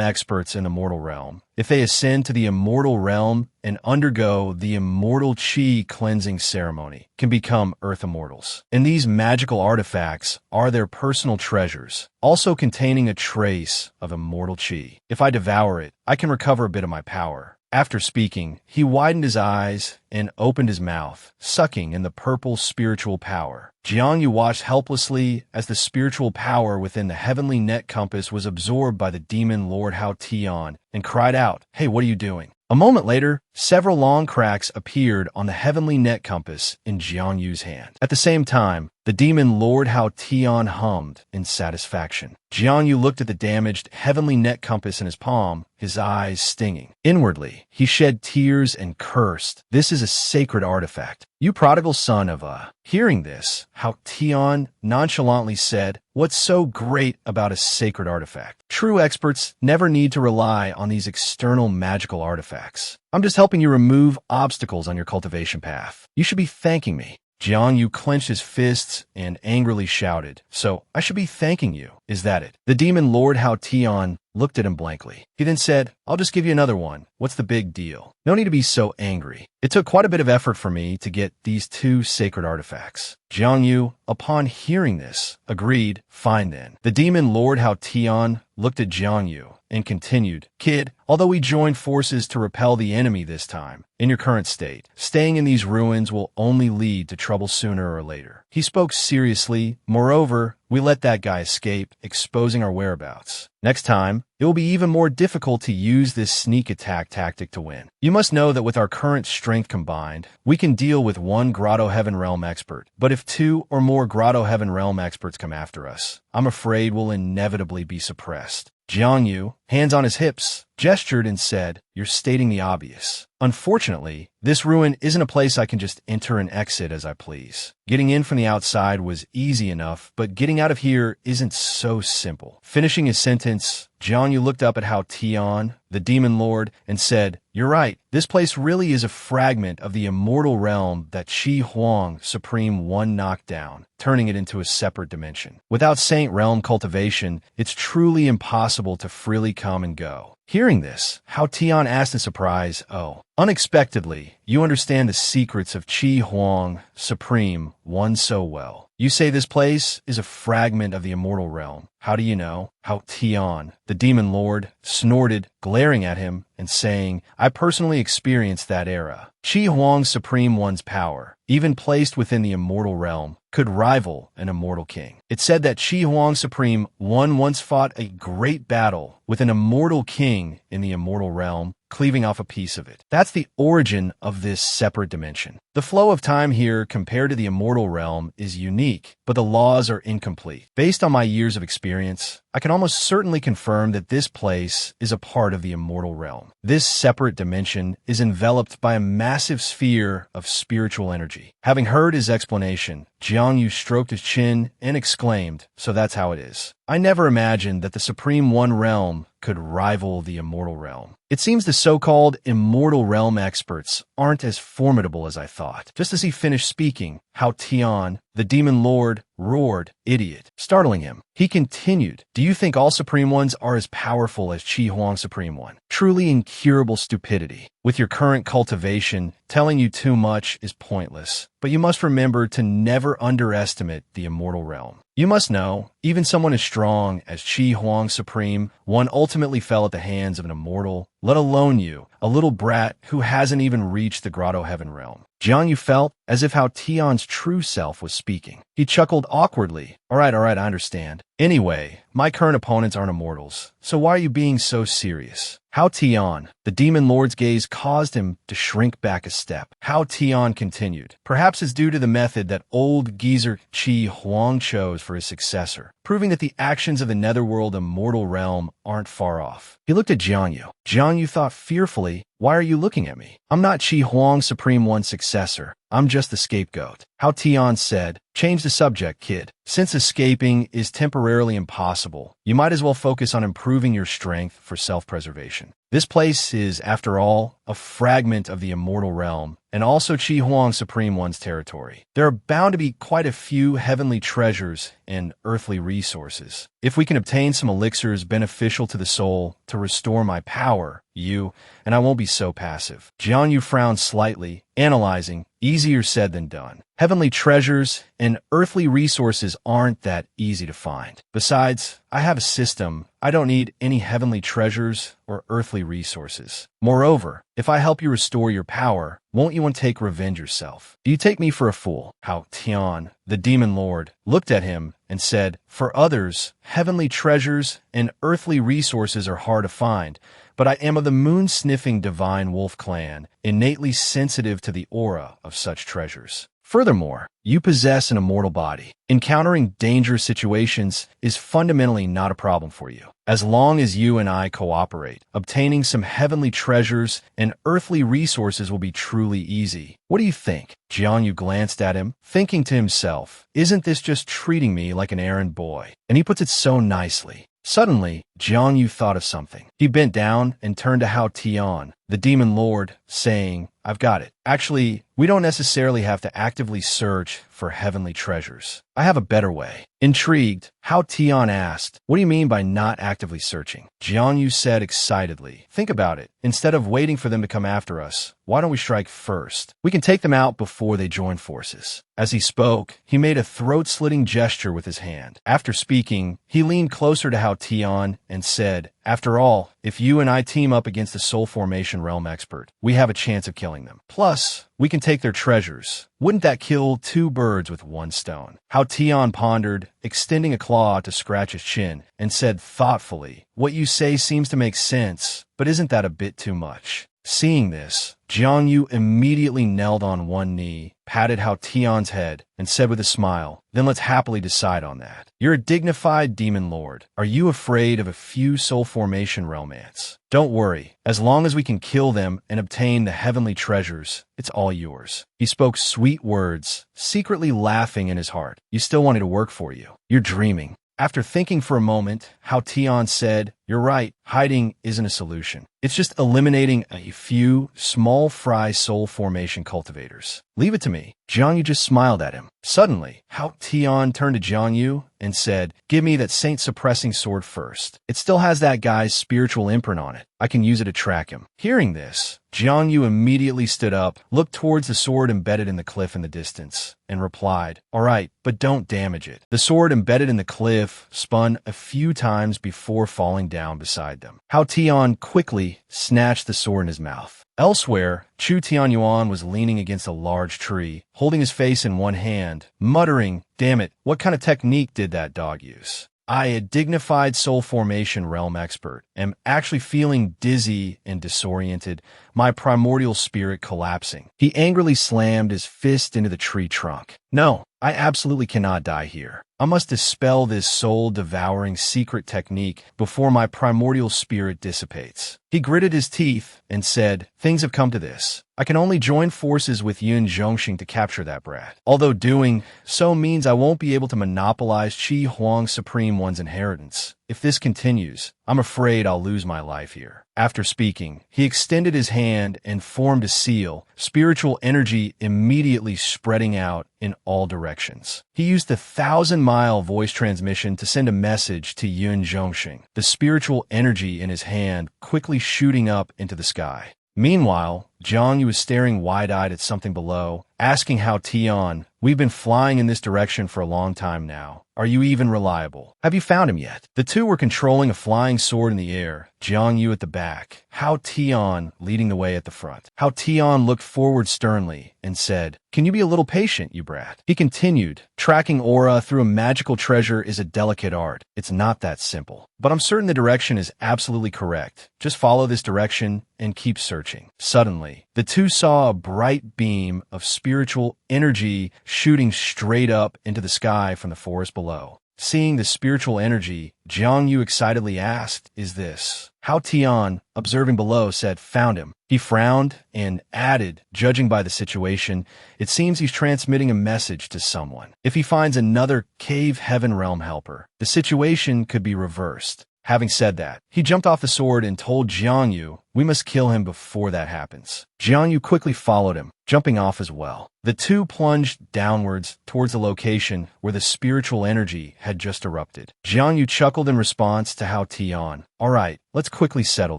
experts in the mortal realm, if they ascend to the immortal realm and undergo the immortal chi cleansing ceremony, can become earth immortals. And these magical artifacts are their personal treasures, also containing a trace of immortal chi. If I devour it, I can recover a bit of my power." After speaking, he widened his eyes and opened his mouth, sucking in the purple spiritual power. Jang Vu watched helplessly as the spiritual power within the heavenly net compass was absorbed by the demon lord Hao Tion and cried out, "Hey, what are you doing?" A moment later, several long cracks appeared on the heavenly net compass in Jang Vu's hand. At the same time, the demon lord Hao Tion hummed in satisfaction. Jang Vu looked at the damaged heavenly net compass in his palm, his eyes stinging. Inwardly, he shed tears and cursed, "This is a sacred artifact. You prodigal son of a..." Hearing this, Hao Tion nonchalantly said, "What's so great about a sacred artifact? True experts never need to rely on these external magical artifacts. I'm just helping you remove obstacles on your cultivation path. You should be thanking me." Jang Vu clenched his fists and angrily shouted, "So, I should be thanking you, is that it?" The demon lord Hao Tion looked at him blankly. He then said, "I'll just give you another one. What's the big deal? No need to be so angry. It took quite a bit of effort for me to get these 2 sacred artifacts." Jang Vu, upon hearing this, agreed, "Fine then." The demon lord Hao Tion looked at Jang Vu and continued, "Kid, although we joined forces to repel the enemy this time, in your current state, staying in these ruins will only lead to trouble sooner or later." He spoke seriously. "Moreover, we let that guy escape, exposing our whereabouts. Next time, it will be even more difficult to use this sneak attack tactic to win. You must know that with our current strength combined, we can deal with 1 Grotto Heaven Realm expert. But if 2 or more Grotto Heaven Realm experts come after us, I'm afraid we'll inevitably be suppressed." Jang Vu, hands on his hips, gestured and said, "You're stating the obvious. Unfortunately, this ruin isn't a place I can just enter and exit as I please. Getting in from the outside was easy enough, but getting out of here isn't so simple." Finishing his sentence, Jiang looked up at Tion, the demon lord, and said, "You're right. This place really is a fragment of the immortal realm that Qi Huang Supreme One knocked down, turning it into a separate dimension. Without Saint Realm cultivation, it's truly impossible to freely come and go." Hearing this, Tion asked in surprise, "Oh, unexpectedly, you understand the secrets of Qi Huang Supreme One so well. You say this place is a fragment of the immortal realm. How do you know?" Tion, the demon lord, snorted, glaring at him and saying, "I personally experienced that era. Qi Huang Supreme One's power, even placed within the immortal realm, could rival an immortal king. It said that Qi Huang Supreme One once fought a great battle with an immortal king in the immortal realm, cleaving off a piece of it. That's the origin of this separate dimension. The flow of time here compared to the immortal realm is unique, but the laws are incomplete. Based on my years of experience, I can almost certainly confirm that this place is a part of the immortal realm. This separate dimension is enveloped by a massive sphere of spiritual energy." Having heard his explanation, Jiang Yu stroked his chin and exclaimed, "So that's how it is. I never imagined that the Supreme One realm could rival the immortal realm. It seems the so-called immortal realm experts aren't as formidable as I thought." Just as he finished speaking, Tion, the demon lord, roared, "Idiot," startling him. He continued, "Do you think all Supreme Ones are as powerful as Qi Huang Supreme One? Truly incurable stupidity. With your current cultivation, telling you too much is pointless. But you must remember to never underestimate the immortal realm. You must know, even someone as strong as Qi Huang Supreme One ultimately fell at the hands of an immortal, let alone you, a little brat who hasn't even reached the Grotto Heaven realm." Jiang Yu felt as if Tion's true self was speaking. He chuckled awkwardly. All right, I understand. Anyway, my current opponents aren't immortals, so why are you being so serious?" Tion, the demon lord's gaze caused him to shrink back a step. Tion continued, "Perhaps it's due to the method that old geezer Qi Huang chose for his successor, proving that the actions of the netherworld immortal realm aren't far off." He looked at Jiang Yu. Jiang Yu thought fearfully, "Why are you looking at me? I'm not Qi Huang Supreme One's successor. I'm just the scapegoat." Tion said, "Change the subject, kid. Since escaping is temporarily impossible, you might as well focus on improving your strength for self-preservation. This place is, after all, a fragment of the immortal realm, and also Qi Huang Supreme One's territory. There are bound to be quite a few heavenly treasures and earthly resources. If we can obtain some elixirs beneficial to the soul to restore my power, and I won't be so passive." Jiang Yu frowned slightly, analyzing, "Easier said than done. Heavenly treasures and earthly resources aren't that easy to find. Besides, I have a system. I don't need any heavenly treasures or earthly resources. Moreover, if I help you restore your power, won't you want to take revenge yourself? Do you take me for a fool?" Tion, the demon lord, looked at him and said, "For others, heavenly treasures and earthly resources are hard to find, but I am of the moon-sniffing divine wolf clan, innately sensitive to the aura of such treasures. Furthermore, you possess an immortal body. Encountering dangerous situations is fundamentally not a problem for you. As long as you and I cooperate, obtaining some heavenly treasures and earthly resources will be truly easy. What do you think?" Jiang Yu glanced at him, thinking to himself, "Isn't this just treating me like an errand boy? And he puts it so nicely." Suddenly, Jiang Yu thought of something. He bent down and turned to Tion, the demon lord, saying, "I've got it. Actually, we don't necessarily have to actively search for heavenly treasures. I have a better way." Intrigued, Tion asked, "What do you mean by not actively searching?" Jiang Yu said excitedly, "Think about it. Instead of waiting for them to come after us, why don't we strike first? We can take them out before they join forces." As he spoke, he made a throat-slitting gesture with his hand. After speaking, he leaned closer to Tion and said, "After all, if you and I team up against the Soul Formation Realm expert, we have a chance of killing them. Plus, we can take their treasures. Wouldn't that kill two birds with one stone?" Tion pondered, extending a claw to scratch his chin, and said thoughtfully, "What you say seems to make sense, but isn't that a bit too much?" Seeing this, Jiang Yu immediately knelt on one knee, patted Tion's head, and said with a smile, "Then let's happily decide on that. You're a dignified demon lord. Are you afraid of a few soul formation realm ants? Don't worry. As long as we can kill them and obtain the heavenly treasures, it's all yours." He spoke sweet words, secretly laughing in his heart. "You still want me to work for you? You're dreaming." After thinking for a moment, Tion said, You're right, hiding isn't a solution. It's just eliminating a few small fry soul formation cultivators. Leave it to me. Jang Yu just smiled at him. Suddenly, Tion turned to Jang Yu and said, "Give me that saint-suppressing sword first. It still has that guy's spiritual imprint on it. I can use it to track him." Hearing this, Jang Yu immediately stood up, looked towards the sword embedded in the cliff in the distance, and replied, "All right, but don't damage it." The sword embedded in the cliff spun a few times before falling down beside them. Tion quickly snatched the sword in his mouth. Elsewhere, Chu Tianyuan was leaning against a large tree, holding his face in one hand, muttering, "Damn it, what kind of technique did that dog use?" I, a dignified soul formation realm expert, am actually feeling dizzy and disoriented, my primordial spirit collapsing. He angrily slammed his fist into the tree trunk. "No, I absolutely cannot die here. I must dispel this soul-devouring secret technique before my primordial spirit dissipates." He gritted his teeth and said, "Things have come to this. I can only join forces with Yun Zhongxing to capture that brat. Although doing so means I won't be able to monopolize Qi Huang's Supreme One's inheritance. If this continues, I'm afraid I'll lose my life here." After speaking, he extended his hand and formed a seal, spiritual energy immediately spreading out in all directions. He used the 1,000-mile voice transmission to send a message to Yun Zhongxing, the spiritual energy in his hand quickly shooting up into the sky. Meanwhile, Jang Yu was staring wide-eyed at something below, asking Tion, "We've been flying in this direction for a long time now. Are you even reliable? Have you found him yet?" The two were controlling a flying sword in the air, Jang Yu at the back, Tion leading the way at the front. Tion looked forward sternly and said, "Can you be a little patient, you brat?" He continued, "Tracking aura through a magical treasure is a delicate art. It's not that simple. But I'm certain the direction is absolutely correct. Just follow this direction and keep searching." Suddenly, the two saw a bright beam of spiritual energy shooting straight up into the sky from the forest below. Seeing the spiritual energy, Jang Yu excitedly asked, "Is this?" Tion, observing below, said, "Found him." He frowned and added, "Judging by the situation, it seems he's transmitting a message to someone. If he finds another Cave Heaven Realm helper, the situation could be reversed." Having said that, he jumped off the sword and told Jang Yu, "We must kill him before that happens." Jang Yu quickly followed him, jumping off as well. The two plunged downwards towards the location where the spiritual energy had just erupted. Jang Yu chuckled in response to Tion, "All right, let's quickly settle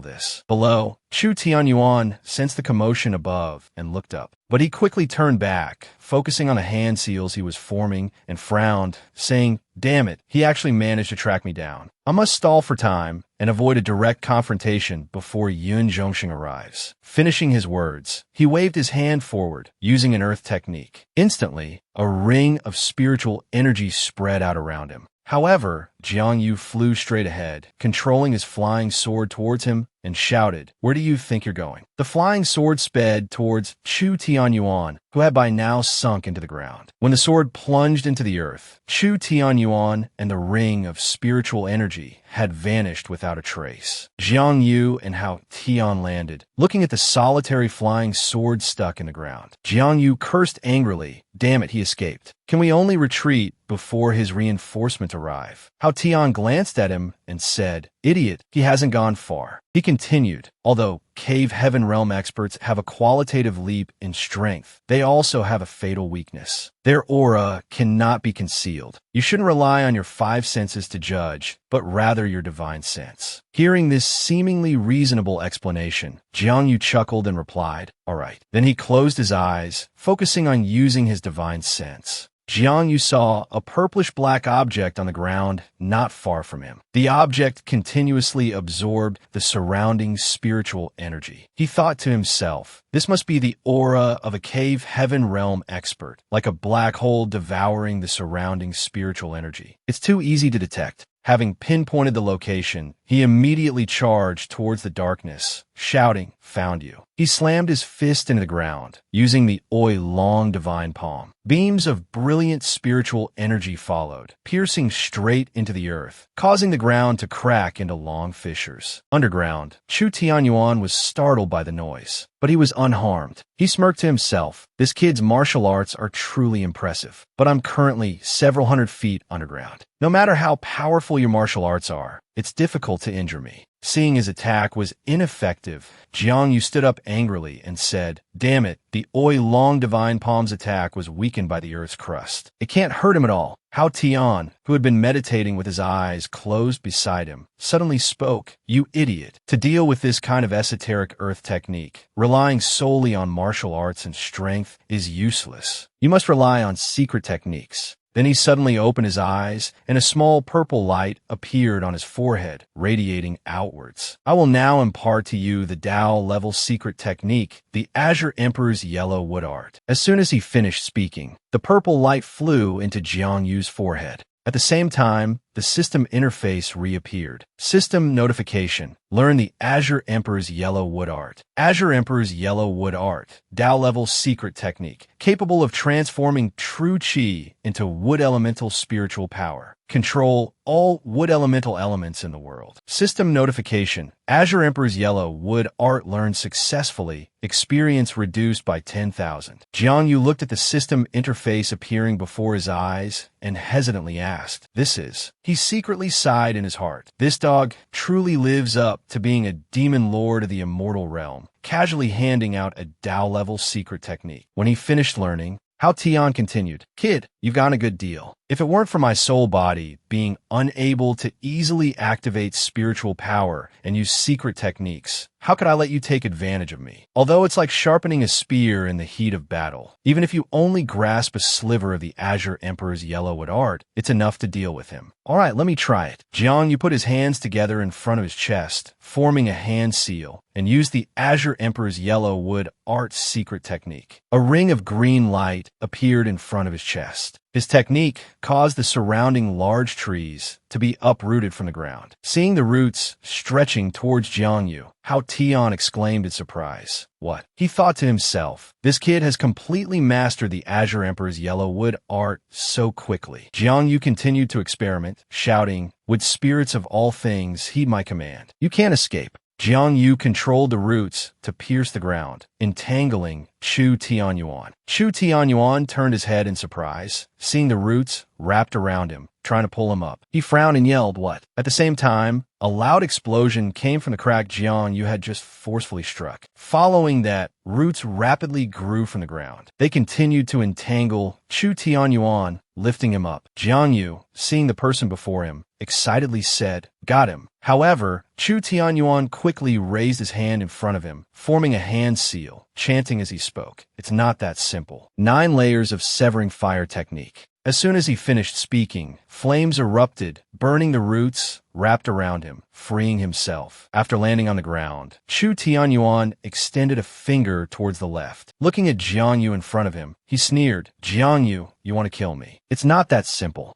this." Below, Chu Tianyuan sensed the commotion above and looked up. But he quickly turned back, focusing on the hand seals he was forming, and frowned, saying, "Damn it, he actually managed to track me down. I must stall for time and avoid a direct confrontation before Yun Zhongxing arrives." Finishing his words, he waved his hand forward, using an earth technique. Instantly, a ring of spiritual energy spread out around him. However, Jang Yu flew straight ahead, controlling his flying sword towards him, and shouted, "Where do you think you're going?" The flying sword sped towards Chu Tianyuan, who had by now sunk into the ground. When the sword plunged into the earth, Chu Tianyuan and the ring of spiritual energy had vanished without a trace. Jang Yu and Tion landed, looking at the solitary flying sword stuck in the ground. Jang Yu cursed angrily. "Damn it, he escaped. Can we only retreat before his reinforcement arrive?" Tion glanced at him and said, "Idiot, he hasn't gone far." He continued, "Although Cave Heaven Realm experts have a qualitative leap in strength, they also have a fatal weakness. Their aura cannot be concealed. You shouldn't rely on your five senses to judge, but rather your divine sense." Hearing this seemingly reasonable explanation, Jang Yu chuckled and replied, "All right." Then he closed his eyes, focusing on using his divine sense. Jang Yu saw a purplish-black object on the ground not far from him. The object continuously absorbed the surrounding spiritual energy. He thought to himself, "This must be the aura of a Cave Heaven Realm expert, like a black hole devouring the surrounding spiritual energy. It's too easy to detect." Having pinpointed the location, he immediately charged towards the darkness, shouting, "Found you." He slammed his fist into the ground, using the Oi Long Divine Palm. Beams of brilliant spiritual energy followed, piercing straight into the earth, causing the ground to crack into long fissures. Underground, Chu Tianyuan was startled by the noise, but he was unharmed. He smirked to himself, "This kid's martial arts are truly impressive, but I'm currently several hundred feet underground. No matter how powerful your martial arts are, it's difficult to injure me. Seeing his attack was ineffective, Jiang Yu stood up angrily and said, "Damn it, the Oi Long Divine Palm's attack was weakened by the Earth's crust. It can't hurt him at all." How Tion, who had been meditating with his eyes closed beside him, suddenly spoke, "You idiot. To deal with this kind of esoteric Earth technique, relying solely on martial arts and strength is useless. You must rely on secret techniques." Then he suddenly opened his eyes, and a small purple light appeared on his forehead, radiating outwards. "I will now impart to you the Tao-level secret technique, the Azure Emperor's Yellow Wood Art." As soon as he finished speaking, the purple light flew into Jiang Yu's forehead. At the same time, the system interface reappeared. System notification. Learn the Azure Emperor's Yellow Wood Art. Azure Emperor's Yellow Wood Art. Tao-level secret technique. Capable of transforming true Qi into wood elemental spiritual power. Control all wood elemental elements in the world. System notification. Azure Emperor's Yellow Wood Art learned successfully. Experience reduced by 10,000. Jiang Yu looked at the system interface appearing before his eyes and hesitantly asked, "This is..." He secretly sighed in his heart. This dog truly lives up to being a demon lord of the immortal realm, casually handing out a Tao-level secret technique. When he finished learning, How Tion continued, "Kid, you've gotten a good deal. If it weren't for my soul body being unable to easily activate spiritual power and use secret techniques, how could I let you take advantage of me? Although it's like sharpening a spear in the heat of battle. Even if you only grasp a sliver of the Azure Emperor's Yellow Wood Art, it's enough to deal with him. All right, let me try it." Jiang Yu put his hands together in front of his chest, forming a hand seal, and used the Azure Emperor's Yellow Wood Art secret technique. A ring of green light appeared in front of his chest. His technique caused the surrounding large trees to be uprooted from the ground. Seeing the roots stretching towards Jiang Yu, How Tion exclaimed in surprise. "What?" He thought to himself. This kid has completely mastered the Azure Emperor's Yellow Wood Art so quickly. Jiang Yu continued to experiment, shouting, "Would spirits of all things heed my command? You can't escape." Jiang Yu controlled the roots to pierce the ground, entangling Chu Tianyuan. Chu Tianyuan turned his head in surprise, seeing the roots wrapped around him, trying to pull him up. He frowned and yelled, "What?" At the same time, a loud explosion came from the crack Jiang Yu had just forcefully struck. Following that, roots rapidly grew from the ground. They continued to entangle Chu Tianyuan, lifting him up. Jiang Yu, seeing the person before him, excitedly said, "Got him." However, Chu Tianyuan quickly raised his hand in front of him, forming a hand seal, chanting as he spoke, "It's not that simple." 9 layers of severing fire technique. As soon as he finished speaking, flames erupted, burning the roots wrapped around him, freeing himself. After landing on the ground, Chu Tianyuan extended a finger towards the left. Looking at Jiang Yu in front of him, he sneered, "Jiang Yu, you want to kill me? It's not that simple."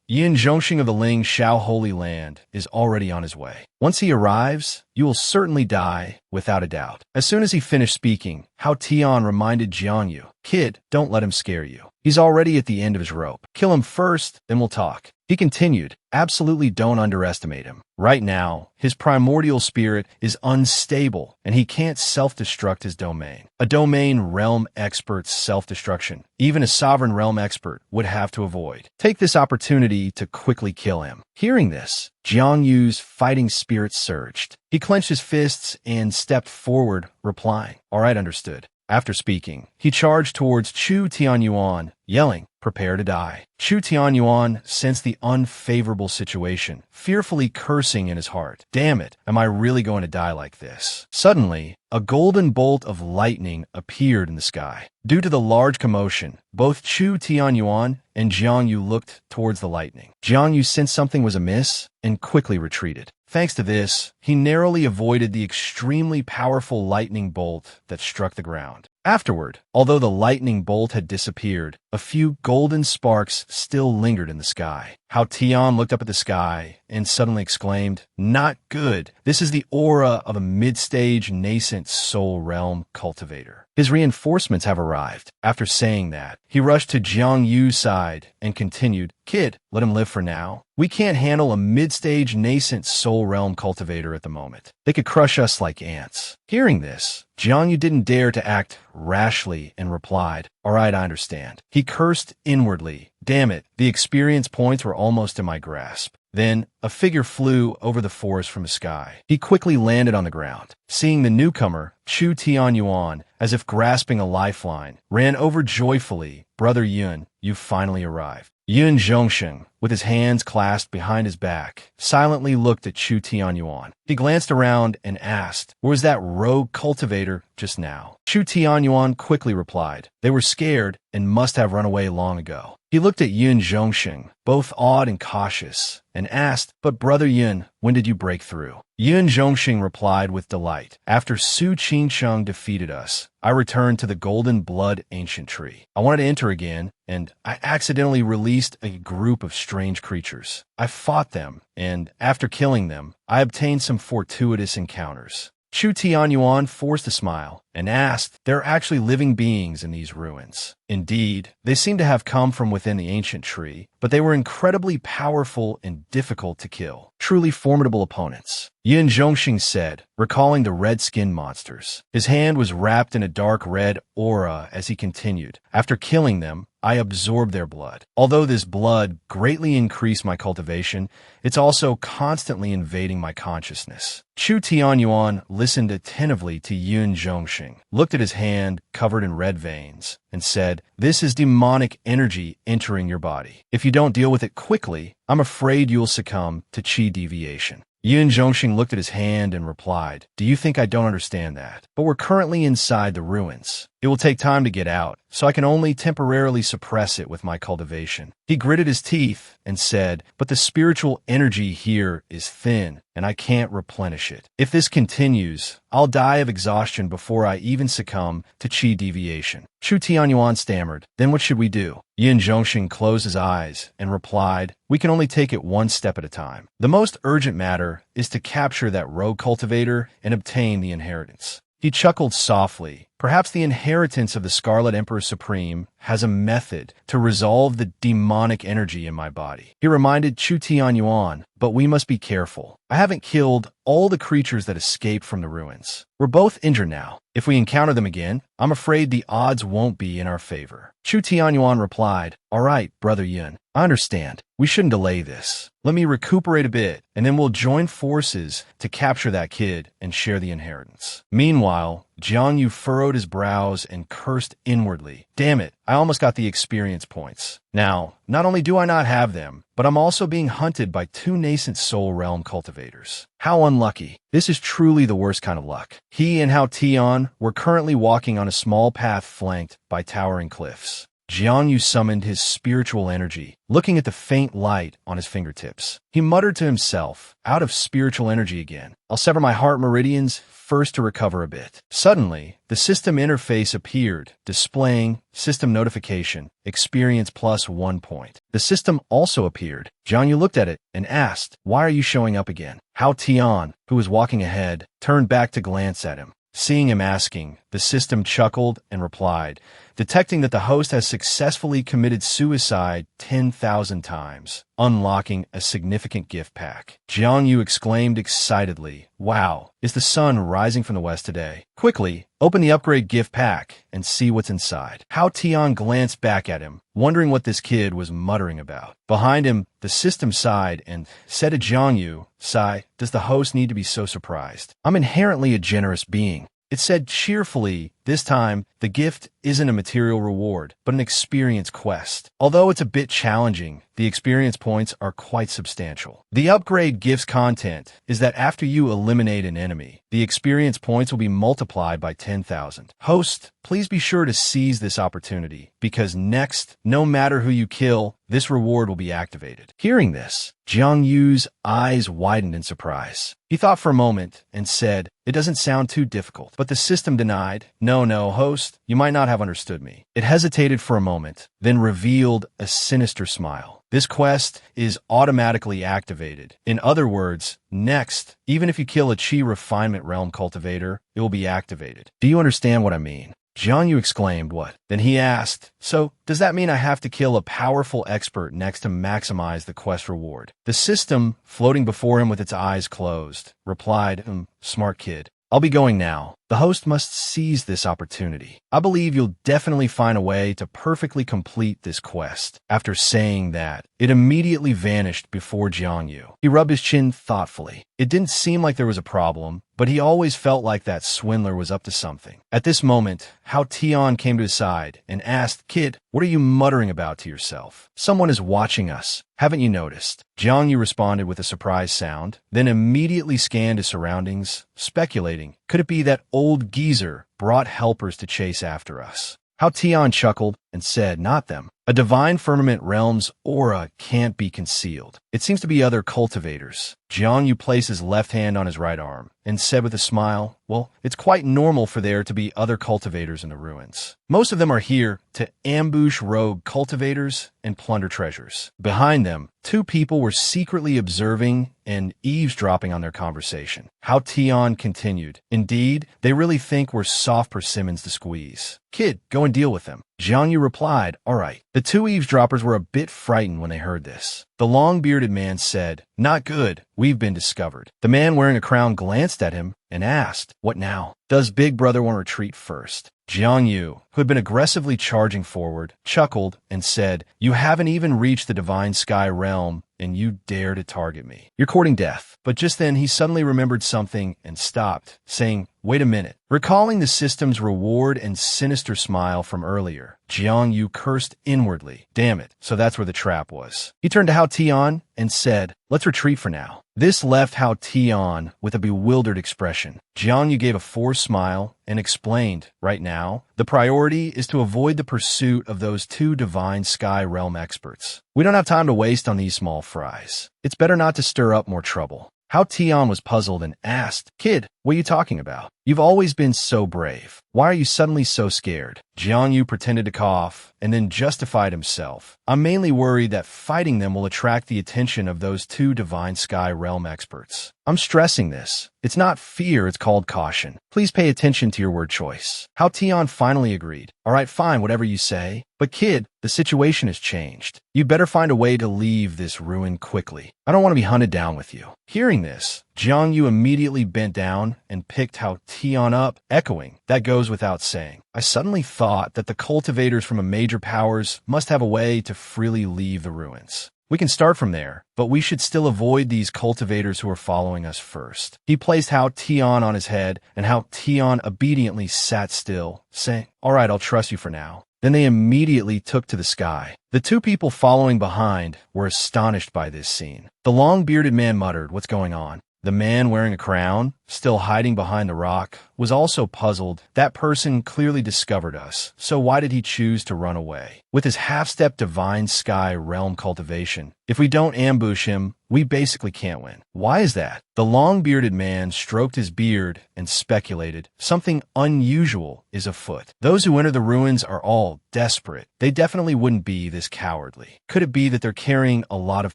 Yin Zhongxing of the Ling Shao Holy Land is already on his way. Once he arrives, you will certainly die, without a doubt. As soon as he finished speaking, Hao Tion reminded Jiang Yu, "Kid, don't let him scare you. He's already at the end of his rope. Kill him first, then we'll talk." He continued, "Absolutely don't underestimate him. Right now, his primordial spirit is unstable, and he can't self-destruct his domain. A domain realm expert's self-destruction, even a sovereign realm expert would have to avoid. Take this opportunity to quickly kill him." Hearing this, Jiang Yu's fighting spirit surged. He clenched his fists and stepped forward, replying, "All right, understood." After speaking, he charged towards Chu Tianyuan, yelling, "Prepare to die." Chu Tianyuan sensed the unfavorable situation, fearfully cursing in his heart. "Damn it, am I really going to die like this?" Suddenly, a golden bolt of lightning appeared in the sky. Due to the large commotion, both Chu Tianyuan and Jiang Yu looked towards the lightning. Jiang Yu sensed something was amiss and quickly retreated. Thanks to this, he narrowly avoided the extremely powerful lightning bolt that struck the ground. Afterward, although the lightning bolt had disappeared, a few golden sparks still lingered in the sky. Hao Tion looked up at the sky and suddenly exclaimed, "Not good. This is the aura of a mid-stage nascent soul realm cultivator. His reinforcements have arrived." After saying that, he rushed to Jiang Yu's side and continued, "Kid, let him live for now. We can't handle a mid-stage nascent soul realm cultivator at the moment. They could crush us like ants." Hearing this, Jiang Yu didn't dare to act rashly and replied, "All right, I understand." He cursed inwardly. "Damn it, the experience points were almost in my grasp. Then, a figure flew over the forest from the sky. He quickly landed on the ground. Seeing the newcomer, Chu Yuan, as if grasping a lifeline, ran over joyfully. "Brother Yun, you finally arrived." Yun Zhongsheng, with his hands clasped behind his back, silently looked at Chu Yuan. He glanced around and asked, "Where was that rogue cultivator just now?" Chu Yuan quickly replied, "They were scared and must have run away long ago." He looked at Yun Zhongsheng, both awed and cautious, and asked, "But Brother Yun, when did you break through?" Yun Zhongsheng replied with delight, "After Su Qingsheng defeated us, I returned to the Golden Blood Ancient Tree. I wanted to enter again, and I accidentally released a group of strange creatures. I fought them, and after killing them, I obtained some fortuitous encounters." Chu Yuan forced a smile and asked, "There are actually living beings in these ruins." "Indeed, they seem to have come from within the ancient tree, but they were incredibly powerful and difficult to kill. Truly formidable opponents," Yin Zhongxing said, recalling the red-skinned monsters. His hand was wrapped in a dark red aura as he continued, "After killing them, I absorbed their blood. Although this blood greatly increased my cultivation, it's also constantly invading my consciousness." Chu Yuan listened attentively to Yun Zhongxing, looked at his hand covered in red veins, and said, "This is demonic energy entering your body. If you don't deal with it quickly, I'm afraid you'll succumb to chi deviation." Yun Zhongxing looked at his hand and replied, "Do you think I don't understand that? But we're currently inside the ruins. It will take time to get out, so I can only temporarily suppress it with my cultivation." He gritted his teeth and said, "But the spiritual energy here is thin, and I can't replenish it. If this continues, I'll die of exhaustion before I even succumb to chi deviation." Chu Tianyuan stammered, "Then what should we do?" Yin Zhongxing closed his eyes and replied, "We can only take it one step at a time. The most urgent matter is to capture that rogue cultivator and obtain the inheritance." He chuckled softly. "Perhaps the inheritance of the Scarlet Emperor Supreme has a method to resolve the demonic energy in my body." He reminded Chu Tianyuan, "But we must be careful. I haven't killed all the creatures that escaped from the ruins. We're both injured now. If we encounter them again, I'm afraid the odds won't be in our favor." Chu Tianyuan replied, "All right, Brother Yun, I understand. We shouldn't delay this. Let me recuperate a bit, and then we'll join forces to capture that kid and share the inheritance." Meanwhile, Jang Vu furrowed his brows and cursed inwardly. "Damn it, I almost got the experience points. Now, not only do I not have them, but I'm also being hunted by two nascent soul realm cultivators. How unlucky. This is truly the worst kind of luck." He and Tion were currently walking on a small path flanked by towering cliffs. Jiang Yu summoned his spiritual energy, looking at the faint light on his fingertips. He muttered to himself, "Out of spiritual energy again. I'll sever my heart meridians first to recover a bit." Suddenly, the system interface appeared, displaying system notification, experience plus 1 point. The system also appeared. Jiang Yu looked at it and asked, "Why are you showing up again?" Tion, who was walking ahead, turned back to glance at him. Seeing him asking, the system chuckled and replied, detecting that the host has successfully committed suicide 10,000 times, unlocking a significant gift pack. Jiang Yu exclaimed excitedly, "Wow, is the sun rising from the west today? Quickly, open the upgrade gift pack and see what's inside." Tion glanced back at him, wondering what this kid was muttering about. Behind him, the system sighed and said to Jiang Yu, "Sigh, does the host need to be so surprised? I'm inherently a generous being." It said cheerfully, "This time, the gift isn't a material reward, but an experience quest. Although it's a bit challenging, the experience points are quite substantial. The upgrade gift's content is that after you eliminate an enemy, the experience points will be multiplied by 10,000. Host, please be sure to seize this opportunity, because next, no matter who you kill, this reward will be activated." Hearing this, Jiang Yu's eyes widened in surprise. He thought for a moment and said, "It doesn't sound too difficult." But the system denied, No, host, you might not have understood me." It hesitated for a moment, then revealed a sinister smile. "This quest is automatically activated. In other words, next, even if you kill a Chi Refinement Realm cultivator, it will be activated. Do you understand what I mean?" Jiang Yu exclaimed, "What?" Then he asked, "So, does that mean I have to kill a powerful expert next to maximize the quest reward?" The system, floating before him with its eyes closed, replied, Smart kid. I'll be going now. The host must seize this opportunity. I believe you'll definitely find a way to perfectly complete this quest. After saying that, it immediately vanished before Jiangyu. He rubbed his chin thoughtfully. It didn't seem like there was a problem, but he always felt like that swindler was up to something. At this moment, Tion came to his side and asked, "Kid, what are you muttering about to yourself? Someone is watching us. Haven't you noticed?" Jiangyu responded with a surprised sound, then immediately scanned his surroundings, speculating, could it be that old geezer brought helpers to chase after us? Tion chuckled and said, "Not them. A divine firmament realm's aura can't be concealed. It seems to be other cultivators." Jiangyu placed his left hand on his right arm and said with a smile, "Well, it's quite normal for there to be other cultivators in the ruins. Most of them are here to ambush rogue cultivators and plunder treasures." Behind them, two people were secretly observing and eavesdropping on their conversation. Tion continued, "Indeed, they really think we're soft persimmons to squeeze. Kid, go and deal with them." Jiangyu replied, "All right." The two eavesdroppers were a bit frightened when they heard this. The long-bearded man said, "Not good. We've been discovered." The man wearing a crown glanced at him and asked, "What now? Does Big Brother want to retreat first?" Jiangyu, who had been aggressively charging forward, chuckled and said, "You haven't even reached the Divine Sky Realm, and you dare to target me. You're courting death." But just then he suddenly remembered something and stopped, saying, "Wait a minute." Recalling the system's reward and sinister smile from earlier, Jiangyu cursed inwardly. Damn it, so that's where the trap was. He turned to Tion and said, "Let's retreat for now." This left Tion with a bewildered expression. Jiangyu gave a forced smile and explained, "Right now, the priority is to avoid the pursuit of those two Divine Sky Realm experts. We don't have time to waste on these small fries. It's better not to stir up more trouble." Tion was puzzled and asked, "Kid, what are you talking about? You've always been so brave. Why are you suddenly so scared?" Jiangyu pretended to cough and then justified himself. "I'm mainly worried that fighting them will attract the attention of those two Divine Sky Realm experts. I'm stressing this. It's not fear, it's called caution. Please pay attention to your word choice." Tion finally agreed. "All right, fine, whatever you say. But kid, the situation has changed. You better find a way to leave this ruin quickly. I don't want to be hunted down with you." Hearing this, Jiangyu immediately bent down and picked Tion up, echoing, "That goes without saying. I suddenly thought that the cultivators from a major powers must have a way to freely leave the ruins. We can start from there, but we should still avoid these cultivators who are following us first." He placed Tion on his head, and Tion obediently sat still, saying, "All right, I'll trust you for now." Then they immediately took to the sky. The two people following behind were astonished by this scene. The long-bearded man muttered, "What's going on?" The man wearing a crown, still hiding behind the rock, was also puzzled. That person clearly discovered us, so why did he choose to run away? With his half-step Divine Sky Realm cultivation, if we don't ambush him, we basically can't win. Why is that? The long-bearded man stroked his beard and speculated, something unusual is afoot. Those who enter the ruins are all desperate. They definitely wouldn't be this cowardly. Could it be that they're carrying a lot of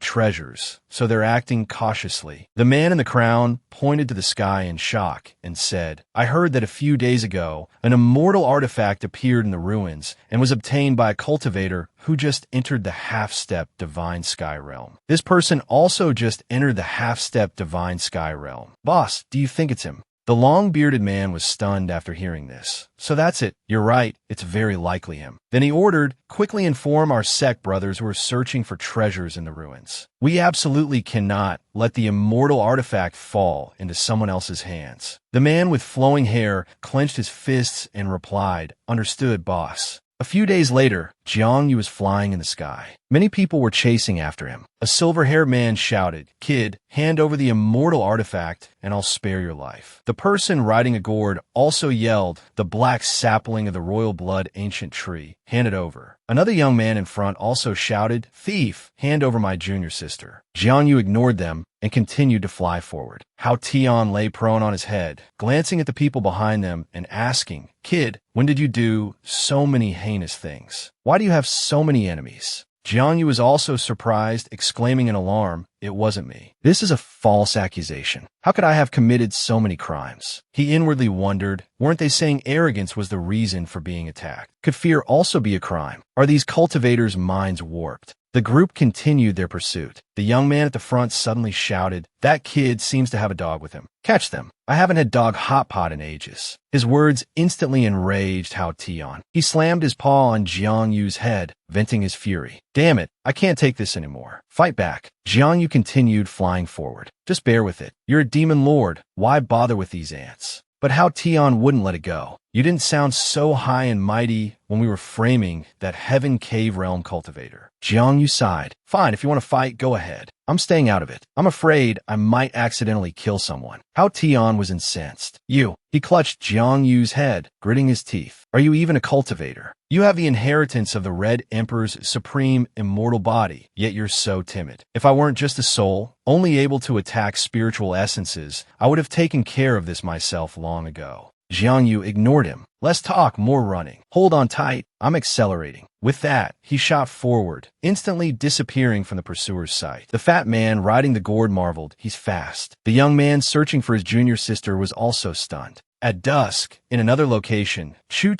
treasures, so they're acting cautiously? The man in the crown pointed to the sky in shock and said, "I heard that a few days ago, an immortal artifact appeared in the ruins and was obtained by a cultivator who just entered the half-step Divine Sky Realm. This person also just entered the half-step Divine Sky Realm. Boss, do you think it's him?" The long-bearded man was stunned after hearing this. "So that's it. You're right. It's very likely him." Then he ordered, "Quickly inform our Sect brothers who are searching for treasures in the ruins. We absolutely cannot let the immortal artifact fall into someone else's hands." The man with flowing hair clenched his fists and replied, "Understood, boss." A few days later, Jiangyu was flying in the sky. Many people were chasing after him. A silver-haired man shouted, "Kid, hand over the immortal artifact and I'll spare your life." The person riding a gourd also yelled, "The black sapling of the royal blood ancient tree, hand it over." Another young man in front also shouted, "Thief, hand over my junior sister." Jiangyu ignored them and continued to fly forward. Tion lay prone on his head, glancing at the people behind them and asking, "Kid, when did you do so many heinous things? Why do you have so many enemies?" Jiangyu was also surprised, exclaiming in alarm, "It wasn't me. This is a false accusation. How could I have committed so many crimes?" He inwardly wondered, weren't they saying arrogance was the reason for being attacked? Could fear also be a crime? Are these cultivators' minds warped? The group continued their pursuit. The young man at the front suddenly shouted, "That kid seems to have a dog with him. Catch them. I haven't had dog hot pot in ages." His words instantly enraged Tion. He slammed his paw on Jang Vu's head, venting his fury. "Damn it, I can't take this anymore. Fight back." Jang Vu continued flying forward. "Just bear with it. You're a demon lord. Why bother with these ants?" But Tion wouldn't let it go. "You didn't sound so high and mighty when we were framing that Heaven Cave Realm cultivator." Jang Vu sighed. "Fine, if you want to fight, go ahead. I'm staying out of it. I'm afraid I might accidentally kill someone." Tion was incensed. "You." He clutched Jang Vu's head, gritting his teeth. "Are you even a cultivator? You have the inheritance of the Red Emperor's supreme immortal body, yet you're so timid. If I weren't just a soul, only able to attack spiritual essences, I would have taken care of this myself long ago." Jang Vu ignored him. "Less talk, more running. Hold on tight. I'm accelerating." With that, he shot forward, instantly disappearing from the pursuer's sight. The fat man riding the gourd marveled, "He's fast." The young man searching for his junior sister was also stunned. At dusk, in another location, Tion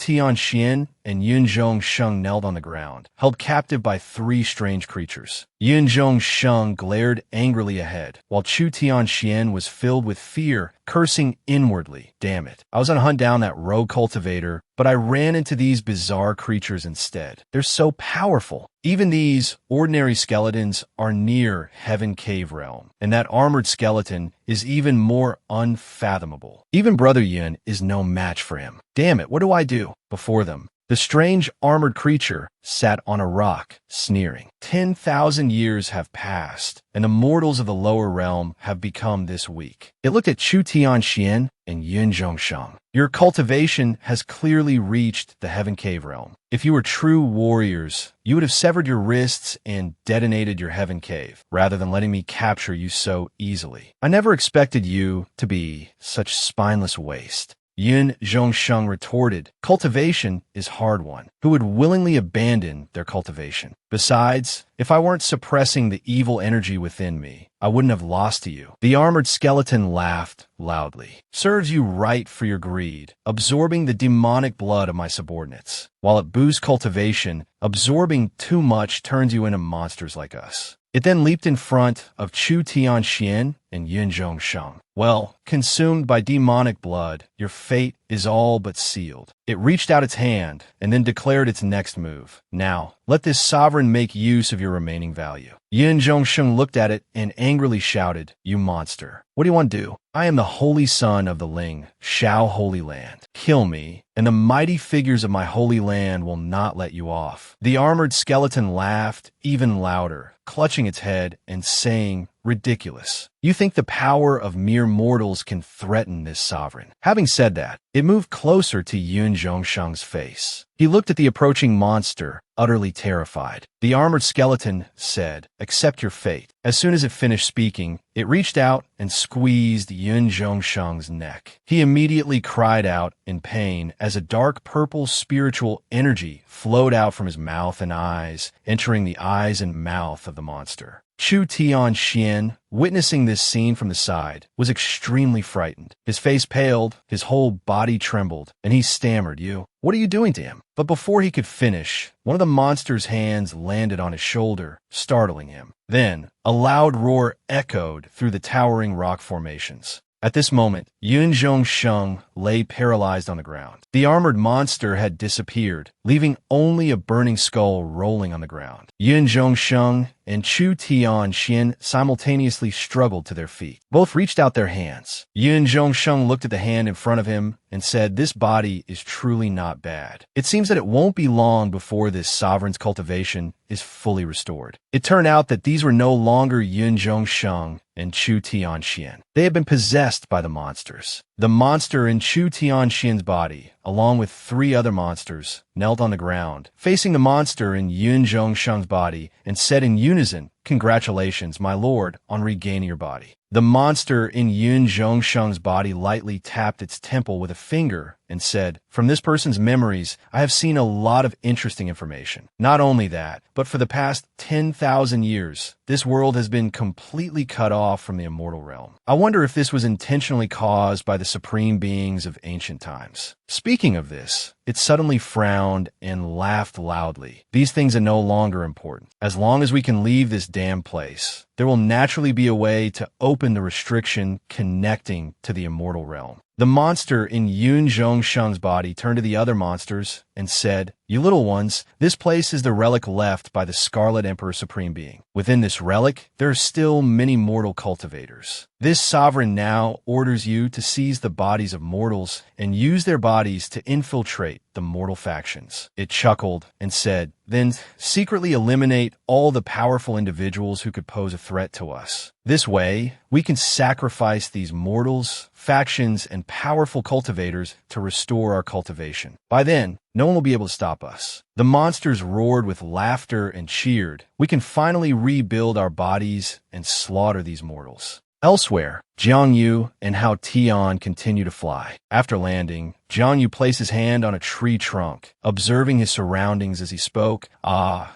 and Yun Sheng knelt on the ground, held captive by three strange creatures. Yun Sheng glared angrily ahead, while Tion was filled with fear, cursing inwardly. "Damn it. I was on a hunt down that rogue cultivator, but I ran into these bizarre creatures instead. They're so powerful. Even these ordinary skeletons are near Heaven Cave Realm, and that armored skeleton is even more unfathomable. Even Brother Yin is no match for him. Damn it, what do I do?" Before them, the strange armored creature sat on a rock, sneering. 10,000 years have passed, and the mortals of the lower realm have become this weak. It looked at Tion and Yun Sheng. "Your cultivation has clearly reached the Heaven Cave Realm. If you were true warriors, you would have severed your wrists and detonated your Heaven Cave, rather than letting me capture you so easily. I never expected you to be such spineless waste." Yun Sheng retorted, "Cultivation is hard won. Who would willingly abandon their cultivation? Besides, if I weren't suppressing the evil energy within me, I wouldn't have lost to you." The armored skeleton laughed loudly. "Serves you right for your greed, absorbing the demonic blood of my subordinates. While it boosts cultivation, absorbing too much turns you into monsters like us." It then leaped in front of Tion and Yun Sheng. "Well, consumed by demonic blood, your fate is all but sealed." It reached out its hand and then declared its next move. "Now, let this sovereign make use of your remaining value." Yin Sheng looked at it and angrily shouted, "You monster. What do you want to do? I am the holy son of the Ling, Shao Holy Land. Kill me, and the mighty figures of my holy land will not let you off." The armored skeleton laughed even louder, clutching its head and saying, "Ridiculous. You think the power of mere mortals can threaten this sovereign?" Having said that, it moved closer to Yun Sheng's face. He looked at the approaching monster, utterly terrified. The armored skeleton said, "Accept your fate." As soon as it finished speaking, it reached out and squeezed Yun Sheng's neck. He immediately cried out in pain as a dark purple spiritual energy flowed out from his mouth and eyes, entering the eyes and mouth of the monster. Tion, witnessing this scene from the side, was extremely frightened. His face paled, his whole body trembled, and he stammered, What are you doing to him?" But before he could finish, one of the monster's hands landed on his shoulder, startling him. Then, a loud roar echoed through the towering rock formations. At this moment, Yun Sheng lay paralyzed on the ground. The armored monster had disappeared, leaving only a burning skull rolling on the ground. Yun Sheng and Tion simultaneously struggled to their feet. Both reached out their hands. Yun Sheng looked at the hand in front of him and said, "This body is truly not bad. It seems that it won't be long before this sovereign's cultivation is fully restored." It turned out that these were no longer Yun Sheng and Tion. They had been possessed by the monsters. The monster in Tion's body, along with 3 other monsters, knelt on the ground, facing the monster in Yun Sheng's body, and said in unison, Congratulations, my lord, on regaining your body. The monster in Yun Zhongsheng's body lightly tapped its temple with a finger and said, "From this person's memories, I have seen a lot of interesting information. Not only that, but for the past 10,000 years, this world has been completely cut off from the immortal realm. I wonder if this was intentionally caused by the supreme beings of ancient times." Speaking of this, it suddenly frowned and laughed loudly. "These things are no longer important. As long as we can leave this damn place, there will naturally be a way to open the restriction connecting to the immortal realm." The monster in Yun Zhongsheng's body turned to the other monsters and said, "You little ones, this place is the relic left by the Scarlet Emperor Supreme Being. Within this relic, there are still many mortal cultivators. This sovereign now orders you to seize the bodies of mortals and use their bodies to infiltrate the mortal factions." It chuckled and said, "Then secretly eliminate all the powerful individuals who could pose a threat to us. This way, we can sacrifice these mortals, factions, and powerful cultivators to restore our cultivation. By then, no one will be able to stop us." The monsters roared with laughter and cheered. "We can finally rebuild our bodies and slaughter these mortals." Elsewhere, Jiang Yu and Hao Tion continue to fly. After landing, Jiang Yu placed his hand on a tree trunk, observing his surroundings as he spoke.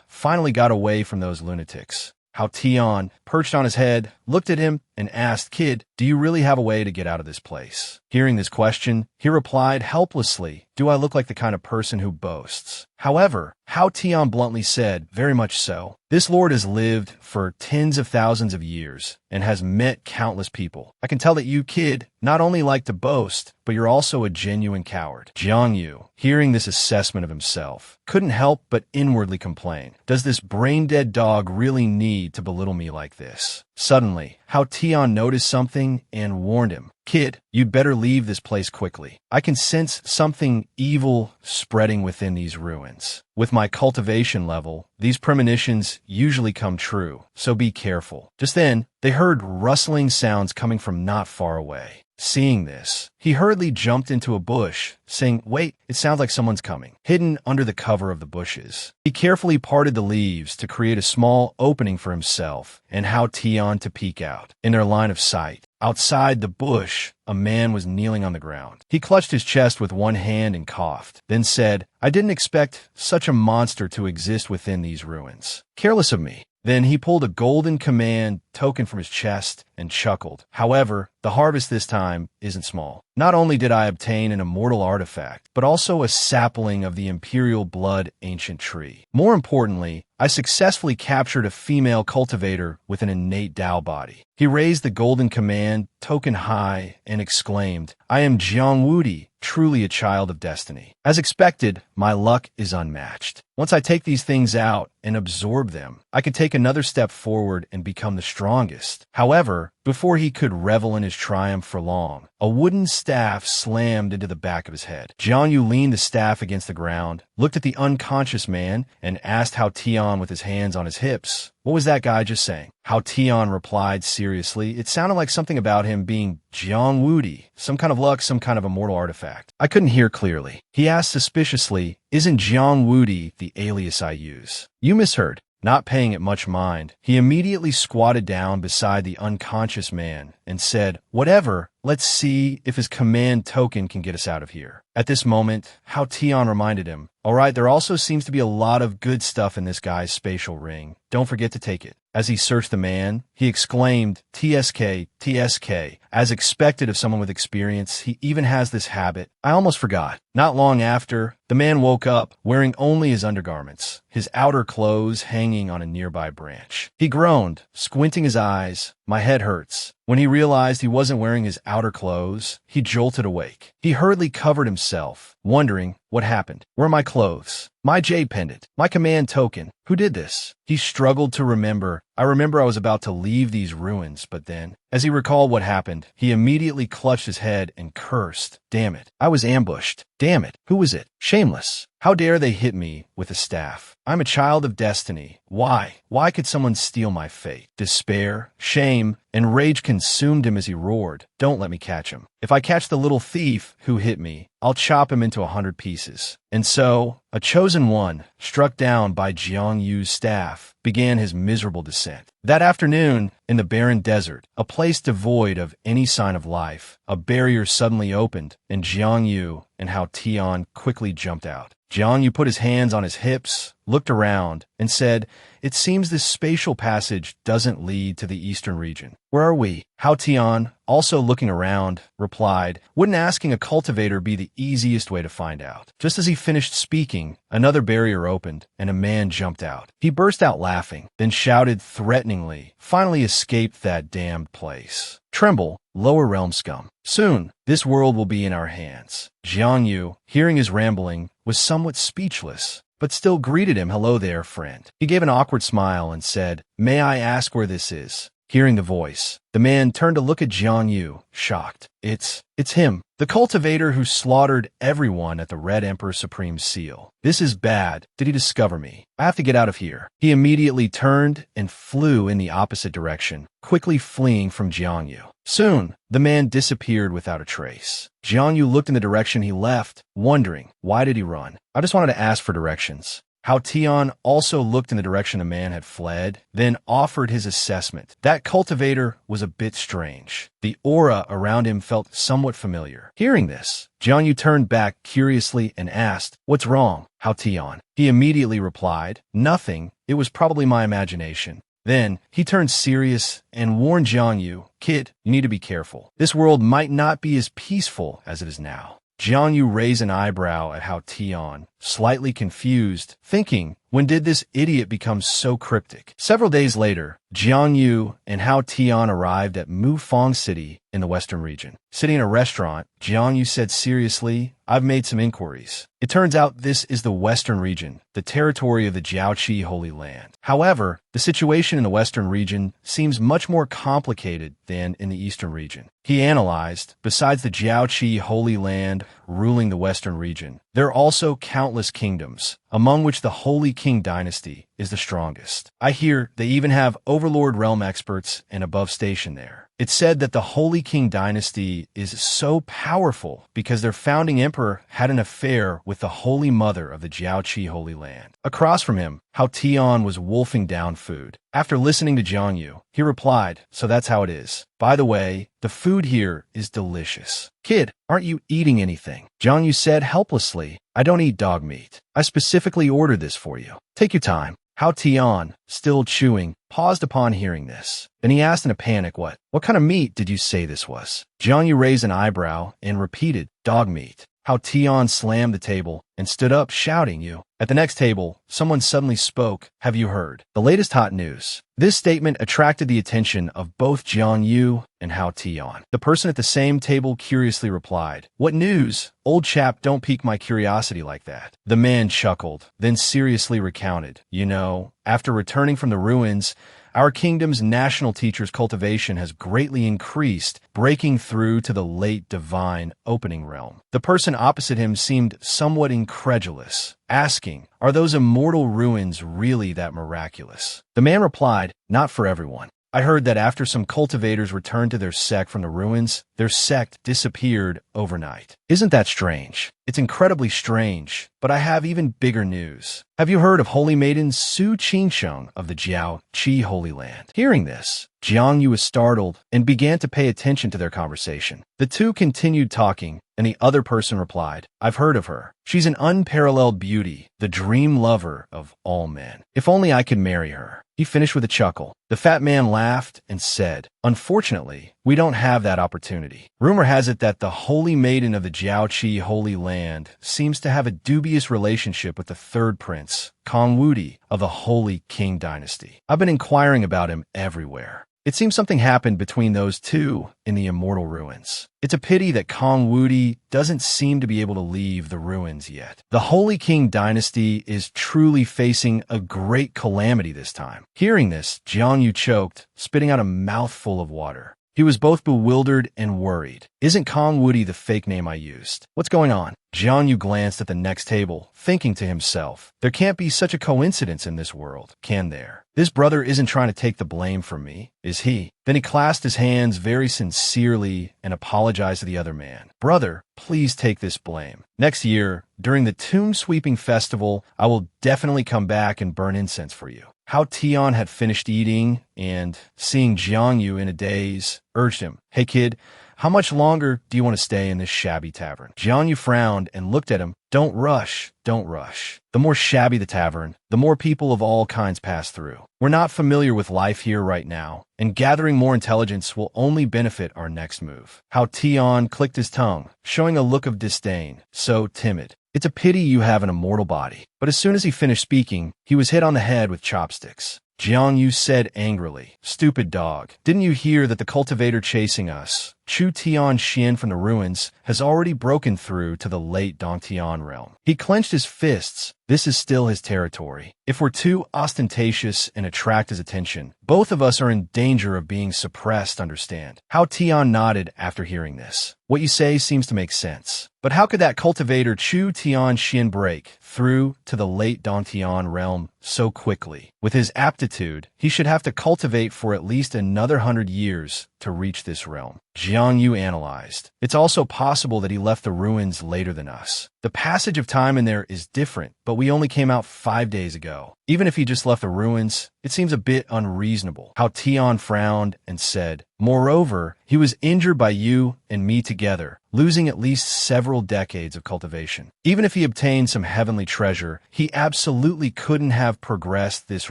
Finally got away from those lunatics." Hao Tion, perched on his head, looked at him and asked, "Kid, do you really have a way to get out of this place?" Hearing this question, he replied helplessly, "Do I look like the kind of person who boasts?" However, Hao Tion bluntly said, "Very much so. This lord has lived for tens of thousands of years and has met countless people. I can tell that you, kid, not only like to boast, but you're also a genuine coward." Jiang Yu, hearing this assessment of himself, couldn't help but inwardly complain. "Does this brain-dead dog really need to belittle me like this?" Suddenly, Hao Tion noticed something and warned him, "Kid, you'd better leave this place quickly. I can sense something evil spreading within these ruins. With my cultivation level, these premonitions usually come true, so be careful." Just then, they heard rustling sounds coming from not far away. Seeing this, he hurriedly jumped into a bush, saying, "Wait, it sounds like someone's coming." Hidden under the cover of the bushes, he carefully parted the leaves to create a small opening for himself and Hao Tion to peek out. In their line of sight, outside the bush, a man was kneeling on the ground. He clutched his chest with one hand and coughed, then said, "I didn't expect such a monster to exist within these ruins. Careless of me." Then he pulled a golden command token from his chest and chuckled. "However, the harvest this time isn't small. Not only did I obtain an immortal artifact, but also a sapling of the imperial blood ancient tree. More importantly, I successfully captured a female cultivator with an innate Tao body." He raised the golden command token high and exclaimed, "I am Jiang Wu, truly a child of destiny. As expected, my luck is unmatched. Once I take these things out and absorb them, I can take another step forward and become the strongest." However, before he could revel in his triumph for long, a wooden staff slammed into the back of his head. Jiang Yu leaned the staff against the ground, looked at the unconscious man, and asked Hao Tion with his hands on his hips, "What was that guy just saying?" Hao Tion replied seriously, "It sounded like something about him being Jiang Wu, some kind of luck, some kind of immortal artifact." I couldn't hear clearly. He asked suspiciously, "Isn't Jiang Wu the alias I use?" "You misheard." Not paying it much mind, he immediately squatted down beside the unconscious man and said, "Whatever, let's see if his command token can get us out of here." At this moment, Hao Tion reminded him, "All right, there also seems to be a lot of good stuff in this guy's spatial ring. Don't forget to take it." As he searched the man, he exclaimed, "TSK, TSK. As expected of someone with experience, he even has this habit. I almost forgot." Not long after, the man woke up, wearing only his undergarments, his outer clothes hanging on a nearby branch. He groaned, squinting his eyes, "My head hurts." When he realized he wasn't wearing his outer clothes, he jolted awake. He hurriedly covered himself, wondering what happened. "Where are my clothes? My jade pendant? My command token? Who did this?" He struggled to remember. I remember I was about to leave these ruins, but then, as he recalled what happened, he immediately clutched his head and cursed. "Damn it. I was ambushed. Damn it. Who was it? Shameless. How dare they hit me with a staff? I'm a child of destiny. Why? Why could someone steal my fate?" Despair, shame, and rage consumed him as he roared, "Don't let me catch him. If I catch the little thief who hit me, I'll chop him into 100 pieces." And so, a chosen one, struck down by Jiang Yu's staff, began his miserable descent. That afternoon, in the barren desert, a place devoid of any sign of life, a barrier suddenly opened, and Jiang Yu and Tion quickly jumped out. Jiang Yu put his hands on his hips, looked around, and said, "It seems this spatial passage doesn't lead to the eastern region. Where are we?" Tion, also looking around, replied, "Wouldn't asking a cultivator be the easiest way to find out?" Just as he finished speaking, another barrier opened, and a man jumped out. He burst out laughing, then shouted threateningly, "Finally escaped that damned place. Tremble, lower realm scum. Soon, this world will be in our hands." Jiang Yu, hearing his rambling, was somewhat speechless, but still greeted him, "Hello there, friend." He gave an awkward smile and said, "May I ask where this is?" Hearing the voice, the man turned to look at Jiang Yu, shocked. It's him, the cultivator who slaughtered everyone at the Red Emperor Supreme Seal. "This is bad. Did he discover me? I have to get out of here." He immediately turned and flew in the opposite direction, quickly fleeing from Jiang Yu. Soon, the man disappeared without a trace. Jiang Yu looked in the direction he left, wondering, why did he run? "I just wanted to ask for directions." Tion also looked in the direction the man had fled, then offered his assessment. That cultivator was a bit strange. The aura around him felt somewhat familiar. Hearing this, Jiang Yu turned back curiously and asked, "What's wrong?" Tion. He immediately replied, "Nothing. It was probably my imagination." Then, he turned serious and warned Jiang Yu, "Kid, you need to be careful. This world might not be as peaceful as it is now." Jiang Yu raised an eyebrow at Tion, slightly confused, thinking, when did this idiot become so cryptic? Several days later, Jiang Yu and Tion arrived at Mufang City in the western region. Sitting in a restaurant, Jiang Yu said seriously, "I've made some inquiries. It turns out this is the western region, the territory of the Jiaoqi Holy Land. However, the situation in the western region seems much more complicated than in the eastern region." He analyzed, besides the Jiaoqi Holy Land ruling the western region, there are also countless kingdoms, among which the Holy King dynasty is the strongest. I hear they even have Overlord realm experts and above station there. It's said that the Holy King dynasty is so powerful because their founding emperor had an affair with the Holy Mother of the Jiaoqi Holy Land. Across from him, Tion was wolfing down food. After listening to Jiang Yu, he replied, "So that's how it is. By the way, the food here is delicious." "Kid, aren't you eating anything?" Jiang Yu said helplessly, "I don't eat dog meat. I specifically ordered this for you. Take your time." Tion, still chewing, paused upon hearing this. Then he asked in a panic, What kind of meat did you say this was?" Jiang Yu raised an eyebrow and repeated, "Dog meat." Tion slammed the table and stood up, shouting, "You!" At the next table, someone suddenly spoke, "Have you heard the latest hot news?" This statement attracted the attention of both Jiang Yu and Tion. The person at the same table curiously replied, "What news? Old chap, don't pique my curiosity like that." The man chuckled, then seriously recounted, "You know, after returning from the ruins, our kingdom's national teacher's cultivation has greatly increased, breaking through to the late divine opening realm." The person opposite him seemed somewhat incredulous, asking, "Are those immortal ruins really that miraculous?" The man replied, "Not for everyone. I heard that after some cultivators returned to their sect from the ruins, their sect disappeared overnight." Isn't that strange? It's incredibly strange, but I have even bigger news. Have you heard of Holy Maiden Su Qingsheng of the Jiaoqi Holy Land? Hearing this, Jiang Yu was startled and began to pay attention to their conversation. The two continued talking, and the other person replied, "I've heard of her. She's an unparalleled beauty, the dream lover of all men. If only I could marry her." He finished with a chuckle. The fat man laughed and said, "Unfortunately, we don't have that opportunity. Rumor has it that the Holy Maiden of the Jiaoqi Holy Land seems to have a dubious relationship with the third prince, Kong Wudi, of the Holy King dynasty. I've been inquiring about him everywhere. It seems something happened between those two in the Immortal ruins. It's a pity that Kong Wudi doesn't seem to be able to leave the ruins yet. The Holy King dynasty is truly facing a great calamity this time." Hearing this, Jiang Yu choked, spitting out a mouthful of water. He was both bewildered and worried. Isn't Kong Woody the fake name I used? What's going on? Yuanlu glanced at the next table, thinking to himself, there can't be such a coincidence in this world, can there? This brother isn't trying to take the blame from me, is he? Then he clasped his hands very sincerely and apologized to the other man. Brother, please take this blame. Next year, during the Tomb Sweeping Festival, I will definitely come back and burn incense for you. How Tion had finished eating and, seeing Jiangyu in a daze, urged him, hey kid, how much longer do you want to stay in this shabby tavern? Jiangyu frowned and looked at him. Don't rush, don't rush. The more shabby the tavern, the more people of all kinds pass through. We're not familiar with life here right now, and gathering more intelligence will only benefit our next move. How Tion clicked his tongue, showing a look of disdain, so timid. It's a pity you have an immortal body. But as soon as he finished speaking, he was hit on the head with chopsticks. Jiangyu said angrily, stupid dog, didn't you hear that the cultivator chasing us, Chu Tion Xian from the ruins, has already broken through to the late Dongtian realm? He clenched his fists. This is still his territory. If we're too ostentatious and attract his attention, both of us are in danger of being suppressed, understand? How Tion nodded after hearing this. What you say seems to make sense. But how could that cultivator Chu Tion Xian break through to the late Dongtian realm so quickly? With his aptitude, he should have to cultivate for at least another 100 years to reach this realm. Jiangyu analyzed. It's also possible that he left the ruins later than us. The passage of time in there is different, but we only came out 5 days ago. Even if he just left the ruins, it seems a bit unreasonable. How Tion frowned and said, moreover, he was injured by you and me together, losing at least several decades of cultivation. Even if he obtained some heavenly treasure, he absolutely couldn't have progressed this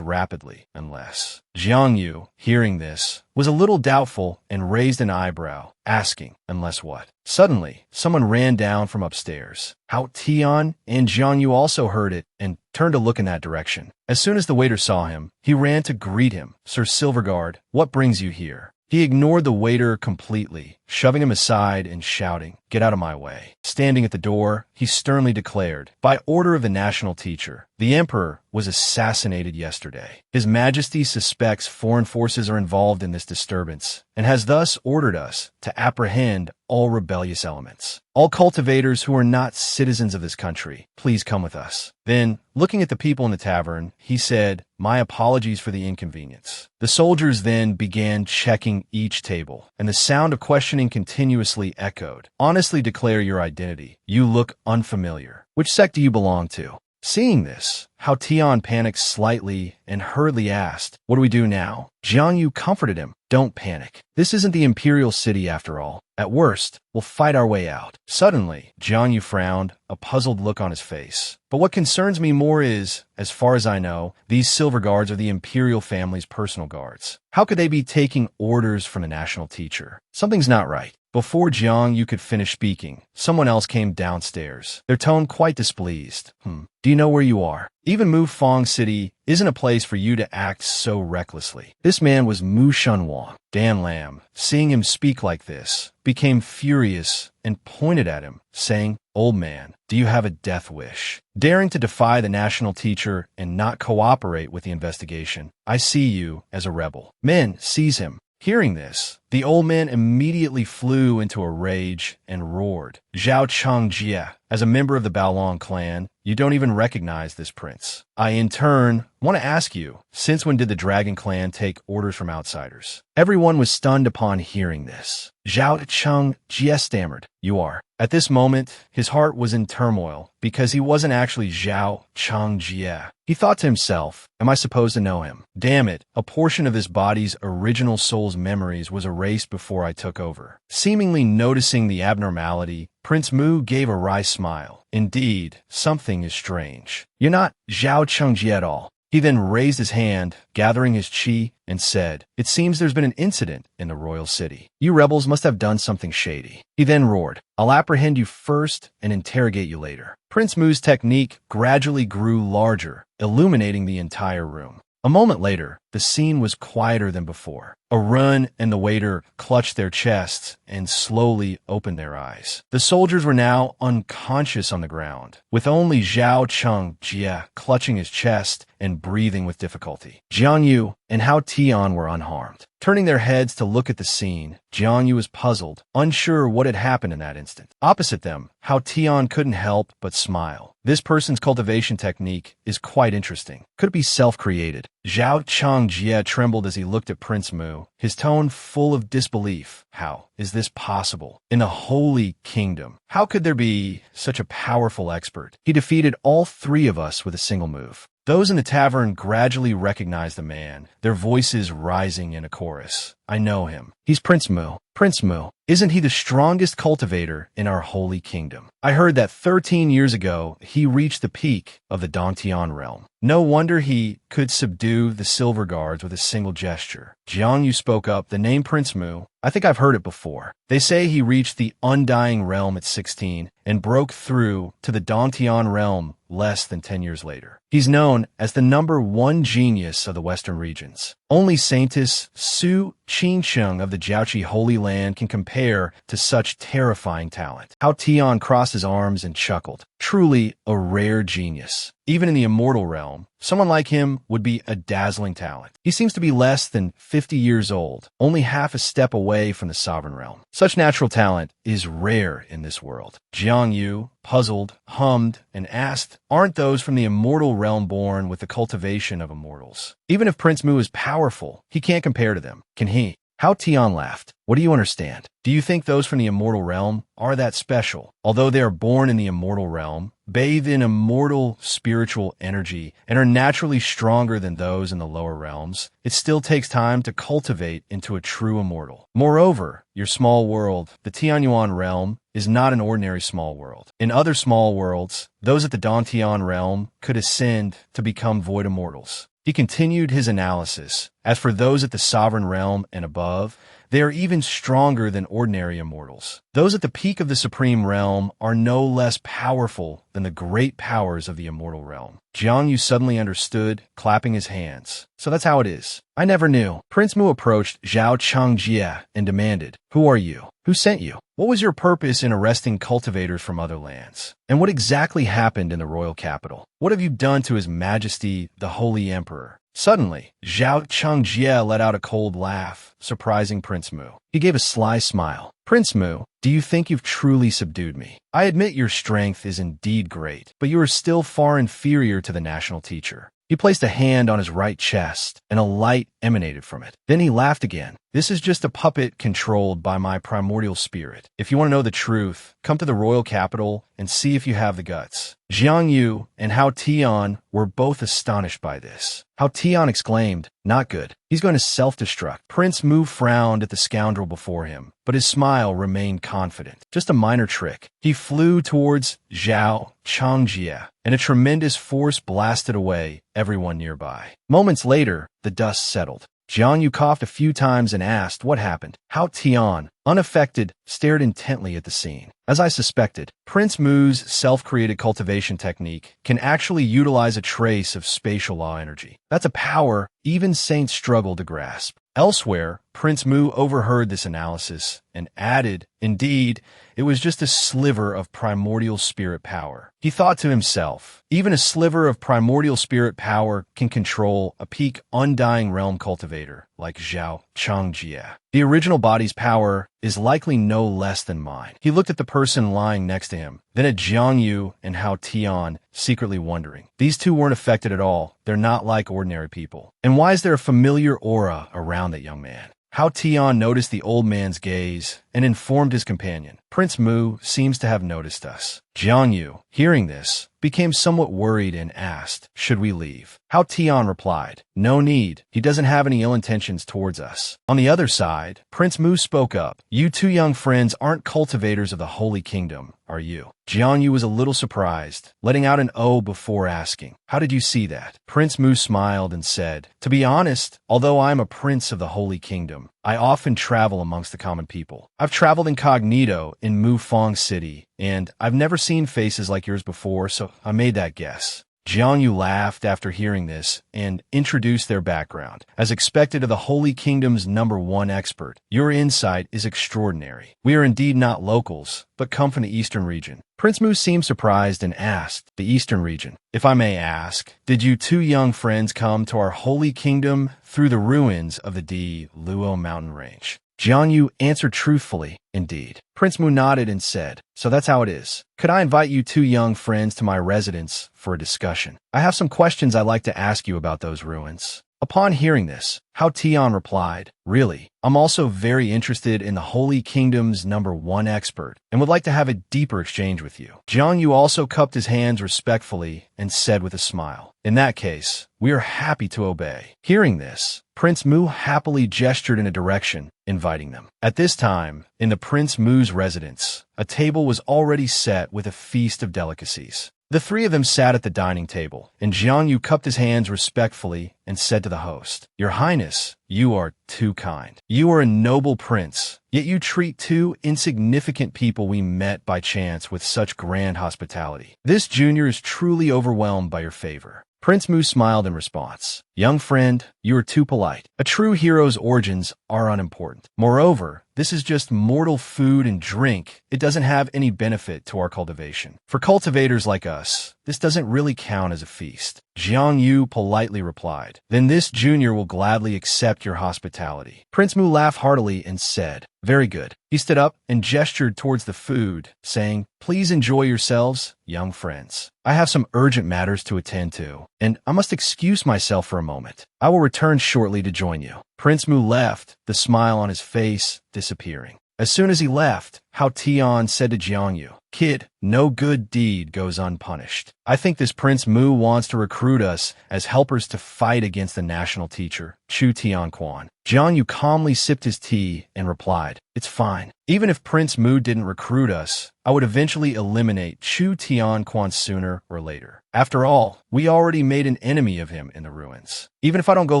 rapidly unless... Jiangyu, hearing this, was a little doubtful and raised an eyebrow, asking, unless what? Suddenly, someone ran down from upstairs. How Tion and Jiangyu also heard it and turned to look in that direction. As soon as the waiter saw him, he ran to greet him. Sir Silverguard, what brings you here? He ignored the waiter completely, shoving him aside and shouting, get out of my way. Standing at the door, he sternly declared, by order of the national teacher, the emperor was assassinated yesterday. His Majesty suspects foreign forces are involved in this disturbance and has thus ordered us to apprehend all rebellious elements. All cultivators who are not citizens of this country, please come with us. Then, looking at the people in the tavern, he said, my apologies for the inconvenience. The soldiers then began checking each table, and the sound of questioning continuously echoed. Honestly declare your identity. You look unfamiliar. Which sect do you belong to? Seeing this, how Tion panicked slightly and hurriedly asked, what do we do now? Jiangyu comforted him. Don't panic. This isn't the imperial city after all. At worst, we'll fight our way out. Suddenly, Jiangyu frowned, a puzzled look on his face. But what concerns me more is, as far as I know, these silver guards are the imperial family's personal guards. How could they be taking orders from the national teacher? Something's not right. Before Jiangyu could finish speaking, someone else came downstairs, their tone quite displeased. Do you know where you are? Even Mufang City isn't a place for you to act so recklessly. This man was Mu Shunwang. Dan Lam, seeing him speak like this, became furious and pointed at him, saying, old man, do you have a death wish? Daring to defy the national teacher and not cooperate with the investigation, I see you as a rebel. Men, seize him. Hearing this, the old man immediately flew into a rage and roared, Zhao Changjie, as a member of the Baolong clan, you don't even recognize this prince. I, in turn, want to ask you, since when did the Dragon Clan take orders from outsiders? Everyone was stunned upon hearing this. Zhao Changjie stammered, you are. At this moment, his heart was in turmoil because he wasn't actually Zhao Changjie. He thought to himself, am I supposed to know him? Damn it, a portion of this body's original soul's memories was erased before I took over. Seemingly noticing the abnormality, Prince Mu gave a wry smile. Indeed, something is strange. You're not Zhao Changjie at all. He then raised his hand, gathering his chi, and said, it seems there's been an incident in the royal city. You rebels must have done something shady. He then roared, I'll apprehend you first and interrogate you later. Prince Mu's technique gradually grew larger, illuminating the entire room. A moment later, the scene was quieter than before. Arun and the waiter clutched their chests and slowly opened their eyes. The soldiers were now unconscious on the ground, with only Zhao Chang-jie clutching his chest and breathing with difficulty. Jiang Yu and Hao Tion were unharmed. Turning their heads to look at the scene, Jiang Yu was puzzled, unsure what had happened in that instant. Opposite them, Hao Tion couldn't help but smile. This person's cultivation technique is quite interesting. Could it be self-created? Zhao Chang-jie trembled as he looked at Prince Mu, his tone full of disbelief. How is this possible? In the Holy Kingdom, how could there be such a powerful expert? He defeated all three of us with a single move. Those in the tavern gradually recognized the man, their voices rising in a chorus. I know him. He's Prince Mu. Prince Mu. Isn't he the strongest cultivator in our Holy Kingdom? I heard that 13 years ago, he reached the peak of the Dantian realm. No wonder he could subdue the Silver Guards with a single gesture. Jiang Yu spoke up. The name Prince Mu, I think I've heard it before. They say he reached the Undying Realm at 16 and broke through to the Dantian realm less than 10 years later. He's known as the #1 genius of the Western regions. Only Saintess Su Qingsheng of the Jiaoqi Holy Land can compare to such terrifying talent. Hao Tion crossed his arms and chuckled. Truly a rare genius. Even in the Immortal realm, someone like him would be a dazzling talent. He seems to be less than 50 years old, only half a step away from the Sovereign realm. Such natural talent is rare in this world. Jiang Yu, puzzled, hummed, and asked, aren't those from the Immortal realm born with the cultivation of immortals? Even if Prince Mu is powerful, he can't compare to them, can he? Hao Tion laughed. What do you understand? Do you think those from the Immortal realm are that special? Although they are born in the Immortal realm, bathe in immortal spiritual energy, and are naturally stronger than those in the lower realms, it still takes time to cultivate into a true immortal. Moreover, your small world, the Tianyuan realm, is not an ordinary small world. In other small worlds, those at the Dantian realm could ascend to become void immortals. He continued his analysis. As for those at the Sovereign realm and above, they are even stronger than ordinary immortals. Those at the peak of the Supreme Realm are no less powerful than the great powers of the Immortal Realm. Jiang Yu suddenly understood, clapping his hands. So that's how it is. I never knew. Prince Mu approached Zhao Changjie and demanded, who are you? Who sent you? What was your purpose in arresting cultivators from other lands? And what exactly happened in the royal capital? What have you done to His Majesty, the Holy Emperor? Suddenly, Zhao Changjie let out a cold laugh, surprising Prince Mu. He gave a sly smile. Prince Mu, do you think you've truly subdued me? I admit your strength is indeed great, but you are still far inferior to the national teacher. He placed a hand on his right chest, and a light emanated from it. Then he laughed again. This is just a puppet controlled by my primordial spirit. If you want to know the truth, come to the royal capital and see if you have the guts. Jiang Yu and Hao Tion were both astonished by this. Hao Tion exclaimed, not good. He's going to self-destruct. Prince Mu frowned at the scoundrel before him, but his smile remained confident. Just a minor trick. He flew towards Zhao Changjie, and a tremendous force blasted away everyone nearby. Moments later, the dust settled. Jiang Yu coughed a few times and asked what happened. Hao Tion, unaffected, stared intently at the scene. As I suspected, Prince Mu's self-created cultivation technique can actually utilize a trace of spatial law energy. That's a power even saints struggle to grasp. Elsewhere, Prince Mu overheard this analysis and added, indeed, it was just a sliver of primordial spirit power. He thought to himself, even a sliver of primordial spirit power can control a peak undying realm cultivator like Zhao Changjie. The original body's power is likely no less than mine. He looked at the person lying next to him, then at Jiang Yu and Hao Tion, secretly wondering. These two weren't affected at all. They're not like ordinary people. And why is there a familiar aura around that young man? Hao Tion noticed the old man's gaze and informed his companion. Prince Mu seems to have noticed us. Jiang Yu, hearing this, became somewhat worried and asked, should we leave? Hao Tion replied, no need. He doesn't have any ill intentions towards us. On the other side, Prince Mu spoke up. You two young friends aren't cultivators of the Holy Kingdom, are you? Jiang Yu was a little surprised, letting out an "oh" before asking, how did you see that? Prince Mu smiled and said, to be honest, although I'm a prince of the Holy Kingdom, I often travel amongst the common people. I've traveled incognito in Mufang City, and I've never seen faces like yours before, so I made that guess. Jiang Yu laughed after hearing this and introduced their background. As expected of the Holy Kingdom's #1 expert, your insight is extraordinary. We are indeed not locals, but come from the eastern region. Prince Mu seemed surprised and asked, the eastern region. If I may ask, did you two young friends come to our Holy Kingdom through the ruins of the Di Luo mountain range? Jiang Yu answered truthfully, indeed. Prince Mu nodded and said, so that's how it is. Could I invite you two young friends to my residence for a discussion? I have some questions I'd like to ask you about those ruins. Upon hearing this, Tion replied, really, I'm also very interested in the Holy Kingdom's #1 expert and would like to have a deeper exchange with you. Jiang Yu also cupped his hands respectfully and said with a smile, in that case, we are happy to obey. Hearing this, Prince Mu happily gestured in a direction, inviting them. At this time, in the Prince Mu's residence, a table was already set with a feast of delicacies. The three of them sat at the dining table, and Jiang Yu cupped his hands respectfully and said to the host, Your Highness, you are too kind. You are a noble prince, yet you treat two insignificant people we met by chance with such grand hospitality. This junior is truly overwhelmed by your favor. Prince Mu smiled in response. Young friend, you are too polite. A true hero's origins are unimportant. Moreover, this is just mortal food and drink. It doesn't have any benefit to our cultivation. For cultivators like us, this doesn't really count as a feast. Jiang Yu politely replied, Then this junior will gladly accept your hospitality. Prince Mu laughed heartily and said, Very good. He stood up and gestured towards the food, saying, Please enjoy yourselves, young friends. I have some urgent matters to attend to, and I must excuse myself for a moment. I will return shortly to join you. Prince Mu left, the smile on his face disappearing. As soon as he left, Tion said to Jiang Yu, Kid, no good deed goes unpunished. I think this Prince Mu wants to recruit us as helpers to fight against the national teacher, Chu Quan. Jiang Yu calmly sipped his tea and replied, It's fine. Even if Prince Mu didn't recruit us, I would eventually eliminate Chu Quan sooner or later. After all, we already made an enemy of him in the ruins. Even if I don't go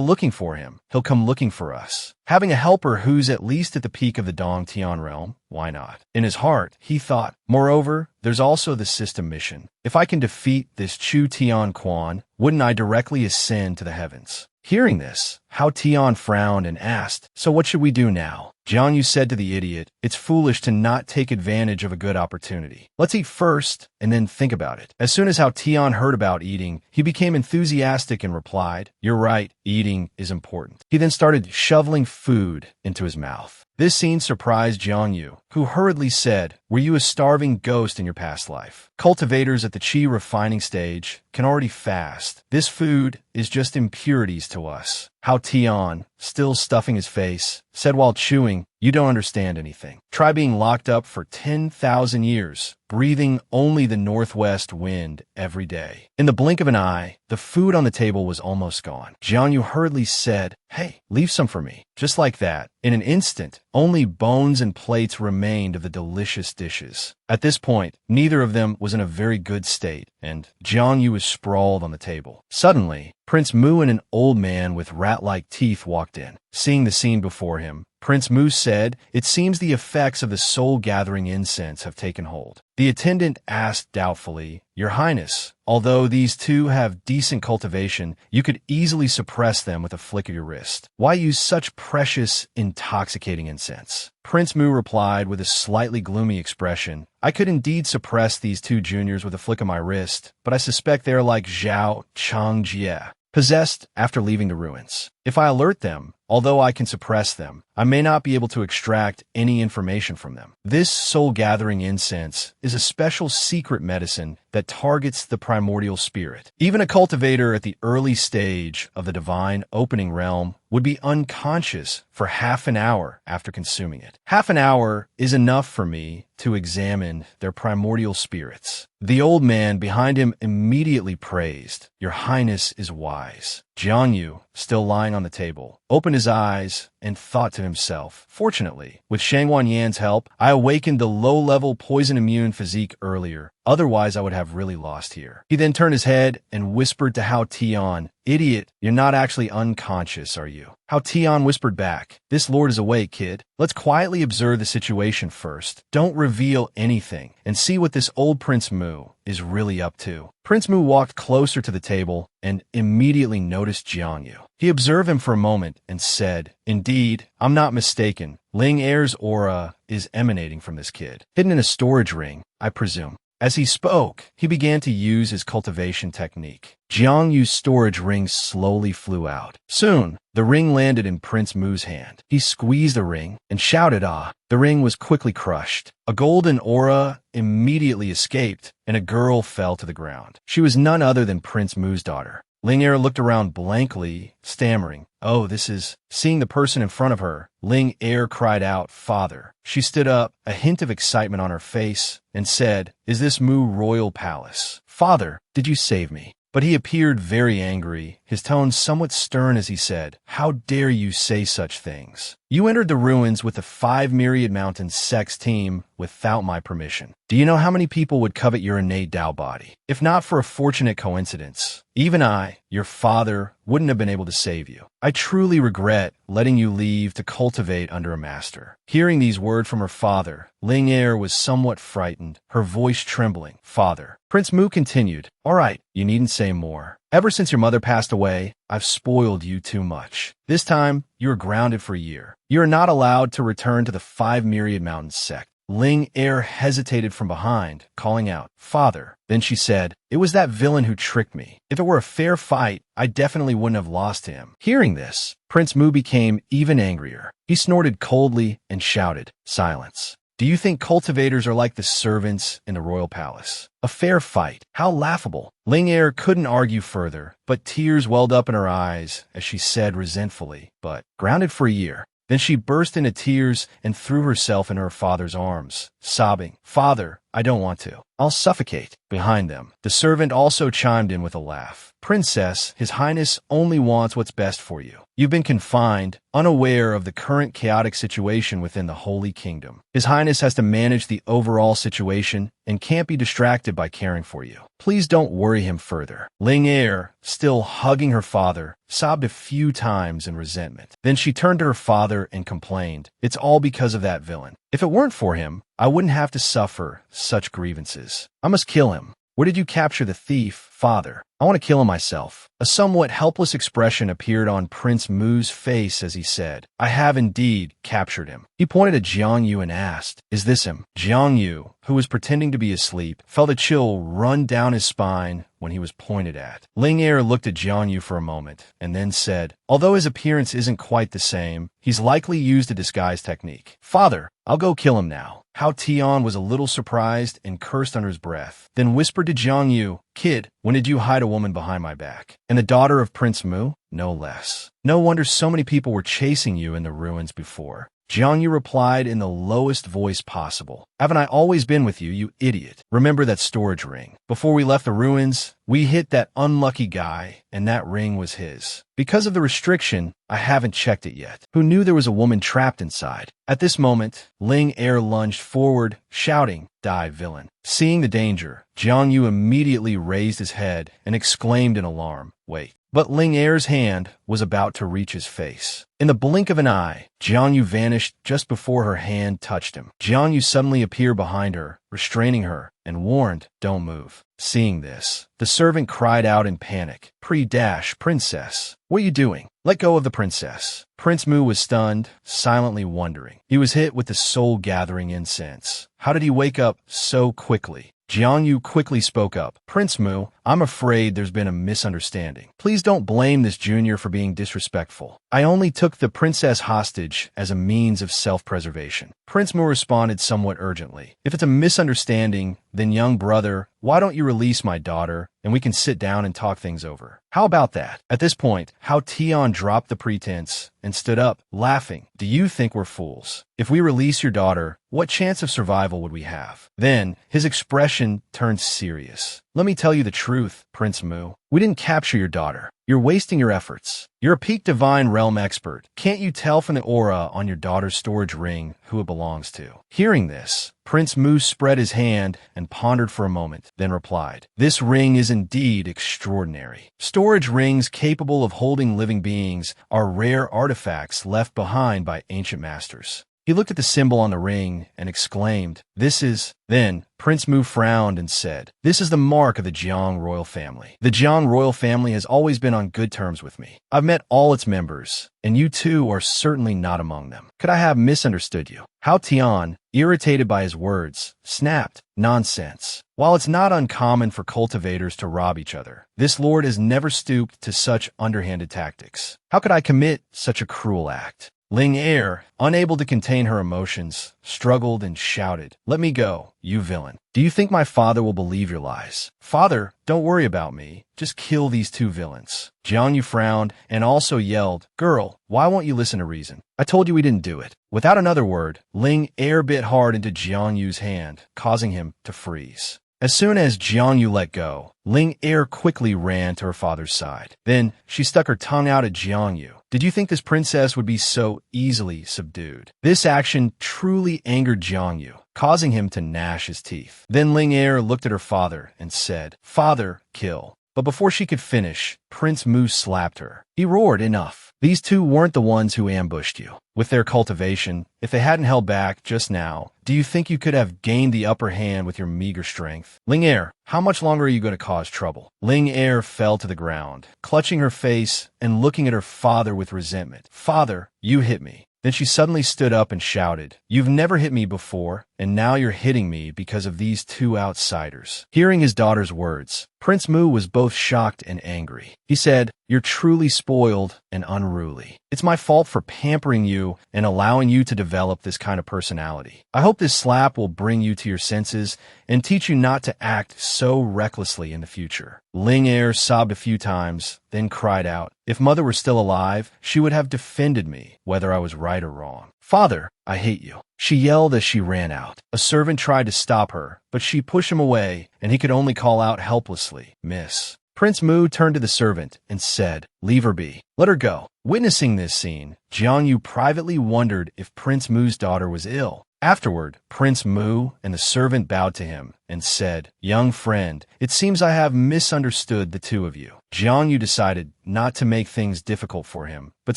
looking for him, he'll come looking for us. Having a helper who's at least at the peak of the Dong Tion realm, why not? In his heart, he thought, moreover, there's also the system mission. If I can defeat this Chu Quan, wouldn't I directly ascend to the heavens? Hearing this, Tion frowned and asked, So what should we do now? Jiang Yu said to the idiot, It's foolish to not take advantage of a good opportunity. Let's eat first, and then think about it. As soon as Tion heard about eating, he became enthusiastic and replied, You're right, eating is important. He then started shoveling food into his mouth. This scene surprised Jiang Yu, who hurriedly said, Were you a starving ghost in your past life? Cultivators at the Qi refining stage can already fast. This food is just impurities to us. Tion, still stuffing his face, said while chewing, You don't understand anything. Try being locked up for 10,000 years, breathing only the northwest wind every day. In the blink of an eye, the food on the table was almost gone. Jiang Yu hurriedly said, Hey, leave some for me. Just like that, in an instant, only bones and plates remained of the delicious dishes. At this point, neither of them was in a very good state, and Jiang Yu was sprawled on the table. Suddenly, Prince Mu and an old man with rat-like teeth walked in. Seeing the scene before him, Prince Mu said, It seems the effects of the soul-gathering incense have taken hold. The attendant asked doubtfully, Your Highness, although these two have decent cultivation, you could easily suppress them with a flick of your wrist. Why use such precious, intoxicating incense? Prince Mu replied with a slightly gloomy expression, I could indeed suppress these two juniors with a flick of my wrist, but I suspect they are like Zhao Changjie, possessed after leaving the ruins. If I alert them, although I can suppress them, I may not be able to extract any information from them. This soul-gathering incense is a special secret medicine that targets the primordial spirit. Even a cultivator at the early stage of the divine opening realm would be unconscious for half an hour after consuming it. Half an hour is enough for me to examine their primordial spirits. The old man behind him immediately praised, Your Highness is wise. Jiang Yu, still lying on the table, opened his eyes and thought to himself, Fortunately, with Shang Wanyan's help, I awakened the low-level poison-immune physique earlier. Otherwise, I would have really lost here. He then turned his head and whispered to Hao Tion, "Idiot, you're not actually unconscious, are you?" Hao Tion whispered back, "This lord is awake, kid. Let's quietly observe the situation first. Don't reveal anything, and see what this old Prince Mu is really up to." Prince Mu walked closer to the table and immediately noticed Jiang Yu. He observed him for a moment and said, "Indeed, I'm not mistaken. Ling Er's aura is emanating from this kid. Hidden in a storage ring, I presume." As he spoke, he began to use his cultivation technique. Jiang Yu's storage ring slowly flew out. Soon, the ring landed in Prince Mu's hand. He squeezed the ring and shouted, "Ah!" The ring was quickly crushed. A golden aura immediately escaped, and a girl fell to the ground. She was none other than Prince Mu's daughter. Ling Er looked around blankly, stammering, "Oh, this is..." Seeing the person in front of her, Ling Er cried out, "Father." She stood up, a hint of excitement on her face, and said, "Is this Mu Royal Palace? Father, did you save me?" But he appeared very angry, his tone somewhat stern as he said, "How dare you say such things? You entered the ruins with the 5 Myriad Mountains Sect's team without my permission. Do you know how many people would covet your innate Tao body? If not for a fortunate coincidence, even I, your father, wouldn't have been able to save you. I truly regret letting you leave to cultivate under a master." Hearing these words from her father, Ling Er was somewhat frightened, her voice trembling. "Father." Prince Mu continued, "All right, you needn't say more. Ever since your mother passed away, I've spoiled you too much. This time, you are grounded for a year. You are not allowed to return to the 5 Myriad Mountains Sect." Ling Er hesitated from behind, calling out, "Father." Then she said, "It was that villain who tricked me. If it were a fair fight, I definitely wouldn't have lost to him." Hearing this, Prince Mu became even angrier. He snorted coldly and shouted, "Silence. Do you think cultivators are like the servants in the royal palace? A fair fight? How laughable." Ling Er couldn't argue further, but tears welled up in her eyes as she said resentfully, "But grounded for a year." Then she burst into tears and threw herself in her father's arms, sobbing, "Father, I don't want to. I'll suffocate." Behind them, the servant also chimed in with a laugh. "Princess, His Highness only wants what's best for you. You've been confined, unaware of the current chaotic situation within the Holy Kingdom. His Highness has to manage the overall situation and can't be distracted by caring for you. Please don't worry him further." Ling Er, still hugging her father, sobbed a few times in resentment. Then she turned to her father and complained, "It's all because of that villain. If it weren't for him, I wouldn't have to suffer such grievances. I must kill him. Where did you capture the thief, father? I want to kill him myself." A somewhat helpless expression appeared on Prince Mu's face as he said, "I have indeed captured him." He pointed to Jiang Yu and asked, "Is this him?" Jiang Yu, who was pretending to be asleep, felt a chill run down his spine when he was pointed at. Ling Er looked at Jiang Yu for a moment and then said, "Although his appearance isn't quite the same, he's likely used a disguise technique. Father, I'll go kill him now." Hao Tion was a little surprised and cursed under his breath, then whispered to Jiang Yu, "Kid, when did you hide a woman behind my back? And the daughter of Prince Mu? No less. No wonder so many people were chasing you in the ruins before." Jiang Yu replied in the lowest voice possible, "Haven't I always been with you, you idiot? Remember that storage ring? Before we left the ruins, we hit that unlucky guy, and that ring was his. Because of the restriction, I haven't checked it yet. Who knew there was a woman trapped inside?" At this moment, Ling Er lunged forward, shouting, "Die, villain." Seeing the danger, Jiang Yu immediately raised his head and exclaimed in alarm, "Wait." But Ling Er's hand was about to reach his face. In the blink of an eye, Jiang Yu vanished just before her hand touched him. Jiang Yu suddenly appeared behind her, restraining her, and warned, "Don't move." Seeing this, the servant cried out in panic, "Princess, what are you doing? Let go of the princess." Prince Mu was stunned, silently wondering. He was hit with the soul-gathering incense. How did he wake up so quickly? Jiang Yu quickly spoke up, "Prince Mu, I'm afraid there's been a misunderstanding. Please don't blame this junior for being disrespectful. I only took the princess hostage as a means of self-preservation." Prince Mu responded somewhat urgently, "If it's a misunderstanding, then young brother, why don't you release my daughter, and we can sit down and talk things over? How about that?" At this point, Hao Tion dropped the pretense and stood up, laughing. "Do you think we're fools? If we release your daughter, what chance of survival would we have?" Then, his expression turned serious. "Let me tell you the truth, Prince Mu. We didn't capture your daughter. You're wasting your efforts. You're a peak divine realm expert. Can't you tell from the aura on your daughter's storage ring who it belongs to? Hearing this, Prince Mu spread his hand and pondered for a moment, then replied, "This ring is indeed extraordinary. Storage rings capable of holding living beings are rare artifacts left behind by ancient masters." He looked at the symbol on the ring and exclaimed, "This is..." Then, Prince Mu frowned and said, "This is the mark of the Jiang royal family. The Jiang royal family has always been on good terms with me. I've met all its members, and you two are certainly not among them. Could I have misunderstood you?" How Tion, irritated by his words, snapped, "Nonsense. While it's not uncommon for cultivators to rob each other, this lord has never stooped to such underhanded tactics. How could I commit such a cruel act?" Ling Er, unable to contain her emotions, struggled and shouted, "Let me go, you villain. Do you think my father will believe your lies? Father, don't worry about me. Just kill these two villains." Jiang Yu frowned and also yelled, "Girl, why won't you listen to reason? I told you we didn't do it." Without another word, Ling Er bit hard into Jiang Yu's hand, causing him to freeze. As soon as Jiang Yu let go, Ling Er quickly ran to her father's side. Then she stuck her tongue out at Jiang Yu. "Did you think this princess would be so easily subdued?" This action truly angered Jiang Yu, causing him to gnash his teeth. Then Ling Er looked at her father and said, "Father, kill." But before she could finish, Prince Mu slapped her. He roared, "Enough. These two weren't the ones who ambushed you. With their cultivation, if they hadn't held back just now, do you think you could have gained the upper hand with your meager strength? Ling Er, how much longer are you going to cause trouble?" Ling Er fell to the ground, clutching her face and looking at her father with resentment. "Father, you hit me." Then she suddenly stood up and shouted, "You've never hit me before, and now you're hitting me because of these two outsiders." Hearing his daughter's words, Prince Mu was both shocked and angry. He said, "You're truly spoiled and unruly. It's my fault for pampering you and allowing you to develop this kind of personality. I hope this slap will bring you to your senses and teach you not to act so recklessly in the future." Ling Er sobbed a few times, then cried out, "If Mother were still alive, she would have defended me, whether I was right or wrong. Father, I hate you." She yelled as she ran out. A servant tried to stop her, but she pushed him away, and he could only call out helplessly, "Miss." Prince Mu turned to the servant and said, "Leave her be. Let her go." Witnessing this scene, Jiang Yu privately wondered if Prince Mu's daughter was ill. Afterward, Prince Mu and the servant bowed to him and said, "Young friend, it seems I have misunderstood the two of you." Jiang Yu decided not to make things difficult for him, but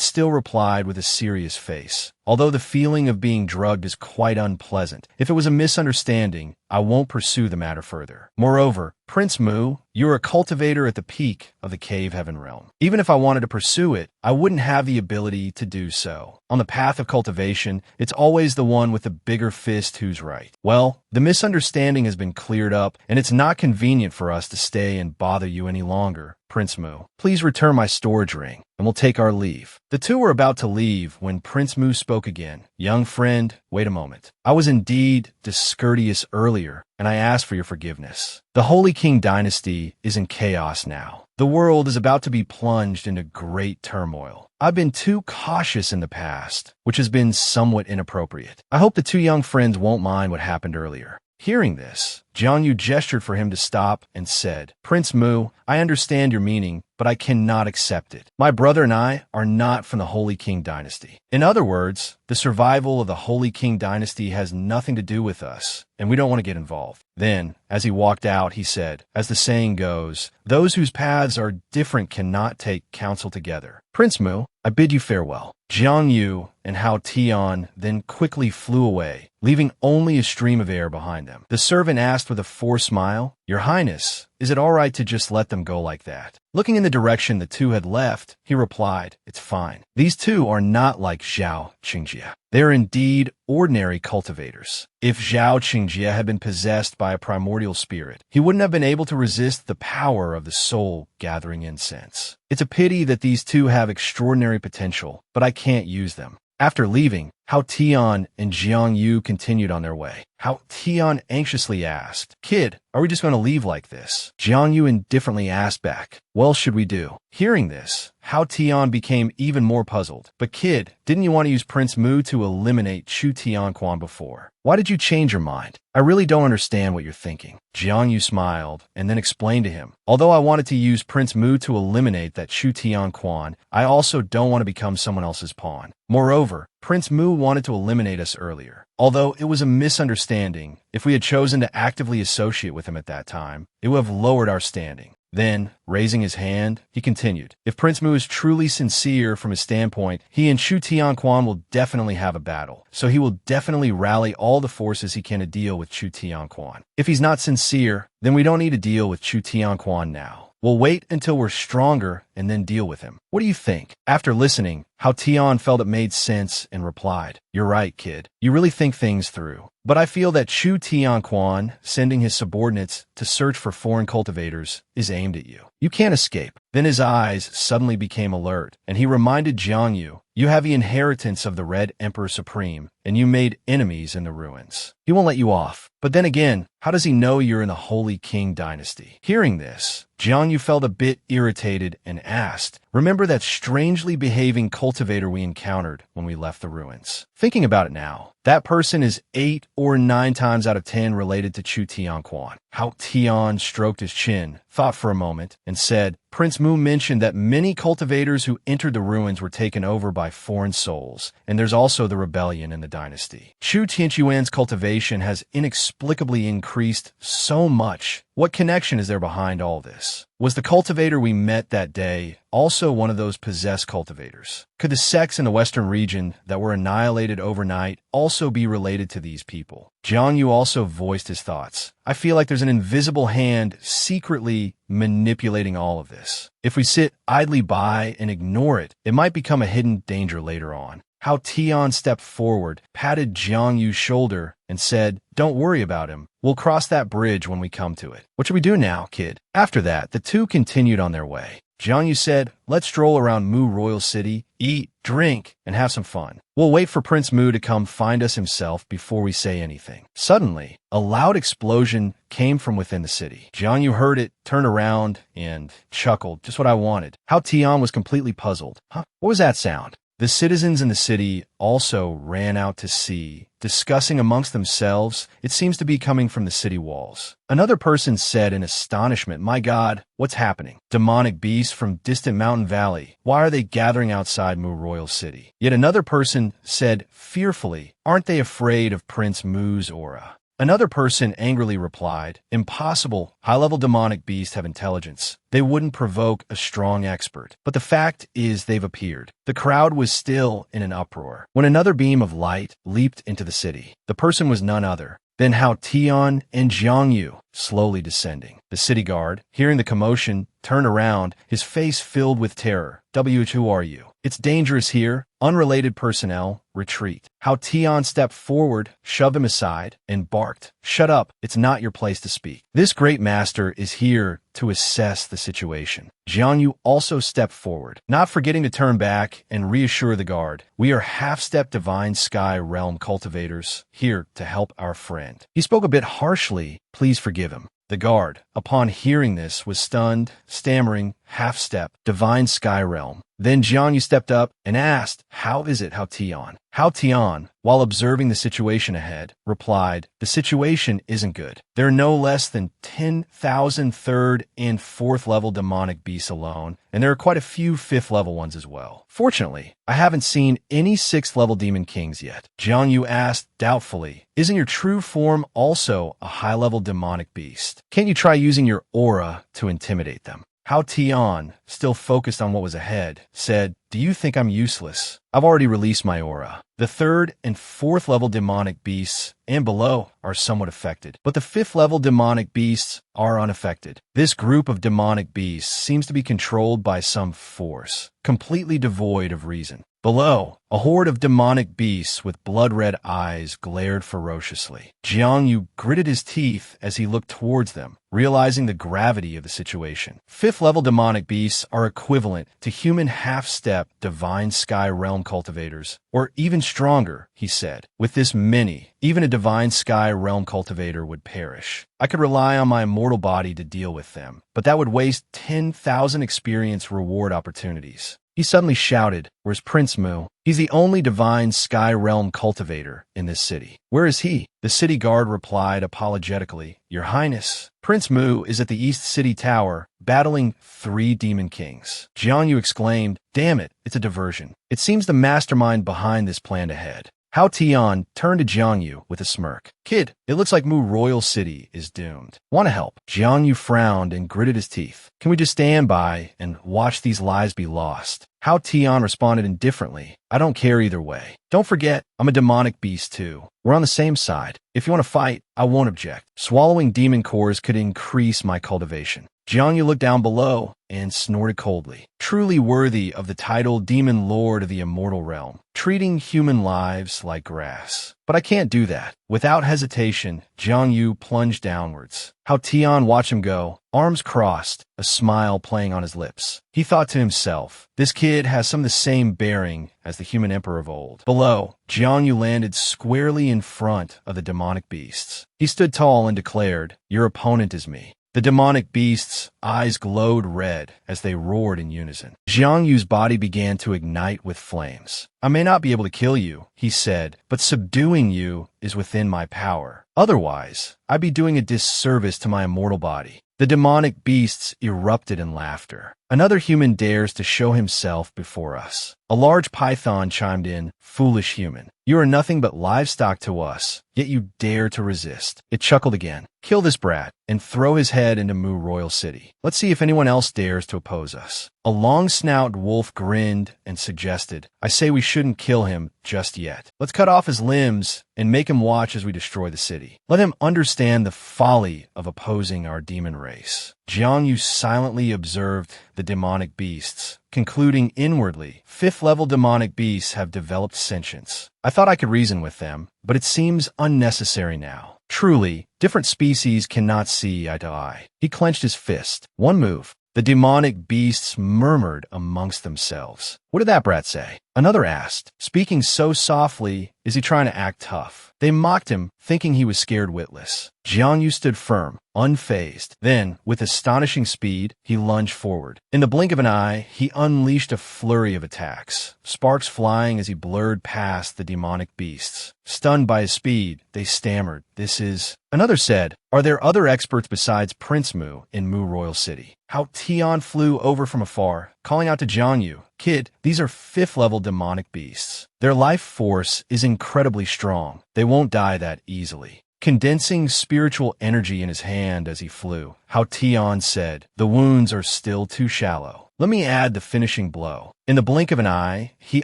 still replied with a serious face, "Although the feeling of being drugged is quite unpleasant, if it was a misunderstanding, I won't pursue the matter further. Moreover, Prince Mu, you're a cultivator at the peak of the Cave Heaven realm. Even if I wanted to pursue it, I wouldn't have the ability to do so. On the path of cultivation, it's always the one with the bigger fist who's right. Well, the misunderstanding has been cleared up, and it's not convenient for us to stay and bother you any longer. Prince Mu, please return my storage ring, and we'll take our leave." The two were about to leave when Prince Mu spoke again. "Young friend, wait a moment. I was indeed discourteous earlier, and I ask for your forgiveness. The Holy King dynasty is in chaos now. The world is about to be plunged into great turmoil. I've been too cautious in the past, which has been somewhat inappropriate. I hope the two young friends won't mind what happened earlier." Hearing this, Jiang Yu gestured for him to stop and said, "Prince Mu, I understand your meaning, but I cannot accept it. My brother and I are not from the Holy King dynasty. In other words, the survival of the Holy King dynasty has nothing to do with us, and we don't want to get involved." Then, as he walked out, he said, "As the saying goes, those whose paths are different cannot take counsel together. Prince Mu, I bid you farewell." Jiang Yu and Hao Tion then quickly flew away, leaving only a stream of air behind them. The servant asked with a forced smile, "Your Highness, is it all right to just let them go like that?" Looking in the direction the two had left, he replied, "It's fine. These two are not like Zhao Qingjie. They are indeed ordinary cultivators. If Zhao Qingjie had been possessed by a primordial spirit, he wouldn't have been able to resist the power of the soul gathering incense. It's a pity that these two have extraordinary potential, but I can't use them." After leaving, How Tion and Jiang Yu continued on their way. How Tion anxiously asked, "Kid, are we just going to leave like this?" Jiang Yu indifferently asked back, "Well, should we do?" Hearing this, How Tion became even more puzzled. "But kid, didn't you want to use Prince Mu to eliminate Chu Tianquan before? Why did you change your mind? I really don't understand what you're thinking." Jiang Yu smiled and then explained to him, "Although I wanted to use Prince Mu to eliminate that Chu Tianquan, I also don't want to become someone else's pawn. Moreover, Prince Mu wanted to eliminate us earlier. Although it was a misunderstanding, if we had chosen to actively associate with him at that time, it would have lowered our standing." Then, raising his hand, he continued, "If Prince Mu is truly sincere from his standpoint, he and Chu Tianquan will definitely have a battle. So he will definitely rally all the forces he can to deal with Chu Tianquan. If he's not sincere, then we don't need to deal with Chu Tianquan now. We'll wait until we're stronger and then deal with him. What do you think?" After listening, How Tion felt it made sense and replied, "You're right, kid. You really think things through. But I feel that Chu Tianquan sending his subordinates to search for foreign cultivators is aimed at you. You can't escape." Then his eyes suddenly became alert, and he reminded Jiang Yu, "You have the inheritance of the Red Emperor Supreme, and you made enemies in the ruins. He won't let you off. But then again, how does he know you're in the Holy King dynasty?" Hearing this, Jiang Yu felt a bit irritated and asked, "Remember that strangely behaving cultivator we encountered when we left the ruins? Thinking about it now, that person is 8 or 9 times out of 10 related to Chu Tianquan." How Tion stroked his chin, thought for a moment, and said, "Prince Mu mentioned that many cultivators who entered the ruins were taken over by foreign souls, and there's also the rebellion in the dynasty. Chu Tianquan's cultivation has inexplicably increased so much. What connection is there behind all this? Was the cultivator we met that day also one of those possessed cultivators? Could the sects in the western region that were annihilated overnight also be related to these people?" Jiang Yu also voiced his thoughts. "I feel like there's an invisible hand secretly manipulating all of this. If we sit idly by and ignore it, it might become a hidden danger later on." How Tion stepped forward, patted Jiang Yu's shoulder, and said, "Don't worry about him. We'll cross that bridge when we come to it. What should we do now, kid?" After that, the two continued on their way. Jiang Yu said, "Let's stroll around Mu Royal City, eat, drink, and have some fun. We'll wait for Prince Mu to come find us himself before we say anything." Suddenly, a loud explosion came from within the city. Jiang Yu heard it, turned around, and chuckled, "Just what I wanted." How Tion was completely puzzled. What was that sound? The citizens in the city also ran out to see, discussing amongst themselves. It seems to be coming from the city walls. Another person said in astonishment, "My God, what's happening? Demonic beasts from distant mountain valley. Why are they gathering outside Mu Royal City?" Yet another person said fearfully, "Aren't they afraid of Prince Mu's aura?" Another person angrily replied, "Impossible. High-level demonic beasts have intelligence. They wouldn't provoke a strong expert. But the fact is they've appeared." The crowd was still in an uproar when another beam of light leaped into the city. The person was none other than How Tion and Jiang Yu, slowly descending. The city guard, hearing the commotion, turned around, his face filled with terror. "Who are you? It's dangerous here. Unrelated personnel, retreat." How Tion stepped forward, shoved him aside, and barked, "Shut up. It's not your place to speak. This great master is here to assess the situation." Jiang Yu also stepped forward, not forgetting to turn back and reassure the guard, "We are half-step Divine Sky Realm cultivators, here to help our friend." He spoke a bit harshly. "Please forgive him." The guard, upon hearing this, was stunned, stammering, half-step, Divine Sky Realm. Then Jiang Yu stepped up and asked, "How is it, How Tion?" How Tion, while observing the situation ahead, replied, "The situation isn't good. There are no less than 10,000 third and fourth level demonic beasts alone, and there are quite a few 5th level ones as well. Fortunately, I haven't seen any 6th level demon kings yet." Jiang Yu asked doubtfully, "Isn't your true form also a high-level demonic beast? Can't you try using your aura to intimidate them?" How Tion, still focused on what was ahead, said, "Do you think I'm useless? I've already released my aura. The 3rd and 4th level demonic beasts and below are somewhat affected, but the 5th level demonic beasts are unaffected. This group of demonic beasts seems to be controlled by some force, completely devoid of reason. Below, a horde of demonic beasts with blood-red eyes glared ferociously. Jiang Yu gritted his teeth as he looked towards them, realizing the gravity of the situation. Fifth-level demonic beasts are equivalent to human half-step divine sky realm cultivators, or even stronger, he said. With this many, even a divine sky realm cultivator would perish. I could rely on my immortal body to deal with them, but that would waste 10,000 experience reward opportunities. He suddenly shouted, "Where's Prince Mu? He's the only divine sky realm cultivator in this city." "Where is he?" The city guard replied apologetically, "Your Highness, Prince Mu is at the East City Tower, battling 3 demon kings." Jiang Yu exclaimed, "Damn it, it's a diversion. It seems the mastermind behind this planned ahead." Tion turned to Jiang Yu with a smirk. "Kid, it looks like Mu Royal City is doomed. Want to help?" Jiang Yu frowned and gritted his teeth. "Can we just stand by and watch these lives be lost?" Tion responded indifferently, "I don't care either way. Don't forget, I'm a demonic beast too. We're on the same side. If you want to fight, I won't object. Swallowing demon cores could increase my cultivation." Jiang Yu looked down below and snorted coldly. Truly worthy of the title Demon Lord of the Immortal Realm, treating human lives like grass. "But I can't do that." Without hesitation, Jiang Yu plunged downwards. Tion watched him go, arms crossed, a smile playing on his lips. He thought to himself, this kid has some of the same bearing as the human emperor of old. Below, Jiang Yu landed squarely in front of the demonic beasts. He stood tall and declared, "Your opponent is me." The demonic beasts' eyes glowed red as they roared in unison. Jiang Yu's body began to ignite with flames. "I may not be able to kill you," he said, "but subduing you is within my power. Otherwise, I'd be doing a disservice to my immortal body." The demonic beasts erupted in laughter. "Another human dares to show himself before us." A large python chimed in, "Foolish human. You are nothing but livestock to us, yet you dare to resist." It chuckled again. "Kill this brat and throw his head into Mu Royal City. Let's see if anyone else dares to oppose us." A long-snouted wolf grinned and suggested, "I say we shouldn't kill him just yet. Let's cut off his limbs and make him watch as we destroy the city. Let him understand the folly of opposing our demon race." Jiang Yu silently observed the demonic beasts, concluding inwardly, fifth-level demonic beasts have developed sentience. I thought I could reason with them, but it seems unnecessary now. Truly, different species cannot see eye to eye. He clenched his fist. One move. The demonic beasts murmured amongst themselves. "What did that brat say?" Another asked, speaking so softly, "Is he trying to act tough?" They mocked him, thinking he was scared witless. Jiang Yu stood firm, unfazed. Then, with astonishing speed, he lunged forward. In the blink of an eye, he unleashed a flurry of attacks, sparks flying as he blurred past the demonic beasts. Stunned by his speed, they stammered, "This is..." Another said, "Are there other experts besides Prince Mu in Mu Royal City?" Tion flew over from afar, calling out to Jiang Yu, "Kid, these are fifth-level demonic beasts. Their life force is incredibly strong. They won't die that easily." Condensing spiritual energy in his hand as he flew, Tion said, "The wounds are still too shallow. Let me add the finishing blow." In the blink of an eye, he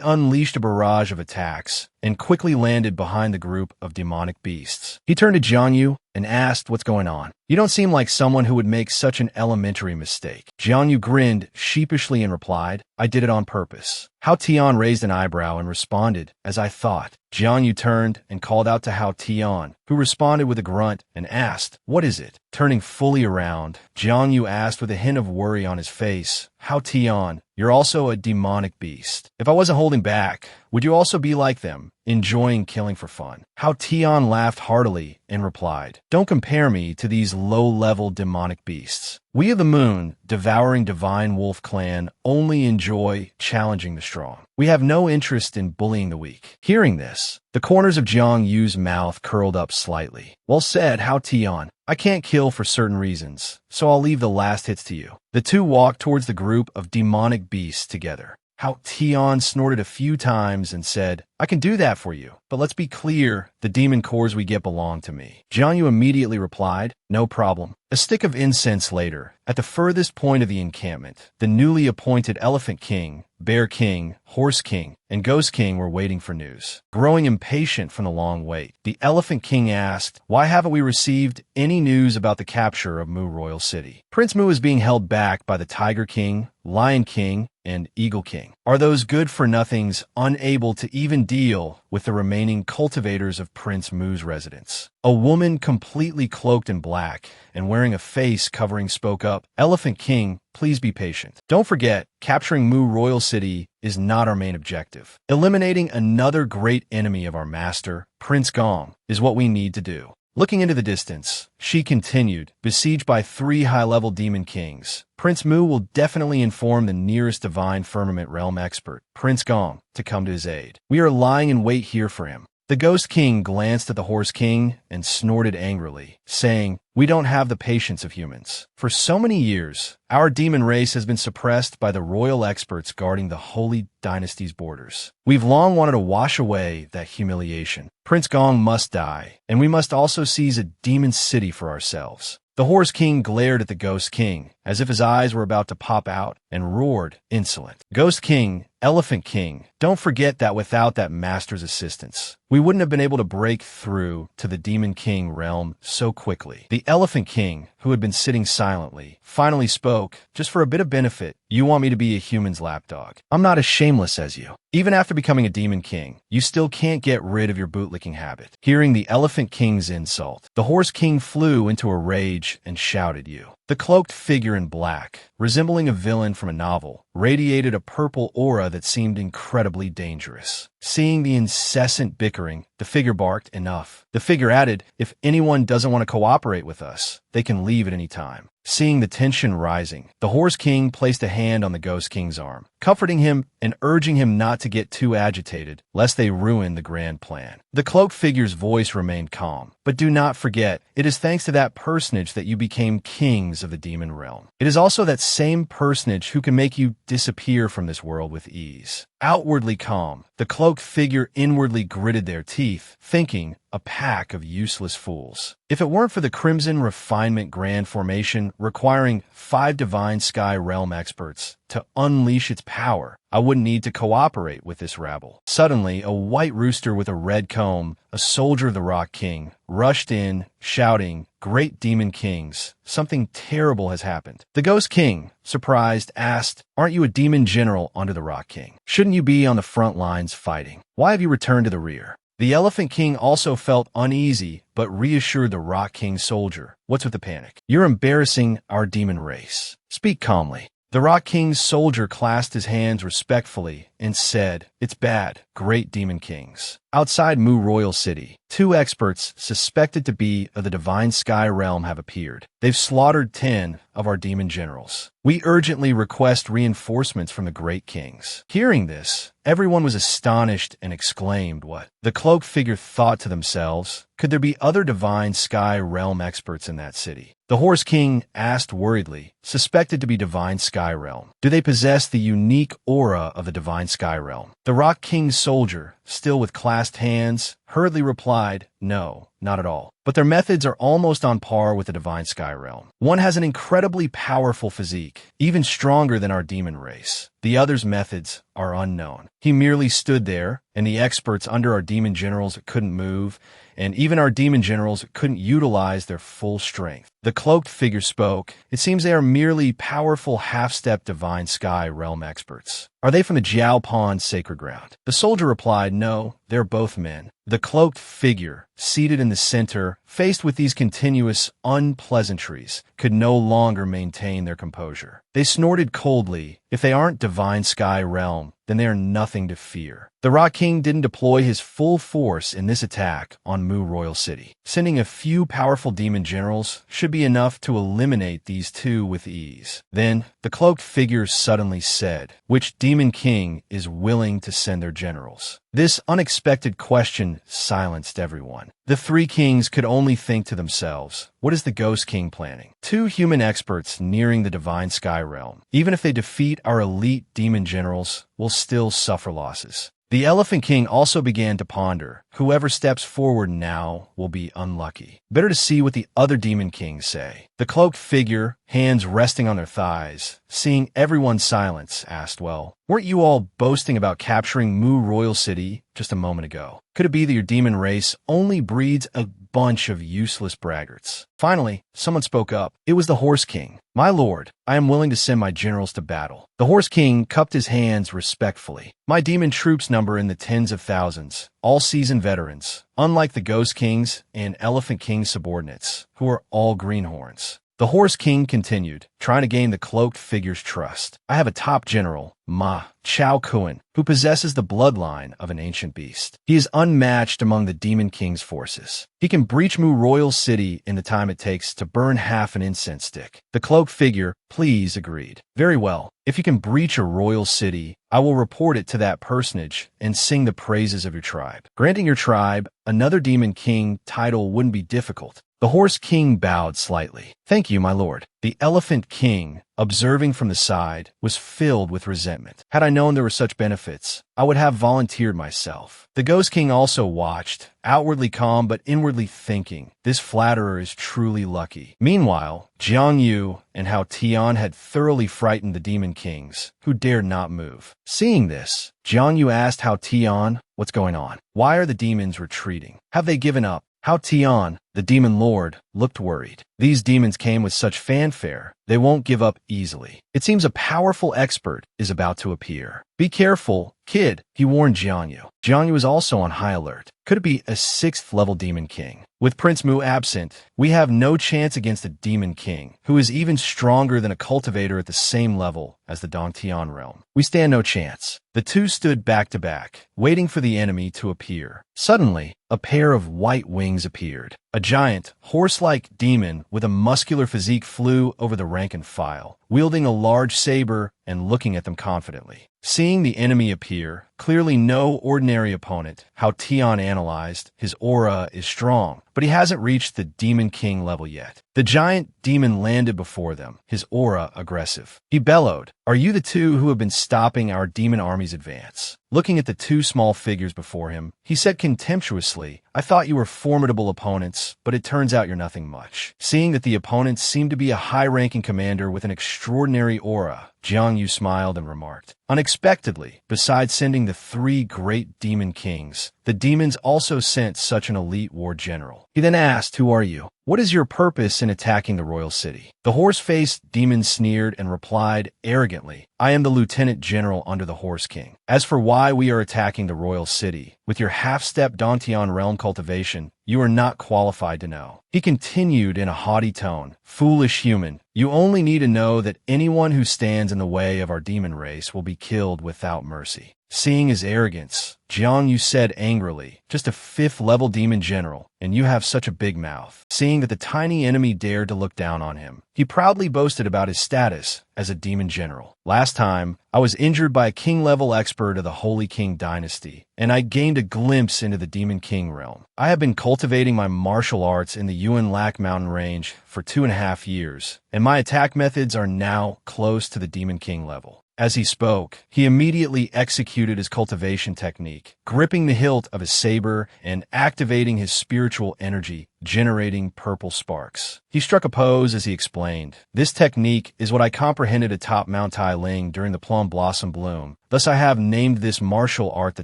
unleashed a barrage of attacks and quickly landed behind the group of demonic beasts. He turned to Jiang Yu and asked what's going on. "You don't seem like someone who would make such an elementary mistake." Jiang Yu grinned sheepishly and replied, "I did it on purpose." Tion raised an eyebrow and responded, "As I thought." Jiang Yu turned and called out to Tion, who responded with a grunt and asked, "What is it?" Turning fully around, Jiang Yu asked with a hint of worry on his face, "Tion, you're also a demonic beast. If I wasn't holding back, would you also be like them, enjoying killing for fun?" Tion laughed heartily and replied, "Don't compare me to these low-level demonic beasts. We of the Moon, devouring Divine Wolf Clan, only enjoy challenging the strong. We have no interest in bullying the weak." Hearing this, the corners of Jiang Yu's mouth curled up slightly. "Well said, Tion. I can't kill for certain reasons, so I'll leave the last hits to you." The two walked towards the group of demonic beasts together. Tion snorted a few times and said, "I can do that for you, but let's be clear, the demon cores we get belong to me." Jiang Yu immediately replied, "No problem." A stick of incense later, at the furthest point of the encampment, the newly appointed Elephant King, Bear King, Horse King, and Ghost King were waiting for news. Growing impatient from the long wait, the Elephant King asked, "Why haven't we received any news about the capture of Mu Royal City?" "Prince Mu is being held back by the Tiger King, Lion King, and Eagle King are those good-for-nothings unable to even deal with the remaining cultivators of Prince Mu's residence. A woman completely cloaked in black and wearing a face covering spoke up, "Elephant King, please be patient. Don't forget, capturing Mu Royal City is not our main objective. Eliminating another great enemy of our master, Prince Gong, is what we need to do." Looking into the distance, she continued, "Besieged by 3 high-level demon kings, Prince Mu will definitely inform the nearest divine firmament realm expert, Prince Gong, to come to his aid. We are lying in wait here for him." The Ghost King glanced at the Horse King and snorted angrily, saying, "We don't have the patience of humans. For so many years, our demon race has been suppressed by the royal experts guarding the Holy Dynasty's borders. We've long wanted to wash away that humiliation. Prince Gong must die, and we must also seize a demon city for ourselves." The Horse King glared at the Ghost King, as if his eyes were about to pop out, and roared, insolent, "Ghost King, Elephant King, don't forget that without that master's assistance, we wouldn't have been able to break through to the Demon King realm so quickly." The Elephant King, who had been sitting silently, finally spoke, "Just for a bit of benefit, you want me to be a human's lapdog. I'm not as shameless as you. Even after becoming a Demon King, you still can't get rid of your bootlicking habit." Hearing the Elephant King's insult, the Horse King flew into a rage and shouted, "You." The cloaked figure in black, resembling a villain from a novel, radiated a purple aura that seemed incredibly dangerous. Seeing the incessant bickering, the figure barked, "Enough." The figure added, "If anyone doesn't want to cooperate with us, they can leave at any time." Seeing the tension rising, the Horse King placed a hand on the Ghost King's arm, comforting him and urging him not to get too agitated, lest they ruin the grand plan. The cloaked figure's voice remained calm, "But do not forget, it is thanks to that personage that you became kings of the demon realm. It is also that same personage who can make you disappear from this world with ease." Outwardly calm, the cloaked figure inwardly gritted their teeth, thinking, "A pack of useless fools. If it weren't for the Crimson Refinement Grand Formation requiring 5 Divine Sky Realm experts to unleash its power, I wouldn't need to cooperate with this rabble." Suddenly, a white rooster with a red comb, a soldier of the Rock King, rushed in, shouting, "Great Demon Kings, something terrible has happened." The Ghost King, surprised, asked, "Aren't you a demon general under the Rock King? Shouldn't you be on the front lines fighting? Why have you returned to the rear?" The Elephant King also felt uneasy, but reassured the Rock King's soldier, "What's with the panic? You're embarrassing our demon race. Speak calmly." The Rock King's soldier clasped his hands respectfully and said, "It's bad, great demon kings. Outside Mu Royal City, 2 experts suspected to be of the Divine Sky Realm have appeared. They've slaughtered 10 of our demon generals. We urgently request reinforcements from the great kings." Hearing this, everyone was astonished and exclaimed, "What?" The cloaked figure thought to themselves, "Could there be other Divine Sky Realm experts in that city?" The Horse King asked worriedly, "Suspected to be Divine Sky Realm. Do they possess the unique aura of the Divine Sky Realm?" The Rock King's soldier, still with clasped hands, hurriedly replied, "No, not at all. But their methods are almost on par with the Divine Sky Realm. One has an incredibly powerful physique, even stronger than our demon race. The other's methods are unknown." He merely stood there, and the experts under our demon generals couldn't move, and even our demon generals couldn't utilize their full strength. The cloaked figure spoke, "It seems they are merely powerful half-step Divine Sky Realm experts. Are they from the Jiao Pond Sacred Ground?" The soldier replied, "No, they're both men." The cloaked figure, seated in the center, faced with these continuous unpleasantries, could no longer maintain their composure. They snorted coldly, "If they aren't Divine Sky Realm, then they are nothing to fear." The Rock King didn't deploy his full force in this attack on Mu Royal City. Sending a few powerful demon generals should be enough to eliminate these 2 with ease. Then, the cloaked figure suddenly said, "Which demon king is willing to send their generals?" This unexpected question silenced everyone. The 3 kings could only think to themselves, "What is the Ghost King planning?" 2 human experts nearing the Divine Sky Realm, even if they defeat our elite demon generals, will still suffer losses. The Elephant King also began to ponder, Whoever steps forward now will be unlucky. Better to see what the other demon kings say. The cloaked figure, hands resting on their thighs, seeing everyone's silence, asked, well, weren't you all boasting about capturing Mu Royal City just a moment ago? Could it be that your demon race only breeds a bunch of useless braggarts? Finally, someone spoke up. It was the Horse King. My lord, I am willing to send my generals to battle. The Horse King cupped his hands respectfully. My demon troops number in the tens of thousands, all seasoned veterans, unlike the Ghost King's and Elephant King's subordinates, who are all greenhorns. The Horse King continued, trying to gain the cloaked figure's trust. I have a top general, Ma Chao Kuan, who possesses the bloodline of an ancient beast. He is unmatched among the Demon King's forces. He can breach Mu Royal City in the time it takes to burn half an incense stick. The cloaked figure, please, agreed. Very well. If you can breach a royal city, I will report it to that personage and sing the praises of your tribe. Granting your tribe another Demon King title wouldn't be difficult. The Horse King bowed slightly. Thank you, my lord. The Elephant King, observing from the side, was filled with resentment. Had I known there were such benefits, I would have volunteered myself. The Ghost King also watched, outwardly calm but inwardly thinking, this flatterer is truly lucky. Meanwhile, Jang Vu and how Tion had thoroughly frightened the Demon Kings, who dared not move. Seeing this, Jang Vu asked how Tion, what's going on? Why are the demons retreating? Have they given up? How Tion, the demon lord, looked worried. These demons came with such fanfare, they won't give up easily. It seems a powerful expert is about to appear. Be careful, kid, he warned Jang Vu. Jang Vu was also on high alert. Could it be a 6th level demon king? With Prince Mu absent, we have no chance against a demon king, who is even stronger than a cultivator at the same level as the Dongtian realm. We stand no chance. The two stood back to back, waiting for the enemy to appear. Suddenly, a pair of white wings appeared. A giant, horse-like demon with a muscular physique flew over the rank and file, wielding a large saber and looking at them confidently. Seeing the enemy appear, clearly no ordinary opponent, how Tion analyzed, his aura is strong, but he hasn't reached the Demon King level yet. The giant demon landed before them, his aura aggressive. He bellowed, "Are you the two who have been stopping our demon army's advance?" Looking at the two small figures before him, he said contemptuously, "I thought you were formidable opponents, but it turns out you're nothing much." Seeing that the opponents seemed to be a high-ranking commander with an extraordinary aura, Jang Vu smiled and remarked, "Unexpectedly, besides sending the 3 great demon kings, the demons also sent such an elite war general." He then asked, "Who are you? What is your purpose in attacking the royal city?" The horse-faced demon sneered and replied arrogantly, "I am the lieutenant general under the Horse King. As for why we are attacking the royal city, with your half-step Dongtian realm cultivation, you are not qualified to know." He continued in a haughty tone, "Foolish human, you only need to know that anyone who stands in the way of our demon race will be killed without mercy." Seeing his arrogance, Jang Vu said angrily, "Just a 5th-level demon general, and you have such a big mouth." Seeing that the tiny enemy dared to look down on him, he proudly boasted about his status as a demon general. "Last time, I was injured by a king-level expert of the Holy King dynasty, and I gained a glimpse into the Demon King realm. I have been cultivating my martial arts in the Yuanlu mountain range for 2.5 years, and my attack methods are now close to the Demon King level." As he spoke, he immediately executed his cultivation technique, gripping the hilt of his saber and activating his spiritual energy, generating purple sparks. He struck a pose as he explained, "This technique is what I comprehended atop Mount Tai Ling during the Plum Blossom Bloom. Thus I have named this martial art the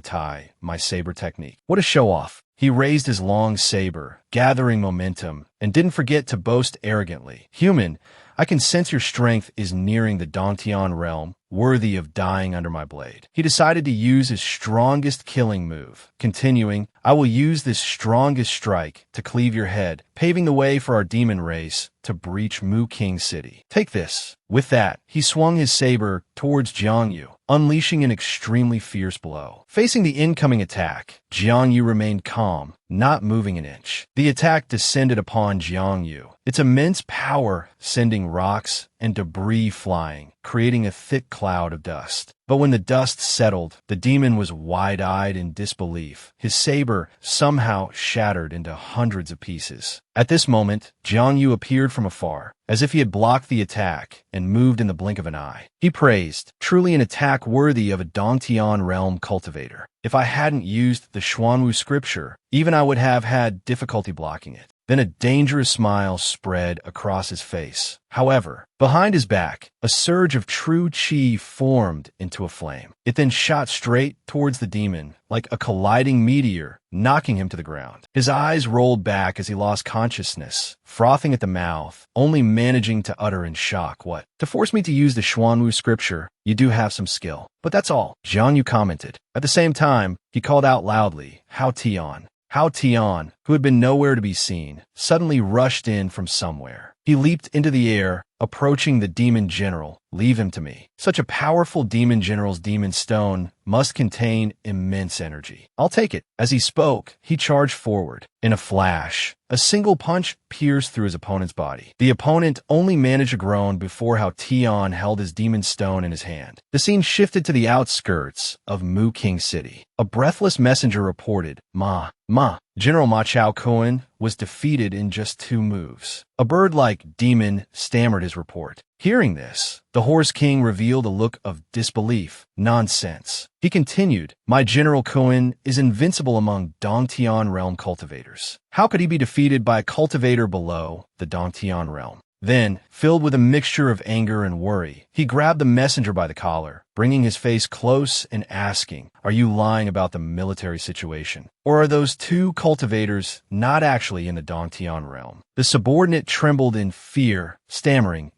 Tai, my saber technique." What a show-off! He raised his long saber, gathering momentum, and didn't forget to boast arrogantly, "Human, I can sense your strength is nearing the Dongtian realm, worthy of dying under my blade." He decided to use his strongest killing move, continuing, "I will use this strongest strike to cleave your head, paving the way for our demon race to breach Mu King City. Take this." With that, he swung his saber towards Jang Vu, unleashing an extremely fierce blow. Facing the incoming attack, Jang Vu remained calm, not moving an inch. The attack descended upon Jang Vu, its immense power sending rocks and debris flying, creating a thick cloud of dust. But when the dust settled, the demon was wide-eyed in disbelief, his saber somehow shattered into hundreds of pieces. At this moment, Jang Vu appeared from afar, as if he had blocked the attack and moved in the blink of an eye. He praised, truly an attack worthy of a Tion realm cultivator. If I hadn't used the Yuanlu scripture, even I would have had difficulty blocking it. Then a dangerous smile spread across his face. However, behind his back, a surge of true chi formed into a flame. It then shot straight towards the demon, like a colliding meteor, knocking him to the ground. His eyes rolled back as he lost consciousness, frothing at the mouth, only managing to utter in shock, "What? To force me to use the Yuanlu scripture, you do have some skill. But that's all," Jang Vu commented. At the same time, he called out loudly, "How Tion?" How Tion, who had been nowhere to be seen, suddenly rushed in from somewhere. He leaped into the air, approaching the demon general. "Leave him to me." Such a powerful demon general's demon stone must contain immense energy. "I'll take it." As he spoke, he charged forward. In a flash, a single punch pierced through his opponent's body. The opponent only managed to groan before how Tion held his demon stone in his hand. The scene shifted to the outskirts of Mu King City. A breathless messenger reported, General Ma Chao Kuan was defeated in just 2 moves. A bird-like demon stammered his report. Hearing this, the Horse King revealed a look of disbelief. "Nonsense." He continued, "My General Kuan is invincible among Dongtian realm cultivators. How could he be defeated by a cultivator below the Dongtian realm?" Then, filled with a mixture of anger and worry, he grabbed the messenger by the collar, bringing his face close and asking, "Are you lying about the military situation? Or are those 2 cultivators not actually in the Dongtian realm?" The subordinate trembled in fear, stammering,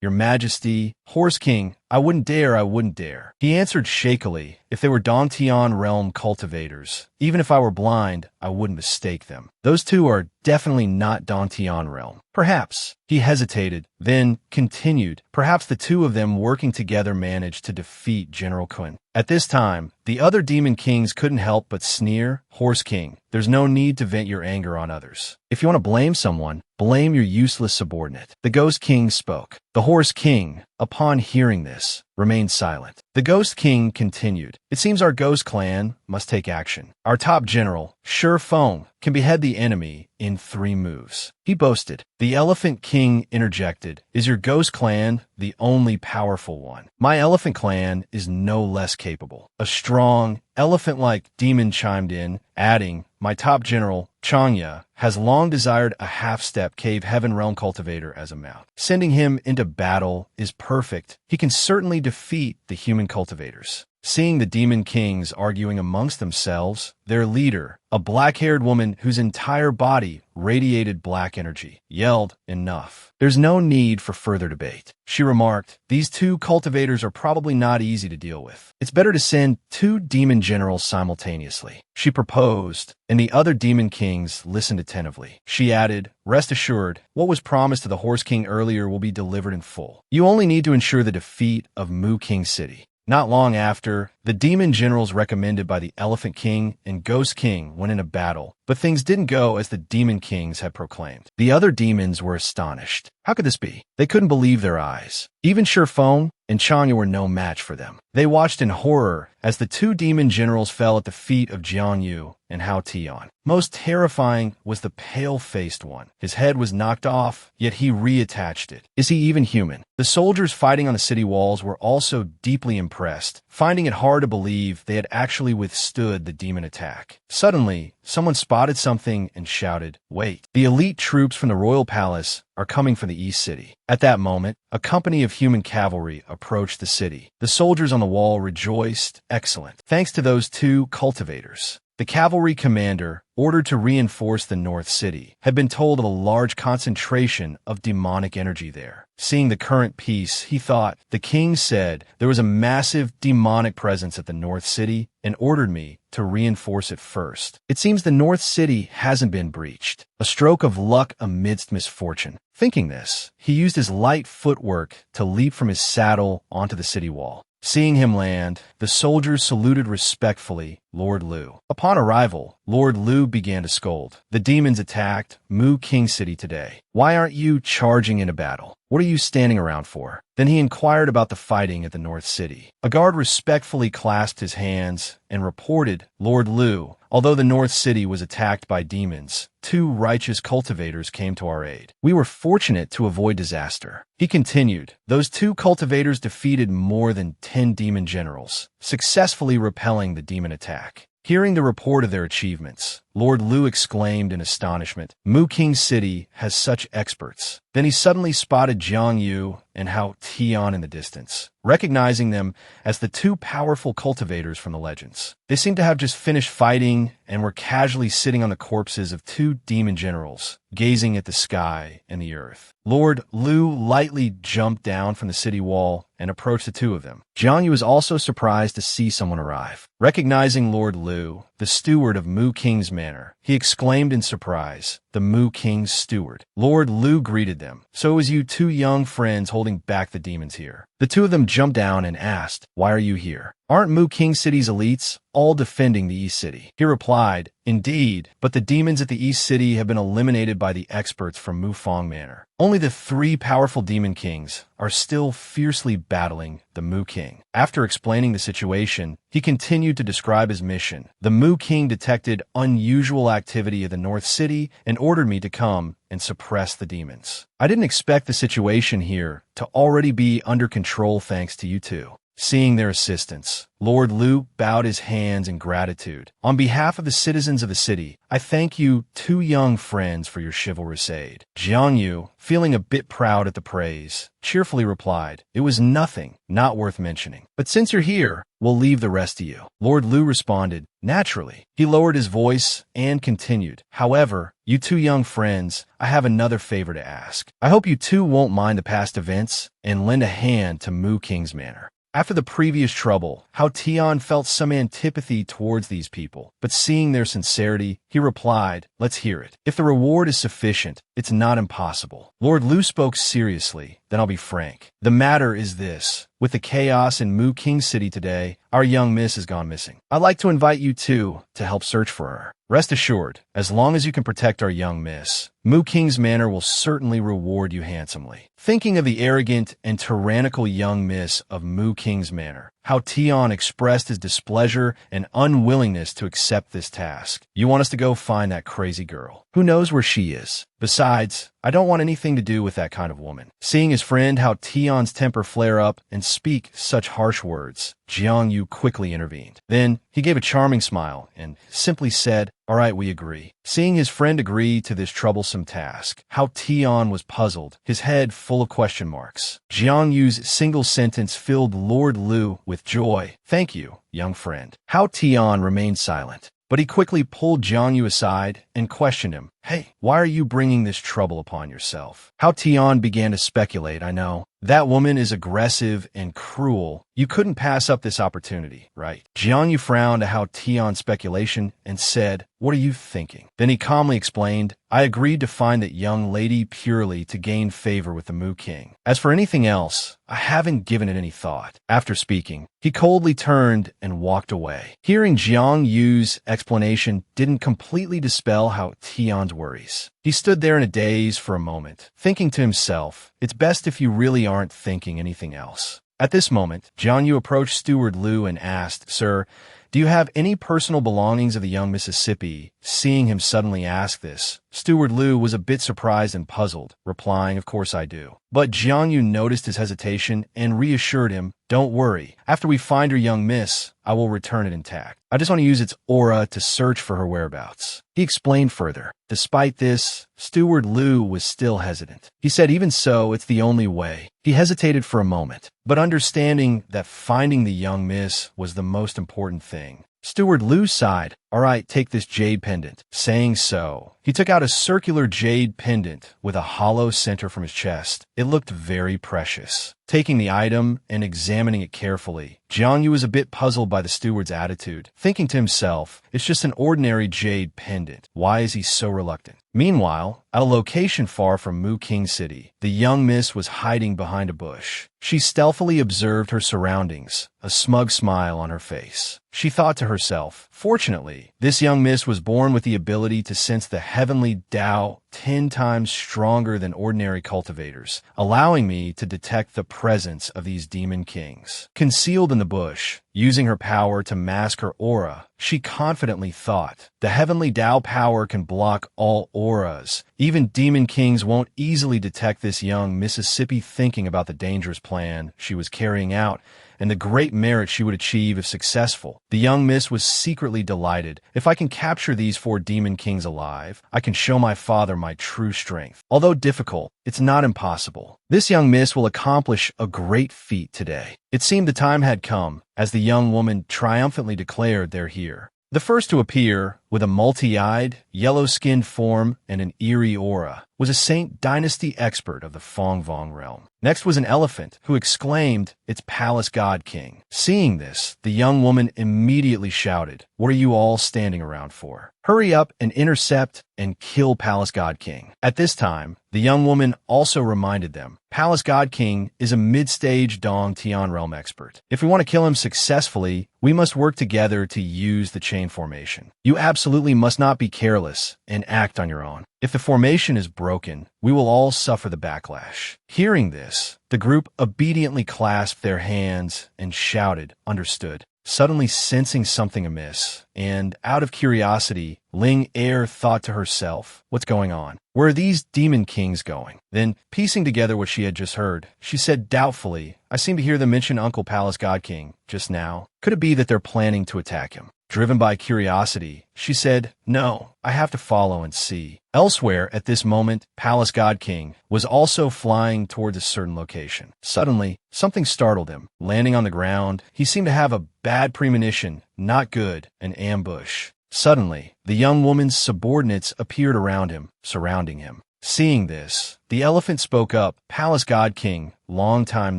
Your Majesty, Horse King, I wouldn't dare. He answered shakily, "If they were Dongtian realm cultivators, even if I were blind, I wouldn't mistake them. Those 2 are definitely not Dongtian realm. Perhaps." He hesitated, then continued, "Perhaps the 2 of them working together managed to defeat General Kun." At this time, the other demon kings couldn't help but sneer. "Horse King, there's no need to vent your anger on others. If you want to blame someone, blame your useless subordinate." The Ghost King spoke. The Horse King, upon hearing this, remained silent. The Ghost King continued, "It seems our Ghost Clan must take action. Our top general, Shi Feng, can behead the enemy in 3 moves." He boasted. The Elephant King interjected, "Is your Ghost Clan the only powerful one? My Elephant Clan is no less capable." A strong, elephant-like demon chimed in, adding, "My top general, Changya, has long desired a half-step cave heaven realm cultivator as a mount. Sending him into battle is perfect. He can certainly defeat the human cultivators." Seeing the demon kings arguing amongst themselves, their leader, a black-haired woman whose entire body radiated black energy, yelled, "Enough. There's no need for further debate." She remarked, "These 2 cultivators are probably not easy to deal with. It's better to send 2 demon generals simultaneously." She proposed, and the other demon kings listened attentively. She added, "Rest assured, what was promised to the Horse King earlier will be delivered in full. You only need to ensure the defeat of Mu King City." Not long after, the demon generals recommended by the Elephant King and Ghost King went into battle, but things didn't go as the demon kings had proclaimed. The other demons were astonished. How could this be? They couldn't believe their eyes. Even Shi Feng and Changya were no match for them. They watched in horror as the 2 demon generals fell at the feet of Jang Vu and Hao Tion. Most terrifying was the pale-faced one. His head was knocked off, yet he reattached it. Is he even human? The soldiers fighting on the city walls were also deeply impressed, finding it hard to believe they had actually withstood the demon attack. Suddenly, someone spotted something and shouted, "Wait, the elite troops from the royal palace are coming from the East City." At that moment, a company of human cavalry approached the city. The soldiers on the wall rejoiced. "Excellent. Thanks to those 2 cultivators." The cavalry commander, ordered to reinforce the North City, had been told of a large concentration of demonic energy there. Seeing the current peace, he thought, "The king said there was a massive demonic presence at the North City and ordered me to reinforce it first. It seems the North City hasn't been breached. A stroke of luck amidst misfortune." Thinking this, he used his light footwork to leap from his saddle onto the city wall. Seeing him land, the soldiers saluted respectfully Lord Lu. Upon arrival, Lord Lu began to scold. "The demons attacked Mu King City today. Why aren't you charging into battle? What are you standing around for? Then he inquired about the fighting at the North City. A guard respectfully clasped his hands and reported, Lord Lu, although the North City was attacked by demons, 2 righteous cultivators came to our aid. We were fortunate to avoid disaster. He continued, those 2 cultivators defeated more than 10 demon generals, successfully repelling the demon attack. Hearing the report of their achievements, Lord Lu exclaimed in astonishment, Mu King City has such experts. Then he suddenly spotted Jang Vu and Tion in the distance, recognizing them as the 2 powerful cultivators from the legends. They seemed to have just finished fighting and were casually sitting on the corpses of 2 demon generals, gazing at the sky and the earth. Lord Lu lightly jumped down from the city wall and approached the 2 of them. Jang Vu was also surprised to see someone arrive. Recognizing Lord Lu, the steward of Mu King's manor, he exclaimed in surprise, the Mu King's steward. Lord Lu greeted them. So it was you 2 young friends holding back the demons here. The 2 of them jumped down and asked, why are you here? Aren't Mu King City's elites all defending the East City? He replied, indeed, but the demons at the East City have been eliminated by the experts from Mufang Manor. Only the 3 powerful demon kings are still fiercely battling the Mu King. After explaining the situation, he continued to describe his mission. The Mu King detected unusual activity at the North City and ordered me to come and suppress the demons. I didn't expect the situation here to already be under control thanks to you 2. Seeing their assistance, Lord Lu bowed his hands in gratitude. On behalf of the citizens of the city, I thank you 2 young friends for your chivalrous aid. Jang Vu, feeling a bit proud at the praise, cheerfully replied, it was nothing, not worth mentioning. But since you're here, we'll leave the rest to you. Lord Lu responded, naturally. He lowered his voice and continued, however, you 2 young friends, I have another favor to ask. I hope you 2 won't mind the past events and lend a hand to Mu King's manor. After the previous trouble, Tion felt some antipathy towards these people, but seeing their sincerity, he replied, let's hear it. If the reward is sufficient, it's not impossible. Lord Lu spoke seriously, then I'll be frank. The matter is this. With the chaos in Mu King City today, our young miss has gone missing. I'd like to invite you 2 to help search for her. Rest assured, as long as you can protect our young miss, Mu King's manor will certainly reward you handsomely. Thinking of the arrogant and tyrannical young miss of Mu King's manor, Tion expressed his displeasure and unwillingness to accept this task. You want us to go find that crazy girl. Who knows where she is? Besides, I don't want anything to do with that kind of woman. Seeing his friend Tion's temper flare up and speak such harsh words, Jang Vu quickly intervened. Then he gave a charming smile and simply said, all right, we agree. Seeing his friend agree to this troublesome task, Tion was puzzled, his head full of question marks. Jang Vu's single sentence filled Lord Lu with joy. Thank you, young friend. Tion remained silent, but he quickly pulled Jang Vu aside and questioned him. Hey, why are you bringing this trouble upon yourself? Tion began to speculate, I know. That woman is aggressive and cruel. You couldn't pass up this opportunity, right? Jang Vu frowned at Tion's speculation and said, what are you thinking? Then he calmly explained, I agreed to find that young lady purely to gain favor with the Mu King. As for anything else, I haven't given it any thought. After speaking, he coldly turned and walked away. Hearing Jang Vu's explanation didn't completely dispel Tion's worries. He stood there in a daze for a moment, thinking to himself, it's best if you really aren't thinking anything else. At this moment, Jang Vu approached Steward Lu and asked, Sir, do you have any personal belongings of the young Mississippi? Seeing him suddenly ask this, Steward Lu was a bit surprised and puzzled, replying, of course I do. But Jang Vu noticed his hesitation and reassured him, don't worry. After we find your young miss, I will return it intact. I just want to use its aura to search for her whereabouts. He explained further. Despite this, Steward Lu was still hesitant. He said even so, it's the only way. He hesitated for a moment, but understanding that finding the young miss was the most important thing, Steward Lu sighed. All right, take this jade pendant. Saying so, he took out a circular jade pendant with a hollow center from his chest. It looked very precious. Taking the item and examining it carefully, Jang Vu was a bit puzzled by the steward's attitude, thinking to himself, it's just an ordinary jade pendant. Why is he so reluctant? Meanwhile, at a location far from Mu King City, the young miss was hiding behind a bush. She stealthily observed her surroundings, a smug smile on her face. She thought to herself, fortunately, this young miss was born with the ability to sense the heavenly Tao 10 times stronger than ordinary cultivators, allowing me to detect the presence of these demon kings. Concealed in the bush, using her power to mask her aura, she confidently thought, the heavenly Tao power can block all auras. Even demon kings won't easily detect this young Mississippi thinking about the dangerous plan she was carrying out and the great merit she would achieve if successful. The young miss was secretly delighted. If I can capture these 4 demon kings alive, I can show my father my true strength. Although difficult, it's not impossible. This young miss will accomplish a great feat today. It seemed the time had come, as the young woman triumphantly declared they're here. The first to appear, with a multi-eyed, yellow-skinned form and an eerie aura, was a Saint Dynasty expert of the Fong Vong realm. Next was an elephant, who exclaimed, "It's Palace God King." Seeing this, the young woman immediately shouted, "What are you all standing around for? Hurry up and intercept and kill Palace God King." At this time, the young woman also reminded them, Palace God King is a mid-stage Dong Tion realm expert. If we want to kill him successfully, we must work together to use the chain formation. You absolutely must not be careless and act on your own. If the formation is broken, we will all suffer the backlash. Hearing this, the group obediently clasped their hands and shouted, "Understood." Suddenly sensing something amiss, and out of curiosity, Ling Er thought to herself, what's going on? Where are these demon kings going? Then, piecing together what she had just heard, she said doubtfully, I seem to hear them mention Uncle Palace God King just now. Could it be that they're planning to attack him? Driven by curiosity, she said, no, I have to follow and see. Elsewhere, at this moment, Palace God King was also flying towards a certain location. Suddenly, something startled him. Landing on the ground, he seemed to have a bad premonition, not good, an ambush. Suddenly, the young woman's subordinates appeared around him, surrounding him. Seeing this, the elephant spoke up, Palace God King, long time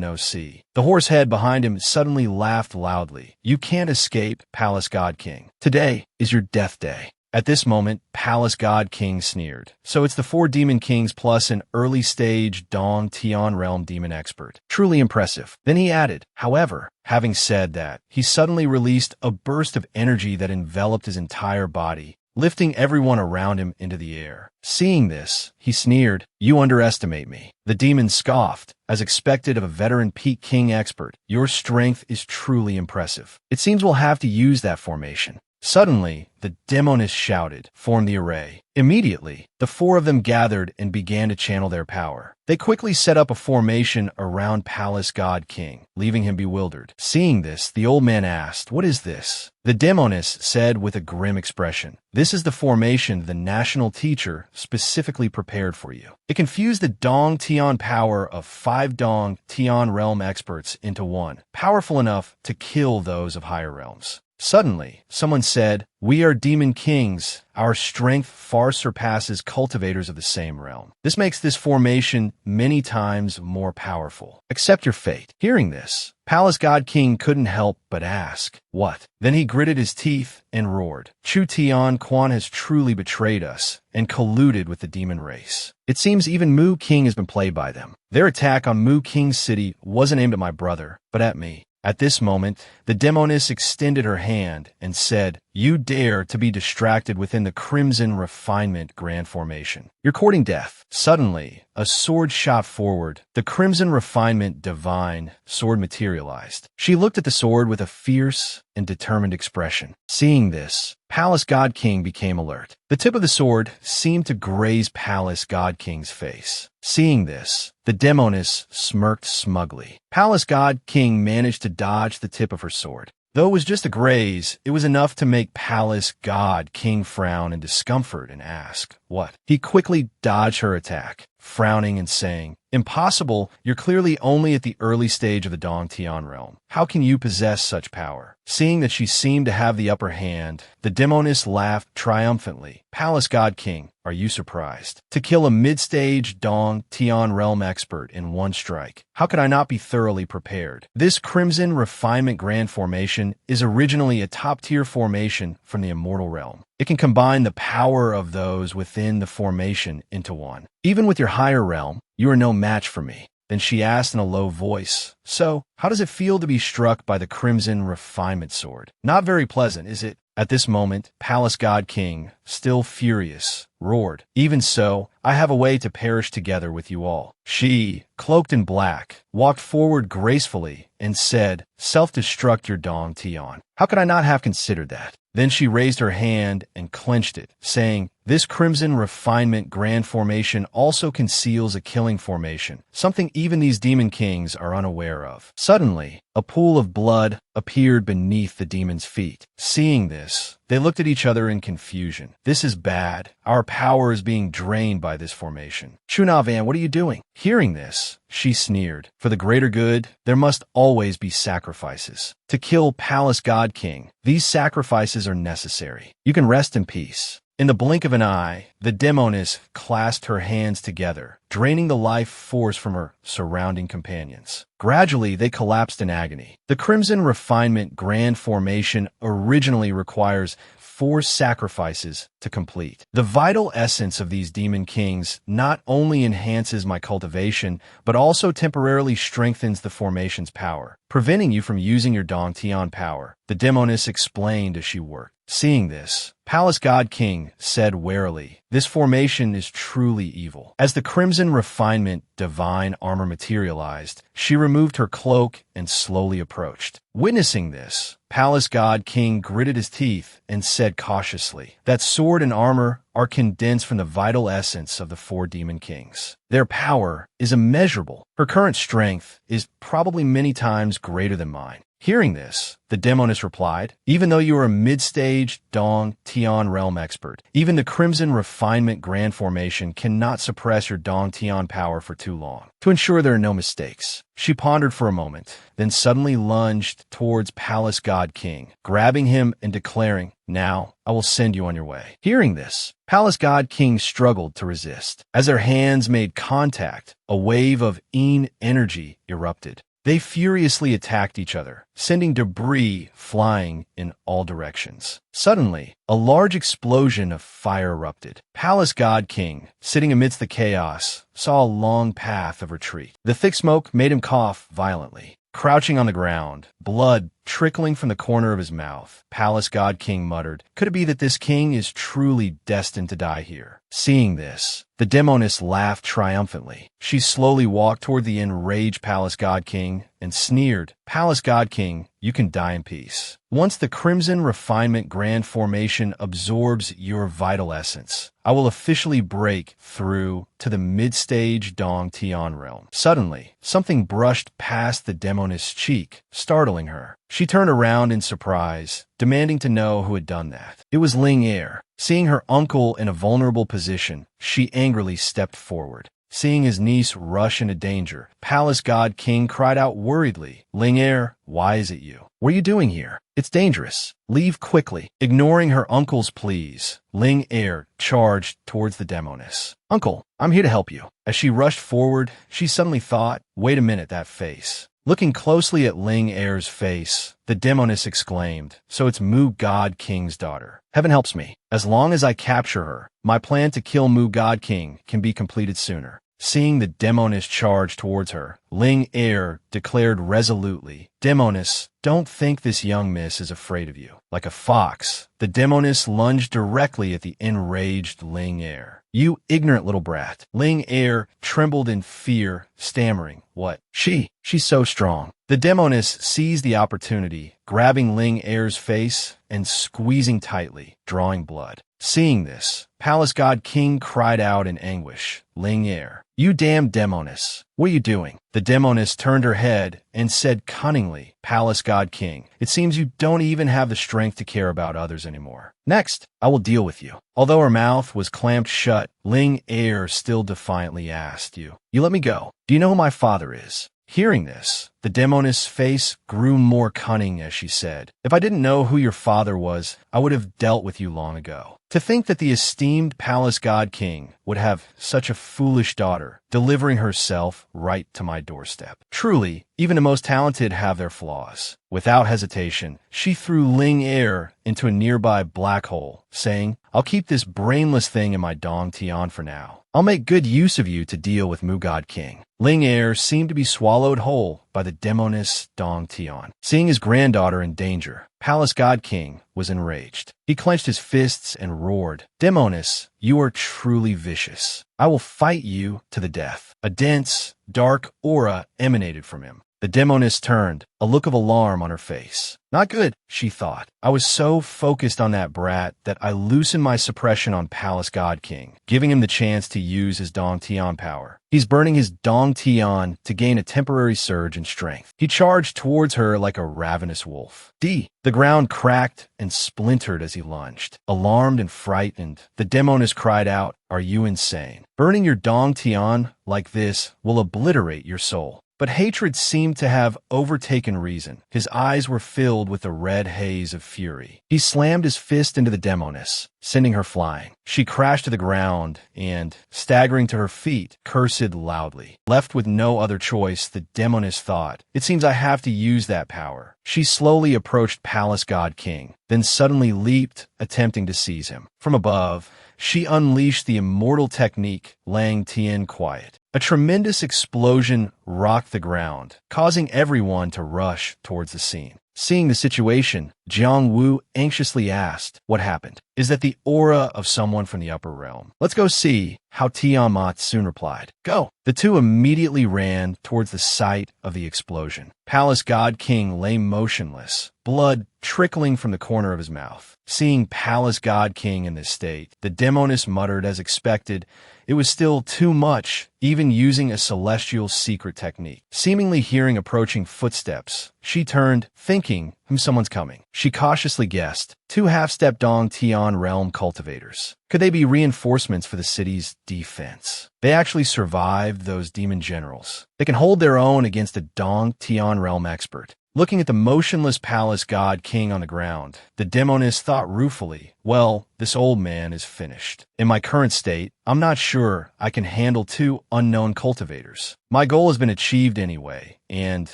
no see. The horse head behind him suddenly laughed loudly. You can't escape, Palace God King. Today is your death day. At this moment, Palace God King sneered. So it's the 4 demon kings plus an early-stage Dong Tion realm demon expert. Truly impressive. Then he added, however, having said that, he suddenly released a burst of energy that enveloped his entire body, lifting everyone around him into the air. Seeing this, he sneered, you underestimate me. The demon scoffed. As expected of a veteran Peak King expert, your strength is truly impressive. It seems we'll have to use that formation. Suddenly, the demonists shouted, form the array. Immediately, the 4 of them gathered and began to channel their power. They quickly set up a formation around Palace God King, leaving him bewildered. Seeing this, the old man asked, what is this? The demonist said with a grim expression, this is the formation the national teacher specifically prepared for you. It confused the Dong Tion power of 5 Dong Tion realm experts into one, powerful enough to kill those of higher realms. Suddenly, someone said, we are demon kings. Our strength far surpasses cultivators of the same realm. This makes this formation many times more powerful. Accept your fate. Hearing this, Palace God King couldn't help but ask, what? Then he gritted his teeth and roared, Chu Tion Quan has truly betrayed us and colluded with the demon race. It seems even Mu King has been played by them. Their attack on Mu King's city wasn't aimed at my brother, but at me. At this moment, the demoness extended her hand and said, you dare to be distracted within the Crimson Refinement Grand Formation. You're courting death. Suddenly, a sword shot forward. The Crimson Refinement Divine sword materialized. She looked at the sword with a fierce and determined expression. Seeing this, Palace God King became alert. The tip of the sword seemed to graze Palace God King's face. Seeing this, the demoness smirked smugly. Palace God King managed to dodge the tip of her sword. Though it was just a graze, it was enough to make Palace God King frown in discomfort and ask, what? He quickly dodged her attack, frowning and saying, impossible, you're clearly only at the early stage of the Dong Tion realm. How can you possess such power? Seeing that she seemed to have the upper hand, the demoness laughed triumphantly. Palace God King, are you surprised? To kill a mid-stage Dong Tion realm expert in one strike. How could I not be thoroughly prepared? This Crimson Refinement Grand Formation is originally a top-tier formation from the Immortal realm. It can combine the power of those within the formation into one. Even with your higher realm, you are no match for me. Then she asked in a low voice, "So, how does it feel to be struck by the Crimson Refinement Sword? Not very pleasant, is it?" At this moment, Palace God King, still furious, roared, "Even so, I have a way to perish together with you all." She, cloaked in black, walked forward gracefully and said, "Self-destruct your dong, Tion. How could I not have considered that?" Then she raised her hand and clenched it, saying, "This Crimson Refinement Grand Formation also conceals a killing formation, something even these demon kings are unaware of." Suddenly, a pool of blood appeared beneath the demon's feet. Seeing this, they looked at each other in confusion. "This is bad. Our power is being drained by this formation." "Chu Han, what are you doing?" Hearing this, she sneered. "For the greater good, there must always be sacrifices. To kill Palace God King, these sacrifices are necessary. You can rest in peace." In the blink of an eye, the demoness clasped her hands together, draining the life force from her surrounding companions. Gradually, they collapsed in agony. The Crimson Refinement Grand Formation originally requires 4 sacrifices to complete. The vital essence of these demon kings not only enhances my cultivation, but also temporarily strengthens the formation's power, preventing you from using your Dong Tion power, the demoness explained as she worked. Seeing this, Palace God King said warily, "This formation is truly evil." As the Crimson Refinement divine armor materialized, she removed her cloak and slowly approached. Witnessing this, Palace God King gritted his teeth and said cautiously, "That sword and armor are condensed from the vital essence of the 4 demon kings. Their power is immeasurable. Her current strength is probably many times greater than mine." Hearing this, the demoness replied, "Even though you are a mid-stage Dong Tion realm expert, even the Crimson Refinement Grand Formation cannot suppress your Dong Tion power for too long. To ensure there are no mistakes." She pondered for a moment, then suddenly lunged towards Palace God King, grabbing him and declaring, "Now, I will send you on your way." Hearing this, Palace God King struggled to resist. As their hands made contact, a wave of Yin energy erupted. They furiously attacked each other, sending debris flying in all directions. Suddenly, a large explosion of fire erupted. Palace God King, sitting amidst the chaos, saw a long path of retreat. The thick smoke made him cough violently. Crouching on the ground, blood trickling from the corner of his mouth, Palace God King muttered, "Could it be that this king is truly destined to die here?" Seeing this, the demoness laughed triumphantly. She slowly walked toward the enraged Palace God King and sneered, "Palace God King, you can die in peace. Once the Crimson Refinement Grand Formation absorbs your vital essence, I will officially break through to the mid-stage Dong Tion realm." Suddenly, something brushed past the demoness' cheek, startling her. She turned around in surprise, demanding to know who had done that. It was Ling Er. Seeing her uncle in a vulnerable position, she angrily stepped forward. Seeing his niece rush into danger, Palace God King cried out worriedly, "Ling Er, why is it you? What are you doing here? It's dangerous. Leave quickly." Ignoring her uncle's pleas, Ling Er charged towards the demoness. "Uncle, I'm here to help you." As she rushed forward, she suddenly thought, "Wait a minute, that face." Looking closely at Ling Er's face, the demoness exclaimed, "So it's Mu God King's daughter. Heaven helps me. As long as I capture her, my plan to kill Mu God King can be completed sooner." Seeing the demoness charge towards her, Ling Er declared resolutely, "Demoness, don't think this young miss is afraid of you." Like a fox, the demoness lunged directly at the enraged Ling Er. "You ignorant little brat." Ling Er trembled in fear, stammering, "What? She's so strong." The demoness seized the opportunity, grabbing Ling Er's face and squeezing tightly, drawing blood. Seeing this, Palace God King cried out in anguish, "Ling Er, you damn demoness, what are you doing?" The demoness turned her head and said cunningly, "Palace God King, it seems you don't even have the strength to care about others anymore. Next, I will deal with you." Although her mouth was clamped shut, Ling Er still defiantly asked, You let me go. Do you know who my father is?" Hearing this, The demoness' face grew more cunning as she said, "If I didn't know who your father was, I would have dealt with you long ago." To think that the esteemed palace god king would have such a foolish daughter, delivering herself right to my doorstep. Truly, even the most talented have their flaws. Without hesitation, she threw Ling Er into a nearby black hole, saying, "I'll keep this brainless thing in my Dong Tion for now. I'll make good use of you to deal with Mu God King." Ling Er seemed to be swallowed whole by the demoness Dong Tion. Seeing his granddaughter in danger, Palace God King was enraged. He clenched his fists and roared, "Demoness, you are truly vicious. I will fight you to the death." A dense, dark aura emanated from him. The demoness turned, a look of alarm on her face. Not good, she thought. I was so focused on that brat that I loosened my suppression on Palace God King, giving him the chance to use his Dong Tion power. He's burning his Dong Tion to gain a temporary surge in strength. He charged towards her like a ravenous wolf. The ground cracked and splintered as he lunged. Alarmed and frightened, the demoness cried out, "Are you insane? Burning your Dong Tion like this will obliterate your soul." But hatred seemed to have overtaken reason. His eyes were filled with a red haze of fury. He slammed his fist into the demoness, sending her flying. She crashed to the ground and, staggering to her feet, cursed loudly. Left with no other choice, the demoness thought, "It seems I have to use that power." She slowly approached Palace God King, then suddenly leaped, attempting to seize him. From above, she unleashed the immortal technique, laying Tion quiet. A tremendous explosion rocked the ground, causing everyone to rush towards the scene. Seeing the situation, Jang Vu anxiously asked, "What happened?" "Is that the aura of someone from the upper realm? Let's go see," how Tion soon replied. "Go." The two immediately ran towards the site of the explosion. Palace God King lay motionless, blood trickling from the corner of his mouth. Seeing Palace God King in this state, the demoness muttered as expected, it was still too much, even using a celestial secret technique. Seemingly hearing approaching footsteps, she turned, thinking someone's coming. She cautiously guessed, 2 half-step Dong Tion realm cultivators. Could they be reinforcements for the city's defense? They actually survived those demon generals. They can hold their own against a Dong Tion realm expert. Looking at the motionless palace god king on the ground, the demoness thought ruefully, "Well, this old man is finished. In my current state, I'm not sure I can handle 2 unknown cultivators. My goal has been achieved anyway, and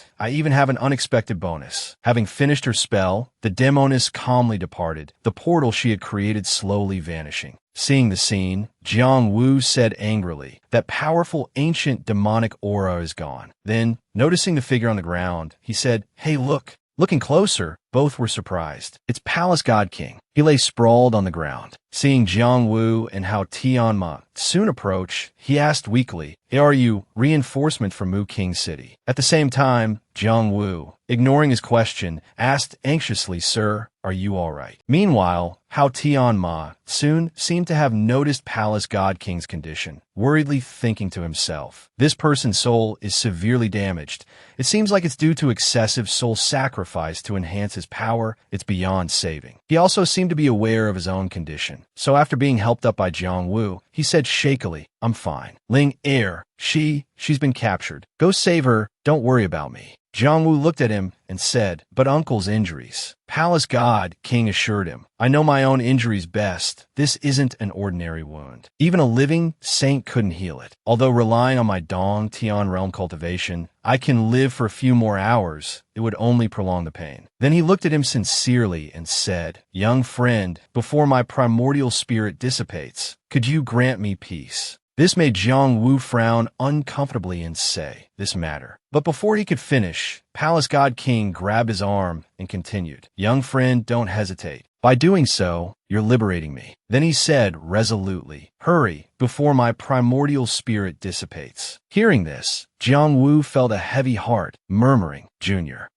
I even have an unexpected bonus." Having finished her spell, the demoness calmly departed, the portal she had created slowly vanishing. Seeing the scene, Jang Vu said angrily, "That powerful ancient demonic aura is gone." Then, noticing the figure on the ground, he said, "Hey, look." Looking closer, both were surprised. It's Palace God King. He lay sprawled on the ground. Seeing Jang Vu and how Tion soon approach, he asked weakly, "Are you reinforcement from Mu King City?" At the same time, Jang Vu, ignoring his question, asked anxiously, "Sir, are you all right?" Meanwhile, how Tion soon seemed to have noticed Palace God King's condition, worriedly thinking to himself, "This person's soul is severely damaged. It seems like it's due to excessive soul sacrifice to enhance his power. It's beyond saving." He also seemed to be aware of his own condition. So after being helped up by Jang Vu, he said shakily, "I'm fine. Ling Er, she's been captured. Go save her. Don't worry about me." Jang Vu looked at him and said, "But Uncle's injuries." Palace God King assured him, "I know my own injuries best. This isn't an ordinary wound. Even a living saint couldn't heal it. Although relying on my Dong Tion realm cultivation, I can live for a few more hours. It would only prolong the pain." Then he looked at him sincerely and said, "Young friend, before my primordial spirit dissipates, could you grant me peace?" This made Jang Vu frown uncomfortably and say, "This matter." But before he could finish, Palace God King grabbed his arm and continued, "Young friend, don't hesitate. By doing so, you're liberating me." Then he said resolutely, "Hurry, before my primordial spirit dissipates." Hearing this, Jang Vu felt a heavy heart, murmuring, Junior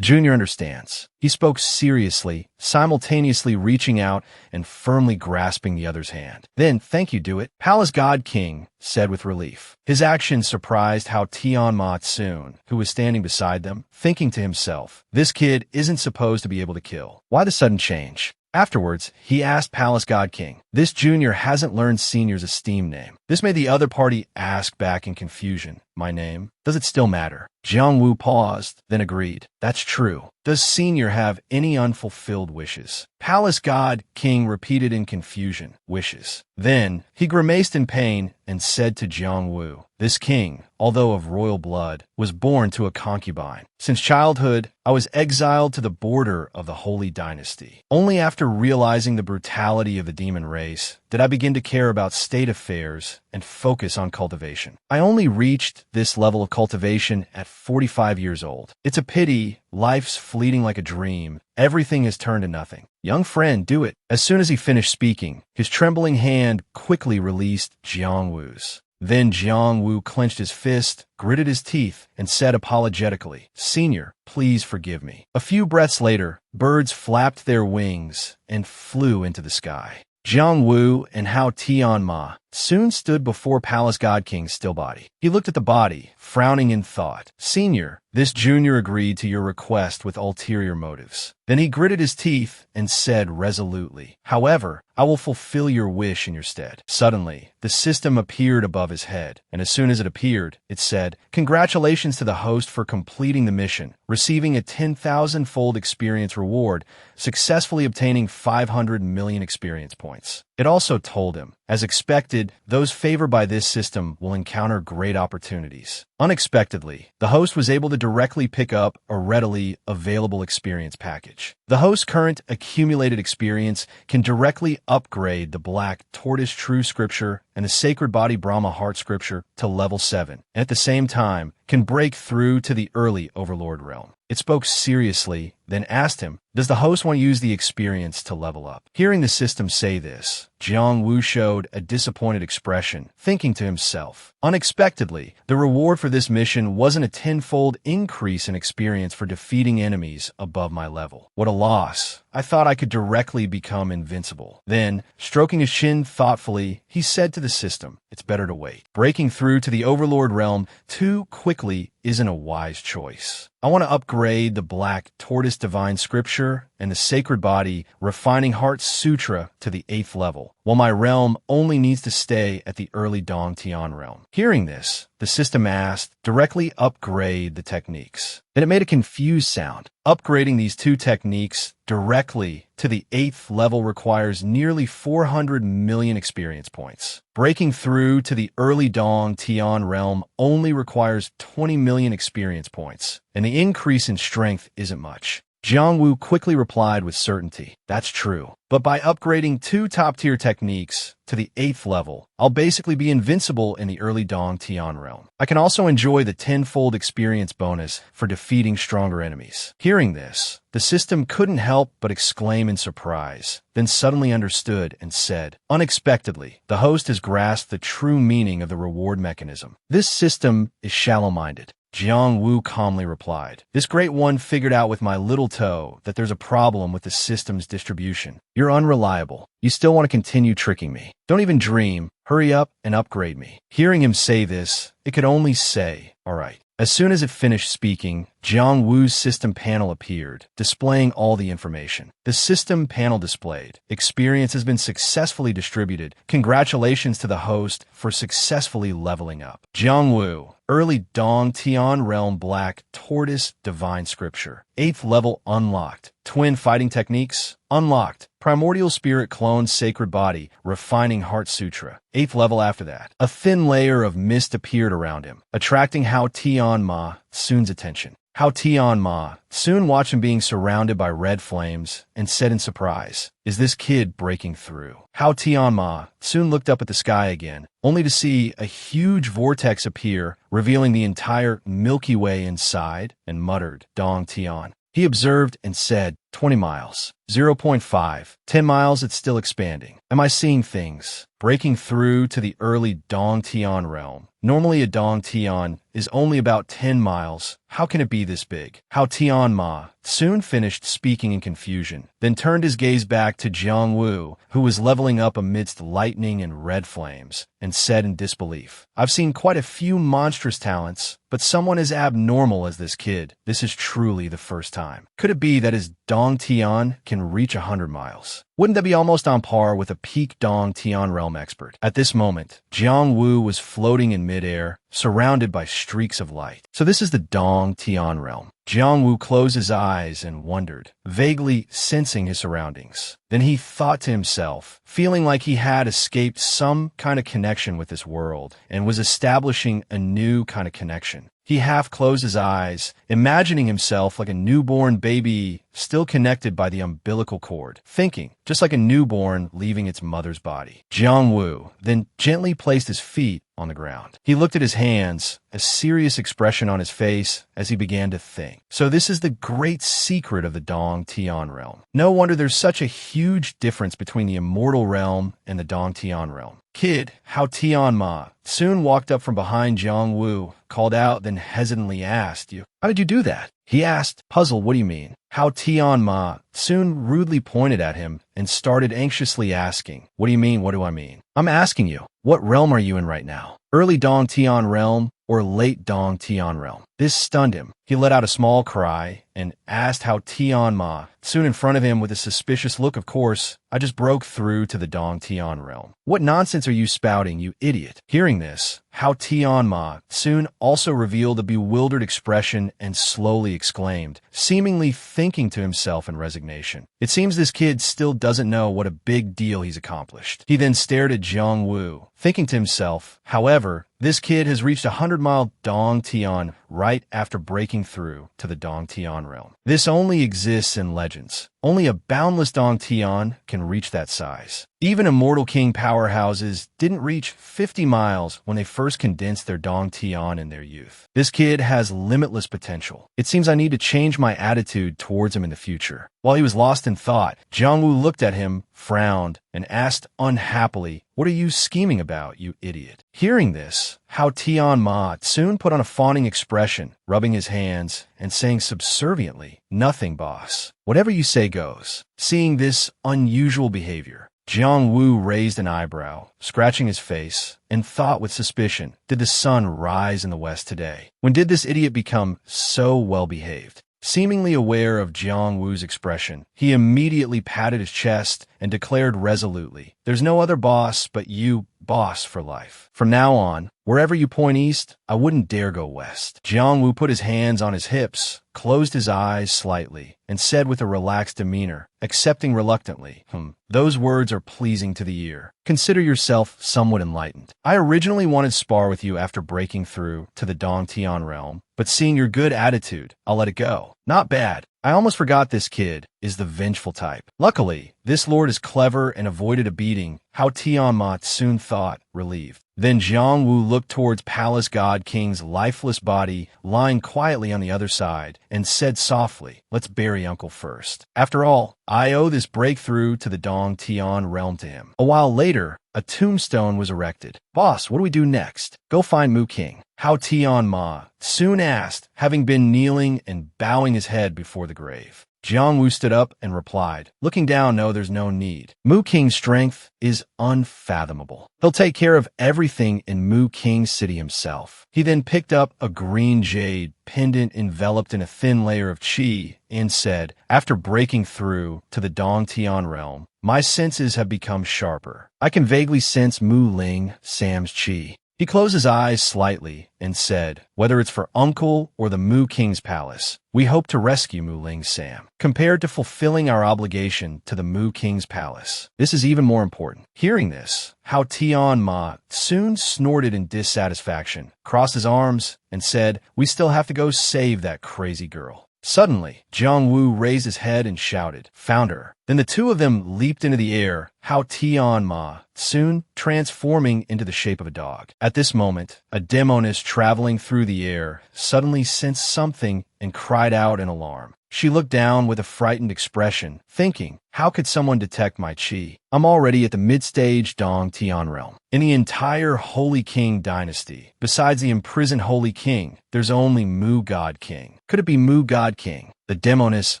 understands." He spoke seriously, simultaneously reaching out and firmly grasping the other's hand. Then, "Thank you, do it," Palace God King said with relief. His action surprised how Tion soon, who was standing beside them, thinking to himself, "This kid isn't supposed to be able to kill. Why the sudden change?" Afterwards, he asked Palace God King, "This junior hasn't learned Senior's esteem name." This made the other party ask back in confusion. My name? Does it still matter? Jang Vu paused, then agreed. That's true. Does Senior have any unfulfilled wishes? Palace God King repeated in confusion. Wishes. Then he grimaced in pain and said to Jang Vu, this king, although of royal blood, was born to a concubine. Since childhood, I was exiled to the border of the Holy Dynasty. Only after realizing the brutality of the demon race did I begin to care about state affairs and focus on cultivation. I only reached this level of cultivation at 45 years old. It's a pity, life's fleeting like a dream. Everything has turned to nothing. Young friend, do it. As soon as he finished speaking, his trembling hand quickly released Jang Vu's. Then Jang Vu clenched his fist, gritted his teeth, and said apologetically, Senior, please forgive me. A few breaths later, birds flapped their wings and flew into the sky. Jang Vu and Hao Tianma soon stood before Palace God King's still body. He looked at the body, frowning in thought. Senior, this junior agreed to your request with ulterior motives. Then he gritted his teeth and said resolutely, however, I will fulfill your wish in your stead. Suddenly, the system appeared above his head, and as soon as it appeared, it said, congratulations to the host for completing the mission, receiving a 10,000-fold experience reward, successfully obtaining 500 million experience points. It also told him, as expected, those favored by this system will encounter great opportunities. Unexpectedly, the host was able to directly pick up a readily available experience package. The host's current accumulated experience can directly upgrade the Black Tortoise True Scripture and the Sacred Body Brahma Heart Scripture to level 7, and at the same time can break through to the early Overlord realm. It spoke seriously, then asked him, does the host want to use the experience to level up? Hearing the system say this, Jang Vu showed a disappointed expression, thinking to himself. Unexpectedly, the reward for this mission wasn't a 10-fold increase in experience for defeating enemies above my level. What a loss. I thought I could directly become invincible. Then, stroking his chin thoughtfully, he said to the system, it's better to wait. Breaking through to the Overlord realm too quickly isn't a wise choice. I want to upgrade the Black Tortoise Divine Scripture and the Sacred Body Refining Heart Sutra to the 8th level, while my realm only needs to stay at the early Dong Tion realm. Hearing this, the system asked, directly upgrade the techniques. Then it made a confused sound. Upgrading these two techniques directly to the 8th level requires nearly 400 million experience points. Breaking through to the early Dong Tion realm only requires 20 million experience points, and the increase in strength isn't much. Jang Vu quickly replied with certainty, that's true. But by upgrading two top-tier techniques to the 8th level, I'll basically be invincible in the early Dong Tion realm. I can also enjoy the 10-fold experience bonus for defeating stronger enemies. Hearing this, the system couldn't help but exclaim in surprise, then suddenly understood and said, unexpectedly, the host has grasped the true meaning of the reward mechanism. This system is shallow-minded. Jang Vu calmly replied, this great one figured out with my little toe that there's a problem with the system's distribution. You're unreliable. You still want to continue tricking me. Don't even dream. Hurry up and upgrade me. Hearing him say this, it could only say, all right. As soon as it finished speaking, Jang Vu's system panel appeared, displaying all the information. The system panel displayed, experience has been successfully distributed. Congratulations to the host for successfully leveling up. Jang Vu, early Dong Tion realm Black Tortoise Divine Scripture. 8th level unlocked. Twin fighting techniques unlocked. Primordial Spirit Clone Sacred Body Refining Heart Sutra. 8th level after that. A thin layer of mist appeared around him, attracting Hao Tianma Soon's attention. Hao Tianma soon watched him being surrounded by red flames and said in surprise, is this kid breaking through? Hao Tianma soon looked up at the sky again, only to see a huge vortex appear, revealing the entire Milky Way inside, and muttered, Dong Tion. He observed and said, 20 miles, 0.5, 10 miles, it's still expanding. Am I seeing things? Breaking through to the early Dong Tion realm. Normally a Dong Tion is only about 10 miles. How can it be this big? Hao Tianma soon finished speaking in confusion, then turned his gaze back to Jang Vu, who was leveling up amidst lightning and red flames, and said in disbelief, I've seen quite a few monstrous talents, but someone as abnormal as this kid, this is truly the first time. Could it be that his Dong Dong Tion can reach 100 miles. Wouldn't that be almost on par with a peak Dong Tion realm expert? At this moment, Jang Vu was floating in midair, surrounded by streaks of light. So this is the Dong Tion realm. Jang Vu closed his eyes and wondered, vaguely sensing his surroundings. Then he thought to himself, feeling like he had escaped some kind of connection with this world and was establishing a new kind of connection. He half closed his eyes, imagining himself like a newborn baby still connected by the umbilical cord, thinking, just like a newborn leaving its mother's body. Jang Vu then gently placed his feet on the ground. He looked at his hands, a serious expression on his face as he began to think. So this is the great secret of the Dong Tion realm. No wonder there's such a huge difference between the Immortal realm and the Dong Tion realm. Kid, how Tion Ma soon walked up from behind Jang Vu, called out, then hesitantly asked, How did you do that? He asked, puzzled, what do you mean? How Tion Ma soon rudely pointed at him and started anxiously asking, what do you mean, what do I mean? I'm asking you, what realm are you in right now? Early Dong Tion realm or late Dong Tion realm? This stunned him. He let out a small cry and asked how Tion Ma, soon in front of him with a suspicious look, of course, I just broke through to the Dong Tion realm. What nonsense are you spouting, you idiot? Hearing this, how Tion Ma soon also revealed a bewildered expression and slowly exclaimed, seemingly thinking to himself in resignation. It seems this kid still doesn't know what a big deal he's accomplished. He then stared at Jang Vu, thinking to himself, however, this kid has reached 100-mile Dong Tion right after breaking through to the Dong Tion realm. This only exists in legends. Only a boundless Dong Tion can reach that size. Even Immortal King powerhouses didn't reach 50 miles when they first condensed their Dong Tion in their youth. This kid has limitless potential. It seems I need to change my attitude towards him in the future. While he was lost in thought, Jang Vu looked at him, frowned, and asked unhappily, what are you scheming about, you idiot? Hearing this, how Tion Ma soon put on a fawning expression, rubbing his hands and saying subserviently, nothing, boss. Whatever you say goes. Seeing this unusual behavior, Jang Vu raised an eyebrow, scratching his face, and thought with suspicion, did the sun rise in the west today? When did this idiot become so well-behaved? Seemingly aware of Jang Wu's expression, he immediately patted his chest and declared resolutely, there's no other boss but you, boss for life. From now on, wherever you point east, I wouldn't dare go west. Jang Vu put his hands on his hips, closed his eyes slightly, and said with a relaxed demeanor, accepting reluctantly, those words are pleasing to the ear. Consider yourself somewhat enlightened. I originally wanted to spar with you after breaking through to the Dong Tion realm, but seeing your good attitude, I'll let it go. Not bad. I almost forgot this kid is the vengeful type. Luckily, this lord is clever and avoided a beating, how Tion Ma soon thought, relieved. Then Jang Vu looked towards Palace God King's lifeless body lying quietly on the other side and said softly, let's bury Uncle first. After all, I owe this breakthrough to the Dong Tion realm to him. A while later, a tombstone was erected. Boss, what do we do next? Go find Mu King. How Tion Ma soon asked, having been kneeling and bowing his head before the grave. Jang Vu stood up and replied, looking down, no, there's no need. Mu King's strength is unfathomable. He'll take care of everything in Mu King's city himself. He then picked up a green jade pendant enveloped in a thin layer of qi and said, after breaking through to the Dong Tion realm, my senses have become sharper. I can vaguely sense Mu Ling Sam's qi. He closed his eyes slightly and said, whether it's for Uncle or the Mu King's palace, we hope to rescue Mu Ling Sam. Compared to fulfilling our obligation to the Mu King's palace, this is even more important. Hearing this, how Tion Ma soon snorted in dissatisfaction, crossed his arms, and said, we still have to go save that crazy girl. Suddenly, Jang Vu raised his head and shouted, found her. Then the two of them leaped into the air, how Tion Ma soon transforming into the shape of a dog. At this moment, a demoness traveling through the air suddenly sensed something and cried out in alarm. She looked down with a frightened expression, thinking, how could someone detect my qi? I'm already at the mid-stage Dong Tion realm. In the entire Holy King dynasty, besides the imprisoned Holy King, there's only Mu God King. Could it be Mu God King? The demoness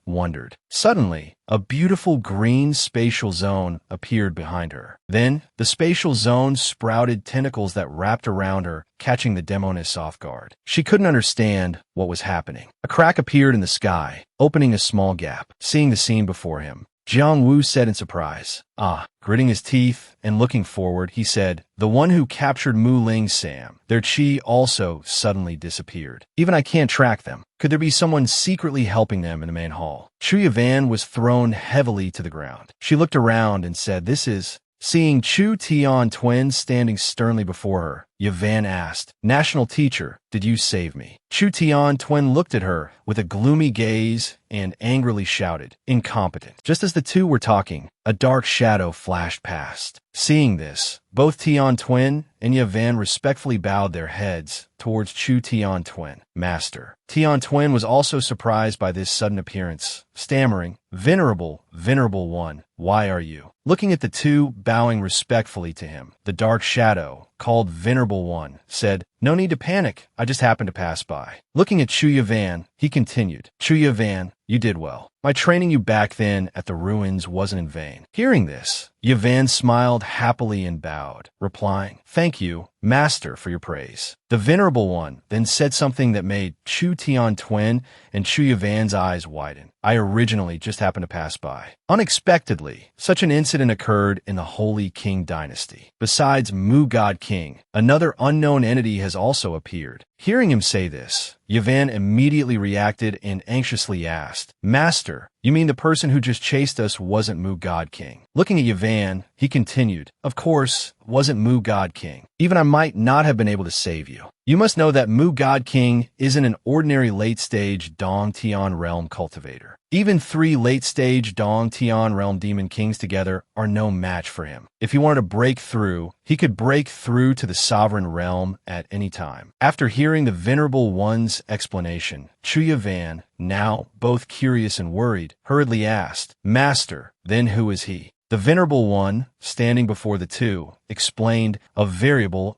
wondered. Suddenly, a beautiful green spatial zone appeared behind her. Then, the spatial zone sprouted tentacles that wrapped around her, catching the demoness off guard. She couldn't understand what was happening. A crack appeared in the sky, opening a small gap. Seeing the scene before him, Jang Vu said in surprise. Gritting his teeth and looking forward, he said, "The one who captured Mu Ling Sam. Their chi also suddenly disappeared. Even I can't track them. Could there be someone secretly helping them in the main hall?" Chu Yavan was thrown heavily to the ground. She looked around and said, "This is..." Seeing Chu Tion twins standing sternly before her, Yavan asked, "National teacher, did you save me?" Chu Tion twin looked at her with a gloomy gaze and angrily shouted, "Incompetent." Just as the two were talking, a dark shadow flashed past. Seeing this, both Tion twin and Yavan respectfully bowed their heads towards Chu Tion twin. "Master." Tion twin was also surprised by this sudden appearance, stammering, Venerable one, why are you?" Looking at the two, bowing respectfully to him, the dark shadow, called Venerable One, said, "No need to panic, I just happened to pass by." Looking at Chu Yavan, he continued, "Chu Yavan, you did well. My training you back then at the ruins wasn't in vain." Hearing this, Yavan smiled happily and bowed, replying, "Thank you, Master, for your praise." The Venerable One then said something that made Chu Tion twin and Chu Yavan's eyes widen. "I originally just happened to pass by." Unexpectedly, such an incident occurred in the Holy King dynasty. Besides Mu God King, another unknown entity has also appeared. Hearing him say this, Yavan immediately reacted and anxiously asked, "Master, you mean the person who just chased us wasn't Mu God King?" Looking at Yavan, he continued, "Of course, wasn't Mu God King. Even I might not have been able to save you. You must know that Mu God King isn't an ordinary late-stage Dong Tion realm cultivator. Even 3 late-stage Dong Tion realm demon kings together are no match for him. If he wanted to break through, he could break through to the sovereign realm at any time." After hearing the Venerable One's explanation, Chu Yavan, now both curious and worried, hurriedly asked, "Master, then who is he?" The Venerable One, standing before the two, explained, a variable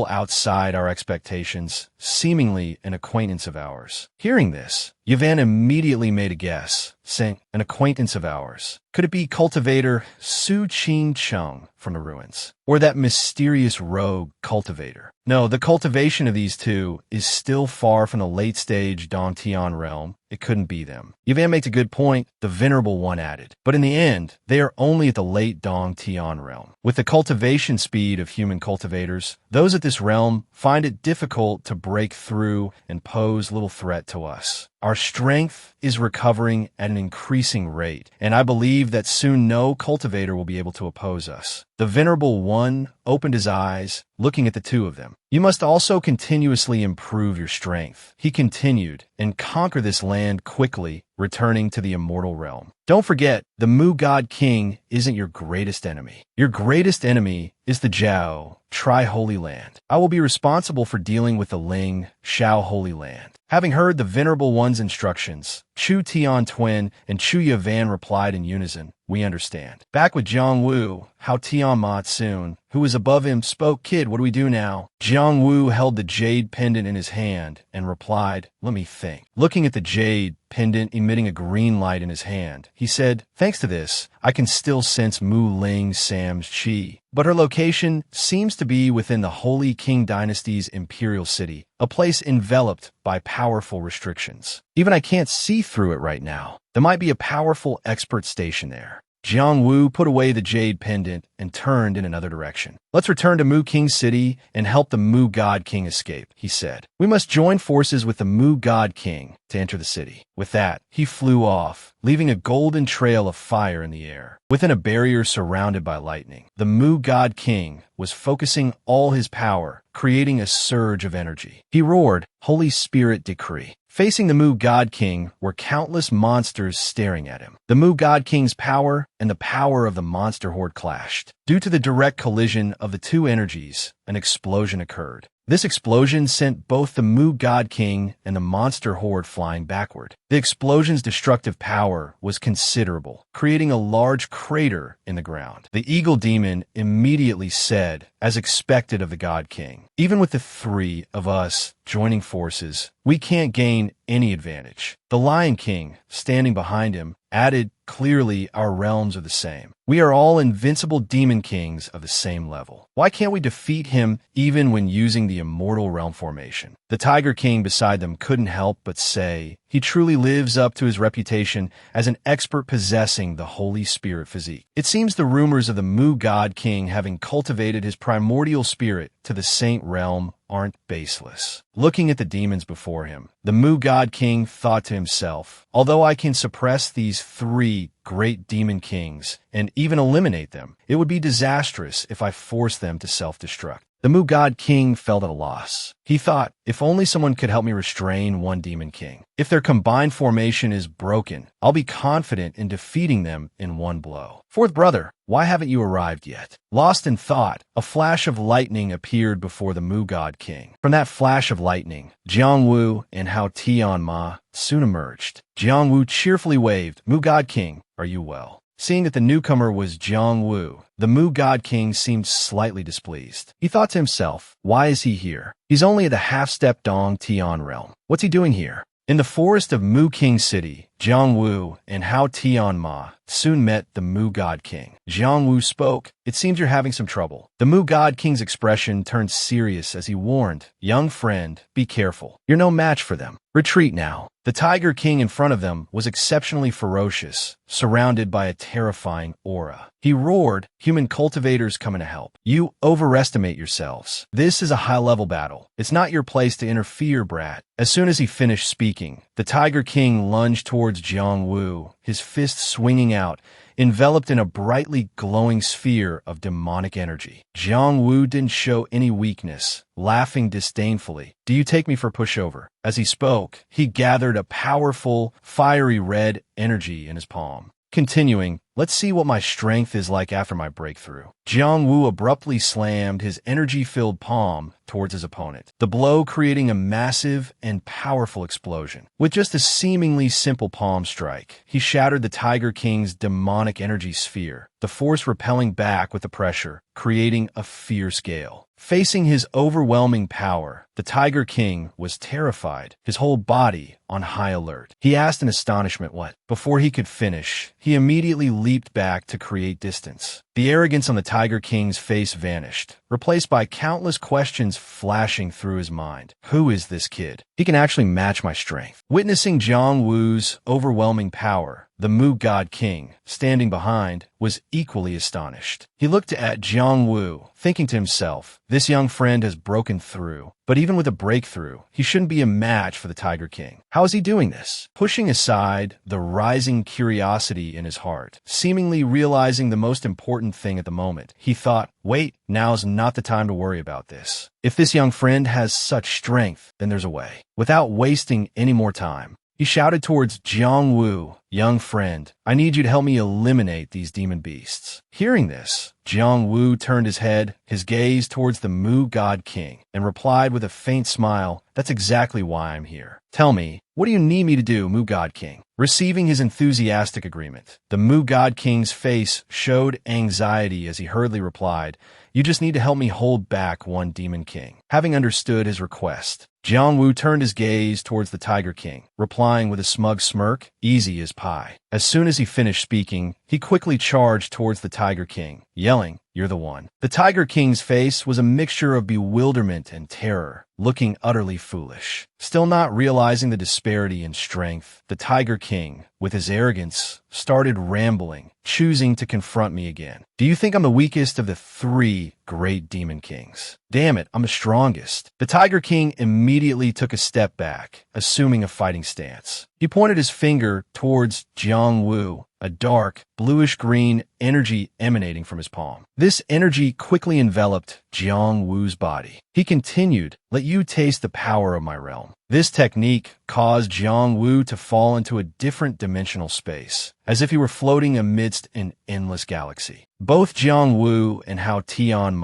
outside our expectations, seemingly an acquaintance of ours." Hearing this, Yavan immediately made a guess, saying, "An acquaintance of ours. Could it be cultivator Su Qing Chung from the ruins? Or that mysterious rogue cultivator?" No, the cultivation of these two is still far from the late-stage Dong Tion realm. It couldn't be them. Yavan makes a good point, the Venerable One added. But in the end, they are only at the late Dong Tion realm. With the cultivation speed of human cultivators, those at this realm find it difficult to break through and pose little threat to us. Our strength is recovering at an increasing rate, and I believe that soon no cultivator will be able to oppose us. The Venerable One opened his eyes, looking at the two of them. "You must also continuously improve your strength," he continued, "and conquer this land quickly, returning to the immortal realm. Don't forget, the Mu God King isn't your greatest enemy. Your greatest enemy is the Jiao, Tri-Holy Land. I will be responsible for dealing with the Ling, Shao Holy Land." Having heard the Venerable One's instructions, Chu Tion twin and Chu Yavan replied in unison, "We understand." Back with Jang Vu, how Tion Ma Tsun, who was above him, spoke, "Kid, what do we do now?" Jang Vu held the jade pendant in his hand and replied, "Let me think." Looking at the jade pendant emitting a green light in his hand, he said, "Thanks to this, I can still sense Mu Ling Sam's chi. But her location seems to be within the Holy King Dynasty's imperial city, a place enveloped by powerful restrictions. Even I can't see through it right now. There might be a powerful expert station there." Jang Vu put away the jade pendant and turned in another direction. "Let's return to Mu King City and help the Mu God King escape," he said. "We must join forces with the Mu God King to enter the city." With that, he flew off, leaving a golden trail of fire in the air. Within a barrier surrounded by lightning, the Mu God King was focusing all his power, creating a surge of energy. He roared, "Holy Spirit decree." Facing the Mu God King were countless monsters staring at him. The Mu God King's power and the power of the monster horde clashed. Due to the direct collision of the two energies, an explosion occurred. This explosion sent both the Mu God King and the monster horde flying backward. The explosion's destructive power was considerable, creating a large crater in the ground. The Eagle Demon immediately said, as expected of the God King, "Even with the 3 of us joining forces, we can't gain any advantage. The Lion King, standing behind him, added, "Clearly, our realms are the same. We are all invincible demon kings of the same level. Why can't we defeat him even when using the Immortal realm formation?" The Tiger King beside them couldn't help but say, "He truly lives up to his reputation as an expert possessing the Holy Spirit physique." It seems the rumors of the Mu God King having cultivated his primordial spirit to the Saint realm aren't baseless. Looking at the demons before him, the Mu God King thought to himself, "Although I can suppress these three great demon kings and even eliminate them, it would be disastrous if I forced them to self-destruct." The Mu God King felt at a loss. He thought, if only someone could help me restrain one demon king. If their combined formation is broken, I'll be confident in defeating them in one blow. "Fourth brother, why haven't you arrived yet?" Lost in thought, a flash of lightning appeared before the Mu God King. From that flash of lightning, Jang Vu and Tion soon emerged. Jang Vu cheerfully waved, "Mu God King, are you well?" Seeing that the newcomer was Jang Vu, the Mu God King seemed slightly displeased. He thought to himself, why is he here? He's only at the half-step Dong Tion realm. What's he doing here? In the forest of Mu King City, Jang Vu and Tion soon met the Mu God King. Jang Vu spoke, "It seems you're having some trouble." The Mu God King's expression turned serious as he warned, "Young friend, be careful. You're no match for them. Retreat now." The Tiger King in front of them was exceptionally ferocious, surrounded by a terrifying aura. He roared, "Human cultivators coming to help. You overestimate yourselves. This is a high-level battle. It's not your place to interfere, brat." As soon as he finished speaking, the Tiger King lunged towards Jang Vu, his fist swinging out, enveloped in a brightly glowing sphere of demonic energy. Jang Vu didn't show any weakness, laughing disdainfully. "Do you take me for pushover?" As he spoke, he gathered a powerful, fiery red energy in his palm. Continuing, "Let's see what my strength is like after my breakthrough." Jang Vu abruptly slammed his energy-filled palm towards his opponent, the blow creating a massive and powerful explosion. With just a seemingly simple palm strike, he shattered the Tiger King's demonic energy sphere, the force repelling back with the pressure, creating a fierce gale. Facing his overwhelming power, the Tiger King was terrified, his whole body on high alert. He asked in astonishment what. Before he could finish, he immediately leaped back to create distance. The arrogance on the Tiger King's face vanished, replaced by countless questions flashing through his mind. Who is this kid? He can actually match my strength. Witnessing Jang Wu's overwhelming power, the Mu God King, standing behind, was equally astonished. He looked at Jang Vu, thinking to himself, this young friend has broken through. But even with a breakthrough, he shouldn't be a match for the Tiger King. How is he doing this? Pushing aside the rising curiosity in his heart, seemingly realizing the most important thing at the moment, he thought, wait, now's not the time to worry about this. If this young friend has such strength, then there's a way. Without wasting any more time, he shouted towards Jang Vu, young friend, I need you to help me eliminate these demon beasts. Hearing this, Jang Vu turned his head, his gaze towards the Mu God King, and replied with a faint smile, that's exactly why I'm here. Tell me, what do you need me to do, Mu God King? Receiving his enthusiastic agreement, the Mu God King's face showed anxiety as he hurriedly replied, you just need to help me hold back one demon king. Having understood his request, Jang Vu turned his gaze towards the Tiger King, replying with a smug smirk, easy as pie. As soon as he finished speaking, he quickly charged towards the Tiger King, yelling, you're the one. The Tiger King's face was a mixture of bewilderment and terror, looking utterly foolish. Still not realizing the disparity in strength, the Tiger King, with his arrogance, started rambling, choosing to confront me again. Do you think I'm the weakest of the three great demon kings? Damn it, I'm the strongest. The Tiger King immediately took a step back, assuming a fighting stance. He pointed his finger towards Jang Vu, a dark, bluish-green energy emanating from his palm. This energy quickly enveloped Jang Wu's body. He continued, let you taste the power of my realm. This technique caused Jang Vu to fall into a different dimensional space, as if he were floating amidst an endless galaxy. Both Jang Vu and Tion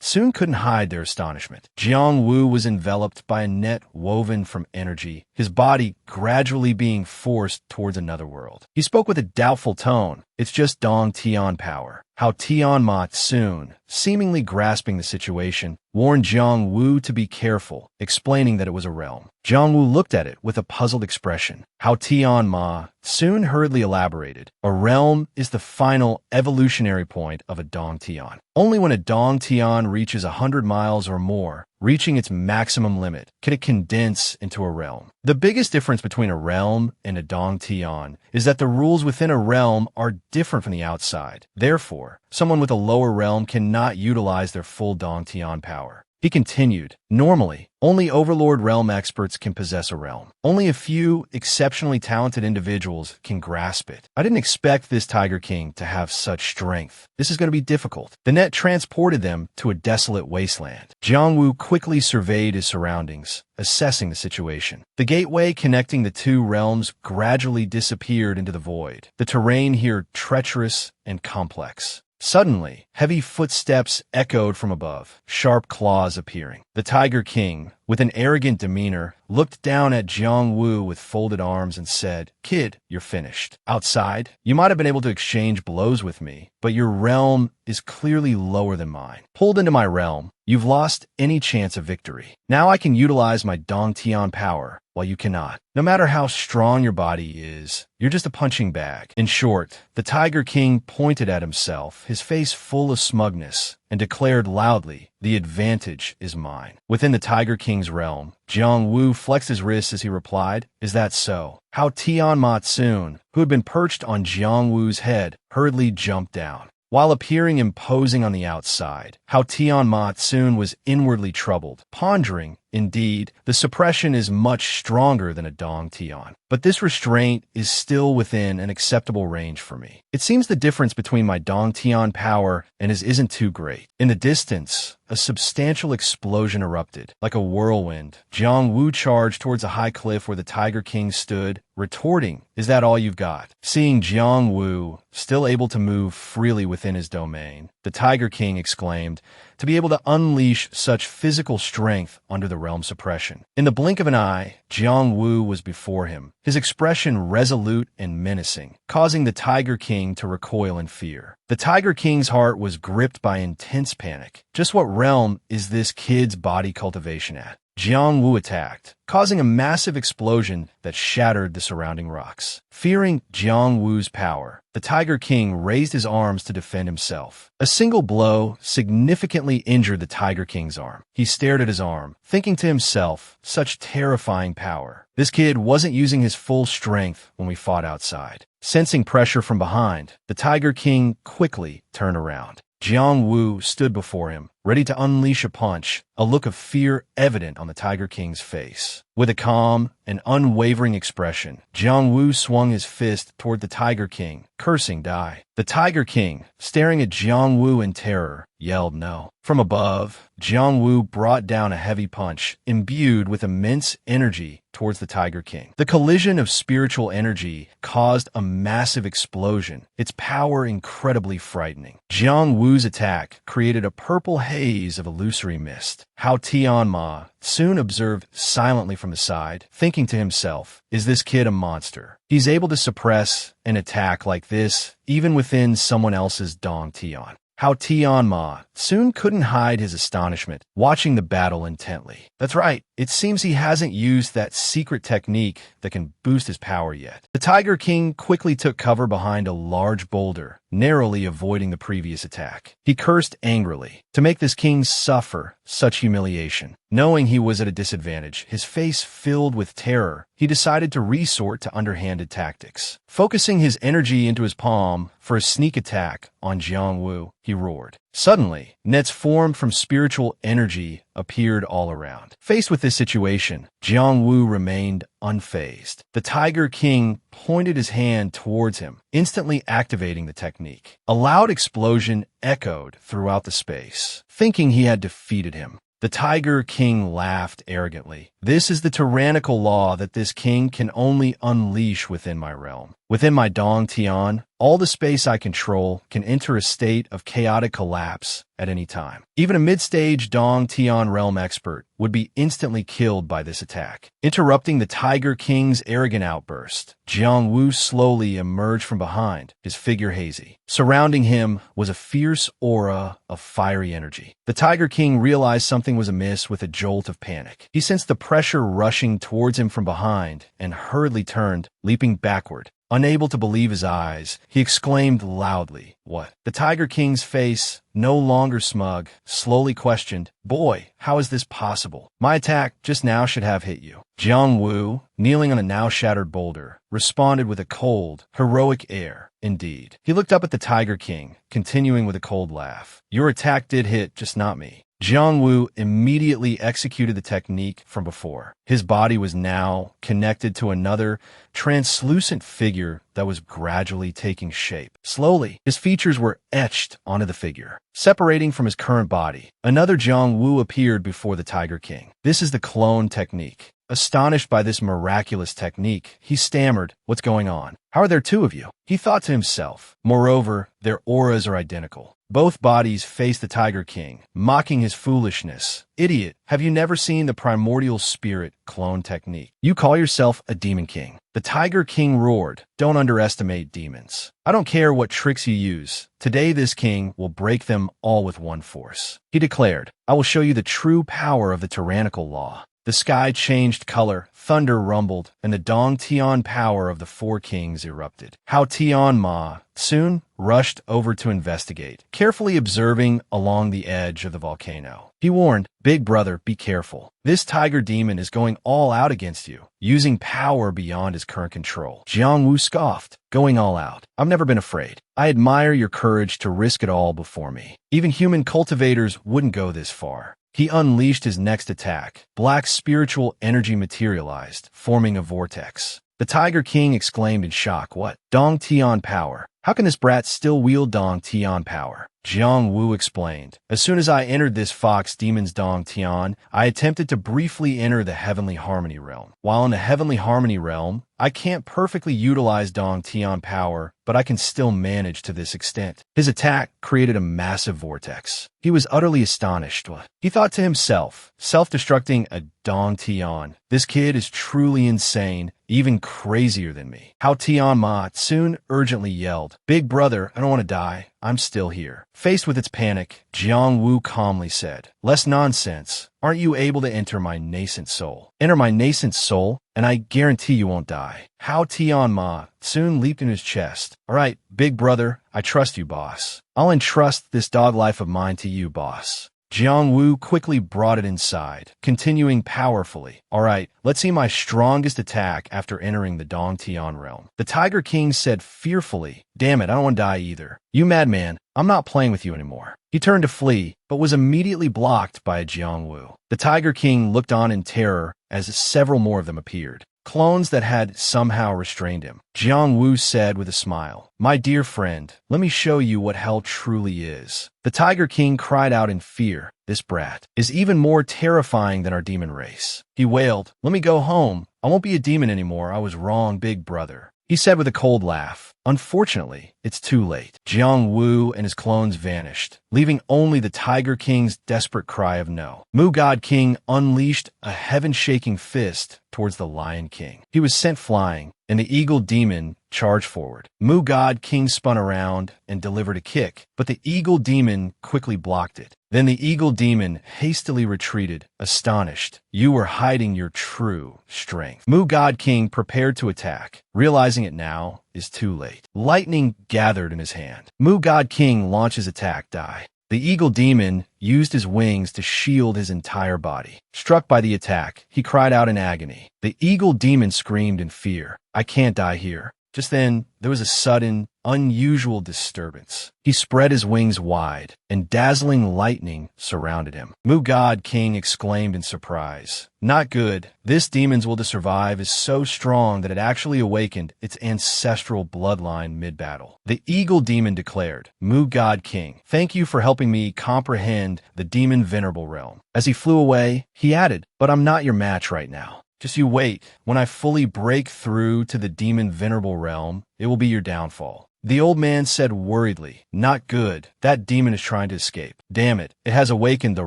soon couldn't hide their astonishment. Jang Vu was enveloped by a net woven from energy, his body gradually being forced towards another world. He spoke with a doubtful tone. It's just Dong Tion power. how Tion Ma soon, seemingly grasping the situation, warned Jang Vu to be careful, explaining that it was a realm. Jang Vu looked at it with a puzzled expression. How Tion Ma soon hurriedly elaborated. A realm is the final evolutionary point of a Dong Tion. Only when a Dong Tion reaches 100 miles or more, reaching its maximum limit, can it condense into a realm. The biggest difference between a realm and a Dong Tion is that the rules within a realm are different from the outside. Therefore, someone with a lower realm cannot utilize their full Dong Tion power. He continued, normally, only Overlord realm experts can possess a realm. Only a few exceptionally talented individuals can grasp it. I didn't expect this Tiger King to have such strength. This is going to be difficult. The net transported them to a desolate wasteland. Jang Vu quickly surveyed his surroundings, assessing the situation. The gateway connecting the two realms gradually disappeared into the void. The terrain here treacherous and complex. Suddenly, heavy footsteps echoed from above, sharp claws appearing. The Tiger King, with an arrogant demeanor, looked down at Jang Vu with folded arms and said, "Kid, you're finished. Outside, you might have been able to exchange blows with me, but your realm is clearly lower than mine. Pulled into my realm, you've lost any chance of victory. Now I can utilize my Dong Tian power, while you cannot. No matter how strong your body is, you're just a punching bag." In short, the Tiger King pointed at himself, his face full of smugness, and declared loudly, "The advantage is mine." Within the Tiger King's realm, Jang Vu flexed his wrists as he replied, "Is that so?" How Tion Ma soon, who had been perched on Jang Wu's head, hurriedly jumped down. While appearing imposing on the outside, how Tion Ma soon was inwardly troubled, pondering, indeed, the suppression is much stronger than a Dong Tion. But this restraint is still within an acceptable range for me. It seems the difference between my Dong Tion power and his isn't too great. In the distance, a substantial explosion erupted. Like a whirlwind, Jang Vu charged towards a high cliff where the Tiger King stood, retorting, "Is that all you've got?" Seeing Jang Vu still able to move freely within his domain, the Tiger King exclaimed, to be able to unleash such physical strength under the realm suppression. In the blink of an eye, Jang Vu was before him, his expression resolute and menacing, causing the Tiger King to recoil in fear. The Tiger King's heart was gripped by intense panic. Just what realm is this kid's body cultivation at? Jang Vu attacked, causing a massive explosion that shattered the surrounding rocks. Fearing Jang Wu's power, the Tiger King raised his arms to defend himself. A single blow significantly injured the Tiger King's arm. He stared at his arm, thinking to himself, such terrifying power. This kid wasn't using his full strength when we fought outside. Sensing pressure from behind, the Tiger King quickly turned around. Jang Vu stood before him, ready to unleash a punch, a look of fear evident on the Tiger King's face. With a calm and unwavering expression, Jang Vu swung his fist toward the Tiger King, cursing die. The Tiger King, staring at Jang Vu in terror, yelled no. From above, Jang Vu brought down a heavy punch, imbued with immense energy, towards the Tiger King. The collision of spiritual energy caused a massive explosion, its power incredibly frightening. Jang Wu's attack created a purple haze of illusory mist. How Tion Ma soon observed silently from the side, thinking to himself, is this kid a monster? He's able to suppress an attack like this, even within someone else's Dong Tion. How Tion Ma soon couldn't hide his astonishment, watching the battle intently. That's right, it seems he hasn't used that secret technique that can boost his power yet. The Tiger King quickly took cover behind a large boulder, narrowly avoiding the previous attack. He cursed angrily, to make this king suffer such humiliation. Knowing he was at a disadvantage, his face filled with terror, he decided to resort to underhanded tactics. Focusing his energy into his palm for a sneak attack on Jang Vu, he roared. Suddenly, nets formed from spiritual energy appeared all around. Faced with this situation, Jang Vu remained unfazed. The Tiger King pointed his hand towards him, instantly activating the technique. A loud explosion echoed throughout the space. Thinking he had defeated him, the Tiger King laughed arrogantly. This is the tyrannical law that this king can only unleash within my realm. Within my Dong Tion, All the space I control can enter a state of chaotic collapse at any time. Even a mid-stage Tion realm expert would be instantly killed by this attack. Interrupting the Tiger King's arrogant outburst, Jang Vu slowly emerged from behind, his figure hazy. Surrounding him was a fierce aura of fiery energy. The Tiger King realized something was amiss with a jolt of panic. He sensed the pressure rushing towards him from behind and hurriedly turned, leaping backward. Unable to believe his eyes, he exclaimed loudly, "What?" The Tiger King's face, no longer smug, slowly questioned, "Boy, how is this possible? My attack just now should have hit you." Jang Vu, kneeling on a now-shattered boulder, responded with a cold, heroic air. Indeed. He looked up at the Tiger King, continuing with a cold laugh. "Your attack did hit, just not me." Jang Vu immediately executed the technique from before. His body was now connected to another translucent figure that was gradually taking shape. Slowly, his features were etched onto the figure. Separating from his current body, another Jang Vu appeared before the Tiger King. This is the clone technique. Astonished by this miraculous technique, he stammered, "What's going on? How are there two of you?" He thought to himself. Moreover, their auras are identical. Both bodies face the Tiger King, mocking his foolishness. "Idiot, have you never seen the primordial spirit clone technique? You call yourself a demon king." The Tiger King roared, "Don't underestimate demons. I don't care what tricks you use. Today this king will break them all with one force." He declared, "I will show you the true power of the tyrannical law." The sky changed color, thunder rumbled, and the Dong Tion power of the four kings erupted. How Tion Ma soon rushed over to investigate, carefully observing along the edge of the volcano. He warned, "Big brother, be careful. This tiger demon is going all out against you, using power beyond his current control." Jang Vu scoffed, "Going all out? I've never been afraid. I admire your courage to risk it all before me. Even human cultivators wouldn't go this far." He unleashed his next attack. Black spiritual energy materialized, forming a vortex. The Tiger King exclaimed in shock, "What? Dong Tion power? How can this brat still wield Dong Tion power?" Jang Vu explained, "As soon as I entered this fox demon's Dong Tion, I attempted to briefly enter the Heavenly Harmony realm. While in the Heavenly Harmony realm, I can't perfectly utilize Dong Tion power, but I can still manage to this extent." His attack created a massive vortex. He was utterly astonished. He thought to himself, self-destructing a Dong Tion. This kid is truly insane, even crazier than me. How Tion Ma soon urgently yelled, "Big brother, I don't want to die. I'm still here." Faced with its panic, Jang Vu calmly said, "Less nonsense. Aren't you able to enter my nascent soul? Enter my nascent soul, and I guarantee you won't die." How Tion Ma soon leaped in his chest. "All right, big brother, I trust you, boss. I'll entrust this dog life of mine to you, boss." Jang Vu quickly brought it inside, continuing powerfully. "All right, let's see my strongest attack after entering the Dong Tion realm." The Tiger King said fearfully, "Damn it, I don't want to die either. You madman, I'm not playing with you anymore." He turned to flee, but was immediately blocked by Jang Vu. The Tiger King looked on in terror as several more of them appeared. Clones that had somehow restrained him. Jang Vu said with a smile, "My dear friend, let me show you what hell truly is." The Tiger King cried out in fear, "This brat is even more terrifying than our demon race." He wailed, "Let me go home. I won't be a demon anymore. I was wrong, big brother." He said with a cold laugh, "Unfortunately, it's too late." Jang Vu and his clones vanished, leaving only the Tiger King's desperate cry of no. Mu God King unleashed a heaven-shaking fist towards the Lion King. He was sent flying, and the Eagle Demon charged forward. Mu God King spun around and delivered a kick, but the Eagle Demon quickly blocked it. Then the Eagle Demon hastily retreated, astonished. "You were hiding your true strength." Mu God King prepared to attack, realizing it now is too late. Lightning gathered in his hand. Mu God King launched his attack die. The Eagle Demon used his wings to shield his entire body. Struck by the attack, he cried out in agony. The Eagle Demon screamed in fear, "I can't die here." Just then, there was a sudden, unusual disturbance. He spread his wings wide, and dazzling lightning surrounded him. Mu God King exclaimed in surprise, "Not good. This demon's will to survive is so strong that it actually awakened its ancestral bloodline mid-battle." The Eagle Demon declared, "Mu God King, thank you for helping me comprehend the demon venerable realm." As he flew away, he added, "But I'm not your match right now. Just you wait. When I fully break through to the demon venerable realm, it will be your downfall." The old man said worriedly. Not good. That demon is trying to escape. Damn it. It has awakened the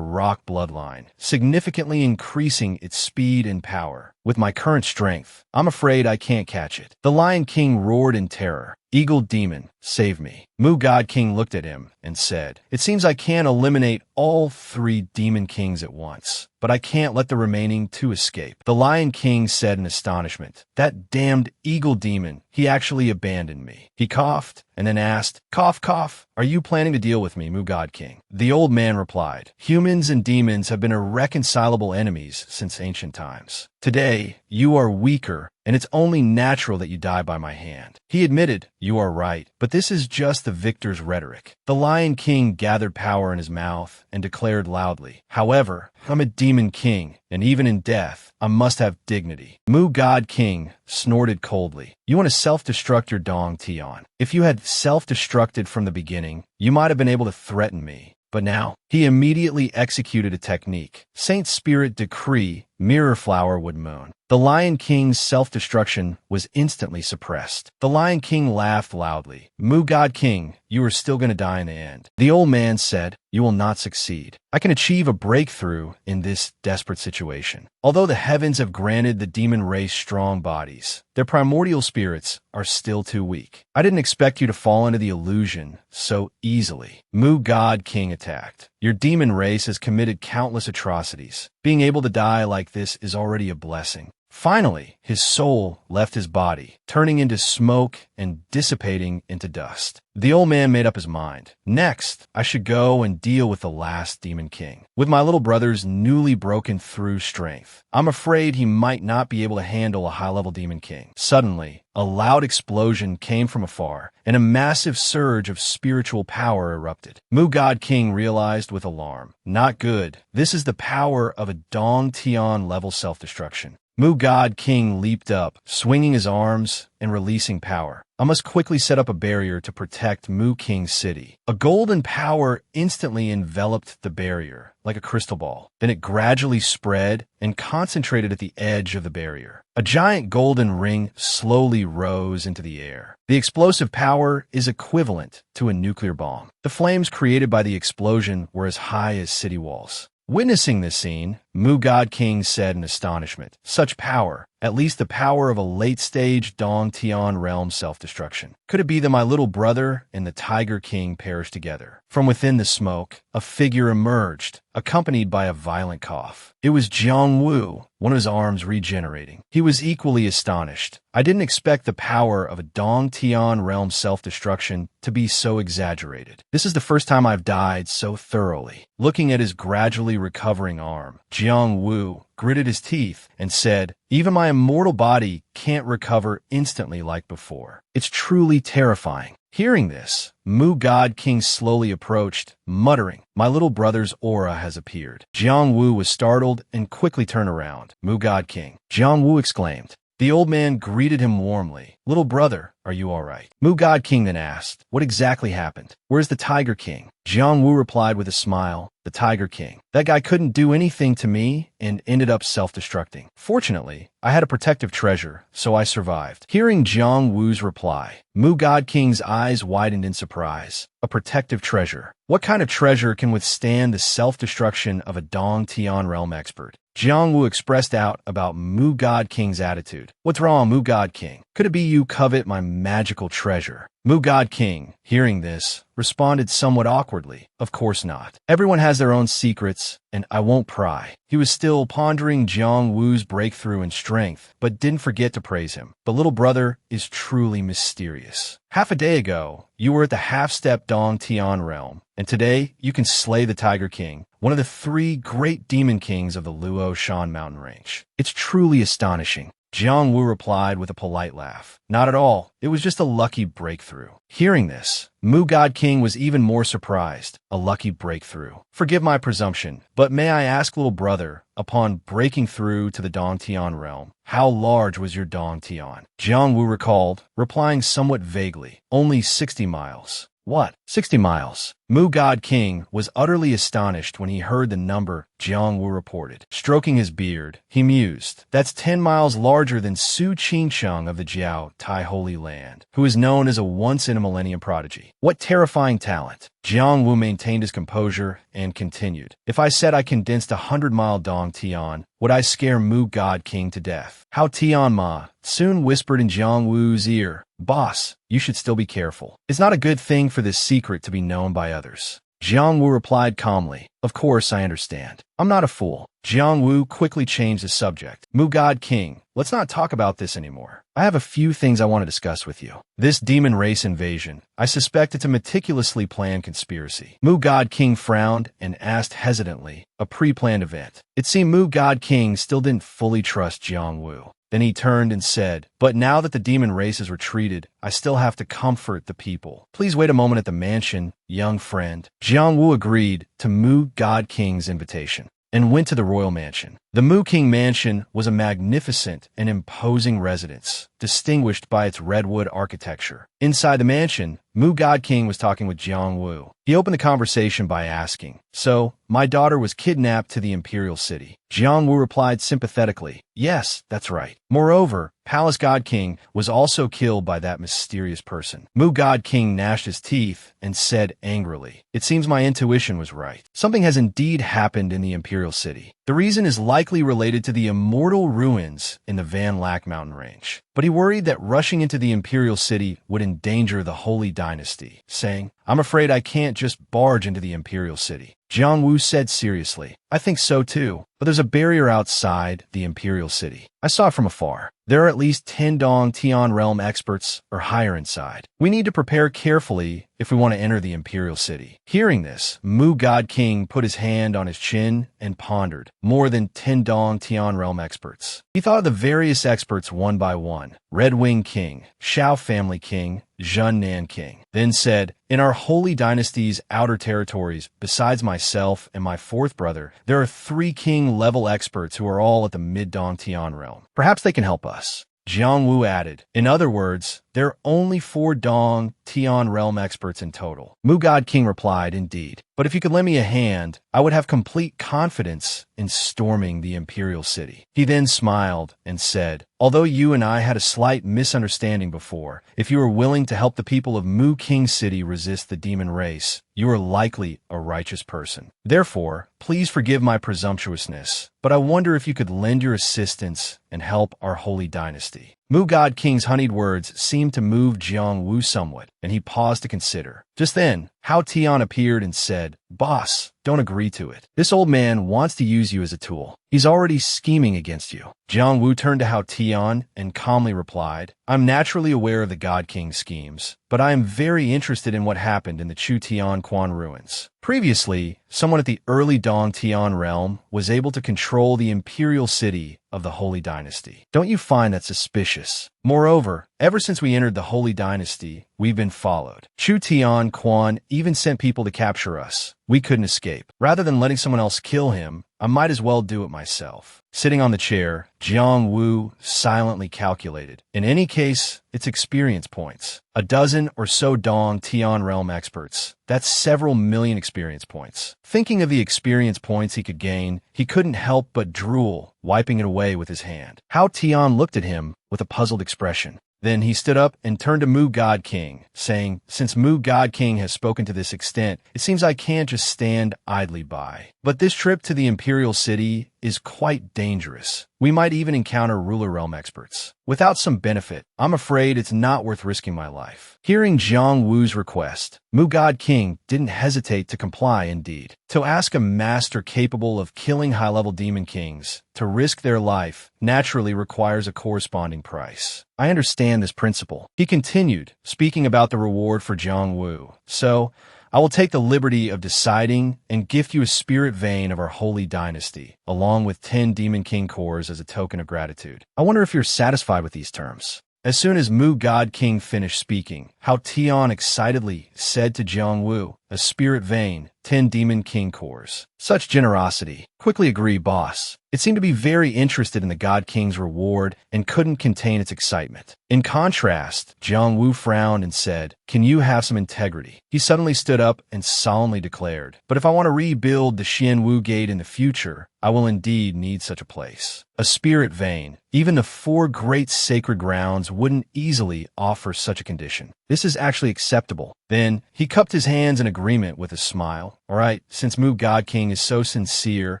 rock bloodline, significantly increasing its speed and power. With my current strength, I'm afraid I can't catch it. The Lion King roared in terror. Eagle demon, save me. Mu God King looked at him and said, it seems I can't eliminate all 3 demon kings at once, but I can't let the remaining 2 escape. The Lion King said in astonishment, that damned eagle demon, he actually abandoned me. He coughed and then asked, cough, cough, are you planning to deal with me, Mu God King? The old man replied, humans and demons have been irreconcilable enemies since ancient times. Today, you are weaker, and it's only natural that you die by my hand. He admitted, you are right, but this is just the victor's rhetoric. The Lion King gathered power in his mouth and declared loudly, however, I'm a demon king, and even in death, I must have dignity. Mu God King snorted coldly. You want to self-destruct your dong, Tion. If you had self-destructed from the beginning, you might have been able to threaten me. But now, he immediately executed a technique. Saint Spirit Decree, Mirror Flower would moan. The Lion King's self-destruction was instantly suppressed. The Lion King laughed loudly. Mu God King, you are still going to die in the end. The old man said, you will not succeed. I can achieve a breakthrough in this desperate situation. Although the heavens have granted the demon race strong bodies, their primordial spirits are still too weak. I didn't expect you to fall into the illusion so easily. Mu God King attacked. Your demon race has committed countless atrocities. Being able to die like this is already a blessing. Finally, his soul left his body, turning into smoke and dissipating into dust. The old man made up his mind. Next, I should go and deal with the last demon king. With my little brother's newly broken through strength, I'm afraid he might not be able to handle a high-level demon king. Suddenly, a loud explosion came from afar, and a massive surge of spiritual power erupted. Mu God King realized with alarm. Not good. This is the power of a Dong Tion level self-destruction. Mu God King leaped up, swinging his arms and releasing power. I must quickly set up a barrier to protect Mu King's city. A golden power instantly enveloped the barrier, like a crystal ball. Then it gradually spread and concentrated at the edge of the barrier. A giant golden ring slowly rose into the air. The explosive power is equivalent to a nuclear bomb. The flames created by the explosion were as high as city walls. Witnessing this scene, Mu God King said in astonishment, such power, at least the power of a late-stage Dong Tion realm self-destruction. Could it be that my little brother and the Tiger King perished together? From within the smoke, a figure emerged, accompanied by a violent cough. It was Jang Vu, one of his arms regenerating. He was equally astonished. I didn't expect the power of a Dong Tion realm self-destruction to be so exaggerated. This is the first time I've died so thoroughly. Looking at his gradually recovering arm, Jang Vu gritted his teeth and said, even my immortal body can't recover instantly like before. It's truly terrifying. Hearing this, Mu God King slowly approached, muttering, my little brother's aura has appeared. Jang Vu was startled and quickly turned around. Mu God King. Jang Vu exclaimed. The old man greeted him warmly. Little brother, are you all right? Mu God King then asked, what exactly happened? Where's the Tiger King? Jang Vu replied with a smile, the Tiger King. That guy couldn't do anything to me and ended up self-destructing. Fortunately, I had a protective treasure, so I survived. Hearing Jang Wu's reply, Mu God King's eyes widened in surprise. A protective treasure. What kind of treasure can withstand the self-destruction of a Dong Tion realm expert? Jang Vu expressed out about Mu God King's attitude. What's wrong, Mu God King? Could it be you covet my magical treasure? Mu God King, hearing this, responded somewhat awkwardly. Of course not. Everyone has their own secrets, and I won't pry. He was still pondering Jang Wu's breakthrough in strength, but didn't forget to praise him. The little brother is truly mysterious. Half a day ago, you were at the half-step Dong Tion realm, and today you can slay the Tiger King, one of the 3 great demon kings of the Luo Shan mountain range. It's truly astonishing. Jang Vu replied with a polite laugh. Not at all. It was just a lucky breakthrough. Hearing this, Mu God King was even more surprised. A lucky breakthrough. Forgive my presumption, but may I ask, little brother, upon breaking through to the Dong Tion realm, how large was your Dong Tion? Jang Vu recalled, replying somewhat vaguely, only 60 miles. What? 60 miles. Mu God King was utterly astonished when he heard the number Jang Vu reported. Stroking his beard, he mused, "That's 10 miles larger than Su Qingcheng of the Jiao Tai Holy Land, who is known as a once-in-a-millennium prodigy. What terrifying talent." Jang Vu maintained his composure and continued, "If I said I condensed 100-mile Dong Tion, would I scare Mu God King to death?" How Tion Ma soon whispered in Jang Wu's ear, "Boss, you should still be careful. It's not a good thing for this secret to be known by others." Jiang Wu replied calmly, "Of course I understand. I'm not a fool." Jiang Wu quickly changed the subject. "Mu God King, let's not talk about this anymore. I have a few things I want to discuss with you. This demon race invasion, I suspect it's a meticulously planned conspiracy." Mu God King frowned and asked hesitantly, "A pre-planned event?" It seemed Mu God King still didn't fully trust Jiang Wu. Then he turned and said, "But now that the demon race has retreated, I still have to comfort the people. Please wait a moment at the mansion, young friend." Jiang Wu agreed to Mu God King's invitation and went to the royal mansion. The Mu King mansion was a magnificent and imposing residence, distinguished by its redwood architecture. Inside the mansion, Mu God King was talking with Jiang Wu. He opened the conversation by asking, "So, my daughter was kidnapped to the imperial city?" Jiang Wu replied sympathetically, "Yes, that's right. Moreover, Palace God King was also killed by that mysterious person." Mu God King gnashed his teeth and said angrily, "It seems my intuition was right. Something has indeed happened in the imperial city. The reason is likely related to the immortal ruins in the Van Lac mountain range." But he worried that rushing into the imperial city would endanger the holy dynasty, saying, "I'm afraid I can't just barge into the imperial city." Jiang Wu said seriously, "I think so too, but there's a barrier outside the imperial city. I saw it from afar. There are at least 10 Dong Tion realm experts or higher inside. We need to prepare carefully if we want to enter the imperial city." Hearing this, Mu God King put his hand on his chin and pondered. More than 10 Dong Tion realm experts. He thought of the various experts one by one. Red Wing King, Shao Family King, Zhun Nan King. Then said, "In our holy dynasty's outer territories, besides myself and my fourth brother, there are 3 king-level experts who are all at the mid-Dong Tion realm. Perhaps they can help us." Jiang Wu added, "In other words, there are only 4 Dong Tion realm experts in total." Mu God King replied, "Indeed. But if you could lend me a hand, I would have complete confidence in storming the imperial city." He then smiled and said, "Although you and I had a slight misunderstanding before, if you are willing to help the people of Mu King City resist the demon race, you are likely a righteous person. Therefore, please forgive my presumptuousness, but I wonder if you could lend your assistance and help our holy dynasty." Mu God King's honeyed words seemed to move Jiang Wu somewhat, and he paused to consider. Just then, Hao Tion appeared and said, "Boss, don't agree to it. This old man wants to use you as a tool. He's already scheming against you." Jiang Wu turned to Hao Tion and calmly replied, "I'm naturally aware of the God King's schemes, but I am very interested in what happened in the Chu Tian Quan ruins. Previously, someone at the early Dong Tion realm was able to control the imperial city of the Holy Dynasty. Don't you find that suspicious? Moreover, ever since we entered the Holy Dynasty, we've been followed. Chu Tian Quan even sent people to capture us. We couldn't escape. Rather than letting someone else kill him, I might as well do it myself." Sitting on the chair, Jiang Wu silently calculated. In any case, it's experience points. 12 or so Dong Tion realm experts. That's several million experience points. Thinking of the experience points he could gain, he couldn't help but drool, wiping it away with his hand. Hao Tion looked at him with a puzzled expression. Then he stood up and turned to Mu God King, saying, "Since Mu God King has spoken to this extent, it seems I can't just stand idly by. But this trip to the Imperial City is quite dangerous. We might even encounter ruler realm experts. Without some benefit, I'm afraid it's not worth risking my life." Hearing Jiang Wu's request, Mu God King didn't hesitate to comply indeed. To ask a master capable of killing high-level demon kings to risk their life naturally requires a corresponding price. "I understand this principle," he continued, speaking about the reward for Jiang Wu. "So, I will take the liberty of deciding and gift you a spirit vein of our holy dynasty, along with 10 Demon King cores as a token of gratitude. I wonder if you're satisfied with these terms." As soon as Mu God King finished speaking, Hao Tion excitedly said to Jiang Wu, a spirit vein, 10 demon king cores. Such generosity. Quickly agree, boss. It seemed to be very interested in the God King's reward and couldn't contain its excitement. In contrast, Jang Vu frowned and said, "Can you have some integrity?" He suddenly stood up and solemnly declared, "But if I want to rebuild the Xianwu Gate in the future, I will indeed need such a place. A spirit vein. Even the 4 great sacred grounds wouldn't easily offer such a condition. This is actually acceptable." Then he cupped his hands in agreement with a smile. "All right, since Mu God King is so sincere,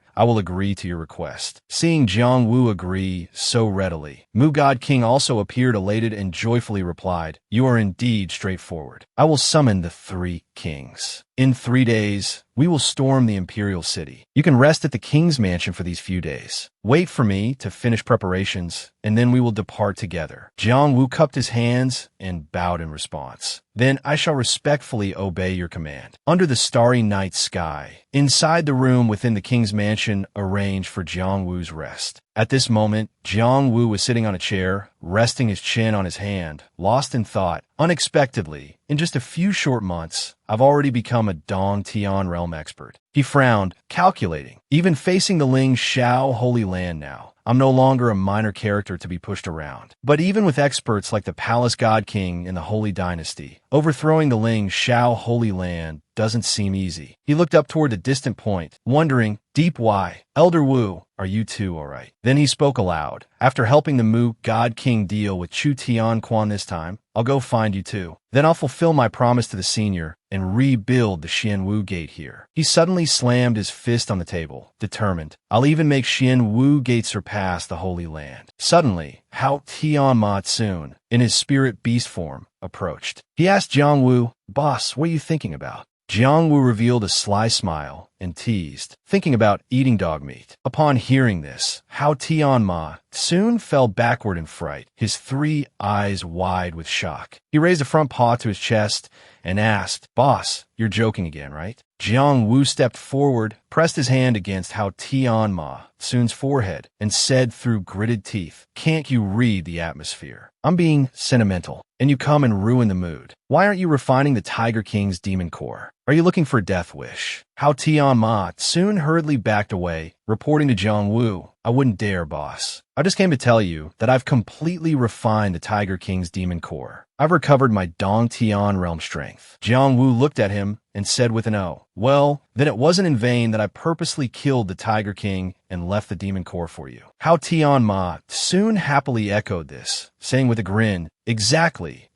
I will agree to your request." Seeing Jang Vu agree so readily, Mu God King also appeared elated and joyfully replied, "You are indeed straightforward. I will summon the 3 kings. In 3 days, we will storm the imperial city. You can rest at the king's mansion for these few days. Wait for me to finish preparations, and then we will depart together." Jang Vu cupped his hands and bowed in response. "Then I shall respectfully obey your command." Under the starry night sky, inside the room within the king's mansion arranged for Jang Wu's rest. At this moment, Jang Vu was sitting on a chair, resting his chin on his hand, lost in thought. Unexpectedly, in just a few short months, I've already become a Dong Tion realm expert. He frowned, calculating. Even facing the Ling Shao Holy Land now, I'm no longer a minor character to be pushed around. But even with experts like the Palace God King in the Holy Dynasty, overthrowing the Ling Shao Holy Land doesn't seem easy. He looked up toward the distant point, wondering, deep why, "Elder Wu, are you too all right?" Then he spoke aloud. "After helping the Mu God King deal with Chu Tian Quan this time, I'll go find you too. Then I'll fulfill my promise to the senior and rebuild the Xianwu Gate here." He suddenly slammed his fist on the table, determined. "I'll even make Xianwu Gate surpass the Holy Land." Suddenly, Hao Tian Matsun, in his spirit beast form, approached. He asked Jang Vu, "Boss, what are you thinking about?" Jang Vu revealed a sly smile and teased, "Thinking about eating dog meat." Upon hearing this, Hao Tianma soon fell backward in fright, his 3 eyes wide with shock. He raised a front paw to his chest and asked, "Boss, you're joking again, right?" Jang Vu stepped forward, pressed his hand against Hao Tianma Soon's forehead, and said through gritted teeth, "Can't you read the atmosphere? I'm being sentimental, and you come and ruin the mood. Why aren't you refining the Tiger King's demon core? Are you looking for a death wish?" Hao Tianma soon hurriedly backed away, reporting to Jang Vu, "I wouldn't dare, boss. I just came to tell you that I've completely refined the Tiger King's demon core. I've recovered my Dong Tian realm strength." Jang Vu looked at him and said with an O, "Well, then it wasn't in vain that I purposely killed the Tiger King and left the demon core for you." Hao Tianma soon happily echoed this, saying with a grin, Exactly.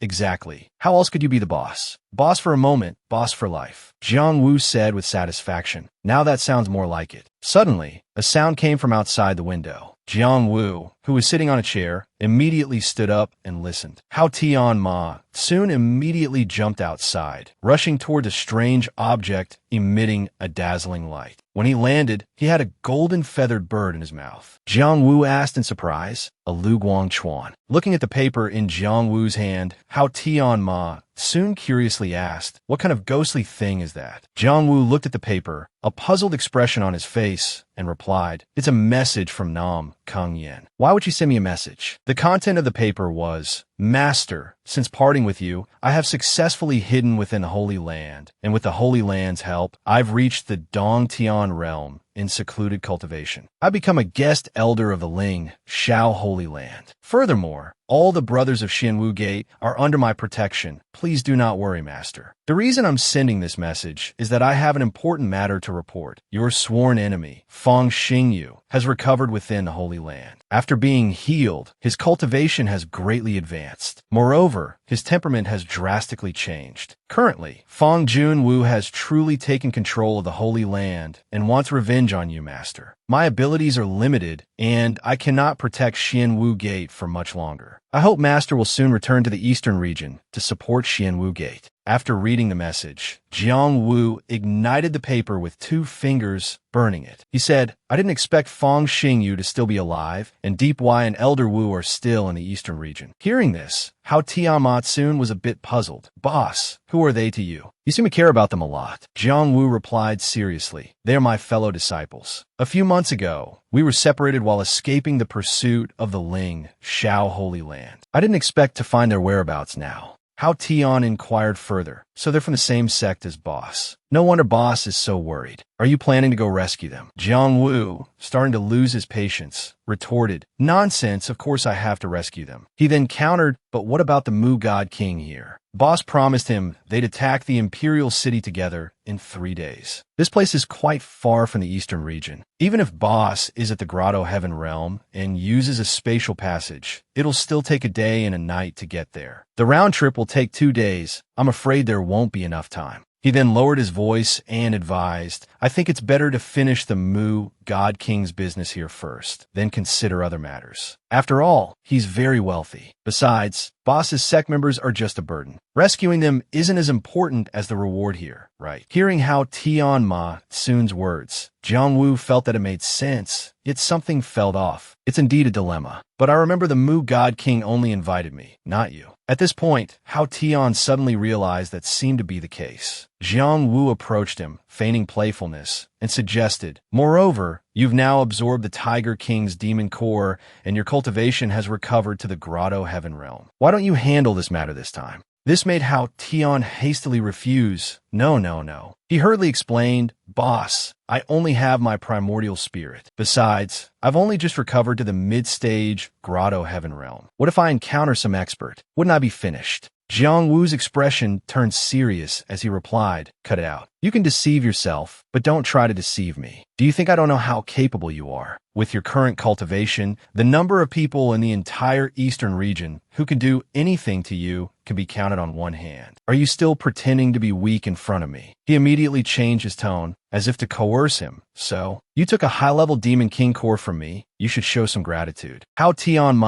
How else could you be the boss? Boss for a moment, boss for life." Jang Vu said with satisfaction, "Now that sounds more like it." Suddenly, a sound came from outside the window. Jang Vu, who was sitting on a chair, immediately stood up and listened. Hao Tianma soon immediately jumped outside, rushing toward a strange object emitting a dazzling light. When he landed, he had a golden feathered bird in his mouth. Jang Vu asked in surprise, "A Lu Guang Chuan." Looking at the paper in Jang Wu's hand, Hao Tianma soon curiously asked, "What kind of ghostly thing is that?" Jang Vu looked at the paper, a puzzled expression on his face, and replied, "It's a message from Nam Kung Yen." "Why would you send me a message?" The content of the paper was, "Master, since parting with you, I have successfully hidden within the Holy Land, and with the Holy Land's help, I've reached the Dong Tian realm in secluded cultivation. I become a guest elder of the Ling Shao Holy Land. Furthermore, all the brothers of Xianwu Gate are under my protection. Please do not worry, Master. The reason I'm sending this message is that I have an important matter to report. Your sworn enemy, Feng Xingyu, has recovered within the Holy Land. After being healed, his cultivation has greatly advanced. Moreover, his temperament has drastically changed. Currently, Feng Junwu has truly taken control of the Holy Land and wants revenge on you, Master. My abilities are limited, and I cannot protect Xianwu Gate for much longer. I hope Master will soon return to the eastern region to support Xianwu Gate." After reading the message, Jang Vu ignited the paper with 2 fingers, burning it. He said, "I didn't expect Feng Xingyu to still be alive, and Deep Y and Elder Wu are still in the eastern region." Hearing this, Hao Tiamatsun was a bit puzzled. "Boss, who are they to you? You seem to care about them a lot." Jang Vu replied seriously, "They are my fellow disciples. A few months ago, we were separated while escaping the pursuit of the Ling Shao Holy Land. I didn't expect to find their whereabouts now." Hao Tion inquired further, so they're from the same sect as Boss. No wonder Boss is so worried. Are you planning to go rescue them? Jang Vu, starting to lose his patience, retorted, "Nonsense, of course I have to rescue them." He then countered, "But what about the Mu God King here?" Boss promised him they'd attack the Imperial City together in 3 days. This place is quite far from the eastern region. Even if Boss is at the Grotto Heaven realm and uses a spatial passage, it'll still take a day and a night to get there. The round trip will take 2 days. I'm afraid there won't be enough time. He then lowered his voice and advised, "I think it's better to finish the Mu God King's business here first, then consider other matters. After all, he's very wealthy. Besides, Boss's sect members are just a burden. Rescuing them isn't as important as the reward here, right?" Hearing how Tion Soon's words, Jang Vu felt that it made sense, yet something felt off. It's indeed a dilemma. But I remember the Mu God King only invited me, not you. At this point, how Tion suddenly realized that seemed to be the case. Jang Vu approached him, feigning playfulness, and suggested, "Moreover, you've now absorbed the Tiger King's demon core, and your cultivation has recovered to the Grotto Heaven realm. Why don't you handle this matter this time?" This made Hao Tion hastily refuse. No. He hurriedly explained, "Boss, I only have my primordial spirit. Besides, I've only just recovered to the mid-stage Grotto Heaven realm. What if I encounter some expert? Wouldn't I be finished?" Jiang Wu's expression turned serious as he replied, "Cut it out. You can deceive yourself, but don't try to deceive me. Do you think I don't know how capable you are? With your current cultivation, the number of people in the entire eastern region who can do anything to you can be counted on one hand. Are you still pretending to be weak in front of me?" He immediately changed his tone, as if to coerce him. "So, you took a high-level Demon King core from me. You should show some gratitude." Hao Tion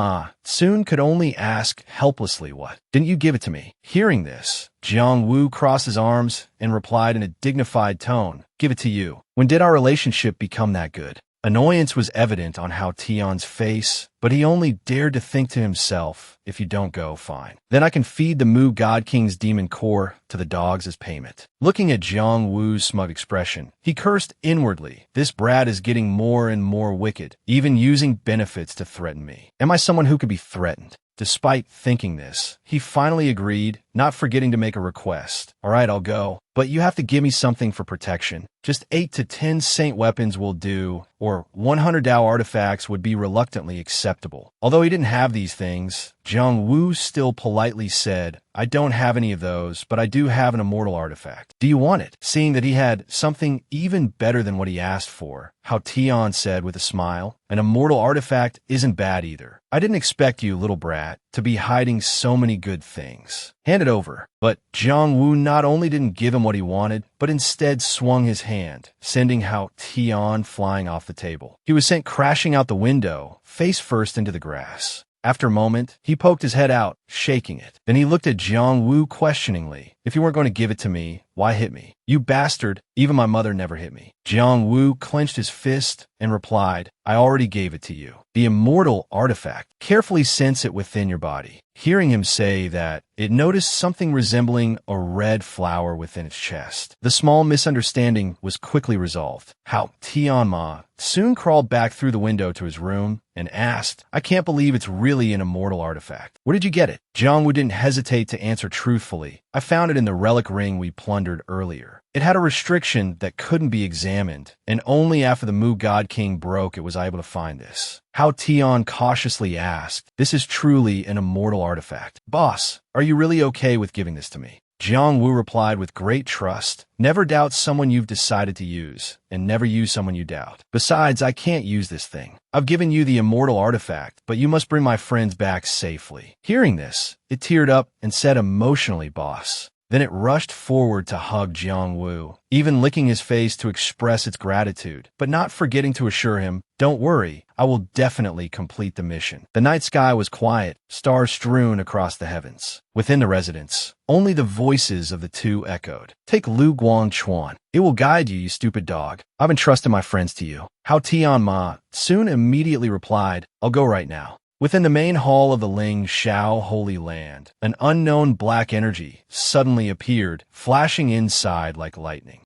soon could only ask helplessly, "What? Didn't you give it to me?" Hearing this, Jiang Vu crossed his arms and replied in a dignified tone, "Give it to you. When did our relationship become that good?" Annoyance was evident on Hao Tion's face, but he only dared to think to himself, "If you don't go, fine. Then I can feed the Mu God King's demon core to the dogs as payment." Looking at Jiang Wu's smug expression, he cursed inwardly. This brat is getting more and more wicked, even using benefits to threaten me. Am I someone who could be threatened? Despite thinking this, he finally agreed, not forgetting to make a request. "All right, I'll go, but you have to give me something for protection. Just 8 to 10 saint weapons will do, or 100 Dao artifacts would be reluctantly acceptable." Although he didn't have these things, Jiang Vu still politely said, "I don't have any of those, but I do have an immortal artifact. Do you want it?" Seeing that he had something even better than what he asked for, Hao Tion said with a smile, "An immortal artifact isn't bad either. I didn't expect you, little brat, to be hiding so many good things. Hand it over." But Jiang Vu not only didn't give him what he wanted, but instead swung his hand, sending Hao Tion flying off the table. He was sent crashing out the window, face first into the grass. After a moment, he poked his head out, shaking it. Then he looked at Jiang Vu questioningly. "If you weren't going to give it to me, why hit me? You bastard, even my mother never hit me." Jiang Vu clenched his fist and replied, "I already gave it to you. The immortal artifact. Carefully sense it within your body." Hearing him say that, it noticed something resembling a red flower within its chest. The small misunderstanding was quickly resolved. Hao Tion soon crawled back through the window to his room and asked, "I can't believe it's really an immortal artifact. Where did you get it?" Jiang Vu didn't hesitate to answer truthfully. "I found it in the relic ring we plundered earlier. It had a restriction that couldn't be examined, and only after the Mu God King broke it was I able to find this." Hao Tion cautiously asked, "This is truly an immortal artifact. Boss, are you really okay with giving this to me?" Jiang Vu replied with great trust, "Never doubt someone you've decided to use, and never use someone you doubt. Besides, I can't use this thing. I've given you the immortal artifact, but you must bring my friends back safely." Hearing this, it teared up and said emotionally, "Boss." Then it rushed forward to hug Jiang Vu, even licking his face to express its gratitude, but not forgetting to assure him, "Don't worry, I will definitely complete the mission." The night sky was quiet, stars strewn across the heavens. Within the residence, only the voices of the two echoed. "Take Lu Guang Chuan. It will guide you, you stupid dog. I've entrusted my friends to you." Hao Tion soon immediately replied, "I'll go right now." Within the main hall of the Ling Shao Holy Land, an unknown black energy suddenly appeared, flashing inside like lightning.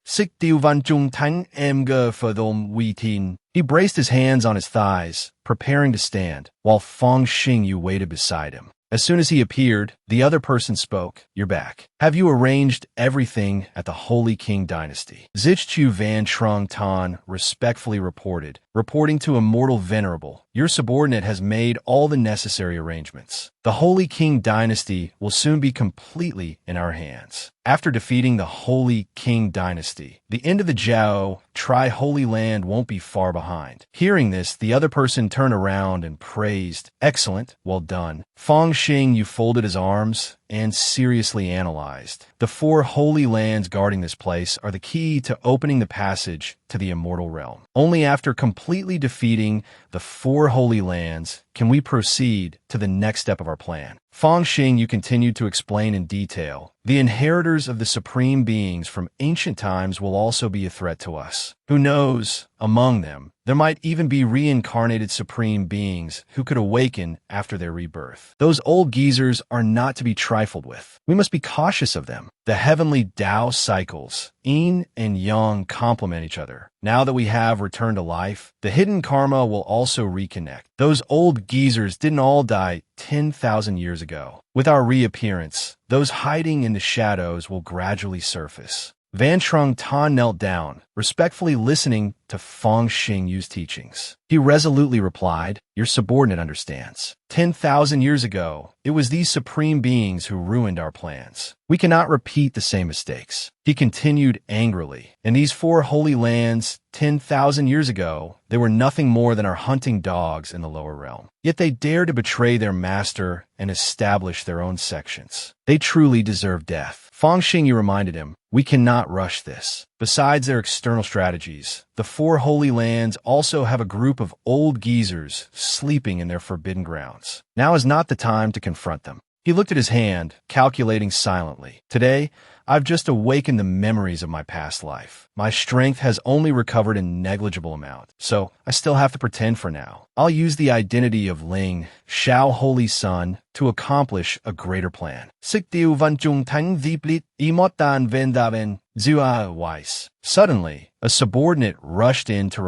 He braced his hands on his thighs, preparing to stand, while Feng Xingyu waited beside him. As soon as he appeared, The other person spoke. You're back. Have you arranged everything at the Holy King Dynasty? Zichu Van Trung Tan respectfully reporting to Immortal Venerable, your subordinate has made all the necessary arrangements. The Holy King Dynasty will soon be completely in our hands. After defeating the Holy King Dynasty, the end of the Jiao Tri-Holy Land won't be far behind. Hearing this, the other person turned around and praised. Excellent, well done. Fong Xing, you folded his arms and seriously analyzed. The 4 holy lands guarding this place are the key to opening the passage to the immortal realm. Only after completely defeating the 4 holy lands can we proceed to the next step of our plan. Fong Xing, you continued to explain in detail. The inheritors of the supreme beings from ancient times will also be a threat to us. Who knows, among them, there might even be reincarnated supreme beings who could awaken after their rebirth. Those old geezers are not to be trifled with. We must be cautious of them. The heavenly Tao cycles, Yin and Yang, complement each other. Now that we have returned to life, the hidden karma will also reconnect. Those old geezers didn't all die 10,000 years ago. With our reappearance, those hiding in the shadows will gradually surface. Van Trung Tan knelt down, respectfully listening to Fong Xingyu's teachings. He resolutely replied, your subordinate understands. 10,000 years ago, it was these supreme beings who ruined our plans. We cannot repeat the same mistakes. He continued angrily. In these 4 holy lands, 10,000 years ago, they were nothing more than our hunting dogs in the lower realm. Yet they dared to betray their master and establish their own sections. They truly deserve death. Fong Xingyu reminded him, we cannot rush this. Besides their external strategies, the 4 holy lands also have a group of old geezers sleeping in their forbidden grounds. Now is not the time to confront them. He looked at his hand, calculating silently. Today, I've just awakened the memories of my past life. My strength has only recovered a negligible amount, so I still have to pretend for now. I'll use the identity of Ling, Shao Holy Son, to accomplish a greater plan. Suddenly, a subordinate rushed in to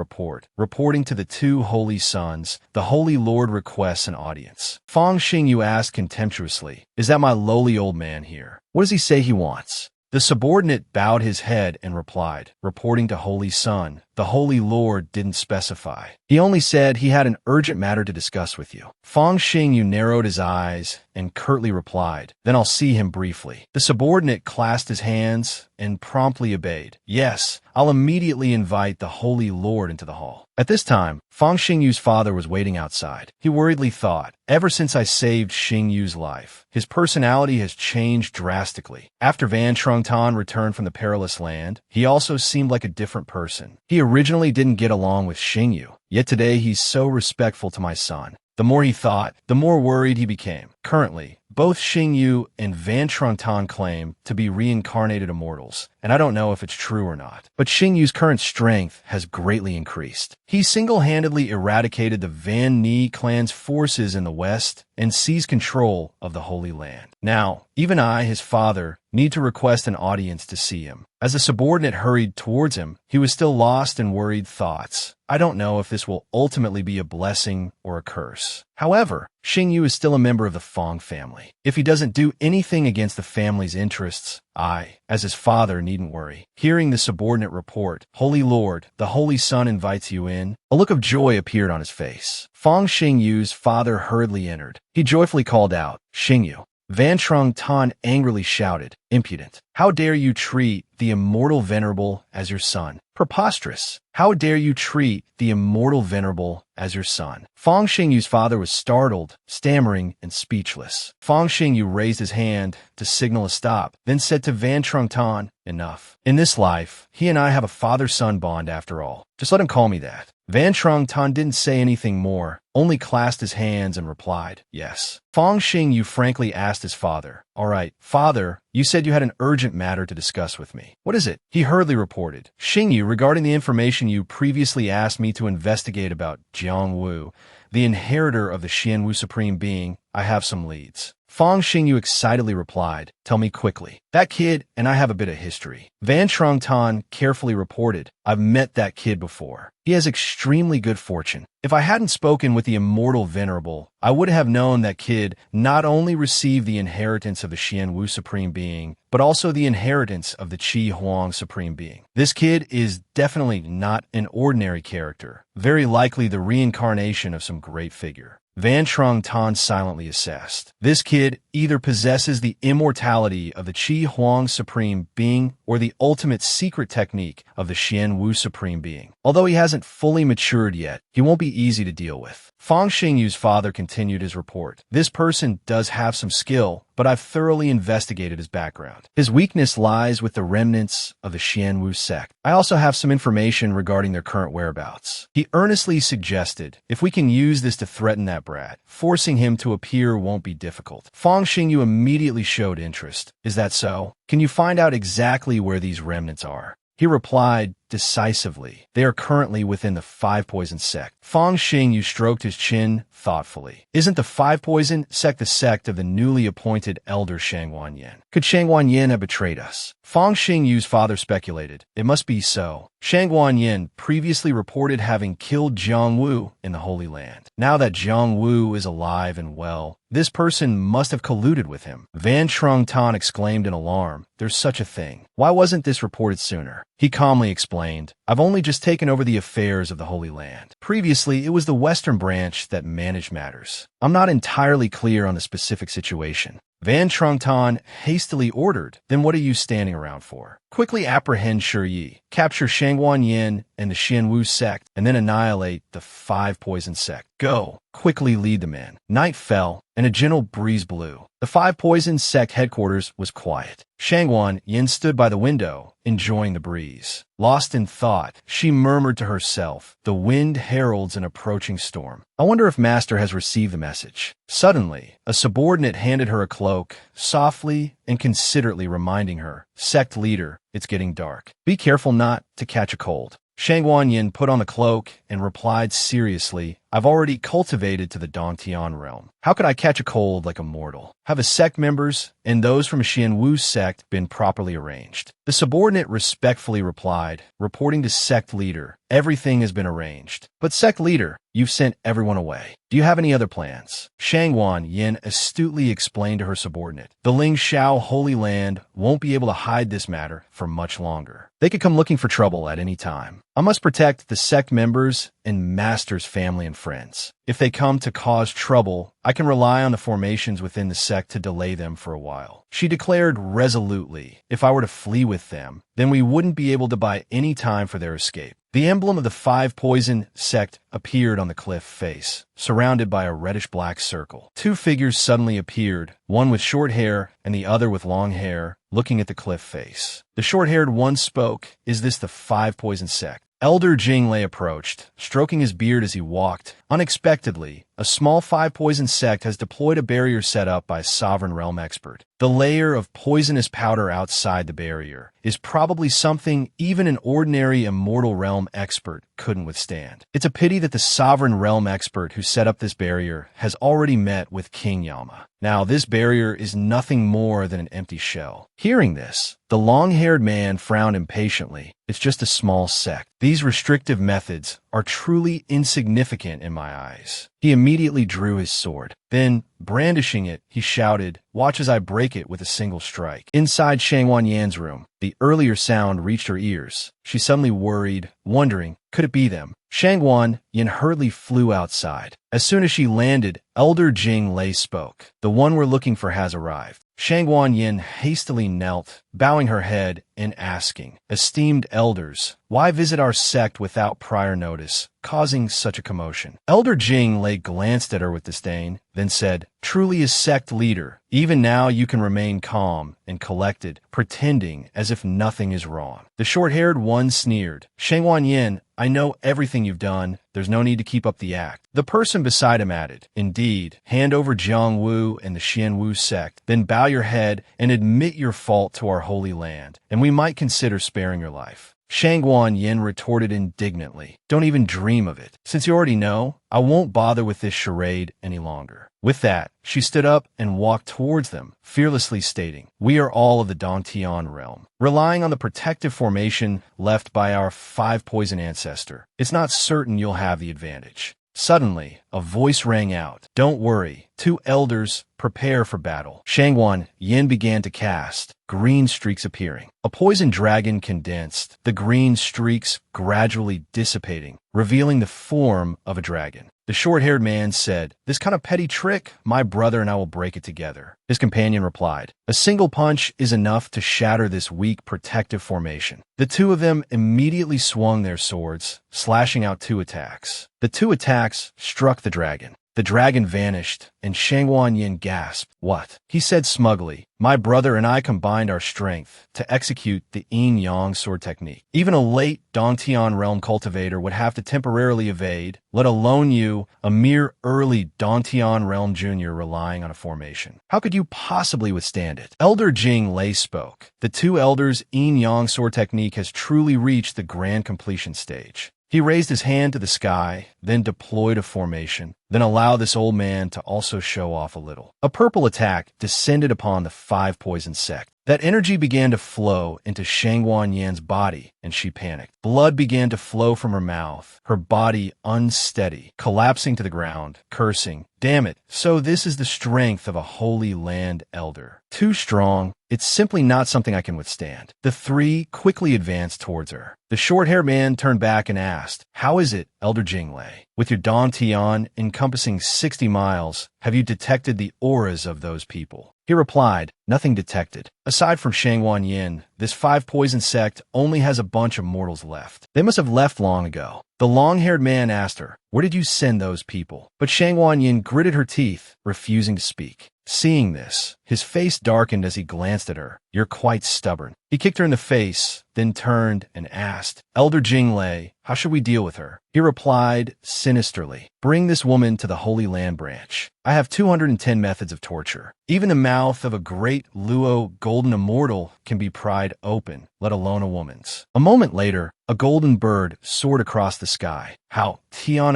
reporting to the 2 holy sons, the Holy Lord requests an audience. Fong Xingyu asked contemptuously, is that my lowly old man here? What does he say he wants? The subordinate bowed his head and replied, reporting to Holy Son, the Holy Lord didn't specify. He only said he had an urgent matter to discuss with you. Fong Xingyu narrowed his eyes and curtly replied, then I'll see him briefly. The subordinate clasped his hands and promptly obeyed. Yes, I'll immediately invite the Holy Lord into the hall. At this time, Fong Xingyu's father was waiting outside. He worriedly thought, ever since I saved Xingyu's life, his personality has changed drastically. After Van Trung Tan returned from the perilous land, he also seemed like a different person. He originally didn't get along with Xingyu, yet today he's so respectful to my son. The more he thought, the more worried he became. Currently, both Xingyu and Van Trung Tan claim to be reincarnated immortals, and I don't know if it's true or not. But Xingyu's current strength has greatly increased. He single-handedly eradicated the Van Ni clan's forces in the west and seized control of the Holy Land. Now, even I, his father, need to request an audience to see him. As the subordinate hurried towards him, he was still lost in worried thoughts. I don't know if this will ultimately be a blessing or a curse. However, Xingyu is still a member of the Fong family. If he doesn't do anything against the family's interests, I, as his father, needn't worry. Hearing the subordinate report, Holy Lord, the Holy Son invites you in, a look of joy appeared on his face. Fong Xingyu's father hurriedly entered. He joyfully called out, Xingyu. Van Trung Tan angrily shouted, impudent. How dare you treat the Immortal Venerable as your son? Preposterous. How dare you treat the Immortal Venerable as your son? Fong Xingyu's father was startled, stammering, and speechless. Fong Xingyu raised his hand to signal a stop, then said to Van Trung Tan, enough. In this life, he and I have a father-son bond after all. Just let him call me that. Van Trung Tan didn't say anything more, only clasped his hands and replied, yes. Fong Xingyu frankly asked his father, all right, father, you said you had an urgent matter to discuss with me. What is it? He hurriedly reported, Xingyu, regarding the information you previously asked me to investigate about Jang Vu, the inheritor of the Xianwu Supreme Being, I have some leads. Fong Xingyu excitedly replied, "Tell me quickly. That kid and I have a bit of history." Van Trung-tan carefully reported, "I've met that kid before. He has extremely good fortune. If I hadn't spoken with the Immortal Venerable, I would have known that kid not only received the inheritance of the Xianwu Supreme Being, but also the inheritance of the Qi Huang Supreme Being. This kid is definitely not an ordinary character, very likely the reincarnation of some great figure." Van Trung-tan silently assessed. This kid either possesses the immortality of the Qi Huang Supreme Being or the ultimate secret technique of the Xianwu Supreme Being. Although he hasn't fully matured yet, he won't be easy to deal with. Fong Xingyu's father continued his report. "This person does have some skill, but I've thoroughly investigated his background. His weakness lies with the remnants of the Xianwu sect. I also have some information regarding their current whereabouts." He earnestly suggested, "If we can use this to threaten that brat, forcing him to appear won't be difficult." Fong Xingyu immediately showed interest. "Is that so? Can you find out exactly where these remnants are?" He replied decisively, "They are currently within the Five Poison Sect." Fong Xingyu stroked his chin thoughtfully. "Isn't the Five Poison Sect the sect of the newly appointed elder Shangwan Yin? Could Shangwan Yin have betrayed us?" Fong Xingyu's father speculated, "It must be so. Shangwan Yin previously reported having killed Jang Vu in the Holy Land. Now that Jang Vu is alive and well, this person must have colluded with him." Van Trung-tan exclaimed in alarm, "There's such a thing. Why wasn't this reported sooner?" He calmly explained, "I've only just taken over the affairs of the Holy Land. Previously, it was the Western Branch that managed matters. I'm not entirely clear on the specific situation." Van Trung-tan hastily ordered, "Then what are you standing around for? Quickly apprehend Shi Yi, capture Shangwan Yin and the Xianwu sect, and then annihilate the Five Poison Sect. Go, quickly lead the men." Night fell, and a gentle breeze blew. The Five Poison Sect headquarters was quiet. Shangwan Yin stood by the window, enjoying the breeze. Lost in thought, she murmured to herself, "The wind heralds an approaching storm. I wonder if Master has received the message." Suddenly, a subordinate handed her a cloak, softly and considerately reminding her, "Sect leader, it's getting dark. Be careful not to catch a cold." Shangwan Yin put on the cloak and replied seriously, "I've already cultivated to the Tion realm. How could I catch a cold like a mortal? Have the sect members and those from Xianwu sect been properly arranged?" The subordinate respectfully replied, reporting to sect leader, "Everything has been arranged. But sect leader, you've sent everyone away. Do you have any other plans?" Shangwan Yin astutely explained to her subordinate, "The Ling Shao Holy Land won't be able to hide this matter for much longer. They could come looking for trouble at any time. I must protect the sect members and Master's family and friends. If they come to cause trouble, I can rely on the formations within the sect to delay them for a while." She declared resolutely, "If I were to flee with them, then we wouldn't be able to buy any time for their escape." The emblem of the Five Poison Sect appeared on the cliff face, surrounded by a reddish-black circle. Two figures suddenly appeared, one with short hair and the other with long hair, looking at the cliff face. The short-haired one spoke, "Is this the Five Poison Sect?" Elder Jinglei approached, stroking his beard as he walked. Unexpectedly, a small Five Poison Sect has deployed a barrier set up by a Sovereign Realm expert. The layer of poisonous powder outside the barrier is probably something even an ordinary Immortal Realm expert couldn't withstand. It's a pity that the Sovereign Realm expert who set up this barrier has already met with King Yama. Now, this barrier is nothing more than an empty shell. Hearing this, the long-haired man frowned impatiently. "It's just a small sect. These restrictive methods are truly insignificant in my eyes." He immediately drew his sword. Then, brandishing it, he shouted, "Watch as I break it with a single strike." Inside Shangwan Yan's room, the earlier sound reached her ears. She suddenly worried, wondering, could it be them? Shangwan Yin hurriedly flew outside. As soon as she landed, Elder Jing Lei spoke. "The one we're looking for has arrived." Shangwan Yin hastily knelt, bowing her head and asking, "Esteemed elders, why visit our sect without prior notice, causing such a commotion?" Elder Jing Lei glanced at her with disdain, then said, "Truly a sect leader, even now you can remain calm and collected, pretending as if nothing is wrong." The short-haired one sneered, "Shangwan Yin, I know everything you've done. There's no need to keep up the act." The person beside him added, "Indeed, hand over Jang Vu and the Xianwu sect, then bow your head and admit your fault to our holy land, and we might consider sparing your life." Shangguan Yin retorted indignantly. Don't even dream of it. Since you already know, I won't bother with this charade any longer. With that, she stood up and walked towards them, fearlessly stating, we are all of the Tion realm, relying on the protective formation left by our 5-poison ancestor. It's not certain you'll have the advantage. Suddenly, a voice rang out. Don't worry, 2 elders, prepare for battle. Shangguan Yin began to cast, green streaks appearing. A poison dragon condensed, the green streaks gradually dissipating, revealing the form of a dragon. The short-haired man said, this kind of petty trick, my brother and I will break it together. His companion replied, a single punch is enough to shatter this weak protective formation. The 2 of them immediately swung their swords, slashing out 2 attacks. The 2 attacks struck the dragon. The dragon vanished, and Shangguan Yin gasped. What? He said smugly, my brother and I combined our strength to execute the yin-yang sword technique. Even a late Dongtian realm cultivator would have to temporarily evade, let alone you, a mere early Dongtian realm junior relying on a formation. How could you possibly withstand it? Elder Jing Lei spoke. The 2 elders' yin-yang sword technique has truly reached the grand completion stage. He raised his hand to the sky, then deployed a formation, then allowed this old man to also show off a little. A purple attack descended upon the 5-poison sect. That energy began to flow into Shangguan Yan's body, and she panicked. Blood began to flow from her mouth, her body unsteady, collapsing to the ground, cursing, damn it, so this is the strength of a Holy Land elder. Too strong, it's simply not something I can withstand. The 3 quickly advanced towards her. The short-haired man turned back and asked, how is it, Elder Jinglei? With your Dongtian encompassing 60 miles, have you detected the auras of those people? He replied, nothing detected. Aside from Shangguan Yin, this 5-poison sect only has a bunch of mortals left. They must have left long ago. The long-haired man asked her, where did you send those people? But Shangguan Yin gritted her teeth, refusing to speak. Seeing this, his face darkened as he glanced at her. You're quite stubborn. He kicked her in the face, then turned and asked, Elder Jinglei, how should we deal with her? He replied sinisterly, bring this woman to the Holy Land branch. I have 210 methods of torture. Even the mouth of a great Luo golden immortal can be pried open, let alone a woman's. A moment later, a golden bird soared across the sky. How Tion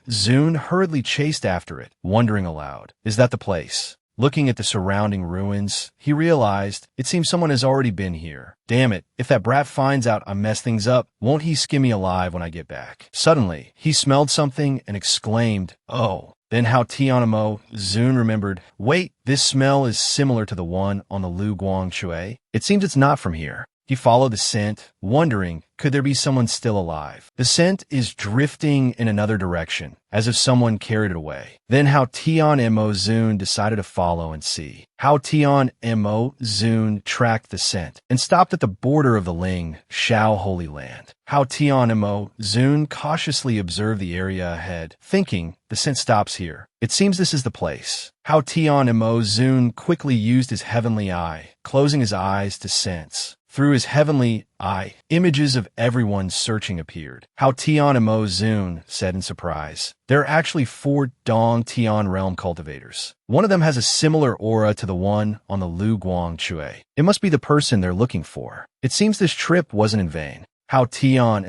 Zun hurriedly chased after it, wondering aloud, is that the place? Looking at the surrounding ruins, he realized it seems someone has already been here. Damn it, if that brat finds out I messed things up, won't he skin me alive when I get back? Suddenly, he smelled something and exclaimed, oh. Then how Tion Zun remembered, wait, this smell is similar to the one on the Lu Guang Shui. It seems it's not from here. He followed the scent, wondering, could there be someone still alive? The scent is drifting in another direction, as if someone carried it away. Then how Tion Zun decided to follow and see. How Tion Zun tracked the scent and stopped at the border of the Ling Shao Holy Land. How Tion Zun cautiously observed the area ahead, thinking, the scent stops here. It seems this is the place. How Tion Zun quickly used his heavenly eye, closing his eyes to sense. Through his heavenly eye, images of everyone searching appeared. How Tion Zun said in surprise, there are actually 4 Dongtian realm cultivators. One of them has a similar aura to the one on the Lu Guang Shui. It must be the person they're looking for. It seems this trip wasn't in vain. How Tion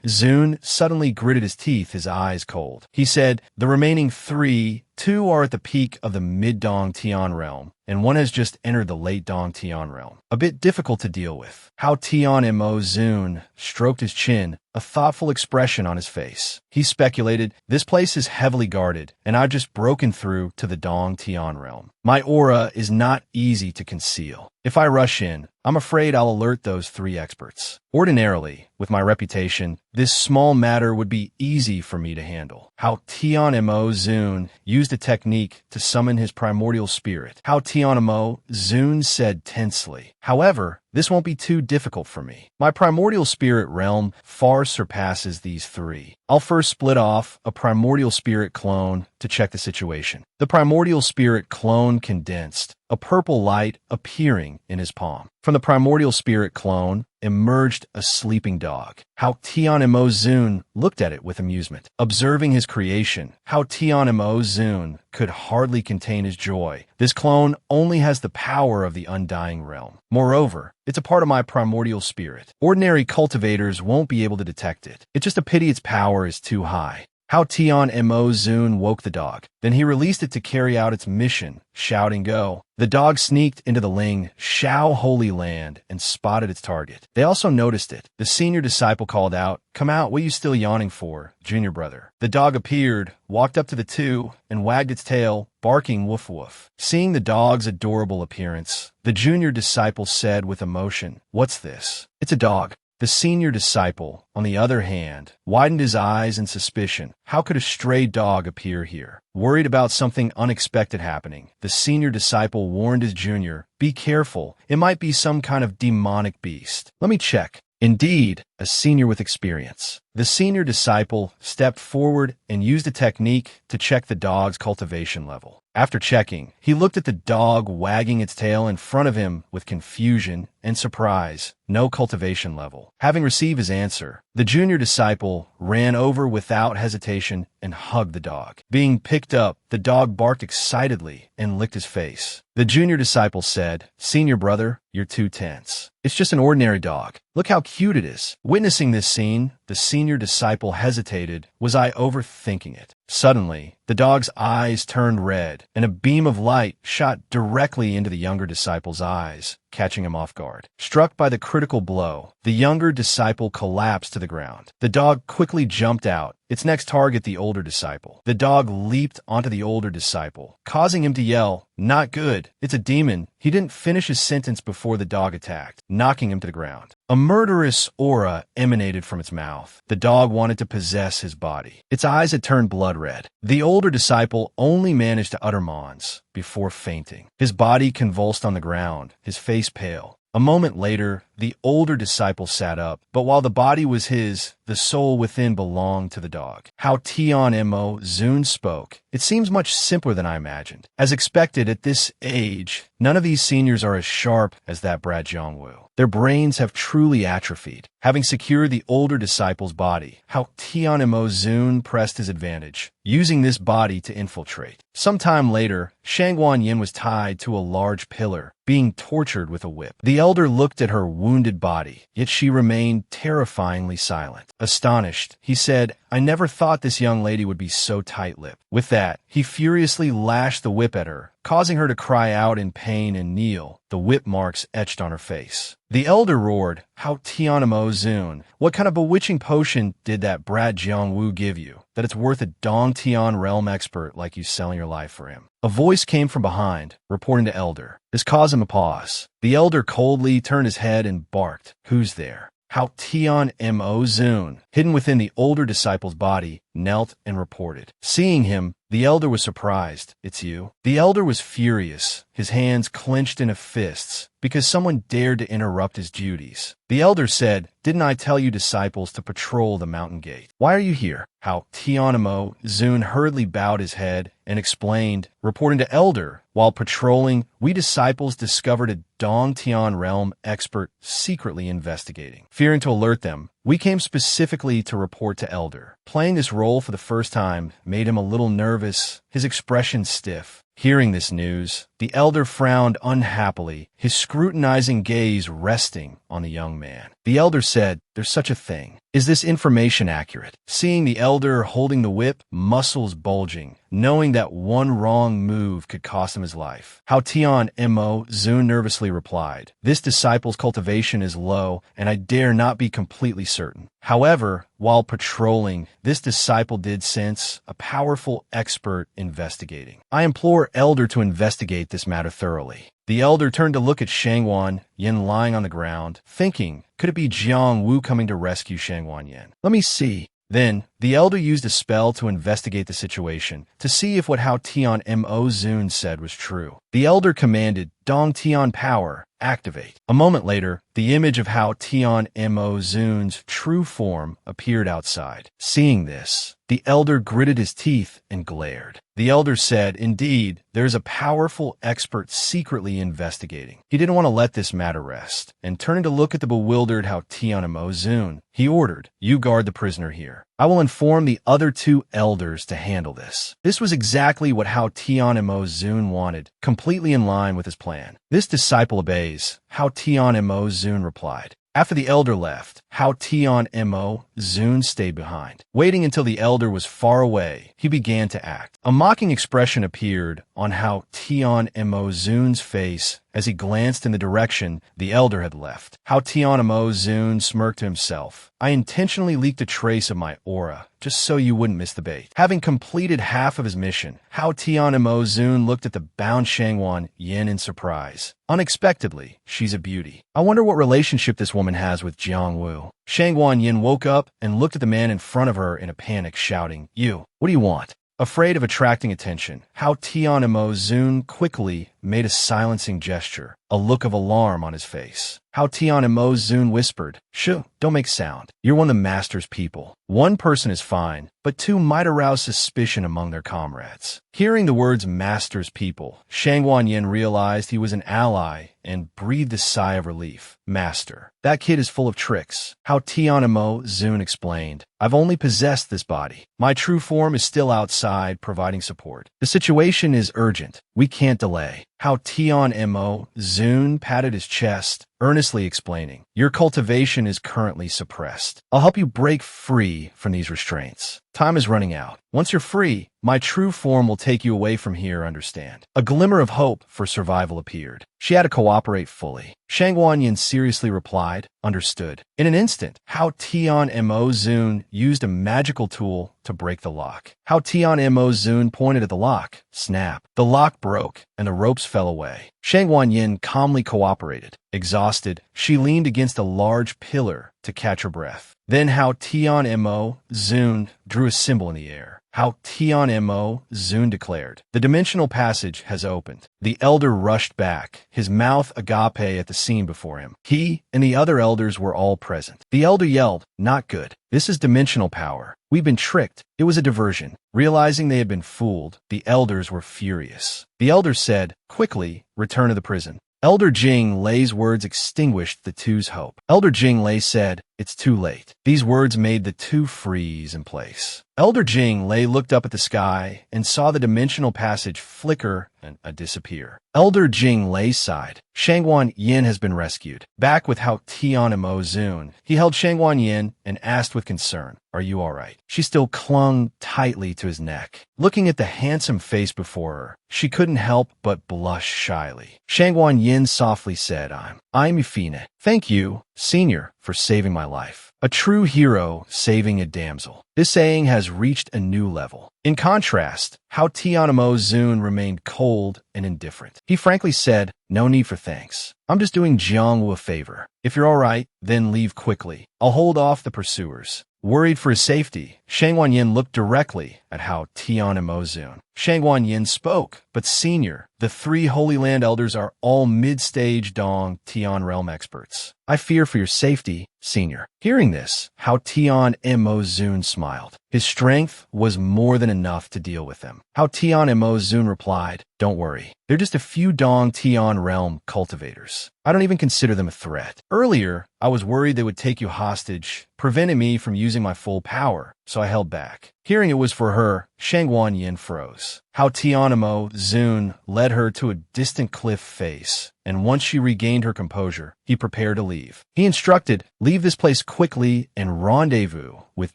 Zun suddenly gritted his teeth, his eyes cold. He said, the remaining 3, 2 are at the peak of the mid-Dongtian realm, and 1 has just entered the late Dongtian realm. A bit difficult to deal with. How Tion Zun stroked his chin, a thoughtful expression on his face. He speculated, this place is heavily guarded, and I've just broken through to the Dongtian realm. My aura is not easy to conceal. If I rush in, I'm afraid I'll alert those 3 experts. Ordinarily, with my reputation, this small matter would be easy for me to handle. How Tion Zun used a technique to summon his primordial spirit. How Tion Zun said tensely, however, this won't be too difficult for me. My primordial spirit realm far surpasses these 3. I'll first split off a primordial spirit clone to check the situation. The primordial spirit clone condensed, a purple light appearing in his palm. From the primordial spirit clone emerged a sleeping dog. How Tion Zun looked at it with amusement. Observing his creation, how Tion Zun could hardly contain his joy. This clone only has the power of the undying realm. Moreover, it's a part of my primordial spirit. Ordinary cultivators won't be able to detect it. It's just a pity its power is too high. How Tion Mo Zun woke the dog. Then he released it to carry out its mission, shouting go. The dog sneaked into the Ling Shao Holy Land and spotted its target. They also noticed it. The senior disciple called out, "Come out, what are you still yawning for, junior brother?" The dog appeared, walked up to the two, and wagged its tail, barking woof woof. Seeing the dog's adorable appearance, the junior disciple said with emotion, "What's this?" "It's a dog." The senior disciple, on the other hand, widened his eyes in suspicion. How could a stray dog appear here? Worried about something unexpected happening, the senior disciple warned his junior, "Be careful, it might be some kind of demonic beast. Let me check." Indeed, a senior with experience. The senior disciple stepped forward and used a technique to check the dog's cultivation level. After checking, he looked at the dog wagging its tail in front of him with confusion and surprise. No cultivation level. Having received his answer, the junior disciple ran over without hesitation and hugged the dog. Being picked up, the dog barked excitedly and licked his face. The junior disciple said, "Senior brother, you're too tense. It's just an ordinary dog. Look how cute it is." Witnessing this scene, the senior disciple hesitated. Was I overthinking it? Suddenly, the dog's eyes turned red, and a beam of light shot directly into the younger disciple's eyes, catching him off guard. Struck by the critical blow, the younger disciple collapsed to the ground. The dog quickly jumped out, its next target the older disciple. The dog leaped onto the older disciple, causing him to yell, "Not good, it's a demon." He didn't finish his sentence before the dog attacked, knocking him to the ground. A murderous aura emanated from its mouth. The dog wanted to possess his body. Its eyes had turned blood red. The older disciple only managed to utter mons before fainting. His body convulsed on the ground, his face pale. A moment later, the older disciple sat up, but while the body was his, the soul within belonged to the dog. How Tion Mo Zun spoke. It seems much simpler than I imagined. As expected at this age, none of these seniors are as sharp as that brat Jang Vu. Their brains have truly atrophied. Having secured the older disciple's body, how Tion Mo Zun pressed his advantage, using this body to infiltrate. Sometime later, Shangguan Yin was tied to a large pillar, being tortured with a whip. The elder looked at her wounded body, yet she remained terrifyingly silent. Astonished, he said, "I never thought this young lady would be so tight-lipped." With that, he furiously lashed the whip at her, causing her to cry out in pain and kneel, the whip marks etched on her face. The elder roared, "How Tion Mo Zun, what kind of bewitching potion did that brat Jiang Wu give you, that it's worth a Dong Tian realm expert like you selling your life for him?" A voice came from behind, reporting to elder. This caused him a pause. The elder coldly turned his head and barked, "Who's there?" How Tion Mo Zun, hidden within the older disciple's body, knelt and reported. Seeing him, the elder was surprised. "It's you?" The elder was furious, his hands clenched into fists, because someone dared to interrupt his duties. The elder said, "Didn't I tell you disciples to patrol the mountain gate? Why are you here?" How Tion Mo Zun hurriedly bowed his head and explained, reporting to elder, "While patrolling, we disciples discovered a Dong Tian realm expert secretly investigating. Fearing to alert them, we came specifically to report to elder." Playing this role for the first time made him a little nervous, his expression stiff. Hearing this news, the elder frowned unhappily, his scrutinizing gaze resting on the young man. The elder said, "There's such a thing. Is this information accurate?" Seeing the elder holding the whip, muscles bulging, knowing that one wrong move could cost him his life. How Tion Mo Zun nervously replied, "This disciple's cultivation is low, and I dare not be completely certain. However, while patrolling, this disciple did sense a powerful expert investigating. I implore elder to investigate this matter thoroughly." The elder turned to look at Shangguan Yin lying on the ground, thinking, could it be Jiang Wu coming to rescue Shangguan Yin? Let me see. Then, the elder used a spell to investigate the situation, to see if what Hao Tion Mo Zun said was true. The elder commanded, "Dong Tian power, activate." A moment later, the image of Hao Tion Mo Zun's true form appeared outside. Seeing this, the elder gritted his teeth and glared. The elder said, "Indeed, there's a powerful expert secretly investigating." He didn't want to let this matter rest, and turning to look at the bewildered Hao Tion Mo Zun, he ordered, "You guard the prisoner here." I will inform the other two elders to handle this. This was exactly what Hao Tion Mo Zun wanted, completely in line with his plan. This disciple obeys, Hao Tion Mo Zun replied. After the elder left, Hao Tion Mo Zun stayed behind. Waiting until the elder was far away, he began to act. A mocking expression appeared on Hao Tion Mo Zun's face as he glanced in the direction the elder had left. Hao Tion Mo Zun smirked to himself. I intentionally leaked a trace of my aura, just so you wouldn't miss the bait. Having completed half of his mission, Hao Tion Mo Zun looked at the bound Shangwan Yin in surprise. Unexpectedly, she's a beauty. I wonder what relationship this woman has with Jang Vu. Shangwan Yin woke up and looked at the man in front of her in a panic, shouting, You, what do you want? Afraid of attracting attention, Hao Tion Mo Zun quickly made a silencing gesture, a look of alarm on his face. Hao Tion Mo Zun whispered, Shoo, don't make sound. You're one of the master's people. One person is fine, but two might arouse suspicion among their comrades. Hearing the words master's people, Shangwan Yin realized he was an ally and breathed a sigh of relief. Master, that kid is full of tricks. Hao Tion Mo Zun explained, I've only possessed this body. My true form is still outside providing support. The situation is urgent. We can't delay. Hao Tion Mo Zun patted his chest, earnestly explaining, Your cultivation is currently suppressed. I'll help you break free from these restraints. Time is running out. Once you're free, my true form will take you away from here, understand? A glimmer of hope for survival appeared. She had to cooperate fully. Shangwan Yin seriously replied, Understood. In an instant, Hao Tion Mo Zun used a magical tool to break the lock. Hao Tion Mo Zun pointed at the lock. Snap. The lock broke, and the ropes fell away. Shangwan Yin calmly cooperated. Exhausted, she leaned against a large pillar to catch her breath. Then Hao Tion Mo Zun drew a symbol in the air. Hao Tion Mo Zun declared, The dimensional passage has opened. The elder rushed back, his mouth agape at the scene before him. He and the other elders were all present. The elder yelled, Not good. This is dimensional power. We've been tricked. It was a diversion. Realizing they had been fooled, the elders were furious. The elders said, Quickly, return to the prison. Elder Jing Lei's words extinguished the two's hope. Elder Jing Lei said, It's too late. These words made the two freeze in place. Elder Jing Lei looked up at the sky and saw the dimensional passage flicker and disappear. Elder Jing Lei sighed. Shangwan Yin has been rescued. Back with Hao Tion Mo Zun, he held Shangwan Yin and asked with concern, Are you all right? She still clung tightly to his neck. Looking at the handsome face before her, she couldn't help but blush shyly. Shangwan Yin softly said, I'm Yufine. Thank you, Senior, for saving my life. A true hero saving a damsel. This saying has reached a new level. In contrast, Hao Tion Mo Zun remained cold and indifferent. He frankly said, No need for thanks. I'm just doing Jang Vu a favor. If you're all right, then leave quickly. I'll hold off the pursuers. Worried for his safety, Shangwan Yin looked directly at Hao Tion Mo Zun. Shangwan Yin spoke, but Senior, the three Holy Land elders are all mid-stage Dong Tion realm experts. I fear for your safety, Senior. Hearing this, Hao Tion Mo Zun smiled. His strength was more than enough to deal with them. Hao Tion Mo Zun replied, Don't worry. They're just a few Dong Tion realm cultivators. I don't even consider them a threat. Earlier, I was worried they would take you hostage, preventing me from using my full power, so I held back. Hearing it was for her, Shangwan Yin froze. Hao Tion Mo Zun led her to a distant cliff face, and once she regained her composure, he prepared to leave. He instructed, Leave this place quickly and rendezvous with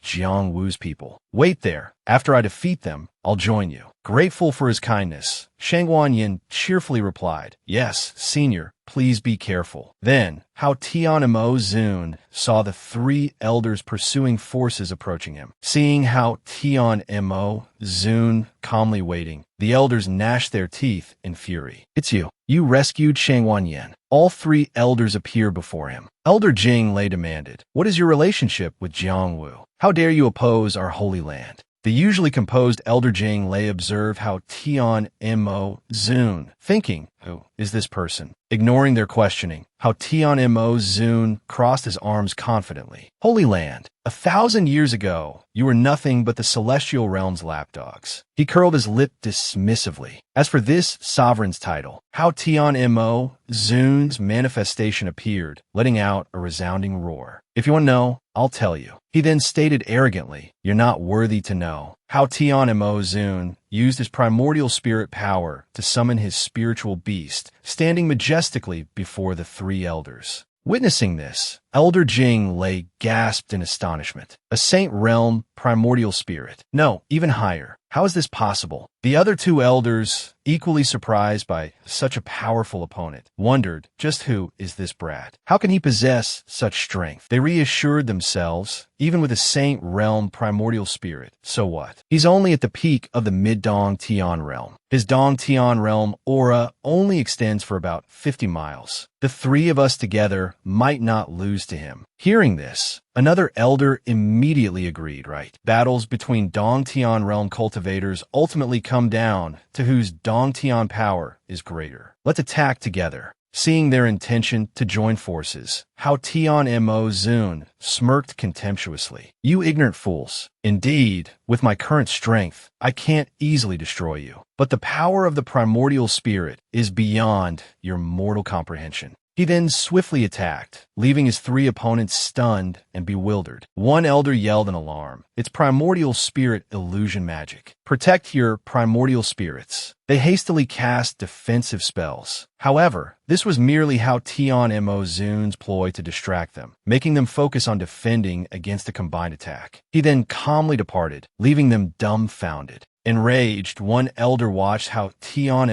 Jang Vu's people. Wait there. After I defeat them, I'll join you. Grateful for his kindness, Shangwan Yin cheerfully replied, Yes, Senior, please be careful. Then, Hao Tion Mo Zun saw the three elders pursuing forces approaching him. Seeing Hao Tion Mo Zun calmly waiting, the elders gnashed their teeth in fury. It's you. You rescued Shangwan Yin. All three elders appear before him. Elder Jing Lei demanded, What is your relationship with Jang Vu? How dare you oppose our holy land? The usually composed Elder Jing Lei observed Hao Tion Mo Zun, thinking, Who is this person? Ignoring their questioning, how Tion Zun crossed his arms confidently. Holy Land, 1,000 years ago, you were nothing but the celestial realm's lapdogs. He curled his lip dismissively. As for this sovereign's title, how Tion Zun's manifestation appeared, letting out a resounding roar. If you want to know, I'll tell you. He then stated arrogantly, you're not worthy to know. How Tion Zun used his primordial spirit power to summon his spiritual beast, standing majestically before the three elders. Witnessing this, Elder Jing lay gasped in astonishment. A Saint Realm primordial spirit. No, even higher. How is this possible? The other two elders, equally surprised by such a powerful opponent, wondered, just who is this brat? How can he possess such strength? They reassured themselves, even with a Saint Realm primordial spirit, so what? He's only at the peak of the mid-Dong Tion realm. His Dong Tion realm aura only extends for about 50 miles. The three of us together might not lose to him. Hearing this, another elder immediately agreed, right? Battles between Dong Tion realm cultivators ultimately come down to whose Dong Tion power is greater. Let's attack together. Seeing their intention to join forces, how Tion Zun smirked contemptuously. You ignorant fools. Indeed, with my current strength, I can't easily destroy you. But the power of the primordial spirit is beyond your mortal comprehension. He then swiftly attacked, leaving his three opponents stunned and bewildered. One elder yelled in alarm. It's primordial spirit illusion magic. Protect your primordial spirits. They hastily cast defensive spells. However, this was merely how Tion Zun's ploy to distract them, making them focus on defending against a combined attack. He then calmly departed, leaving them dumbfounded. Enraged, one elder watched how Tion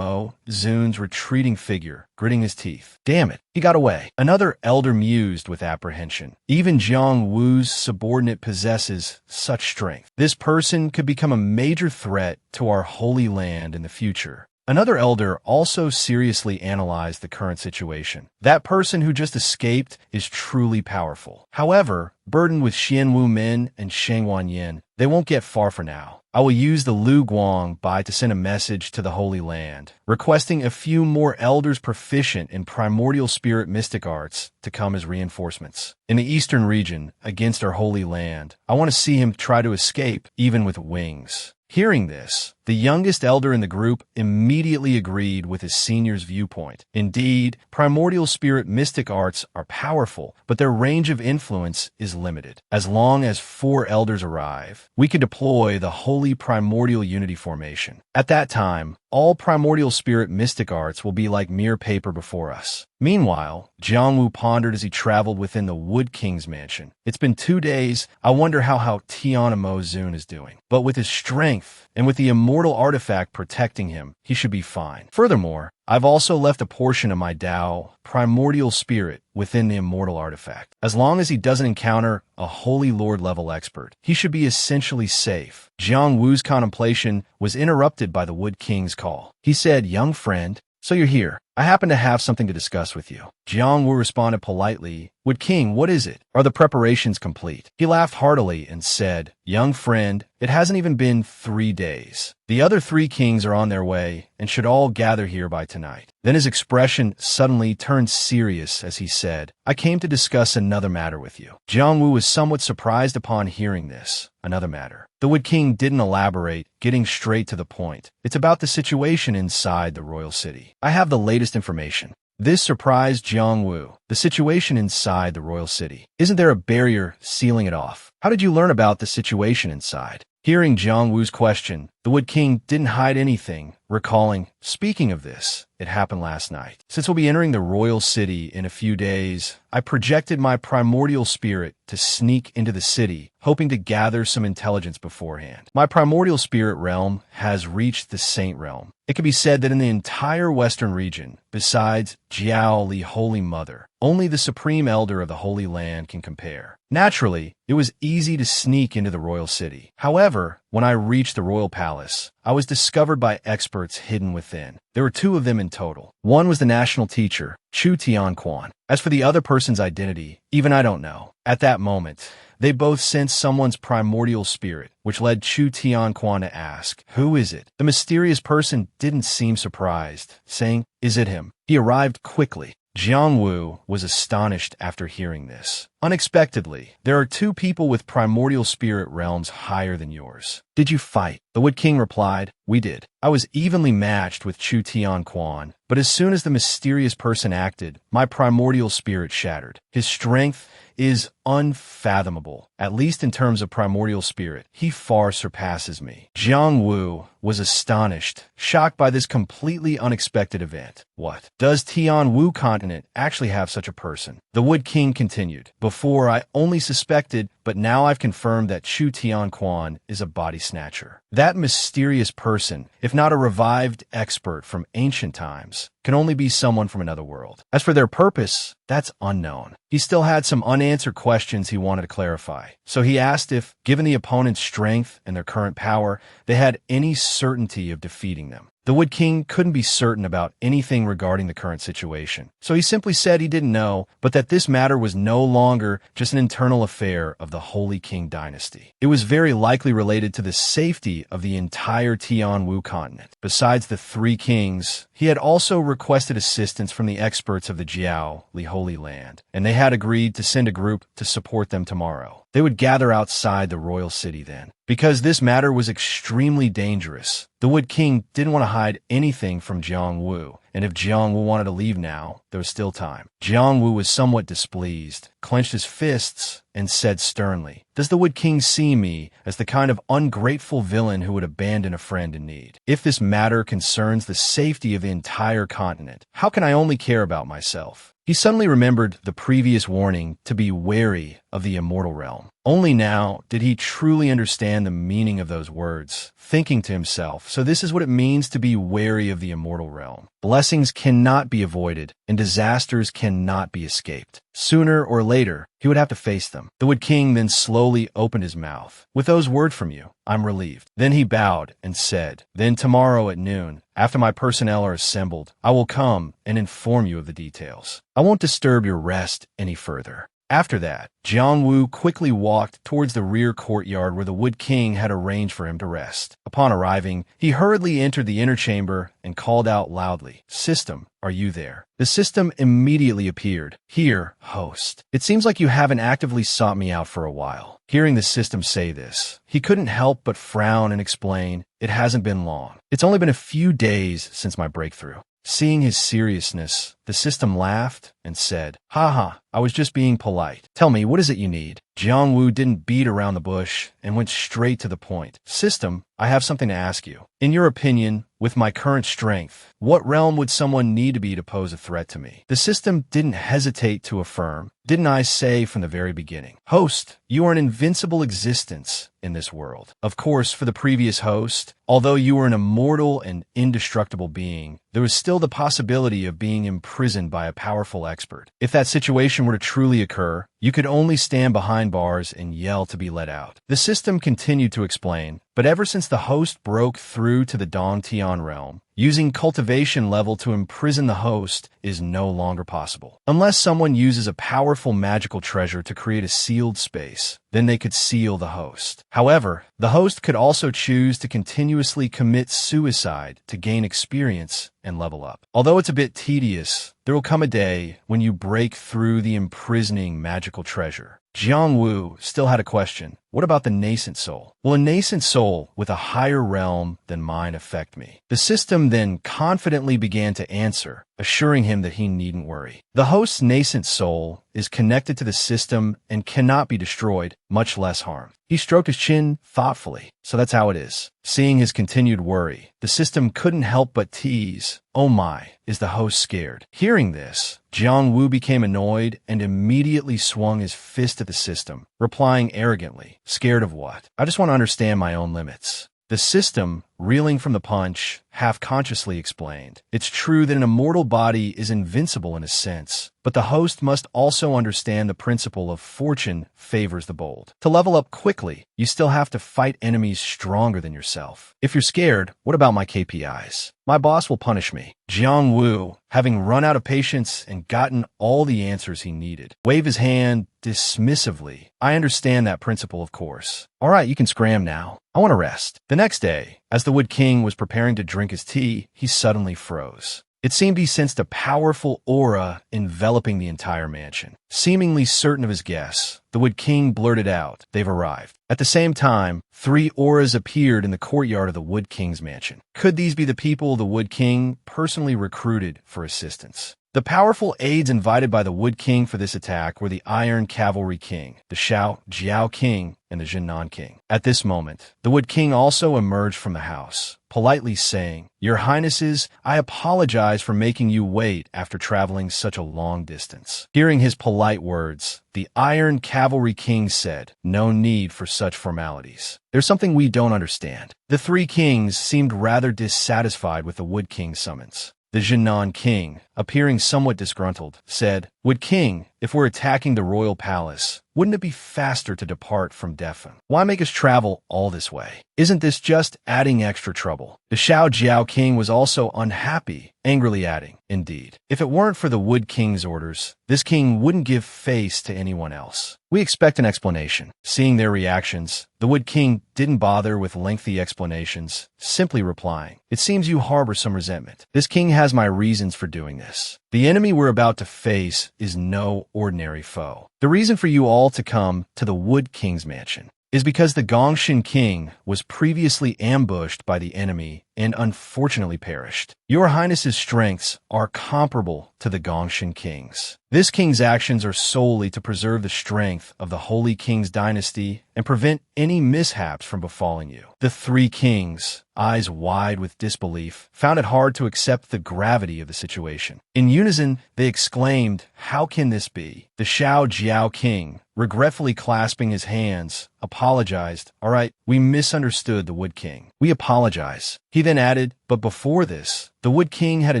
Zun's retreating figure, gritting his teeth. Damn it, he got away. Another elder mused with apprehension. Even Jang Vu's subordinate possesses such strength. This person could become a major threat to our holy land in the future. Another elder also seriously analyzed the current situation. That person who just escaped is truly powerful. However, burdened with Xianwu men and Shengwan Yin, they won't get far for now. I will use the Lu Guang Bai to send a message to the Holy Land, requesting a few more elders proficient in primordial spirit mystic arts to come as reinforcements. In the eastern region, against our Holy Land, I want to see him try to escape, even with wings. Hearing this, the youngest elder in the group immediately agreed with his senior's viewpoint. Indeed, primordial spirit mystic arts are powerful, but their range of influence is limited. As long as 4 elders arrive, we can deploy the Holy Primordial Unity Formation. At that time, all primordial spirit mystic arts will be like mere paper before us. Meanwhile, Jang Vu pondered as he traveled within the Wood King's mansion. It's been 2 days. I wonder how Tion Zun is doing. But with his strength, and with the immortal artifact protecting him, he should be fine. Furthermore, I've also left a portion of my Tao, primordial spirit, within the immortal artifact. As long as he doesn't encounter a Holy Lord level expert, he should be essentially safe. Jiang Wu's contemplation was interrupted by the Wood King's call. He said, "Young friend, so you're here. I happen to have something to discuss with you." Jiang Wu responded politely, "Wood King, what is it? Are the preparations complete?" He laughed heartily and said, "Young friend, it hasn't even been 3 days. The other 3 kings are on their way and should all gather here by tonight." Then his expression suddenly turned serious as he said, "I came to discuss another matter with you." Jiang Wu was somewhat surprised upon hearing this. Another matter. The Wood King didn't elaborate, getting straight to the point. "It's about the situation inside the royal city. I have the latest information." This surprised Jiang Wu. The situation inside the royal city. Isn't there a barrier sealing it off? How did you learn about the situation inside? Hearing Jiang Wu's question, the Wood King didn't hide anything, recalling, "Speaking of this, it happened last night. Since we'll be entering the royal city in a few days, I projected my primordial spirit to sneak into the city, hoping to gather some intelligence beforehand. My primordial spirit realm has reached the Saint realm. It can be said that in the entire western region, besides Jiao Li Holy Mother, only the Supreme Elder of the Holy Land can compare. Naturally, it was easy to sneak into the royal city. However, when I reached the royal palace, I was discovered by experts hidden within. There were 2 of them in total. One was the national teacher, Chu Tianquan. As for the other person's identity, even I don't know. At that moment, They both sensed someone's primordial spirit, which led Chu Tianquan to ask, "Who is it?" The mysterious person didn't seem surprised, saying, "Is it him?" He arrived quickly. Jang Vu was astonished after hearing this. Unexpectedly, there are two people with primordial spirit realms higher than yours. Did you fight? The Wood King replied, "We did. I was evenly matched with Chu Tianquan, but as soon as the mysterious person acted, my primordial spirit shattered. His strength is unfathomable. At least in terms of primordial spirit, he far surpasses me." Jang Vu was astonished, shocked by this completely unexpected event. What? Does Tion Wu continent actually have such a person? The Wood King continued, "Before I only suspected, but now I've confirmed that Chu Tianquan is a body snatcher. That mysterious person, if not a revived expert from ancient times, can only be someone from another world. As for their purpose, that's unknown." He still had some unanswered questions he wanted to clarify, so he asked if, given the opponent's strength and their current power, they had any certainty of defeating them. The Wood King couldn't be certain about anything regarding the current situation, so he simply said he didn't know, but that this matter was no longer just an internal affair of the Holy King dynasty. It was very likely related to the safety of the entire Tion Wu continent. Besides the three kings, he had also requested assistance from the experts of the Jiao, the Holy Land, and they had agreed to send a group to support them tomorrow. They would gather outside the royal city then. Because this matter was extremely dangerous, the Wood King didn't want to hide anything from Jang Vu, and if Jang Vu wanted to leave now, there was still time. Jang Vu was somewhat displeased, clenched his fists, and said sternly, "Does the Wood King see me as the kind of ungrateful villain who would abandon a friend in need? If this matter concerns the safety of the entire continent, how can I only care about myself?" He suddenly remembered the previous warning to be wary of the immortal realm. Only now did he truly understand the meaning of those words, thinking to himself, so this is what it means to be wary of the immortal realm. Blessings cannot be avoided, and disasters cannot be escaped. Sooner or later, he would have to face them. The Wood King then slowly opened his mouth. "With those words from you, I'm relieved." Then he bowed and said, "Then tomorrow at noon, after my personnel are assembled, I will come and inform you of the details. I won't disturb your rest any further." After that, Jang Vu quickly walked towards the rear courtyard where the Wood King had arranged for him to rest. Upon arriving, he hurriedly entered the inner chamber and called out loudly, "System, are you there?" The system immediately appeared. "Here, host. It seems like you haven't actively sought me out for a while." Hearing the system say this, he couldn't help but frown and explain, "It hasn't been long. It's only been a few days since my breakthrough." Seeing his seriousness, the system laughed and said, "Haha, I was just being polite. Tell me, what is it you need?" Jang Vu didn't beat around the bush and went straight to the point. "System, I have something to ask you. In your opinion, with my current strength, what realm would someone need to be to pose a threat to me?" The system didn't hesitate to affirm, "Didn't I say from the very beginning? Host, you are an invincible existence in this world." Of course, for the previous host, although you were an immortal and indestructible being, there was still the possibility of being imprisoned by a powerful expert. If that situation were to truly occur, you could only stand behind bars and yell to be let out. The system continued to explain, but ever since the host broke through to the Dong Tian realm, using cultivation level to imprison the host is no longer possible. Unless someone uses a powerful magical treasure to create a sealed space, then they could seal the host. However, the host could also choose to continuously commit suicide to gain experience and level up. Although it's a bit tedious, there will come a day when you break through the imprisoning magical treasure. Jang Vu still had a question. What about the nascent soul? Will a nascent soul with a higher realm than mine affect me? The system then confidently began to answer, assuring him that he needn't worry. The host's nascent soul is connected to the system and cannot be destroyed, much less harmed. He stroked his chin thoughtfully, so that's how it is. Seeing his continued worry, the system couldn't help but tease, "Oh my, is the host scared?" Hearing this, Jang Vu became annoyed and immediately swung his fist at the system, replying arrogantly, "Scared of what? I just want to understand my own limits." The system reeling from the punch, half-consciously explained. It's true that an immortal body is invincible in a sense, but the host must also understand the principle of fortune favors the bold. To level up quickly, you still have to fight enemies stronger than yourself. If you're scared, what about my KPIs? My boss will punish me. Jang Vu, having run out of patience and gotten all the answers he needed, waved his hand dismissively. I understand that principle, of course. All right, you can scram now. I want to rest. The next day, as the Wood King was preparing to drink his tea, he suddenly froze. It seemed he sensed a powerful aura enveloping the entire mansion. Seemingly certain of his guess, the Wood King blurted out, "They've arrived." At the same time, 3 auras appeared in the courtyard of the Wood King's mansion. Could these be the people the Wood King personally recruited for assistance? The powerful aides invited by the Wood King for this attack were the Iron Cavalry King, the Shao Jiao King, and the Jinnan King. At this moment, the Wood King also emerged from the house, politely saying, "Your Highnesses, I apologize for making you wait after traveling such a long distance." Hearing his polite words, the Iron Cavalry King said, "No need for such formalities. There's something we don't understand." The 3 kings seemed rather dissatisfied with the Wood King's summons. The Jinnan King, appearing somewhat disgruntled, said, "Wood King, if we're attacking the royal palace, wouldn't it be faster to depart from Defan? Why make us travel all this way? Isn't this just adding extra trouble?" The Shao Jiao King was also unhappy, angrily adding, "Indeed, if it weren't for the Wood King's orders, this king wouldn't give face to anyone else. We expect an explanation." Seeing their reactions, the Wood King didn't bother with lengthy explanations, simply replying, "It seems you harbor some resentment. This king has my reasons for doing this. The enemy we're about to face is no ordinary foe. The reason for you all to come to the Wood King's mansion is because the Gongshin King was previously ambushed by the enemy and unfortunately perished. Your Highness's strengths are comparable to the Gongshin King's. This king's actions are solely to preserve the strength of the Holy King's dynasty and prevent any mishaps from befalling you." The 3 kings, eyes wide with disbelief, found it hard to accept the gravity of the situation. In unison, they exclaimed, "How can this be?" The Shao Jiao King, regretfully clasping his hands, apologized. "All right, we misunderstood the Wood King. We apologize." He then added, "But before this, the Wood King had a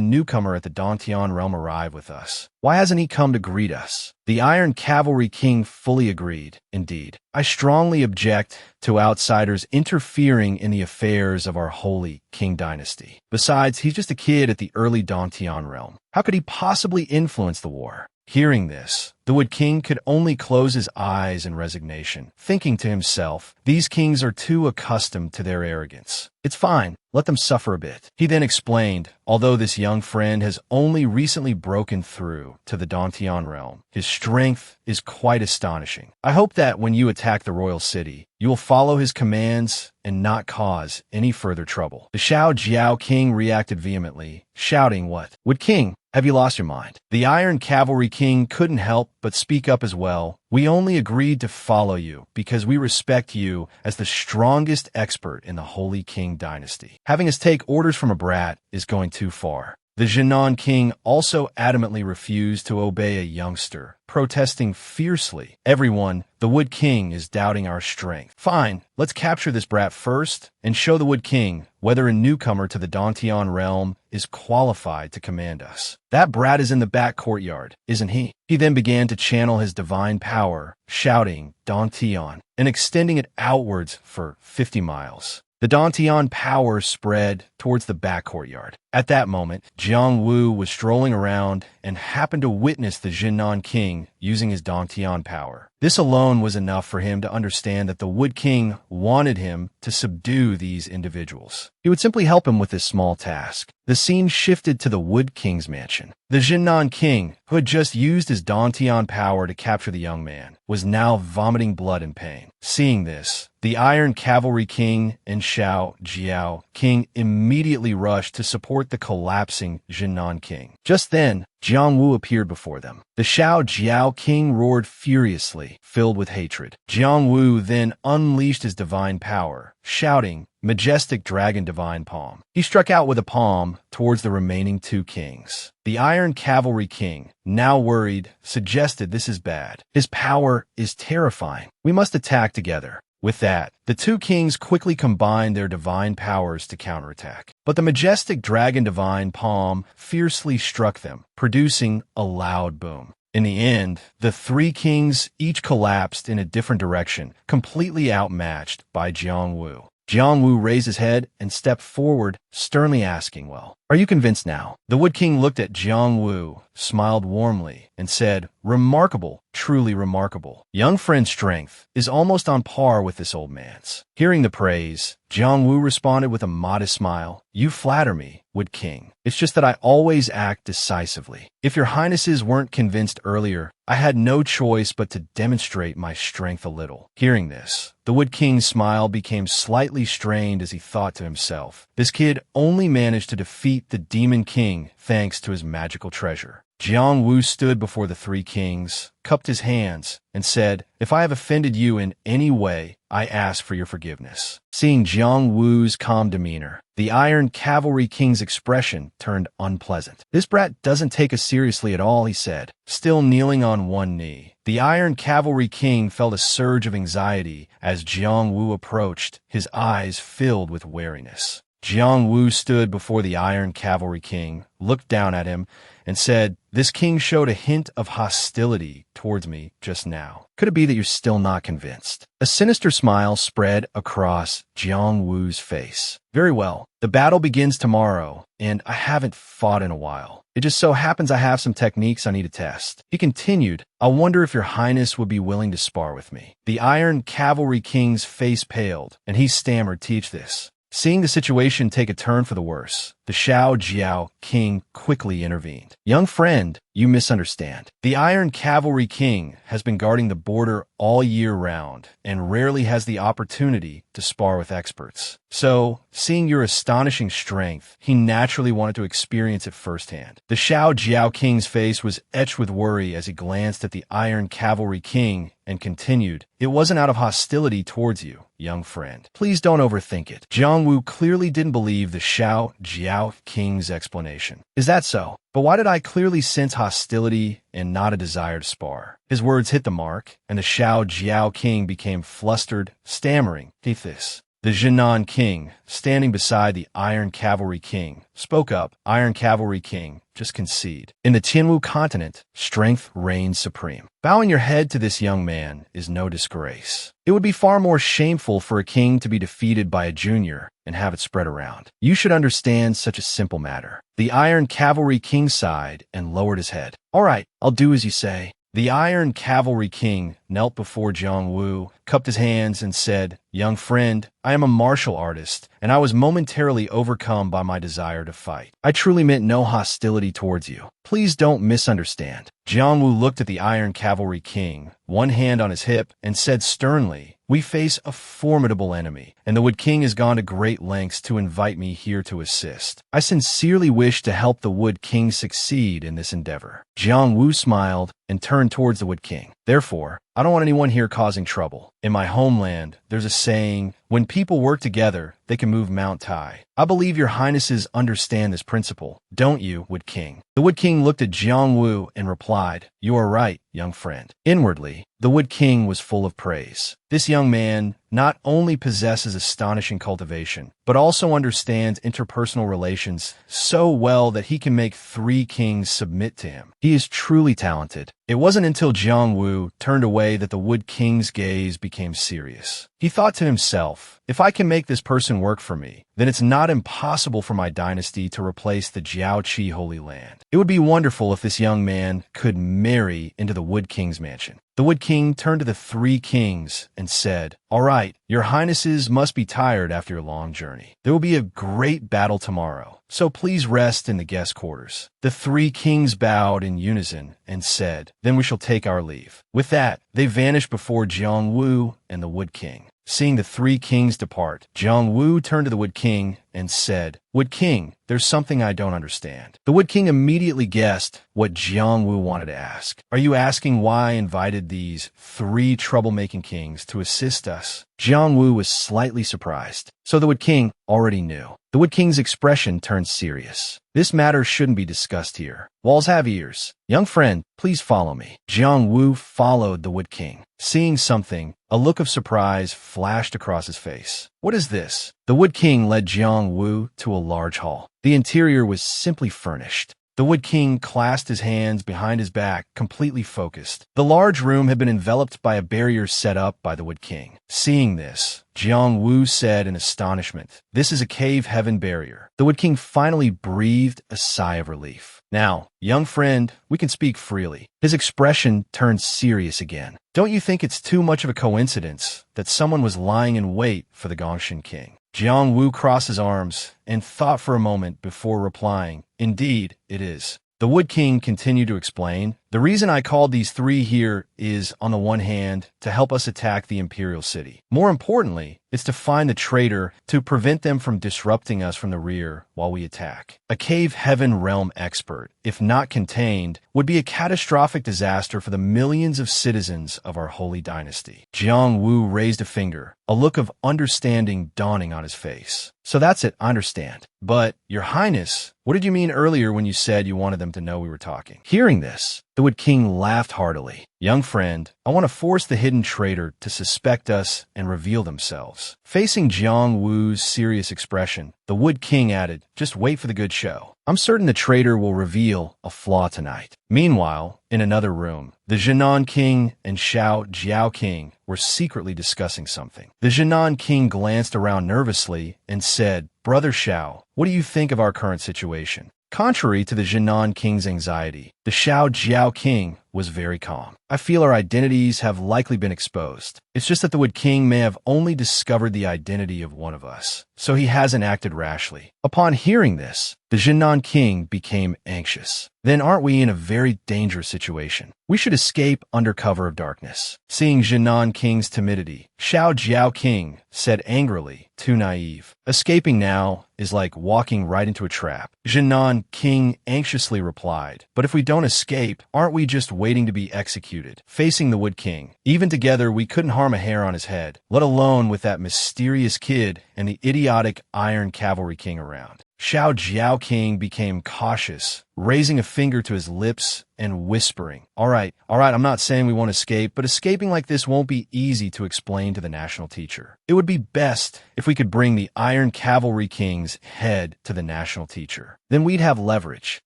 newcomer at the Tion realm arrive with us. Why hasn't he come to greet us?" The Iron Cavalry King fully agreed. "Indeed, I strongly object to outsiders interfering in the affairs of our Holy King dynasty. Besides, he's just a kid at the early Tion realm. How could he possibly influence the war?" Hearing this, the Wood King could only close his eyes in resignation, thinking to himself, "These kings are too accustomed to their arrogance. It's fine, let them suffer a bit." He then explained, "Although this young friend has only recently broken through to the Tion realm, his strength is quite astonishing. I hope that when you attack the royal city, you will follow his commands and not cause any further trouble." The Shao Jiao King reacted vehemently, shouting, "What? Wood King, have you lost your mind?" The Iron Cavalry King couldn't help but speak up as well. "We only agreed to follow you because we respect you as the strongest expert in the Holy King dynasty. Having us take orders from a brat is going too far." The Jinnan King also adamantly refused to obey a youngster, protesting fiercely, "Everyone, the Wood King is doubting our strength. Fine, let's capture this brat first and show the Wood King whether a newcomer to the Tion realm is qualified to command us. That brat is in the back courtyard, isn't he?" He then began to channel his divine power, shouting, "Tion," and extending it outwards for 50 miles. The Tion power spread towards the back courtyard. At that moment, Jang Vu was strolling around and happened to witness the Jinnan King using his Tion power. This alone was enough for him to understand that the Wood King wanted him to subdue these individuals. He would simply help him with this small task. The scene shifted to the Wood King's mansion. The Jinnan King, who had just used his Tion power to capture the young man, was now vomiting blood in pain. Seeing this, the Iron Cavalry King and Shao Jiao King immediately rushed to support the collapsing Jinnan King. Just then, Jang Vu appeared before them. The Shao Jiao King roared furiously, filled with hatred. Jang Vu then unleashed his divine power, shouting, "Majestic Dragon Divine Palm." He struck out with a palm towards the remaining 2 kings. The Iron Cavalry King, now worried, suggested, "This is bad. His power is terrifying. We must attack together." With that, the two kings quickly combined their divine powers to counterattack. But the majestic dragon divine palm fiercely struck them, producing a loud boom. In the end, the three kings each collapsed in a different direction, completely outmatched by Jang Vu. Jang Vu raised his head and stepped forward, sternly asking, "Well, are you convinced now?" The Wood King looked at Jang Vu, smiled warmly, and said, "Remarkable, truly remarkable. Young friend's strength is almost on par with this old man's." Hearing the praise, Jang Vu responded with a modest smile, "You flatter me, Wood King. It's just that I always act decisively. If your highnesses weren't convinced earlier, I had no choice but to demonstrate my strength a little." Hearing this, the Wood King's smile became slightly strained as he thought to himself, "This kid only managed to defeat the Demon King thanks to his magical treasure." Jang Vu stood before the three kings, cupped his hands, and said, "If I have offended you in any way, I ask for your forgiveness." Seeing Jang Wu's calm demeanor, the Iron Cavalry King's expression turned unpleasant. "This brat doesn't take us seriously at all," he said, still kneeling on one knee. The Iron Cavalry King felt a surge of anxiety as Jang Vu approached, his eyes filled with wariness. Jang Vu stood before the Iron Cavalry King, looked down at him, and said, "This king showed a hint of hostility towards me just now. Could it be that you're still not convinced?" A sinister smile spread across Jang Wu's face. "Very well. The battle begins tomorrow, and I haven't fought in a while. It just so happens I have some techniques I need to test." He continued, "I wonder if your highness would be willing to spar with me." The Iron Cavalry King's face paled, and he stammered, "Teach this." Seeing the situation take a turn for the worse, the Shao Jiao King quickly intervened. "Young friend, you misunderstand. The Iron Cavalry King has been guarding the border all year round and rarely has the opportunity to spar with experts. So, seeing your astonishing strength, he naturally wanted to experience it firsthand." The Shao Jiao King's face was etched with worry as he glanced at the Iron Cavalry King and continued, "It wasn't out of hostility towards you, young friend. Please don't overthink it." Jang Vu clearly didn't believe the Shao Jiao King's explanation. "Is that so? But why did I clearly sense hostility and not a desire to spar?" His words hit the mark, and the Shao Jiao King became flustered, stammering, "Teach this." The Jinan King, standing beside the Iron Cavalry King, spoke up, "Iron Cavalry King, just concede. In the Tianwu continent, strength reigns supreme. Bowing your head to this young man is no disgrace. It would be far more shameful for a king to be defeated by a junior and have it spread around. You should understand such a simple matter." The Iron Cavalry King sighed and lowered his head. "All right, I'll do as you say." The Iron Cavalry King knelt before Jang Vu, cupped his hands, and said, "Young friend, I am a martial artist, and I was momentarily overcome by my desire to fight. I truly meant no hostility towards you. Please don't misunderstand." Jang Vu looked at the Iron Cavalry King, one hand on his hip, and said sternly, "We face a formidable enemy, and the Wood King has gone to great lengths to invite me here to assist. I sincerely wish to help the Wood King succeed in this endeavor." Jang Vu smiled and turned towards the Wood King. "Therefore, I don't want anyone here causing trouble. In my homeland, there's a saying, when people work together, they can move Mount Tai. I believe your highnesses understand this principle, don't you, Wood King?" The Wood King looked at Jang Vu and replied, "You are right, young friend." Inwardly, the Wood King was full of praise. This young man not only possesses astonishing cultivation, but also understands interpersonal relations so well that he can make three kings submit to him. He is truly talented. It wasn't until Jang Vu turned away that the Wood King's gaze became serious. He thought to himself, "If I can make this person work for me, then it's not impossible for my dynasty to replace the Jiaoqi Holy Land. It would be wonderful if this young man could marry into the Wood King's mansion." The Wood King turned to the three kings and said, "All right, your highnesses must be tired after your long journey. There will be a great battle tomorrow, so please rest in the guest quarters." The three kings bowed in unison and said, "Then we shall take our leave." With that, they vanished before Jang Vu and the Wood King. Seeing the three kings depart, Jang Vu turned to the Wood King and said, "Wood King, there's something I don't understand." The Wood King immediately guessed what Jang Vu wanted to ask. "Are you asking why I invited these three troublemaking kings to assist us?" Jang Vu was slightly surprised. So the Wood King already knew. The Wood King's expression turned serious. "This matter shouldn't be discussed here. Walls have ears. Young friend, please follow me." Jang Vu followed the Wood King. Seeing something, A look of surprise flashed across his face. What is this? The Wood King led Jang Vu to a large hall. The interior was simply furnished. The Wood King clasped his hands behind his back, completely focused. The large room had been enveloped by a barrier set up by the Wood King. Seeing this, Jang Vu said in astonishment, "This is a cave heaven barrier." The Wood King finally breathed a sigh of relief. "Now, young friend, we can speak freely." His expression turned serious again. "Don't you think it's too much of a coincidence that someone was lying in wait for the Gongshin King?" Jang Vu crossed his arms and thought for a moment before replying, "Indeed, it is." The Wood King continued to explain, "The reason I called these three here is, on the one hand, to help us attack the Imperial City. More importantly, it's to find the traitor to prevent them from disrupting us from the rear while we attack. A cave heaven realm expert, if not contained, would be a catastrophic disaster for the millions of citizens of our holy dynasty." Jang Vu raised a finger, a look of understanding dawning on his face. "So that's it, I understand. But, Your Highness, what did you mean earlier when you said you wanted them to know we were talking?" Hearing this, the Wood King laughed heartily. "Young friend, I want to force the hidden traitor to suspect us and reveal themselves." Facing Jang Wu's serious expression, the Wood King added, "Just wait for the good show. I'm certain the traitor will reveal a flaw tonight." Meanwhile, in another room, the Jinan King and Xiao Jiao King were secretly discussing something. The Jinan King glanced around nervously and said, "Brother Xiao, what do you think of our current situation?" Contrary to the Jinan King's anxiety, the Xiao Jiao King was very calm. "I feel our identities have likely been exposed. It's just that the Wood King may have only discovered the identity of one of us, so he hasn't acted rashly." Upon hearing this, the Jinan King became anxious. "Then aren't we in a very dangerous situation? We should escape under cover of darkness." Seeing Jinan King's timidity, Xiao Jiao King said angrily, "Too naive. Escaping now is like walking right into a trap." Jinan King anxiously replied, "But if we don't escape, aren't we just waiting to be executed?" Facing the Wood King, "Even together we couldn't harm a hair on his head, let alone with that mysterious kid and the idiotic Iron Cavalry King around." Xiao Jiao King became cautious, raising a finger to his lips and whispering, all right, I'm not saying we won't escape, but escaping like this won't be easy to explain to the national teacher. It would be best if we could bring the Iron Cavalry King's head to the national teacher. Then we'd have leverage."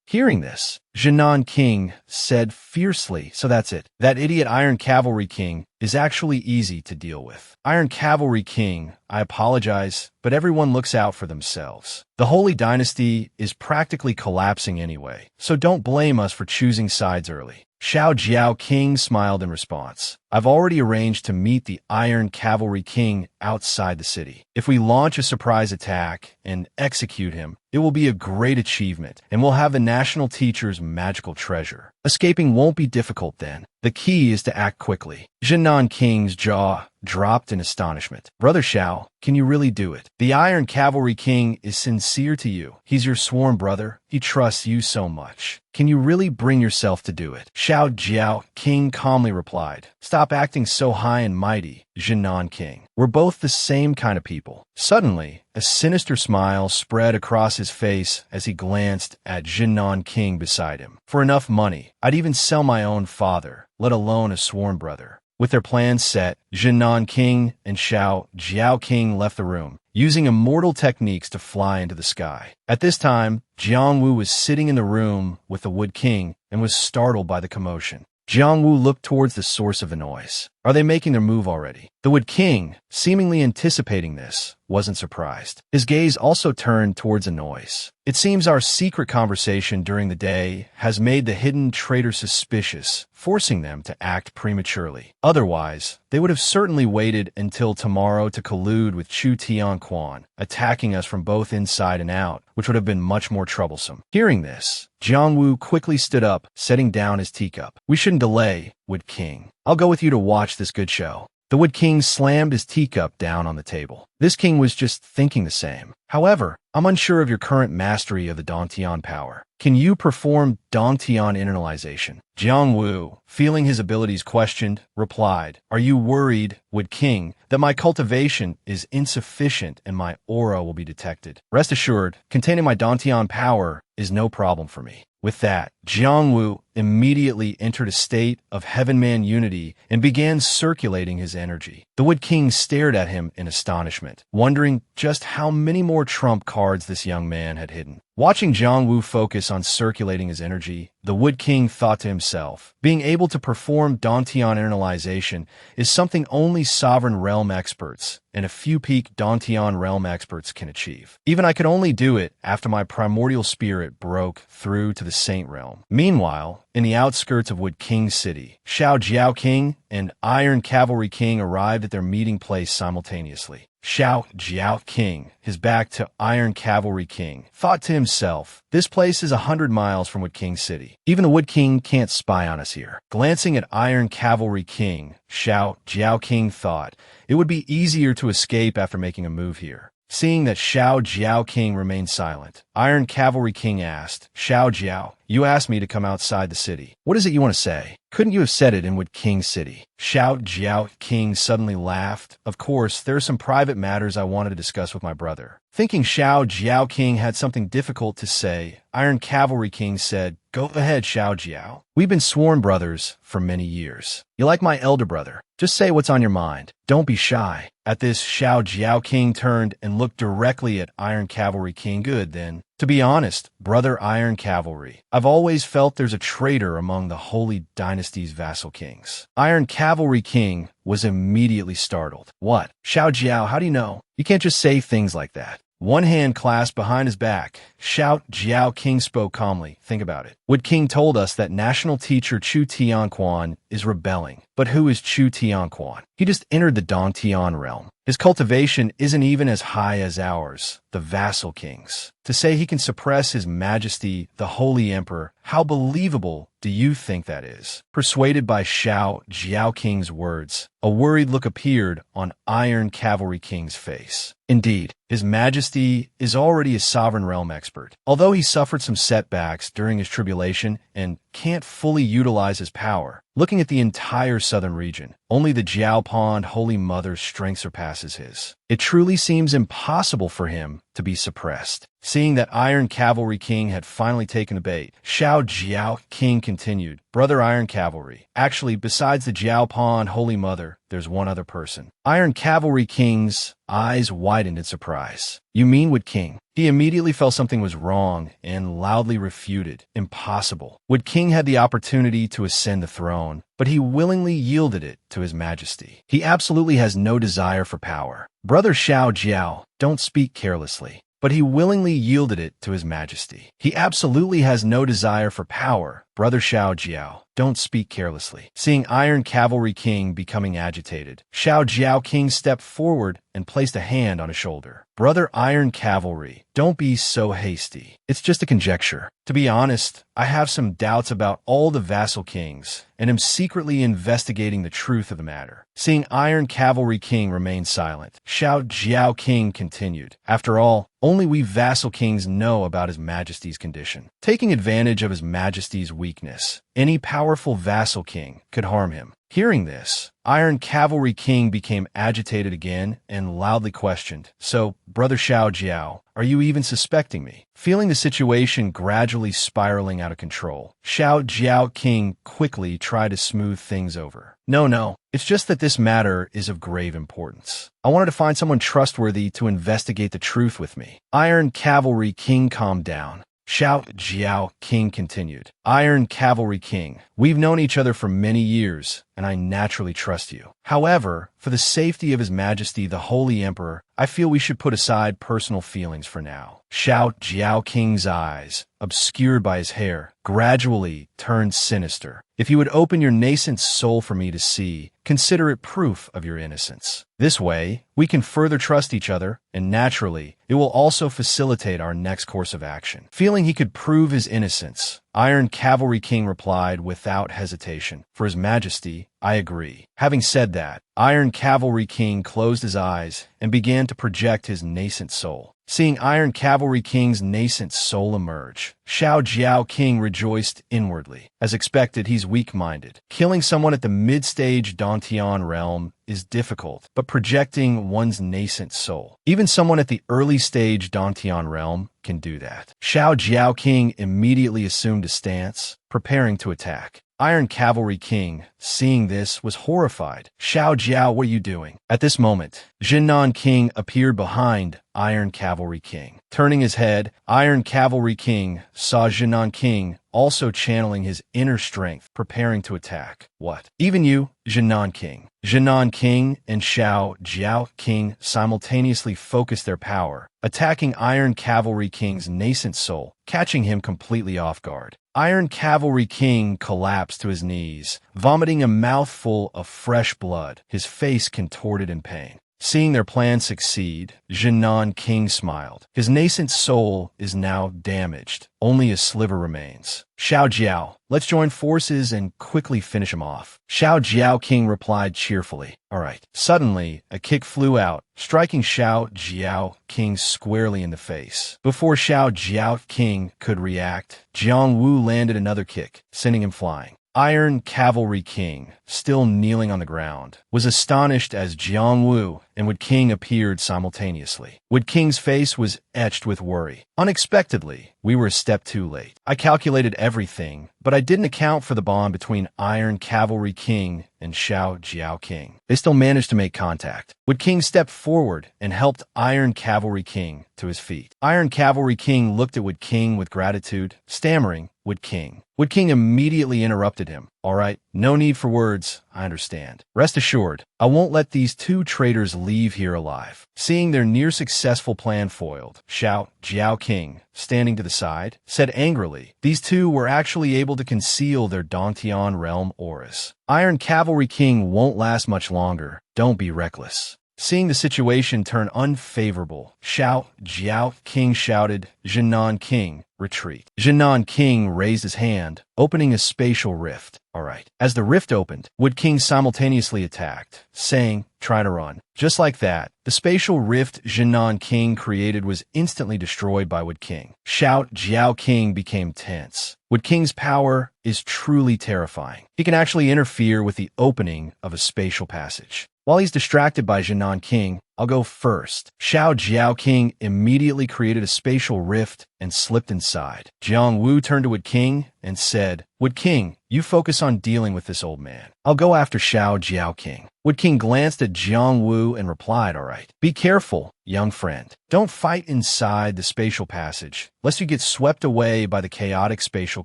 Hearing this, Jinan King said fiercely, "So that's it. That idiot Iron Cavalry King is actually easy to deal with." Iron Cavalry King, I apologize, but everyone looks out for themselves. The Holy Dynasty is practically collapsing anyway, so don't blame us for choosing sides early. Xiao Jiao King smiled in response. "I've already arranged to meet the Iron Cavalry King outside the city. If we launch a surprise attack and execute him, it will be a great achievement, and we'll have the national teacher's magical treasure. Escaping won't be difficult then. The key is to act quickly." Jinan King's jaw dropped in astonishment. "Brother Xiao, can you really do it? The Iron Cavalry King is sincere to you. He's your sworn brother. He trusts you so much. Can you really bring yourself to do it?" Xiao Jiao King calmly replied, "Stop acting so high and mighty, Jinan King. We're both the same kind of people." Suddenly, a sinister smile spread across his face as he glanced at Jinan King beside him. "For enough money, I'd even sell my own father, let alone a sworn brother." With their plans set, Jinan King and Xiao Jiao King left the room, using immortal techniques to fly into the sky. At this time, Jang Vu was sitting in the room with the Wood King and was startled by the commotion. Jang Vu looked towards the source of the noise. Are they making their move already? The Wood King, seemingly anticipating this, wasn't surprised. His gaze also turned towards a noise. "It seems our secret conversation during the day has made the hidden traitor suspicious, forcing them to act prematurely. Otherwise, they would have certainly waited until tomorrow to collude with Chu Tion Quan, attacking us from both inside and out, which would have been much more troublesome." Hearing this, Jang Vu quickly stood up, setting down his teacup. "We shouldn't delay, Wood King. I'll go with you to watch this good show." The Wood King slammed his teacup down on the table. This king was just thinking the same. "However, I'm unsure of your current mastery of the Dongtian power. Can you perform Dongtian internalization?" Jang Vu, feeling his abilities questioned, replied, "Are you worried, Wood King, that my cultivation is insufficient and my aura will be detected? Rest assured, containing my Dongtian power is no problem for me." With that, Jang Vu immediately entered a state of heaven-man unity and began circulating his energy. The Wood King stared at him in astonishment, wondering just how many more trump cards this young man had hidden. Watching Jang Vu focus on circulating his energy, the Wood King thought to himself, being able to perform Dantian internalization is something only sovereign realm experts and a few peak Dantian realm experts can achieve. Even I could only do it after my primordial spirit broke through to the Saint realm. Meanwhile, in the outskirts of Wood King City, Xiao Jiao King and Iron Cavalry King arrived at their meeting place simultaneously. Xiao Jiao King, his back to Iron Cavalry King, thought to himself, this place is 100 miles from Wood King City. Even the Wood King can't spy on us here. Glancing at Iron Cavalry King, Xiao Jiao King thought, it would be easier to escape after making a move here. Seeing that Xiao Jiao King remained silent, Iron Cavalry King asked, Xiao Jiao, you asked me to come outside the city. What is it you want to say? Couldn't you have said it in Wood King City? Xiao Jiao King suddenly laughed. Of course, there are some private matters I wanted to discuss with my brother. Thinking Xiao Jiao King had something difficult to say, Iron Cavalry King said, go ahead, Xiao Jiao. We've been sworn brothers for many years. You're like my elder brother. Just say what's on your mind. Don't be shy. At this, Xiao Jiao King turned and looked directly at Iron Cavalry King. Good, then. To be honest, brother Iron Cavalry, I've always felt there's a traitor among the Holy Dynasty's vassal kings. Iron Cavalry King was immediately startled. What? Xiao Jiao, how do you know? You can't just say things like that. One hand clasped behind his back, Xiao Jiao King spoke calmly. Think about it. Wood King told us that national teacher Chu Tianquan is rebelling. But who is Chu Tianquan? He just entered the Dantian realm. His cultivation isn't even as high as ours, the vassal kings. To say he can suppress his majesty, the holy emperor, how believable do you think that is? Persuaded by Xiao Jiao King's words, a worried look appeared on Iron Cavalry King's face. Indeed, his majesty is already a sovereign realm expert. Although he suffered some setbacks during his tribulation and can't fully utilize his power, looking at the entire southern region, only the Jiao Pond Holy Mother's strength surpasses his. It truly seems impossible for him to be suppressed. Seeing that Iron Cavalry King had finally taken the bait, Xiao Jiao King continued, Brother Iron Cavalry, actually, besides the Jiao Pond Holy Mother, there's one other person. Iron Cavalry King's eyes widened in surprise. You mean Wood King? He immediately felt something was wrong and loudly refuted. Impossible. Wood King had the opportunity to ascend the throne, but he willingly yielded it to his majesty. He absolutely has no desire for power. Brother Xiao Jiao, don't speak carelessly. But he willingly yielded it to his majesty. He absolutely has no desire for power. Brother Xiao Jiao, don't speak carelessly. Seeing Iron Cavalry King becoming agitated, Xiao Jiao King stepped forward and placed a hand on his shoulder. Brother Iron Cavalry, don't be so hasty. It's just a conjecture. To be honest, I have some doubts about all the vassal kings, and am secretly investigating the truth of the matter. Seeing Iron Cavalry King remain silent, Xiao Jiao King continued. After all, only we vassal kings know about his majesty's condition. Taking advantage of his majesty's weakness, any powerful vassal king could harm him. Hearing this, Iron Cavalry King became agitated again and loudly questioned, So, Brother Xiao Jiao, are you even suspecting me? Feeling the situation gradually spiraling out of control, Xiao Jiao King quickly tried to smooth things over. No, it's just that this matter is of grave importance. I wanted to find someone trustworthy to investigate the truth with me. Iron Cavalry King calmed down. Xiao Jiao King continued. Iron Cavalry King, we've known each other for many years, and I naturally trust you. However, for the safety of His Majesty the Holy Emperor, I feel we should put aside personal feelings for now. Xiao Jiao King's eyes, obscured by his hair, gradually turned sinister. If you would open your nascent soul for me to see, consider it proof of your innocence. This way, we can further trust each other, and naturally, it will also facilitate our next course of action. Feeling he could prove his innocence, Iron Cavalry King replied without hesitation, For His Majesty, I agree. Having said that, Iron Cavalry King closed his eyes and began to project his nascent soul. Seeing Iron Cavalry King's nascent soul emerge, Xiao Jiao King rejoiced inwardly. As expected, he's weak-minded. Killing someone at the mid-stage Tion realm is difficult, but projecting one's nascent soul. Even someone at the early stage Tion realm can do that. Xiao Jiao King immediately assumed a stance, preparing to attack. Iron Cavalry King, seeing this, was horrified. Xiao Jiao, what are you doing? At this moment, Jinnan King appeared behind Iron Cavalry King. Turning his head, Iron Cavalry King saw Jinnan King also channeling his inner strength, preparing to attack. What? Even you, Jinnan King. Jinnan King and Xiao Jiao King simultaneously focused their power, attacking Iron Cavalry King's nascent soul, catching him completely off guard. Iron Cavalry King collapsed to his knees, vomiting a mouthful of fresh blood, his face contorted in pain. Seeing their plan succeed, Jinnan King smiled. His nascent soul is now damaged. Only a sliver remains. Xiao Jiao, let's join forces and quickly finish him off. Xiao Jiao King replied cheerfully. All right. Suddenly, a kick flew out, striking Xiao Jiao King squarely in the face. Before Xiao Jiao King could react, Jang Vu landed another kick, sending him flying. Iron Cavalry King, still kneeling on the ground, was astonished as Jang Vu and Wood King appeared simultaneously. Wood King's face was etched with worry. Unexpectedly, we were a step too late. I calculated everything, but I didn't account for the bond between Iron Cavalry King and Xiao Jiao King. They still managed to make contact. Wood King stepped forward and helped Iron Cavalry King to his feet. Iron Cavalry King looked at Wood King with gratitude, stammering, Wood King. Wood King immediately interrupted him. All right, no need for words, I understand. Rest assured, I won't let these two traitors leave here alive. Seeing their near-successful plan foiled, Xiao Jiao King, standing to the side, said angrily, these two were actually able to conceal their Tion realm auras. Iron Cavalry King won't last much longer. Don't be reckless. Seeing the situation turn unfavorable, Xiao Jiao King shouted, Jinnan King, retreat. Jinnan King raised his hand, opening a spatial rift. All right. As the rift opened, Wood King simultaneously attacked, saying, try to run. Just like that, the spatial rift Jinnan King created was instantly destroyed by Wood King. Xiao Jiao King became tense. Wood King's power is truly terrifying. He can actually interfere with the opening of a spatial passage. While he's distracted by Jinnan King, I'll go first. Xiao Jiao King immediately created a spatial rift and slipped inside. Jang Vu turned to Wood King and said, Wood King, you focus on dealing with this old man. I'll go after Xiao Jiao King. Wood King glanced at Jang Vu and replied, all right. Be careful, young friend. Don't fight inside the spatial passage, lest you get swept away by the chaotic spatial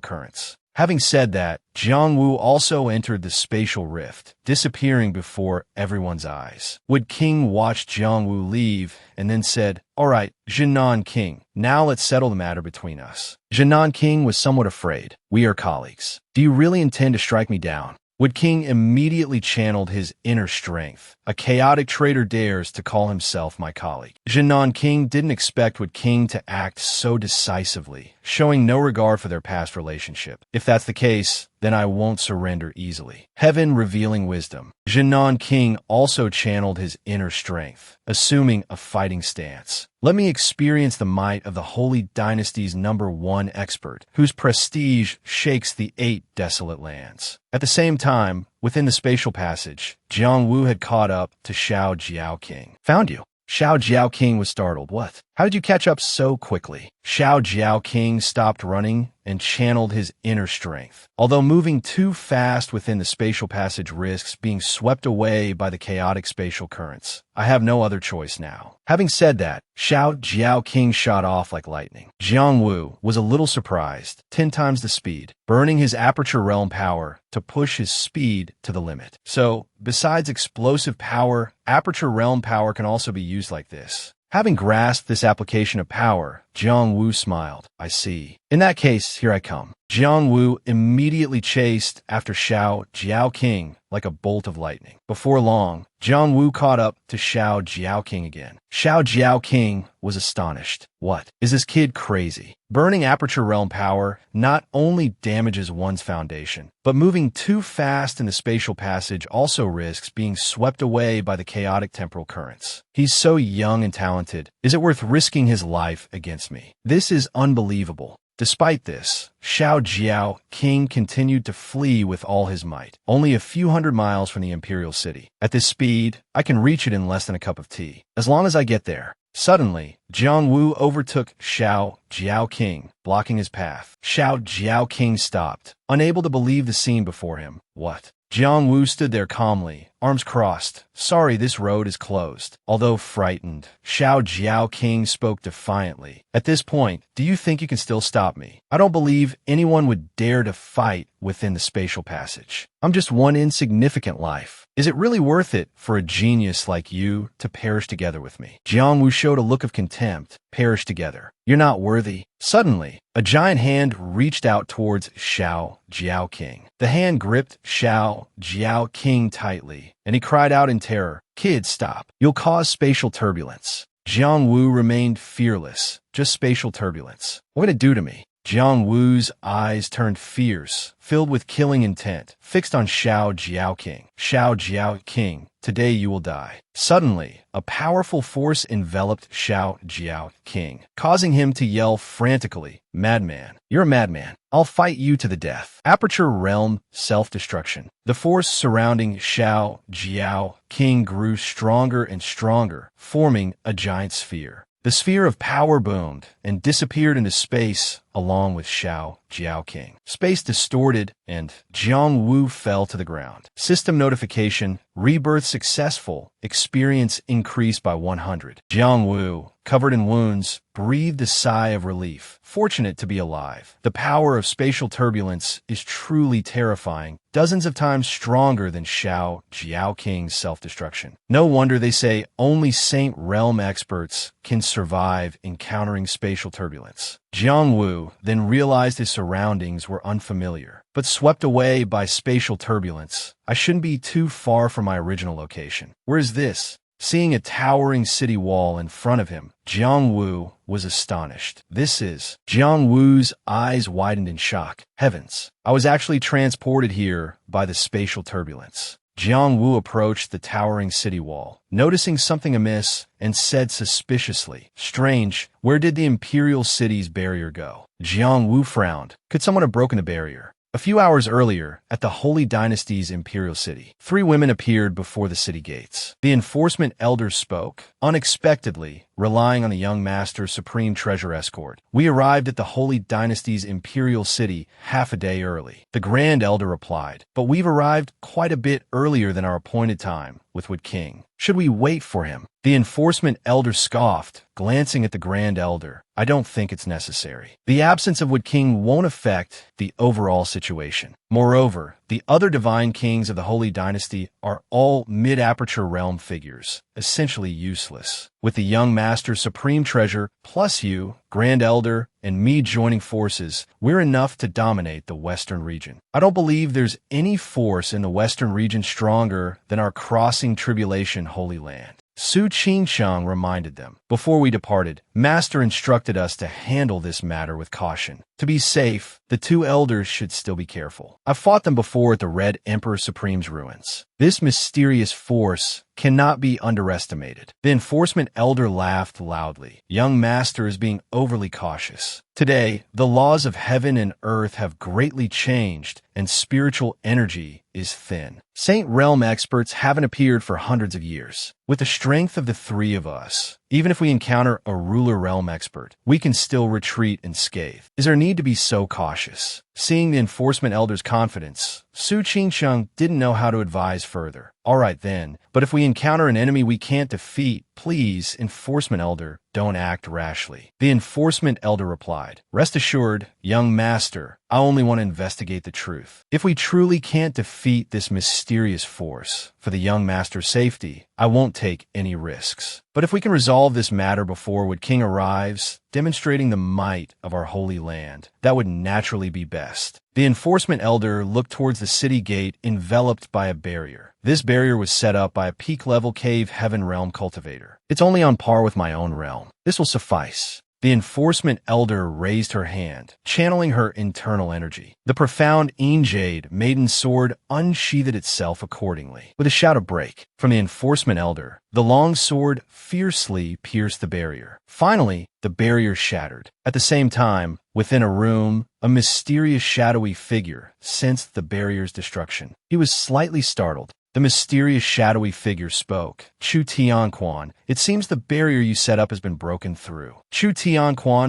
currents. Having said that, Jang Vu also entered the spatial rift, disappearing before everyone's eyes. Wood King watched Jang Vu leave and then said, all right, Jinnan King, now let's settle the matter between us. Jinnan King was somewhat afraid. We are colleagues. Do you really intend to strike me down? Wood King immediately channeled his inner strength. A chaotic traitor dares to call himself my colleague. Jinnan King didn't expect Wood King to act so decisively, showing no regard for their past relationship. If that's the case, then I won't surrender easily. Heaven revealing wisdom. Jinnan King also channeled his inner strength, assuming a fighting stance. Let me experience the might of the Holy Dynasty's #1 expert, whose prestige shakes the 8 desolate lands. At the same time, within the spatial passage, Jang Vu had caught up to Xiao Jiao King. Found you. Xiao Jiao King was startled. What? How did you catch up so quickly? Xiao Jiao King stopped running and channeled his inner strength. Although moving too fast within the spatial passage risks being swept away by the chaotic spatial currents. I have no other choice now. Having said that, Xiao Jiao King shot off like lightning. Jang Vu was a little surprised, 10 times the speed, burning his aperture realm power to push his speed to the limit. So, besides explosive power, aperture realm power can also be used like this. Having grasped this application of power, Jang Vu smiled. I see. In that case, here I come. Jang Vu immediately chased after Xiao Jiao King like a bolt of lightning. Before long, Jang Vu caught up to Xiao Jiaoqing again. Xiao Jiaoqing was astonished. What? Is this kid crazy? Burning Aperture Realm power not only damages one's foundation, but moving too fast in the spatial passage also risks being swept away by the chaotic temporal currents. He's so young and talented. Is it worth risking his life against me? This is unbelievable. Despite this, Xiao Jiao King continued to flee with all his might, only a few hundred miles from the imperial city. At this speed, I can reach it in less than a cup of tea, as long as I get there. Suddenly, Jang Vu overtook Xiao Jiao King, blocking his path. Xiao Jiao King stopped, unable to believe the scene before him. What? Jang Vu stood there calmly, arms crossed. Sorry, this road is closed. Although frightened, Xiao Jiao King spoke defiantly. At this point, do you think you can still stop me? I don't believe anyone would dare to fight within the spatial passage. I'm just one insignificant life. Is it really worth it for a genius like you to perish together with me? Jang Vu showed a look of contempt. Perish together. You're not worthy. Suddenly, a giant hand reached out towards Xiao Jiao King. The hand gripped Xiao Jiao King tightly, and he cried out in terror, "Kid, stop. You'll cause spatial turbulence." Jang Vu remained fearless. Just spatial turbulence. What would it do to me? Jang Wu's eyes turned fierce, filled with killing intent, fixed on Xiao Jiao King. Xiao Jiao King, today you will die. Suddenly, a powerful force enveloped Xiao Jiao King, causing him to yell frantically, "Madman! You're a madman. I'll fight you to the death." Aperture Realm Self-Destruction. The force surrounding Xiao Jiao King grew stronger and stronger, forming a giant sphere. The sphere of power boomed and disappeared into space along with Xiao Jiao King. Space distorted and Jang Vu fell to the ground. System notification, rebirth successful, experience increased by 100. Jang Vu, covered in wounds, breathed a sigh of relief, fortunate to be alive. The power of spatial turbulence is truly terrifying, dozens of times stronger than Xiao Jiao King's self-destruction. No wonder they say only Saint Realm experts can survive encountering spatial turbulence. Jang Vu then realized his surroundings were unfamiliar, but swept away by spatial turbulence. I shouldn't be too far from my original location. Where is this? Seeing a towering city wall in front of him, Jang Vu was astonished. This is... Jang Wu's eyes widened in shock. Heavens, I was actually transported here by the spatial turbulence. Jang Vu approached the towering city wall, noticing something amiss, and said suspiciously, "Strange, where did the imperial city's barrier go?" Jang Vu frowned. Could someone have broken the barrier? A few hours earlier, at the Holy Dynasty's imperial city, 3 women appeared before the city gates. The enforcement elders spoke, unexpectedly, relying on the young master's supreme treasure escort. "We arrived at the Holy Dynasty's imperial city half a day early." The Grand Elder replied, "But we've arrived quite a bit earlier than our appointed time with Wood King. Should we wait for him?" The enforcement elder scoffed, glancing at the Grand Elder. "I don't think it's necessary. The absence of Wood King won't affect the overall situation. Moreover, the other divine kings of the Holy Dynasty are all mid-aperture realm figures, essentially useless. With the young master's supreme treasure, plus you, Grand Elder, and me joining forces, we're enough to dominate the Western region. I don't believe there's any force in the Western region stronger than our crossing tribulation Holy Land." Su Qingshang reminded them. "Before we departed, Master instructed us to handle this matter with caution. To be safe, the 2 elders should still be careful. I've fought them before at the Red Emperor Supreme's ruins. This mysterious force cannot be underestimated." The enforcement elder laughed loudly. "Young Master is being overly cautious. Today, the laws of heaven and earth have greatly changed, and spiritual energy is thin. Saint Realm experts haven't appeared for hundreds of years. With the strength of the 3 of us, even if we encounter a ruler realm expert, we can still retreat unscathed. Is there need to be so cautious?" Seeing the enforcement elder's confidence, Su Qingsheng didn't know how to advise further. "All right then, but if we encounter an enemy we can't defeat, "Please, Enforcement Elder, don't act rashly." The Enforcement Elder replied, "Rest assured, young master, I only want to investigate the truth. If we truly can't defeat this mysterious force, for the young master's safety, I won't take any risks. But if we can resolve this matter before Wood King arrives, demonstrating the might of our holy land, that would naturally be best." The Enforcement Elder looked towards the city gate enveloped by a barrier. This barrier was set up by a peak-level cave heaven realm cultivator. "It's only on par with my own realm. This will suffice." The Enforcement Elder raised her hand, channeling her internal energy. The profound Jade maiden sword unsheathed itself accordingly. With a shout of break from the Enforcement Elder, the long sword fiercely pierced the barrier. Finally, the barrier shattered. At the same time, within a room, a mysterious shadowy figure sensed the barrier's destruction. He was slightly startled. The mysterious shadowy figure spoke. "Tion, it seems the barrier you set up has been broken through." Tion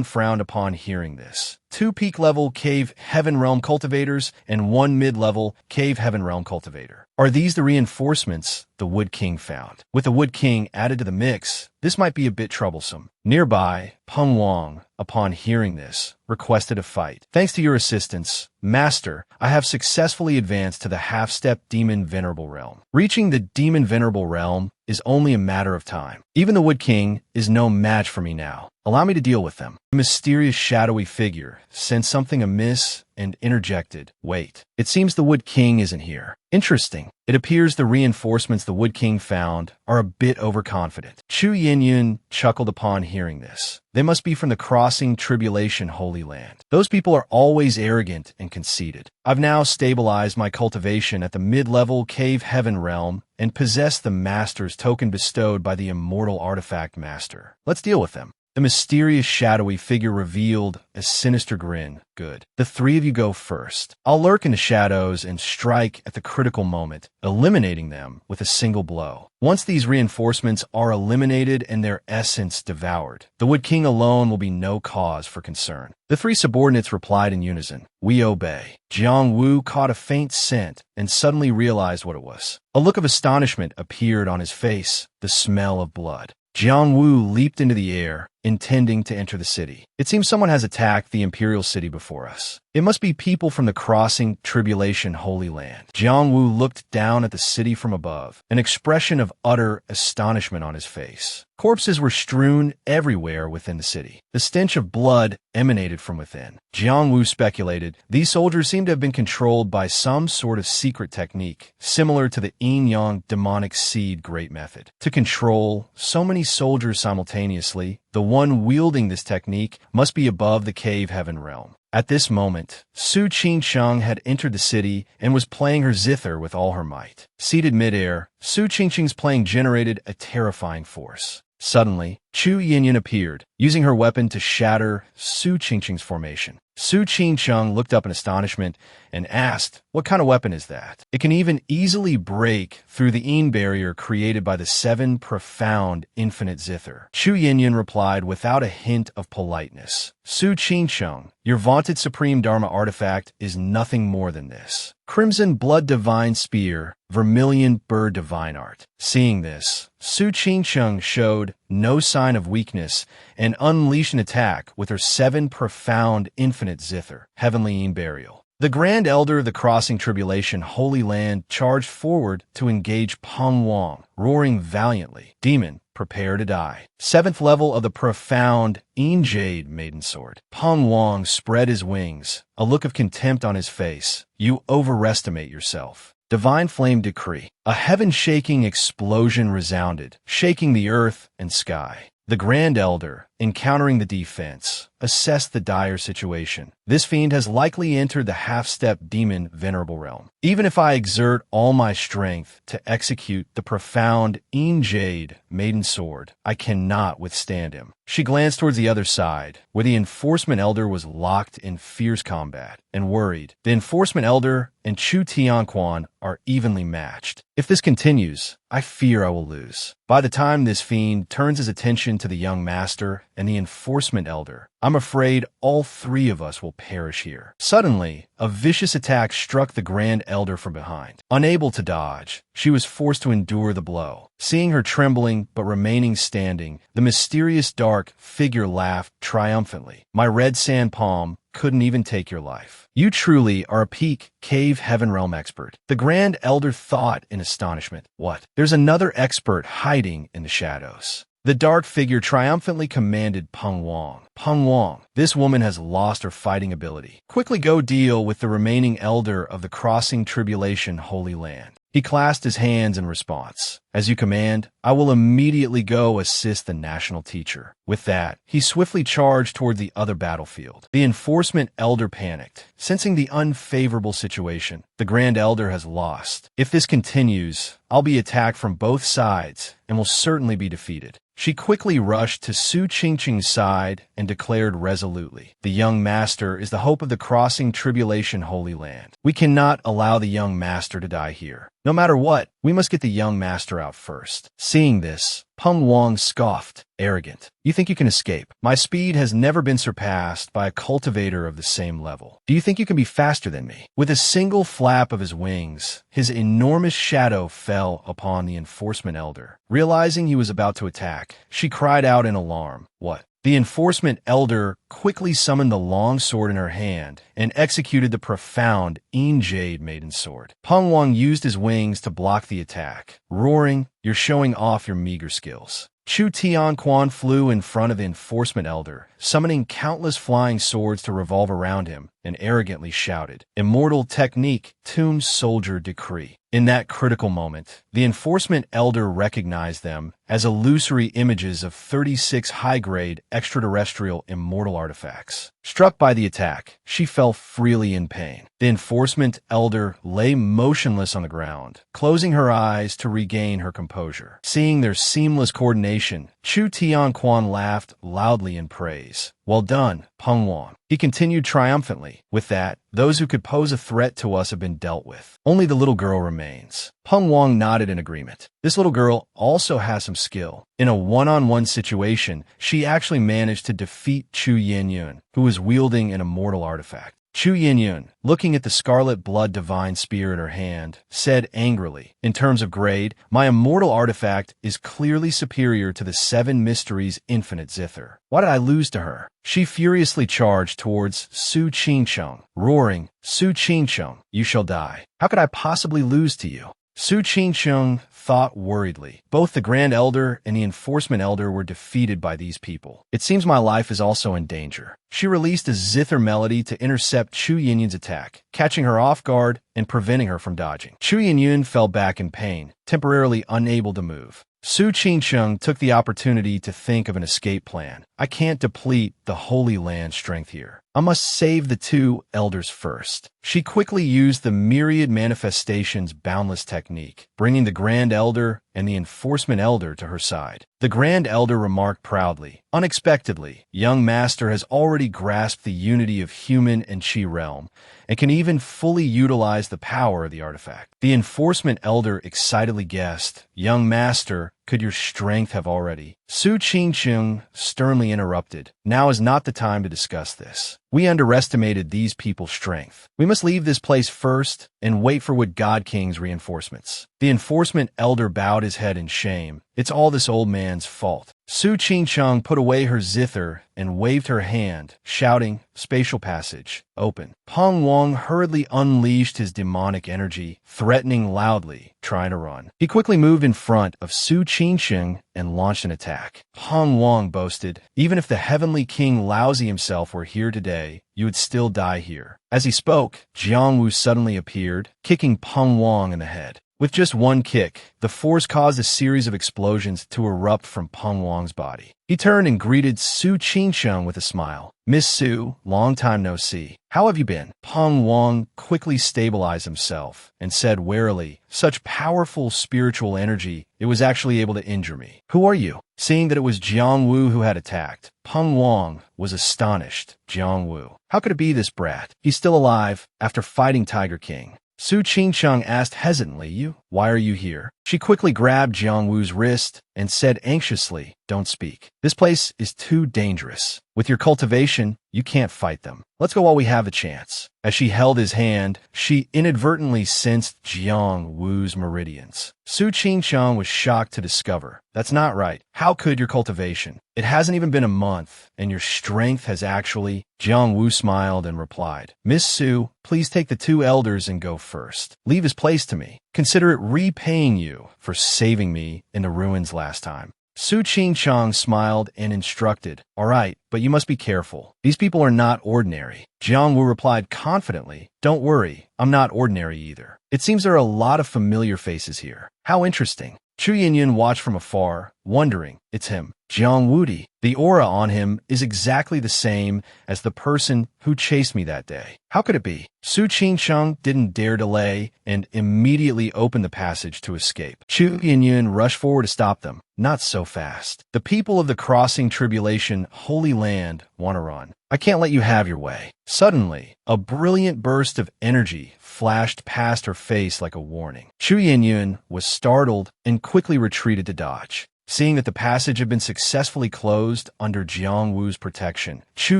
frowned upon hearing this. 2 peak-level cave heaven realm cultivators and 1 mid-level cave heaven realm cultivator. Are these the reinforcements the Wood King found? With the Wood King added to the mix, this might be a bit troublesome. Nearby, Peng Wang, upon hearing this, requested a fight. "Thanks to your assistance, Master, I have successfully advanced to the half-step Demon Venerable Realm. Reaching the Demon Venerable Realm is only a matter of time. Even the Wood King is no match for me now. Allow me to deal with them." The mysterious shadowy figure sensed something amiss and interjected, "Wait, it seems the Wood King isn't here. Interesting. It appears the reinforcements the Wood King found are a bit overconfident." Chu Yinyun chuckled upon hearing this. "They must be from the Crossing Tribulation Holy Land. Those people are always arrogant and conceited. I've now stabilized my cultivation at the mid-level Cave Heaven realm and possess the Master's token bestowed by the Immortal Artifact Master. Let's deal with them." The mysterious shadowy figure revealed a sinister grin. "Good. The 3 of you go first. I'll lurk in the shadows and strike at the critical moment, eliminating them with a single blow. Once these reinforcements are eliminated and their essence devoured, the Wood King alone will be no cause for concern." The 3 subordinates replied in unison, "We obey." Jang Vu caught a faint scent and suddenly realized what it was. A look of astonishment appeared on his face, the smell of blood. Jang Vu leaped into the air, intending to enter the city. "It seems someone has attacked the Imperial City before us. It must be people from the Crossing Tribulation Holy Land." Jang Vu looked down at the city from above, an expression of utter astonishment on his face. Corpses were strewn everywhere within the city. The stench of blood emanated from within. Jiang Wu speculated, these soldiers seem to have been controlled by some sort of secret technique, similar to the Yin-Yang demonic seed great method. To control so many soldiers simultaneously, the one wielding this technique must be above the cave heaven realm. At this moment, Su Qingcheng had entered the city and was playing her zither with all her might. Seated midair, Su Qingcheng's playing generated a terrifying force. Suddenly, Chu Yinyun appeared, using her weapon to shatter Su Qingcheng's formation. Su Qingcheng looked up in astonishment and asked, "What kind of weapon is that? It can even easily break through the Yin barrier created by the 7 profound infinite zither." Chu Yinyun replied without a hint of politeness, "Su Qingcheng, your vaunted supreme Dharma artifact is nothing more than this. Crimson blood divine spear, vermilion bird divine art." Seeing this, Su Qingcheng showed no sign of weakness and unleashed an attack with her 7 profound infinite zither, heavenly Yin burial. The Grand Elder of the Crossing Tribulation Holy Land charged forward to engage Peng Wang, roaring valiantly, "Demon, prepare to die." 7th level of the profound Yin Jade Maiden Sword. Peng Wang spread his wings, a look of contempt on his face. "You overestimate yourself." Divine Flame Decree. A heaven-shaking explosion resounded, shaking the earth and sky. The Grand Elder, encountering the defense, assessed the dire situation. This fiend has likely entered the half-step demon venerable realm. Even if I exert all my strength to execute the profound Yin Jade Maiden Sword, I cannot withstand him. She glanced towards the other side, where the Enforcement Elder was locked in fierce combat, and worried. The Enforcement Elder and Chu Tianquan are evenly matched. If this continues, I fear I will lose. By the time this fiend turns his attention to the young master and the Enforcement Elder, I'm afraid all 3 of us will perish here. Suddenly, a vicious attack struck the Grand Elder from behind. Unable to dodge, she was forced to endure the blow. Seeing her trembling but remaining standing, the mysterious dark figure laughed triumphantly. "My red sand palm couldn't even take your life. You truly are a peak cave heaven realm expert." The Grand Elder thought in astonishment. What? There's another expert hiding in the shadows. The dark figure triumphantly commanded Peng Wang. "Peng Wang, this woman has lost her fighting ability. Quickly go deal with the remaining elder of the Crossing Tribulation Holy Land." He clasped his hands in response. "As you command, I will immediately go assist the national teacher." With that, he swiftly charged toward the other battlefield. The enforcement elder panicked, sensing the unfavorable situation. The Grand Elder has lost. If this continues, I'll be attacked from both sides and will certainly be defeated. She quickly rushed to Su Qingqing's side and declared resolutely, "The young master is the hope of the Crossing Tribulation Holy Land. We cannot allow the young master to die here. No matter what, we must get the young master out first." Seeing this, Peng Wang scoffed, "Arrogant. You think you can escape? My speed has never been surpassed by a cultivator of the same level. Do you think you can be faster than me?" With a single flap of his wings, his enormous shadow fell upon the enforcement elder. Realizing he was about to attack, she cried out in alarm. "What?" The enforcement elder quickly summoned the long sword in her hand and executed the profound Yin Jade Maiden Sword. Peng Wang used his wings to block the attack, roaring, "You're showing off your meager skills." Chu Tion flew in front of the enforcement elder, summoning countless flying swords to revolve around him, and arrogantly shouted, "Immortal technique, Tomb Soldier Decree." In that critical moment, the enforcement elder recognized them as illusory images of 36 high-grade extraterrestrial immortal artifacts. Struck by the attack, she fell freely in pain. The enforcement elder lay motionless on the ground, closing her eyes to regain her composure. Seeing their seamless coordination, Chu Tianquan laughed loudly in praise. "Well done, Peng Wang." He continued triumphantly. "With that, those who could pose a threat to us have been dealt with. Only the little girl remains." Peng Wang nodded in agreement. This little girl also has some skill. In a one-on-one situation, she actually managed to defeat Chu Yinyun, who was wielding an immortal artifact. Chu Yinyun, looking at the scarlet blood divine spear in her hand, said angrily, "In terms of grade, my immortal artifact is clearly superior to the 7 Mysteries Infinite Zither. Why did I lose to her?" She furiously charged towards Su Qingcheng, roaring, "Su Qingcheng, you shall die. How could I possibly lose to you?" Su Qingcheng thought worriedly. Both the Grand Elder and the Enforcement Elder were defeated by these people. It seems my life is also in danger. She released a zither melody to intercept Chu Yinyun's attack, catching her off guard and preventing her from dodging. Chu Yinyun fell back in pain, temporarily unable to move. Su Qingcheng took the opportunity to think of an escape plan. "I can't deplete the Holy Land strength here. I must save the 2 elders first." She quickly used the Myriad Manifestations Boundless technique, bringing the Grand Elder and the Enforcement Elder to her side. The Grand Elder remarked proudly, "Unexpectedly, young master has already grasped the unity of human and Chi realm, and can even fully utilize the power of the artifact." The Enforcement Elder excitedly guessed, "Young master, could your strength have already?" Su Qingcheng sternly interrupted, "Now is not the time to discuss this. We underestimated these people's strength. We must leave this place first and wait for Wood God King's reinforcements." The Enforcement Elder bowed his head in shame. "It's all this old man's fault." Su Qingcheng put away her zither and waved her hand, shouting, "Spatial passage, open." Peng Wang hurriedly unleashed his demonic energy, threatening loudly, trying to run. He quickly moved in front of Su Qingcheng and launched an attack. Peng Wang boasted, "Even if the Heavenly King Lousy himself were here today, you would still die here." As he spoke, Jang Vu suddenly appeared, kicking Peng Wang in the head. With just one kick, the force caused a series of explosions to erupt from Peng Wang's body. He turned and greeted Su Qingcheng with a smile. "Miss Su, long time no see. How have you been?" Peng Wang quickly stabilized himself and said warily, "Such powerful spiritual energy, it was actually able to injure me." "Who are you?" Seeing that it was Jang Vu who had attacked, Peng Wang was astonished. Jang Vu. How could it be this brat? He's still alive after fighting Tiger King. Su Qingcheng asked hesitantly, Why are you here?" She quickly grabbed Jang Vu's wrist and said anxiously, "Don't speak. This place is too dangerous. With your cultivation, you can't fight them. Let's go while we have the chance." As she held his hand, she inadvertently sensed Jang Vu's meridians. Su Qingchang was shocked to discover, "That's not right. How could your cultivation? It hasn't even been a month, and your strength has actually—" Jang Vu smiled and replied, "Miss Su, please take the two elders and go first. Leave his place to me. Consider it repaying you for saving me in the ruins last time." Su Qingchang smiled and instructed, "All right, but you must be careful. These people are not ordinary." Jang Vu replied confidently, "Don't worry, I'm not ordinary either. It seems there are a lot of familiar faces here. How interesting." Chu Yinyun watched from afar, wondering, "It's him, Jiang Wudi. The aura on him is exactly the same as the person who chased me that day. How could it be?" Su Qingcheng didn't dare delay and immediately opened the passage to escape. Chu Yinyun rushed forward to stop them. "Not so fast. The people of the Crossing Tribulation Holy Land want to run. I can't let you have your way." Suddenly, a brilliant burst of energy flashed past her face like a warning. Chu Yinyun was startled and quickly retreated to dodge. Seeing that the passage had been successfully closed under Jiang Wu's protection, Chu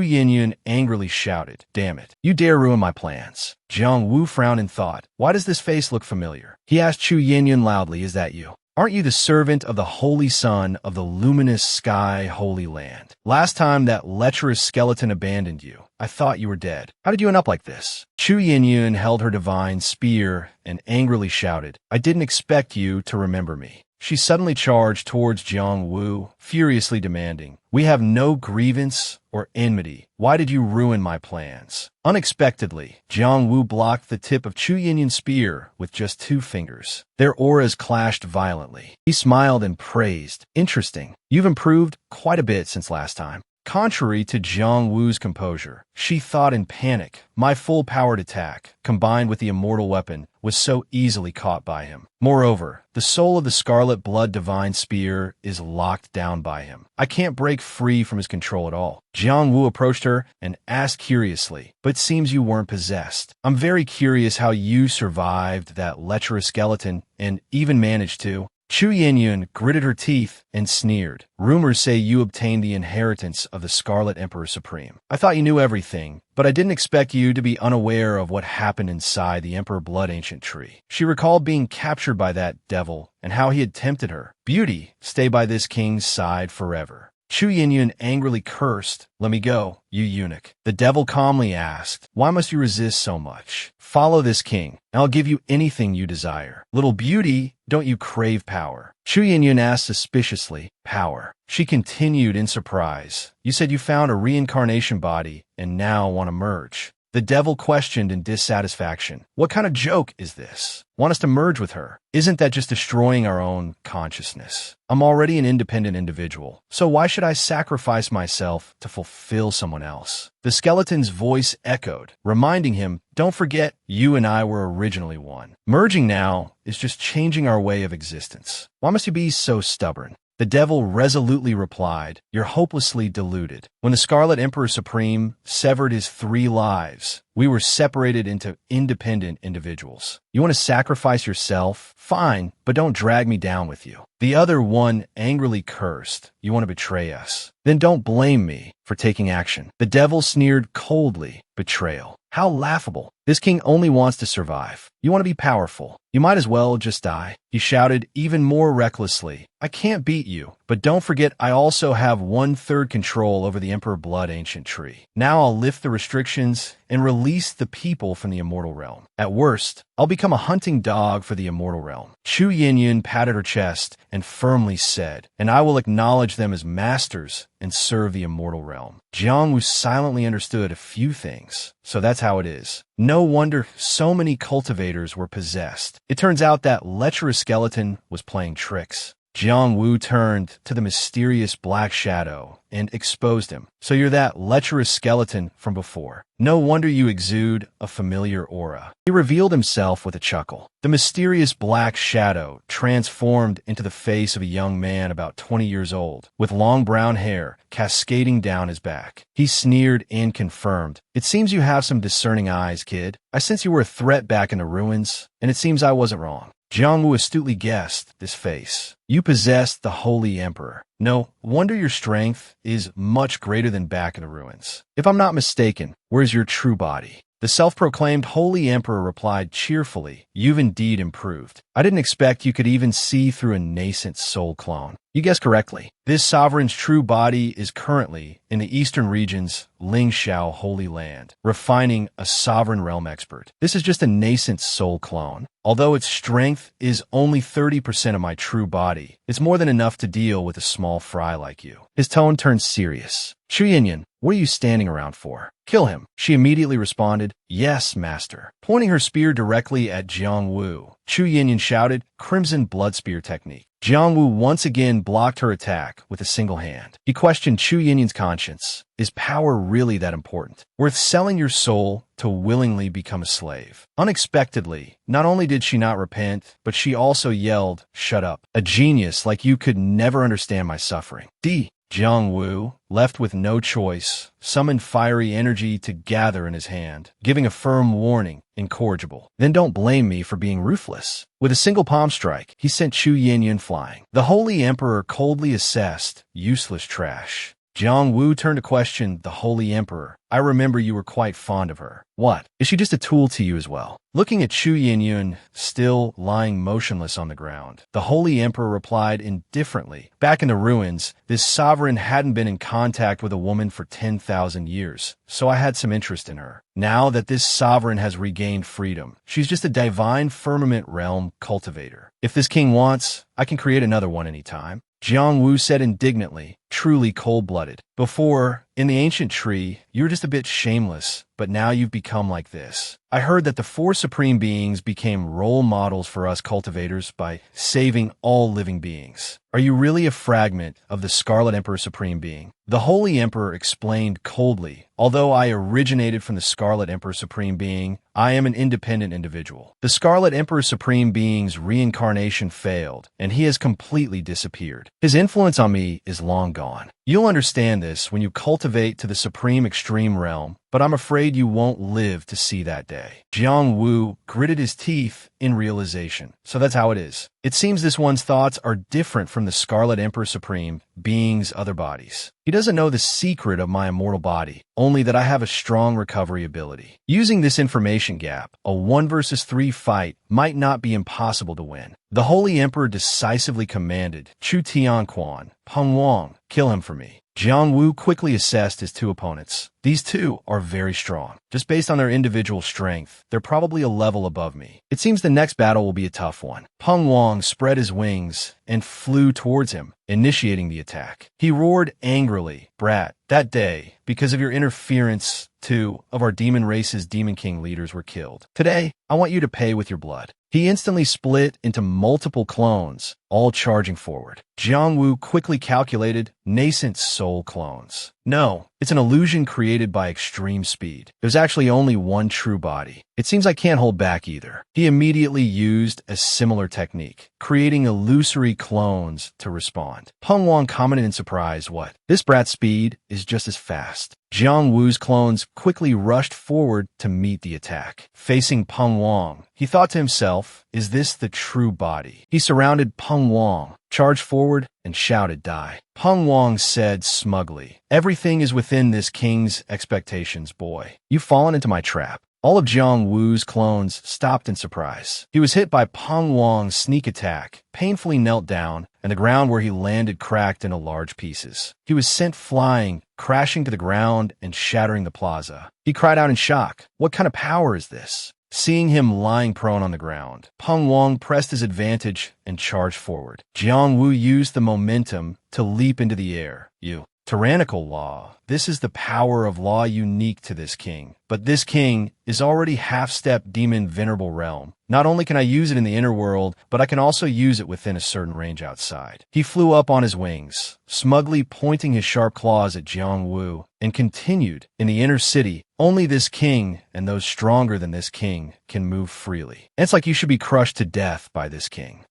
Yinyun angrily shouted, "Damn it, you dare ruin my plans." Jiang Wu frowned and thought, "Why does this face look familiar?" He asked Chu Yinyun loudly, "Is that you? Aren't you the servant of the Holy Son of the luminous sky Holy Land? Last time that lecherous skeleton abandoned you, I thought you were dead. How did you end up like this?" Chu Yinyun held her divine spear and angrily shouted, "I didn't expect you to remember me." She suddenly charged towards Jiang Wu, furiously demanding, "We have no grievance or enmity. Why did you ruin my plans?" Unexpectedly, Jiang Wu blocked the tip of Chu Yinyun's spear with just 2 fingers. Their auras clashed violently. He smiled and praised, "Interesting. You've improved quite a bit since last time." Contrary to Jiang Wu's composure, she thought in panic, "My full-powered attack, combined with the immortal weapon, was so easily caught by him. Moreover, the soul of the Scarlet Blood Divine Spear is locked down by him. I can't break free from his control at all." Jiang Wu approached her and asked curiously, "But it seems you weren't possessed. I'm very curious how you survived that lecherous skeleton and even managed to—" Chu Yinyun gritted her teeth and sneered, "Rumors say you obtained the inheritance of the Scarlet Emperor Supreme. I thought you knew everything, but I didn't expect you to be unaware of what happened inside the Emperor Blood Ancient Tree." She recalled being captured by that devil and how he had tempted her. "Beauty, stay by this king's side forever." Chu Yinyun angrily cursed, "Let me go, you eunuch." The devil calmly asked, "Why must you resist so much? Follow this king, and I'll give you anything you desire." "Little beauty, don't you crave power?" Chu Yinyun asked suspiciously, "Power?" She continued in surprise, "You said you found a reincarnation body and now want to merge." The devil questioned in dissatisfaction, "What kind of joke is this? Want us to merge with her? Isn't that just destroying our own consciousness? I'm already an independent individual, so why should I sacrifice myself to fulfill someone else?" The skeleton's voice echoed, reminding him, "Don't forget, you and I were originally one. Merging now is just changing our way of existence. Why must you be so stubborn?" The devil resolutely replied, "You're hopelessly deluded. When the Scarlet Emperor Supreme severed his 3 lives, we were separated into independent individuals. You want to sacrifice yourself? Fine, but don't drag me down with you." The other one angrily cursed, "You want to betray us? Then don't blame me for taking action." The devil sneered coldly, "Betrayal? How laughable. This king only wants to survive. You want to be powerful. You might as well just die." He shouted even more recklessly, "I can't beat you, but don't forget I also have 1/3 control over the Emperor Blood Ancient Tree. Now I'll lift the restrictions and release the people from the Immortal Realm. At worst, I'll become a hunting dog for the Immortal Realm." Chu Yinyun patted her chest and firmly said, "And I will acknowledge them as masters and serve the Immortal Realm." Jiang Wu silently understood a few things. So that's how it is. No wonder so many cultivators were possessed. It turns out that lecherous skeleton was playing tricks. Jiang Wu turned to the mysterious black shadow and exposed him. "So you're that lecherous skeleton from before. No wonder you exude a familiar aura." He revealed himself with a chuckle. The mysterious black shadow transformed into the face of a young man about 20 years old, with long brown hair cascading down his back. He sneered and confirmed, "It seems you have some discerning eyes, kid. I sense you were a threat back in the ruins, and it seems I wasn't wrong." Jang Vu astutely guessed this face. You possess the Holy Emperor. No wonder your strength is much greater than back in the ruins. If I'm not mistaken, where's your true body? The self-proclaimed Holy Emperor replied cheerfully, You've indeed improved. I didn't expect you could even see through a nascent soul clone. You guessed correctly. This sovereign's true body is currently in the eastern region's Lingxiao Holy Land, refining a sovereign realm expert. This is just a nascent soul clone. Although its strength is only 30% of my true body, it's more than enough to deal with a small fry like you. His tone turned serious. Chu Yin, what are you standing around for? Kill him. She immediately responded, Yes, master. Pointing her spear directly at Jang Vu, Chu Yin shouted, Crimson Blood Spear technique. Jang Vu once again blocked her attack with a single hand. He questioned Chu Yin's conscience. Is power really that important? Worth selling your soul to willingly become a slave? Unexpectedly, not only did she not repent, but she also yelled, Shut up. A genius like you could never understand my suffering. Jang Vu, left with no choice, summoned fiery energy to gather in his hand, giving a firm warning, incorrigible. Then don't blame me for being ruthless. With a single palm strike, he sent Chu Yin flying. The Holy Emperor coldly assessed, useless trash. Jang Vu turned to question the Holy Emperor. I remember you were quite fond of her. What? Is she just a tool to you as well? Looking at Chu Yin, still lying motionless on the ground, the Holy Emperor replied indifferently. Back in the ruins, this sovereign hadn't been in contact with a woman for 10,000 years, so I had some interest in her. Now that this sovereign has regained freedom, she's just a divine firmament realm cultivator. If this king wants, I can create another one anytime. Jang Vu said indignantly, truly cold-blooded. Before, in the ancient tree, you were just a bit shameless, but now you've become like this. I heard that the four supreme beings became role models for us cultivators by saving all living beings. Are you really a fragment of the Scarlet Emperor Supreme Being? The Holy Emperor explained coldly, although I originated from the Scarlet Emperor Supreme Being, I am an independent individual. The Scarlet Emperor Supreme Being's reincarnation failed, and he has completely disappeared. His influence on me is long gone. You'll understand this when you cultivate to the supreme extreme realm, but I'm afraid you won't live to see that day. Jang Vu gritted his teeth in realization. So that's how it is. It seems this one's thoughts are different from the Scarlet Emperor Supreme Being's other bodies. He doesn't know the secret of my immortal body, only that I have a strong recovery ability. Using this information gap, a 1 versus 3 fight might not be impossible to win. The Holy Emperor decisively commanded Chu Tianquan, Peng Wang, kill him for me. Jang Vu quickly assessed his two opponents. These two are very strong. Just based on their individual strength, they're probably a level above me. It seems the next battle will be a tough one. Peng Wang spread his wings and flew towards him, initiating the attack. He roared angrily, Brat, that day, because of your interference, 2 of our demon race's Demon King leaders were killed. Today, I want you to pay with your blood. He instantly split into multiple clones, all charging forward. Jang Vu quickly calculated nascent soul clones. No, it's an illusion created by extreme speed. There's actually only one true body. It seems I can't hold back either. He immediately used a similar technique, creating illusory clones to respond. Peng Wang commented in surprise, what? This brat's speed is just as fast. Jang Wu's clones quickly rushed forward to meet the attack. Facing Peng Wang, he thought to himself, is this the true body? He surrounded Peng Wang, charged forward, and shouted, die. Peng Wang said smugly, everything is within this king's expectations, boy. You've fallen into my trap. All of Jang Wu's clones stopped in surprise. He was hit by Peng Wang's sneak attack, painfully knelt down, and the ground where he landed cracked into large pieces. He was sent flying, crashing to the ground and shattering the plaza. He cried out in shock, what kind of power is this? Seeing him lying prone on the ground, Peng Wang pressed his advantage and charged forward. Jang Vu used the momentum to leap into the air. Tyrannical law. This is the power of law unique to this king. But this king is already half-step demon venerable realm. Not only can I use it in the inner world, but I can also use it within a certain range outside. He flew up on his wings, smugly pointing his sharp claws at Jang Vu, and continued, in the inner city, only this king and those stronger than this king can move freely. And it's like you should be crushed to death by this king.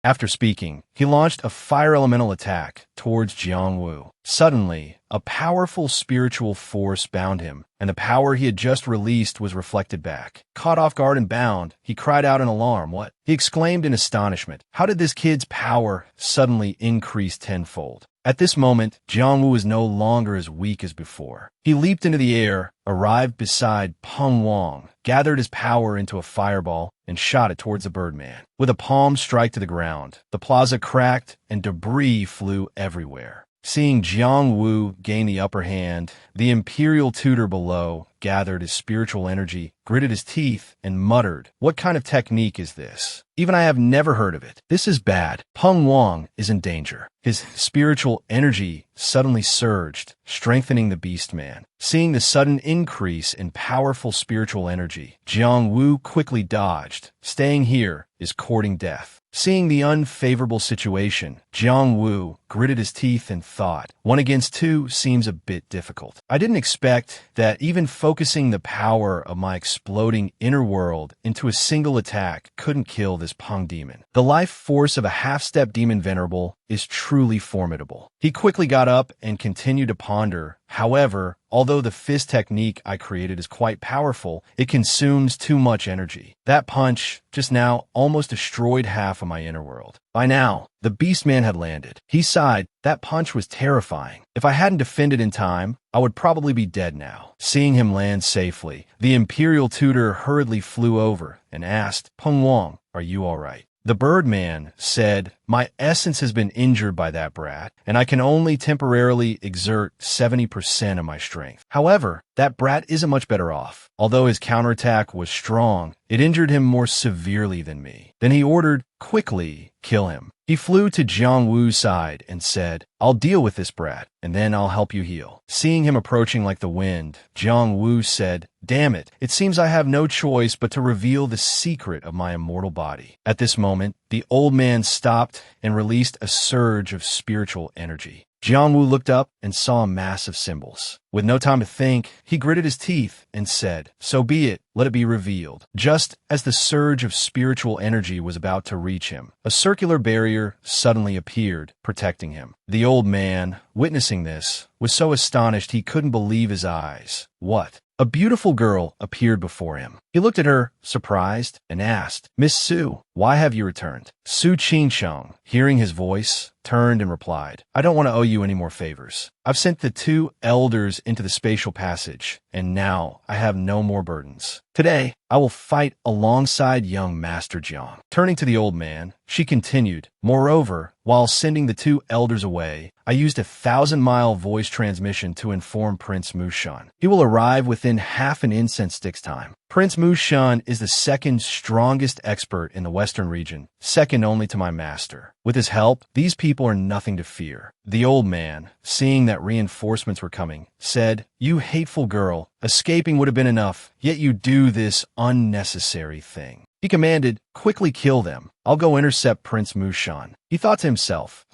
After speaking, he launched a fire elemental attack towards Jang Vu. Suddenly, a powerful spiritual force bound him, and the power he had just released was reflected back. Caught off guard and bound, he cried out in alarm, what? He exclaimed in astonishment. How did this kid's power suddenly increase tenfold? At this moment, Jang Vu was no longer as weak as before. He leaped into the air, arrived beside Peng Wang, gathered his power into a fireball, and shot it towards the Birdman. With a palm strike to the ground, the plaza cracked and debris flew everywhere. Seeing Jang Vu gain the upper hand, the Imperial tutor below gathered his spiritual energy, gritted his teeth, and muttered, "What kind of technique is this? Even I have never heard of it. This is bad. Peng Wang is in danger." His spiritual energy suddenly surged, strengthening the beast man. Seeing the sudden increase in powerful spiritual energy, Jang Vu quickly dodged. Staying here is courting death. Seeing the unfavorable situation, Jang Vu gritted his teeth and thought, 1 against 2 seems a bit difficult. I didn't expect that even focusing the power of my exploding inner world into a single attack couldn't kill this Peng demon. The life force of a half-step demon venerable is truly formidable. He quickly got up and continued to ponder. However, although the fist technique I created is quite powerful, it consumes too much energy. That punch just now almost destroyed half of my inner world. By now, the Beastman had landed. He sighed. That punch was terrifying. If I hadn't defended in time, I would probably be dead now. Seeing him land safely, the Imperial tutor hurriedly flew over and asked, "Peng Wang, are you all right?" The Birdman said, "My essence has been injured by that brat, and I can only temporarily exert 70% of my strength. However, that brat isn't much better off. Although his counterattack was strong, it injured him more severely than me." Then he ordered, "Quickly, kill him." He flew to Jang Wu's side and said, "I'll deal with this brat, and then I'll help you heal." Seeing him approaching like the wind, Jang Vu said, "Damn it, it seems I have no choice but to reveal the secret of my immortal body." At this moment, the old man stopped and released a surge of spiritual energy. Jang Vu looked up and saw a mass of symbols. With no time to think, he gritted his teeth and said, "So be it, let it be revealed." Just as the surge of spiritual energy was about to reach him, a circular barrier suddenly appeared, protecting him. The old man, witnessing this, was so astonished he couldn't believe his eyes. What? A beautiful girl appeared before him. He looked at her, surprised, and asked, "Miss Su, why have you returned?" Su Qingsheng, hearing his voice, turned and replied, "I don't want to owe you any more favors. I've sent the 2 elders into the spatial passage, and now I have no more burdens. Today, I will fight alongside young Master Jiang." Turning to the old man, she continued, "Moreover, while sending the 2 elders away, I used a 1,000-mile voice transmission to inform Prince Mushan. He will arrive within half an incense stick's time. Prince Mushan is the 2nd strongest expert in the Western region, second only to my master. With his help, these people are nothing to fear." The old man, seeing that reinforcements were coming, said, "You hateful girl, escaping would have been enough, yet you do this unnecessary thing." He commanded, "Quickly kill them. I'll go intercept Prince Mushan." He thought to himself,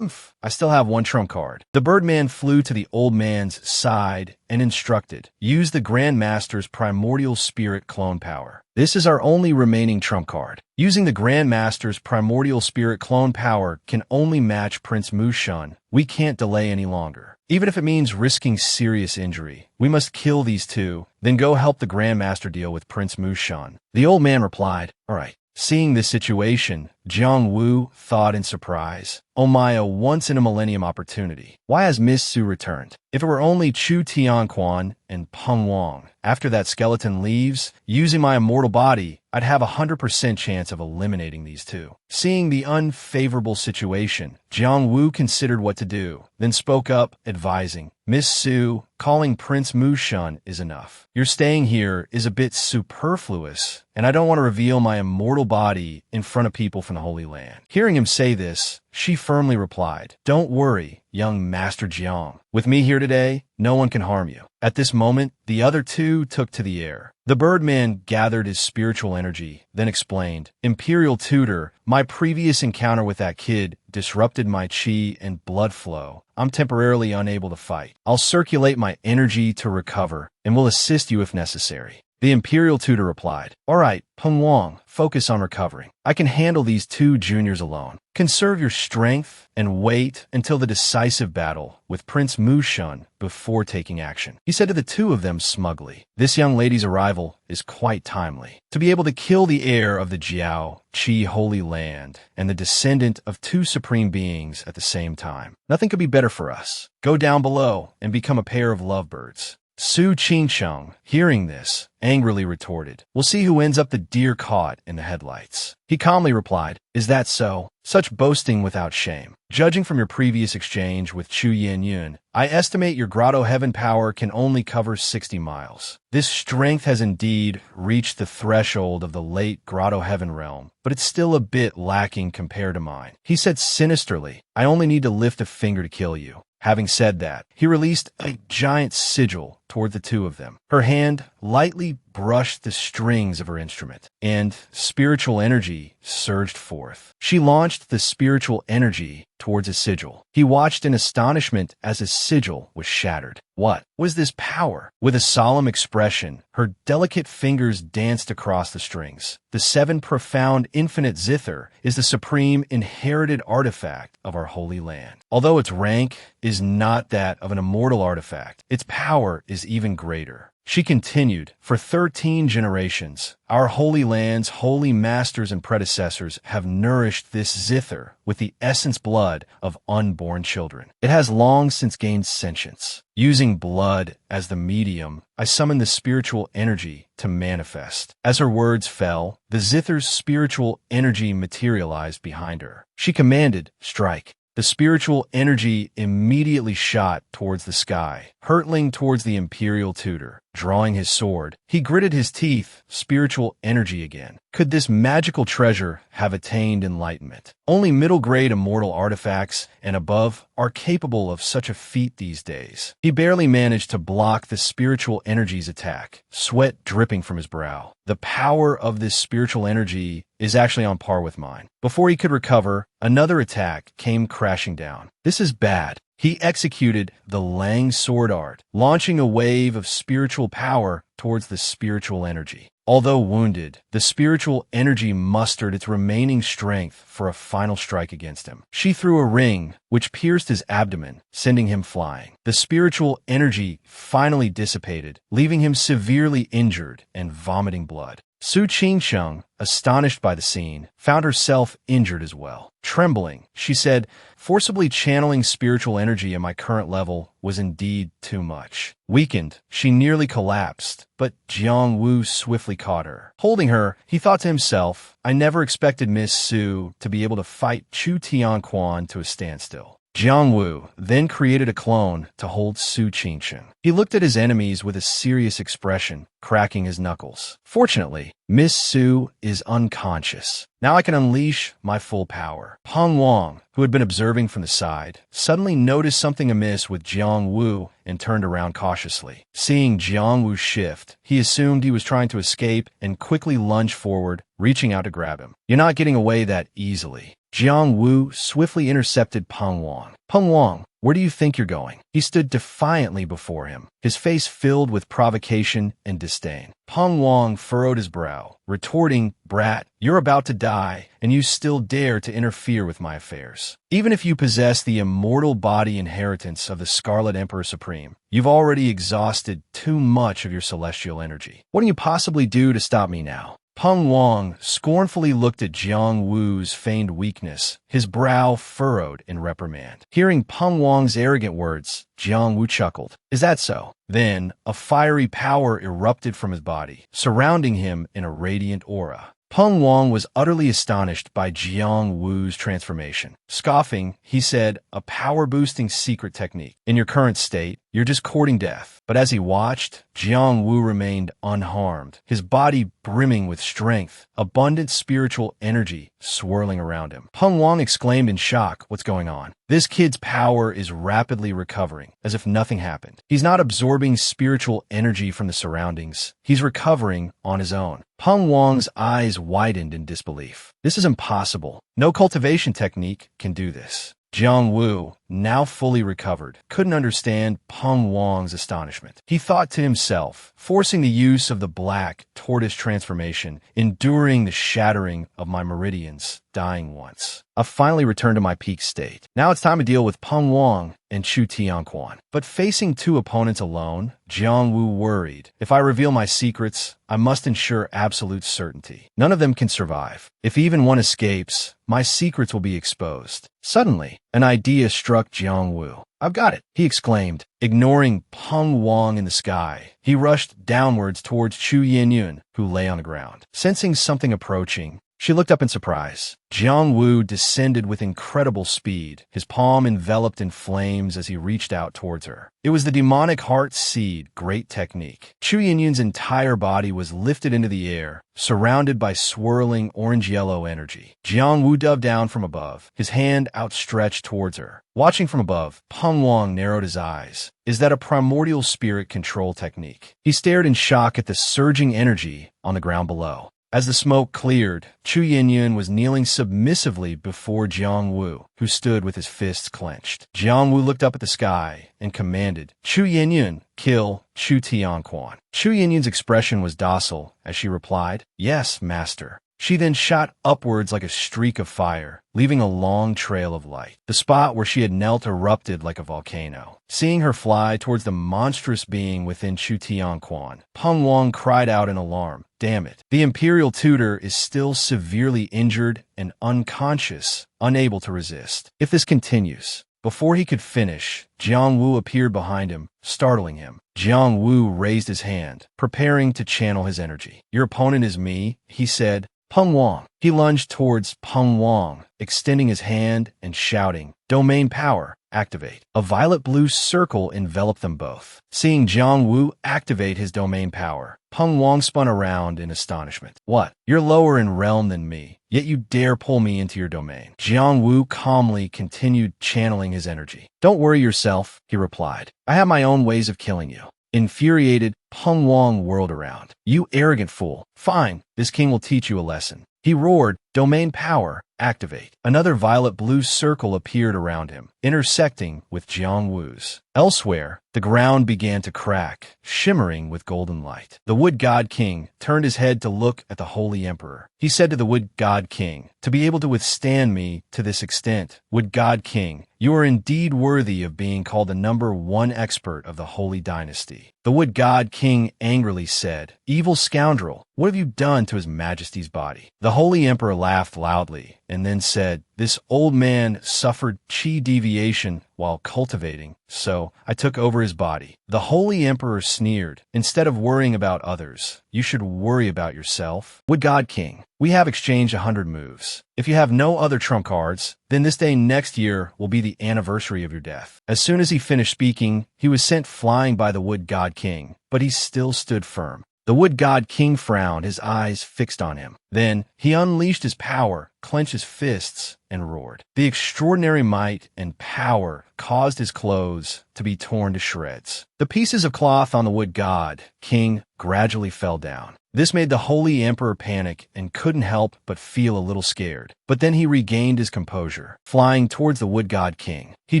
I still have 1 trump card. The Birdman flew to the old man's side and instructed, "Use the Grand Master's primordial spirit clone power. This is our only remaining trump card. Using the Grand Master's primordial spirit clone power can only match Prince Mushan. We can't delay any longer. Even if it means risking serious injury, we must kill these 2, then go help the Grand Master deal with Prince Mushan." The old man replied, "All right." Seeing this situation, Jang Vu thought in surprise, "Oh my, a once-in-a-millennium opportunity. Why has Miss Su returned? If it were only Chu Tianquan and Peng Wang, after that skeleton leaves, using my immortal body, I'd have a 100% chance of eliminating these 2. Seeing the unfavorable situation, Jang Vu considered what to do, then spoke up, advising, "Miss Su, calling Prince Mushan is enough. Your staying here is a bit superfluous, and I don't want to reveal my immortal body in front of people from the Holy Land." Hearing him say this, she firmly replied, "Don't worry, young Master Jiang. With me here today, no one can harm you." At this moment, the other 2 took to the air. The Birdman gathered his spiritual energy, then explained, "Imperial Tutor, my previous encounter with that kid disrupted my chi and blood flow. I'm temporarily unable to fight. I'll circulate my energy to recover and will assist you if necessary." The Imperial tutor replied, "All right, Peng Wang, focus on recovering. I can handle these 2 juniors alone. Conserve your strength and wait until the decisive battle with Prince Mu Shun before taking action." He said to the 2 of them smugly, "This young lady's arrival is quite timely. To be able to kill the heir of the Jiao Qi Holy Land and the descendant of 2 supreme beings at the same time. Nothing could be better for us. Go down below and become a pair of lovebirds." Su Qingsheng, hearing this, angrily retorted, "We'll see who ends up the deer caught in the headlights." He calmly replied, "Is that so? Such boasting without shame. Judging from your previous exchange with Chu Yun, I estimate your grotto heaven power can only cover 60 miles. This strength has indeed reached the threshold of the late grotto heaven realm, but it's still a bit lacking compared to mine." He said sinisterly, "I only need to lift a finger to kill you." Having said that, he released a giant sigil toward the 2 of them. Her hand lightly brushed the strings of her instrument, and spiritual energy surged forth. She launched the spiritual energy towards his sigil. He watched in astonishment as his sigil was shattered. What was this power? With a solemn expression, her delicate fingers danced across the strings. The 7 profound infinite zither is the supreme inherited artifact of our holy land. Although its rank is not that of an immortal artifact, its power is even greater. She continued, "For 13 generations, our holy land's holy masters and predecessors have nourished this zither with the essence blood of unborn children. It has long since gained sentience. Using blood as the medium, I summoned the spiritual energy to manifest." As her words fell, the zither's spiritual energy materialized behind her. She commanded, "Strike." The spiritual energy immediately shot towards the sky, hurtling towards the Imperial tutor. Drawing his sword, he gritted his teeth, spiritual energy again. Could this magical treasure have attained enlightenment? Only middle-grade immortal artifacts and above are capable of such a feat these days. He barely managed to block the spiritual energy's attack, sweat dripping from his brow. The power of this spiritual energy is actually on par with mine. Before he could recover, another attack came crashing down. This is bad. He executed the Lang sword art, launching a wave of spiritual power towards the spiritual energy. Although wounded, the spiritual energy mustered its remaining strength for a final strike against him. She threw a ring, which pierced his abdomen, sending him flying. The spiritual energy finally dissipated, leaving him severely injured and vomiting blood. Su Qingsheng, astonished by the scene, found herself injured as well. Trembling, she said, "Forcibly channeling spiritual energy at my current level was indeed too much." Weakened, she nearly collapsed, but Jang Vu swiftly caught her. Holding her, he thought to himself, "I never expected Miss Su to be able to fight Chu Tion Quan to a standstill." Jang Vu then created a clone to hold Su Qingsheng. He looked at his enemies with a serious expression, cracking his knuckles. "Fortunately, Miss Su is unconscious. Now I can unleash my full power." Peng Wang, who had been observing from the side, suddenly noticed something amiss with Jang Vu and turned around cautiously. Seeing Jang Vu shift, he assumed he was trying to escape and quickly lunged forward, reaching out to grab him. "You're not getting away that easily." Jang Vu swiftly intercepted Peng Wang. "Peng Wang, where do you think you're going?" He stood defiantly before him, his face filled with provocation and disdain. Peng Wang furrowed his brow, retorting, "Brat, you're about to die, and you still dare to interfere with my affairs. Even if you possess the immortal body inheritance of the Scarlet Emperor Supreme, you've already exhausted too much of your celestial energy. What can you possibly do to stop me now?" Peng Wang scornfully looked at Jiang Wu's feigned weakness, his brow furrowed in reprimand. Hearing Peng Wang's arrogant words, Jiang Wu chuckled. "Is that so?" Then a fiery power erupted from his body, surrounding him in a radiant aura. Peng Wang was utterly astonished by Jiang Wu's transformation. Scoffing, he said, "A power-boosting secret technique. In your current state, you're just courting death." But as he watched, Jiang Wu remained unharmed, his body brimming with strength, abundant spiritual energy swirling around him. Peng Wang exclaimed in shock, "What's going on?" This kid's power is rapidly recovering, as if nothing happened. He's not absorbing spiritual energy from the surroundings. He's recovering on his own. Peng Wang's eyes widened in disbelief. This is impossible. No cultivation technique can do this. Jiang Wu, now fully recovered, couldn't understand Peng Wang's astonishment. He thought to himself, forcing the use of the black tortoise transformation, enduring the shattering of my meridians, dying once. I've finally returned to my peak state. Now it's time to deal with Peng Wang and Chu Tianquan. But facing two opponents alone, Jang Vu worried. If I reveal my secrets, I must ensure absolute certainty. None of them can survive. If even one escapes, my secrets will be exposed. Suddenly, an idea struck Jang Vu. I've got it, he exclaimed, ignoring Peng Wang in the sky. He rushed downwards towards Chu Yinyun, who lay on the ground. Sensing something approaching, she looked up in surprise. Jang Vu descended with incredible speed, his palm enveloped in flames as he reached out towards her. It was the demonic heart seed, great technique. Chu Yinyun's entire body was lifted into the air, surrounded by swirling orange-yellow energy. Jang Vu dove down from above, his hand outstretched towards her. Watching from above, Peng Wang narrowed his eyes. Is that a primordial spirit control technique? He stared in shock at the surging energy on the ground below. As the smoke cleared, Chu Yinyun was kneeling submissively before Jang Vu, who stood with his fists clenched. Jang Vu looked up at the sky and commanded, Chu Yinyun, kill Chu Tianquan. Chu Yinyun's expression was docile as she replied, yes, master. She then shot upwards like a streak of fire, leaving a long trail of light. The spot where she had knelt erupted like a volcano. Seeing her fly towards the monstrous being within Chu Tianquan, Peng Wang cried out in alarm, damn it. The imperial tutor is still severely injured and unconscious, unable to resist. If this continues, before he could finish, Jang Vu appeared behind him, startling him. Jang Vu raised his hand, preparing to channel his energy. Your opponent is me, he said. Peng Wang. He lunged towards Peng Wang, extending his hand and shouting, Domain power, activate. A violet-blue circle enveloped them both. Seeing Jang Vu activate his domain power, Peng Wang spun around in astonishment. What? You're lower in realm than me, yet you dare pull me into your domain. Jang Vu calmly continued channeling his energy. Don't worry yourself, he replied. I have my own ways of killing you. Infuriated, Peng Wang whirled around. You arrogant fool. Fine, this king will teach you a lesson. He roared, domain power, activate. Another violet-blue circle appeared around him, intersecting with Jang Wu's. Elsewhere, the ground began to crack, shimmering with golden light. The Wood God King turned his head to look at the Holy Emperor. He said to the Wood God King, to be able to withstand me to this extent, Wood God King, you are indeed worthy of being called the #1 expert of the Holy Dynasty. The Wood God King angrily said, evil scoundrel, what have you done to His Majesty's body? The Holy Emperor laughed loudly and then said, this old man suffered chi deviation while cultivating, so I took over his body. The Holy Emperor sneered, instead of worrying about others, you should worry about yourself. Wood God King, we have exchanged 100 moves. If you have no other trump cards, then this day next year will be the anniversary of your death. As soon as he finished speaking, he was sent flying by the Wood God King, but he still stood firm. The Wood God King frowned, his eyes fixed on him. Then he unleashed his power, clenched his fists, and roared. The extraordinary might and power caused his clothes to be torn to shreds. The pieces of cloth on the Wood God King gradually fell down. This made the Holy Emperor panic and couldn't help but feel a little scared. But then he regained his composure, flying towards the Wood God King. He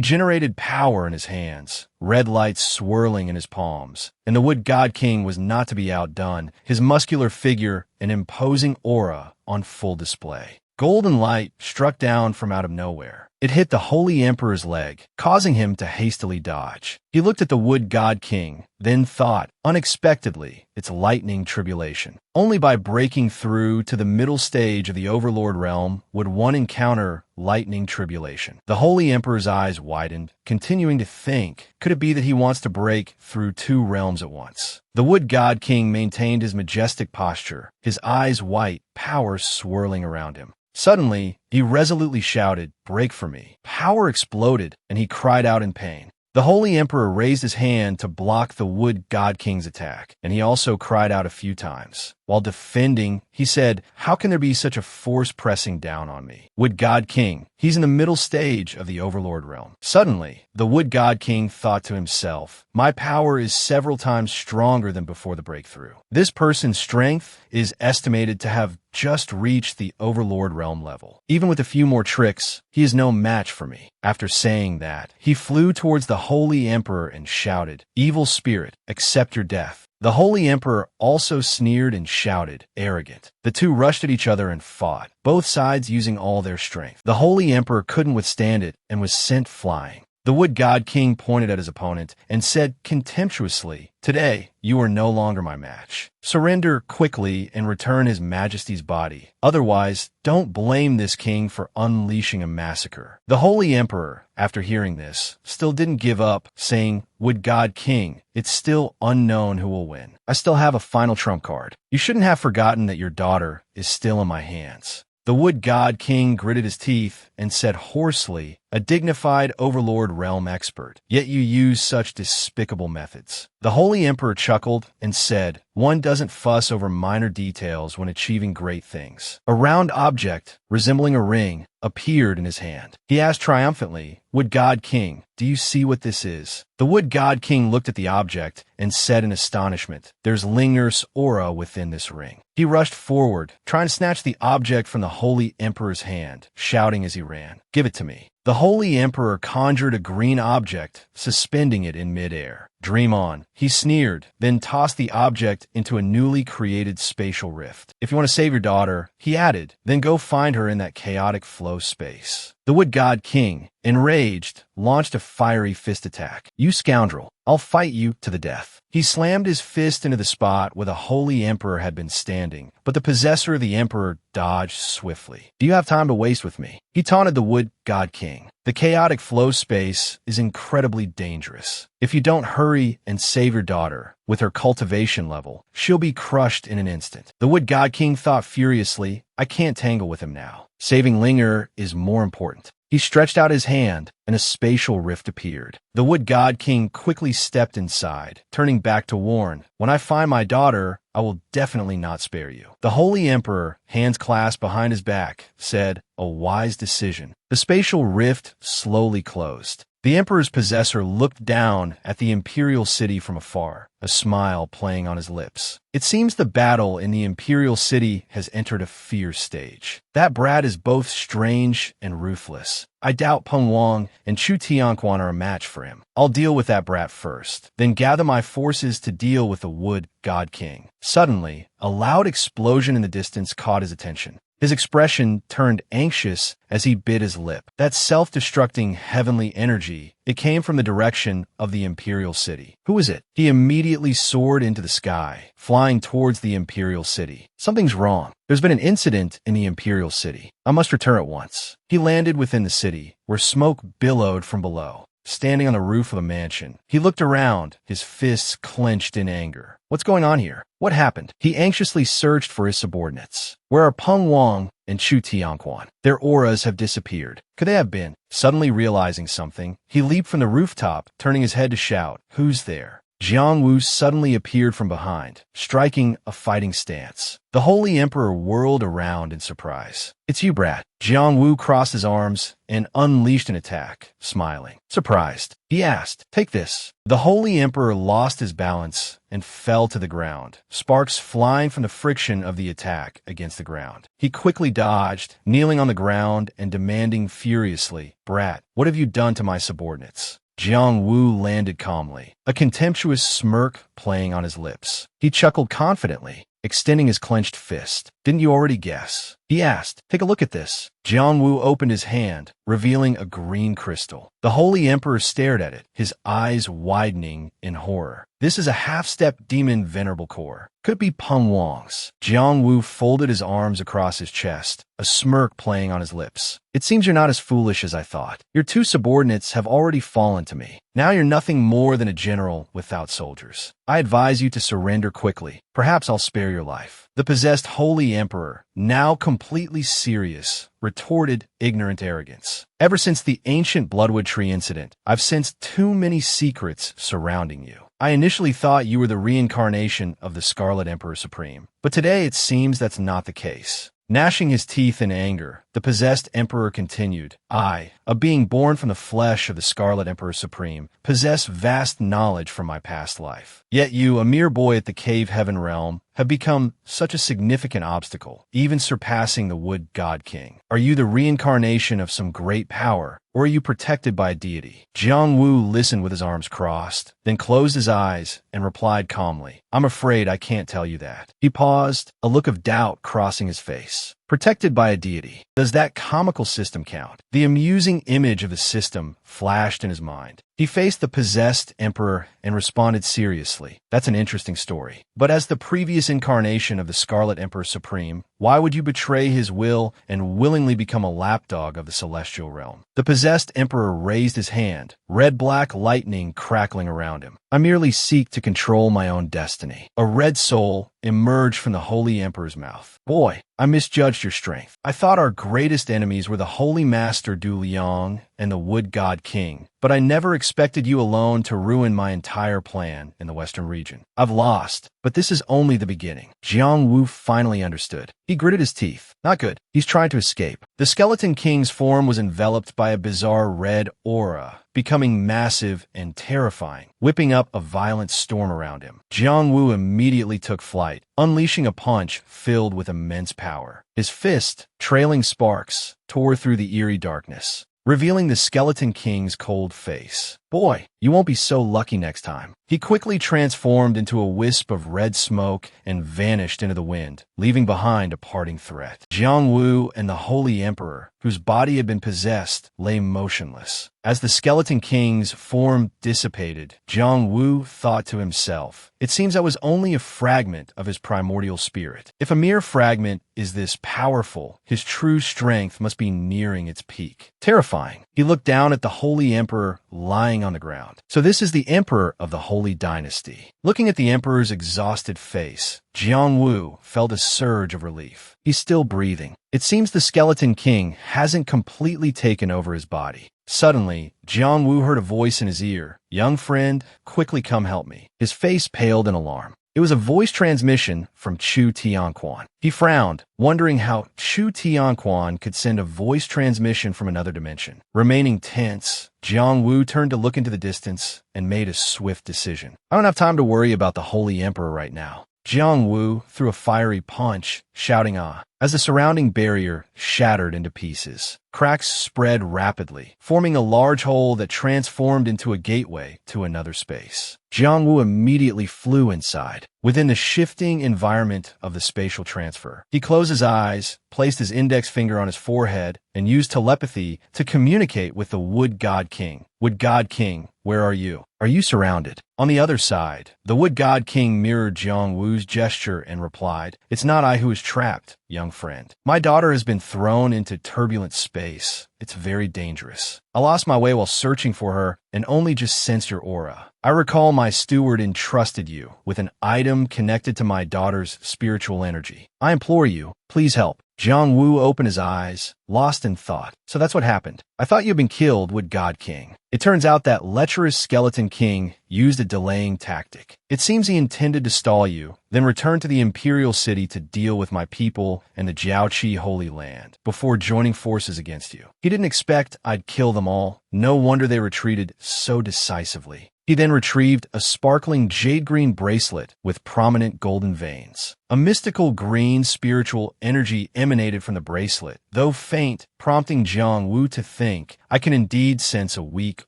generated power in his hands, red lights swirling in his palms. And the Wood God King was not to be outdone, his muscular figure an imposing aura on full display. Golden light struck down from out of nowhere. It hit the Holy Emperor's leg, causing him to hastily dodge. He looked at the Wood God King, then thought, unexpectedly, it's lightning tribulation. Only by breaking through to the middle stage of the Overlord realm would one encounter lightning tribulation. The Holy Emperor's eyes widened, continuing to think, could it be that he wants to break through 2 realms at once? The Wood God King maintained his majestic posture, his eyes white, power swirling around him. Suddenly, he resolutely shouted, break for me. Power exploded, and he cried out in pain. The Holy Emperor raised his hand to block the Wood God King's attack, and he also cried out a few times. While defending, he said, "How can there be such a force pressing down on me? Wood God King, he's in the middle stage of the Overlord realm." Suddenly, the Wood God King thought to himself, "My power is several times stronger than before the breakthrough. This person's strength is estimated to have just reached the Overlord realm level. Even with a few more tricks, he is no match for me." After saying that, he flew towards the Holy Emperor and shouted, "Evil spirit, accept your death." The Holy Emperor also sneered and shouted, "Arrogant." The two rushed at each other and fought, both sides using all their strength. The Holy Emperor couldn't withstand it and was sent flying. The Wood God King pointed at his opponent and said contemptuously, "Today, you are no longer my match. Surrender quickly and return His Majesty's body. Otherwise, don't blame this king for unleashing a massacre." The Holy Emperor, after hearing this, still didn't give up, saying, "Wood God King, it's still unknown who will win. I still have a final trump card. You shouldn't have forgotten that your daughter is still in my hands." The Wood God King gritted his teeth and said hoarsely, "A dignified Overlord realm expert, yet you use such despicable methods." The Holy Emperor chuckled and said, "One doesn't fuss over minor details when achieving great things." A round object, resembling a ring, appeared in his hand. He asked triumphantly, "Wood God King, do you see what this is?" The Wood God King looked at the object and said in astonishment, "There's Linger's aura within this ring." He rushed forward, trying to snatch the object from the Holy Emperor's hand, shouting as he ran, "Give it to me." The Holy Emperor conjured a green object, suspending it in midair. "Dream on," he sneered, then tossed the object into a newly created spatial rift. "If you want to save your daughter," he added, "then go find her in that chaotic flow space." The Wood God King, enraged, launched a fiery fist attack. "You scoundrel, I'll fight you to the death." He slammed his fist into the spot where the Holy Emperor had been standing, but the possessor of the Emperor dodged swiftly. "Do you have time to waste with me?" He taunted the Wood God King. "The chaotic flow space is incredibly dangerous. If you don't hurry and save your daughter, with her cultivation level, she'll be crushed in an instant." The Wood God King thought furiously, "I can't tangle with him now. Saving Linger is more important." He stretched out his hand, and a spatial rift appeared. The Wood God King quickly stepped inside, turning back to warn, "When I find my daughter, I will definitely not spare you." The Holy Emperor, hands clasped behind his back, said, "A wise decision." The spatial rift slowly closed. The Emperor's possessor looked down at the Imperial City from afar, a smile playing on his lips. "It seems the battle in the Imperial City has entered a fierce stage. That brat is both strange and ruthless. I doubt Peng Wang and Chu Tianquan are a match for him. I'll deal with that brat first, then gather my forces to deal with the Wood God King." Suddenly, a loud explosion in the distance caught his attention. His expression turned anxious as he bit his lip. That self-destructing heavenly energy, it came from the direction of the Imperial City. Who is it? He immediately soared into the sky, flying towards the Imperial City. "Something's wrong. There's been an incident in the Imperial City. I must return at once." He landed within the city, where smoke billowed from below. Standing on the roof of a mansion, he looked around, his fists clenched in anger. What's going on here? What happened? He anxiously searched for his subordinates. Where are Peng Wang and Chu Tianquan? Their auras have disappeared. Could they have been? Suddenly realizing something, he leaped from the rooftop, turning his head to shout, "Who's there?" Jang Vu suddenly appeared from behind, striking a fighting stance. The Holy Emperor whirled around in surprise. "It's you, brat." Jang Vu crossed his arms and unleashed an attack, smiling. Surprised, he asked, "Take this." The Holy Emperor lost his balance and fell to the ground, sparks flying from the friction of the attack against the ground. He quickly dodged, kneeling on the ground and demanding furiously, "Brat, what have you done to my subordinates?" Jang Vu landed calmly, a contemptuous smirk playing on his lips. He chuckled confidently, extending his clenched fist. "Didn't you already guess?" he asked. "Take a look at this." Jang Vu opened his hand, revealing a green crystal. The Holy Emperor stared at it, his eyes widening in horror. "This is a half-step demon venerable core. Could it be Peng Wang's?" Jang Vu folded his arms across his chest, a smirk playing on his lips. "It seems you're not as foolish as I thought. Your two subordinates have already fallen to me. Now you're nothing more than a general without soldiers. I advise you to surrender quickly. Perhaps I'll spare your life." The possessed Holy Emperor, now completely serious, retorted ignorant arrogance. "Ever since the ancient Bloodwood Tree incident, I've sensed too many secrets surrounding you. I initially thought you were the reincarnation of the Scarlet Emperor Supreme, but today it seems that's not the case. Gnashing his teeth in anger, the possessed emperor continued, I, a being born from the flesh of the Scarlet Emperor Supreme, possess vast knowledge from my past life. Yet you, a mere boy at the Cave Heaven realm, have become such a significant obstacle, even surpassing the Wood God King. Are you the reincarnation of some great power, or are you protected by a deity? Jang Vu listened with his arms crossed, then closed his eyes and replied calmly, I'm afraid I can't tell you that. He paused, a look of doubt crossing his face. Protected by a deity. Does that comical system count? The amusing image of the system flashed in his mind. He faced the possessed emperor and responded seriously. That's an interesting story. But as the previous incarnation of the Scarlet Emperor Supreme, why would you betray his will and willingly become a lapdog of the celestial realm? The possessed emperor raised his hand, red-black lightning crackling around him. I merely seek to control my own destiny. A red soul emerged from the holy emperor's mouth. Boy, I misjudged your strength. I thought our greatest enemies were the Holy Master Du Liang and the Wood God King, but I never expected you alone to ruin my entire plan in the Western region. I've lost, but this is only the beginning. Jang Vu finally understood. He gritted his teeth. Not good. He's trying to escape. The Skeleton King's form was enveloped by a bizarre red aura, becoming massive and terrifying, whipping up a violent storm around him. Jang Vu immediately took flight, unleashing a punch filled with immense power. His fist, trailing sparks, tore through the eerie darkness, revealing the Skeleton King's cold face. Boy, you won't be so lucky next time. He quickly transformed into a wisp of red smoke and vanished into the wind, leaving behind a parting threat. Jang Vu and the Holy Emperor, whose body had been possessed, lay motionless. As the Skeleton King's form dissipated, Jang Vu thought to himself, it seems I was only a fragment of his primordial spirit. If a mere fragment is this powerful, his true strength must be nearing its peak. Terrifying. He looked down at the Holy Emperor lying on the ground. So this is the Emperor of the Holy Dynasty. Looking at the Emperor's exhausted face, Jang Vu felt a surge of relief. He's still breathing. It seems the Skeleton King hasn't completely taken over his body. Suddenly, Jang Vu heard a voice in his ear. Young friend, quickly come help me. His face paled in alarm. It was a voice transmission from Chu Han. He frowned, wondering how Chu Han could send a voice transmission from another dimension. Remaining tense, Jang Vu turned to look into the distance and made a swift decision. I don't have time to worry about the Holy Emperor right now. Jang Vu threw a fiery punch, shouting ah, as the surrounding barrier shattered into pieces. Cracks spread rapidly, forming a large hole that transformed into a gateway to another space. Jang Vu immediately flew inside, within the shifting environment of the spatial transfer. He closed his eyes, placed his index finger on his forehead, and used telepathy to communicate with the Wood God King. Wood God King, where are you? Are you surrounded? On the other side, the Wood God King mirrored Jang Wu's gesture and replied, it's not I who is trapped, young friend. My daughter has been thrown into turbulent space. It's very dangerous. I lost my way while searching for her and only just sensed your aura. I recall my steward entrusted you with an item connected to my daughter's spiritual energy. I implore you, please help. Jang Vu opened his eyes, lost in thought. So that's what happened. I thought you'd been killed, Wood God King. It turns out that lecherous Skeleton King used a delaying tactic. It seems he intended to stall you, then return to the Imperial City to deal with my people and the Jiaoqi Holy Land before joining forces against you. He didn't expect I'd kill them all. No wonder they retreated so decisively. He then retrieved a sparkling jade-green bracelet with prominent golden veins. A mystical green spiritual energy emanated from the bracelet, though faint, prompting Jang Vu to think, I can indeed sense a weak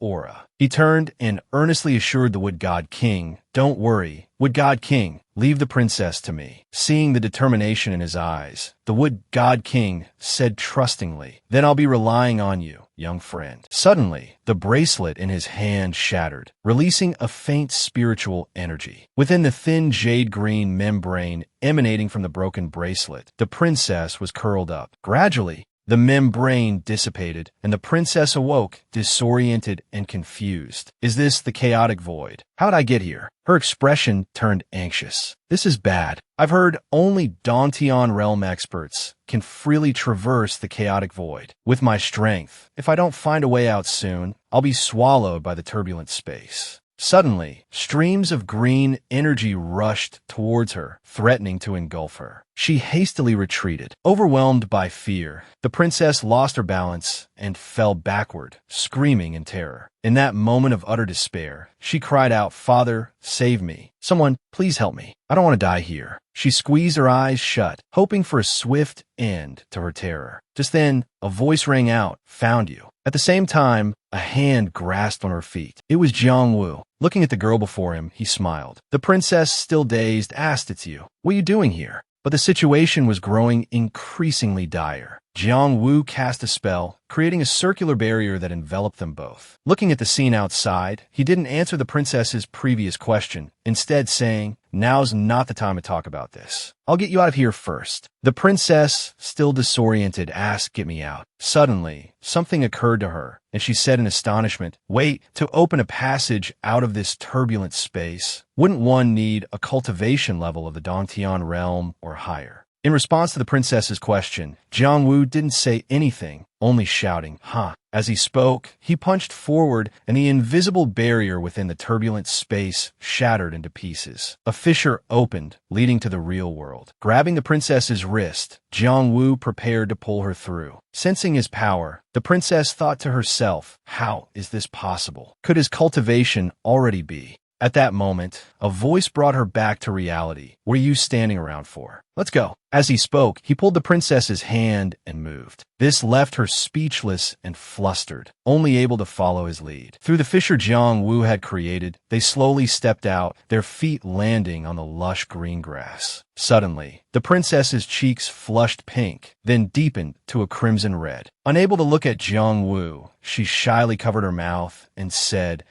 aura. He turned and earnestly assured the Wood God King, don't worry, Wood God King, leave the princess to me. Seeing the determination in his eyes, the Wood God King said trustingly, then I'll be relying on you, young friend. Suddenly, the bracelet in his hand shattered, releasing a faint spiritual energy. Within the thin jade-green membrane emanating from the broken bracelet, the princess was curled up. Gradually, the membrane dissipated, and the princess awoke, disoriented and confused. Is this the chaotic void? How'd I get here? Her expression turned anxious. This is bad. I've heard only Tion realm experts can freely traverse the chaotic void. With my strength, if I don't find a way out soon, I'll be swallowed by the turbulent space. Suddenly, streams of green energy rushed towards her, threatening to engulf her. She hastily retreated. Overwhelmed by fear, the princess lost her balance and fell backward, screaming in terror. In that moment of utter despair, she cried out, "Father, save me. Someone, please help me. I don't want to die here." She squeezed her eyes shut, hoping for a swift end to her terror. Just then, a voice rang out, "Found you." At the same time, a hand grasped on her feet. It was Jang Vu. Looking at the girl before him, he smiled. The princess, still dazed, asked, "It's you. What are you doing here?" But the situation was growing increasingly dire. Jang Vu cast a spell, creating a circular barrier that enveloped them both. Looking at the scene outside, he didn't answer the princess's previous question, instead saying, "Now's not the time to talk about this. I'll get you out of here first." The princess, still disoriented, asked, "Get me out." Suddenly, something occurred to her, and she said in astonishment, "Wait, to open a passage out of this turbulent space, wouldn't one need a cultivation level of the Tion realm or higher?" In response to the princess's question, Jang Vu didn't say anything, only shouting, "Huh." As he spoke, he punched forward, and the invisible barrier within the turbulent space shattered into pieces. A fissure opened, leading to the real world. Grabbing the princess's wrist, Jang Vu prepared to pull her through. Sensing his power, the princess thought to herself, "How is this possible? Could his cultivation already be?" At that moment, a voice brought her back to reality. "What are you standing around for? Let's go." As he spoke, he pulled the princess's hand and moved. This left her speechless and flustered, only able to follow his lead. Through the fissure Jang Vu had created, they slowly stepped out, their feet landing on the lush green grass. Suddenly, the princess's cheeks flushed pink, then deepened to a crimson red. Unable to look at Jang Vu, she shyly covered her mouth and said,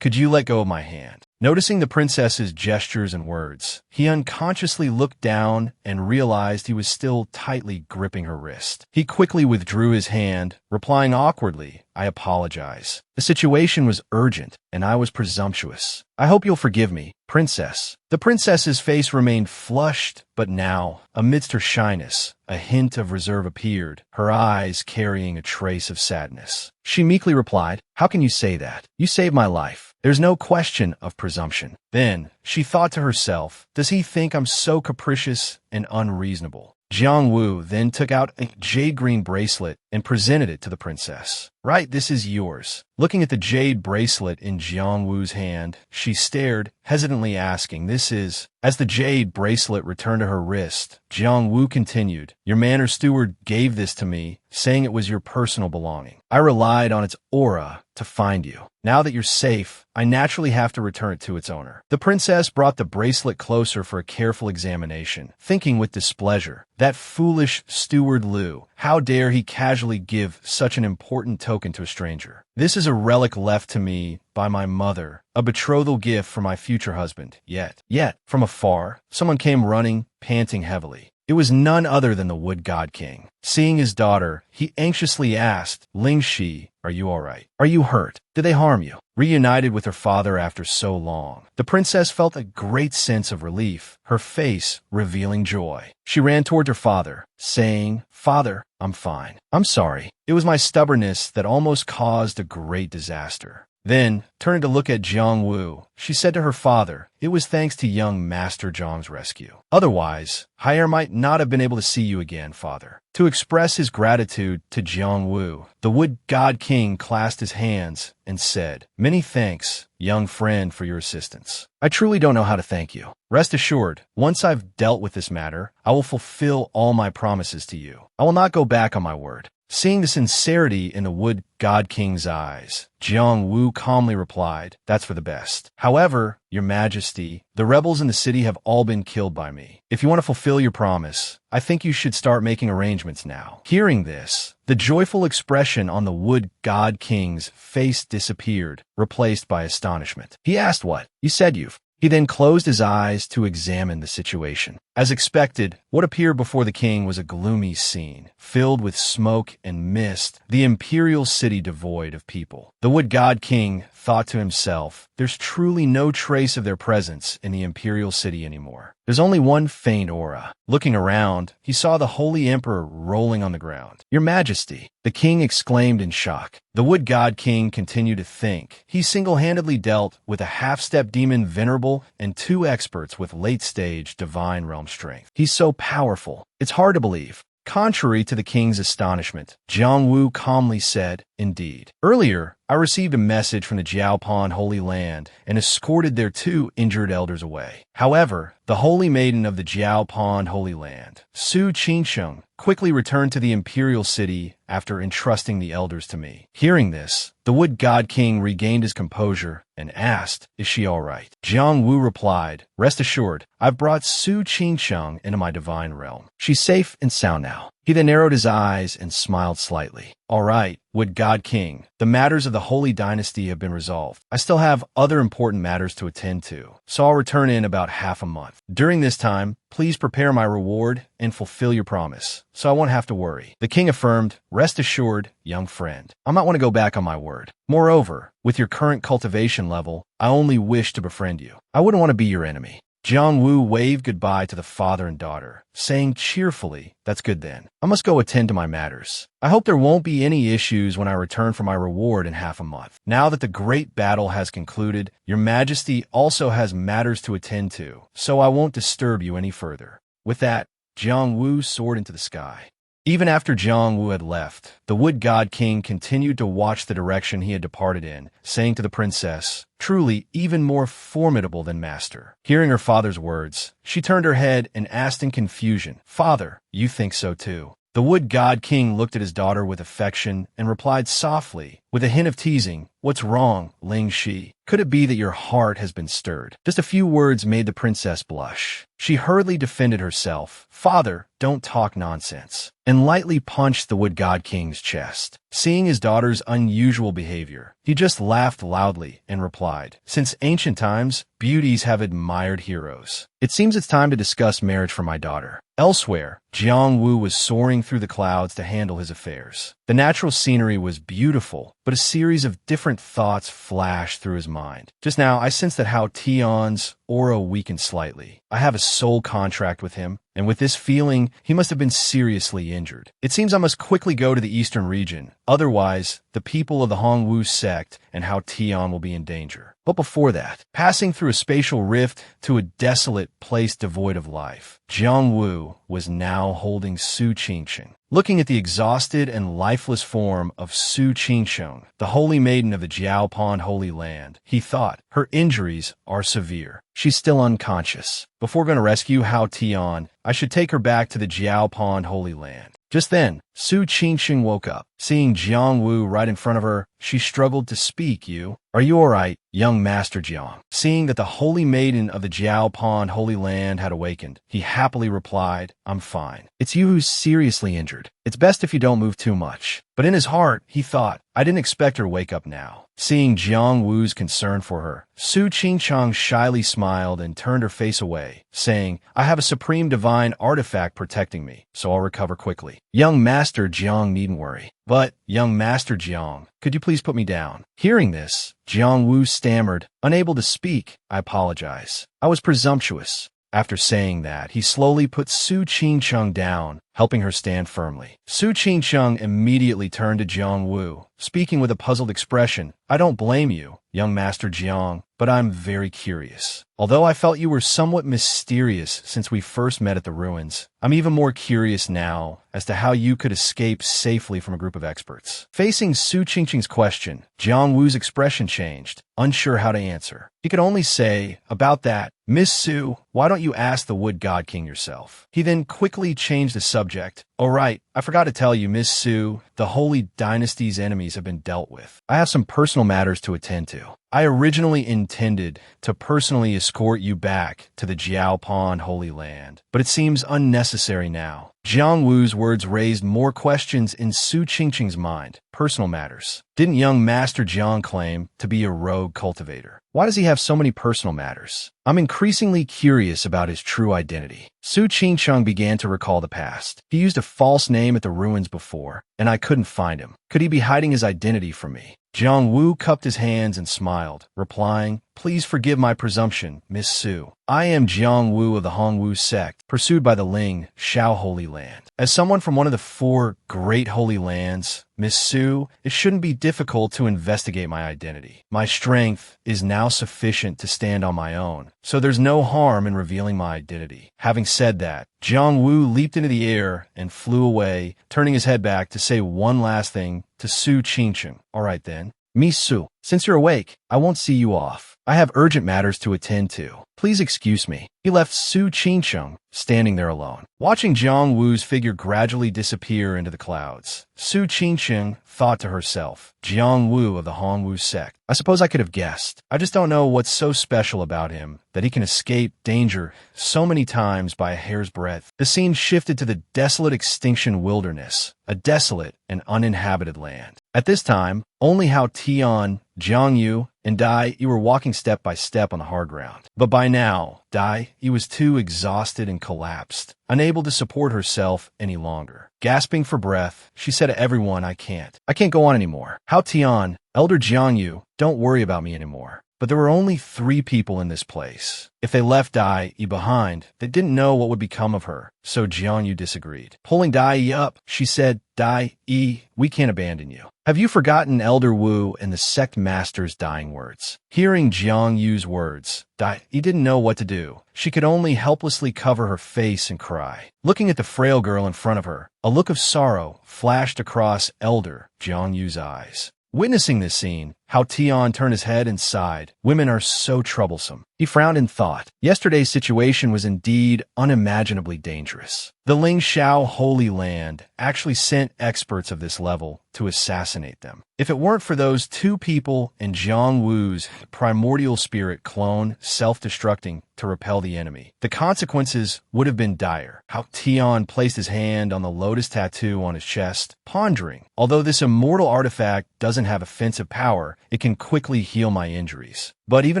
"Could you let go of my hand?" Noticing the princess's gestures and words, he unconsciously looked down and realized he was still tightly gripping her wrist. He quickly withdrew his hand, replying awkwardly, "I apologize. The situation was urgent, and I was presumptuous. I hope you'll forgive me, princess." The princess's face remained flushed, but now, amidst her shyness, a hint of reserve appeared, her eyes carrying a trace of sadness. She meekly replied, "How can you say that? You saved my life. There's no question of presumption." Then, she thought to herself, "Does he think I'm so capricious and unreasonable?" Jang Vu then took out a jade green bracelet and presented it to the princess. "Right, this is yours." Looking at the jade bracelet in Jang Wu's hand, she stared, hesitantly asking, "This is..." As the jade bracelet returned to her wrist, Jang Vu continued, "Your manor steward gave this to me, saying it was your personal belonging. I relied on its aura to find you. Now that you're safe, I naturally have to return it to its owner." The princess brought the bracelet closer for a careful examination, thinking with displeasure, "That foolish steward Lu, how dare he casually give such an important token to a stranger? This is a relic left to me by my mother, a betrothal gift for my future husband." Yet, from afar, someone came running, panting heavily. It was none other than the Wood God King. Seeing his daughter, he anxiously asked, "Ling Shi, are you all right? Are you hurt? Did they harm you?" Reunited with her father after so long, the princess felt a great sense of relief, her face revealing joy. She ran toward her father, saying, "Father, I'm fine. I'm sorry. It was my stubbornness that almost caused a great disaster." Then, turning to look at Jang Vu, she said to her father, "It was thanks to young Master Zhang's rescue. Otherwise, Haier might not have been able to see you again, father." To express his gratitude to Jang Vu, the Wood God King clasped his hands and said, "Many thanks, young friend, for your assistance. I truly don't know how to thank you. Rest assured, once I've dealt with this matter, I will fulfill all my promises to you. I will not go back on my word." Seeing the sincerity in the Wood God King's eyes, Jang Vu calmly replied, "That's for the best. However, your majesty, the rebels in the city have all been killed by me. If you want to fulfill your promise, I think you should start making arrangements now." Hearing this, the joyful expression on the Wood God King's face disappeared, replaced by astonishment. He asked, "What? You said you've..." He then closed his eyes to examine the situation. As expected, what appeared before the king was a gloomy scene, filled with smoke and mist, the imperial city devoid of people. The Wood God King thought to himself, there's truly no trace of their presence in the imperial city anymore. There's only one faint aura. Looking around, he saw the Holy Emperor rolling on the ground. "Your Majesty," the king exclaimed in shock. The Wood God King continued to think. He single-handedly dealt with a half-step demon Venerable and 2 experts with late-stage divine realm strength. He's so powerful. It's hard to believe. Contrary to the king's astonishment, Jang Vu calmly said, "Indeed. Earlier, I received a message from the Jiaopan Holy Land and escorted their 2 injured elders away. However, the Holy Maiden of the Jiaopan Holy Land, Su Qingsheng, quickly returned to the imperial city after entrusting the elders to me." Hearing this, the Wood God King regained his composure and asked, "Is she all right?" Jang Vu replied, "Rest assured, I've brought Su Qingsheng into my divine realm. She's safe and sound now." He then narrowed his eyes and smiled slightly. "All right, Wood God King, the matters of the Holy Dynasty have been resolved. I still have other important matters to attend to, so I'll return in about half a month. During this time, please prepare my reward and fulfill your promise, so I won't have to worry." The king affirmed, "Rest assured, young friend. I might want to go back on my word. Moreover, with your current cultivation level, I only wish to befriend you. I wouldn't want to be your enemy." Jang Vu waved goodbye to the father and daughter, saying cheerfully, "That's good then. I must go attend to my matters. I hope there won't be any issues when I return for my reward in half a month. Now that the great battle has concluded, your Majesty also has matters to attend to, so I won't disturb you any further." With that, Jang Vu soared into the sky. Even after Jang Vu had left, the Wood God King continued to watch the direction he had departed in, saying to the princess, "Truly even more formidable than master." Hearing her father's words, she turned her head and asked in confusion, "Father, you think so too?" The Wood God King looked at his daughter with affection and replied softly, with a hint of teasing, "What's wrong, Ling Shi? Could it be that your heart has been stirred?" Just a few words made the princess blush. She hurriedly defended herself. "Father, don't talk nonsense," and lightly punched the Wood God King's chest. Seeing his daughter's unusual behavior, he just laughed loudly and replied, "Since ancient times, beauties have admired heroes. It seems it's time to discuss marriage for my daughter." Elsewhere, Jang Vu was soaring through the clouds to handle his affairs. The natural scenery was beautiful, but a series of different thoughts flashed through his mind. Just now, I sensed that how Tion's aura weakened slightly. I have a soul contract with him, and with this feeling, he must have been seriously injured. It seems I must quickly go to the eastern region. Otherwise, the people of the Hongwu sect and how Tion will be in danger. But before that, passing through a spatial rift to a desolate place devoid of life, Jang Vu was now holding Su Qingsheng. Looking at the exhausted and lifeless form of Su Qingsheng, the holy maiden of the Jiaopan Holy Land, he thought, her injuries are severe. She's still unconscious. Before going to rescue Hao Tion, I should take her back to the Jiaopan Holy Land. Just then, Su Qingsheng woke up. Seeing Jang Vu right in front of her, she struggled to speak. Are you all right, young Master Jiang?" Seeing that the holy maiden of the Jiaopan Holy Land had awakened, he happily replied, "I'm fine. It's you who's seriously injured. It's best if you don't move too much." But in his heart, he thought, I didn't expect her to wake up now. Seeing Jang Wu's concern for her, Su Qingsheng shyly smiled and turned her face away, saying, "I have a supreme divine artifact protecting me, so I'll recover quickly. Young Master Jiang needn't worry. But, young Master Jiang, could you please put me down?" Hearing this, Jang Vu stammered, unable to speak. "I apologize. I was presumptuous." After saying that, he slowly put Su Qingsheng down, helping her stand firmly. Su Qingsheng immediately turned to Jang Vu, speaking with a puzzled expression. "I don't blame you, young Master Jiang, but I'm very curious. Although I felt you were somewhat mysterious since we first met at the ruins, I'm even more curious now as to how you could escape safely from a group of experts." Facing Su Qingsheng's question, Jang Wu's expression changed, unsure how to answer. He could only say, "About that, Miss Su, why don't you ask the Wood God King yourself?" He then quickly changed the subject. "Oh right, I forgot to tell you, Miss Su, the Holy Dynasty's enemies have been dealt with. I have some personal matters to attend to. I originally intended to personally escort you back to the Jiaopan Holy Land, but it seems unnecessary now." Jang Wu's words raised more questions in Su Qingsheng's mind. Personal matters. Didn't young Master Jiang claim to be a rogue cultivator? Why does he have so many personal matters? I'm increasingly curious about his true identity. Su Qingsheng began to recall the past. He used a false name at the ruins before, and I couldn't find him. Could he be hiding his identity from me? Jang Vu cupped his hands and smiled, replying, "Please forgive my presumption, Miss Su. I am Jang Vu of the Hongwu Sect, pursued by the Ling, Shao Holy Land. As someone from one of the 4 great holy lands, Miss Su, it shouldn't be difficult to investigate my identity. My strength is now sufficient to stand on my own, so there's no harm in revealing my identity." Having said that, Jang Vu leaped into the air and flew away, turning his head back to say one last thing to Su Qingcheng. "All right then, Miss Su, since you're awake, I won't see you off. I have urgent matters to attend to. Please excuse me." He left Su Qingcheng standing there alone. Watching Jang Wu's figure gradually disappear into the clouds, Su Qingcheng thought to herself, "Jang Vu of the Hongwu Sect. I suppose I could have guessed. I just don't know what's so special about him that he can escape danger so many times by a hair's breadth." The scene shifted to the desolate extinction wilderness, a desolate and uninhabited land. At this time, only how Tion, Jiang Yu, and Dai Yi were walking step by step on the hard ground. But by now, Dai Yi was too exhausted and collapsed, unable to support herself any longer. Gasping for breath, she said to everyone, I can't go on anymore. How Tion, Elder Jiang Yu, don't worry about me anymore." But there were only 3 people in this place. If they left Dai Yi behind, they didn't know what would become of her, so Jiang Yu disagreed. Pulling Dai Yi up, she said, "Dai Yi, we can't abandon you. Have you forgotten Elder Wu and the Sect Master's dying words?" Hearing Jiang Yu's words, Dai Yi didn't know what to do. She could only helplessly cover her face and cry. Looking at the frail girl in front of her, a look of sorrow flashed across Elder Jiang Yu's eyes. Witnessing this scene, how Tion turned his head and sighed. Women are so troublesome. He frowned and thought. Yesterday's situation was indeed unimaginably dangerous. The Ling Shao Holy Land actually sent experts of this level to assassinate them. If it weren't for those 2 people and Jang Wu's primordial spirit clone self-destructing to repel the enemy, the consequences would have been dire. How Tion placed his hand on the lotus tattoo on his chest, pondering, although this immortal artifact doesn't have offensive power, it can quickly heal my injuries. But even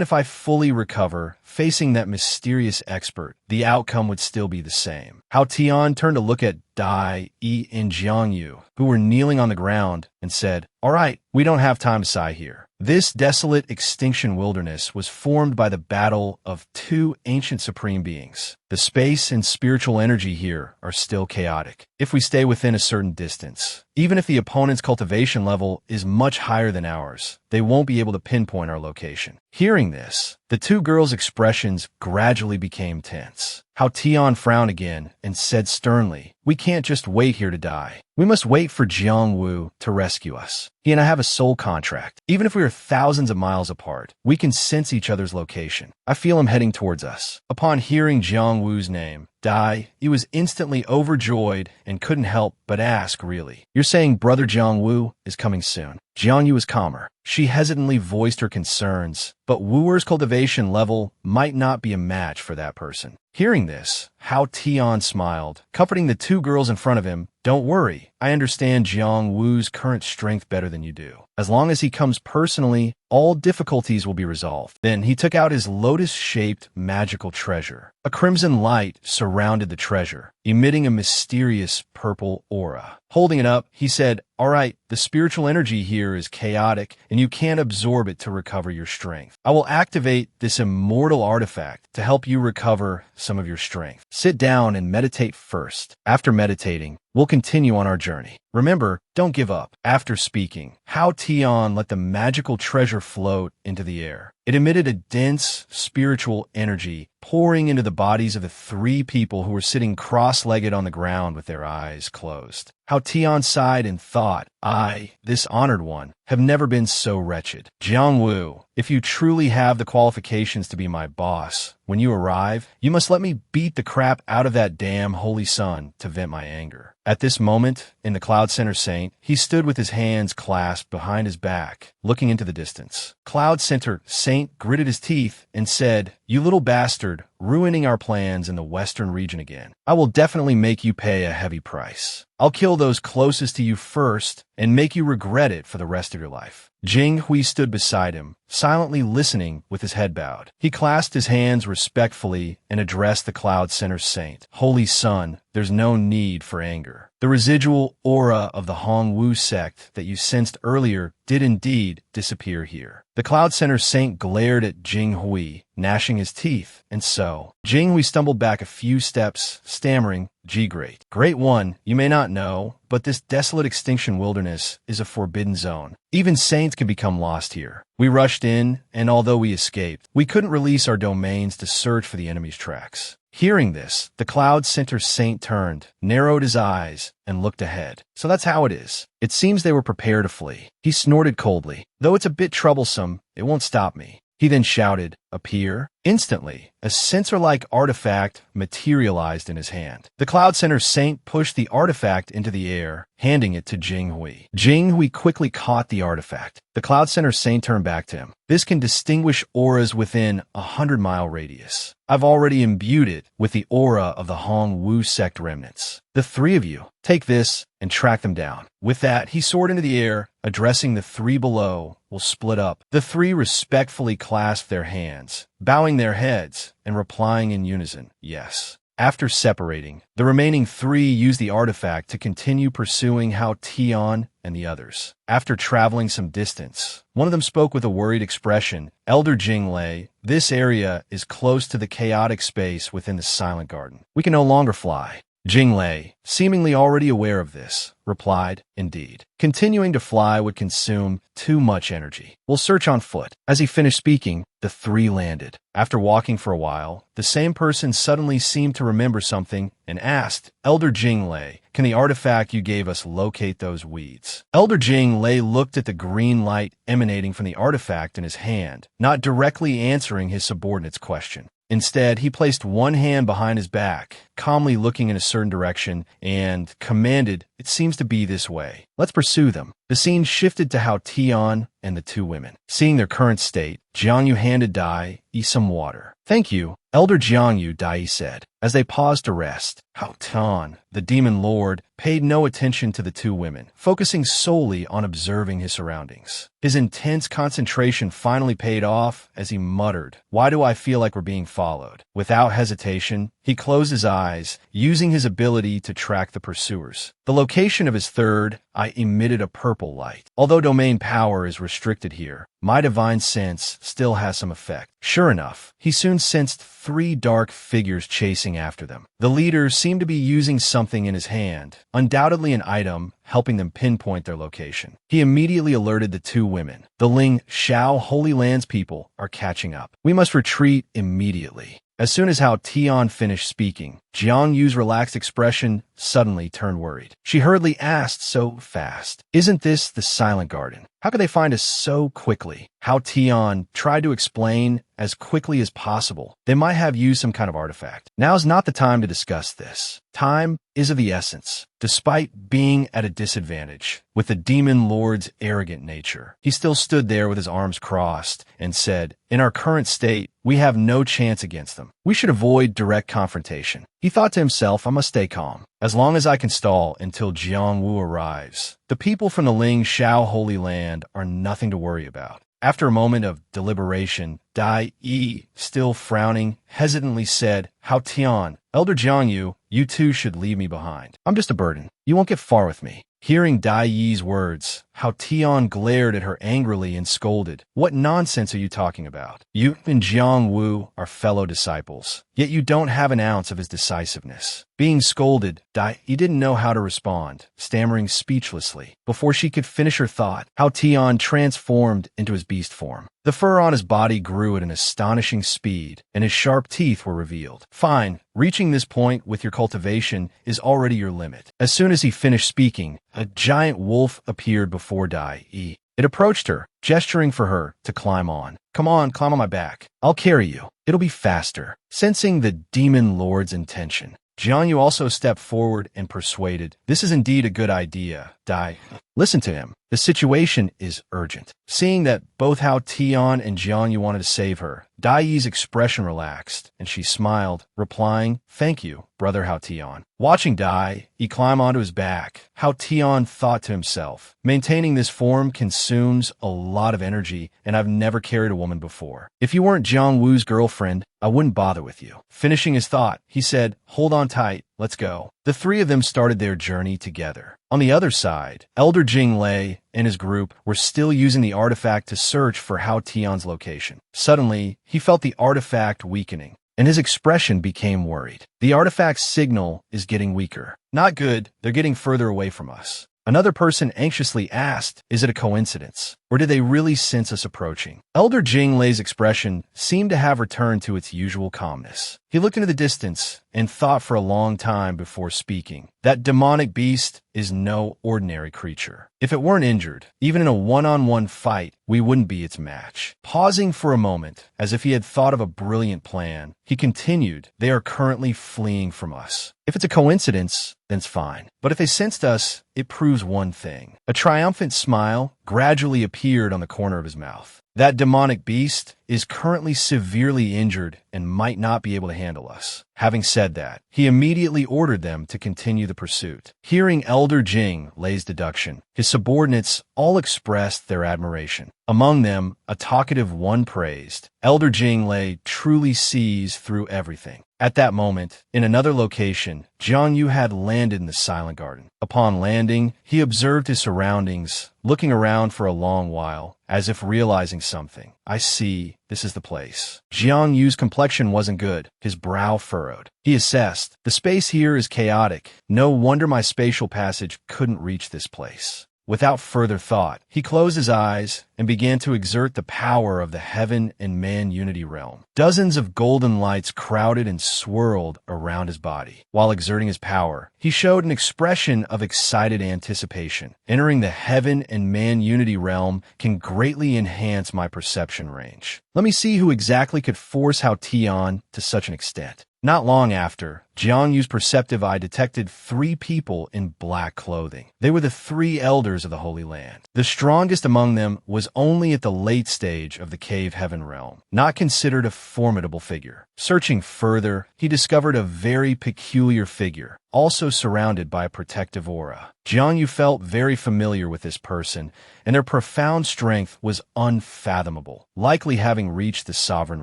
if I fully recover, facing that mysterious expert, the outcome would still be the same. How Tion turned to look at Dai Yi and Jiang Yu, who were kneeling on the ground, and said, "All right, we don't have time to sigh here. This desolate extinction wilderness was formed by the battle of 2 ancient supreme beings. The space and spiritual energy here are still chaotic. If we stay within a certain distance, even if the opponent's cultivation level is much higher than ours, they won't be able to pinpoint our location." Hearing this, the 2 girls' expressions gradually became tense. How Tion frowned again and said sternly, "We can't just wait here to die. We must wait for Jiang Wu to rescue us. He and I have a soul contract. Even if we are thousands of miles apart, we can sense each other's location. I feel him heading towards us." Upon hearing Jiang Wu's name, Dai Yi was instantly overjoyed and couldn't help but ask, "Really? You're saying Brother Jiang Wu is coming soon?" Jiang Yu was calmer. She hesitantly voiced her concerns, but Wuer's cultivation level might not be a match for that person. Hearing this, how Tion smiled, comforting the 2 girls in front of him. "Don't worry, I understand Jiang Wu's current strength better than you do. As long as he comes personally, all difficulties will be resolved." Then he took out his lotus-shaped magical treasure. A crimson light surrounded the treasure, emitting a mysterious purple aura. Holding it up, he said, "All right, the spiritual energy here is chaotic, and you can't absorb it to recover your strength. I will activate this immortal artifact to help you recover some of your strength. Sit down and meditate first. After meditating, we'll continue on our journey. Remember, don't give up." After speaking, Hao Tion let the magical treasure float into the air. It emitted a dense spiritual energy pouring into the bodies of the 3 people who were sitting cross-legged on the ground with their eyes closed. How Tion sighed and thought, "I, this honored one, have never been so wretched. Jiang Wu, if you truly have the qualifications to be my boss, when you arrive, you must let me beat the crap out of that damn holy sun to vent my anger." At this moment, in the Cloud Center Saint, he stood with his hands clasped behind his back, looking into the distance. Cloud Center Saint gritted his teeth and said, "You little bastard, ruining our plans in the western region again. I will definitely make you pay a heavy price. I'll kill those closest to you first, and make you regret it for the rest of your life. Jing Hui stood beside him, silently listening with his head bowed. He clasped his hands respectfully and addressed the Cloud Center Saint. Holy Son, there's no need for anger. The residual aura of the Hongwu sect that you sensed earlier did indeed disappear here. The Cloud Center Saint glared at Jing Hui, gnashing his teeth, and so Jing Hui stumbled back a few steps, stammering, Great. Great One, you may not know, but this desolate extinction wilderness is a forbidden zone. Even saints can become lost here. We rushed in, and although we escaped, we couldn't release our domains to search for the enemy's tracks. Hearing this, the Cloud Center Saint turned, narrowed his eyes, and looked ahead. So that's how it is. It seems they were prepared to flee. He snorted coldly. Though it's a bit troublesome, it won't stop me. He then shouted, Appear. Instantly, a censer-like artifact materialized in his hand. The Cloud Center Saint pushed the artifact into the air, handing it to Jing Hui. Jing Hui quickly caught the artifact. The Cloud Center Saint turned back to him. This can distinguish auras within a 100-mile radius. I've already imbued it with the aura of the Hongwu sect remnants. The three of you, take this and track them down. With that, he soared into the air, addressing the three below, will split up. The three respectfully clasped their hands, bowing their heads and replying in unison, yes. After separating, the remaining three used the artifact to continue pursuing Tion and the others. After traveling some distance, one of them spoke with a worried expression, Elder Jinglei, this area is close to the chaotic space within the Silent Garden. We can no longer fly. Jinglei, seemingly already aware of this, replied, Indeed. Continuing to fly would consume too much energy. We'll search on foot. As he finished speaking, the three landed. After walking for a while, the same person suddenly seemed to remember something and asked, Elder Jinglei, can the artifact you gave us locate those weeds? Elder Jinglei looked at the green light emanating from the artifact in his hand, not directly answering his subordinate's question. Instead, he placed one hand behind his back, calmly looking in a certain direction, and commanded, It seems to be this way. Let's pursue them. The scene shifted to Tion and the two women. Seeing their current state, Jiangyu handed Dai some water. Thank you, Elder Jiangyu, Dai said. As they paused to rest, Tion, the demon lord, paid no attention to the two women, focusing solely on observing his surroundings. His intense concentration finally paid off as he muttered, Why do I feel like we're being followed? Without hesitation, he closed his eyes, using his ability to track the pursuers. The location of his third eye emitted a purple light. Although domain power is restricted here, my divine sense still has some effect. Sure enough, he soon sensed three dark figures chasing after them. The leader seemed to be using something in his hand, undoubtedly an item, helping them pinpoint their location. He immediately alerted the two women. The Ling Shao Holy Lands people are catching up. We must retreat immediately. As soon as Tion finished speaking, Jiang Yu's relaxed expression suddenly turned worried. She hurriedly asked so fast, Isn't this the Silent Garden? How could they find us so quickly? Tion tried to explain as quickly as possible. They might have used some kind of artifact. Now's not the time to discuss this. Time is of the essence. Despite being at a disadvantage with the demon lord's arrogant nature, he still stood there with his arms crossed and said, In our current state, we have no chance against them. We should avoid direct confrontation. He thought to himself, I must stay calm. As long as I can stall until Jang Vu arrives, the people from the Ling Shao Holy Land are nothing to worry about. After a moment of deliberation, Dai Yi, still frowning, hesitantly said, Tion, Elder Jiangyu, you two should leave me behind. I'm just a burden. You won't get far with me. Hearing Dai Yi's words, Tion glared at her angrily and scolded. What nonsense are you talking about? You and Jiang Wu are fellow disciples, yet you don't have an ounce of his decisiveness. Being scolded, Dai Yi didn't know how to respond, stammering speechlessly. Before she could finish her thought, Tion transformed into his beast form. The fur on his body grew at an astonishing speed, and his sharp teeth were revealed. Fine, reaching this point with your cultivation is already your limit. As soon as he finished speaking, a giant wolf appeared before Dai Yi. It approached her, gesturing for her to climb on. Come on, climb on my back. I'll carry you. It'll be faster. Sensing the demon lord's intention, Jiangyu also stepped forward and persuaded, This is indeed a good idea, Dai. Listen to him. The situation is urgent. Seeing that both Hao Tion and Jiang Yu wanted to save her, Dai Yi's expression relaxed, and she smiled, replying, "Thank you, brother Hao Tion." Watching Dai Yi climb onto his back, Hao Tion thought to himself, maintaining this form consumes a lot of energy, and I've never carried a woman before. If you weren't Jang Wu's girlfriend, I wouldn't bother with you. Finishing his thought, he said, "Hold on tight, let's go." The three of them started their journey together. On the other side, Elder Jing Lei and his group were still using the artifact to search for Hao Tion's location. Suddenly, he felt the artifact weakening, and his expression became worried. The artifact's signal is getting weaker. Not good, they're getting further away from us. Another person anxiously asked, "Is it a coincidence? Or did they really sense us approaching?" Elder Jing Lei's expression seemed to have returned to its usual calmness. He looked into the distance and thought for a long time before speaking. That demonic beast is no ordinary creature. If it weren't injured, even in a one-on-one fight, we wouldn't be its match. Pausing for a moment, as if he had thought of a brilliant plan, he continued, "They are currently fleeing from us. If it's a coincidence, then it's fine. But if they sensed us, it proves one thing." A triumphant smile gradually appeared on the corner of his mouth. That demonic beast is currently severely injured and might not be able to handle us. Having said that, he immediately ordered them to continue the pursuit. Hearing Elder Jing Lei's deduction, his subordinates all expressed their admiration. Among them, a talkative one praised, "Elder Jing Lei truly sees through everything." At that moment, in another location, Jiang Yu had landed in the Silent Garden. Upon landing, he observed his surroundings, looking around for a long while, as if realizing something. "I see, this is the place." Jiang Yu's complexion wasn't good, his brow furrowed. He assessed, "The space here is chaotic. No wonder my spatial passage couldn't reach this place." Without further thought, he closed his eyes and began to exert the power of the heaven and man unity realm. Dozens of golden lights crowded and swirled around his body. While exerting his power, he showed an expression of excited anticipation. "Entering the heaven and man unity realm can greatly enhance my perception range. Let me see who exactly could force Hao Tion to such an extent." Not long after, Jiang Yu's perceptive eye detected 3 people in black clothing. They were the 3 elders of the Holy Land. The strongest among them was only at the late stage of the cave heaven realm, not considered a formidable figure. Searching further, he discovered a very peculiar figure, also surrounded by a protective aura. Jiang Yu felt very familiar with this person, and their profound strength was unfathomable, likely having reached the sovereign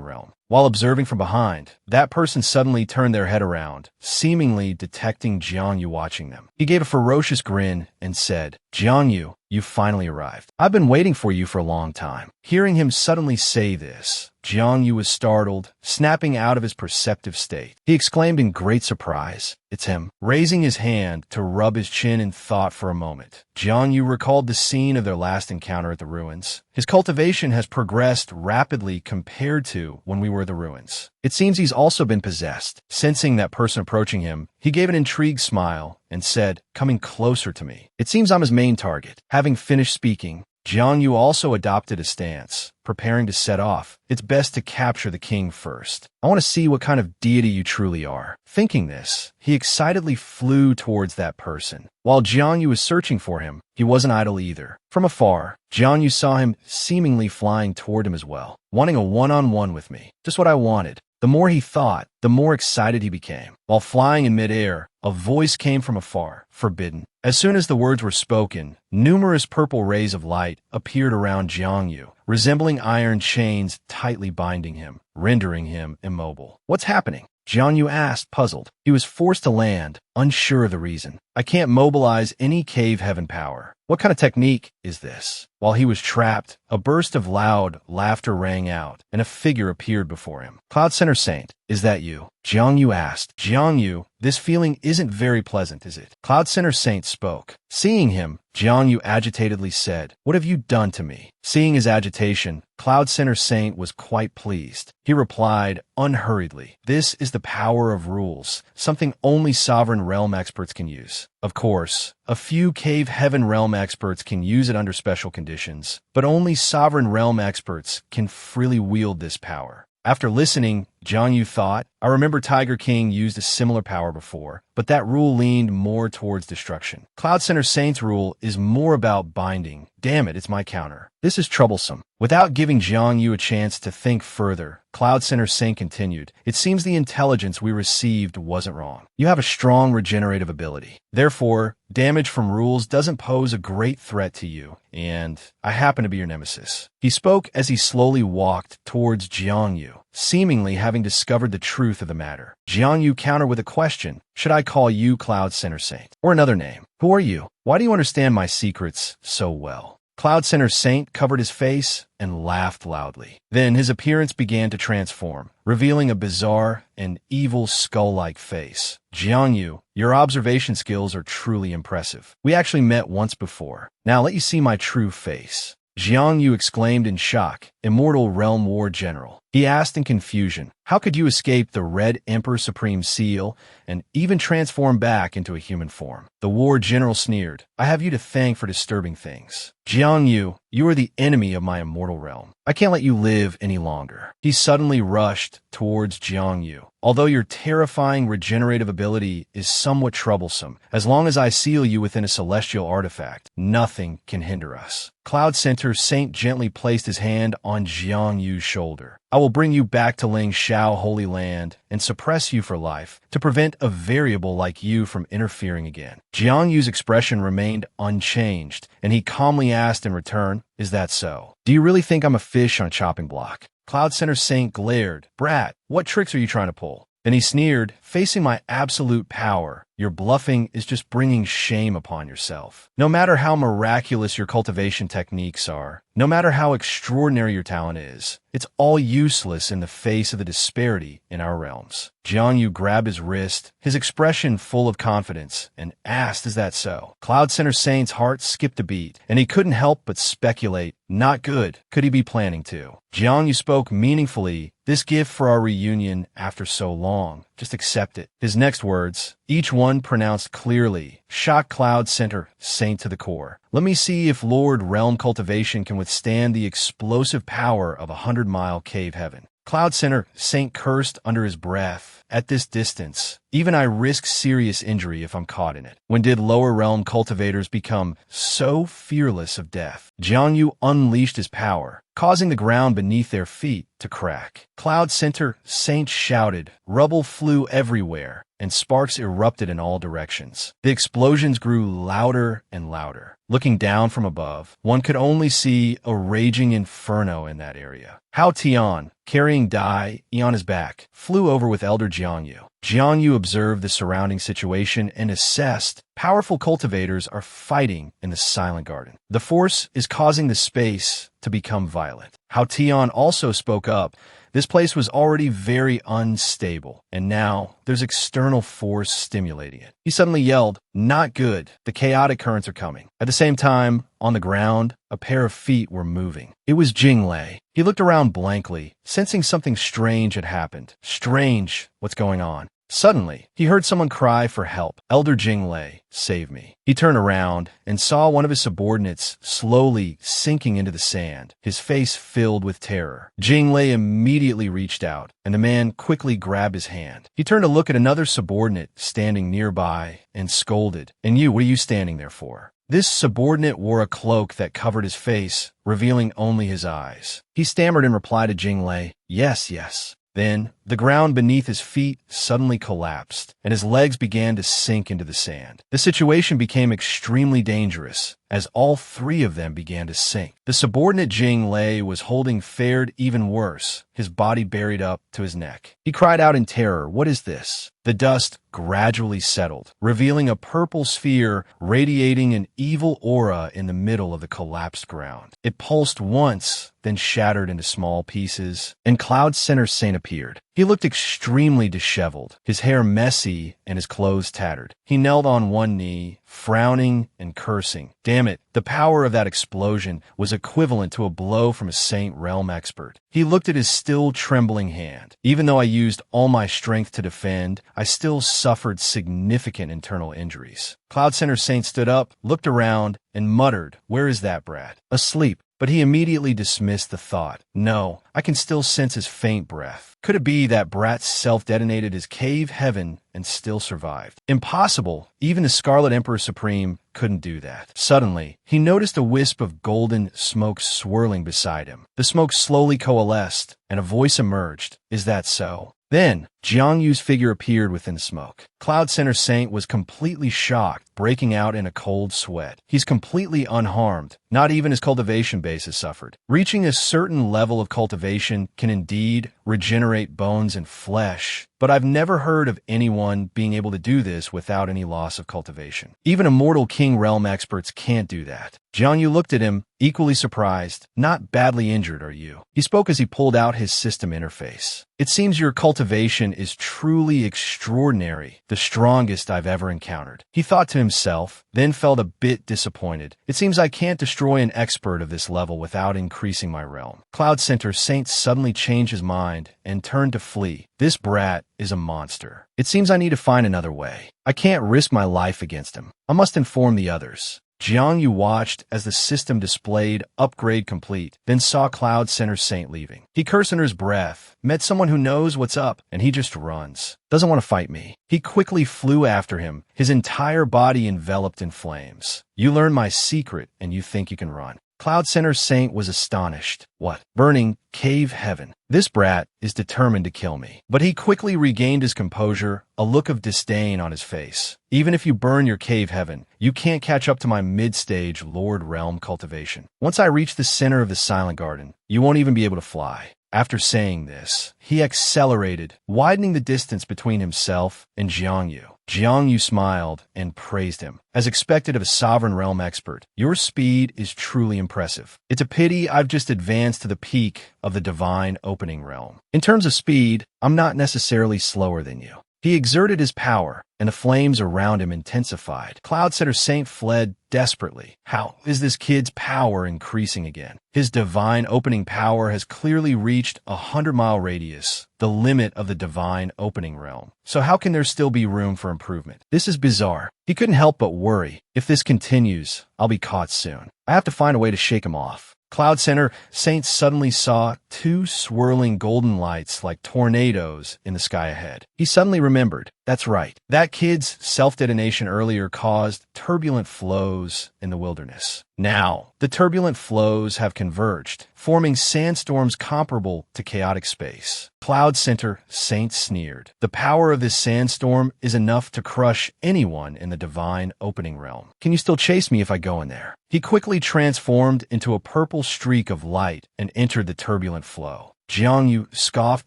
realm. While observing from behind, that person suddenly turned their head around, seemingly detecting Jiang Yu watching them. He gave a ferocious grin and said, "Jiang Yu, you finally arrived. I've been waiting for you for a long time." Hearing him suddenly say this, Jiang Yu was startled, snapping out of his perceptive state. He exclaimed in great surprise, "It's him." Raising his hand to rub his chin in thought for a moment, Jiang Yu recalled the scene of their last encounter at the ruins. His cultivation has progressed rapidly compared to when we were at the ruins. It seems he's also been possessed. Sensing that person approaching him, he gave an intrigued smile and said, "Coming closer to me. It seems I'm his main target." Having finished speaking, Jiang Yu also adopted a stance, preparing to set off. "It's best to capture the king first. I want to see what kind of deity you truly are." Thinking this, he excitedly flew towards that person. While Jiang Yu was searching for him, he wasn't idle either. From afar, Jiang Yu saw him seemingly flying toward him as well, wanting a one-on-one with me. Just what I wanted. The more he thought, the more excited he became. While flying in midair, a voice came from afar, "Forbidden." As soon as the words were spoken, numerous purple rays of light appeared around Jiang Yu, resembling iron chains tightly binding him, rendering him immobile. "What's happening?" Jiang Yu asked, puzzled. He was forced to land, unsure of the reason. "I can't mobilize any cave heaven power." "What kind of technique is this?" While he was trapped, a burst of loud laughter rang out, and a figure appeared before him. "Cloud Center Saint, is that you?" Jiang Yu asked. "Jiang Yu, this feeling isn't very pleasant, is it?" Cloud Center Saint spoke. Seeing him, Jiang Yu agitatedly said, "What have you done to me?" Seeing his agitation, Cloud Center Saint was quite pleased. He replied unhurriedly, "This is the power of rules, something only sovereign realm experts can use. Of course, a few cave heaven realm experts can use it under special conditions, but only sovereign realm experts can freely wield this power." After listening, Jang Yu thought. I remember Tiger King used a similar power before, but that rule leaned more towards destruction. Cloud Center Saint's rule is more about binding. Damn it, it's my counter. This is troublesome. Without giving Jang Yu a chance to think further, Cloud Center Saint continued. It seems the intelligence we received wasn't wrong. You have a strong regenerative ability. Therefore, damage from rules doesn't pose a great threat to you, and I happen to be your nemesis. He spoke as he slowly walked towards Jang Yu, seemingly having discovered the truth of the matter. Jang Yu countered with a question. Should I call you Cloud Center Saint? Or another name? Who are you? Why do you understand my secrets so well? Cloud Center Saint covered his face and laughed loudly. Then his appearance began to transform, revealing a bizarre and evil skull-like face. Jang Yu, your observation skills are truly impressive. We actually met once before. Now let you see my true face. Jang Yu exclaimed in shock. Immortal Realm War General. He asked in confusion, how could you escape the Red Emperor Supreme Seal and even transform back into a human form? The War General sneered. I have you to thank for disturbing things. Jang Yu, you are the enemy of my immortal realm. I can't let you live any longer. He suddenly rushed towards Jang Yu. Although your terrifying regenerative ability is somewhat troublesome, as long as I seal you within a celestial artifact, nothing can hinder us. Cloud Center Saint gently placed his hand on Jang Yu's shoulder. I will bring you back to Ling Shao Holy Land and suppress you for life to prevent a variable like you from interfering again. Jang Yu's expression remained unchanged, and he calmly asked in return, is that so? Do you really think I'm a fish on a chopping block? Cloud Center Saint glared. Brat, what tricks are you trying to pull? Then he sneered, facing my absolute power. Your bluffing is just bringing shame upon yourself. No matter how miraculous your cultivation techniques are, no matter how extraordinary your talent is, it's all useless in the face of the disparity in our realms. Jang Yu grabbed his wrist, his expression full of confidence, and asked, is that so? Cloud Center Saint's heart skipped a beat, and he couldn't help but speculate, not good, could he be planning to? Jang Yu spoke meaningfully, this gift for our reunion after so long, just accept it. His next words, each one pronounced clearly, shocked Cloud Center Saint to the core. Let me see if Lord Realm Cultivation can withstand the explosive power of 100-mile cave heaven. Cloud Center Saint cursed under his breath. At this distance, even I risk serious injury if I'm caught in it. When did lower realm cultivators become so fearless of death? Jang Yu unleashed his power, causing the ground beneath their feet to crack. Cloud Center Saint shouted, rubble flew everywhere, and sparks erupted in all directions. The explosions grew louder and louder. Looking down from above, one could only see a raging inferno in that area. How Tion, carrying Dai on his back, flew over with Elder Jang Yu. Jang Yu observed the surrounding situation and assessed, powerful cultivators are fighting in the Silent Garden. The force is causing the space to become violent. How Tion also spoke up, this place was already very unstable, and now there's external force stimulating it. He suddenly yelled, not good, the chaotic currents are coming. At the same time, on the ground, a pair of feet were moving. It was Jinglei. He looked around blankly, sensing something strange had happened. Strange, what's going on? Suddenly, he heard someone cry for help. Elder Jinglei, save me. He turned around and saw one of his subordinates slowly sinking into the sand, his face filled with terror. Jinglei immediately reached out, and the man quickly grabbed his hand. He turned to look at another subordinate standing nearby and scolded, and you, what are you standing there for? This subordinate wore a cloak that covered his face, revealing only his eyes. He stammered in reply to Jinglei, yes, yes. Then, the ground beneath his feet suddenly collapsed, and his legs began to sink into the sand. The situation became extremely dangerous, as all three of them began to sink. The subordinate Jinglei was holding fared even worse, his body buried up to his neck. He cried out in terror, what is this? The dust gradually settled, revealing a purple sphere radiating an evil aura in the middle of the collapsed ground. It pulsed once, then shattered into small pieces, and Cloud Center Saint appeared. He looked extremely disheveled, his hair messy and his clothes tattered. He knelt on one knee, frowning and cursing. Damn it, the power of that explosion was equivalent to a blow from a Saint Realm expert. He looked at his still trembling hand. Even though I used all my strength to defend, I still suffered significant internal injuries. Cloud Center Saint stood up, looked around, and muttered, where is that brat? Asleep. but he immediately dismissed the thought. No, I can still sense his faint breath. Could it be that brat self-detonated his cave heaven and still survived? Impossible. Even the Scarlet Emperor Supreme couldn't do that. Suddenly, he noticed a wisp of golden smoke swirling beside him. The smoke slowly coalesced, and a voice emerged. Is that so? Then, Jiang Yu's figure appeared within the smoke. Cloud Center Saint was completely shocked, breaking out in a cold sweat. He's completely unharmed. Not even his cultivation base has suffered. Reaching a certain level of cultivation can indeed regenerate bones and flesh, but I've never heard of anyone being able to do this without any loss of cultivation. Even Immortal King Realm experts can't do that. Jiang Yu looked at him, equally surprised. Not badly injured, are you? He spoke as he pulled out his system interface. It seems your cultivation is truly extraordinary, the strongest I've ever encountered. He thought to himself, then felt a bit disappointed. It seems I can't destroy an expert of this level without increasing my realm. Cloud Center Saint suddenly changed his mind and turned to flee. This brat is a monster. It seems I need to find another way. I can't risk my life against him. I must inform the others. Jiang Yu watched as the system displayed upgrade complete, then saw Cloud Center Saint leaving. He cursed under his breath, met someone who knows what's up, and he just runs. Doesn't want to fight me. He quickly flew after him, his entire body enveloped in flames. You learned my secret, and you think you can run. Cloud Center Saint was astonished. What? Burning cave heaven. This brat is determined to kill me. But he quickly regained his composure, a look of disdain on his face. Even if you burn your cave heaven, you can't catch up to my mid-stage Lord Realm cultivation. Once I reach the center of the Silent Garden, you won't even be able to fly. After saying this, he accelerated, widening the distance between himself and Jiang Yu. Jiang Yu smiled and praised him. As expected of a sovereign realm expert, your speed is truly impressive. It's a pity I've just advanced to the peak of the divine opening realm. In terms of speed, I'm not necessarily slower than you. He exerted his power, and the flames around him intensified. Cloud Center Saint fled desperately. How is this kid's power increasing again? His divine opening power has clearly reached a 100-mile radius, the limit of the divine opening realm. So how can there still be room for improvement? This is bizarre. He couldn't help but worry. If this continues, I'll be caught soon. I have to find a way to shake him off. Cloud Center Saint suddenly saw two swirling golden lights like tornadoes in the sky ahead. He suddenly remembered. That's right. That kid's self-detonation earlier caused turbulent flows in the wilderness. Now, the turbulent flows have converged, forming sandstorms comparable to chaotic space. Cloud Center Saint sneered. The power of this sandstorm is enough to crush anyone in the divine opening realm. Can you still chase me if I go in there? He quickly transformed into a purple streak of light and entered the turbulent flow. Jiang Yu scoffed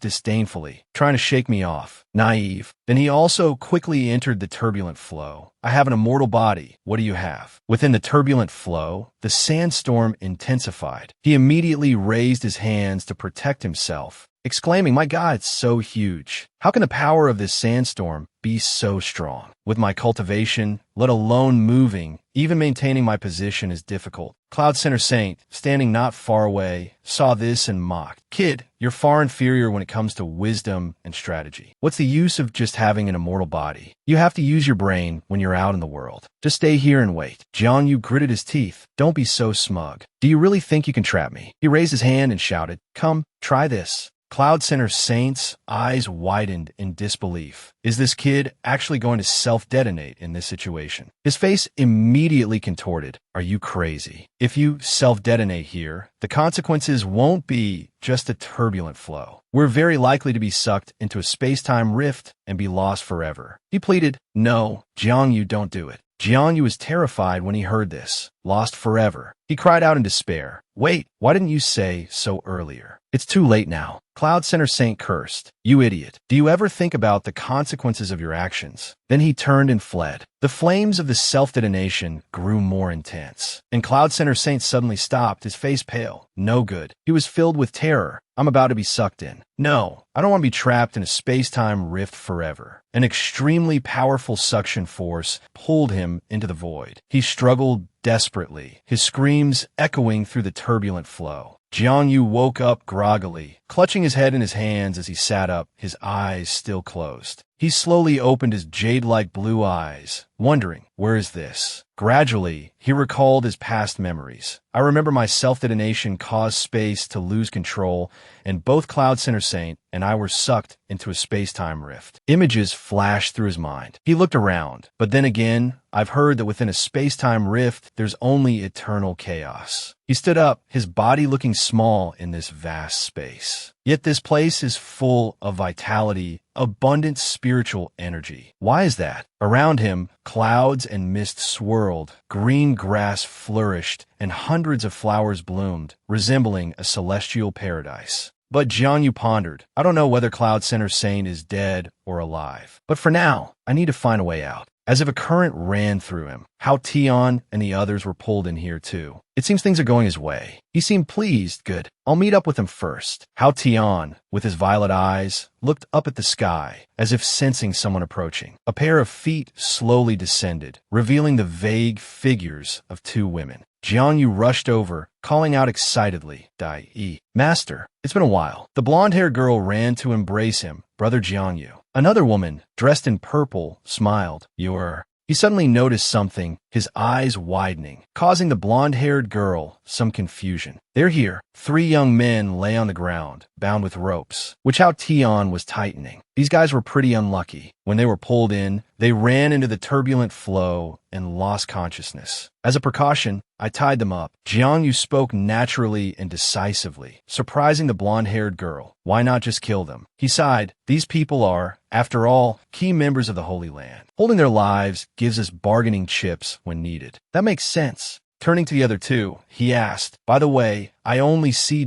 disdainfully, trying to shake me off. Naive. Then he also quickly entered the turbulent flow. I have an immortal body. What do you have? Within the turbulent flow, the sandstorm intensified. He immediately raised his hands to protect himself, exclaiming, "My God, it's so huge. How can the power of this sandstorm be so strong? With my cultivation, let alone moving, even maintaining my position is difficult." Cloud Center Saint, standing not far away, saw this and mocked. Kid, you're far inferior when it comes to wisdom and strategy. What's the use of just having an immortal body? You have to use your brain when you're out in the world. Just stay here and wait. Jiang Yu gritted his teeth. Don't be so smug. Do you really think you can trap me? He raised his hand and shouted, "Come, try this." Cloud Center Saint's eyes widened in disbelief. Is this kid actually going to self-detonate in this situation? His face immediately contorted. Are you crazy? If you self-detonate here, the consequences won't be just a turbulent flow. We're very likely to be sucked into a space-time rift and be lost forever. He pleaded, "No, Jiang Yu, don't do it." Jiang Yu was terrified when he heard this. Lost forever. He cried out in despair. Wait, why didn't you say so earlier? It's too late now. Cloud Center Saint cursed. You idiot. Do you ever think about the consequences of your actions? Then he turned and fled. The flames of the self-detonation grew more intense, and Cloud Center Saint suddenly stopped, his face pale. No good. He was filled with terror. I'm about to be sucked in. No, I don't want to be trapped in a space-time rift forever. An extremely powerful suction force pulled him into the void. He struggled desperately, his screams echoing through the turbulent flow. Jiang Yu woke up groggily, clutching his head in his hands as he sat up, his eyes still closed. He slowly opened his jade-like blue eyes, wondering, where is this? Gradually, he recalled his past memories. I remember my self-detonation caused space to lose control, and both Cloud Center Saint and I were sucked into a space-time rift. Images flashed through his mind. He looked around, but then again, I've heard that within a space-time rift, there's only eternal chaos. He stood up, his body looking small in this vast space. Yet this place is full of vitality, abundant spiritual energy. Why is that? Around him, clouds and mist swirled, green grass flourished, and hundreds of flowers bloomed, resembling a celestial paradise. But Jang Vu pondered, I don't know whether Cloud Center Saint is dead or alive. But for now, I need to find a way out. As if a current ran through him, how Tion and the others were pulled in here too. It seems things are going his way. He seemed pleased. Good. I'll meet up with him first. How Tion, with his violet eyes, looked up at the sky, as if sensing someone approaching. A pair of feet slowly descended, revealing the vague figures of two women. Jang Vu rushed over, calling out excitedly, Master, it's been a while. The blonde-haired girl ran to embrace him, Brother Jang Vu. Another woman, dressed in purple, smiled. He suddenly noticed something, his eyes widening, causing the blonde-haired girl some confusion. They're here. 3 young men lay on the ground, bound with ropes, which how Tion was tightening. These guys were pretty unlucky. When they were pulled in, they ran into the turbulent flow and lost consciousness. As a precaution, I tied them up. Jang Vu spoke naturally and decisively, surprising the blonde-haired girl. Why not just kill them? He sighed. These people are, after all, key members of the Holy Land. Holding their lives gives us bargaining chips when needed. That makes sense. Turning to the other two, he asked, by the way, I only see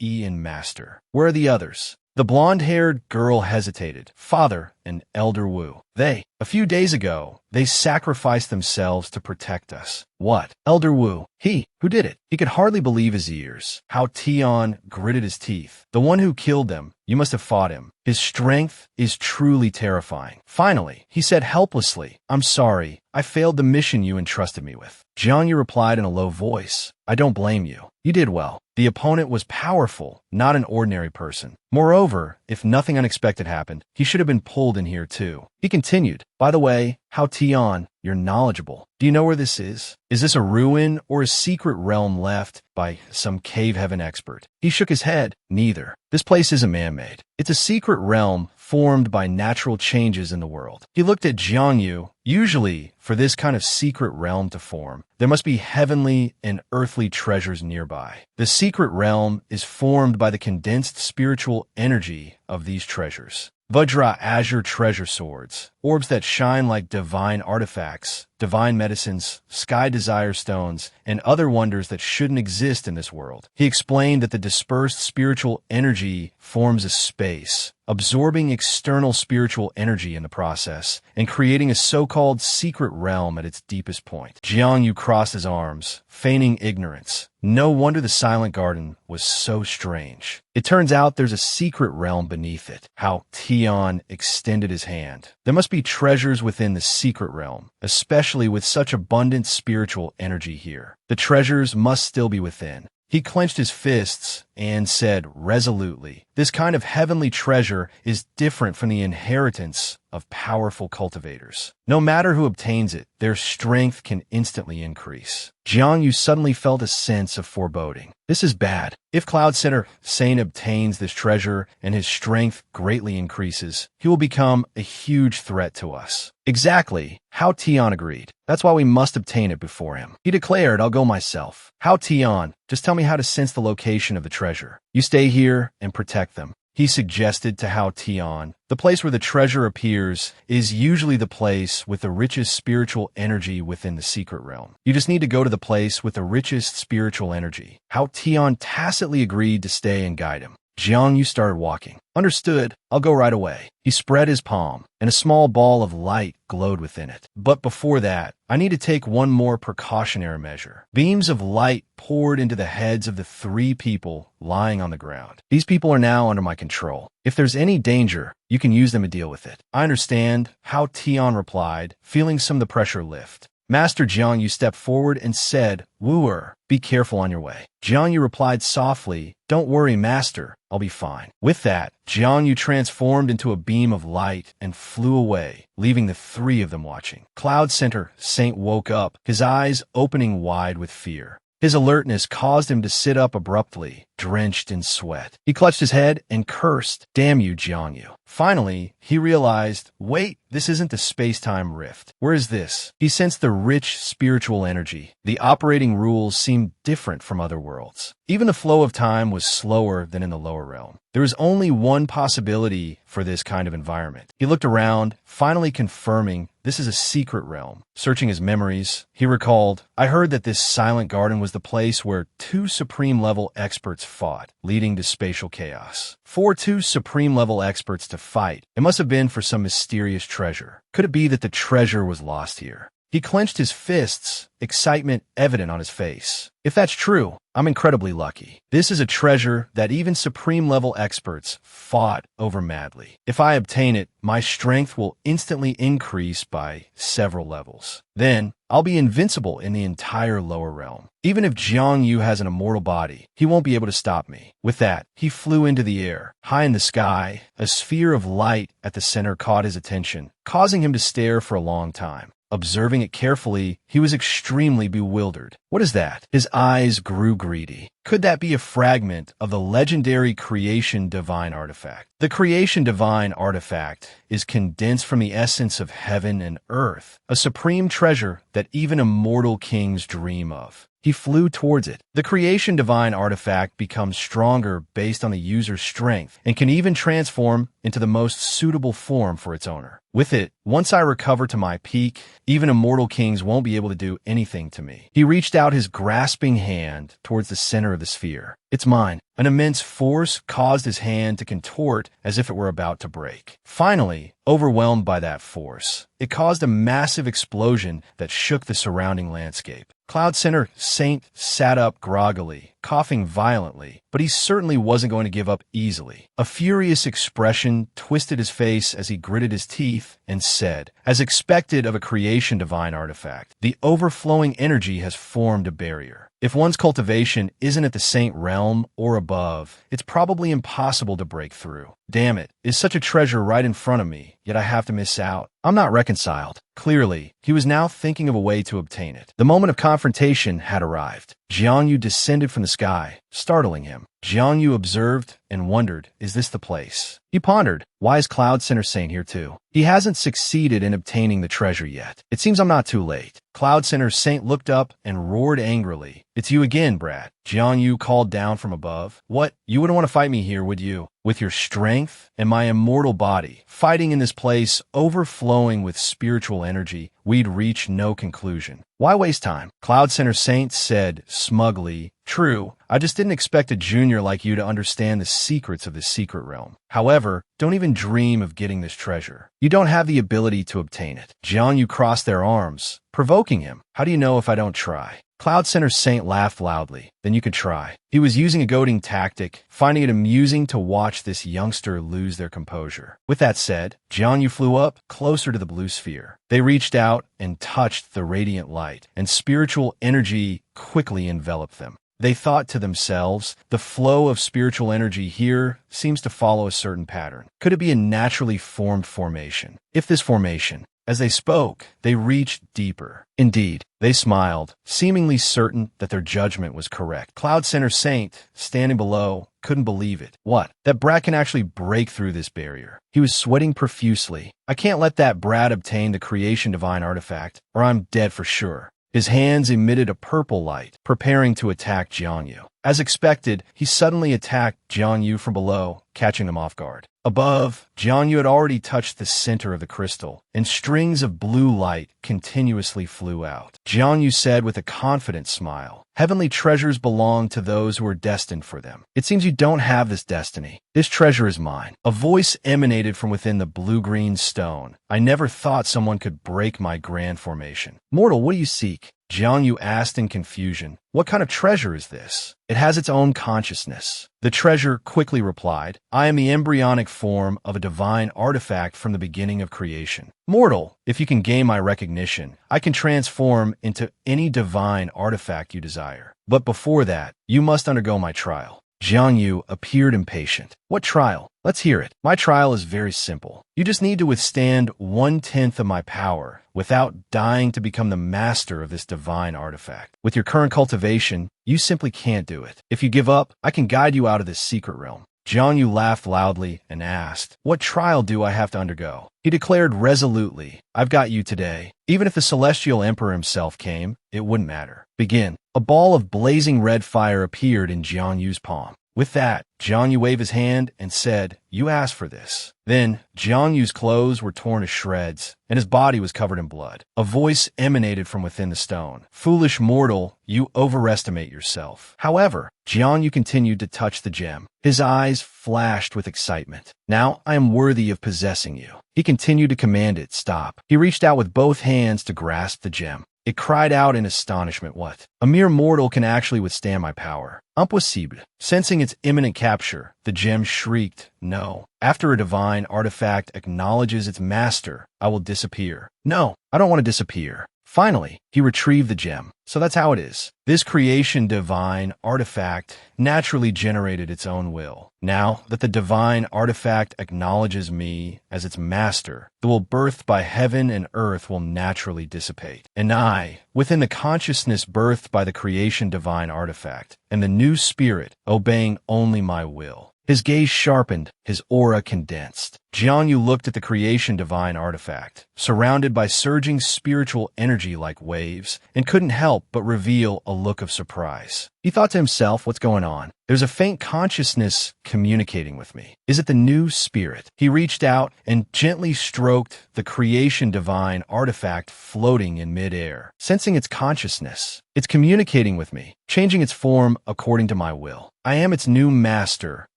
E and Master. Where are the others? The blonde-haired girl hesitated. Father and Elder Wu. A few days ago, they sacrificed themselves to protect us. What? Elder Wu. Who did it? He could hardly believe his ears. How Tion gritted his teeth. The one who killed them. You must have fought him. His strength is truly terrifying. Finally, he said helplessly, I'm sorry. I failed the mission you entrusted me with. Jang Vu replied in a low voice, I don't blame you. You did well. The opponent was powerful, not an ordinary person. Moreover, if nothing unexpected happened, he should have been pulled in here too. He continued, by the way, how Tion, you're knowledgeable. Do you know where this is? Is this a ruin or a secret realm left by some cave heaven expert? He shook his head. Neither. This place isn't man-made. It's a secret realm formed by natural changes in the world. He looked at Jang Vu. Usually, for this kind of secret realm to form, there must be heavenly and earthly treasures nearby. The secret realm is formed by the condensed spiritual energy of these treasures. Vajra azure treasure swords, orbs that shine like divine artifacts, divine medicines, sky desire stones, and other wonders that shouldn't exist in this world. He explained that the dispersed spiritual energy forms a space, absorbing external spiritual energy in the process, and creating a so-called secret realm at its deepest point. Jang Vu crossed his arms, feigning ignorance. No wonder the Silent Garden was so strange. It turns out there's a secret realm beneath it. How Tion extended his hand. There must be treasures within the secret realm, especially with such abundant spiritual energy here. The treasures must still be within. He clenched his fists and said resolutely, this kind of heavenly treasure is different from the inheritance of powerful cultivators. No matter who obtains it, their strength can instantly increase. Jang Vu suddenly felt a sense of foreboding. This is bad. If Cloud Center Saint obtains this treasure and his strength greatly increases, he will become a huge threat to us. Exactly. How Tion agreed. That's why we must obtain it before him. He declared, I'll go myself. How Tion, just tell me how to sense the location of the treasure. You stay here and protect them. He suggested to How Tion, the place where the treasure appears is usually the place with the richest spiritual energy within the secret realm. You just need to go to the place with the richest spiritual energy. How Tion tacitly agreed to stay and guide him. Jang Vu started walking. Understood. I'll go right away. He spread his palm, and a small ball of light glowed within it. But before that, I need to take one more precautionary measure. Beams of light poured into the heads of the 3 people lying on the ground. These people are now under my control. If there's any danger, you can use them to deal with it. I understand, How Tion replied, feeling some of the pressure lift. Master Jang Yu stepped forward and said, "Wooer, be careful on your way." Jang Yu replied softly, "Don't worry, Master. I'll be fine." With that, Jang Yu transformed into a beam of light and flew away, leaving the three of them watching. Cloud Center Saint woke up, his eyes opening wide with fear. His alertness caused him to sit up abruptly, drenched in sweat. He clutched his head and cursed, "Damn you, Jang Yu." Finally, he realized, wait, this isn't the space-time rift. Where is this? He sensed the rich spiritual energy. The operating rules seemed different from other worlds. Even the flow of time was slower than in the lower realm. There was only one possibility for this kind of environment. He looked around, finally confirming this is a secret realm. Searching his memories, he recalled, "I heard that this silent garden was the place where two supreme-level experts fought, leading to spatial chaos. For two supreme-level experts to fight, it must have been for some mysterious treasure. Could it be that the treasure was lost here?" He clenched his fists, excitement evident on his face. "If that's true, I'm incredibly lucky. This is a treasure that even supreme-level experts fought over madly. If I obtain it, my strength will instantly increase by several levels. Then, I'll be invincible in the entire lower realm. Even if Jang Yu has an immortal body, he won't be able to stop me." With that, he flew into the air. High in the sky, a sphere of light at the center caught his attention, causing him to stare for a long time. Observing it carefully, he was extremely bewildered. What is that? His eyes grew greedy. Could that be a fragment of the legendary Creation Divine artifact? The Creation Divine artifact is condensed from the essence of heaven and earth, a supreme treasure that even immortal kings dream of. He flew towards it. The Creation Divine artifact becomes stronger based on the user's strength and can even transform into the most suitable form for its owner. With it, once I recover to my peak, even immortal kings won't be able to do anything to me. He reached out his grasping hand towards the center of the sphere. "It's mine." An immense force caused his hand to contort as if it were about to break. Finally, overwhelmed by that force, it caused a massive explosion that shook the surrounding landscape. Cloud Center Saint sat up groggily, coughing violently, but he certainly wasn't going to give up easily. A furious expression twisted his face as he gritted his teeth and said, "As expected of a Creation Divine artifact, the overflowing energy has formed a barrier. If one's cultivation isn't at the Saint realm or above, it's probably impossible to break through. Damn it, is such a treasure right in front of me, yet I have to miss out. I'm not reconciled." Clearly, he was now thinking of a way to obtain it. The moment of confrontation had arrived. Jang Yu descended from the sky, startling him. Jang Yu observed and wondered, is this the place? He pondered, why is Cloud Center Saint here too? He hasn't succeeded in obtaining the treasure yet. It seems I'm not too late. Cloud Center Saint looked up and roared angrily. "It's you again, brat." Jang Yu called down from above. "What? You wouldn't want to fight me here, would you? With your strength and my immortal body, fighting in this place overflowing with spiritual energy, we'd reach no conclusion. Why waste time?" Cloud Center Saint said smugly, "True, I just didn't expect a junior like you to understand the secrets of this secret realm. However, don't even dream of getting this treasure. You don't have the ability to obtain it." Jang Yu crossed their arms, provoking him. "How do you know if I don't try?" Cloud Center Saint laughed loudly. "Then you could try." He was using a goading tactic, finding it amusing to watch this youngster lose their composure. With that said, Jang Yu flew up, closer to the blue sphere. They reached out and touched the radiant light, and spiritual energy quickly enveloped them. They thought to themselves, the flow of spiritual energy here seems to follow a certain pattern. Could it be a naturally formed formation? If this formation... As they spoke, they reached deeper. Indeed, they smiled, seemingly certain that their judgment was correct. Cloud Center Saint, standing below, couldn't believe it. What? That brat can actually break through this barrier. He was sweating profusely. "I can't let that brat obtain the Creation Divine artifact, or I'm dead for sure." His hands emitted a purple light, preparing to attack Jang Yu. As expected, he suddenly attacked Jang Yu from below, catching them off guard. Above, Jang Yu had already touched the center of the crystal, and strings of blue light continuously flew out. Jang Yu said with a confident smile, "Heavenly treasures belong to those who are destined for them. It seems you don't have this destiny. This treasure is mine." A voice emanated from within the blue-green stone. "I never thought someone could break my grand formation. Mortal, what do you seek?" Jiang Yu asked in confusion. What kind of treasure is this? It has its own consciousness. The treasure quickly replied, I am the embryonic form of a divine artifact from the beginning of creation. Mortal, if you can gain my recognition, I can transform into any divine artifact you desire. But before that, you must undergo my trial. Jiang Yu appeared impatient. What trial? Let's hear it. My trial is very simple. You just need to withstand 1/10 of my power without dying to become the master of this divine artifact. With your current cultivation, you simply can't do it. If you give up, I can guide you out of this secret realm. Jiang Yu laughed loudly and asked, What trial do I have to undergo? He declared resolutely, I've got you today. Even if the Celestial Emperor himself came, it wouldn't matter. Begin. A ball of blazing red fire appeared in Jiang Yu's palm. With that, Jiang Yu waved his hand and said, You asked for this. Then, Jiang Yu's clothes were torn to shreds, and his body was covered in blood. A voice emanated from within the stone. Foolish mortal, you overestimate yourself. However, Jiang Yu continued to touch the gem. His eyes flashed with excitement. Now I am worthy of possessing you. He continued to command it stop. He reached out with both hands to grasp the gem. It cried out in astonishment. What? A mere mortal can actually withstand my power. Impossible. Sensing its imminent capture, the gem shrieked, No. After a divine artifact acknowledges its master, I will disappear. No, I don't want to disappear. Finally, he retrieved the gem. So that's how it is. This creation divine artifact naturally generated its own will. Now that the divine artifact acknowledges me as its master, the will birthed by heaven and earth will naturally dissipate. And I, within the consciousness birthed by the creation divine artifact, and the new spirit obeying only my will. His gaze sharpened, his aura condensed. Jiang Yu looked at the creation divine artifact, surrounded by surging spiritual energy like waves, and couldn't help but reveal a look of surprise. He thought to himself, what's going on? There's a faint consciousness communicating with me. Is it the new spirit? He reached out and gently stroked the creation divine artifact floating in midair. Sensing its consciousness, it's communicating with me, changing its form according to my will. I am its new master,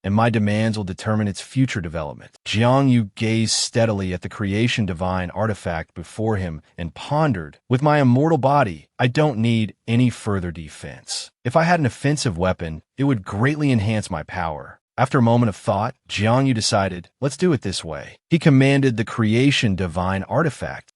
and my demands will determine its future development. Jiang Yu gazed steadily at the creation divine artifact before him and pondered, with my immortal body, I don't need any further defense. If I had an offensive weapon, it would greatly enhance my power. After a moment of thought, Jiang Yu decided, let's do it this way. He commanded the creation divine artifact,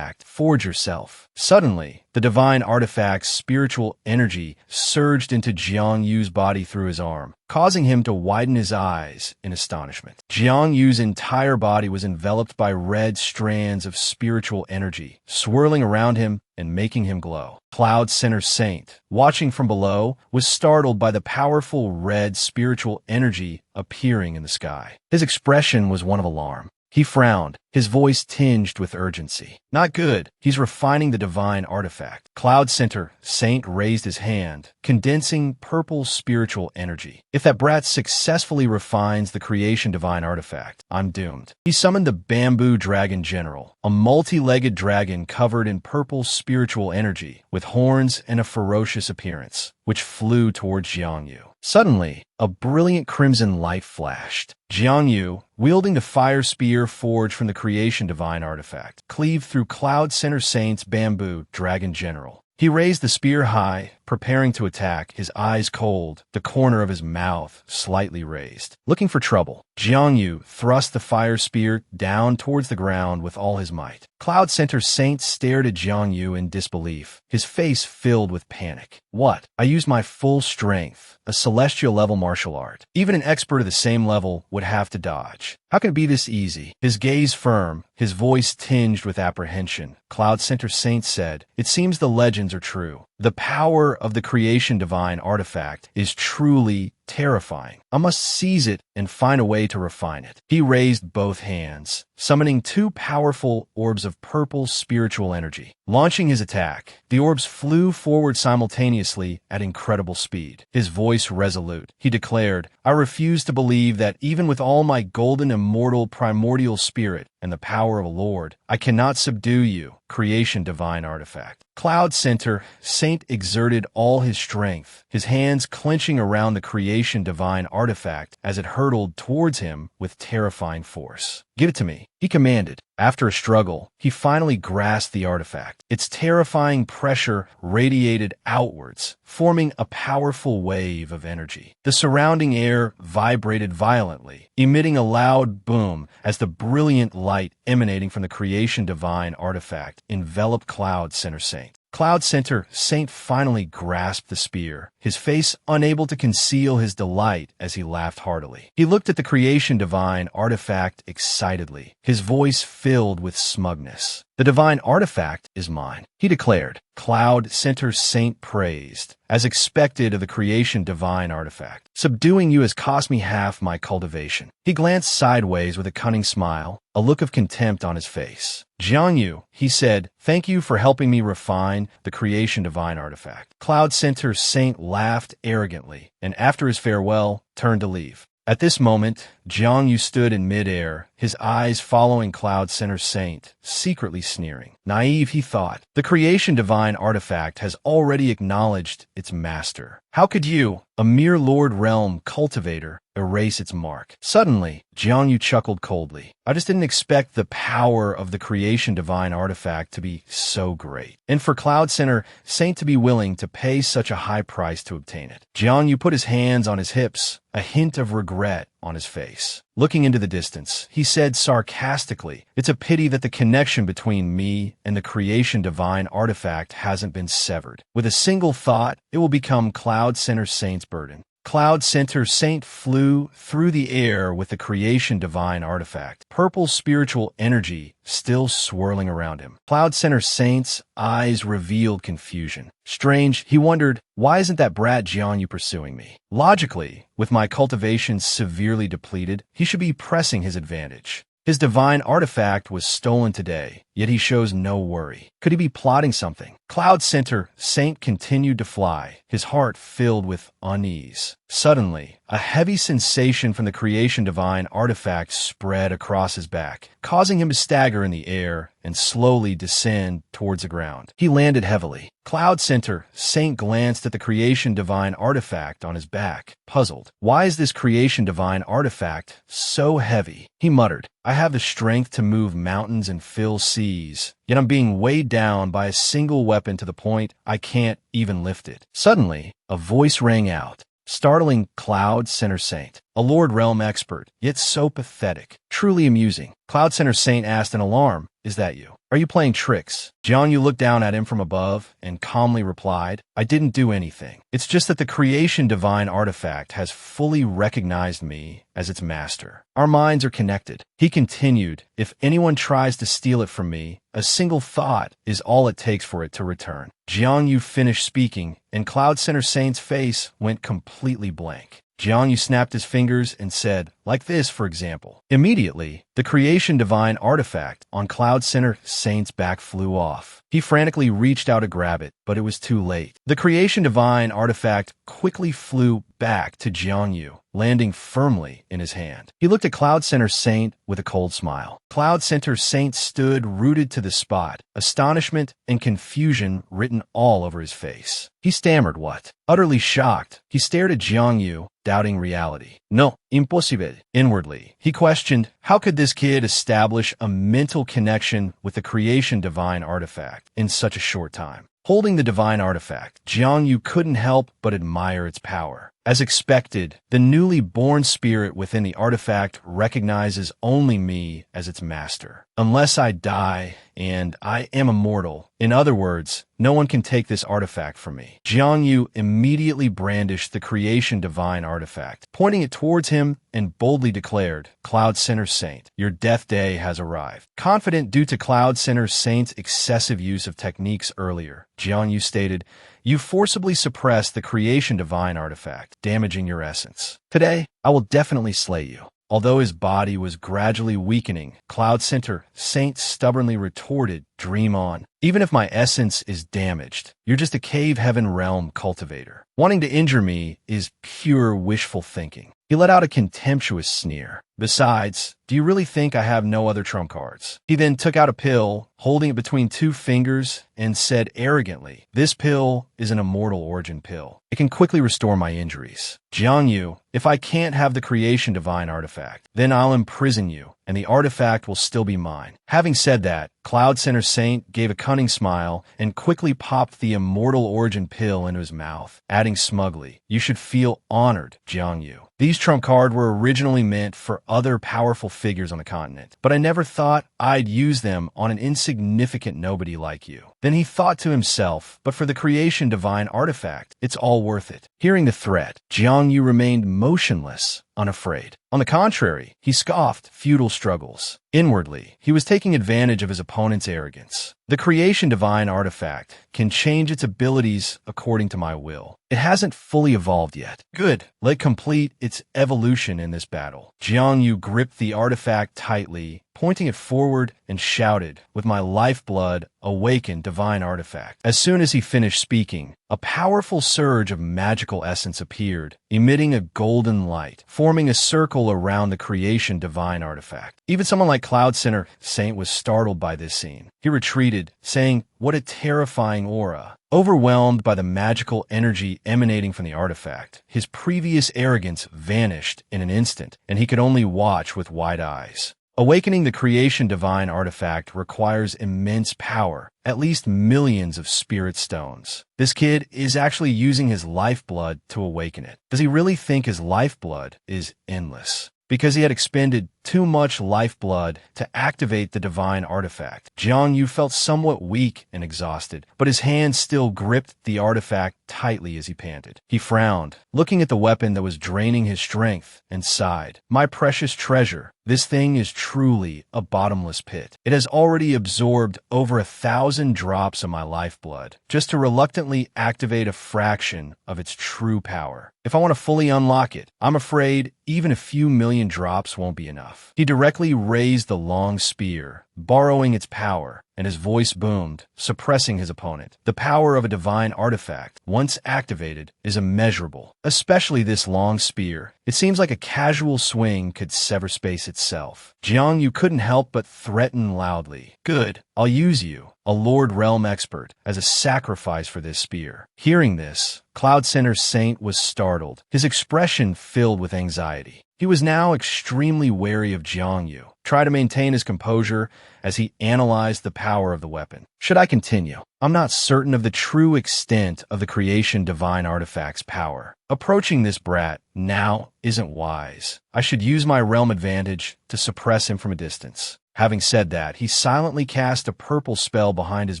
forge yourself. Suddenly, the divine artifact's spiritual energy surged into Jiang Yu's body through his arm, causing him to widen his eyes in astonishment. Jiang Yu's entire body was enveloped by red strands of spiritual energy, swirling around him and making him glow. Cloud Center Saint, watching from below, was startled by the powerful red spiritual energy appearing in the sky. His expression was one of alarm. He frowned, his voice tinged with urgency. Not good. He's refining the divine artifact. Cloud Center Saint raised his hand, condensing purple spiritual energy. If that brat successfully refines the creation divine artifact, I'm doomed. He summoned the Bamboo Dragon General, a multi-legged dragon covered in purple spiritual energy, with horns and a ferocious appearance, which flew towards Jiang Yu. Suddenly, a brilliant crimson light flashed. Jiang Yu, wielding the fire spear forged from the creation divine artifact, cleaved through Cloud Center Saint's Bamboo Dragon General. He raised the spear high, preparing to attack, his eyes cold, the corner of his mouth slightly raised. Looking for trouble, Jiang Yu thrust the fire spear down towards the ground with all his might. Cloud Center Saint stared at Jiang Yu in disbelief, his face filled with panic. What? I used my full strength, a celestial level martial art. Even an expert of the same level would have to dodge. How can it be this easy? His gaze firm, his voice tinged with apprehension. Cloud Center Saint said, It seems the legends are true. The power of the creation divine artifact is truly terrifying. I must seize it and find a way to refine it. He raised both hands, summoning two powerful orbs of purple spiritual energy. Launching his attack, the orbs flew forward simultaneously at incredible speed. His voice resolute, he declared, I refuse to believe that even with all my golden immortal primordial spirit and the power of a lord, I cannot subdue you, creation divine artifact. Cloud Center Saint exerted all his strength, his hands clenching around the creation creation divine artifact as it hurtled towards him with terrifying force. "Give it to me," he commanded. After a struggle, he finally grasped the artifact. Its terrifying pressure radiated outwards, forming a powerful wave of energy. The surrounding air vibrated violently, emitting a loud boom as the brilliant light emanating from the creation divine artifact enveloped Cloud Center Saint. Cloud Center Saint finally grasped the spear, his face unable to conceal his delight as he laughed heartily. He looked at the creation divine artifact excitedly, his voice filled with smugness. "The divine artifact is mine," he declared. Cloud Center Saint praised, as expected of the creation divine artifact. "Subduing you has cost me half my cultivation." He glanced sideways with a cunning smile, a look of contempt on his face. "Jiangyu," he said, "thank you for helping me refine the creation divine artifact." Cloud Center Saint laughed arrogantly, and after his farewell, turned to leave. At this moment, Jiangyu stood in midair, his eyes following Cloud Center Saint, secretly sneering. Naive, he thought. The creation divine artifact has already acknowledged its master. How could you, a mere Lord Realm cultivator, erase its mark? Suddenly, Jiangyu chuckled coldly. I just didn't expect the power of the creation divine artifact to be so great, and for Cloud Center Saint to be willing to pay such a high price to obtain it. Jiangyu put his hands on his hips, a hint of regret on his face. Looking into the distance, he said sarcastically, "It's a pity that the connection between me and the creation divine artifact hasn't been severed. With a single thought, it will become Cloud Center Saint's burden." Cloud Center Saint flew through the air with the creation divine artifact, purple spiritual energy still swirling around him. Cloud Center Saint's eyes revealed confusion. Strange, he wondered, why isn't that brat Jiangyu pursuing me? Logically, with my cultivation severely depleted, he should be pressing his advantage. His divine artifact was stolen today, yet he shows no worry. Could he be plotting something? Cloud Center Saint continued to fly, his heart filled with unease. Suddenly, a heavy sensation from the creation divine artifact spread across his back, causing him to stagger in the air and slowly descend towards the ground. He landed heavily. Cloud Center Saint glanced at the creation divine artifact on his back, puzzled. Why is this creation divine artifact so heavy? He muttered, I have the strength to move mountains and fill seas, yet I'm being weighed down by a single weapon to the point I can't even lift it. Suddenly, a voice rang out, startling Cloud Center Saint, a Lord Realm expert, yet so pathetic. Truly amusing. Cloud Center Saint asked in alarm, Is that you? Are you playing tricks? Jiangyu looked down at him from above and calmly replied, I didn't do anything. It's just that the creation divine artifact has fully recognized me as its master. Our minds are connected. He continued, if anyone tries to steal it from me, a single thought is all it takes for it to return. Jiangyu finished speaking, and Cloud Center Saint's face went completely blank. Jiangyu snapped his fingers and said, like this, for example. Immediately, the creation divine artifact on Cloud Center Saint's back flew off. He frantically reached out to grab it, but it was too late. The creation divine artifact quickly flew back to Jiangyu, landing firmly in his hand. He looked at Cloud Center Saint with a cold smile. Cloud Center Saint stood rooted to the spot, astonishment and confusion written all over his face. He stammered what? Utterly shocked, he stared at Jiangyu, doubting reality. No, impossible. Inwardly, he questioned, how could this kid establish a mental connection with the creation divine artifact in such a short time? Holding the divine artifact, Jiangyu couldn't help but admire its power. As expected, the newly born spirit within the artifact recognizes only me as its master. Unless I die, and I am immortal. In other words, no one can take this artifact from me. Jiangyu immediately brandished the creation divine artifact, pointing it towards him and boldly declared, Cloud Center Saint, your death day has arrived. Confident due to Cloud Center Saint's excessive use of techniques earlier, Jiangyu stated, you forcibly suppressed the creation divine artifact, damaging your essence. Today, I will definitely slay you. Although his body was gradually weakening, Cloud Center Saint stubbornly retorted, dream on. Even if my essence is damaged, you're just a cave heaven realm cultivator. Wanting to injure me is pure wishful thinking. He let out a contemptuous sneer. Besides, do you really think I have no other trump cards? He then took out a pill, holding it between 2 fingers, and said arrogantly, "This pill is an immortal origin pill. It can quickly restore my injuries. Jang Vu, if I can't have the creation divine artifact, then I'll imprison you, and the artifact will still be mine." Having said that, Cloud Center Saint gave a cunning smile and quickly popped the immortal origin pill into his mouth, adding smugly, "You should feel honored, Jang Vu. These trump cards were originally meant for other powerful figures on the continent, but I never thought I'd use them on an insignificant nobody like you." Then he thought to himself, "But for the creation divine artifact, it's all worth it." Hearing the threat, Jang Vu remained motionless, unafraid. On the contrary, he scoffed futile struggles. Inwardly, he was taking advantage of his opponent's arrogance. "The creation divine artifact can change its abilities according to my will. It hasn't fully evolved yet. Good. Let complete its evolution in this battle." Jang Vu gripped the artifact tightly, pointing it forward, and shouted, "With my lifeblood, awaken divine artifact." As soon as he finished speaking, a powerful surge of magical essence appeared, emitting a golden light, forming a circle around the creation divine artifact. Even someone like Cloud Center Saint was startled by this scene. He retreated, saying, "What a terrifying aura." Overwhelmed by the magical energy emanating from the artifact, his previous arrogance vanished in an instant, and he could only watch with wide eyes. Awakening the creation divine artifact requires immense power, at least millions of spirit stones. This kid is actually using his lifeblood to awaken it. Does he really think his lifeblood is endless? Because he had expended too much lifeblood to activate the divine artifact, Jang Vu felt somewhat weak and exhausted, but his hands still gripped the artifact tightly as he panted. He frowned, looking at the weapon that was draining his strength, and sighed. "My precious treasure, this thing is truly a bottomless pit. It has already absorbed over 1,000 drops of my lifeblood, just to reluctantly activate a fraction of its true power. If I want to fully unlock it, I'm afraid even a few million drops won't be enough." He directly raised the long spear, borrowing its power, and his voice boomed, suppressing his opponent. "The power of a divine artifact, once activated, is immeasurable, especially this long spear. It seems like a casual swing could sever space itself." Jang Vu couldn't help but threaten loudly. "Good, I'll use you, a Lord Realm expert, as a sacrifice for this spear." Hearing this, Cloud Center Saint was startled, his expression filled with anxiety. He was now extremely wary of Jang Vu. Try to maintain his composure as he analyzed the power of the weapon. "Should I continue? I'm not certain of the true extent of the creation divine artifact's power. Approaching this brat now isn't wise. I should use my realm advantage to suppress him from a distance." Having said that, he silently cast a purple spell behind his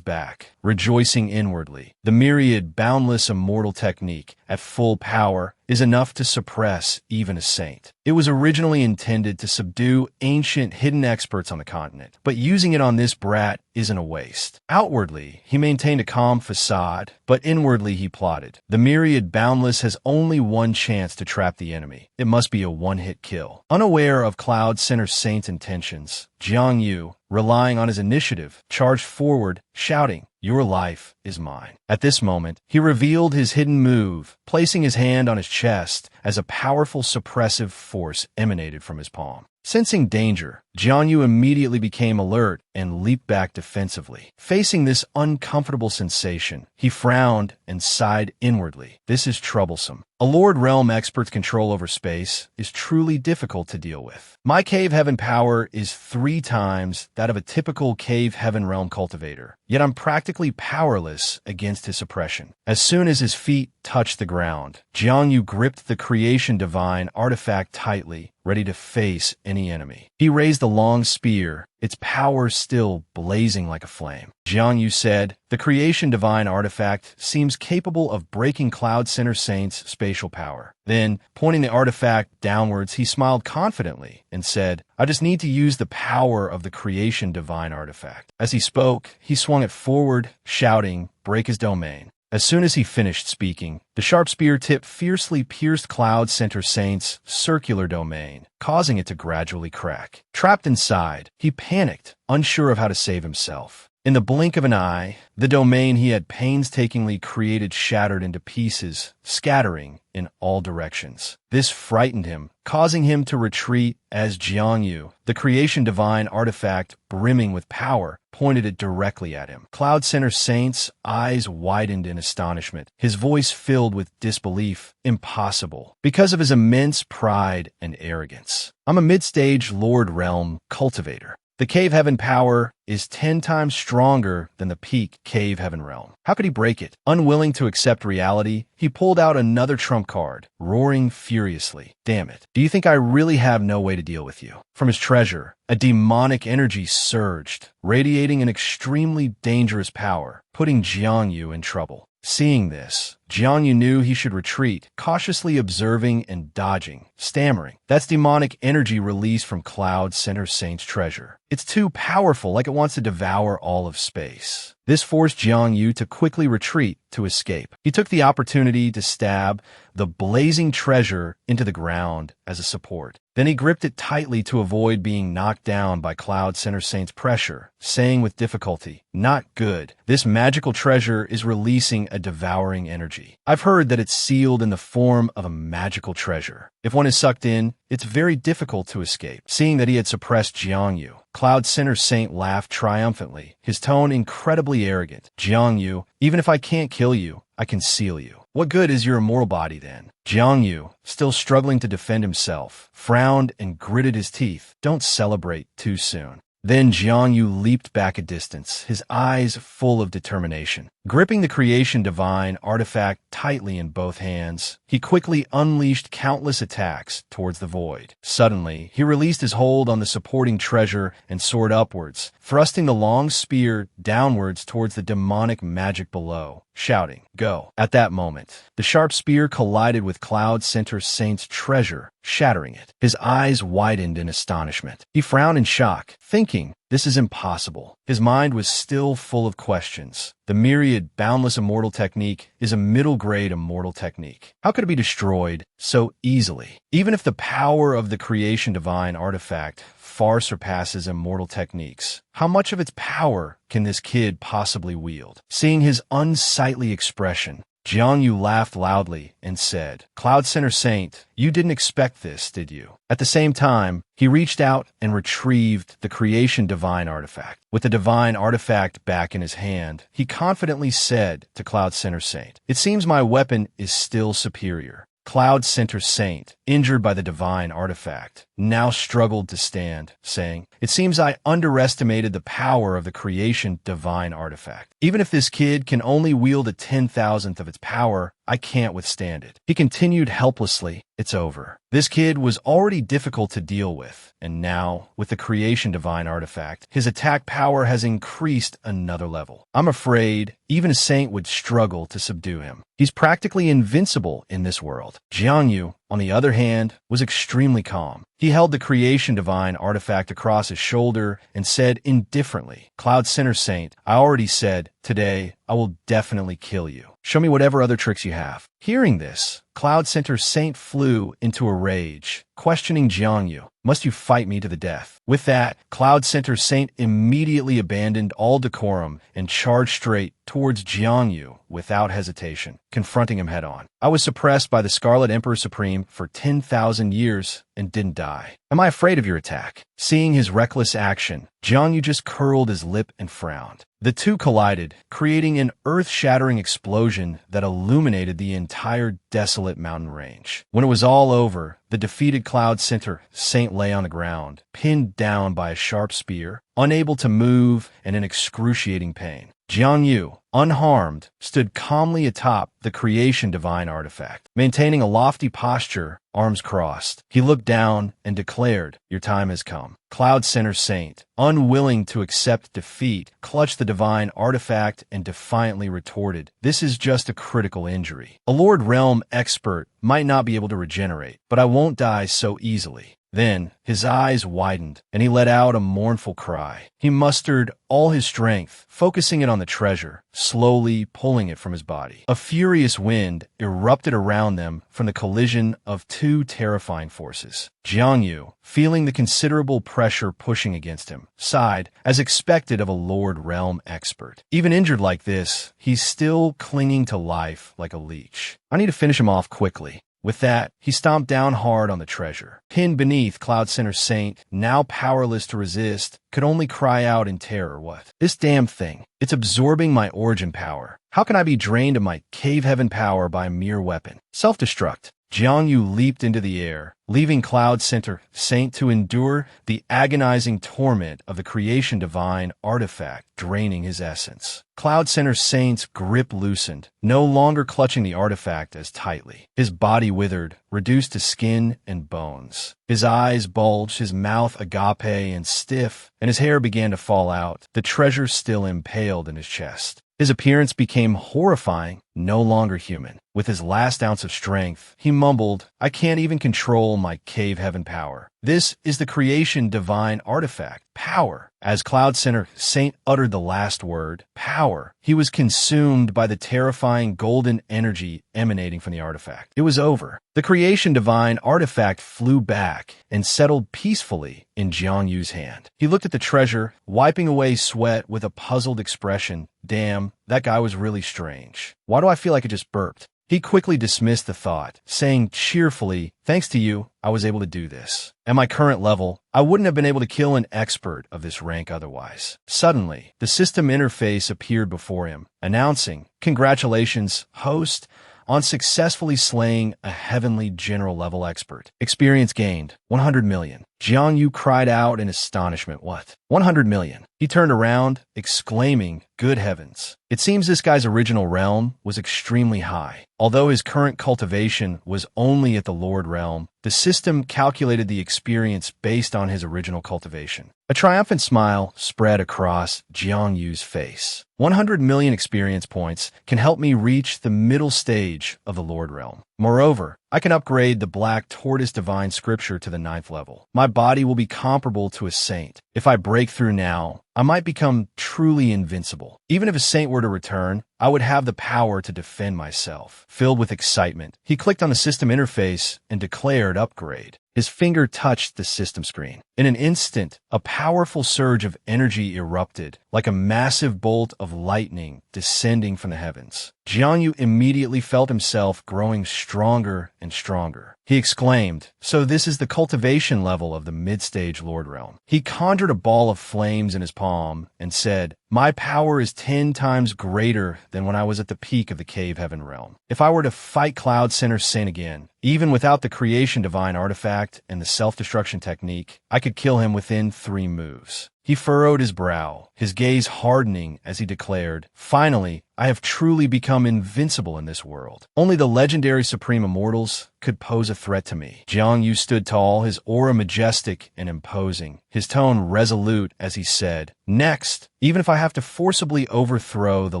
back, rejoicing inwardly. The myriad boundless immortal technique, at full power, is enough to suppress even a saint. It was originally intended to subdue ancient hidden experts on the continent, but using it on this brat isn't a waste. Outwardly, he maintained a calm facade, but inwardly he plotted. The myriad boundless has only one chance to trap the enemy. It must be a one-hit kill. Unaware of Cloud Center Saint's intentions, Jang Vu, relying on his initiative, charged forward, shouting, "Your life is mine." At this moment, he revealed his hidden move, placing his hand on his chest as a powerful suppressive force emanated from his palm. Sensing danger, Jang Vu immediately became alert and leaped back defensively. Facing this uncomfortable sensation, he frowned and sighed inwardly. This is troublesome. A Lord Realm expert's control over space is truly difficult to deal with. My Cave Heaven power is 3 times that of a typical Cave Heaven Realm cultivator, yet I'm practically powerless against his suppression. As soon as his feet touched the ground, Jang Vu gripped the creation divine artifact tightly, ready to face any enemy. He raised the long spear, its power still blazing like a flame. Jang Vu said, "The creation divine artifact seems capable of breaking Cloud Center Saint's spatial power." Then, pointing the artifact downwards, he smiled confidently and said, "I just need to use the power of the creation divine artifact." As he spoke, he swung it forward, shouting, "Break his domain." As soon as he finished speaking, the sharp spear tip fiercely pierced Cloud Center Saint's circular domain, causing it to gradually crack. Trapped inside, he panicked, unsure of how to save himself. In the blink of an eye, the domain he had painstakingly created shattered into pieces, scattering in all directions. This frightened him, causing him to retreat as Jiangyu, the creation divine artifact brimming with power, pointed it directly at him. Cloud Center Saint's eyes widened in astonishment, his voice filled with disbelief. Impossible. Because of his immense pride and arrogance. I'm a mid-stage Lord Realm cultivator. The Cave Heaven power is 10 times stronger than the peak Cave Heaven realm. How could he break it? Unwilling to accept reality, he pulled out another trump card, roaring furiously. Damn it. Do you think I really have no way to deal with you? From his treasure, a demonic energy surged, radiating an extremely dangerous power, putting Jiangyu in trouble. Seeing this, Jiangyu knew he should retreat, cautiously observing and dodging, stammering. That's demonic energy released from Cloud Center Saint's treasure. It's too powerful, like it wants to devour all of space. This forced Jiangyu to quickly retreat to escape. He took the opportunity to stab the blazing treasure into the ground as a support. Then he gripped it tightly to avoid being knocked down by Cloud Center Saint's pressure, saying with difficulty, "Not good. This magical treasure is releasing a devouring energy. I've heard that it's sealed in the form of a magical treasure. If one is sucked in, it's very difficult to escape." Seeing that he had suppressed Jiangyu, Cloud Center Saint laughed triumphantly, his tone incredibly arrogant. "Jiangyu, even if I can't kill you, I can seal you. What good is your immortal body then?" Jiangyu, still struggling to defend himself, frowned and gritted his teeth. "Don't celebrate too soon." Then Jiangyu leaped back a distance, his eyes full of determination. Gripping the creation divine artifact tightly in both hands, he quickly unleashed countless attacks towards the void. Suddenly, he released his hold on the supporting treasure and soared upwards, thrusting the long spear downwards towards the demonic magic below, shouting, "Go." At that moment, the sharp spear collided with Cloud Center Saint's treasure, shattering it. His eyes widened in astonishment. He frowned in shock, thinking, this is impossible. His mind was still full of questions. The myriad boundless immortal technique is a middle-grade immortal technique. How could it be destroyed so easily? Even if the power of the creation divine artifact far surpasses immortal techniques, how much of its power can this kid possibly wield? Seeing his unsightly expression, Jiangyu laughed loudly and said, "Cloud Center Saint, you didn't expect this, did you?" At the same time, he reached out and retrieved the creation divine artifact. With the divine artifact back in his hand, he confidently said to Cloud Center Saint, "It seems my weapon is still superior." Cloud Center Saint, injured by the divine artifact, now struggled to stand, saying, "It seems I underestimated the power of the creation divine artifact. Even if this kid can only wield a 10,000th of its power, I can't withstand it." He continued helplessly, "It's over." This kid was already difficult to deal with, and now, with the creation divine artifact, his attack power has increased another level. I'm afraid even a saint would struggle to subdue him. He's practically invincible in this world. Jiangyu, on the other hand, was extremely calm. He held the creation divine artifact across his shoulder and said indifferently, "Cloud Center Saint, I already said, today I will definitely kill you. Show me whatever other tricks you have." Hearing this, Cloud Center Saint flew into a rage, questioning Jiangyu, "Must you fight me to the death?" With that, Cloud Center Saint immediately abandoned all decorum and charged straight towards Jiangyu without hesitation, confronting him head-on. "I was suppressed by the Scarlet Emperor Supreme for 10,000 years and didn't die. Am I afraid of your attack?" Seeing his reckless action, Jiangyu just curled his lip and frowned. The two collided, creating an earth-shattering explosion that illuminated the entire desolate mountain range. When it was all over, the defeated Cloud Center Saint lay on the ground, pinned down by a sharp spear, unable to move and in excruciating pain. Jiangyu, unharmed, stood calmly atop the creation divine artifact. Maintaining a lofty posture, arms crossed, he looked down and declared, "Your time has come." Cloud Center Saint, unwilling to accept defeat, clutched the divine artifact and defiantly retorted, "This is just a critical injury. A Lord Realm expert might not be able to regenerate, but I won't die so easily." Then his eyes widened, and he let out a mournful cry. He mustered all his strength, focusing it on the treasure, slowly pulling it from his body. A furious wind erupted around them from the collision of two terrifying forces. Jang Vu, feeling the considerable pressure pushing against him, sighed, as expected of a Lord Realm expert. Even injured like this, he's still clinging to life like a leech. I need to finish him off quickly. With that, he stomped down hard on the treasure. Pinned beneath, Cloud Center Saint, now powerless to resist, could only cry out in terror. What? This damn thing. It's absorbing my origin power. How can I be drained of my cave heaven power by a mere weapon? Self-destruct. Jang Vu leaped into the air, leaving Cloud Center Saint to endure the agonizing torment of the creation divine artifact draining his essence. Cloud Center Saint's grip loosened, no longer clutching the artifact as tightly. His body withered, reduced to skin and bones. His eyes bulged, his mouth agape and stiff, and his hair began to fall out, the treasure still impaled in his chest. His appearance became horrifying, no longer human. With his last ounce of strength, he mumbled, "I can't even control my cave heaven power. This is the creation divine artifact. Power." As Cloud Center Saint uttered the last word, power, he was consumed by the terrifying golden energy emanating from the artifact. It was over. The creation divine artifact flew back and settled peacefully in Jang Vu's hand. He looked at the treasure, wiping away sweat with a puzzled expression. Damn, that guy was really strange. Why do I feel like I just burped? He quickly dismissed the thought, saying cheerfully, "Thanks to you, I was able to do this. At my current level, I wouldn't have been able to kill an expert of this rank otherwise." Suddenly, the system interface appeared before him, announcing, "Congratulations, host, on successfully slaying a heavenly general-level expert. Experience gained, 100 million. Jang Vu cried out in astonishment. What? 100 million? He turned around, exclaiming, "Good heavens." It seems this guy's original realm was extremely high. Although his current cultivation was only at the Lord Realm, the system calculated the experience based on his original cultivation. A triumphant smile spread across Jang Vu's face. 100 million experience points can help me reach the middle stage of the Lord Realm. Moreover, I can upgrade the Black Tortoise Divine Scripture to the 9th level. My body will be comparable to a saint. If I break through now, I might become truly invincible. Even if a saint were to return, I would have the power to defend myself. Filled with excitement, he clicked on the system interface and declared upgrade. His finger touched the system screen. In an instant, a powerful surge of energy erupted, like a massive bolt of lightning descending from the heavens. Jang Vu immediately felt himself growing stronger and stronger. He exclaimed, "So this is the cultivation level of the mid-stage Lord Realm." He conjured a ball of flames in his palm and said, "My power is 10 times greater than when I was at the peak of the Cave Heaven Realm. If I were to fight Cloud Center Saint again, even without the creation divine artifact and the self-destruction technique, I could kill him within 3 moves. He furrowed his brow, his gaze hardening as he declared, "Finally, I have truly become invincible in this world. Only the legendary Supreme Immortals could pose a threat to me." Jang Vu stood tall, his aura majestic and imposing, his tone resolute as he said, "Next, even if I have to forcibly overthrow the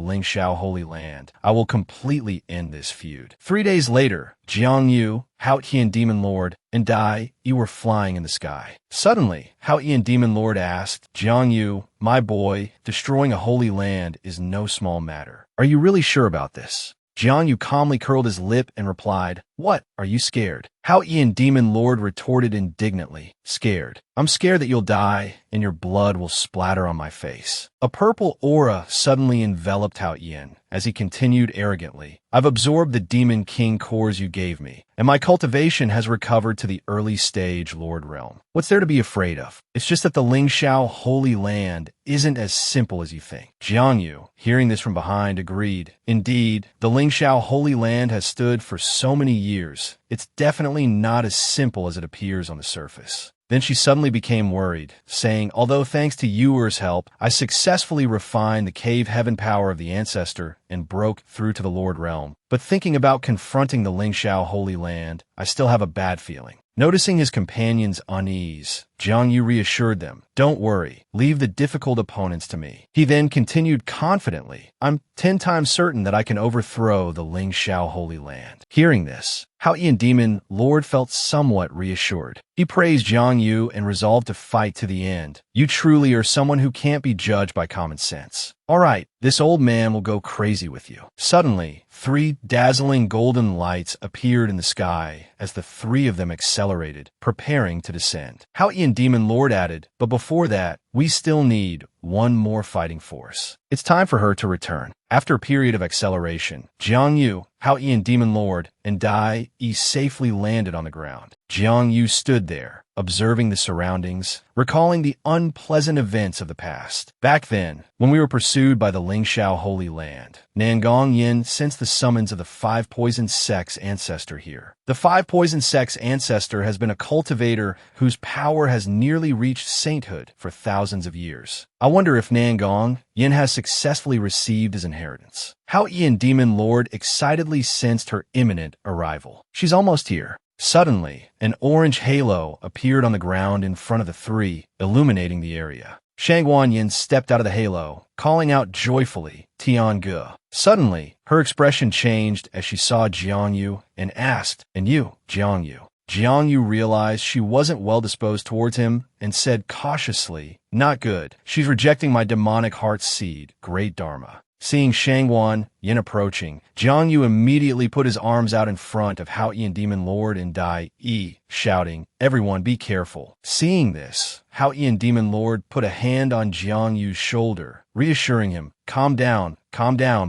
Lingxiao Holy Land, I will completely end this feud." 3 days later, Jang Vu, Hao Qian Demon Lord, and Dai Yi were flying in the sky. Suddenly, Hao Qian Demon Lord asked, "Jang Vu, my boy, destroying a holy land is no small matter. Are you really sure about this?" Jang Vu calmly curled his lip and replied, "What? Are you scared?" Hao Qian Demon Lord retorted indignantly, "Scared? I'm scared that you'll die and your blood will splatter on my face." A purple aura suddenly enveloped Hao Qian as he continued arrogantly, "I've absorbed the Demon King cores you gave me, and my cultivation has recovered to the early stage Lord Realm. What's there to be afraid of? It's just that the Lingxiao Holy Land isn't as simple as you think." Jang Vu, hearing this from behind, agreed. "Indeed, the Lingxiao Holy Land has stood for so many years. It's definitely not as simple as it appears on the surface." Then she suddenly became worried, saying, "Although thanks to Yuer's help, I successfully refined the cave heaven power of the Ancestor and broke through to the Lord Realm. But thinking about confronting the Lingxiao Holy Land, I still have a bad feeling." Noticing his companion's unease, Jiang Yu reassured them. Don't worry, leave the difficult opponents to me. He then continued confidently, I'm 10 times certain that I can overthrow the Ling Shao Holy Land. Hearing this, Hao Yin Demon Lord felt somewhat reassured. He praised Jiang Yu and resolved to fight to the end. You truly are someone who can't be judged by common sense. All right, this old man will go crazy with you. Suddenly, 3 dazzling golden lights appeared in the sky as the 3 of them accelerated, preparing to descend. Hao Yin Demon Lord added, but before that, we still need one more fighting force. It's time for her to return. After a period of acceleration, Jiang Yu, Hao Yin Demon Lord, and Dai Yi safely landed on the ground. Jiang Yu stood there, observing the surroundings, recalling the unpleasant events of the past. Back then, when we were pursued by the Ling Shao Holy Land, Nangong Yin sensed the summons of the 5 Poison Sect's ancestor here. The 5 Poison Sect's ancestor has been a cultivator whose power has nearly reached sainthood for thousands of years. I wonder if Nangong Yin has successfully received his inheritance. Hao Yin Demon Lord excitedly sensed her imminent arrival. She's almost here. Suddenly, an orange halo appeared on the ground in front of the 3, illuminating the area. Shangguan Yin stepped out of the halo, calling out joyfully, Tion Ge. Suddenly, her expression changed as she saw Jiang Yu and asked, and you, Jiang Yu? Jiang Yu realized she wasn't well disposed towards him and said cautiously, not good. She's rejecting my demonic heart seed, great Dharma. Seeing Shangguan Yin approaching, Jiang Yu immediately put his arms out in front of Hao Yin Demon Lord and Dai Yi, shouting, everyone be careful. Seeing this, Hao Yin Demon Lord put a hand on Jiang Yu's shoulder, reassuring him, calm down,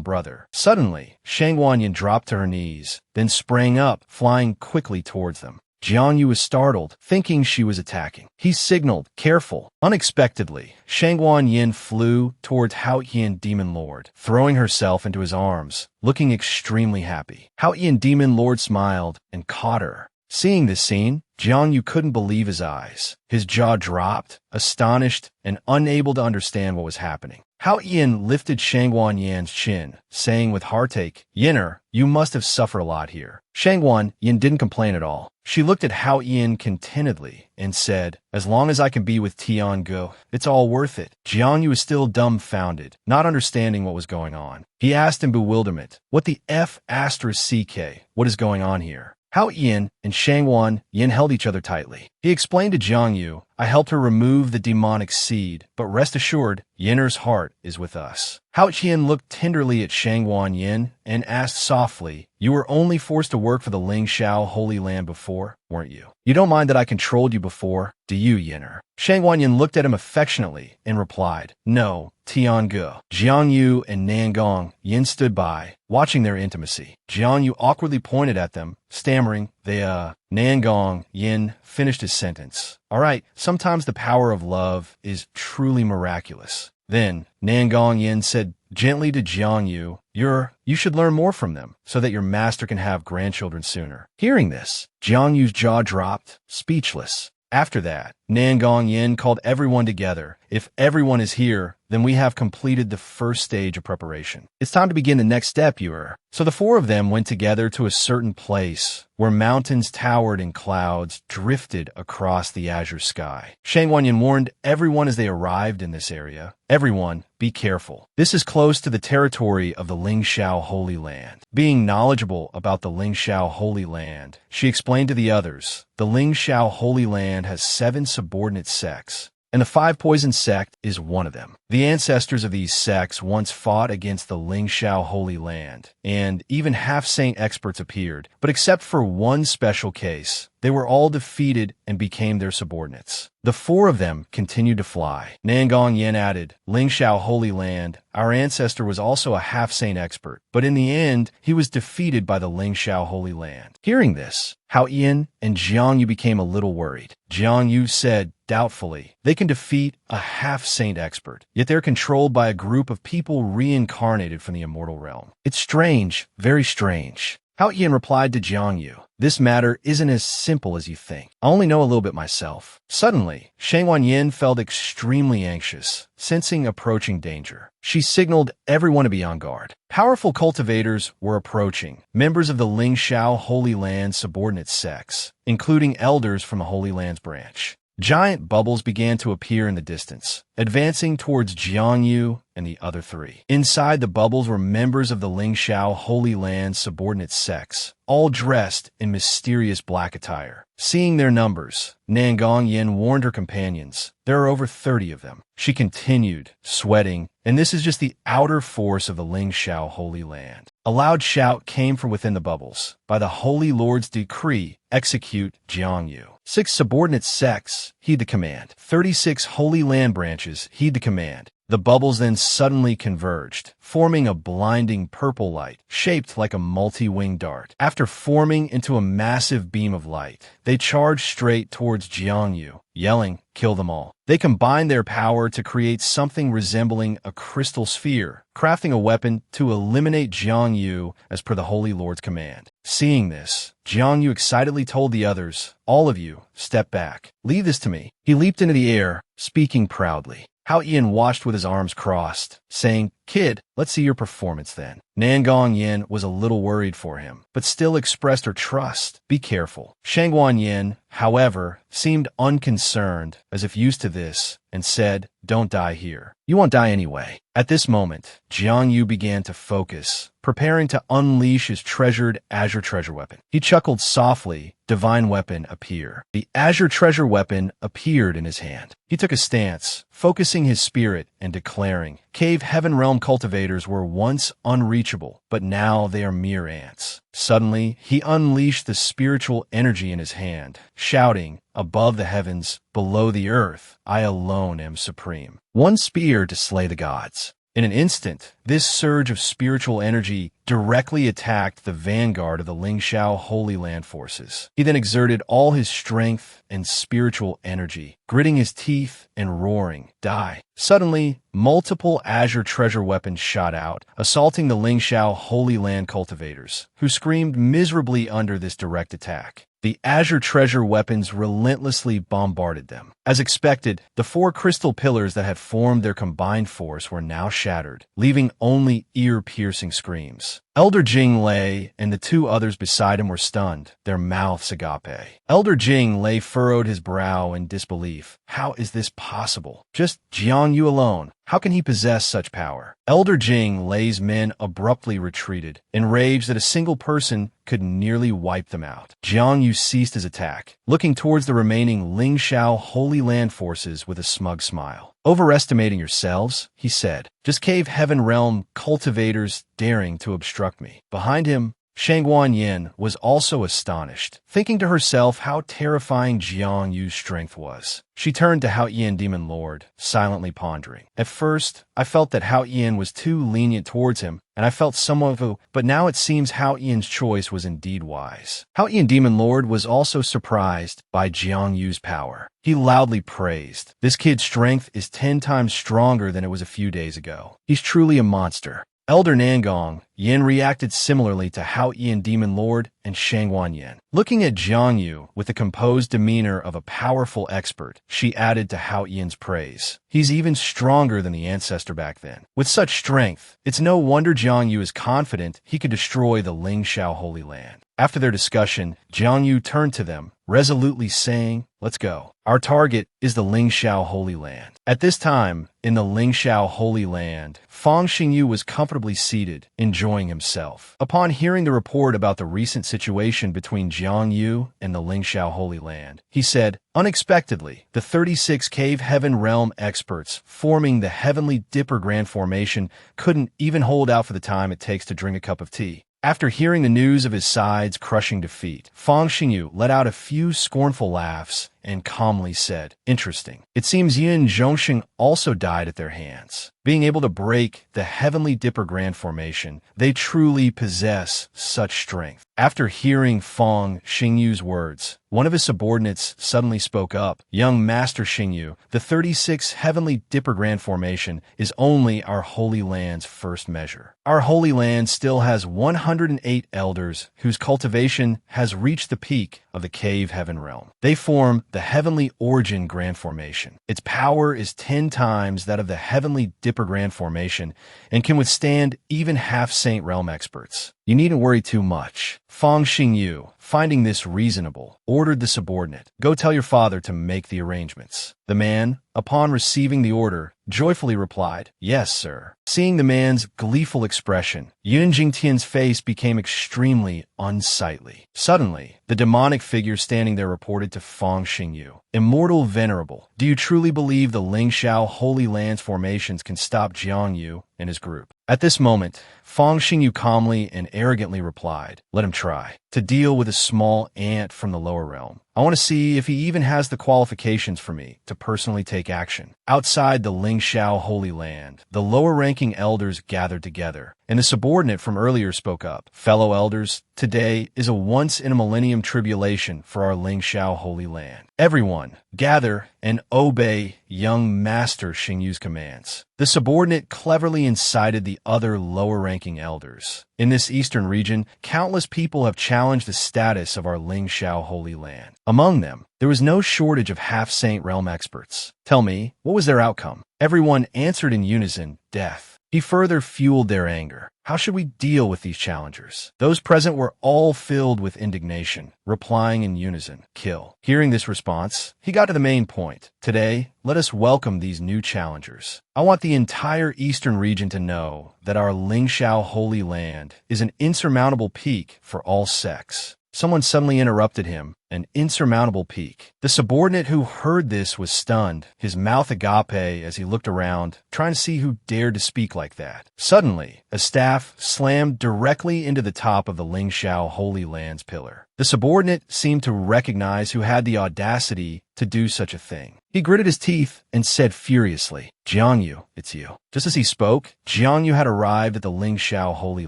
brother. Suddenly, Shangguan Yin dropped to her knees, then sprang up, flying quickly towards them. Jiang Yu was startled, thinking she was attacking. He signaled, careful. Unexpectedly, Shangguan Yin flew towards Hao Yin Demon Lord, throwing herself into his arms, looking extremely happy. Hao Yin Demon Lord smiled and caught her. Seeing this scene, Jiang Yu couldn't believe his eyes. His jaw dropped, astonished and unable to understand what was happening. Hao Yin lifted Shangguan Yin's chin, saying with heartache, Yinner, you must have suffered a lot here. Shangguan Yin didn't complain at all. She looked at Hao Yin contentedly and said, as long as I can be with Tion Ge, it's all worth it. Jiang Yu was still dumbfounded, not understanding what was going on. He asked in bewilderment, what the F***CK? What is going on here? Hao Yin and Shangguan Yin held each other tightly. He explained to Jiang Yu, I helped her remove the demonic seed, but rest assured, Yinner's heart is with us. Hao Yin looked tenderly at Shangguan Yin and asked softly, you were only forced to work for the Ling Shao Holy Land before, weren't you? You don't mind that I controlled you before, do you, Yinner? Shangguan Yin looked at him affectionately and replied, no, Tion Ge. Jiang Yu and Nangong Yin stood by, watching their intimacy. Jiang Yu awkwardly pointed at them, stammering, Nangong Yin finished his sentence. All right, sometimes the power of love is truly miraculous. Then, Nangong Yin said gently to Jiang Yu, you should learn more from them, so that your master can have grandchildren sooner. Hearing this, Jiang Yu's jaw dropped, speechless. After that, Nangong Yin called everyone together. If everyone is here, then we have completed the first stage of preparation. It's time to begin the next step, Yuer. So the 4 of them went together to a certain place where mountains towered and clouds drifted across the azure sky. Shangguan Yin warned everyone as they arrived in this area, everyone, be careful. This is close to the territory of the Ling Shao Holy Land. Being knowledgeable about the Ling Shao Holy Land, she explained to the others, the Ling Shao Holy Land has 7 subordinate sects, and the 5 Poison Sect is one of them. The ancestors of these sects once fought against the Ling Shao Holy Land, and even half-saint experts appeared, but except for one special case, they were all defeated and became their subordinates. The 4 of them continued to fly. Nangong Yin added, Ling Shao Holy Land, our ancestor was also a half-saint expert, but in the end, he was defeated by the Ling Shao Holy Land. Hearing this, Hao Yin and Jiang Yu became a little worried. Jiang Yu said, doubtfully, they can defeat a half-saint expert, yet they're controlled by a group of people reincarnated from the immortal realm. It's strange, very strange. Hao Yin replied to Jiang Yu, this matter isn't as simple as you think. I only know a little bit myself. Suddenly, Shangguan Yin felt extremely anxious, sensing approaching danger. She signaled everyone to be on guard. Powerful cultivators were approaching, members of the Ling Shao Holy Land subordinate sects, including elders from the Holy Land's branch. Giant bubbles began to appear in the distance, advancing towards Jiang Yu and the other three. Inside the bubbles were members of the Lingxiao Holy Land's subordinate sects, all dressed in mysterious black attire. Seeing their numbers, Nangong Yin warned her companions, "There are over 30 of them." She continued, sweating, "And this is just the outer force of the Lingxiao Holy Land." A loud shout came from within the bubbles. "By the Holy Lord's decree, execute Jiang Yu." 6 subordinate sects heed the command. 36 Holy Land branches heed the command. The bubbles then suddenly converged, forming a blinding purple light, shaped like a multi-winged dart. After forming into a massive beam of light, they charged straight towards Jiang Yu, yelling, "Kill them all." They combined their power to create something resembling a crystal sphere, crafting a weapon to eliminate Jiang Yu as per the Holy Lord's command. Seeing this, Jiang Yu excitedly told the others, "All of you, step back. Leave this to me." He leaped into the air, speaking proudly. Hao Yin watched with his arms crossed, saying, "Kid, let's see your performance then." Nangong Yin was a little worried for him, but still expressed her trust. "Be careful." Shangguan Yin, however, seemed unconcerned, as if used to this, and said, "Don't die here. You won't die anyway." At this moment, Jiang Yu began to focus, preparing to unleash his treasured azure treasure weapon. He chuckled softly. Divine weapon appear. The azure treasure weapon appeared in his hand. He took a stance, focusing his spirit and declaring, "Cave Heaven Realm cultivators were once unreachable, but now they are mere ants." Suddenly, he unleashed the spiritual energy in his hand, shouting, "Above the heavens, below the earth, I alone am supreme. One spear to slay the gods." In an instant, this surge of spiritual energy directly attacked the vanguard of the Lingxiao Holy Land forces. He then exerted all his strength and spiritual energy, gritting his teeth and roaring, "Die!" Suddenly, multiple azure treasure weapons shot out, assaulting the Lingxiao Holy Land cultivators, who screamed miserably under this direct attack. The azure treasure weapons relentlessly bombarded them. As expected, the 4 crystal pillars that had formed their combined force were now shattered, leaving only ear-piercing screams. Elder Jing Lei and the 2 others beside him were stunned, their mouths agape. Elder Jing Lei furrowed his brow in disbelief. How is this possible? Just Jiang Yu alone. How can he possess such power? Elder Jing Lei's men abruptly retreated, enraged that a single person could nearly wipe them out. Jiang Yu ceased his attack, looking towards the remaining Lingxiao Holy Land forces with a smug smile. "Overestimating yourselves," he said. "Just Cave Heaven Realm cultivators daring to obstruct me." Behind him, Shangguan Yin was also astonished, thinking to herself how terrifying Jiang Yu's strength was. She turned to Hao Yin Demon Lord, silently pondering. "At first, I felt that Hao Yin was too lenient towards him, and I felt somewhat of a, but now it seems Hao Yin's choice was indeed wise." Hao Yin Demon Lord was also surprised by Jiang Yu's power. He loudly praised, "This kid's strength is 10 times stronger than it was a few days ago. He's truly a monster." Elder Nangong Yin reacted similarly to Hao Yin Demon Lord and Shangguan Yin. Looking at Jiang Yu with the composed demeanor of a powerful expert, she added to Hao Yin's praise, "He's even stronger than the Ancestor back then. With such strength, it's no wonder Jiang Yu is confident he could destroy the Lingxiao Holy Land." After their discussion, Jiang Yu turned to them, resolutely saying, "Let's go. Our target is the Lingxiao Holy Land." At this time, in the Lingxiao Holy Land, Fang Xingyu was comfortably seated, enjoying himself. Upon hearing the report about the recent situation between Jiang Yu and the Lingxiao Holy Land, he said, "Unexpectedly, the 36 Cave Heaven Realm experts forming the Heavenly Dipper Grand Formation couldn't even hold out for the time it takes to drink a cup of tea." After hearing the news of his side's crushing defeat, Fang Xingyu let out a few scornful laughs and calmly said, "Interesting. It seems Yin Zhongxing also died at their hands. Being able to break the Heavenly Dipper Grand Formation, they truly possess such strength." After hearing Fang Xingyu's words, one of his subordinates suddenly spoke up, "Young Master Xingyu, the 36 Heavenly Dipper Grand Formation is only our Holy Land's first measure. Our Holy Land still has 108 elders whose cultivation has reached the peak of the Cave Heaven Realm. They form the Heavenly Origin Grand Formation. Its power is 10 times that of the Heavenly Dipper Grand Formation and can withstand even half-Saint Realm experts. You needn't worry too much. Fang Xingyu, finding this reasonable, ordered the subordinate, "Go tell your father to make the arrangements." The man, upon receiving the order, joyfully replied, "Yes, sir." Seeing the man's gleeful expression, Yun Jingtian's face became extremely unsightly. Suddenly, the demonic figure standing there reported to Fang Xingyu, "Immortal Venerable, do you truly believe the Lingxiao Holy Lands formations can stop Jiang Yu and his group?" At this moment, Fang Xingyu calmly and arrogantly replied, "Let him try. To deal with a small ant from the lower realm. I want to see if he even has the qualifications for me to personally take action." Outside the Lingxiao Holy Land, the lower-ranking elders gathered together, and the subordinate from earlier spoke up. "Fellow elders, today is a once-in-a-millennium tribulation for our Lingxiao Holy Land. Everyone, gather and obey young Master Xingyu's commands." The subordinate cleverly incited the other lower-ranking elders. In this eastern region, countless people have challenged the status of our Lingxiao Holy Land. Among them, there was no shortage of half-saint realm experts. Tell me, what was their outcome? Everyone answered in unison, "Death." He further fueled their anger. How should we deal with these challengers? Those present were all filled with indignation, replying in unison, "Kill." Hearing this response, he got to the main point. "Today, let us welcome these new challengers. I want the entire eastern region to know that our Lingxiao Holy Land is an insurmountable peak for all sects." Someone suddenly interrupted him, "An insurmountable peak." The subordinate who heard this was stunned, his mouth agape as he looked around, trying to see who dared to speak like that. Suddenly, a staff slammed directly into the top of the Lingxiao Holy Land's pillar. The subordinate seemed to recognize who had the audacity to do such a thing. He gritted his teeth and said furiously, "Jiang Yu, it's you." Just as he spoke, Jiang Yu had arrived at the Lingxiao Holy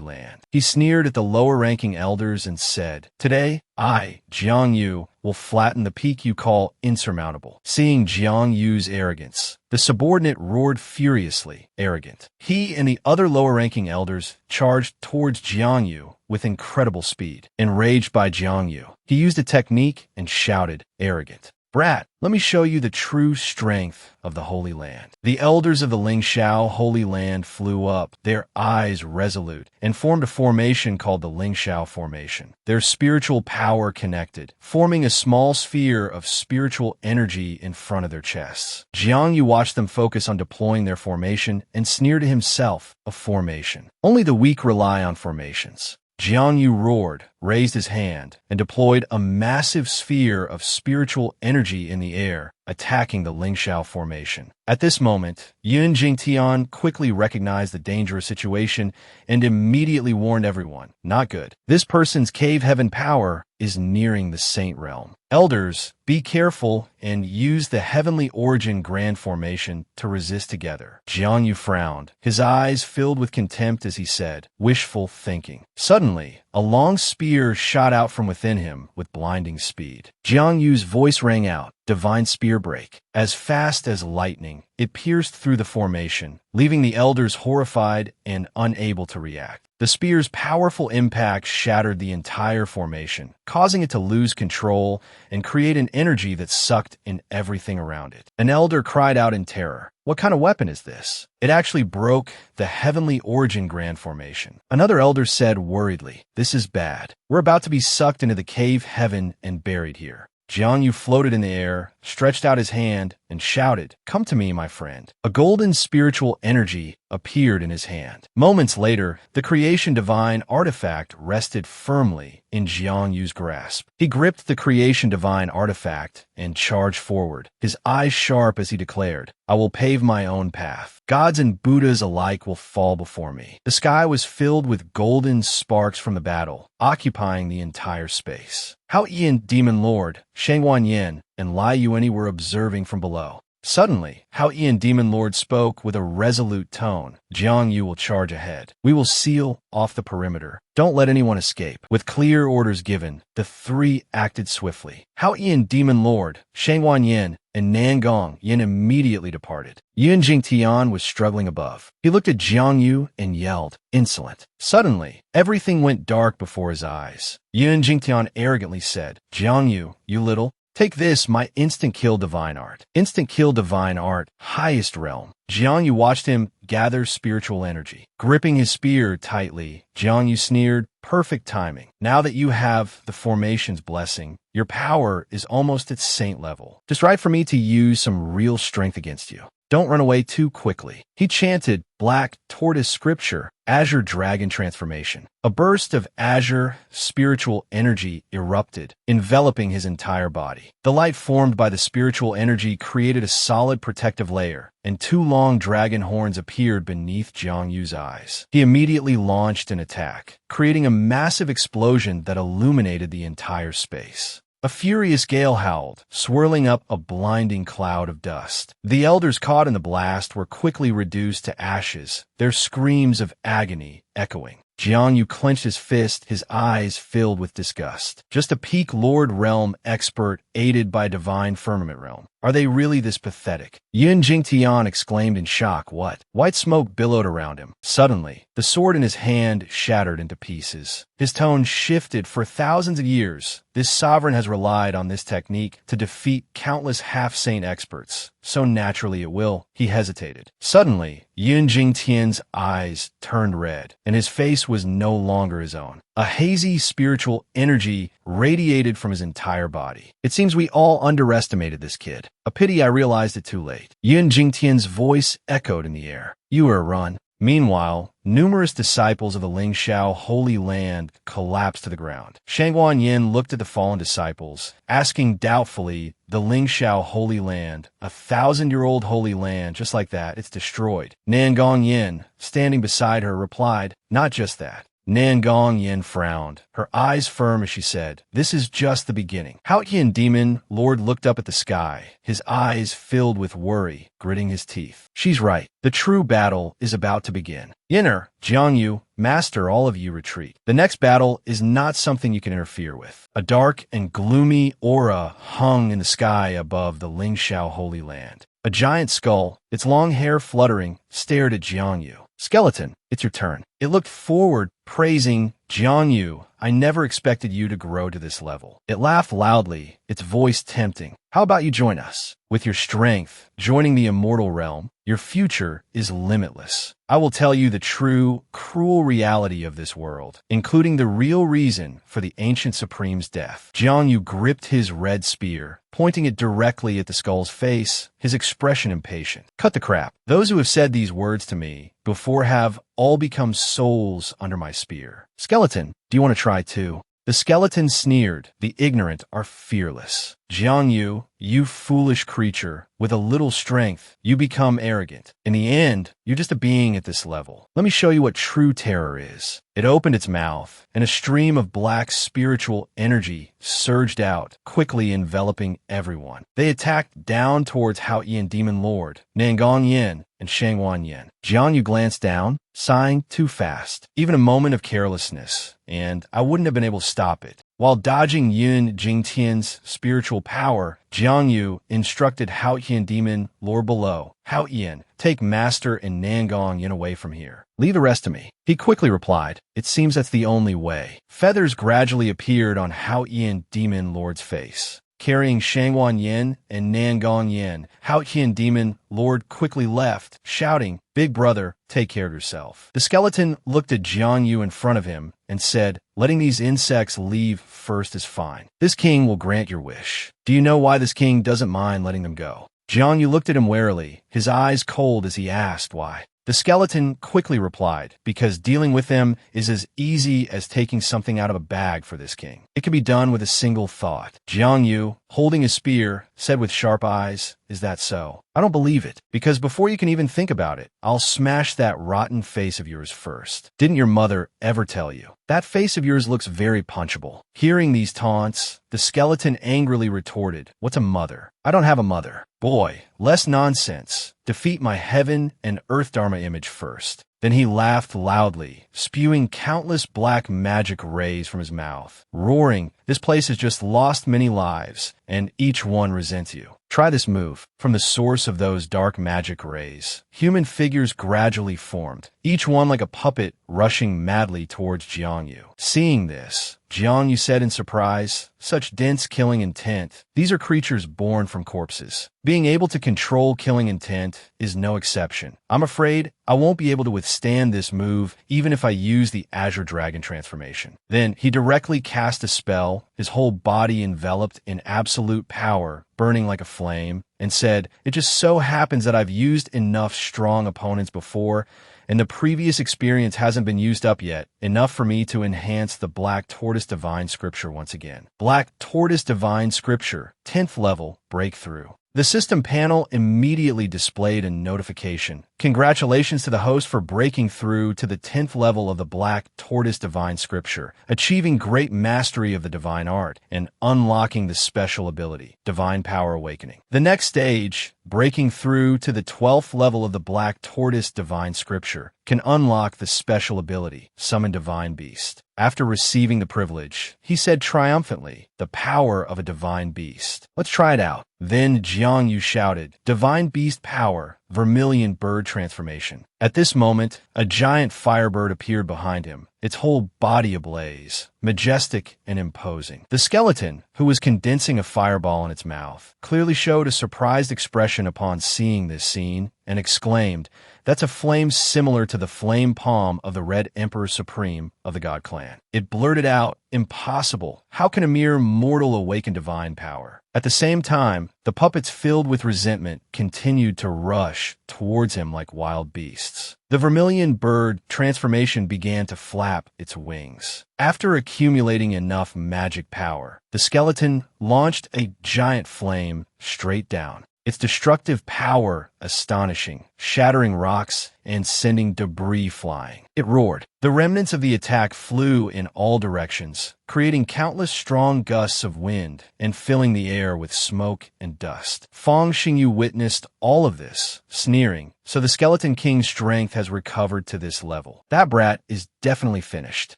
Land. He sneered at the lower-ranking elders and said, "Today, I, Jiang Yu, will flatten the peak you call insurmountable." Seeing Jiang Yu's arrogance, the subordinate roared furiously, "Arrogant." He and the other lower-ranking elders charged towards Jiang Yu with incredible speed. Enraged by Jiang Yu, he used a technique and shouted, "Arrogant brat, let me show you the true strength of the Holy Land." The elders of the Lingxiao Holy Land flew up, their eyes resolute, and formed a formation called the Lingxiao Formation. Their spiritual power connected, forming a small sphere of spiritual energy in front of their chests. Jiang Yu watched them focus on deploying their formation and sneered to himself, "A formation. Only the weak rely on formations." Jiang Yu roared, raised his hand, and deployed a massive sphere of spiritual energy in the air, attacking the Lingxiao Formation. At this moment, Yun Jingtian quickly recognized the dangerous situation and immediately warned everyone, "Not good. This person's cave heaven power is nearing the Saint Realm. Elders, be careful and use the Heavenly Origin Grand Formation to resist together." Jiang Yu frowned, his eyes filled with contempt as he said, "Wishful thinking." Suddenly, a long spear shot out from within him with blinding speed. Jiang Yu's voice rang out, "Divine Spear Break." As fast as lightning, it pierced through the formation, leaving the elders horrified and unable to react. The spear's powerful impact shattered the entire formation, causing it to lose control and create an energy that sucked in everything around it. An elder cried out in terror, "What kind of weapon is this?" It actually broke the Heavenly Origin Grand Formation. Another elder said worriedly, "This is bad. We're about to be sucked into the cave heaven and buried here." Jiang Yu floated in the air, stretched out his hand, and shouted, "Come to me, my friend." A golden spiritual energy appeared in his hand. Moments later, the creation divine artifact rested firmly in Jiang Yu's grasp. He gripped the creation divine artifact and charged forward, his eyes sharp as he declared, "I will pave my own path. Gods and Buddhas alike will fall before me." The sky was filled with golden sparks from the battle, occupying the entire space. Hao Yin, Demon Lord, Shangwan Yin, and Lai Yuani were observing from below. Suddenly, Hao Yin, Demon Lord, spoke with a resolute tone. "Jiang Yu will charge ahead. We will seal off the perimeter. Don't let anyone escape." With clear orders given, the three acted swiftly. Hao Yin, Demon Lord, Shangwan Yin, and Nangong Yin immediately departed. Yun Jingtian was struggling above. He looked at Jiang Yu and yelled, "Insolent." Suddenly, everything went dark before his eyes. Yun Jingtian arrogantly said, "Jiang Yu, you little, take this, my instant kill divine art." Instant kill divine art, highest realm. Jiang Yu watched him gather spiritual energy. Gripping his spear tightly, Jang Vu sneered, perfect timing. Now that you have the formation's blessing, your power is almost at saint level. Just right for me to use some real strength against you. Don't run away too quickly. He chanted black tortoise scripture, azure dragon transformation. A burst of azure spiritual energy erupted, enveloping his entire body. The light formed by the spiritual energy created a solid protective layer, and two long dragon horns appeared beneath Jang Vu's eyes. He immediately launched an attack, creating a massive explosion that illuminated the entire space. A furious gale howled, swirling up a blinding cloud of dust. The elders caught in the blast were quickly reduced to ashes, their screams of agony echoing. Jang Vu clenched his fist, his eyes filled with disgust. Just a peak Lord Realm expert aided by Divine Firmament Realm. Are they really this pathetic? Tion exclaimed in shock. What? White smoke billowed around him. Suddenly, the sword in his hand shattered into pieces. His tone shifted. For thousands of years, this sovereign has relied on this technique to defeat countless half-saint experts. So naturally it will. He hesitated. Suddenly, Tian's eyes turned red, and his face was no longer his own. A hazy spiritual energy radiated from his entire body. It seems we all underestimated this kid. A pity I realized it too late. Tian's voice echoed in the air. You were a run. Meanwhile, numerous disciples of the Lingxiao Holy Land collapsed to the ground. Shangguan Yin looked at the fallen disciples, asking doubtfully, the Lingxiao Holy Land, a 1,000-year-old holy land, just like that, it's destroyed. Nangong Yin, standing beside her, replied, not just that. Nangong Yin frowned, her eyes firm as she said, this is just the beginning. Haotian Demon Lord looked up at the sky, his eyes filled with worry, gritting his teeth. She's right. The true battle is about to begin. Yinner, Jang Vu, Master, all of you retreat. The next battle is not something you can interfere with. A dark and gloomy aura hung in the sky above the Lingxiao Holy Land. A giant skull, its long hair fluttering, stared at Jang Vu. Skeleton, it's your turn. It looked forward, praising, Jang Vu, I never expected you to grow to this level. It laughed loudly, its voice tempting. How about you join us? With your strength, joining the immortal realm, your future is limitless. I will tell you the true, cruel reality of this world, including the real reason for the ancient supreme's death. Jang Vu gripped his red spear, pointing it directly at the skull's face, his expression impatient. Cut the crap. Those who have said these words to me before have all become souls under my spear. Skeleton, do you want to try too? The skeleton sneered. The ignorant are fearless. Jang Vu, you foolish creature, with a little strength, you become arrogant. In the end, you're just a being at this level. Let me show you what true terror is. It opened its mouth, and a stream of black spiritual energy surged out, quickly enveloping everyone. They attacked down towards Haotian Demon Lord, Nangong Yin, and Shangguan Yin. Jang Vu glanced down, sighing too fast. Even a moment of carelessness, and I wouldn't have been able to stop it. While dodging Tian's spiritual power, Jang Vu instructed Haotian Demon Lord below. Haotian, take Master and Nangong Yin away from here. Leave the rest to me. He quickly replied, it seems that's the only way. Feathers gradually appeared on Haotian Demon Lord's face. Carrying Shangguan Yin and Nangong Yin, Haotian Demon Lord quickly left, shouting, Big brother, take care of yourself. The skeleton looked at Jang Vu in front of him and said, letting these insects leave first is fine. This king will grant your wish. Do you know why this king doesn't mind letting them go? Jang Vu looked at him warily, his eyes cold as he asked why. The skeleton quickly replied, because dealing with them is as easy as taking something out of a bag for this king. It can be done with a single thought. Jang Vu, holding his spear, said with sharp eyes, is that so? I don't believe it, because before you can even think about it, I'll smash that rotten face of yours first. Didn't your mother ever tell you? That face of yours looks very punchable. Hearing these taunts, the skeleton angrily retorted, what's a mother? I don't have a mother. Boy, less nonsense. Defeat my heaven and earth dharma image first. Then he laughed loudly, spewing countless black magic rays from his mouth, roaring, this place has just lost many lives, and each one resents you. Try this move. From the source of those dark magic rays, human figures gradually formed, each one like a puppet rushing madly towards Jang Vu. Seeing this, Jiang Yu said in surprise. Such dense killing intent. These are creatures born from corpses. Being able to control killing intent is no exception. I'm afraid I won't be able to withstand this move even if I use the Azure Dragon transformation. Then he directly cast a spell, his whole body enveloped in absolute power, burning like a flame, and said, "It just so happens that I've used enough strong opponents before, and the previous experience hasn't been used up yet, enough for me to enhance the Black Tortoise Divine Scripture once again." Black Tortoise Divine Scripture, 10th level, breakthrough. The system panel immediately displayed a notification. Congratulations to the host for breaking through to the 10th level of the Black Tortoise Divine Scripture, achieving great mastery of the divine art, and unlocking the special ability, Divine Power Awakening. The next stage, breaking through to the 12th level of the Black Tortoise Divine Scripture, can unlock the special ability, Summon Divine Beast. After receiving the privilege, he said triumphantly, "The power of a divine beast. Let's try it out." Then Jiang Yu shouted, "Divine Beast Power, Vermilion Bird Transformation." At this moment, a giant firebird appeared behind him, its whole body ablaze, majestic and imposing. The skeleton, who was condensing a fireball in its mouth, clearly showed a surprised expression upon seeing this scene and exclaimed, "That's a flame similar to the flame palm of the Red Emperor Supreme of the God Clan." It blurted out, "Impossible. How can a mere mortal awaken divine power?" At the same time, the puppets filled with resentment continued to rush towards him like wild beasts. The vermilion bird transformation began to flap its wings. After accumulating enough magic power, the skeleton launched a giant flame straight down. Its destructive power astonishing, shattering rocks and sending debris flying. It roared. The remnants of the attack flew in all directions, creating countless strong gusts of wind and filling the air with smoke and dust. Feng Xingyu witnessed all of this, sneering, "So the Skeleton King's strength has recovered to this level. That brat is definitely finished."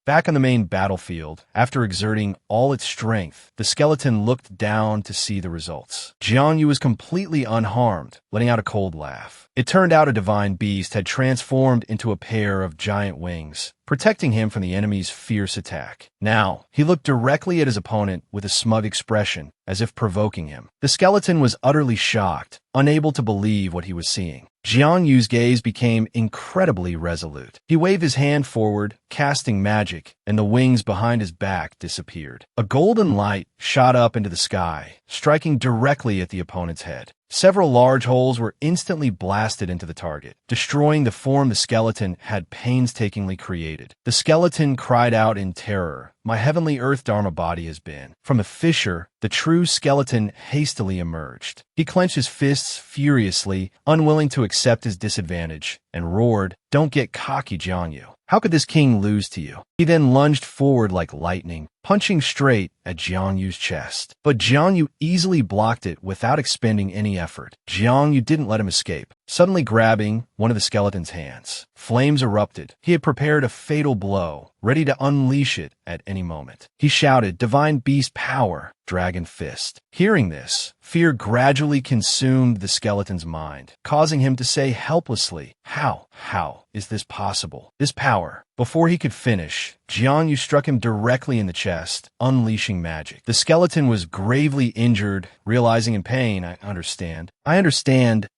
Back on the main battlefield, after exerting all its strength, the skeleton looked down to see the results. Jiang Yu was completely unharmed, letting out a cold laugh. It turned out a divine beast had transformed into a pair of giant wings, protecting him from the enemy's fierce attack. Now, he looked directly at his opponent with a smug expression, as if provoking him. The skeleton was utterly shocked, unable to believe what he was seeing. Jiang Yu's gaze became incredibly resolute. He waved his hand forward, casting magic, and the wings behind his back disappeared. A golden light shot up into the sky, striking directly at the opponent's head. Several large holes were instantly blasted into the target, destroying the form the skeleton had painstakingly created. The skeleton cried out in terror, "My heavenly earth dharma body has been." From the fissure, the true skeleton hastily emerged. He clenched his fists furiously, unwilling to accept his disadvantage, and roared, "Don't get cocky, Jiang Yu. How could this king lose to you?" He then lunged forward like lightning, punching straight at Jiang Yu's chest. But Jiang Yu easily blocked it without expending any effort. Jiang Yu didn't let him escape, suddenly grabbing one of the skeleton's hands. Flames erupted. He had prepared a fatal blow, ready to unleash it at any moment. He shouted, "Divine Beast Power, Dragon Fist." Hearing this, fear gradually consumed the skeleton's mind, causing him to say helplessly, How is this possible? This power." Before he could finish, Jiang Yu struck him directly in the chest, unleashing magic. The skeleton was gravely injured, realizing in pain, I understand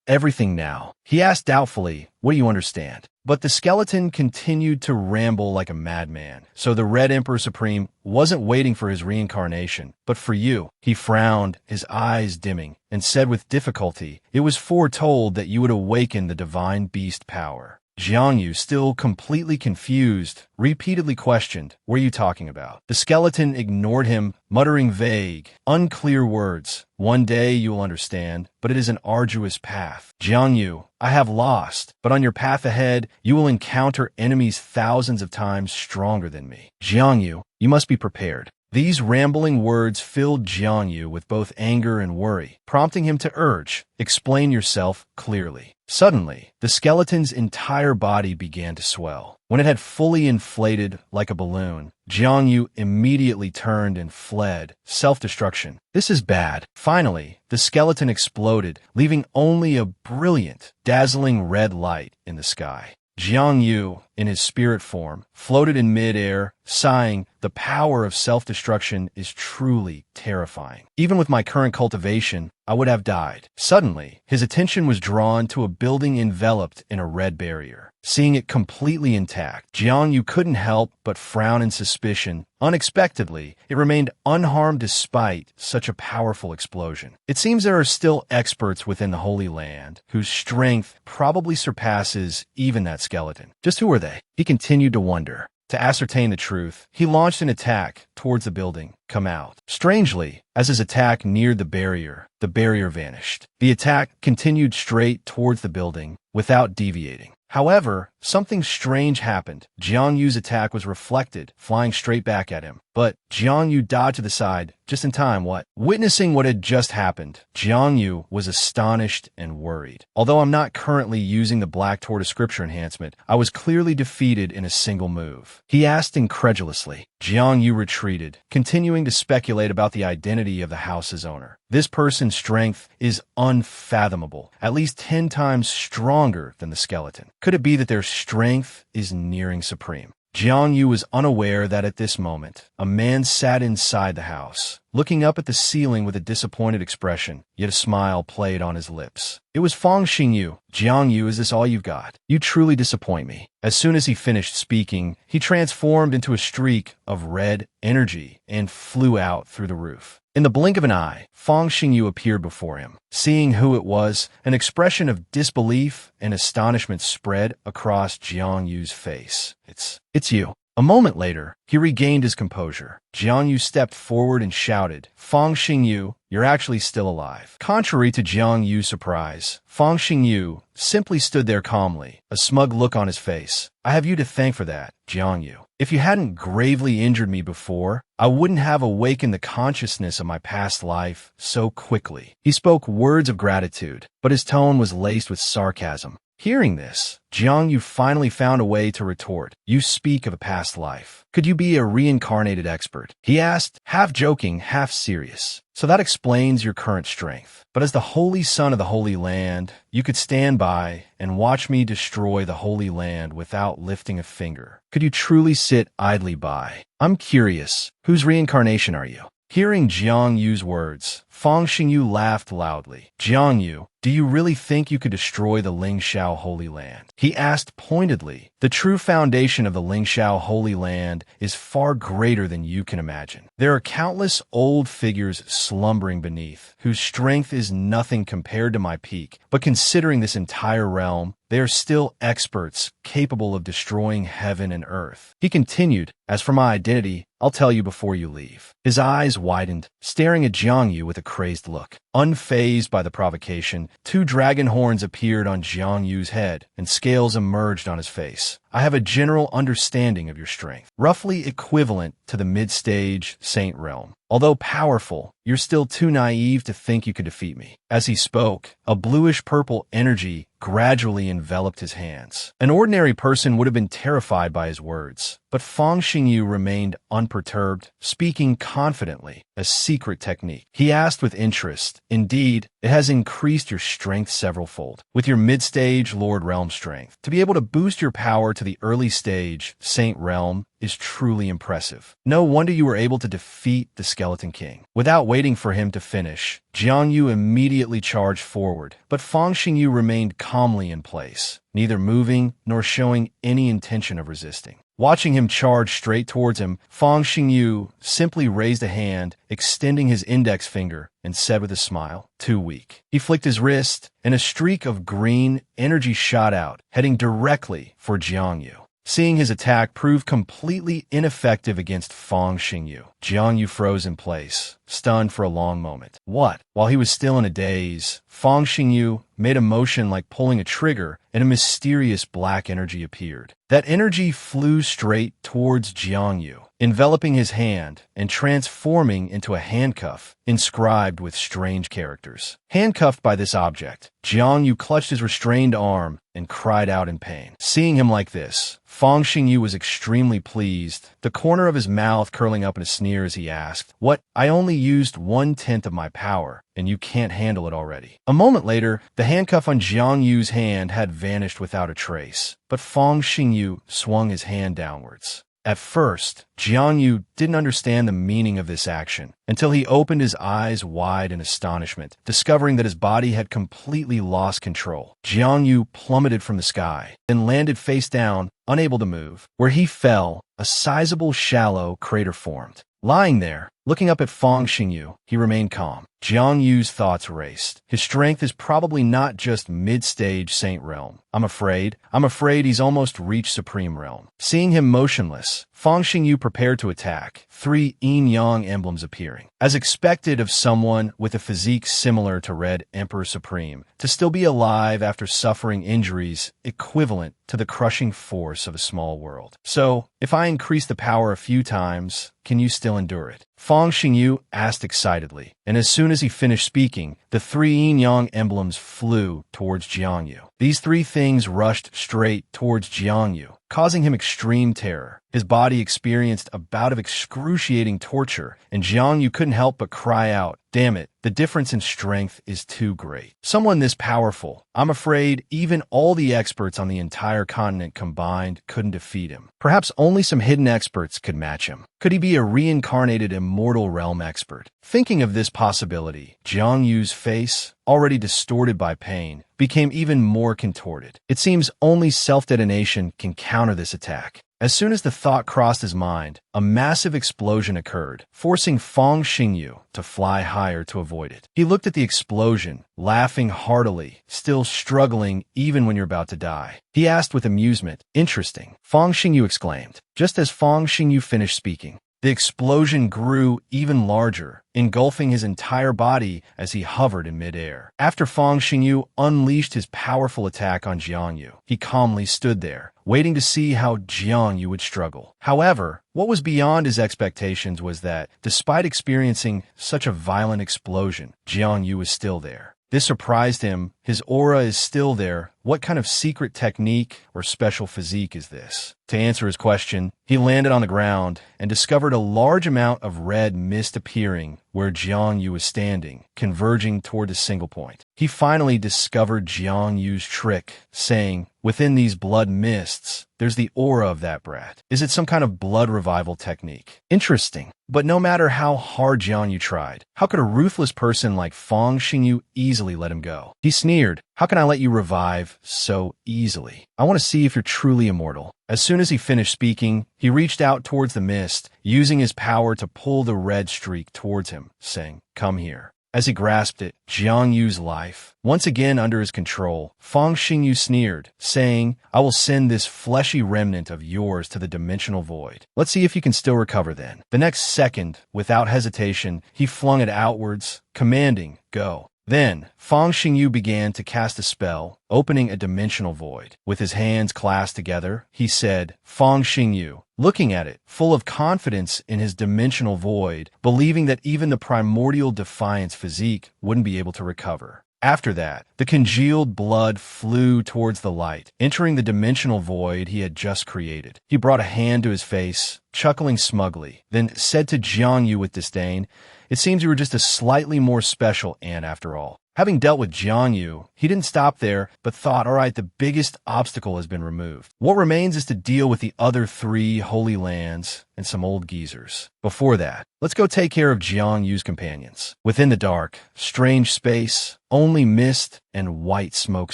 everything now." He asked doubtfully, "What do you understand?" But the skeleton continued to ramble like a madman. "So the Red Emperor Supreme wasn't waiting for his reincarnation, but for you." He frowned, his eyes dimming, and said with difficulty, "It was foretold that you would awaken the divine beast power." Jiang Yu, still completely confused, repeatedly questioned, "What are you talking about?" The skeleton ignored him, muttering vague, unclear words. "One day you will understand, but it is an arduous path. Jiang Yu, I have lost, but on your path ahead, you will encounter enemies thousands of times stronger than me. Jiang Yu, you must be prepared." These rambling words filled Jiang Yu with both anger and worry, prompting him to urge, "Explain yourself clearly." Suddenly, the skeleton's entire body began to swell. When it had fully inflated like a balloon, Jiang Yu immediately turned and fled, self-destruction. "This is bad." Finally, the skeleton exploded, leaving only a brilliant, dazzling red light in the sky. Jiang Yu, in his spirit form, floated in mid-air, sighing, "The power of self-destruction is truly terrifying. Even with my current cultivation, I would have died." Suddenly, his attention was drawn to a building enveloped in a red barrier. Seeing it completely intact, Jang Vu couldn't help but frown in suspicion. Unexpectedly, it remained unharmed despite such a powerful explosion. It seems there are still experts within the Holy Land whose strength probably surpasses even that skeleton. Just who are they? He continued to wonder. To ascertain the truth, he launched an attack towards the building. "Come out." Strangely, as his attack neared the barrier vanished. The attack continued straight towards the building without deviating. However, something strange happened. Jang Vu's attack was reflected, flying straight back at him. But Jang Vu dodged to the side, just in time. Witnessing what had just happened, Jang Vu was astonished and worried. "Although I'm not currently using the Black Tortoise Scripture enhancement, I was clearly defeated in a single move," he asked incredulously. Jang Vu retreated, continuing to speculate about the identity of the house's owner. This person's strength is unfathomable, at least 10 times stronger than the skeleton. Could it be that their strength is nearing supreme? Jang Vu was unaware that at this moment, a man sat inside the house, looking up at the ceiling with a disappointed expression, yet a smile played on his lips. It was Feng Xingyu. "Jang Vu, is this all you've got? You truly disappoint me." As soon as he finished speaking, he transformed into a streak of red energy and flew out through the roof. In the blink of an eye, Feng Xingyu appeared before him. Seeing who it was, an expression of disbelief and astonishment spread across Jang Vu's face. It's you." A moment later, he regained his composure. Jang Vu stepped forward and shouted, "Feng Xingyu, you're actually still alive." Contrary to Jang Vu's surprise, Feng Xingyu simply stood there calmly, a smug look on his face. "I have you to thank for that, Jang Vu. If you hadn't gravely injured me before, I wouldn't have awakened the consciousness of my past life so quickly." He spoke words of gratitude, but his tone was laced with sarcasm. Hearing this, Jang Vu finally found a way to retort. "You speak of a past life. Could you be a reincarnated expert?" he asked, half joking, half serious. "So that explains your current strength. But as the Holy Son of the Holy Land, you could stand by and watch me destroy the Holy Land without lifting a finger. Could you truly sit idly by? I'm curious, whose reincarnation are you?" Hearing Jang Vu's words, Feng Xingyu laughed loudly. "Jang Vu, do you really think you could destroy the Lingxiao Holy Land?" he asked pointedly. "The true foundation of the Lingxiao Holy Land is far greater than you can imagine. There are countless old figures slumbering beneath, whose strength is nothing compared to my peak. But considering this entire realm, they are still experts capable of destroying heaven and earth." He continued, "As for my identity, I'll tell you before you leave." His eyes widened, staring at Jang Vu with a crazed look. Unfazed by the provocation, 2 dragon horns appeared on Jang Vu's head, and scales emerged on his face. "I have a general understanding of your strength, roughly equivalent to the mid-stage Saint realm. Although powerful, you're still too naive to think you could defeat me." As he spoke, a bluish-purple energy gradually enveloped his hands. An ordinary person would have been terrified by his words, but Feng Xingyu remained unperturbed, speaking confidently, a secret technique. He asked with interest, "Indeed, it has increased your strength several-fold. With your mid-stage Lord Realm strength, to be able to boost your power to the early stage Saint Realm is truly impressive. No wonder you were able to defeat the Skeleton King." Without waiting for him to finish, Jang Vu immediately charged forward, but Feng Xingyu remained calmly in place, neither moving nor showing any intention of resisting. Watching him charge straight towards him, Feng Xingyu simply raised a hand, extending his index finger, and said with a smile, "Too weak." He flicked his wrist, and a streak of green energy shot out, heading directly for Jang Vu. Seeing his attack prove completely ineffective against Feng Xingyu, Jang Vu froze in place, stunned for a long moment. While he was still in a daze, Feng Xingyu made a motion like pulling a trigger, and a mysterious black energy appeared. That energy flew straight towards Jang Vu, enveloping his hand and transforming into a handcuff inscribed with strange characters. Handcuffed by this object, Jang Vu clutched his restrained arm and cried out in pain. Seeing him like this, Fong Xingyu was extremely pleased, the corner of his mouth curling up in a sneer as he asked, "What? I only used 1/10 of my power, and you can't handle it already." A moment later, the handcuff on Jiang Yu's hand had vanished without a trace, but Fong Xingyu swung his hand downwards. At first, Jiang Yu didn't understand the meaning of this action until he opened his eyes wide in astonishment, discovering that his body had completely lost control. Jiang Yu plummeted from the sky, then landed face down, unable to move. Where he fell, a sizable shallow crater formed. Lying there, looking up at Fong Xingyu, he remained calm. Jiang Yu's thoughts raced. His strength is probably not just mid-stage Saint Realm. I'm afraid he's almost reached Supreme Realm. Seeing him motionless, Fong Xingyu prepared to attack, 3 yin-yang emblems appearing. As expected of someone with a physique similar to Red Emperor Supreme, to still be alive after suffering injuries equivalent to the crushing force of a small world. So, if I increase the power a few times, can you still endure it? Fong Xingyu asked excitedly, and as soon as he finished speaking, the 3 yin-yang emblems flew towards Jiang Yu. These 3 things rushed straight towards Jiang Yu, causing him extreme terror. His body experienced a bout of excruciating torture, and Jiang Yu couldn't help but cry out, "Damn it, the difference in strength is too great. Someone this powerful, I'm afraid even all the experts on the entire continent combined couldn't defeat him. Perhaps only some hidden experts could match him. Could he be a reincarnated immortal realm expert?" Thinking of this possibility, Jiang Yu's face, already distorted by pain, became even more contorted. It seems only self-detonation can counter this attack. As soon as the thought crossed his mind, a massive explosion occurred, forcing Fong Xingyu to fly higher to avoid it. He looked at the explosion, laughing heartily, still struggling even when you're about to die. He asked with amusement, "Interesting," Fong Xingyu exclaimed. Just as Fong Xingyu finished speaking, the explosion grew even larger, engulfing his entire body as he hovered in midair. After Fong Xingyu unleashed his powerful attack on Jiang Yu, he calmly stood there, waiting to see how Jiang Yu would struggle. However, what was beyond his expectations was that, despite experiencing such a violent explosion, Jiang Yu was still there. This surprised him. His aura is still there. What kind of secret technique or special physique is this? To answer his question, he landed on the ground and discovered a large amount of red mist appearing where Jiang Yu was standing, converging toward a single point. He finally discovered Jiang Yu's trick, saying, "Within these blood mists, there's the aura of that brat. Is it some kind of blood revival technique? Interesting." But no matter how hard Jiang Yu tried, how could a ruthless person like Fong Xingyu easily let him go? He sneered, "How can I let you revive so easily? I want to see if you're truly immortal." As soon as he finished speaking, he reached out towards the mist, using his power to pull the red streak towards him, saying, "Come here." As he grasped it, Jiang Yu's life, once again under his control, Fong Xingyu sneered, saying, "I will send this fleshy remnant of yours to the dimensional void. Let's see if you can still recover then." The next second, without hesitation, he flung it outwards, commanding, "Go." Then, Fong Xingyu began to cast a spell, opening a dimensional void. With his hands clasped together, he said, "Fong Xingyu," looking at it, full of confidence in his dimensional void, believing that even the primordial defiance physique wouldn't be able to recover. After that, the congealed blood flew towards the light, entering the dimensional void he had just created. He brought a hand to his face, chuckling smugly, then said to Jiang Yu with disdain, "It seems you were just a slightly more special ant after all." Having dealt with Jiang Yu, he didn't stop there, but thought, all right, the biggest obstacle has been removed. What remains is to deal with the other 3 holy lands and some old geezers. Before that, let's go take care of Jiang Yu's companions. Within the dark, strange space, only mist and white smoke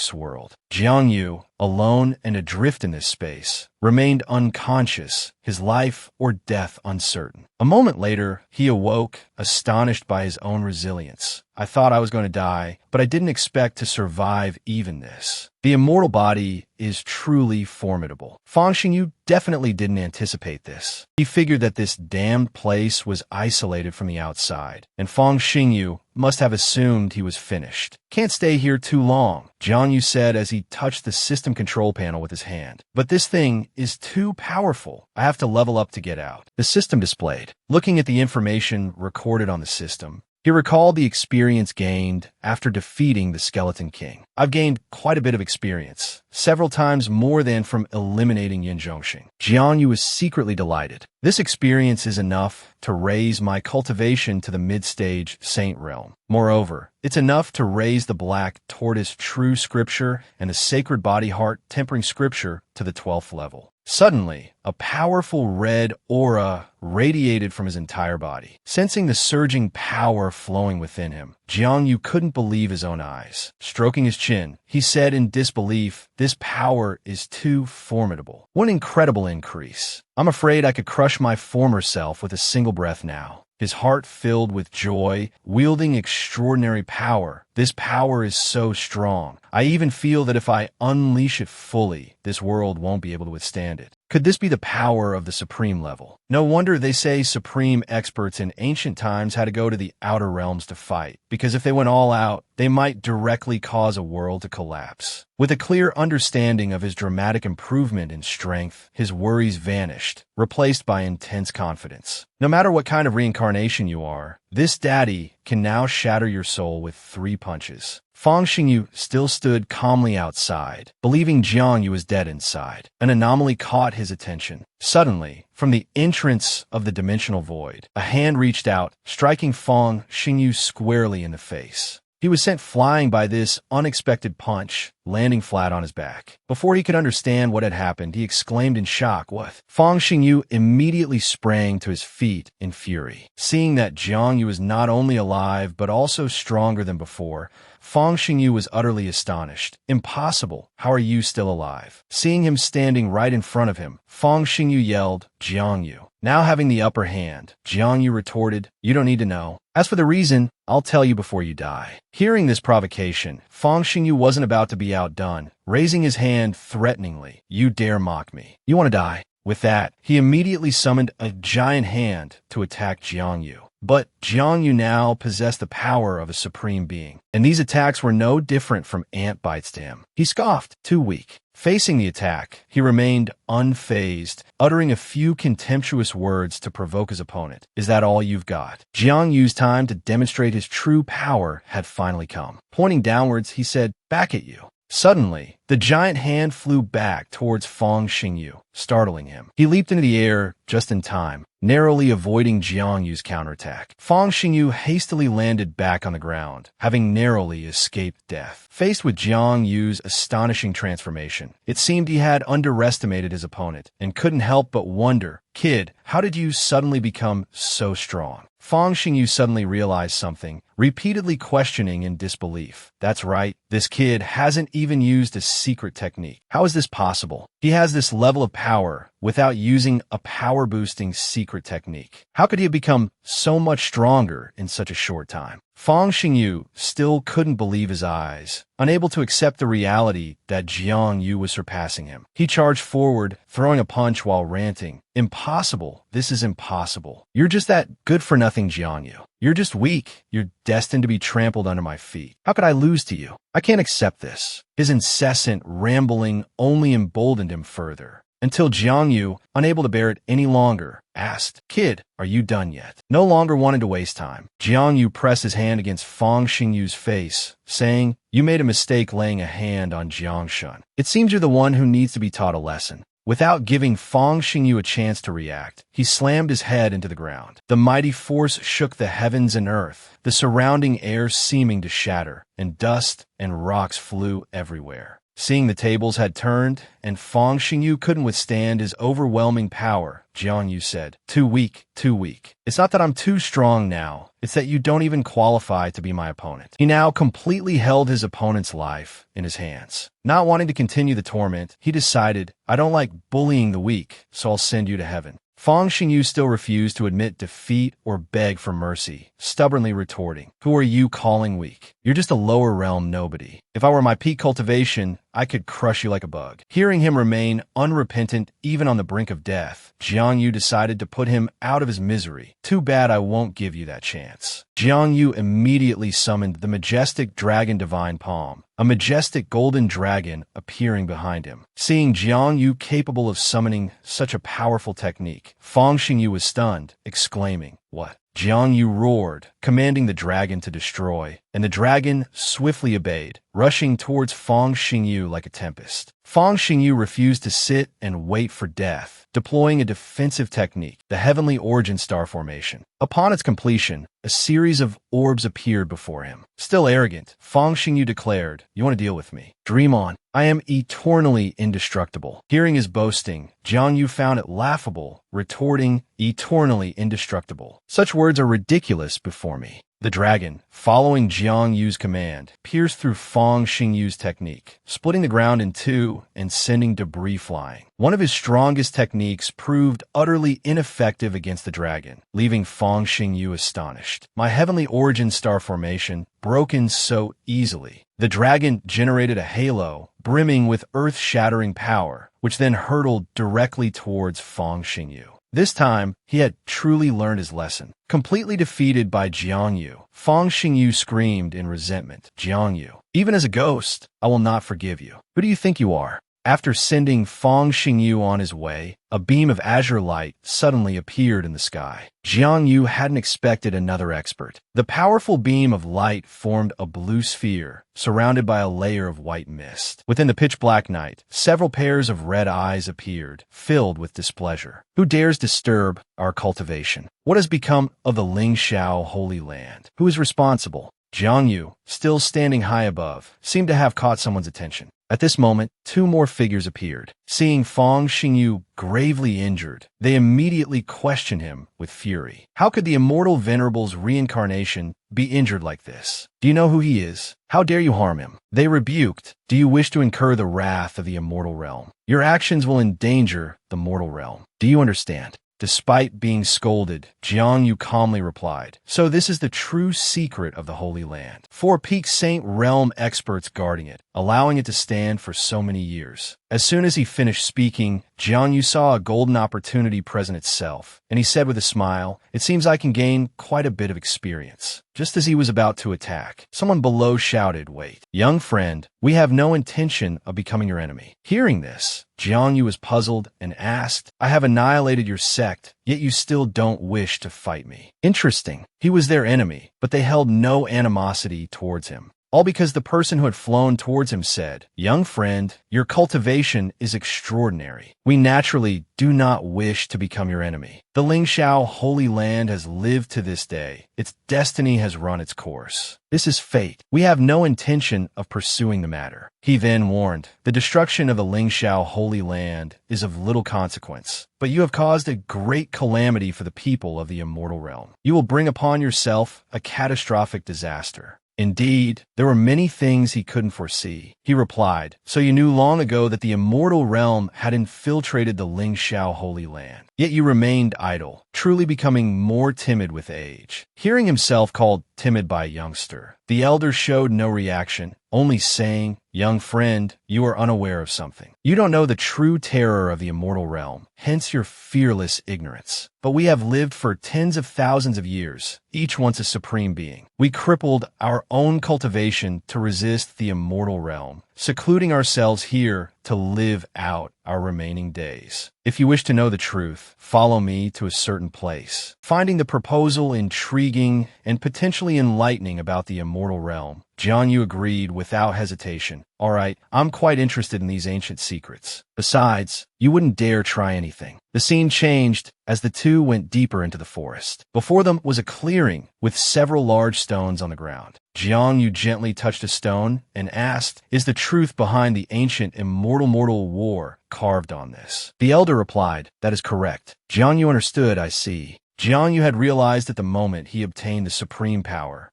swirled. Jiang Yu, alone and adrift in this space, remained unconscious, his life or death uncertain. A moment later, he awoke, astonished by his own resilience. "I thought I was going to die, but I didn't expect to survive even this." The immortal body is truly formidable. Fong Xingyu definitely didn't anticipate this. He figured that this damned place was isolated from the outside, and Fong Xingyu must have assumed he was finished. "Can't stay here too long," Jiang Yu said as he touched the system control panel with his hand. "But this thing is too powerful. I have to level up to get out." The system displayed. Looking at the information recorded on the system, He recalled the experience gained after defeating the Skeleton King. I've gained quite a bit of experience, several times more than from eliminating Yin Zhongxing. Jiangyu was secretly delighted. This experience is enough to raise my cultivation to the mid-stage Saint realm. Moreover, it's enough to raise the Black Tortoise True Scripture and the Sacred Body Heart Tempering Scripture to the 12th level. Suddenly, a powerful red aura radiated from his entire body. Sensing the surging power flowing within him, Jiangyu couldn't believe his own eyes. Stroking his chin, he said in disbelief, "This power is too formidable. What an incredible increase. I'm afraid I could crush my former self with a single breath now." His heart filled with joy, wielding extraordinary power. This power is so strong. I even feel that if I unleash it fully, this world won't be able to withstand it. Could this be the power of the supreme level? No wonder they say supreme experts in ancient times had to go to the outer realms to fight, because if they went all out, they might directly cause a world to collapse. With a clear understanding of his dramatic improvement in strength, his worries vanished, replaced by intense confidence. No matter what kind of reincarnation you are, this daddy can now shatter your soul with 3 punches. Fang Xingyu still stood calmly outside, believing Jiangyu was dead inside. An anomaly caught his attention. Suddenly, from the entrance of the dimensional void, a hand reached out, striking Fang Xingyu squarely in the face. He was sent flying by this unexpected punch, landing flat on his back. Before he could understand what had happened, he exclaimed in shock, "What?" Fang Xingyu immediately sprang to his feet in fury. Seeing that Jiangyu was not only alive, but also stronger than before, Fang Xingyu was utterly astonished. "Impossible! How are you still alive?" Seeing him standing right in front of him, Fang Xingyu yelled, "Jiangyu." Now having the upper hand, Jiangyu retorted, "You don't need to know. As for the reason, I'll tell you before you die." Hearing this provocation, Fang Xingyu wasn't about to be outdone. Raising his hand threateningly, "You dare mock me? You want to die?" With that, he immediately summoned a giant hand to attack Jiangyu. But Jiangyu now possessed the power of a supreme being, and these attacks were no different from ant bites to him. He scoffed, "Too weak." Facing the attack, he remained unfazed, uttering a few contemptuous words to provoke his opponent. "Is that all you've got?" Jiangyu's time to demonstrate his true power had finally come. Pointing downwards, he said, "Back at you." Suddenly, the giant hand flew back towards Fang Xingyu, startling him. He leaped into the air just in time, narrowly avoiding Jiangyu's counterattack. Fang Xingyu hastily landed back on the ground, having narrowly escaped death. Faced with Jiangyu's astonishing transformation, it seemed he had underestimated his opponent and couldn't help but wonder, "Kid, how did you suddenly become so strong?" Fang Xingyu suddenly realized something, repeatedly questioning in disbelief. "That's right, this kid hasn't even used a secret technique. How is this possible? He has this level of power without using a power-boosting secret technique. How could he have become so much stronger in such a short time?" Fang Xingyu still couldn't believe his eyes, unable to accept the reality that Jiangyu was surpassing him. He charged forward, throwing a punch while ranting, "Impossible! This is impossible. You're just that good-for-nothing Jiangyu. You're just weak. You're destined to be trampled under my feet. How could I lose to you? I can't accept this." His incessant rambling only emboldened him further, until Jiangyu, unable to bear it any longer, asked, "Kid, are you done yet?" No longer wanting to waste time, Jiangyu pressed his hand against Fang Xingyu's face, saying, "You made a mistake laying a hand on Jiangshun. It seems you're the one who needs to be taught a lesson." Without giving Fang Xingyu a chance to react, he slammed his head into the ground. The mighty force shook the heavens and earth, the surrounding air seeming to shatter, and dust and rocks flew everywhere. Seeing the tables had turned, and Fang Xingyu couldn't withstand his overwhelming power, Jiangyu said, "Too weak, too weak. It's not that I'm too strong now, it's that you don't even qualify to be my opponent." He now completely held his opponent's life in his hands. Not wanting to continue the torment, he decided, "I don't like bullying the weak, so I'll send you to heaven." Fang Xingyu still refused to admit defeat or beg for mercy, stubbornly retorting, "Who are you calling weak? You're just a lower realm nobody. If I were my peak cultivation, I could crush you like a bug." Hearing him remain unrepentant even on the brink of death, Jiangyu decided to put him out of his misery. "Too bad I won't give you that chance." Jiangyu immediately summoned the majestic dragon divine palm, a majestic golden dragon appearing behind him. Seeing Jiangyu capable of summoning such a powerful technique, Fang Xingyu was stunned, exclaiming, "What? Jiang Yu roared, commanding the dragon to destroy, and the dragon swiftly obeyed, rushing towards Fang Xingyu like a tempest. Fang Xingyu refused to sit and wait for death, deploying a defensive technique, the Heavenly Origin Star Formation. Upon its completion, a series of orbs appeared before him. Still arrogant, Fang Xingyu declared, "You want to deal with me? Dream on. I am eternally indestructible." Hearing his boasting, Jiang Yu found it laughable, retorting, "Eternally indestructible. Such words are ridiculous before me." The dragon, following Jiang Yu's command, pierced through Fang Xingyu's technique, splitting the ground in two and sending debris flying. One of his strongest techniques proved utterly ineffective against the dragon, leaving Fang Xingyu astonished. "My Heavenly Origin Star Formation, broken so easily." The dragon generated a halo, brimming with earth-shattering power, which then hurtled directly towards Fang Xingyu. This time, he had truly learned his lesson. Completely defeated by Jiang Yu, Fang Xingyu screamed in resentment, "Jiang Yu, even as a ghost, I will not forgive you. Who do you think you are?" After sending Fang Xingyu on his way, a beam of azure light suddenly appeared in the sky. Jiang Yu hadn't expected another expert. The powerful beam of light formed a blue sphere, surrounded by a layer of white mist. Within the pitch-black night, several pairs of red eyes appeared, filled with displeasure. "Who dares disturb our cultivation? What has become of the Lingxiao Holy Land? Who is responsible?" Jiang Yu, still standing high above, seemed to have caught someone's attention. At this moment, two more figures appeared. Seeing Fang Xingyu gravely injured, they immediately questioned him with fury. How could the immortal venerable's reincarnation be injured like this? "Do you know who he is? How dare you harm him?" They rebuked. "Do you wish to incur the wrath of the immortal realm? Your actions will endanger the mortal realm. Do you understand?" Despite being scolded, Jiang Yu calmly replied, "So this is the true secret of the Holy Land. 4 Peak Saint Realm experts guarding it, allowing it to stand for so many years." As soon as he finished speaking, Jiang Yu saw a golden opportunity present itself, and he said with a smile, "It seems I can gain quite a bit of experience." Just as he was about to attack, someone below shouted, "Wait, young friend, we have no intention of becoming your enemy." Hearing this, Jiang Yu was puzzled and asked, "I have annihilated your sect, yet you still don't wish to fight me." Interesting. He was their enemy, but they held no animosity towards him. All because the person who had flown towards him said, "Young friend, your cultivation is extraordinary. We naturally do not wish to become your enemy. The Lingxiao Holy Land has lived to this day. Its destiny has run its course. This is fate. We have no intention of pursuing the matter." He then warned, "The destruction of the Lingxiao Holy Land is of little consequence, but you have caused a great calamity for the people of the immortal realm. You will bring upon yourself a catastrophic disaster." Indeed, there were many things he couldn't foresee. He replied, "So you knew long ago that the immortal realm had infiltrated the Lingxiao Holy Land. Yet you remained idle, truly becoming more timid with age." Hearing himself called timid by a youngster, the elder showed no reaction, only saying, "Young friend, you are unaware of something. You don't know the true terror of the immortal realm, hence your fearless ignorance. But we have lived for tens of thousands of years, each once a supreme being. We crippled our own cultivation to resist the immortal realm, secluding ourselves here to live out our remaining days. If you wish to know the truth, follow me to a certain place." Finding the proposal intriguing and potentially enlightening about the immortal realm, Jiang Yu agreed without hesitation. "All right, I'm quite interested in these ancient secrets. Besides, you wouldn't dare try anything." The scene changed as the two went deeper into the forest. Before them was a clearing with several large stones on the ground. Jiang Yu gently touched a stone and asked, "Is the truth behind the ancient immortal war carved on this?" The elder replied, "That is correct." Jiang Yu understood, "I see." Jiang Yu had realized at the moment he obtained the supreme power.